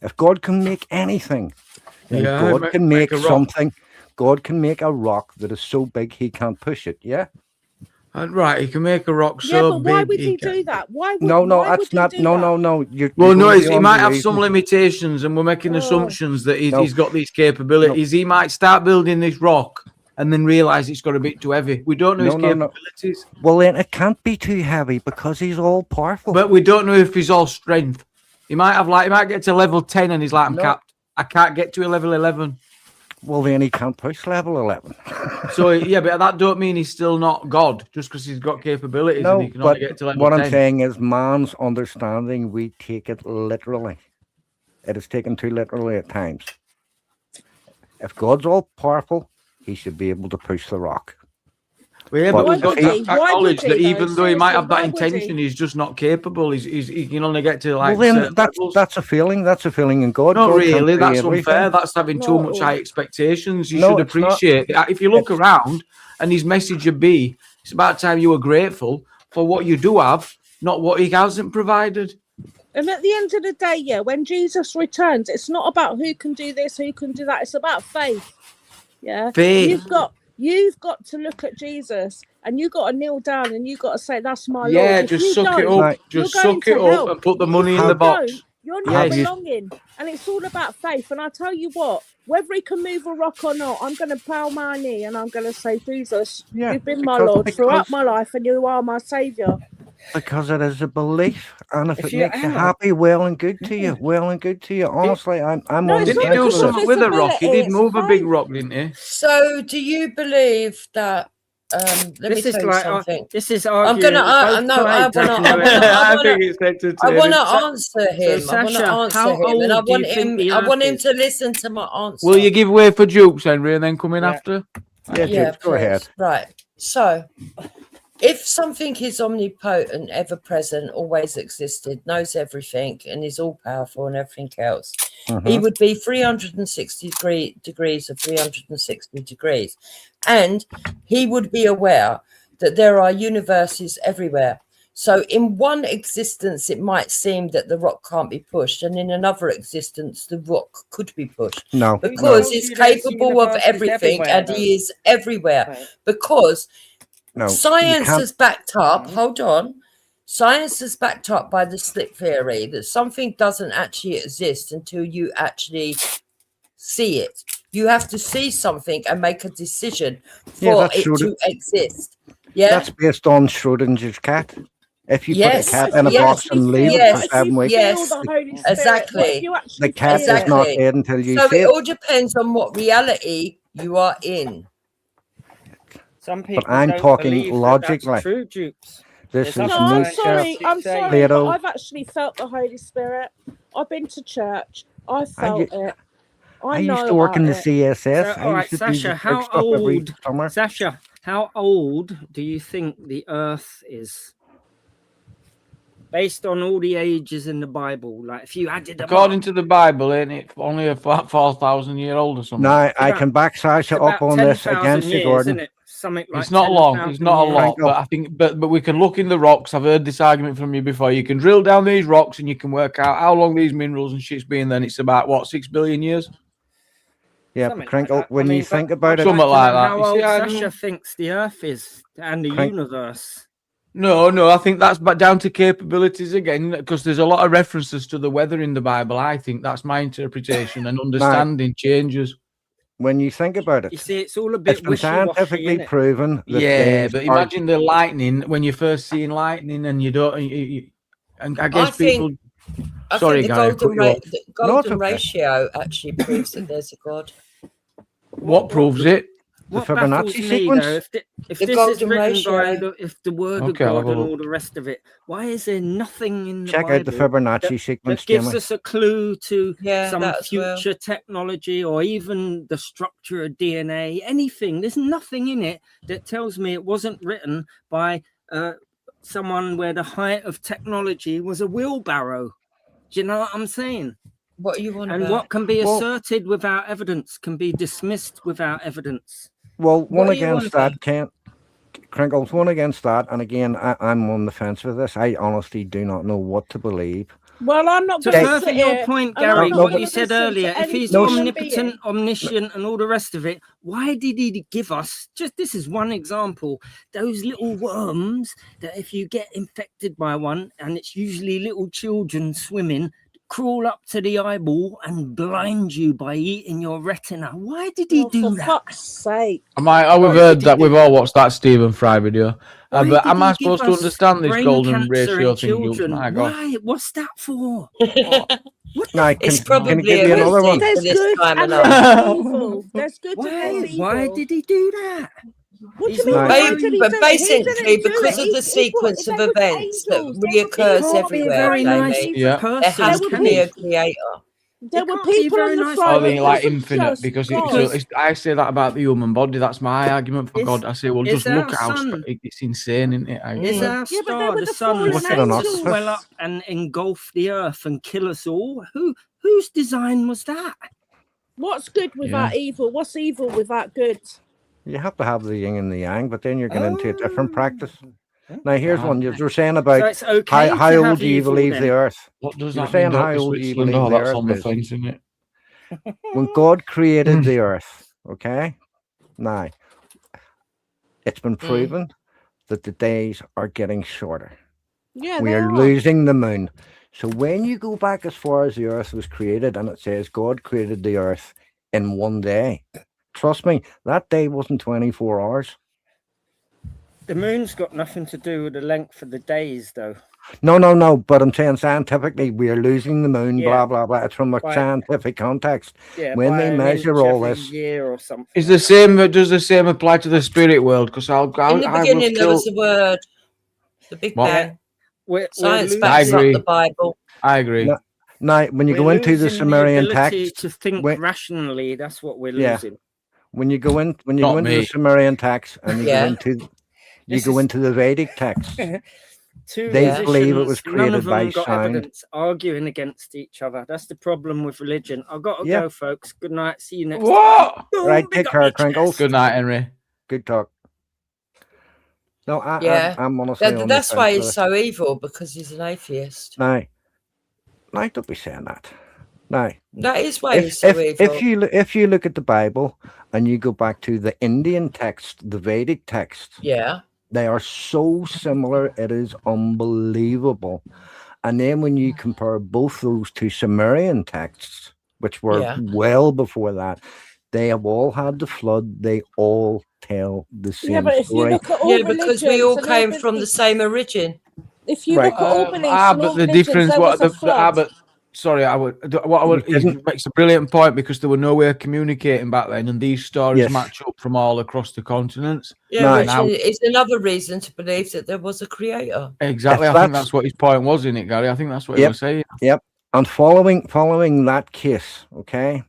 Speaker 8: If God can make anything, then
Speaker 1: Yeah,
Speaker 8: God can make
Speaker 1: a rock.
Speaker 8: something. God can make a rock that is so big he can't push it. Yeah.
Speaker 1: Right, he can make a rock
Speaker 6: Yeah,
Speaker 1: so
Speaker 6: but why
Speaker 1: big.
Speaker 6: would he do that? Why would
Speaker 8: No,
Speaker 6: why
Speaker 8: that's
Speaker 6: would he
Speaker 8: not.
Speaker 6: do
Speaker 8: No,
Speaker 6: that?
Speaker 8: no. You're
Speaker 1: Well, no,
Speaker 8: going
Speaker 1: he
Speaker 8: beyond
Speaker 1: might
Speaker 8: the
Speaker 1: have
Speaker 8: reason.
Speaker 1: some limitations, and we're making
Speaker 6: Oh.
Speaker 1: assumptions that
Speaker 8: No.
Speaker 1: he's got these capabilities. He might start building this rock and then realise it's got a bit too heavy. We don't know his
Speaker 8: No.
Speaker 1: capabilities,
Speaker 8: Well, then it can't be too heavy because he's all powerful.
Speaker 1: but we don't know if he's all strength. He might have he might get to level 10 and he's like, I'm
Speaker 8: No.
Speaker 1: capped. I can't get to a level 11.
Speaker 8: Well, then he can't push level 11.
Speaker 1: So yeah, but that don't mean he's still not God just because he's got capabilities and
Speaker 8: No,
Speaker 1: he can
Speaker 8: but
Speaker 1: only get to level
Speaker 8: what
Speaker 1: 10.
Speaker 8: I'm saying is man's understanding, we take it literally. It is taken too literally at times. If God's all powerful, he should be able to push the rock.
Speaker 1: Well, yeah,
Speaker 8: But
Speaker 1: but we've got
Speaker 6: would
Speaker 1: to
Speaker 6: he? Why
Speaker 1: acknowledge
Speaker 6: would
Speaker 1: that
Speaker 6: he, though?
Speaker 1: even though he might
Speaker 6: Seriously,
Speaker 1: have that
Speaker 6: why would he?
Speaker 1: intention, he's just not capable. He can only get to like
Speaker 8: well, then
Speaker 1: certain levels.
Speaker 8: that's a feeling. That's a feeling in God.
Speaker 1: Not
Speaker 8: God can't
Speaker 1: really.
Speaker 8: do
Speaker 1: That's
Speaker 8: everything.
Speaker 1: unfair. That's having too much
Speaker 6: No.
Speaker 1: high expectations. You
Speaker 8: No,
Speaker 1: should
Speaker 8: it's not.
Speaker 1: appreciate that. If you look around and his message would be, it's about time you were grateful for what you do have, not what he hasn't provided.
Speaker 6: And at the end of the day, yeah, when Jesus returns, it's not about who can do this, who can do that. It's about faith. Yeah.
Speaker 1: Faith.
Speaker 6: You've got to look at Jesus and you've got to kneel down and you've got to say, that's my Lord.
Speaker 1: Yeah,
Speaker 6: If
Speaker 1: just
Speaker 6: you
Speaker 1: suck it
Speaker 6: don't,
Speaker 1: up.
Speaker 6: you're
Speaker 1: Just
Speaker 6: going
Speaker 1: suck it
Speaker 6: to
Speaker 1: up
Speaker 6: hell.
Speaker 1: and put the
Speaker 6: If
Speaker 1: money in
Speaker 6: you
Speaker 1: the
Speaker 6: don't,
Speaker 1: box.
Speaker 6: you're not
Speaker 8: Have you-
Speaker 6: belonging. And it's all about faith. And I tell you what, whether he can move a rock or not, I'm going to bow my knee and I'm going to say, Jesus,
Speaker 8: Yeah,
Speaker 6: you've been my
Speaker 8: because-
Speaker 6: Lord throughout
Speaker 8: because-
Speaker 6: my life and you are my Saviour.
Speaker 8: Because it is a belief, and if
Speaker 13: If
Speaker 8: it
Speaker 13: you
Speaker 8: makes you
Speaker 13: are.
Speaker 8: happy, well and good to you. Well and good to you. Honestly, I'm
Speaker 6: No,
Speaker 8: on
Speaker 6: it's
Speaker 8: the
Speaker 1: Didn't he
Speaker 6: not
Speaker 1: do
Speaker 8: fence
Speaker 6: because
Speaker 8: with
Speaker 1: something
Speaker 8: it.
Speaker 1: with a rock? He did
Speaker 6: visibility,
Speaker 1: move a
Speaker 6: it's
Speaker 1: big
Speaker 6: faith.
Speaker 1: rock, didn't he?
Speaker 4: So, do you believe that? Let me
Speaker 13: This is
Speaker 4: tell you
Speaker 13: like
Speaker 4: something.
Speaker 13: this is
Speaker 4: I'm
Speaker 13: arguing.
Speaker 4: gonna.
Speaker 13: both
Speaker 4: No, I
Speaker 13: sides,
Speaker 4: wanna.
Speaker 13: you know.
Speaker 1: I think it's entertaining.
Speaker 4: I want to answer him.
Speaker 13: So,
Speaker 4: I want to
Speaker 13: Sasha,
Speaker 4: answer
Speaker 13: how
Speaker 4: him, and I
Speaker 13: old do you
Speaker 4: want
Speaker 13: think
Speaker 4: him.
Speaker 13: the
Speaker 4: I want
Speaker 13: Earth
Speaker 4: him
Speaker 13: is?
Speaker 4: to listen to my answer.
Speaker 1: Will you give way for Jukes, Henry, and then come in
Speaker 13: Yeah.
Speaker 1: after?
Speaker 8: Yeah,
Speaker 4: Yeah,
Speaker 8: Jukes, go ahead.
Speaker 4: please. Right. So, if something is omnipotent, ever present, always existed, knows everything, and is all powerful and everything else, he would be 360 degrees of 360 degrees. And he would be aware that there are universes everywhere. So in one existence, it might seem that the rock can't be pushed, and in another existence, the rock could be pushed.
Speaker 8: No.
Speaker 4: Because
Speaker 13: No.
Speaker 4: it's
Speaker 13: You don't see
Speaker 4: capable
Speaker 13: the
Speaker 4: of
Speaker 13: verse is
Speaker 4: everything,
Speaker 13: everywhere,
Speaker 4: and
Speaker 13: though.
Speaker 4: he is everywhere.
Speaker 13: Right.
Speaker 4: Because
Speaker 8: No. You
Speaker 4: science
Speaker 8: can't.
Speaker 4: has backed up, hold on, science is backed up by the slit theory that something doesn't actually exist until you actually see it. You have to see something and make a decision
Speaker 8: Yeah,
Speaker 4: for
Speaker 8: that's
Speaker 4: it
Speaker 8: Schroeder.
Speaker 4: to exist. Yeah.
Speaker 8: That's based on Schrodinger's cat. If you put a
Speaker 4: Yes.
Speaker 8: cat
Speaker 6: If
Speaker 8: in a
Speaker 6: you
Speaker 8: box
Speaker 6: actually
Speaker 8: and leave
Speaker 6: feel,
Speaker 8: it for
Speaker 6: if you
Speaker 8: 7 weeks,
Speaker 6: feel the Holy Spirit,
Speaker 4: Exactly.
Speaker 6: what if you actually
Speaker 8: the cat
Speaker 6: feel
Speaker 8: is not
Speaker 6: it?
Speaker 8: dead until you
Speaker 4: So
Speaker 8: see
Speaker 4: it
Speaker 8: it.
Speaker 4: all depends on what reality you are in.
Speaker 13: Some people
Speaker 8: But I'm
Speaker 13: don't
Speaker 8: talking
Speaker 13: believe that
Speaker 8: logically.
Speaker 13: that's true, Dukes.
Speaker 8: This
Speaker 13: There's
Speaker 8: is
Speaker 6: No,
Speaker 13: other
Speaker 6: I'm
Speaker 8: Nietzsche,
Speaker 6: sorry. I'm
Speaker 13: say-
Speaker 6: sorry,
Speaker 8: Plato.
Speaker 6: but I've actually felt the Holy Spirit. I've been to church. I felt it. I
Speaker 8: I
Speaker 6: know
Speaker 8: used to work in the
Speaker 6: about it.
Speaker 8: CSS.
Speaker 13: So,
Speaker 8: I
Speaker 13: all right,
Speaker 8: used to
Speaker 13: Sasha,
Speaker 8: do the
Speaker 13: how
Speaker 8: church stuff every
Speaker 13: old?
Speaker 8: summer.
Speaker 13: Sasha, how old do you think the Earth is? Based on all the ages in the Bible, like if you added them
Speaker 1: According
Speaker 13: up,
Speaker 1: to the Bible, ain't it only a 4,000-year-old or something?
Speaker 8: Now, I
Speaker 13: about-
Speaker 8: can back Sasha
Speaker 13: it's
Speaker 8: up
Speaker 13: about
Speaker 8: on
Speaker 13: 10,000
Speaker 8: this against you,
Speaker 13: years,
Speaker 8: Gordon.
Speaker 13: isn't it? Something like
Speaker 1: It's not long. It's
Speaker 13: 10,000
Speaker 1: not a
Speaker 13: years.
Speaker 1: lot, but I think, but we can look in the rocks. I've heard this argument from you before. You can drill down these rocks and you can work out how long these minerals and shit's been. Then it's about what, 6 billion years?
Speaker 8: Yeah,
Speaker 13: Something
Speaker 8: but
Speaker 13: like
Speaker 8: Crinkle,
Speaker 13: that.
Speaker 8: when
Speaker 13: I
Speaker 8: you
Speaker 13: mean,
Speaker 8: think
Speaker 13: but
Speaker 8: about
Speaker 13: I'd
Speaker 8: it,
Speaker 1: Something
Speaker 13: to
Speaker 1: like
Speaker 13: know
Speaker 1: that.
Speaker 13: how
Speaker 1: You see,
Speaker 13: old
Speaker 1: I
Speaker 13: Sasha
Speaker 1: mean-
Speaker 13: thinks the Earth is and the
Speaker 8: Crank-
Speaker 13: universe.
Speaker 1: No, I think that's down to capabilities again, because there's a lot of references to the weather in the Bible. I think that's my interpretation, and understanding changes.
Speaker 8: when you think about
Speaker 13: You
Speaker 8: it,
Speaker 13: see, it's all a
Speaker 8: it's
Speaker 13: bit
Speaker 8: been
Speaker 13: wishy-washy,
Speaker 8: scientifically
Speaker 13: isn't it?
Speaker 8: proven that
Speaker 1: Yeah,
Speaker 8: days
Speaker 1: but
Speaker 8: are.
Speaker 1: imagine the lightning when you're first seeing lightning, and you don't. And I guess people.
Speaker 4: I
Speaker 1: Sorry,
Speaker 4: think the
Speaker 1: Gary, I
Speaker 4: golden,
Speaker 1: cut you off.
Speaker 4: the
Speaker 8: No, it's
Speaker 4: golden
Speaker 8: okay.
Speaker 4: ratio actually proves that there's a God.
Speaker 1: What proves it?
Speaker 8: The
Speaker 13: What baffles
Speaker 8: Fibonacci
Speaker 13: me
Speaker 8: sequence.
Speaker 13: though, if
Speaker 4: The
Speaker 13: this is
Speaker 4: golden
Speaker 13: written
Speaker 4: ratio.
Speaker 13: by if the word
Speaker 1: Okay,
Speaker 13: of
Speaker 1: I'll have
Speaker 13: God
Speaker 1: a
Speaker 13: and all
Speaker 1: look.
Speaker 13: the rest of it, why is there nothing in the
Speaker 8: Check
Speaker 13: Bible
Speaker 8: out the Fibonacci
Speaker 13: that,
Speaker 8: sequence,
Speaker 13: that gives
Speaker 8: Jimmy.
Speaker 13: us a clue to
Speaker 4: Yeah,
Speaker 13: some
Speaker 4: that as well.
Speaker 13: future technology or even the structure of DNA? Anything? There's nothing in it that tells me it wasn't written by someone where the height of technology was a wheelbarrow. Do you know what I'm saying?
Speaker 4: What are you on
Speaker 13: And
Speaker 4: about?
Speaker 13: what can be
Speaker 8: Well-
Speaker 13: asserted without evidence can be dismissed without evidence.
Speaker 8: Well,
Speaker 4: What
Speaker 8: one
Speaker 4: are you on
Speaker 8: against
Speaker 4: about?
Speaker 8: that, Kent. Crinkles, one against that. And again, I'm on the fence with this. I honestly do not know what to believe.
Speaker 6: Well, I'm not
Speaker 13: To
Speaker 6: going to
Speaker 13: further
Speaker 6: sit
Speaker 13: your
Speaker 6: here
Speaker 13: point,
Speaker 6: and I'm
Speaker 13: Gary,
Speaker 6: not
Speaker 8: No,
Speaker 13: what
Speaker 6: going
Speaker 13: you
Speaker 6: to
Speaker 13: said
Speaker 6: listen
Speaker 13: earlier,
Speaker 6: to
Speaker 13: if
Speaker 6: any
Speaker 13: he's
Speaker 8: No,
Speaker 6: human
Speaker 13: omnipotent,
Speaker 6: being.
Speaker 13: omniscient, and all the rest of it, why did he give us, just this is one example, those little worms that if you get infected by one, and it's usually little children swimming, crawl up to the eyeball and blind you by eating your retina? Why did he
Speaker 6: Oh,
Speaker 13: do
Speaker 6: for
Speaker 13: that?
Speaker 6: fuck's sake.
Speaker 1: We've
Speaker 13: Why
Speaker 1: heard
Speaker 13: did he
Speaker 1: that.
Speaker 13: do
Speaker 1: We've all
Speaker 13: that?
Speaker 1: watched that Stephen Fry video.
Speaker 13: Why
Speaker 1: But
Speaker 13: did
Speaker 1: am
Speaker 13: he
Speaker 1: I
Speaker 13: give
Speaker 1: supposed to
Speaker 13: us
Speaker 1: understand this
Speaker 13: brain
Speaker 1: golden
Speaker 13: cancer
Speaker 1: ratio
Speaker 13: in
Speaker 1: thing, Dukes?
Speaker 13: children?
Speaker 1: My God.
Speaker 13: Why? What's that for? What
Speaker 8: Now,
Speaker 13: the
Speaker 4: It's
Speaker 8: can I
Speaker 4: probably
Speaker 8: give
Speaker 4: a
Speaker 8: you another one?
Speaker 4: receipt for
Speaker 6: There's
Speaker 4: this
Speaker 6: good
Speaker 4: time of
Speaker 6: and
Speaker 4: night.
Speaker 6: there's evil. There's good and there's
Speaker 13: Why
Speaker 6: evil.
Speaker 13: did he do that?
Speaker 6: What do
Speaker 13: He's
Speaker 6: you mean?
Speaker 13: not
Speaker 8: Right.
Speaker 6: Why did he
Speaker 4: But
Speaker 6: do it? He
Speaker 4: basically,
Speaker 6: didn't do
Speaker 4: because
Speaker 6: it.
Speaker 4: of the
Speaker 6: He
Speaker 4: sequence of
Speaker 6: they were
Speaker 4: events that
Speaker 6: angels. They were
Speaker 13: He
Speaker 4: reoccurs
Speaker 6: people
Speaker 13: can't be a
Speaker 4: everywhere,
Speaker 13: very nice
Speaker 4: Jamie,
Speaker 1: Yeah.
Speaker 4: there
Speaker 13: person,
Speaker 4: has
Speaker 6: There
Speaker 4: to
Speaker 6: were
Speaker 4: be a
Speaker 6: people.
Speaker 4: creator.
Speaker 6: There were
Speaker 13: can't be
Speaker 6: people
Speaker 13: very
Speaker 6: on the
Speaker 13: nice.
Speaker 1: Oh,
Speaker 6: throne.
Speaker 1: they
Speaker 6: It
Speaker 1: like
Speaker 6: wasn't
Speaker 1: infinite
Speaker 6: just
Speaker 1: because
Speaker 6: God.
Speaker 1: I say that about the human body. That's my argument for
Speaker 13: Is-
Speaker 1: God. I say, well,
Speaker 13: is
Speaker 1: just look
Speaker 13: our
Speaker 1: at how
Speaker 13: sun-
Speaker 1: it's insane, isn't it?
Speaker 13: Is our
Speaker 6: Yeah, but they
Speaker 13: star,
Speaker 6: were
Speaker 13: the
Speaker 6: the
Speaker 13: sun,
Speaker 6: fallen
Speaker 8: Look
Speaker 13: set
Speaker 8: at an
Speaker 13: to
Speaker 6: angels.
Speaker 13: swell up and engulf the earth and kill us all? Whose design was that?
Speaker 6: What's good without evil? What's evil without good?
Speaker 8: You have to have the yin and the yang, but then you're getting into a different
Speaker 13: Oh.
Speaker 8: practice. Now, here's one. You were saying
Speaker 13: So
Speaker 8: about
Speaker 13: it's okay
Speaker 8: how
Speaker 13: to
Speaker 8: old
Speaker 13: have
Speaker 8: do you
Speaker 13: evil
Speaker 8: believe
Speaker 13: then?
Speaker 8: the earth?
Speaker 1: What does
Speaker 8: You were
Speaker 1: that mean?
Speaker 8: saying how
Speaker 1: Dr.
Speaker 8: old do you
Speaker 1: Switzerland?
Speaker 8: believe
Speaker 1: Oh,
Speaker 8: the
Speaker 1: that's
Speaker 8: earth
Speaker 1: on the
Speaker 8: is?
Speaker 1: fence, isn't it?
Speaker 8: When God created the earth, okay? Now, it's been proven that the days are getting shorter.
Speaker 6: Yeah,
Speaker 8: We
Speaker 6: they
Speaker 8: are
Speaker 6: are.
Speaker 8: losing the moon. So when you go back as far as the earth was created and it says God created the earth in one day, trust me, that day wasn't 24 hours.
Speaker 13: The moon's got nothing to do with the length of the days, though.
Speaker 8: No, but I'm saying scientifically we are losing the moon,
Speaker 13: Yeah.
Speaker 8: blah, blah, blah. It's from a
Speaker 13: By-
Speaker 8: scientific context.
Speaker 13: Yeah,
Speaker 8: When
Speaker 13: by
Speaker 8: they
Speaker 13: an
Speaker 8: measure
Speaker 13: inch
Speaker 8: all
Speaker 13: every
Speaker 8: this,
Speaker 13: year or something.
Speaker 1: Is the same? Does the same apply to the spirit world? Because
Speaker 4: In the
Speaker 1: I will
Speaker 4: beginning, there was
Speaker 1: still.
Speaker 4: the word, the Big
Speaker 1: What?
Speaker 4: Bang.
Speaker 13: We're
Speaker 4: Science
Speaker 13: losing,
Speaker 1: I
Speaker 4: backs up
Speaker 1: agree.
Speaker 4: the Bible.
Speaker 1: I agree.
Speaker 8: No, now when you
Speaker 13: we're
Speaker 8: go into the
Speaker 13: losing
Speaker 8: Sumerian
Speaker 13: ability
Speaker 8: text,
Speaker 13: to think
Speaker 8: when-
Speaker 13: rationally. That's what we're
Speaker 8: Yeah.
Speaker 13: losing.
Speaker 8: when you go
Speaker 1: Not
Speaker 8: into
Speaker 1: me.
Speaker 8: the Sumerian text and you
Speaker 4: Yeah.
Speaker 8: go into
Speaker 13: This is-
Speaker 8: into the Vedic text,
Speaker 13: Two
Speaker 8: they
Speaker 4: Yeah.
Speaker 8: believe it was
Speaker 13: musicians, none of
Speaker 8: created by
Speaker 13: them got
Speaker 8: sound.
Speaker 13: evidence, arguing against each other. That's the problem with religion. I've got to
Speaker 8: Yeah.
Speaker 13: go, folks. Good night. See you next time.
Speaker 1: What?
Speaker 13: Boom,
Speaker 8: Right,
Speaker 13: big
Speaker 8: take
Speaker 13: up
Speaker 8: care,
Speaker 13: your
Speaker 8: Crinkles.
Speaker 13: chest.
Speaker 1: Good night, Henry.
Speaker 8: Good talk. No,
Speaker 4: Yeah,
Speaker 8: I'm honestly on the
Speaker 4: that's why
Speaker 8: fence with
Speaker 4: he's
Speaker 8: it.
Speaker 4: so evil, because he's an atheist.
Speaker 8: Now, don't be saying that. Now,
Speaker 4: That is why he's so evil.
Speaker 8: if you look at the Bible and you go back to the Indian text, the Vedic text,
Speaker 4: Yeah,
Speaker 8: they are so similar, it is unbelievable. And then when you compare both those two Sumerian texts, which were
Speaker 4: Yeah.
Speaker 8: well before that, they have all had the flood. They all tell the same
Speaker 6: Yeah, but if you
Speaker 8: story.
Speaker 6: look at all
Speaker 4: yeah, because we all
Speaker 6: religions and
Speaker 4: came
Speaker 6: all
Speaker 4: from the same origin.
Speaker 6: if you look at all beliefs and all
Speaker 1: But the
Speaker 6: religions,
Speaker 1: difference,
Speaker 6: there was a flood.
Speaker 1: but sorry, he makes a brilliant point, because there were no way of communicating back then, and these stories
Speaker 8: Yes.
Speaker 1: match up from all across the continents.
Speaker 4: Yeah, which
Speaker 1: Now,
Speaker 4: is another reason to believe that there was a creator.
Speaker 1: exactly,
Speaker 8: If
Speaker 1: I think
Speaker 8: that's-
Speaker 1: that's what his point was, in it, Gary. I think that's what he
Speaker 8: Yep.
Speaker 1: was saying.
Speaker 8: Yep. And following that case, okay,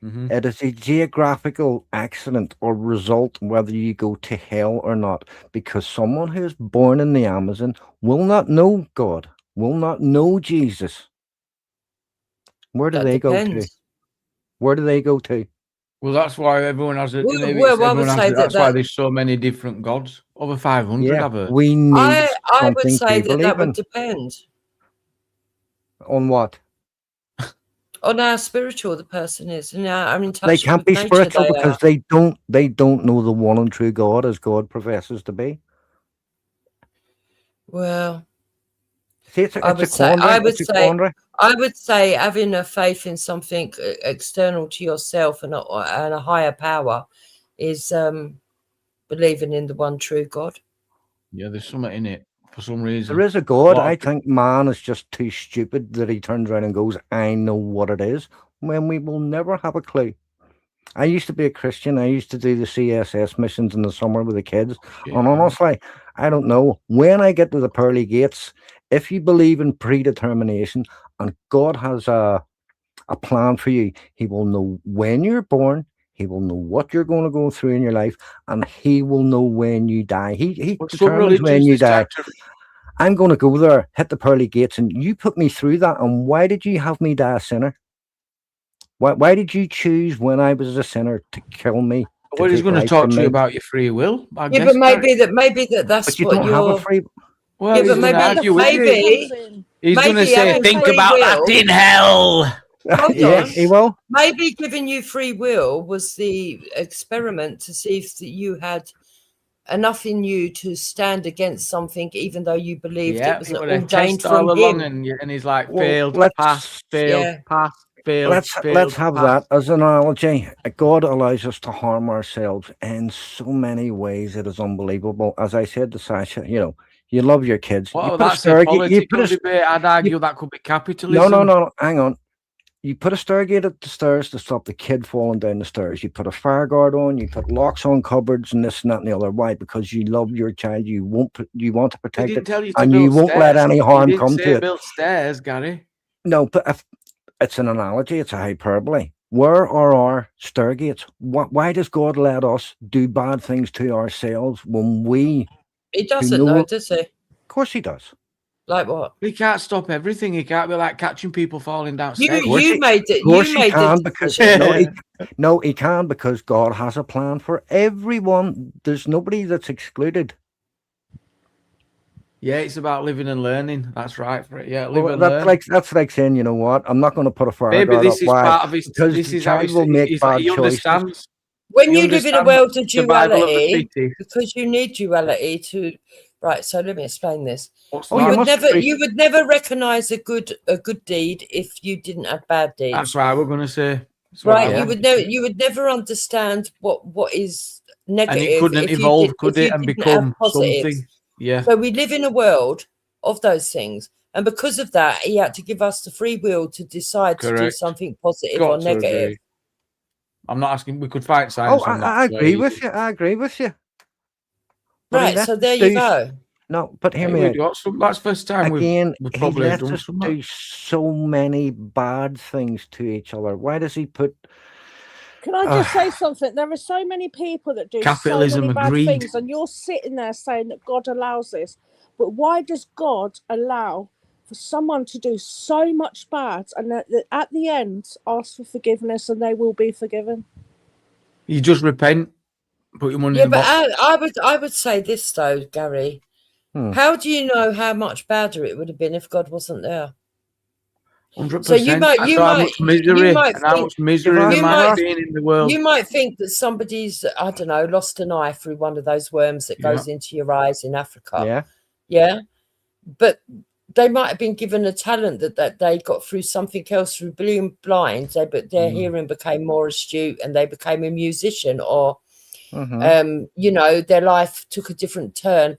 Speaker 1: Mhm.
Speaker 8: it is a geographical accident or result whether you go to hell or not, because someone who is born in the Amazon will not know God, will not know Jesus. Where do
Speaker 4: That
Speaker 8: they go to?
Speaker 4: depends.
Speaker 8: Where do they go to?
Speaker 1: Well, that's why everyone has it.
Speaker 4: Well,
Speaker 1: Maybe
Speaker 4: well, I would
Speaker 1: everyone has
Speaker 4: say
Speaker 1: it. That's
Speaker 4: that-
Speaker 1: why there's so many different gods. Over 500,
Speaker 8: Yeah,
Speaker 1: I've heard.
Speaker 8: we need
Speaker 4: I would
Speaker 8: something
Speaker 4: say
Speaker 8: to
Speaker 4: that
Speaker 8: believe
Speaker 4: would
Speaker 8: in.
Speaker 4: depend
Speaker 8: On what?
Speaker 4: on how spiritual the person is and how in touch
Speaker 8: They can't
Speaker 4: with
Speaker 8: be
Speaker 4: nature
Speaker 8: spiritual
Speaker 4: they
Speaker 8: because
Speaker 4: are.
Speaker 8: they don't know the one and true God as God professes to be.
Speaker 4: Well,
Speaker 8: See, it's
Speaker 4: I
Speaker 8: a
Speaker 4: would say,
Speaker 8: quandary. It's a quandary.
Speaker 4: I would say having a faith in something external to yourself and a higher power is believing in the one true God.
Speaker 1: Yeah, there's something in it for some reason.
Speaker 8: There is a God.
Speaker 1: Lot of
Speaker 8: I think man is just too stupid that he turns around and goes, I know what it is, when we will never have a clue. I used to be a Christian. I used to do the CSS missions in the summer with the kids.
Speaker 1: Yeah.
Speaker 8: And honestly, I don't know. When I get to the pearly gates, if you believe in predetermination and God has a plan for you, he will know when you're born, he will know what you're going to go through in your life, and he will know when you die. He
Speaker 1: But some
Speaker 8: determines when
Speaker 1: religions,
Speaker 8: you
Speaker 1: this
Speaker 8: die.
Speaker 1: chapter-
Speaker 8: I'm going to go there, hit the pearly gates, and you put me through that. And why did you have me die a sinner? Why did you choose when I was a sinner to kill me?
Speaker 1: Well, he's
Speaker 8: take
Speaker 1: going to
Speaker 8: life
Speaker 1: talk
Speaker 8: from
Speaker 1: to you
Speaker 8: me?
Speaker 1: about your free will. I
Speaker 4: Yeah,
Speaker 1: guess,
Speaker 4: but maybe that's
Speaker 8: But you
Speaker 4: what
Speaker 8: don't have a
Speaker 4: you're.
Speaker 8: free.
Speaker 1: Well,
Speaker 4: Yeah,
Speaker 1: he's
Speaker 4: but
Speaker 1: going to
Speaker 4: maybe
Speaker 1: argue with you. He's going to
Speaker 4: maybe
Speaker 1: say,
Speaker 4: having
Speaker 1: think
Speaker 4: free
Speaker 1: about
Speaker 4: will-
Speaker 1: that in hell.
Speaker 4: Hold
Speaker 8: Yeah,
Speaker 4: on.
Speaker 8: he will.
Speaker 4: Maybe giving you free will was the experiment to see if you had enough in you to stand against something, even though you believed
Speaker 1: Yeah,
Speaker 4: it was
Speaker 1: he would have
Speaker 4: ordained
Speaker 1: tested all
Speaker 4: from
Speaker 1: along,
Speaker 4: him.
Speaker 1: and he's like,
Speaker 8: Well,
Speaker 1: failed,
Speaker 8: let's-
Speaker 1: pass, failed,
Speaker 4: Yeah.
Speaker 1: pass, failed.
Speaker 8: Let's
Speaker 1: failed,
Speaker 8: have
Speaker 1: pass.
Speaker 8: that as an analogy. God allows us to harm ourselves in so many ways. It is unbelievable. As I said to Sasha, you love your kids.
Speaker 1: Well,
Speaker 8: you put
Speaker 1: that's a
Speaker 8: Stargate.
Speaker 1: political debate. I'd argue that could be capitalism.
Speaker 8: No. Hang on. You put a Stargate at the stairs to stop the kid falling down the stairs. You put a fire guard on. You put locks on cupboards and this and that and the other. Why? Because you love your child. You want to
Speaker 1: He
Speaker 8: protect
Speaker 1: didn't
Speaker 8: it,
Speaker 1: tell you to
Speaker 8: and
Speaker 1: build
Speaker 8: you won't let
Speaker 1: stairs.
Speaker 8: any
Speaker 1: He
Speaker 8: harm
Speaker 1: didn't
Speaker 8: come
Speaker 1: say
Speaker 8: to it.
Speaker 1: build stairs, Gary.
Speaker 8: No, but if it's an analogy, it's a hyperbole. Where are our Stargates? Why does God let us do bad things to ourselves when we?
Speaker 4: He doesn't
Speaker 8: know-
Speaker 4: know, does he?
Speaker 8: Of course, he does.
Speaker 4: Like what?
Speaker 1: He can't stop everything. He can't be like catching people falling down
Speaker 4: You
Speaker 1: stairs.
Speaker 4: made it.
Speaker 8: Of course,
Speaker 4: You
Speaker 8: he
Speaker 4: made
Speaker 8: can
Speaker 4: it.
Speaker 8: because
Speaker 1: decision.
Speaker 8: no, he can because God has a plan for everyone. There's nobody that's excluded.
Speaker 1: Yeah, it's about living and learning. That's right for it. Yeah, live
Speaker 8: Well,
Speaker 1: and
Speaker 8: that's
Speaker 1: learn.
Speaker 8: that's like saying, you know what? I'm not going to put a fire
Speaker 1: Maybe
Speaker 8: guard
Speaker 1: this
Speaker 8: up.
Speaker 1: is
Speaker 8: Why?
Speaker 1: part of his.
Speaker 8: Because
Speaker 1: This
Speaker 8: the
Speaker 1: is how
Speaker 8: child will make bad
Speaker 1: he
Speaker 8: choices.
Speaker 1: understands.
Speaker 4: When
Speaker 1: He
Speaker 4: you live in a
Speaker 1: understands
Speaker 4: world of
Speaker 1: survival of the
Speaker 4: duality,
Speaker 1: fittest.
Speaker 4: because you need duality to. Right. So let me explain this.
Speaker 1: What's
Speaker 8: Oh,
Speaker 1: that?
Speaker 4: You would never recognize a good deed if you didn't have bad deeds.
Speaker 1: That's right. We're going to say. That's what I
Speaker 4: Right.
Speaker 1: want.
Speaker 4: You would never understand what is negative.
Speaker 1: And it couldn't
Speaker 4: if you
Speaker 1: evolve,
Speaker 4: did-
Speaker 1: could
Speaker 4: if you
Speaker 1: it, and
Speaker 4: didn't have
Speaker 1: become
Speaker 4: positives.
Speaker 1: something? Yeah.
Speaker 4: So we live in a world of those things. And because of that, he had to give us the free will to decide to do
Speaker 1: Correct.
Speaker 4: something positive
Speaker 1: Got
Speaker 4: or
Speaker 1: to
Speaker 4: negative.
Speaker 1: agree. I'm not asking. We could fight science
Speaker 8: Oh,
Speaker 1: on that.
Speaker 8: I agree with you. I agree with you. But he
Speaker 4: Right.
Speaker 8: lets
Speaker 4: So
Speaker 8: us
Speaker 4: there you
Speaker 8: do-
Speaker 4: go.
Speaker 8: No, but hear
Speaker 1: Hey,
Speaker 8: me
Speaker 1: we
Speaker 8: out.
Speaker 1: got some. That's the first time
Speaker 8: Again,
Speaker 1: we've
Speaker 8: he
Speaker 1: probably
Speaker 8: lets
Speaker 1: done
Speaker 8: us
Speaker 1: something.
Speaker 8: do so many bad things to each other. Why does he put?
Speaker 6: Can I just say something? There are so many people that do
Speaker 1: Capitalism
Speaker 6: so many
Speaker 1: and
Speaker 6: bad
Speaker 1: greed.
Speaker 6: things, and you're sitting there saying that God allows this. But why does God allow for someone to do so much bad and at the end ask for forgiveness and they will be forgiven?
Speaker 1: You just repent. Put your money
Speaker 4: Yeah,
Speaker 1: in the
Speaker 4: but
Speaker 1: box.
Speaker 4: I would say this though, Gary. How do you know how much badder it would have been if God wasn't there?
Speaker 1: 100%.
Speaker 4: So you might
Speaker 1: how much misery
Speaker 4: think,
Speaker 1: how much misery there might be in the world.
Speaker 4: You might think that somebody's, I don't know, lost an eye through one of those worms that goes into your eyes in Africa.
Speaker 8: Yeah.
Speaker 4: Yeah. But they might have been given a talent that they got through something else through being blind. But their hearing became more astute and they became a musician, or you know, their life took a different turn,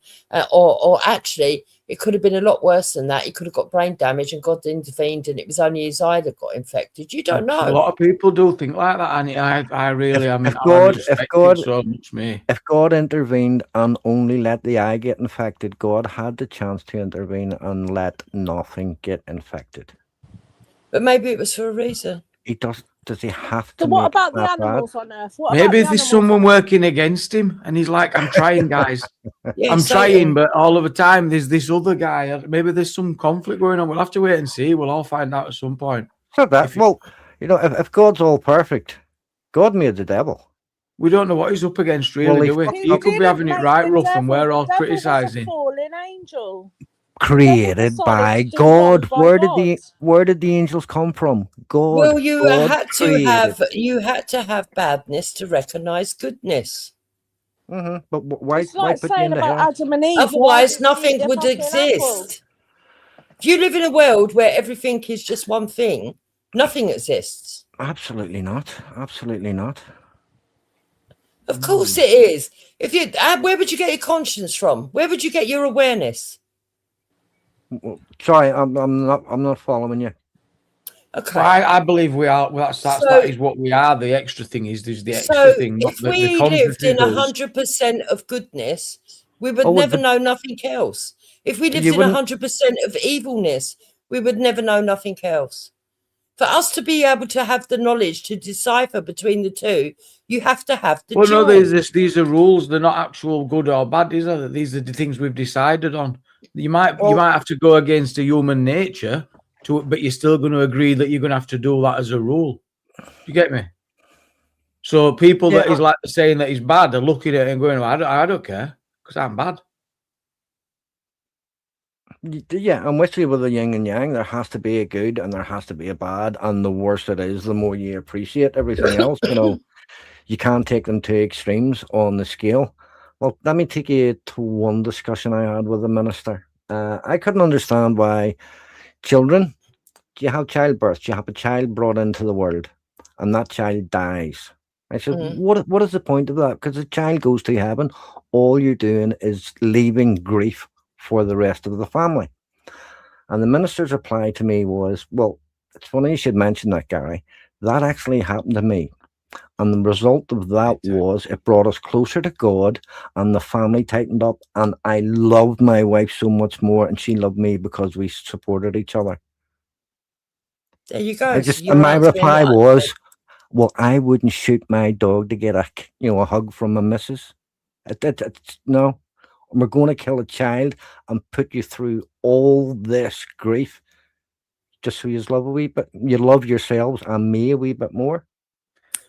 Speaker 4: or actually it could have been a lot worse than that. He could have got brain damage and God intervened and it was only his eye that got infected. You don't know.
Speaker 1: A lot of people do think like that, and I really, I
Speaker 8: If God intervened and only let the eye get infected, God had the chance to intervene and let nothing get infected.
Speaker 4: But maybe it was for a reason.
Speaker 8: Does he have to?
Speaker 6: So what about the animals on Earth?
Speaker 1: Maybe there's someone working against him, and he's like, "I'm trying, guys. I'm trying," but all of the time there's this other guy. Maybe there's some conflict going on. We'll have to wait and see. We'll all find out at some point.
Speaker 8: So that, well, you know, if God's all perfect, God made the devil.
Speaker 1: We don't know what he's up against, really, do we? He could be having it right rough, and we're all criticising.
Speaker 6: Fallen angel.
Speaker 8: Created by God. Where did the angels come from? God.
Speaker 4: Well, you had to have badness to recognize goodness.
Speaker 8: But why
Speaker 6: like
Speaker 8: put
Speaker 6: saying
Speaker 8: you in the
Speaker 6: about
Speaker 8: hell?
Speaker 6: Adam and Eve,
Speaker 4: otherwise nothing would exist. If you live in a world where everything is just one thing, nothing exists.
Speaker 8: Absolutely not. Absolutely not.
Speaker 4: Of course it is. If you, where would you get your conscience from? Where would you get your awareness?
Speaker 8: Sorry, I'm not following you.
Speaker 4: Okay.
Speaker 1: Well, I believe we are. Well, that is what we are. The extra thing is there's the extra thing.
Speaker 4: If we lived in 100% of goodness, we would never know nothing else. If we lived in 100% of evilness, we would never know nothing else. For us to be able to have the knowledge to decipher between the two, you have to have the.
Speaker 1: Well, no, these are rules. They're not actual good or bad, is it? These are the things we've decided on. You might have to go against a human nature, but you're still going to agree that you're going to have to do that as a rule. You get me? So people that is like saying that he's bad are looking at it and going, I don't care because I'm bad.
Speaker 8: Yeah, I'm with you with the yin and yang. There has to be a good and there has to be a bad, and the worse it is, the more you appreciate everything else. You know, you can't take them to extremes on the scale. Well, let me take you to one discussion I had with the minister. I couldn't understand why children, you have childbirth, you have a child brought into the world, and that child dies. I said, what is the point of that? Because the child goes to heaven, all you're doing is leaving grief for the rest of the family. And the minister's reply to me was, well, it's funny you should mention that, Gary. That actually happened to me. And the result of that was it brought us closer to God, and the family tightened up, and I loved my wife so much more, and she loved me because we supported each other.
Speaker 4: There you go.
Speaker 8: And my reply was, well, I wouldn't shoot my dog to get a hug from a missus. No, we're going to kill a child and put you through all this grief just so you love a wee bit. You love yourselves and me a wee bit more.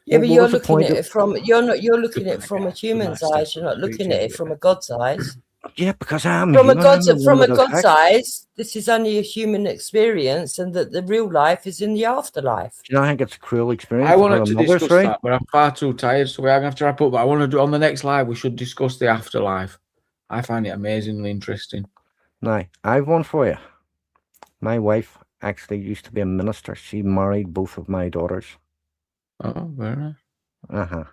Speaker 4: Yeah, but you're looking at it from you're looking at it from a human's eyes. You're not looking at it from a God's eyes.
Speaker 8: Yeah, because I'm
Speaker 4: from a God's eyes. This is only a human experience, and that the real life is in the afterlife.
Speaker 8: Do you know, I think it's a cruel experience.
Speaker 1: I wanted to discuss that, but I'm far too tired, so we're going to have to wrap up. But I want to do on the next live. We should discuss the afterlife. I find it amazingly interesting.
Speaker 8: Now, I've one for you. My wife actually used to be a minister. She married both of my daughters.
Speaker 1: Oh, very nice.
Speaker 8: Uh-huh.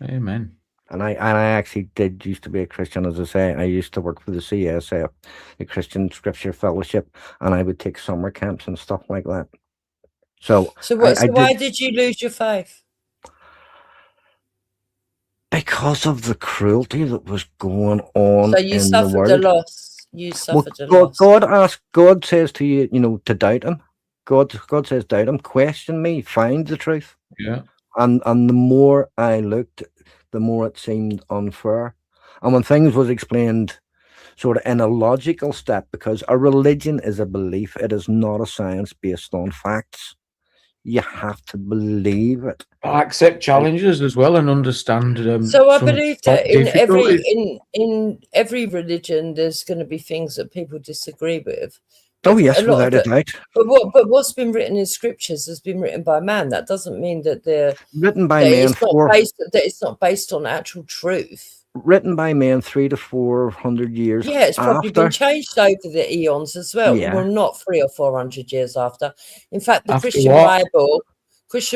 Speaker 1: Amen.
Speaker 8: And I actually did used to be a Christian, as I say. I used to work for the CSF, the Christian Scripture Fellowship, and I would take summer camps and stuff like that. So
Speaker 4: why did you lose your faith?
Speaker 8: Because of the cruelty that was going on.
Speaker 4: So you suffered a loss. You suffered a loss.
Speaker 8: God says to you, to doubt him. God says, doubt him, question me, find the truth.
Speaker 1: Yeah.
Speaker 8: And the more I looked, the more it seemed unfair. And when things was explained sort of in a logical step, because a religion is a belief, it is not a science based on facts. You have to believe it.
Speaker 1: Accept challenges as well and understand.
Speaker 4: So I
Speaker 1: some
Speaker 4: believe that in
Speaker 1: difficulties.
Speaker 4: every religion, there's going to be things that people disagree with.
Speaker 8: Oh yes,
Speaker 4: A lot
Speaker 8: without
Speaker 4: of
Speaker 8: a doubt.
Speaker 4: But what's been written in scriptures has been written by man. That doesn't mean that they're
Speaker 8: Written by
Speaker 4: that
Speaker 8: men
Speaker 4: it's not based on actual truth.
Speaker 8: Written by men 300 to 400 years
Speaker 4: Yeah, it's probably
Speaker 8: after.
Speaker 4: been changed over the eons as well.
Speaker 8: Yeah.
Speaker 4: Well, not 300 or 400 years after. In fact, the
Speaker 1: After
Speaker 4: Christian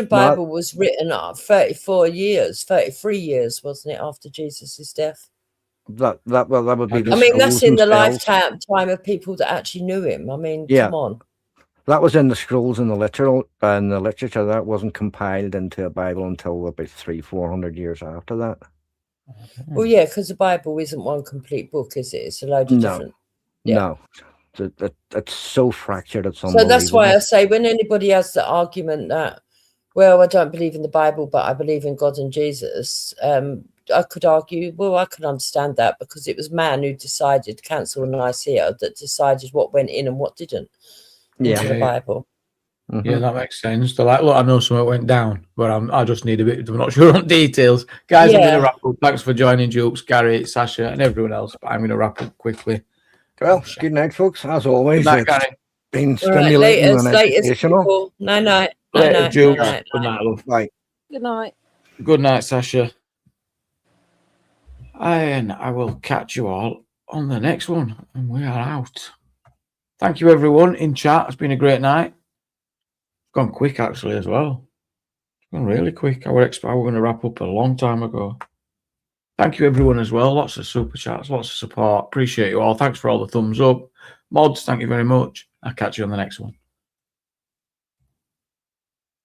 Speaker 1: what?
Speaker 4: Bible was written 33 years, wasn't it, after Jesus' death?
Speaker 8: That would be.
Speaker 4: I mean, that's in the
Speaker 8: themselves.
Speaker 4: lifetime of people that actually knew him. I mean,
Speaker 8: Yeah.
Speaker 4: come on.
Speaker 8: That was in the scrolls and the literature. That wasn't compiled into a Bible until about 300-400 years after that.
Speaker 4: Well, yeah, because the Bible isn't one complete book, is it? It's a load of different. Yeah.
Speaker 8: No, it's so fractured. It's
Speaker 4: So that's why I
Speaker 8: unbelievable.
Speaker 4: say when anybody has the argument that, well, I don't believe in the Bible, but I believe in God and Jesus, I could argue, well, I could understand that because it was man who decided, Council of Nicaea, that decided what went in and what didn't into the Bible.
Speaker 1: Yeah, that makes sense. They're like, look, I know something went down, but I just need a bit. I'm not sure on details. Guys, I'm going to wrap up. Thanks for joining, Jukes, Gary, Sasha, and everyone else. But I'm going to wrap up quickly.
Speaker 8: Well, good night, folks. As always,
Speaker 1: Good night,
Speaker 8: it's
Speaker 1: Gary.
Speaker 8: been
Speaker 4: All
Speaker 8: stimulating
Speaker 4: right,
Speaker 8: and
Speaker 4: latest
Speaker 8: educational.
Speaker 4: people. Night.
Speaker 1: Later, Jukes.
Speaker 4: Night.
Speaker 1: Good night, love.
Speaker 8: Bye.
Speaker 6: Good night.
Speaker 1: Good night, Sasha. And I will catch you all on the next one. And we are out. Thank you, everyone in chat. It's been a great night. Gone quick, actually, as well. It's gone really quick. I were going to wrap up a long time ago. Thank you, everyone, as well. Lots of super chats, lots of support. Appreciate you all. Thanks for all the thumbs up. Mods, thank you very much. I'll catch you on the next one.